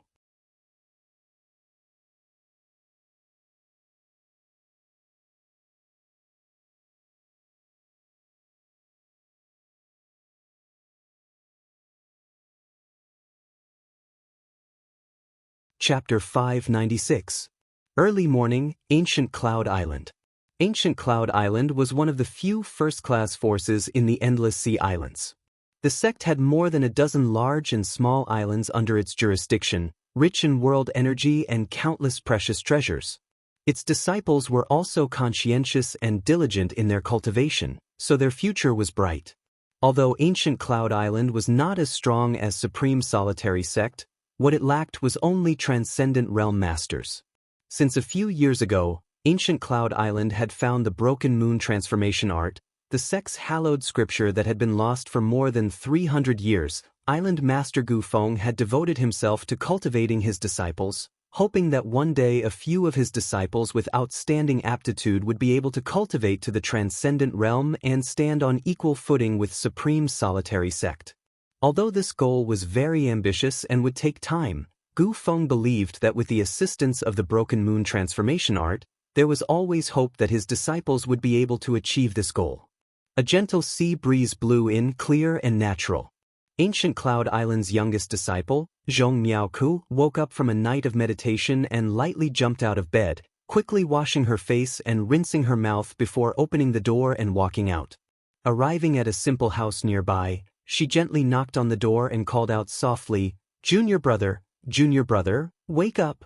S1: Chapter 596. Early morning, Ancient Cloud Island. Ancient Cloud Island was one of the few first-class forces in the Endless Sea Islands. The sect had more than a dozen large and small islands under its jurisdiction, rich in world energy and countless precious treasures. Its disciples were also conscientious and diligent in their cultivation, so their future was bright. Although Ancient Cloud Island was not as strong as Supreme Solitary Sect, what it lacked was only Transcendent Realm Masters. Since a few years ago, Ancient Cloud Island had found the Broken Moon transformation art, the sect's hallowed scripture that had been lost for more than 300 years. Island Master Gu Feng had devoted himself to cultivating his disciples, hoping that one day a few of his disciples with outstanding aptitude would be able to cultivate to the Transcendent Realm and stand on equal footing with Supreme Solitary Sect. Although this goal was very ambitious and would take time, Gu Feng believed that with the assistance of the Broken Moon transformation art, there was always hope that his disciples would be able to achieve this goal. A gentle sea breeze blew in, clear and natural. Ancient Cloud Island's youngest disciple, Zhong Miaoku, woke up from a night of meditation and lightly jumped out of bed, quickly washing her face and rinsing her mouth before opening the door and walking out. Arriving at a simple house nearby, she gently knocked on the door and called out softly, Junior brother, wake up."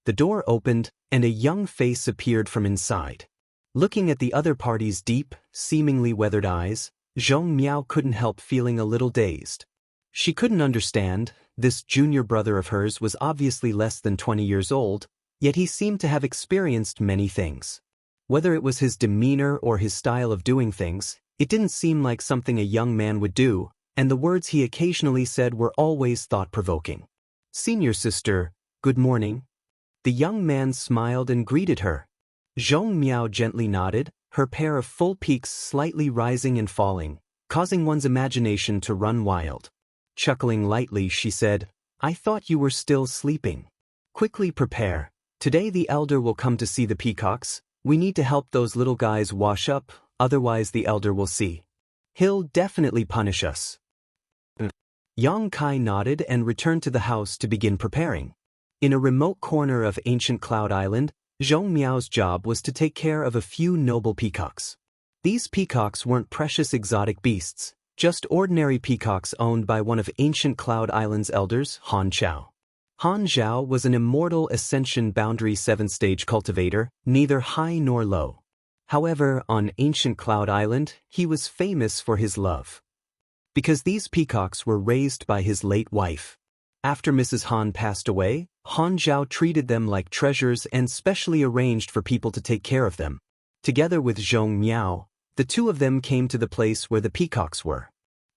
S1: The door opened, and a young face appeared from inside. Looking at the other party's deep, seemingly weathered eyes, Zhong Miao couldn't help feeling a little dazed. She couldn't understand, this junior brother of hers was obviously less than 20 years old, yet he seemed to have experienced many things. Whether it was his demeanor or his style of doing things, it didn't seem like something a young man would do, and the words he occasionally said were always thought-provoking. "Senior sister, good morning." The young man smiled and greeted her. Zhong Miao gently nodded, her pair of full peaks slightly rising and falling, causing one's imagination to run wild. Chuckling lightly, she said, "I thought you were still sleeping. Quickly prepare. Today the elder will come to see the peacocks. We need to help those little guys wash up, otherwise the elder will see. He'll definitely punish us." Yang Kai nodded and returned to the house to begin preparing. In a remote corner of Ancient Cloud Island, Zhong Miao's job was to take care of a few noble peacocks. These peacocks weren't precious exotic beasts, just ordinary peacocks owned by one of Ancient Cloud Island's elders, Han Zhao. Han Zhao was an immortal Ascension Boundary 7-stage cultivator, neither high nor low. However, on Ancient Cloud Island, he was famous for his love. Because these peacocks were raised by his late wife. After Mrs. Han passed away, Han Zhao treated them like treasures and specially arranged for people to take care of them. Together with Zhong Miao, the two of them came to the place where the peacocks were.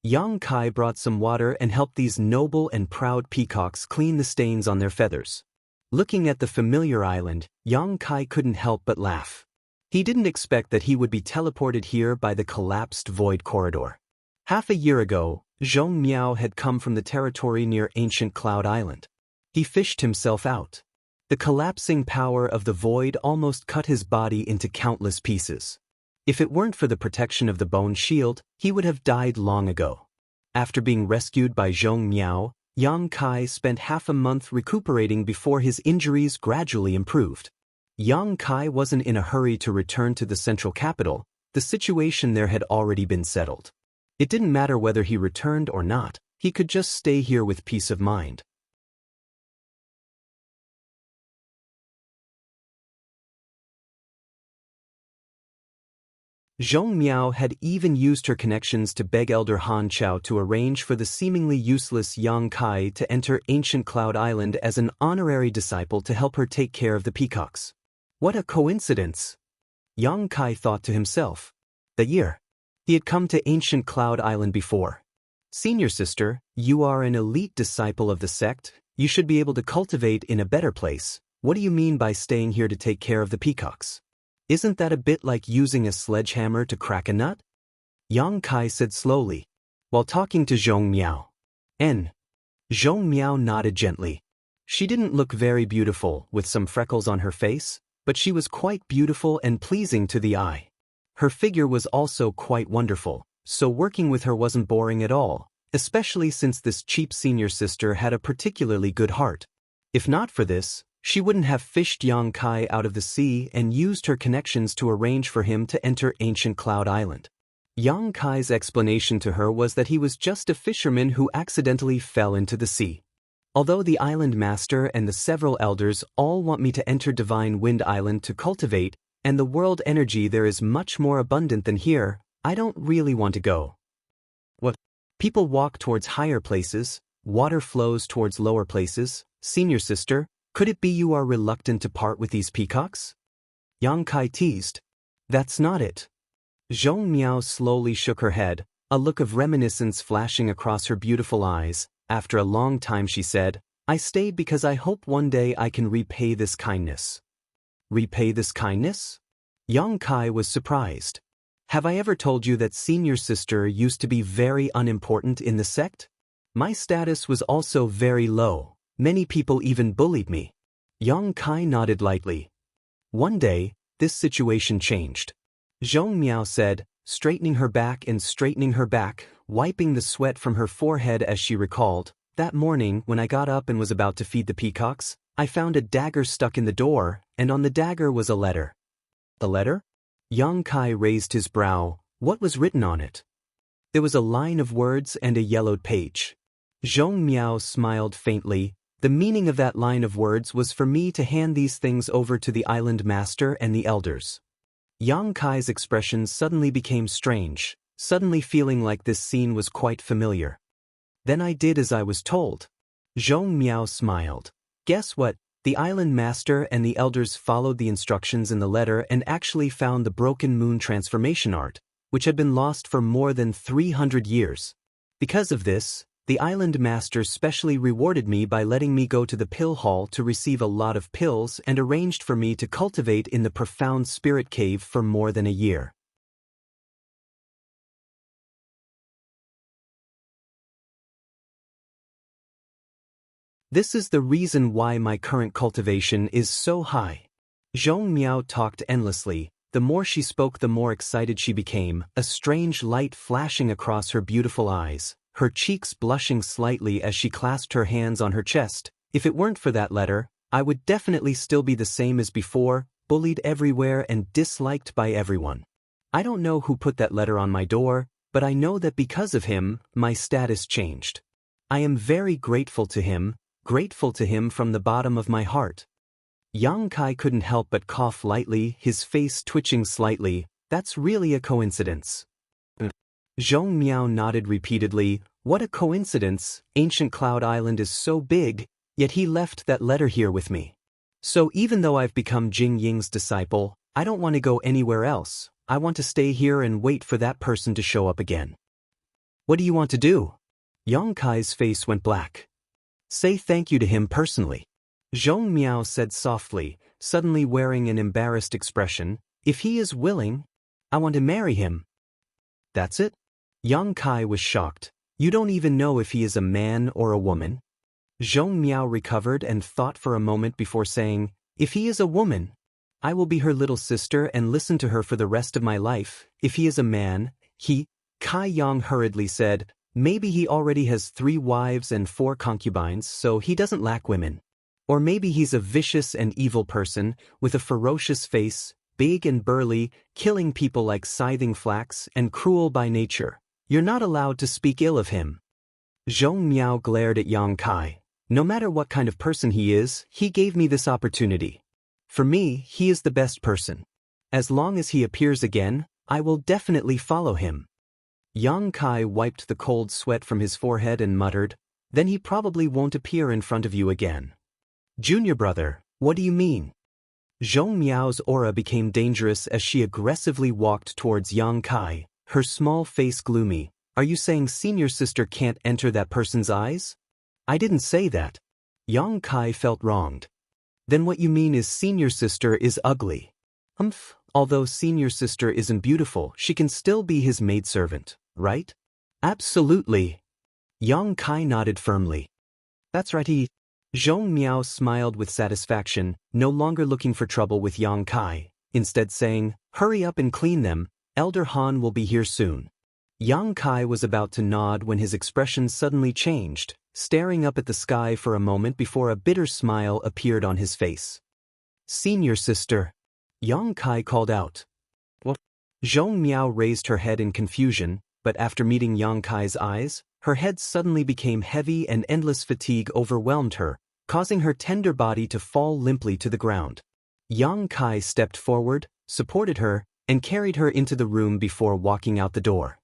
S1: Yang Kai brought some water and helped these noble and proud peacocks clean the stains on their feathers. Looking at the familiar island, Yang Kai couldn't help but laugh. He didn't expect that he would be teleported here by the collapsed void corridor. Half a year ago, Zhong Miao had come from the territory near Ancient Cloud Island. He fished himself out. The collapsing power of the void almost cut his body into countless pieces. If it weren't for the protection of the bone shield, he would have died long ago. After being rescued by Zhong Miao, Yang Kai spent half a month recuperating before his injuries gradually improved. Yang Kai wasn't in a hurry to return to the central capital. The situation there had already been settled. It didn't matter whether he returned or not, he could just stay here with peace of mind. Zhong Miao had even used her connections to beg Elder Han Chao to arrange for the seemingly useless Yang Kai to enter ancient Cloud Island as an honorary disciple to help her take care of the peacocks. What a coincidence! Yang Kai thought to himself. That year, he had come to ancient Cloud Island before. Senior sister, you are an elite disciple of the sect, you should be able to cultivate in a better place. What do you mean by staying here to take care of the peacocks? Isn't that a bit like using a sledgehammer to crack a nut? Yang Kai said slowly, while talking to Zhong Miao. Zhong Miao nodded gently. She didn't look very beautiful, with some freckles on her face, but she was quite beautiful and pleasing to the eye. Her figure was also quite wonderful, so working with her wasn't boring at all, especially since this cheap senior sister had a particularly good heart. If not for this, she wouldn't have fished Yang Kai out of the sea and used her connections to arrange for him to enter ancient Cloud Island. Yang Kai's explanation to her was that he was just a fisherman who accidentally fell into the sea. Although the island master and the several elders all want me to enter Divine Wind Island to cultivate, and the world energy there is much more abundant than here, I don't really want to go. What? People walk towards higher places, water flows towards lower places. Senior sister, could it be you are reluctant to part with these peacocks? Yang Kai teased. That's not it. Zhong Miao slowly shook her head, a look of reminiscence flashing across her beautiful eyes. After a long time she said, I stayed because I hope one day I can repay this kindness. Repay this kindness? Yang Kai was surprised. Have I ever told you that senior sister used to be very unimportant in the sect? My status was also very low. Many people even bullied me. Yang Kai nodded lightly. One day, this situation changed. Zhong Miao said, straightening her back, wiping the sweat from her forehead as she recalled, that morning when I got up and was about to feed the peacocks, I found a dagger stuck in the door, and on the dagger was a letter. A letter? Yang Kai raised his brow. What was written on it? There was a line of words and a yellowed page. Zhong Miao smiled faintly. The meaning of that line of words was for me to hand these things over to the island master and the elders. Yang Kai's expression suddenly became strange, suddenly feeling like this scene was quite familiar. Then I did as I was told. Zhong Miao smiled. Guess what? The island master and the elders followed the instructions in the letter and actually found the broken moon transformation art, which had been lost for more than 300 years. Because of this, the island master specially rewarded me by letting me go to the pill hall to receive a lot of pills and arranged for me to cultivate in the profound spirit cave for more than a year. This is the reason why my current cultivation is so high. Zhong Miao talked endlessly. The more she spoke, the more excited she became, a strange light flashing across her beautiful eyes, her cheeks blushing slightly as she clasped her hands on her chest. If it weren't for that letter, I would definitely still be the same as before, bullied everywhere and disliked by everyone. I don't know who put that letter on my door, but I know that because of him, my status changed. I am very grateful to him from the bottom of my heart. Yang Kai couldn't help but cough lightly, his face twitching slightly. That's really a coincidence. Zhong Miao nodded repeatedly. What a coincidence, ancient Cloud Island is so big, yet he left that letter here with me. So even though I've become Jing Ying's disciple, I don't want to go anywhere else. I want to stay here and wait for that person to show up again. What do you want to do? Yang Kai's face went black. Say thank you to him personally. Zhong Miao said softly, suddenly wearing an embarrassed expression. If he is willing, I want to marry him. That's it? Yang Kai was shocked. You don't even know if he is a man or a woman? Zhong Miao recovered and thought for a moment before saying, if he is a woman, I will be her little sister and listen to her for the rest of my life. If he is a man, Kai Yang hurriedly said, Maybe he already has 3 wives and 4 concubines, so he doesn't lack women. Or maybe he's a vicious and evil person, with a ferocious face, big and burly, killing people like scything flax, and cruel by nature. You're not allowed to speak ill of him. Zhong Miao glared at Yang Kai. No matter what kind of person he is, he gave me this opportunity. For me, he is the best person. As long as he appears again, I will definitely follow him. Yang Kai wiped the cold sweat from his forehead and muttered, then he probably won't appear in front of you again. Junior brother, what do you mean? Zhong Miao's aura became dangerous as she aggressively walked towards Yang Kai, her small face gloomy. Are you saying senior sister can't enter that person's eyes? I didn't say that. Yang Kai felt wronged. Then what you mean is senior sister is ugly. Although senior sister isn't beautiful, she can still be his maidservant, right? Absolutely. Yang Kai nodded firmly. That's right. Zhong Miao smiled with satisfaction, no longer looking for trouble with Yang Kai, instead saying, hurry up and clean them, Elder Han will be here soon. Yang Kai was about to nod when his expression suddenly changed, staring up at the sky for a moment before a bitter smile appeared on his face. Senior sister. Yang Kai called out. What? Zhong Miao raised her head in confusion, but after meeting Yang Kai's eyes, her head suddenly became heavy and endless fatigue overwhelmed her, causing her tender body to fall limply to the ground. Yang Kai stepped forward, supported her, and carried her into the room before walking out the door.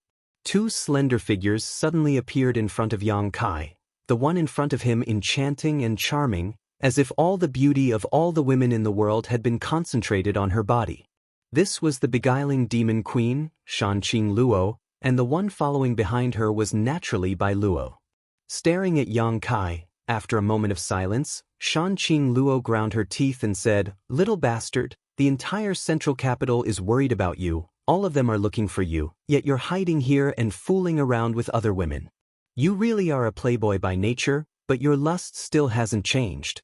S1: 2 slender figures suddenly appeared in front of Yang Kai, the one in front of him enchanting and charming, as if all the beauty of all the women in the world had been concentrated on her body. This was the beguiling demon queen, Shanqing Luo, and the one following behind her was naturally Bai Luo. Staring at Yang Kai, after a moment of silence, Shanqing Luo ground her teeth and said, little bastard, the entire central capital is worried about you, all of them are looking for you, yet you're hiding here and fooling around with other women. You really are a playboy by nature, but your lust still hasn't changed.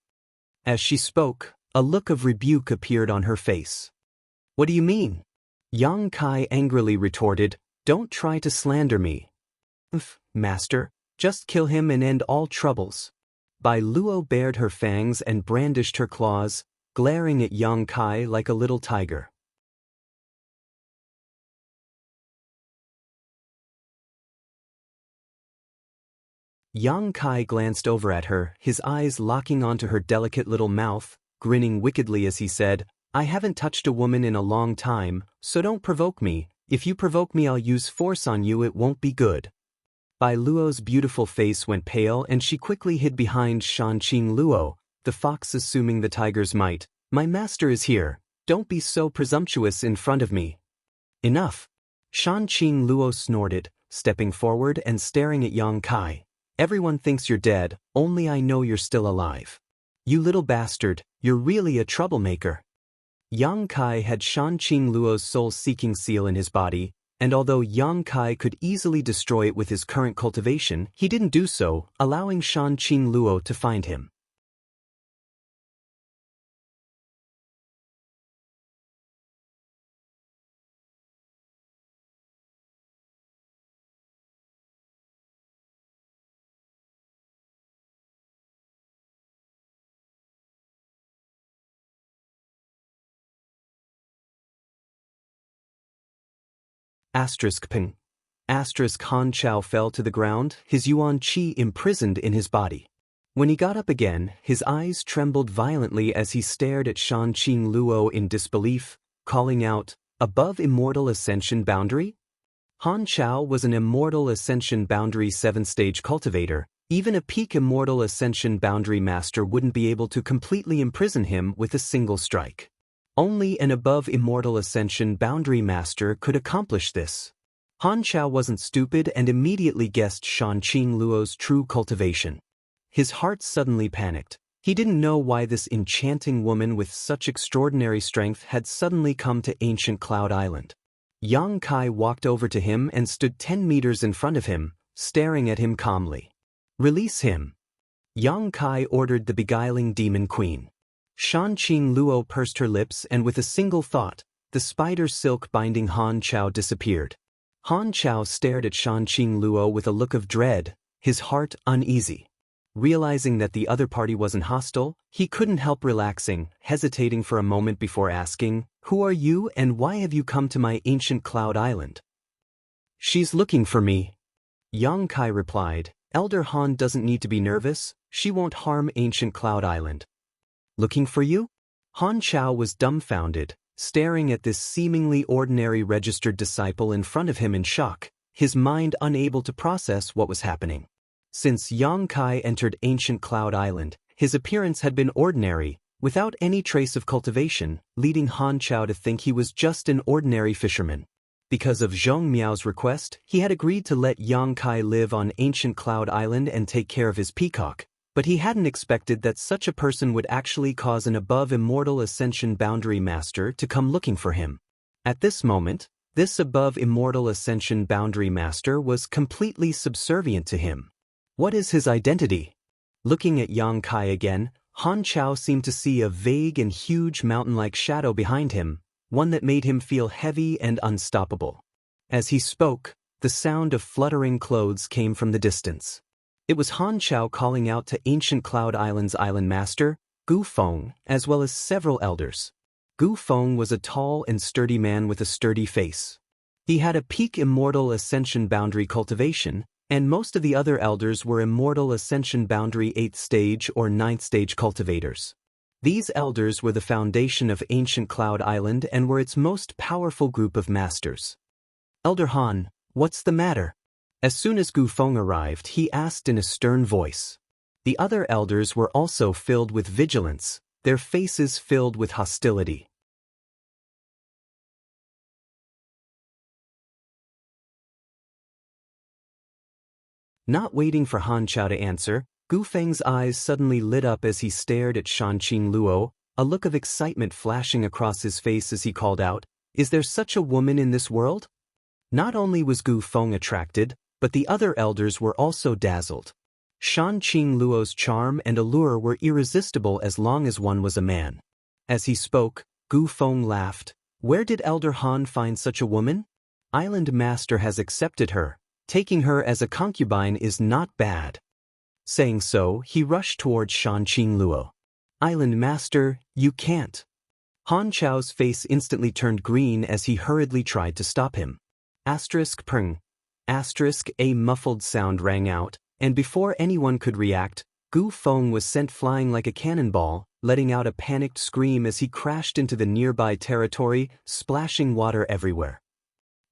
S1: As she spoke, a look of rebuke appeared on her face. What do you mean? Yang Kai angrily retorted, don't try to slander me. Master, just kill him and end all troubles. Bai Luo bared her fangs and brandished her claws, glaring at Yang Kai like a little tiger. Yang Kai glanced over at her, his eyes locking onto her delicate little mouth, grinning wickedly as he said, I haven't touched a woman in a long time, so don't provoke me. If you provoke me, I'll use force on you, it won't be good. Bai Luo's beautiful face went pale and she quickly hid behind Shanqing Luo, the fox assuming the tiger's might. My master is here, don't be so presumptuous in front of me. Enough. Shanqing Luo snorted, stepping forward and staring at Yang Kai. Everyone thinks you're dead, only I know you're still alive. You little bastard, you're really a troublemaker. Yang Kai had Shanqing Luo's soul-seeking seal in his body, and although Yang Kai could easily destroy it with his current cultivation, he didn't do so, allowing Shanqing Luo to find him. Ping. Han Chao fell to the ground, his yuan qi imprisoned in his body. When he got up again, his eyes trembled violently as he stared at Shanqing Luo in disbelief, calling out, above immortal ascension boundary? Han Chao was an immortal ascension boundary 7-stage cultivator. Even a peak immortal ascension boundary master wouldn't be able to completely imprison him with a single strike. Only an above immortal ascension boundary master could accomplish this. Han Chao wasn't stupid and immediately guessed Shanqing Luo's true cultivation. His heart suddenly panicked. He didn't know why this enchanting woman with such extraordinary strength had suddenly come to ancient Cloud Island. Yang Kai walked over to him and stood 10 meters in front of him, staring at him calmly. Release him. Yang Kai ordered the beguiling demon queen. Shanqing Luo pursed her lips and with a single thought, the spider silk binding Han Chao disappeared. Han Chao stared at Shanqing Luo with a look of dread, his heart uneasy. Realizing that the other party wasn't hostile, he couldn't help relaxing, hesitating for a moment before asking, "Who are you and why have you come to my ancient cloud island?" "She's looking for me," Yang Kai replied. "Elder Han doesn't need to be nervous, she won't harm ancient cloud island." "Looking for you?" Han Chao was dumbfounded, staring at this seemingly ordinary registered disciple in front of him in shock, his mind unable to process what was happening. Since Yang Kai entered ancient Cloud Island, his appearance had been ordinary, without any trace of cultivation, leading Han Chao to think he was just an ordinary fisherman. Because of Zhong Miao's request, he had agreed to let Yang Kai live on ancient Cloud Island and take care of his peacock, but he hadn't expected that such a person would actually cause an above-immortal ascension boundary master to come looking for him. At this moment, this above-immortal ascension boundary master was completely subservient to him. What is his identity? Looking at Yang Kai again, Han Chao seemed to see a vague and huge mountain-like shadow behind him, one that made him feel heavy and unstoppable. As he spoke, the sound of fluttering clothes came from the distance. It was Han Chao calling out to Ancient Cloud Island's island master, Gu Feng, as well as several elders. Gu Feng was a tall and sturdy man with a sturdy face. He had a peak immortal ascension boundary cultivation, and most of the other elders were immortal ascension boundary 8th stage or 9th stage cultivators. These elders were the foundation of Ancient Cloud Island and were its most powerful group of masters. "Elder Han, what's the matter?" As soon as Gu Feng arrived, he asked in a stern voice. The other elders were also filled with vigilance, their faces filled with hostility. Not waiting for Han Chao to answer, Gu Feng's eyes suddenly lit up as he stared at Shanqing Luo, a look of excitement flashing across his face as he called out, "Is there such a woman in this world?" Not only was Gu Feng attracted, but the other elders were also dazzled. Shanqing Luo's charm and allure were irresistible as long as one was a man. As he spoke, Gu Feng laughed. "Where did Elder Han find such a woman? Island Master has accepted her. Taking her as a concubine is not bad." Saying so, he rushed towards Shanqing Luo. "Island Master, you can't." Han Chao's face instantly turned green as he hurriedly tried to stop him. Peng. A muffled sound rang out, and before anyone could react, Gu Feng was sent flying like a cannonball, letting out a panicked scream as he crashed into the nearby territory, splashing water everywhere.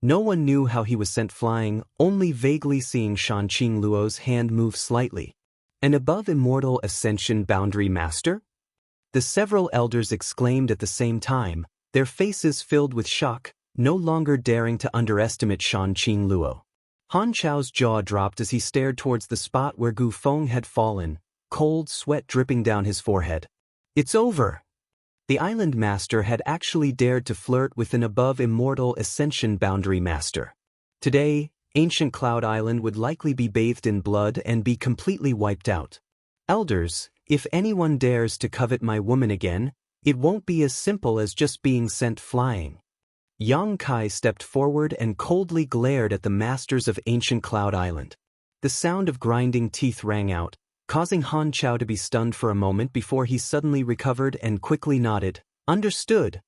S1: No one knew how he was sent flying, only vaguely seeing Shanqing Luo's hand move slightly. An above-immortal ascension boundary master? The several elders exclaimed at the same time, their faces filled with shock, no longer daring to underestimate Shanqing Luo. Han Chao's jaw dropped as he stared towards the spot where Gu Feng had fallen, cold sweat dripping down his forehead. "It's over!" The island master had actually dared to flirt with an above-immortal ascension boundary master. Today, Ancient Cloud Island would likely be bathed in blood and be completely wiped out. "Elders, if anyone dares to covet my woman again, it won't be as simple as just being sent flying." Yang Kai stepped forward and coldly glared at the masters of Ancient Cloud Island. The sound of grinding teeth rang out, causing Han Chao to be stunned for a moment before he suddenly recovered and quickly nodded, "Understood."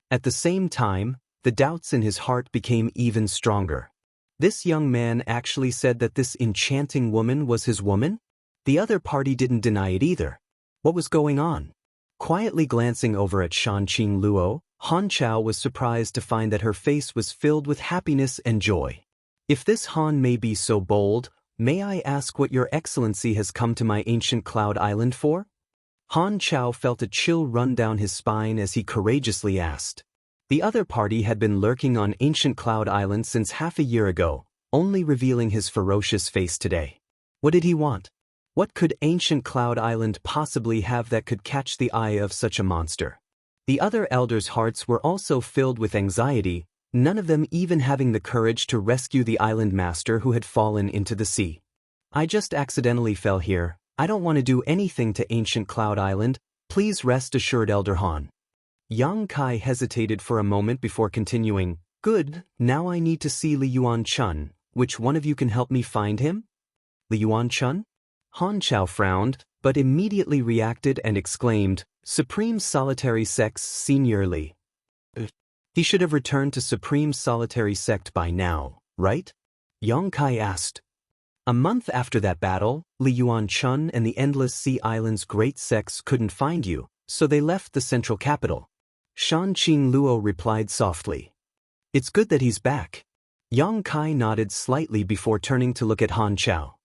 S1: At the same time, the doubts in his heart became even stronger. This young man actually said that this enchanting woman was his woman? The other party didn't deny it either. What was going on? Quietly glancing over at Shanqing Luo, Han Chao was surprised to find that her face was filled with happiness and joy. "If this Han may be so bold, may I ask what your excellency has come to my ancient cloud island for?" Han Chao felt a chill run down his spine as he courageously asked. The other party had been lurking on ancient cloud island since half a year ago, only revealing his ferocious face today. What did he want? What could ancient cloud island possibly have that could catch the eye of such a monster? The other elders' hearts were also filled with anxiety, none of them even having the courage to rescue the island master who had fallen into the sea. "I just accidentally fell here. I don't want to do anything to Ancient Cloud Island. Please rest assured, Elder Han." Yang Kai hesitated for a moment before continuing, Good, now I need to see Li Yuan-chun. Which one of you can help me find him? Li Yuan-chun? Han Chao frowned, but immediately reacted and exclaimed, Supreme Solitary Sects Senior Li. He should have returned to Supreme Solitary Sect by now, right? Yang Kai asked. A month after that battle, Li Yuan-chun and the Endless Sea Island's great sects couldn't find you, so they left the central capital. Shan Qing Luo replied softly. It's good that he's back. Yang Kai nodded slightly before turning to look at Han Chao.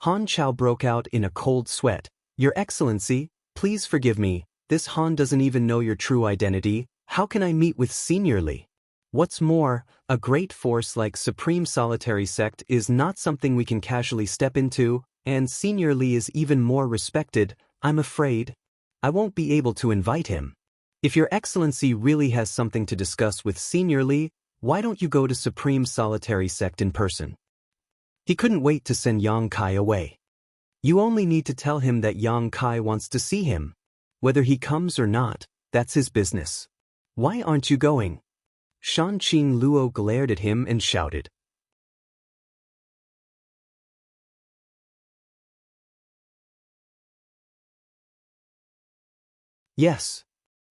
S1: Han Chao broke out in a cold sweat. Your Excellency, please forgive me, this Han doesn't even know your true identity. How can I meet with Senior Li? What's more, a great force like Supreme Solitary Sect is not something we can casually step into, and Senior Li is even more respected. I'm afraid I won't be able to invite him. If Your Excellency really has something to discuss with Senior Li, why don't you go to Supreme Solitary Sect in person? He couldn't wait to send Yang Kai away. You only need to tell him that Yang Kai wants to see him. Whether he comes or not, that's his business. Why aren't you going? Shan Qing Luo glared at him and shouted. Yes.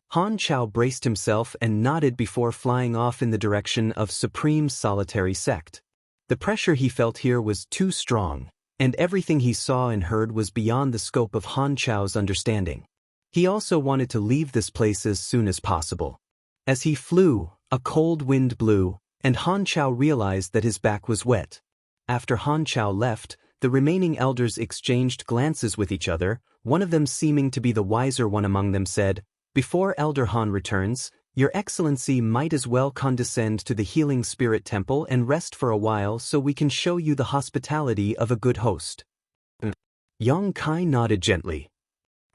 S1: Han Chao braced himself and nodded before flying off in the direction of Supreme Solitary Sect. The pressure he felt here was too strong, and everything he saw and heard was beyond the scope of Han Chao's understanding. He also wanted to leave this place as soon as possible. As he flew, a cold wind blew, and Han Chao realized that his back was wet. After Han Chao left, the remaining elders exchanged glances with each other. One of them, seeming to be the wiser one among them, said, Before Elder Han returns, Your Excellency might as well condescend to the Healing Spirit Temple and rest for a while so we can show you the hospitality of a good host. Yang Kai nodded gently.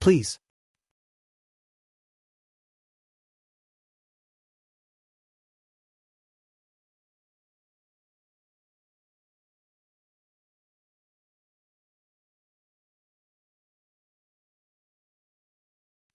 S1: Please.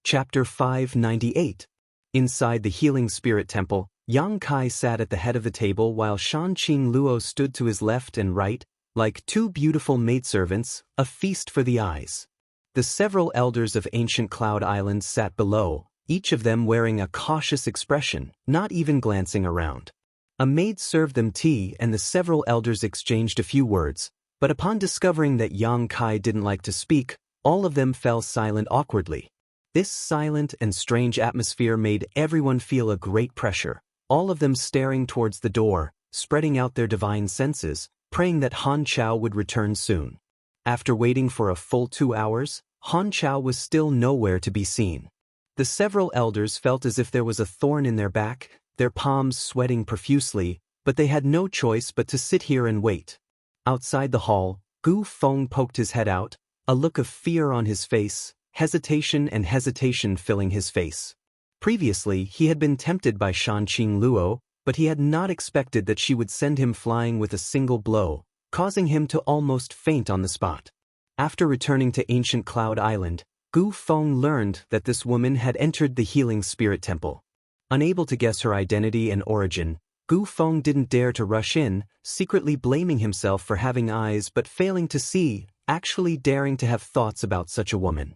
S1: Chapter 598. Inside the Healing Spirit Temple, Yang Kai sat at the head of the table while Shan Qing Luo stood to his left and right, like two beautiful maidservants, a feast for the eyes. The several elders of ancient Cloud Island sat below, each of them wearing a cautious expression, not even glancing around. A maid served them tea and the several elders exchanged a few words, but upon discovering that Yang Kai didn't like to speak, all of them fell silent awkwardly. This silent and strange atmosphere made everyone feel a great pressure, all of them staring towards the door, spreading out their divine senses, praying that Han Chao would return soon. After waiting for a full 2 hours, Han Chao was still nowhere to be seen. The several elders felt as if there was a thorn in their back, their palms sweating profusely, but they had no choice but to sit here and wait. Outside the hall, Gu Feng poked his head out, a look of fear on his face, hesitation filling his face. Previously, he had been tempted by Shan Qing Luo, but he had not expected that she would send him flying with a single blow, causing him to almost faint on the spot. After returning to ancient Cloud Island, Gu Feng learned that this woman had entered the Healing Spirit Temple. Unable to guess her identity and origin, Gu Feng didn't dare to rush in, secretly blaming himself for having eyes but failing to see, actually daring to have thoughts about such a woman.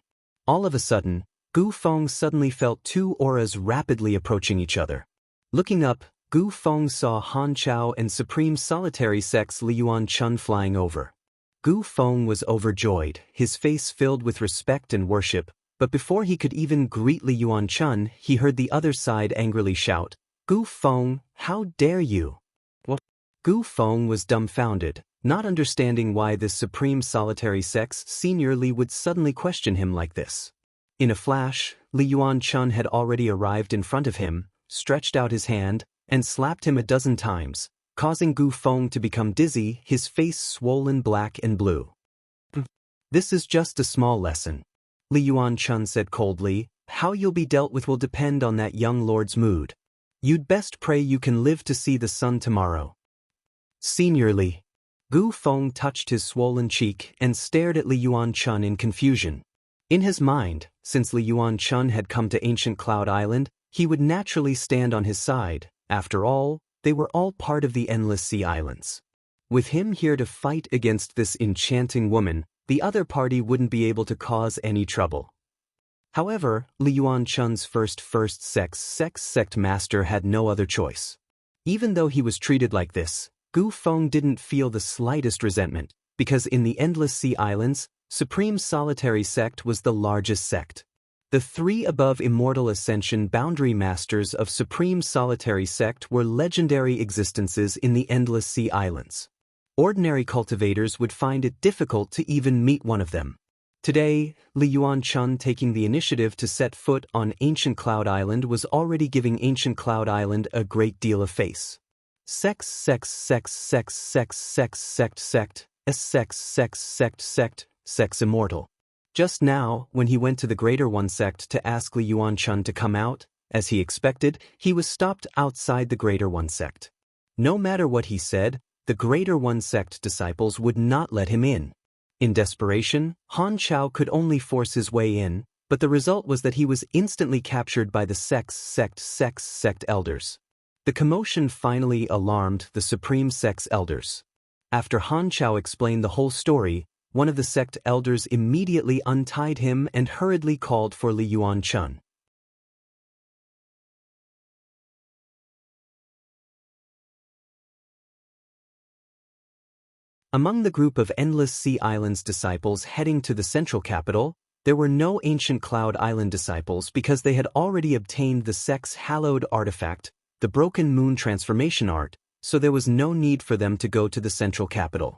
S1: All of a sudden, Gu Feng suddenly felt two auras rapidly approaching each other. Looking up, Gu Feng saw Han Chao and Supreme Solitary Sect's Li Yuan-chun flying over. Gu Feng was overjoyed, his face filled with respect and worship, but before he could even greet Li Yuan-chun, he heard the other side angrily shout, Gu Feng, how dare you? What? Gu Feng was dumbfounded, not understanding why this Supreme Solitary Sect's Senior Li would suddenly question him like this. In a flash, Li Yuan-chun had already arrived in front of him, stretched out his hand, and slapped him a dozen times, causing Gu Feng to become dizzy, his face swollen black and blue. This is just a small lesson. Li Yuan-chun said coldly, how you'll be dealt with will depend on that young lord's mood. You'd best pray you can live to see the sun tomorrow. Senior Li. Gu Feng touched his swollen cheek and stared at Li Yuan-chun in confusion. In his mind, since Li Yuan-chun had come to ancient Cloud Island, he would naturally stand on his side. After all, they were all part of the Endless Sea Islands. With him here to fight against this enchanting woman, the other party wouldn't be able to cause any trouble. However, Li Yuanchun's first sect master had no other choice. Even though he was treated like this, Gu Feng didn't feel the slightest resentment, because in the Endless Sea Islands, Supreme Solitary Sect was the largest sect. The three above Immortal Ascension boundary masters of Supreme Solitary Sect were legendary existences in the Endless Sea Islands. Ordinary cultivators would find it difficult to even meet one of them. Today, Li Yuanchun taking the initiative to set foot on Ancient Cloud Island was already giving Ancient Cloud Island a great deal of face. Sect, immortal. Just now, when he went to the Greater One sect to ask Li Yuanchun to come out, as he expected, he was stopped outside the Greater One sect. No matter what he said, the Greater One sect disciples would not let him in. In desperation, Han Chao could only force his way in, but the result was that he was instantly captured by the sect elders. The commotion finally alarmed the Supreme Sect's elders. After Han Chao explained the whole story, one of the sect elders immediately untied him and hurriedly called for Li Yuanchun. Among the group of Endless Sea Islands disciples heading to the central capital, there were no Ancient Cloud Island disciples because they had already obtained the sect's hallowed artifact, the Broken Moon Transformation Art, so there was no need for them to go to the central capital.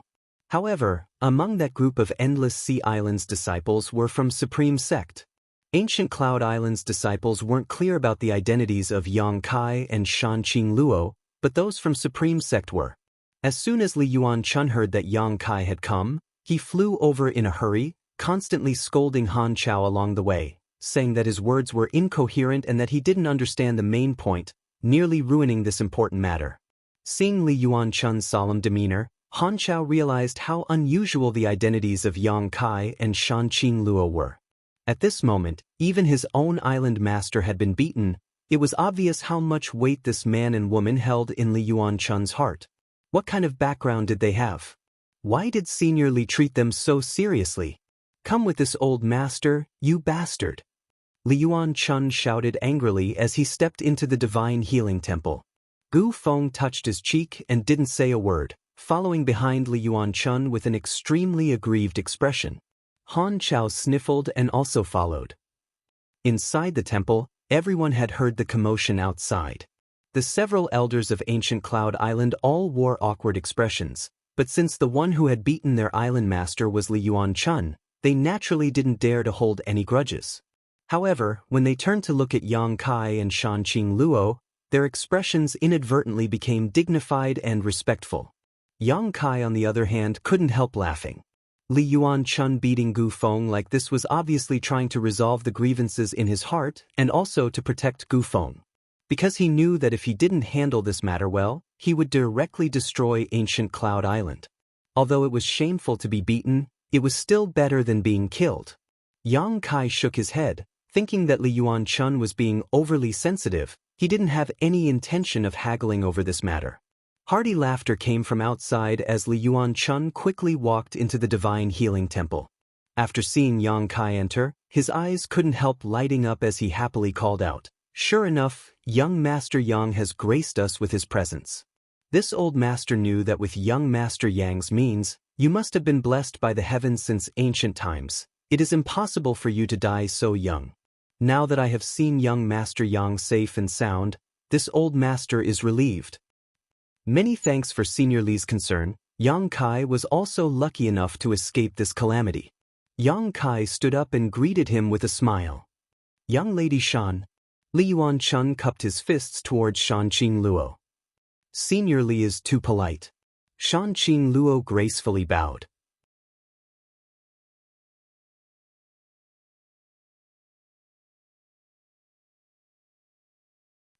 S1: However, among that group of Endless Sea Islands disciples were from Supreme Sect. Ancient Cloud Islands disciples weren't clear about the identities of Yang Kai and Shanqing Luo, but those from Supreme Sect were. As soon as Li Yuanchun heard that Yang Kai had come, he flew over in a hurry, constantly scolding Han Chao along the way, saying that his words were incoherent and that he didn't understand the main point, nearly ruining this important matter. Seeing Li Yuanchun's solemn demeanor, Han Chao realized how unusual the identities of Yang Kai and Shanqing Luo were. At this moment, even his own island master had been beaten. It was obvious how much weight this man and woman held in Li Yuanchun's heart. What kind of background did they have? Why did Senior Li treat them so seriously? Come with this old master, you bastard! Li Yuanchun shouted angrily as he stepped into the Divine Healing Temple. Gu Feng touched his cheek and didn't say a word, following behind Li Yuanchun with an extremely aggrieved expression. Han Chao sniffled and also followed. Inside the temple, everyone had heard the commotion outside. The several elders of Ancient Cloud Island all wore awkward expressions, but since the one who had beaten their island master was Li Yuanchun, they naturally didn't dare to hold any grudges. However, when they turned to look at Yang Kai and Shanqing Luo, their expressions inadvertently became dignified and respectful. Yang Kai, on the other hand, couldn't help laughing. Li Yuanchun beating Gu Feng like this was obviously trying to resolve the grievances in his heart and also to protect Gu Feng. Because he knew that if he didn't handle this matter well, he would directly destroy Ancient Cloud Island. Although it was shameful to be beaten, it was still better than being killed. Yang Kai shook his head, thinking that Li Yuanchun was being overly sensitive. He didn't have any intention of haggling over this matter. Hearty laughter came from outside as Li Yuanchun quickly walked into the Divine Healing Temple. After seeing Yang Kai enter, his eyes couldn't help lighting up as he happily called out, "Sure enough, young Master Yang has graced us with his presence." This old master knew that with young Master Yang's means, you must have been blessed by the heavens since ancient times. It is impossible for you to die so young. Now that I have seen young Master Yang safe and sound, this old master is relieved. Many thanks for Senior Li's concern. Yang Kai was also lucky enough to escape this calamity. Yang Kai stood up and greeted him with a smile. "Young Lady Shan." Li Yuanchun cupped his fists towards Shanqing Luo. "Senior Li is too polite." Shanqing Luo gracefully bowed.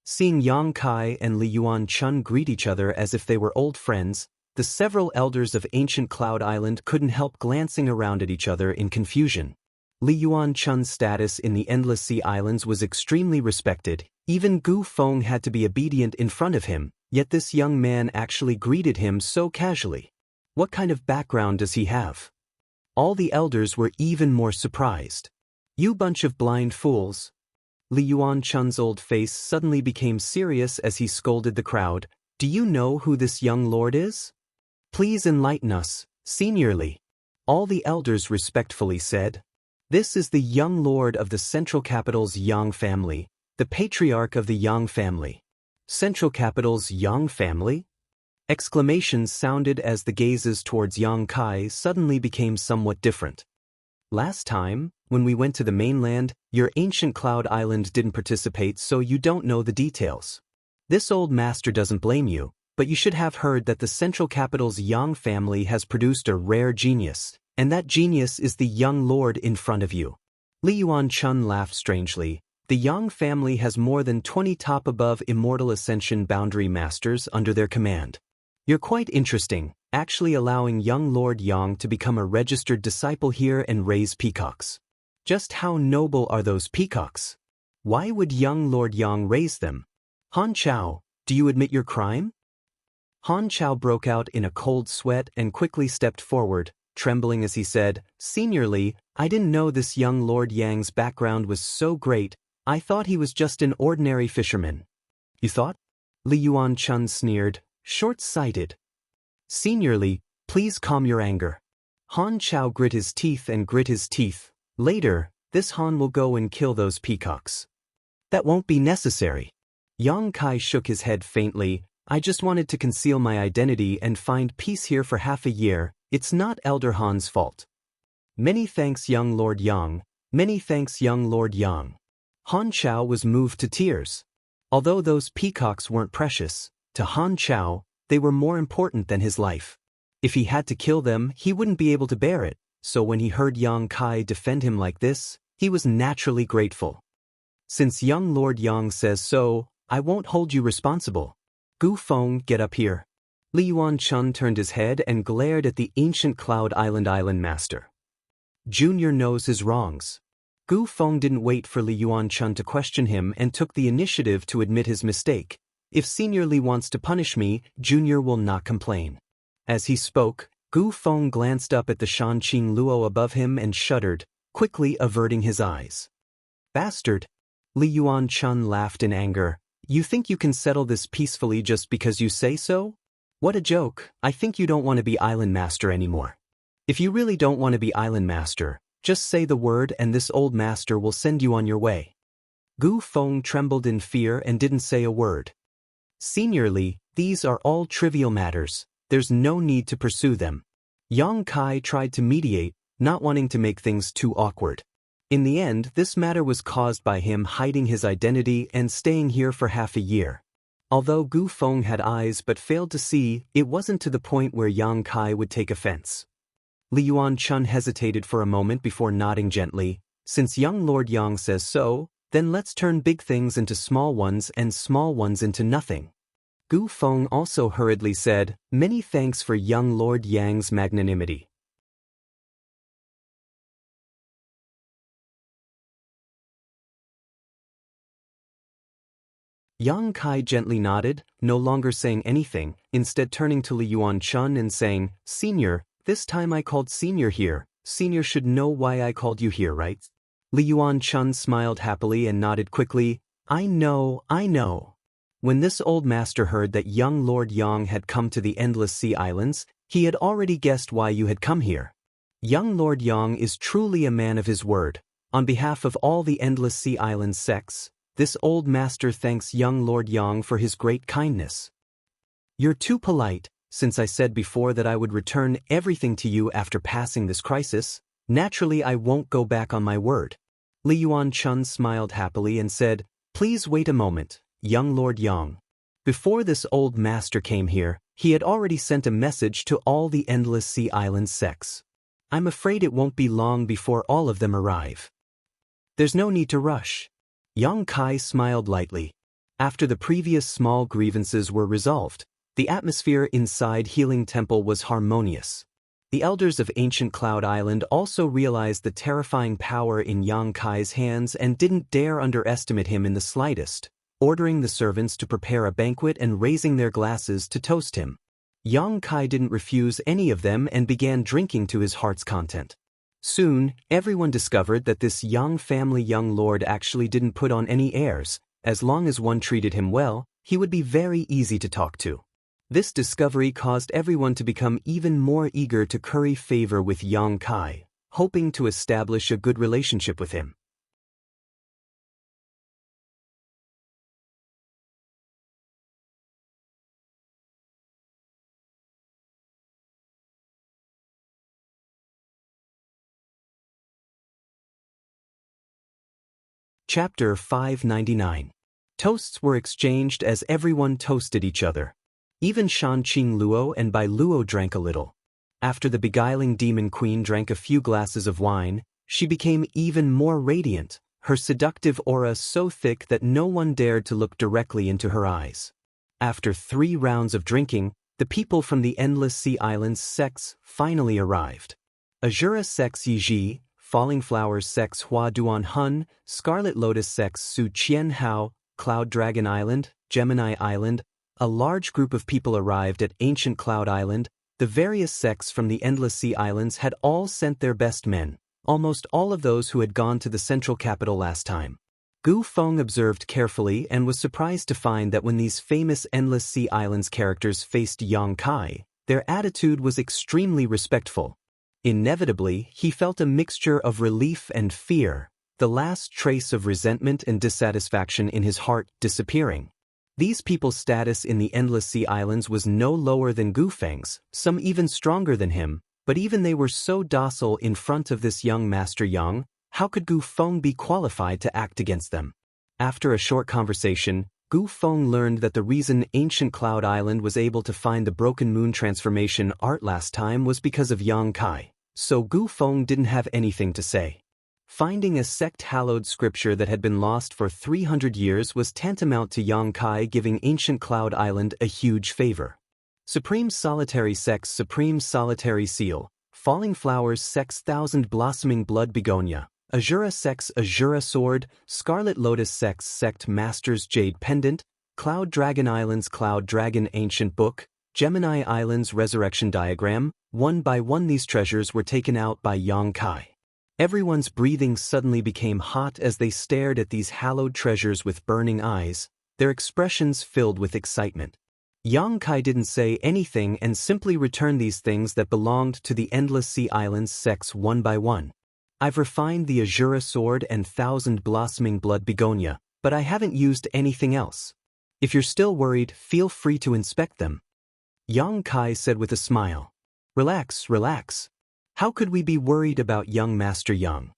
S1: Seeing Yang Kai and Li Yuanchun greet each other as if they were old friends, the several elders of Ancient Cloud Island couldn't help glancing around at each other in confusion. Li Yuanchun's status in the Endless Sea Islands was extremely respected. Even Gu Feng had to be obedient in front of him, yet this young man actually greeted him so casually. What kind of background does he have? All the elders were even more surprised. You bunch of blind fools. Li Yuanchun's old face suddenly became serious as he scolded the crowd. Do you know who this young lord is? Please enlighten us, seniorly. All the elders respectfully said. This is the young lord of the central capital's Yang family, the patriarch of the Yang family. Central capital's Yang family? Exclamations sounded as the gazes towards Yang Kai suddenly became somewhat different. Last time, when we went to the mainland, your ancient cloud island didn't participate, so you don't know the details. This old master doesn't blame you, but you should have heard that the central capital's Yang family has produced a rare genius, and that genius is the young lord in front of you. Li Yuanchun laughed strangely. The Yang family has more than 20 top above immortal ascension boundary masters under their command. You're quite interesting, actually allowing young Lord Yang to become a registered disciple here and raise peacocks. Just how noble are those peacocks? Why would young Lord Yang raise them? Han Chao, do you admit your crime? Han Chao broke out in a cold sweat and quickly stepped forward, trembling as he said, Seniorly, I didn't know this young Lord Yang's background was so great. I thought he was just an ordinary fisherman. You thought? Li Yuanchun sneered, short-sighted. Seniorly, please calm your anger. Han Chao grit his teeth and grit his teeth. Later, this Han will go and kill those peacocks. That won't be necessary. Yang Kai shook his head faintly. I just wanted to conceal my identity and find peace here for half a year. It's not Elder Han's fault. Many thanks, young Lord Yang. Many thanks, young Lord Yang. Han Chao was moved to tears. Although those peacocks weren't precious, to Han Chao, they were more important than his life. If he had to kill them, he wouldn't be able to bear it, so when he heard Yang Kai defend him like this, he was naturally grateful. Since young Lord Yang says so, I won't hold you responsible. Gu Feng, get up here. Li Yuanchun turned his head and glared at the ancient Cloud Island master. Junior knows his wrongs. Gu Feng didn't wait for Li Yuanchun to question him and took the initiative to admit his mistake. If Senior Li wants to punish me, Junior will not complain. As he spoke, Gu Feng glanced up at the Shanqing Luo above him and shuddered, quickly averting his eyes. Bastard! Li Yuanchun laughed in anger. You think you can settle this peacefully just because you say so? What a joke. I think you don't want to be Island Master anymore. If you really don't want to be Island Master, just say the word and this old master will send you on your way. Gu Feng trembled in fear and didn't say a word. Seniorly, these are all trivial matters. There's no need to pursue them. Yang Kai tried to mediate, not wanting to make things too awkward. In the end, this matter was caused by him hiding his identity and staying here for half a year. Although Gu Feng had eyes but failed to see, it wasn't to the point where Yang Kai would take offense. Li Yuanchun hesitated for a moment before nodding gently. Since young Lord Yang says so, then let's turn big things into small ones and small ones into nothing. Gu Feng also hurriedly said, Many thanks for young Lord Yang's magnanimity. Yang Kai gently nodded, no longer saying anything, instead turning to Li Yuanchun and saying, Senior, this time I called Senior here. Senior should know why I called you here, right? Li Yuanchun smiled happily and nodded quickly. I know. When this old master heard that young Lord Yang had come to the Endless Sea Islands, he had already guessed why you had come here. Young Lord Yang is truly a man of his word. On behalf of all the Endless Sea Islands sects, this old master thanks young Lord Yang for his great kindness. You're too polite. Since I said before that I would return everything to you after passing this crisis, naturally I won't go back on my word. Li Yuanchun smiled happily and said, Please wait a moment, young Lord Yang. Before this old master came here, he had already sent a message to all the Endless Sea Islands sects. I'm afraid it won't be long before all of them arrive. There's no need to rush. Yang Kai smiled lightly. After the previous small grievances were resolved, the atmosphere inside Healing Temple was harmonious. The elders of ancient Cloud Island also realized the terrifying power in Yang Kai's hands and didn't dare underestimate him in the slightest, ordering the servants to prepare a banquet and raising their glasses to toast him. Yang Kai didn't refuse any of them and began drinking to his heart's content. Soon, everyone discovered that this Yang family young lord actually didn't put on any airs. As long as one treated him well, he would be very easy to talk to. This discovery caused everyone to become even more eager to curry favor with Yang Kai, hoping to establish a good relationship with him. Chapter 599. Toasts were exchanged as everyone toasted each other. Even Shanqing Luo and Bai Luo drank a little. After the beguiling demon queen drank a few glasses of wine, she became even more radiant, her seductive aura so thick that no one dared to look directly into her eyes. After 3 rounds of drinking, the people from the Endless Sea Islands sects finally arrived. Azura sects Yiji, Falling Flowers sects Hua Duan Hun, Scarlet Lotus sects Su Qian Hao, Cloud Dragon Island, Gemini Island. A large group of people arrived at ancient Cloud Island. The various sects from the Endless Sea Islands had all sent their best men, almost all of those who had gone to the central capital last time. Gu Feng observed carefully and was surprised to find that when these famous Endless Sea Islands characters faced Yang Kai, their attitude was extremely respectful. Inevitably, he felt a mixture of relief and fear, the last trace of resentment and dissatisfaction in his heart disappearing. These people's status in the Endless Sea Islands was no lower than Gu Feng's, some even stronger than him, but even they were so docile in front of this young Master Yang, how could Gu Feng be qualified to act against them? After a short conversation, Gu Feng learned that the reason ancient Cloud Island was able to find the Broken Moon transformation art last time was because of Yang Kai, so Gu Feng didn't have anything to say. Finding a sect-hallowed scripture that had been lost for 300 years was tantamount to Yang Kai giving ancient Cloud Island a huge favor. Supreme Solitary Sects Supreme Solitary Seal, Falling Flowers Sects Thousand Blossoming Blood Begonia, Azura Sects Azura Sword, Scarlet Lotus Sects Sect Masters Jade Pendant, Cloud Dragon Islands Cloud Dragon Ancient Book, Gemini Islands Resurrection Diagram. One by one these treasures were taken out by Yang Kai. Everyone's breathing suddenly became hot as they stared at these hallowed treasures with burning eyes, their expressions filled with excitement. Yang Kai didn't say anything and simply returned these things that belonged to the Endless Sea Islands sects one by one. I've refined the Azura Sword and Thousand Blossoming Blood Begonia, but I haven't used anything else. If you're still worried, feel free to inspect them. Yang Kai said with a smile. Relax, relax. How could we be worried about young Master Yang?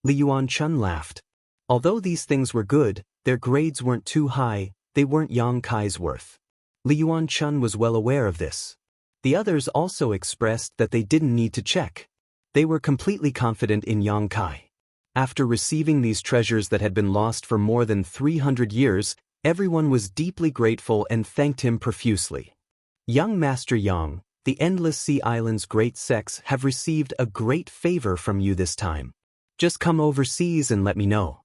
S1: Li Yuanchun laughed. Although these things were good, their grades weren't too high, they weren't Yang Kai's worth. Li Yuanchun was well aware of this. The others also expressed that they didn't need to check. They were completely confident in Yang Kai. After receiving these treasures that had been lost for more than 300 years, everyone was deeply grateful and thanked him profusely. Young Master Yang, the Endless Sea Islands great sects have received a great favor from you this time. Just come overseas and let me know.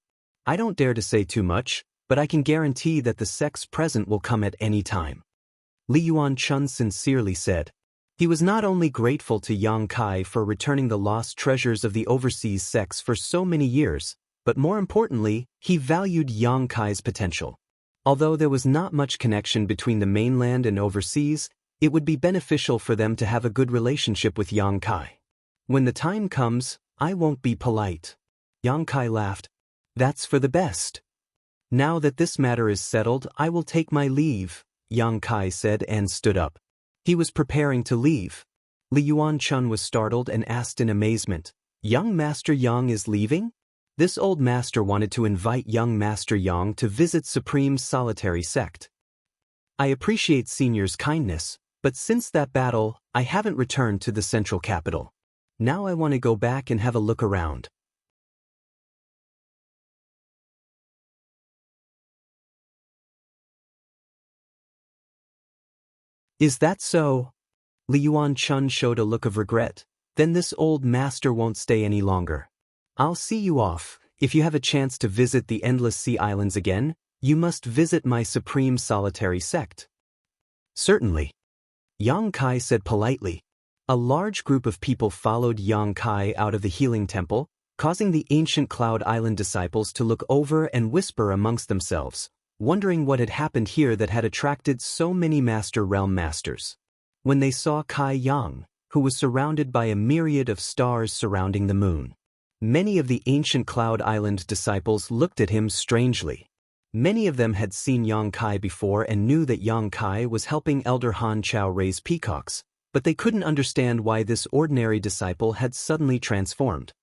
S1: I don't dare to say too much, but I can guarantee that the sects present will come at any time. Li Yuanchun sincerely said. He was not only grateful to Yang Kai for returning the lost treasures of the overseas sects for so many years, but more importantly, he valued Yang Kai's potential. Although there was not much connection between the mainland and overseas, it would be beneficial for them to have a good relationship with Yang Kai. When the time comes, I won't be polite. Yang Kai laughed. That's for the best. Now that this matter is settled, I will take my leave, Yang Kai said and stood up. He was preparing to leave. Li Yuanchun was startled and asked in amazement, Young Master Yang is leaving? This old master wanted to invite young Master Yang to visit Supreme Solitary Sect. I appreciate Senior's kindness, but since that battle, I haven't returned to the central capital. Now I want to go back and have a look around. Is that so? Li Yuan-chun showed a look of regret. Then this old master won't stay any longer. I'll see you off. If you have a chance to visit the Endless Sea Islands again, you must visit my supreme solitary sect. Certainly. Yang Kai said politely. A large group of people followed Yang Kai out of the healing temple, causing the ancient Cloud Island disciples to look over and whisper amongst themselves, wondering what had happened here that had attracted so many Master Realm Masters. When they saw Kai Yang, who was surrounded by a myriad of stars surrounding the moon, many of the ancient Cloud Island disciples looked at him strangely. Many of them had seen Yang Kai before and knew that Yang Kai was helping Elder Han Chao raise peacocks, but they couldn't understand why this ordinary disciple had suddenly transformed.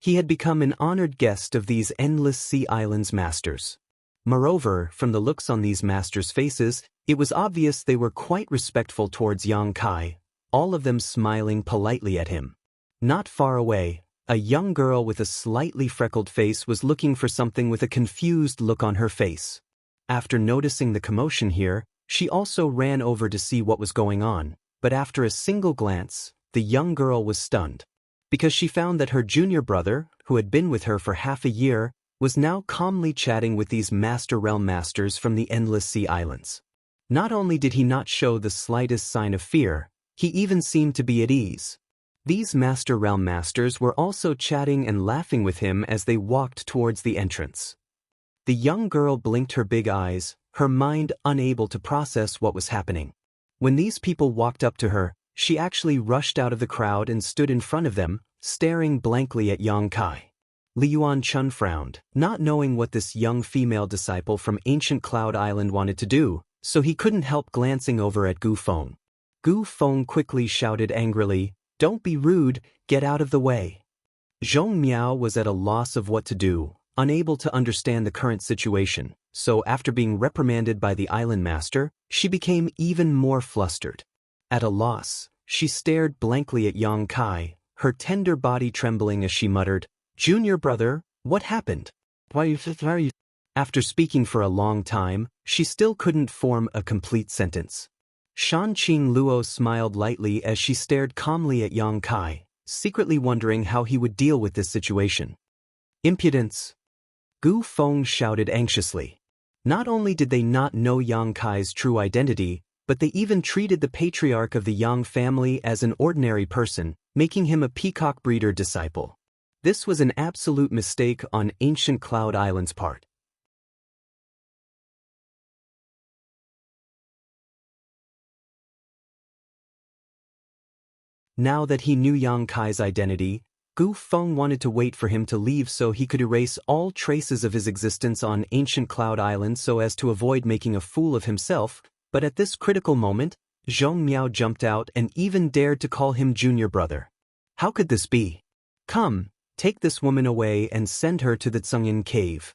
S1: He had become an honored guest of these Endless Sea Islands masters. Moreover, from the looks on these masters' faces, it was obvious they were quite respectful towards Yang Kai, all of them smiling politely at him. Not far away, a young girl with a slightly freckled face was looking for something with a confused look on her face. After noticing the commotion here, she also ran over to see what was going on, but after a single glance, the young girl was stunned, because she found that her junior brother, who had been with her for half a year, was now calmly chatting with these Master Realm Masters from the Endless Sea Islands. Not only did he not show the slightest sign of fear, he even seemed to be at ease. These Master Realm Masters were also chatting and laughing with him as they walked towards the entrance. The young girl blinked her big eyes, her mind unable to process what was happening. When these people walked up to her, she actually rushed out of the crowd and stood in front of them, staring blankly at Yang Kai. Li Yuan-chun frowned, not knowing what this young female disciple from ancient Cloud Island wanted to do, so he couldn't help glancing over at Gu Feng. Gu Feng quickly shouted angrily, "Don't be rude, get out of the way." Zhong Miao was at a loss of what to do, unable to understand the current situation, so after being reprimanded by the island master, she became even more flustered. At a loss, she stared blankly at Yang Kai, her tender body trembling as she muttered, "Junior brother, what happened? Why are you?" After speaking for a long time, she still couldn't form a complete sentence. Shanqing Luo smiled lightly as she stared calmly at Yang Kai, secretly wondering how he would deal with this situation. Impudence! Gu Feng shouted anxiously. Not only did they not know Yang Kai's true identity, but they even treated the patriarch of the Yang family as an ordinary person, making him a peacock breeder disciple. This was an absolute mistake on ancient Cloud Island's part. Now that he knew Yang Kai's identity, Gu Feng wanted to wait for him to leave so he could erase all traces of his existence on ancient Cloud Island so as to avoid making a fool of himself, but at this critical moment, Zhong Miao jumped out and even dared to call him junior brother. How could this be? Come, take this woman away and send her to the Tsungyin cave.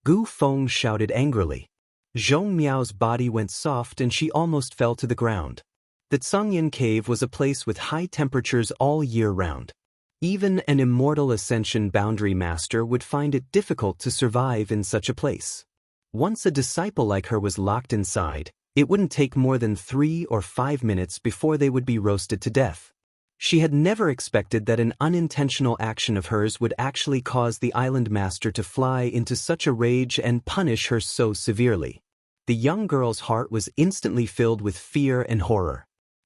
S1: Gu Feng shouted angrily. Zhong Miao's body went soft and she almost fell to the ground. The Tsungyin cave was a place with high temperatures all year round. Even an immortal ascension boundary master would find it difficult to survive in such a place. Once a disciple like her was locked inside, it wouldn't take more than 3 or 5 minutes before they would be roasted to death. She had never expected that an unintentional action of hers would actually cause the island master to fly into such a rage and punish her so severely. The young girl's heart was instantly filled with fear and horror.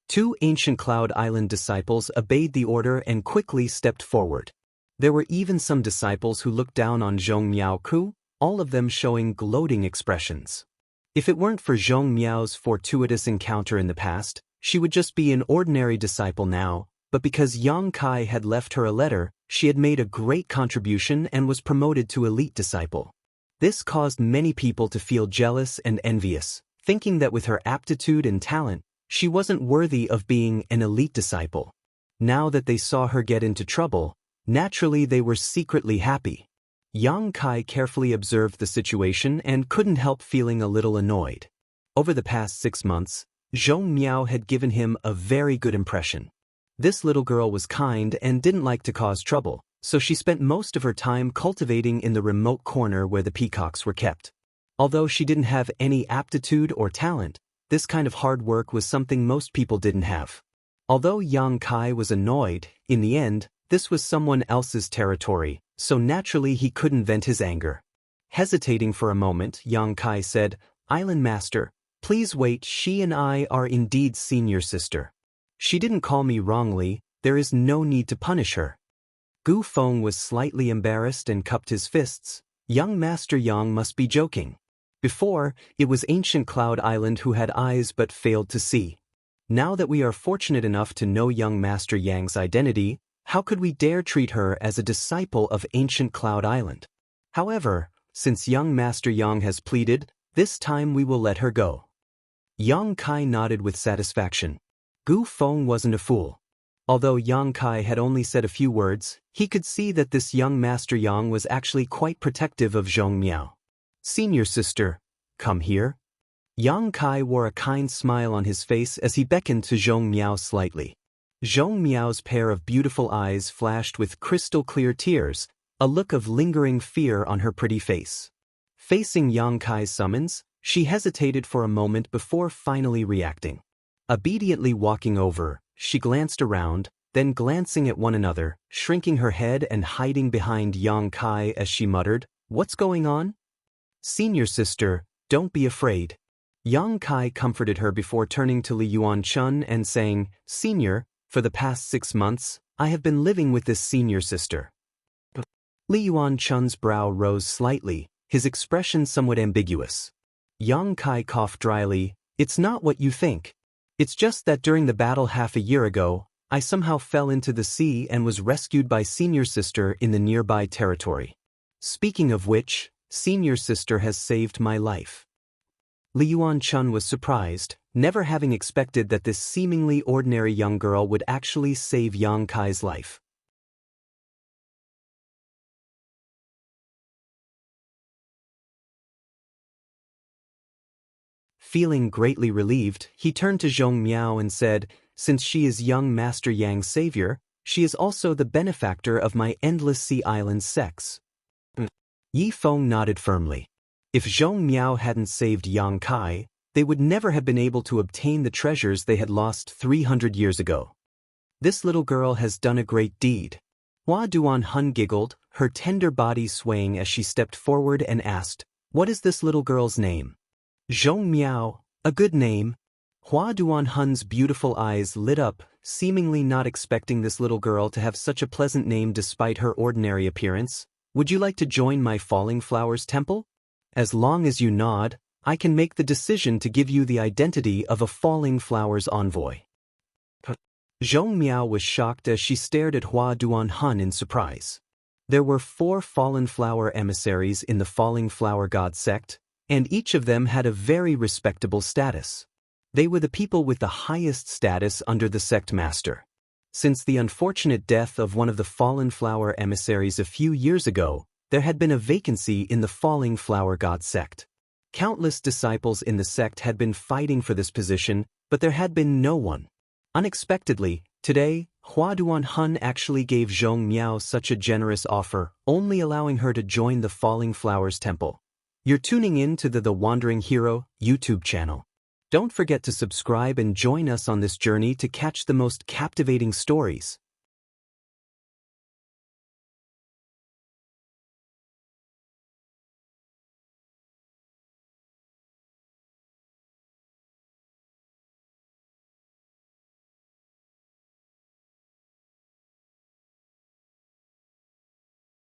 S1: 2 ancient Cloud Island disciples obeyed the order and quickly stepped forward. There were even some disciples who looked down on Zhong Miao, all of them showing gloating expressions. If it weren't for Zhong Miao's fortuitous encounter in the past, she would just be an ordinary disciple now, but because Yang Kai had left her a letter, she had made a great contribution and was promoted to elite disciple. This caused many people to feel jealous and envious, thinking that with her aptitude and talent, she wasn't worthy of being an elite disciple. Now that they saw her get into trouble, naturally they were secretly happy. Yang Kai carefully observed the situation and couldn't help feeling a little annoyed. Over the past 6 months, Zhong Miao had given him a very good impression. This little girl was kind and didn't like to cause trouble, so she spent most of her time cultivating in the remote corner where the peacocks were kept. Although she didn't have any aptitude or talent, this kind of hard work was something most people didn't have. Although Yang Kai was annoyed, in the end, this was someone else's territory, so naturally he couldn't vent his anger. Hesitating for a moment, Yang Kai said, "Island Master, please wait, she and I are indeed senior sister. She didn't call me wrongly, there is no need to punish her." Gu Feng was slightly embarrassed and cupped his fists. Young Master Yang must be joking. Before, it was ancient Cloud Island who had eyes but failed to see. Now that we are fortunate enough to know young Master Yang's identity, how could we dare treat her as a disciple of ancient Cloud Island? However, since young Master Yang has pleaded, this time we will let her go. Yang Kai nodded with satisfaction. Gu Feng wasn't a fool. Although Yang Kai had only said a few words, he could see that this young Master Yang was actually quite protective of Zhong Miao. "Senior sister, come here." Yang Kai wore a kind smile on his face as he beckoned to Zhong Miao slightly. Zhong Miao's pair of beautiful eyes flashed with crystal-clear tears, a look of lingering fear on her pretty face. Facing Yang Kai's summons, she hesitated for a moment before finally reacting. Obediently walking over, she glanced around, then glancing at one another, shrinking her head and hiding behind Yang Kai as she muttered, "What's going on?" "Senior sister, don't be afraid." Yang Kai comforted her before turning to Li Yuan-chun and saying, "Senior, for the past 6 months, I have been living with this senior sister." Li Yuan-chun's brow rose slightly, his expression somewhat ambiguous. Yang Kai coughed dryly, "It's not what you think. It's just that during the battle half a year ago, I somehow fell into the sea and was rescued by senior sister in the nearby territory. Speaking of which, senior sister has saved my life." Li Yuan-chun was surprised, never having expected that this seemingly ordinary young girl would actually save Yang Kai's life. Feeling greatly relieved, he turned to Zhong Miao and said, "Since she is young Master Yang's savior, she is also the benefactor of my Endless Sea Island sects." Yi Feng nodded firmly. If Zhong Miao hadn't saved Yang Kai, they would never have been able to obtain the treasures they had lost 300 years ago. "This little girl has done a great deed." Hua Duan-hun giggled, her tender body swaying as she stepped forward and asked, "What is this little girl's name?" "Zhong Miao, a good name." Hua Duan-hun's beautiful eyes lit up, seemingly not expecting this little girl to have such a pleasant name despite her ordinary appearance. "Would you like to join my Falling Flowers Temple? As long as you nod, I can make the decision to give you the identity of a Falling Flowers envoy." Zhong Miao was shocked as she stared at Hua Duan-hun in surprise. There were 4 Fallen Flower emissaries in the Falling Flower God sect, and each of them had a very respectable status. They were the people with the highest status under the sect master. Since the unfortunate death of one of the Fallen Flower emissaries a few years ago, there had been a vacancy in the Falling Flower God sect. Countless disciples in the sect had been fighting for this position, but there had been no one. Unexpectedly, today, Hua Duan-hun actually gave Zhong Miao such a generous offer, only allowing her to join the Falling Flowers Temple. You're tuning in to the Wandering Hero YouTube channel. Don't forget to subscribe and join us on this journey to catch the most captivating stories.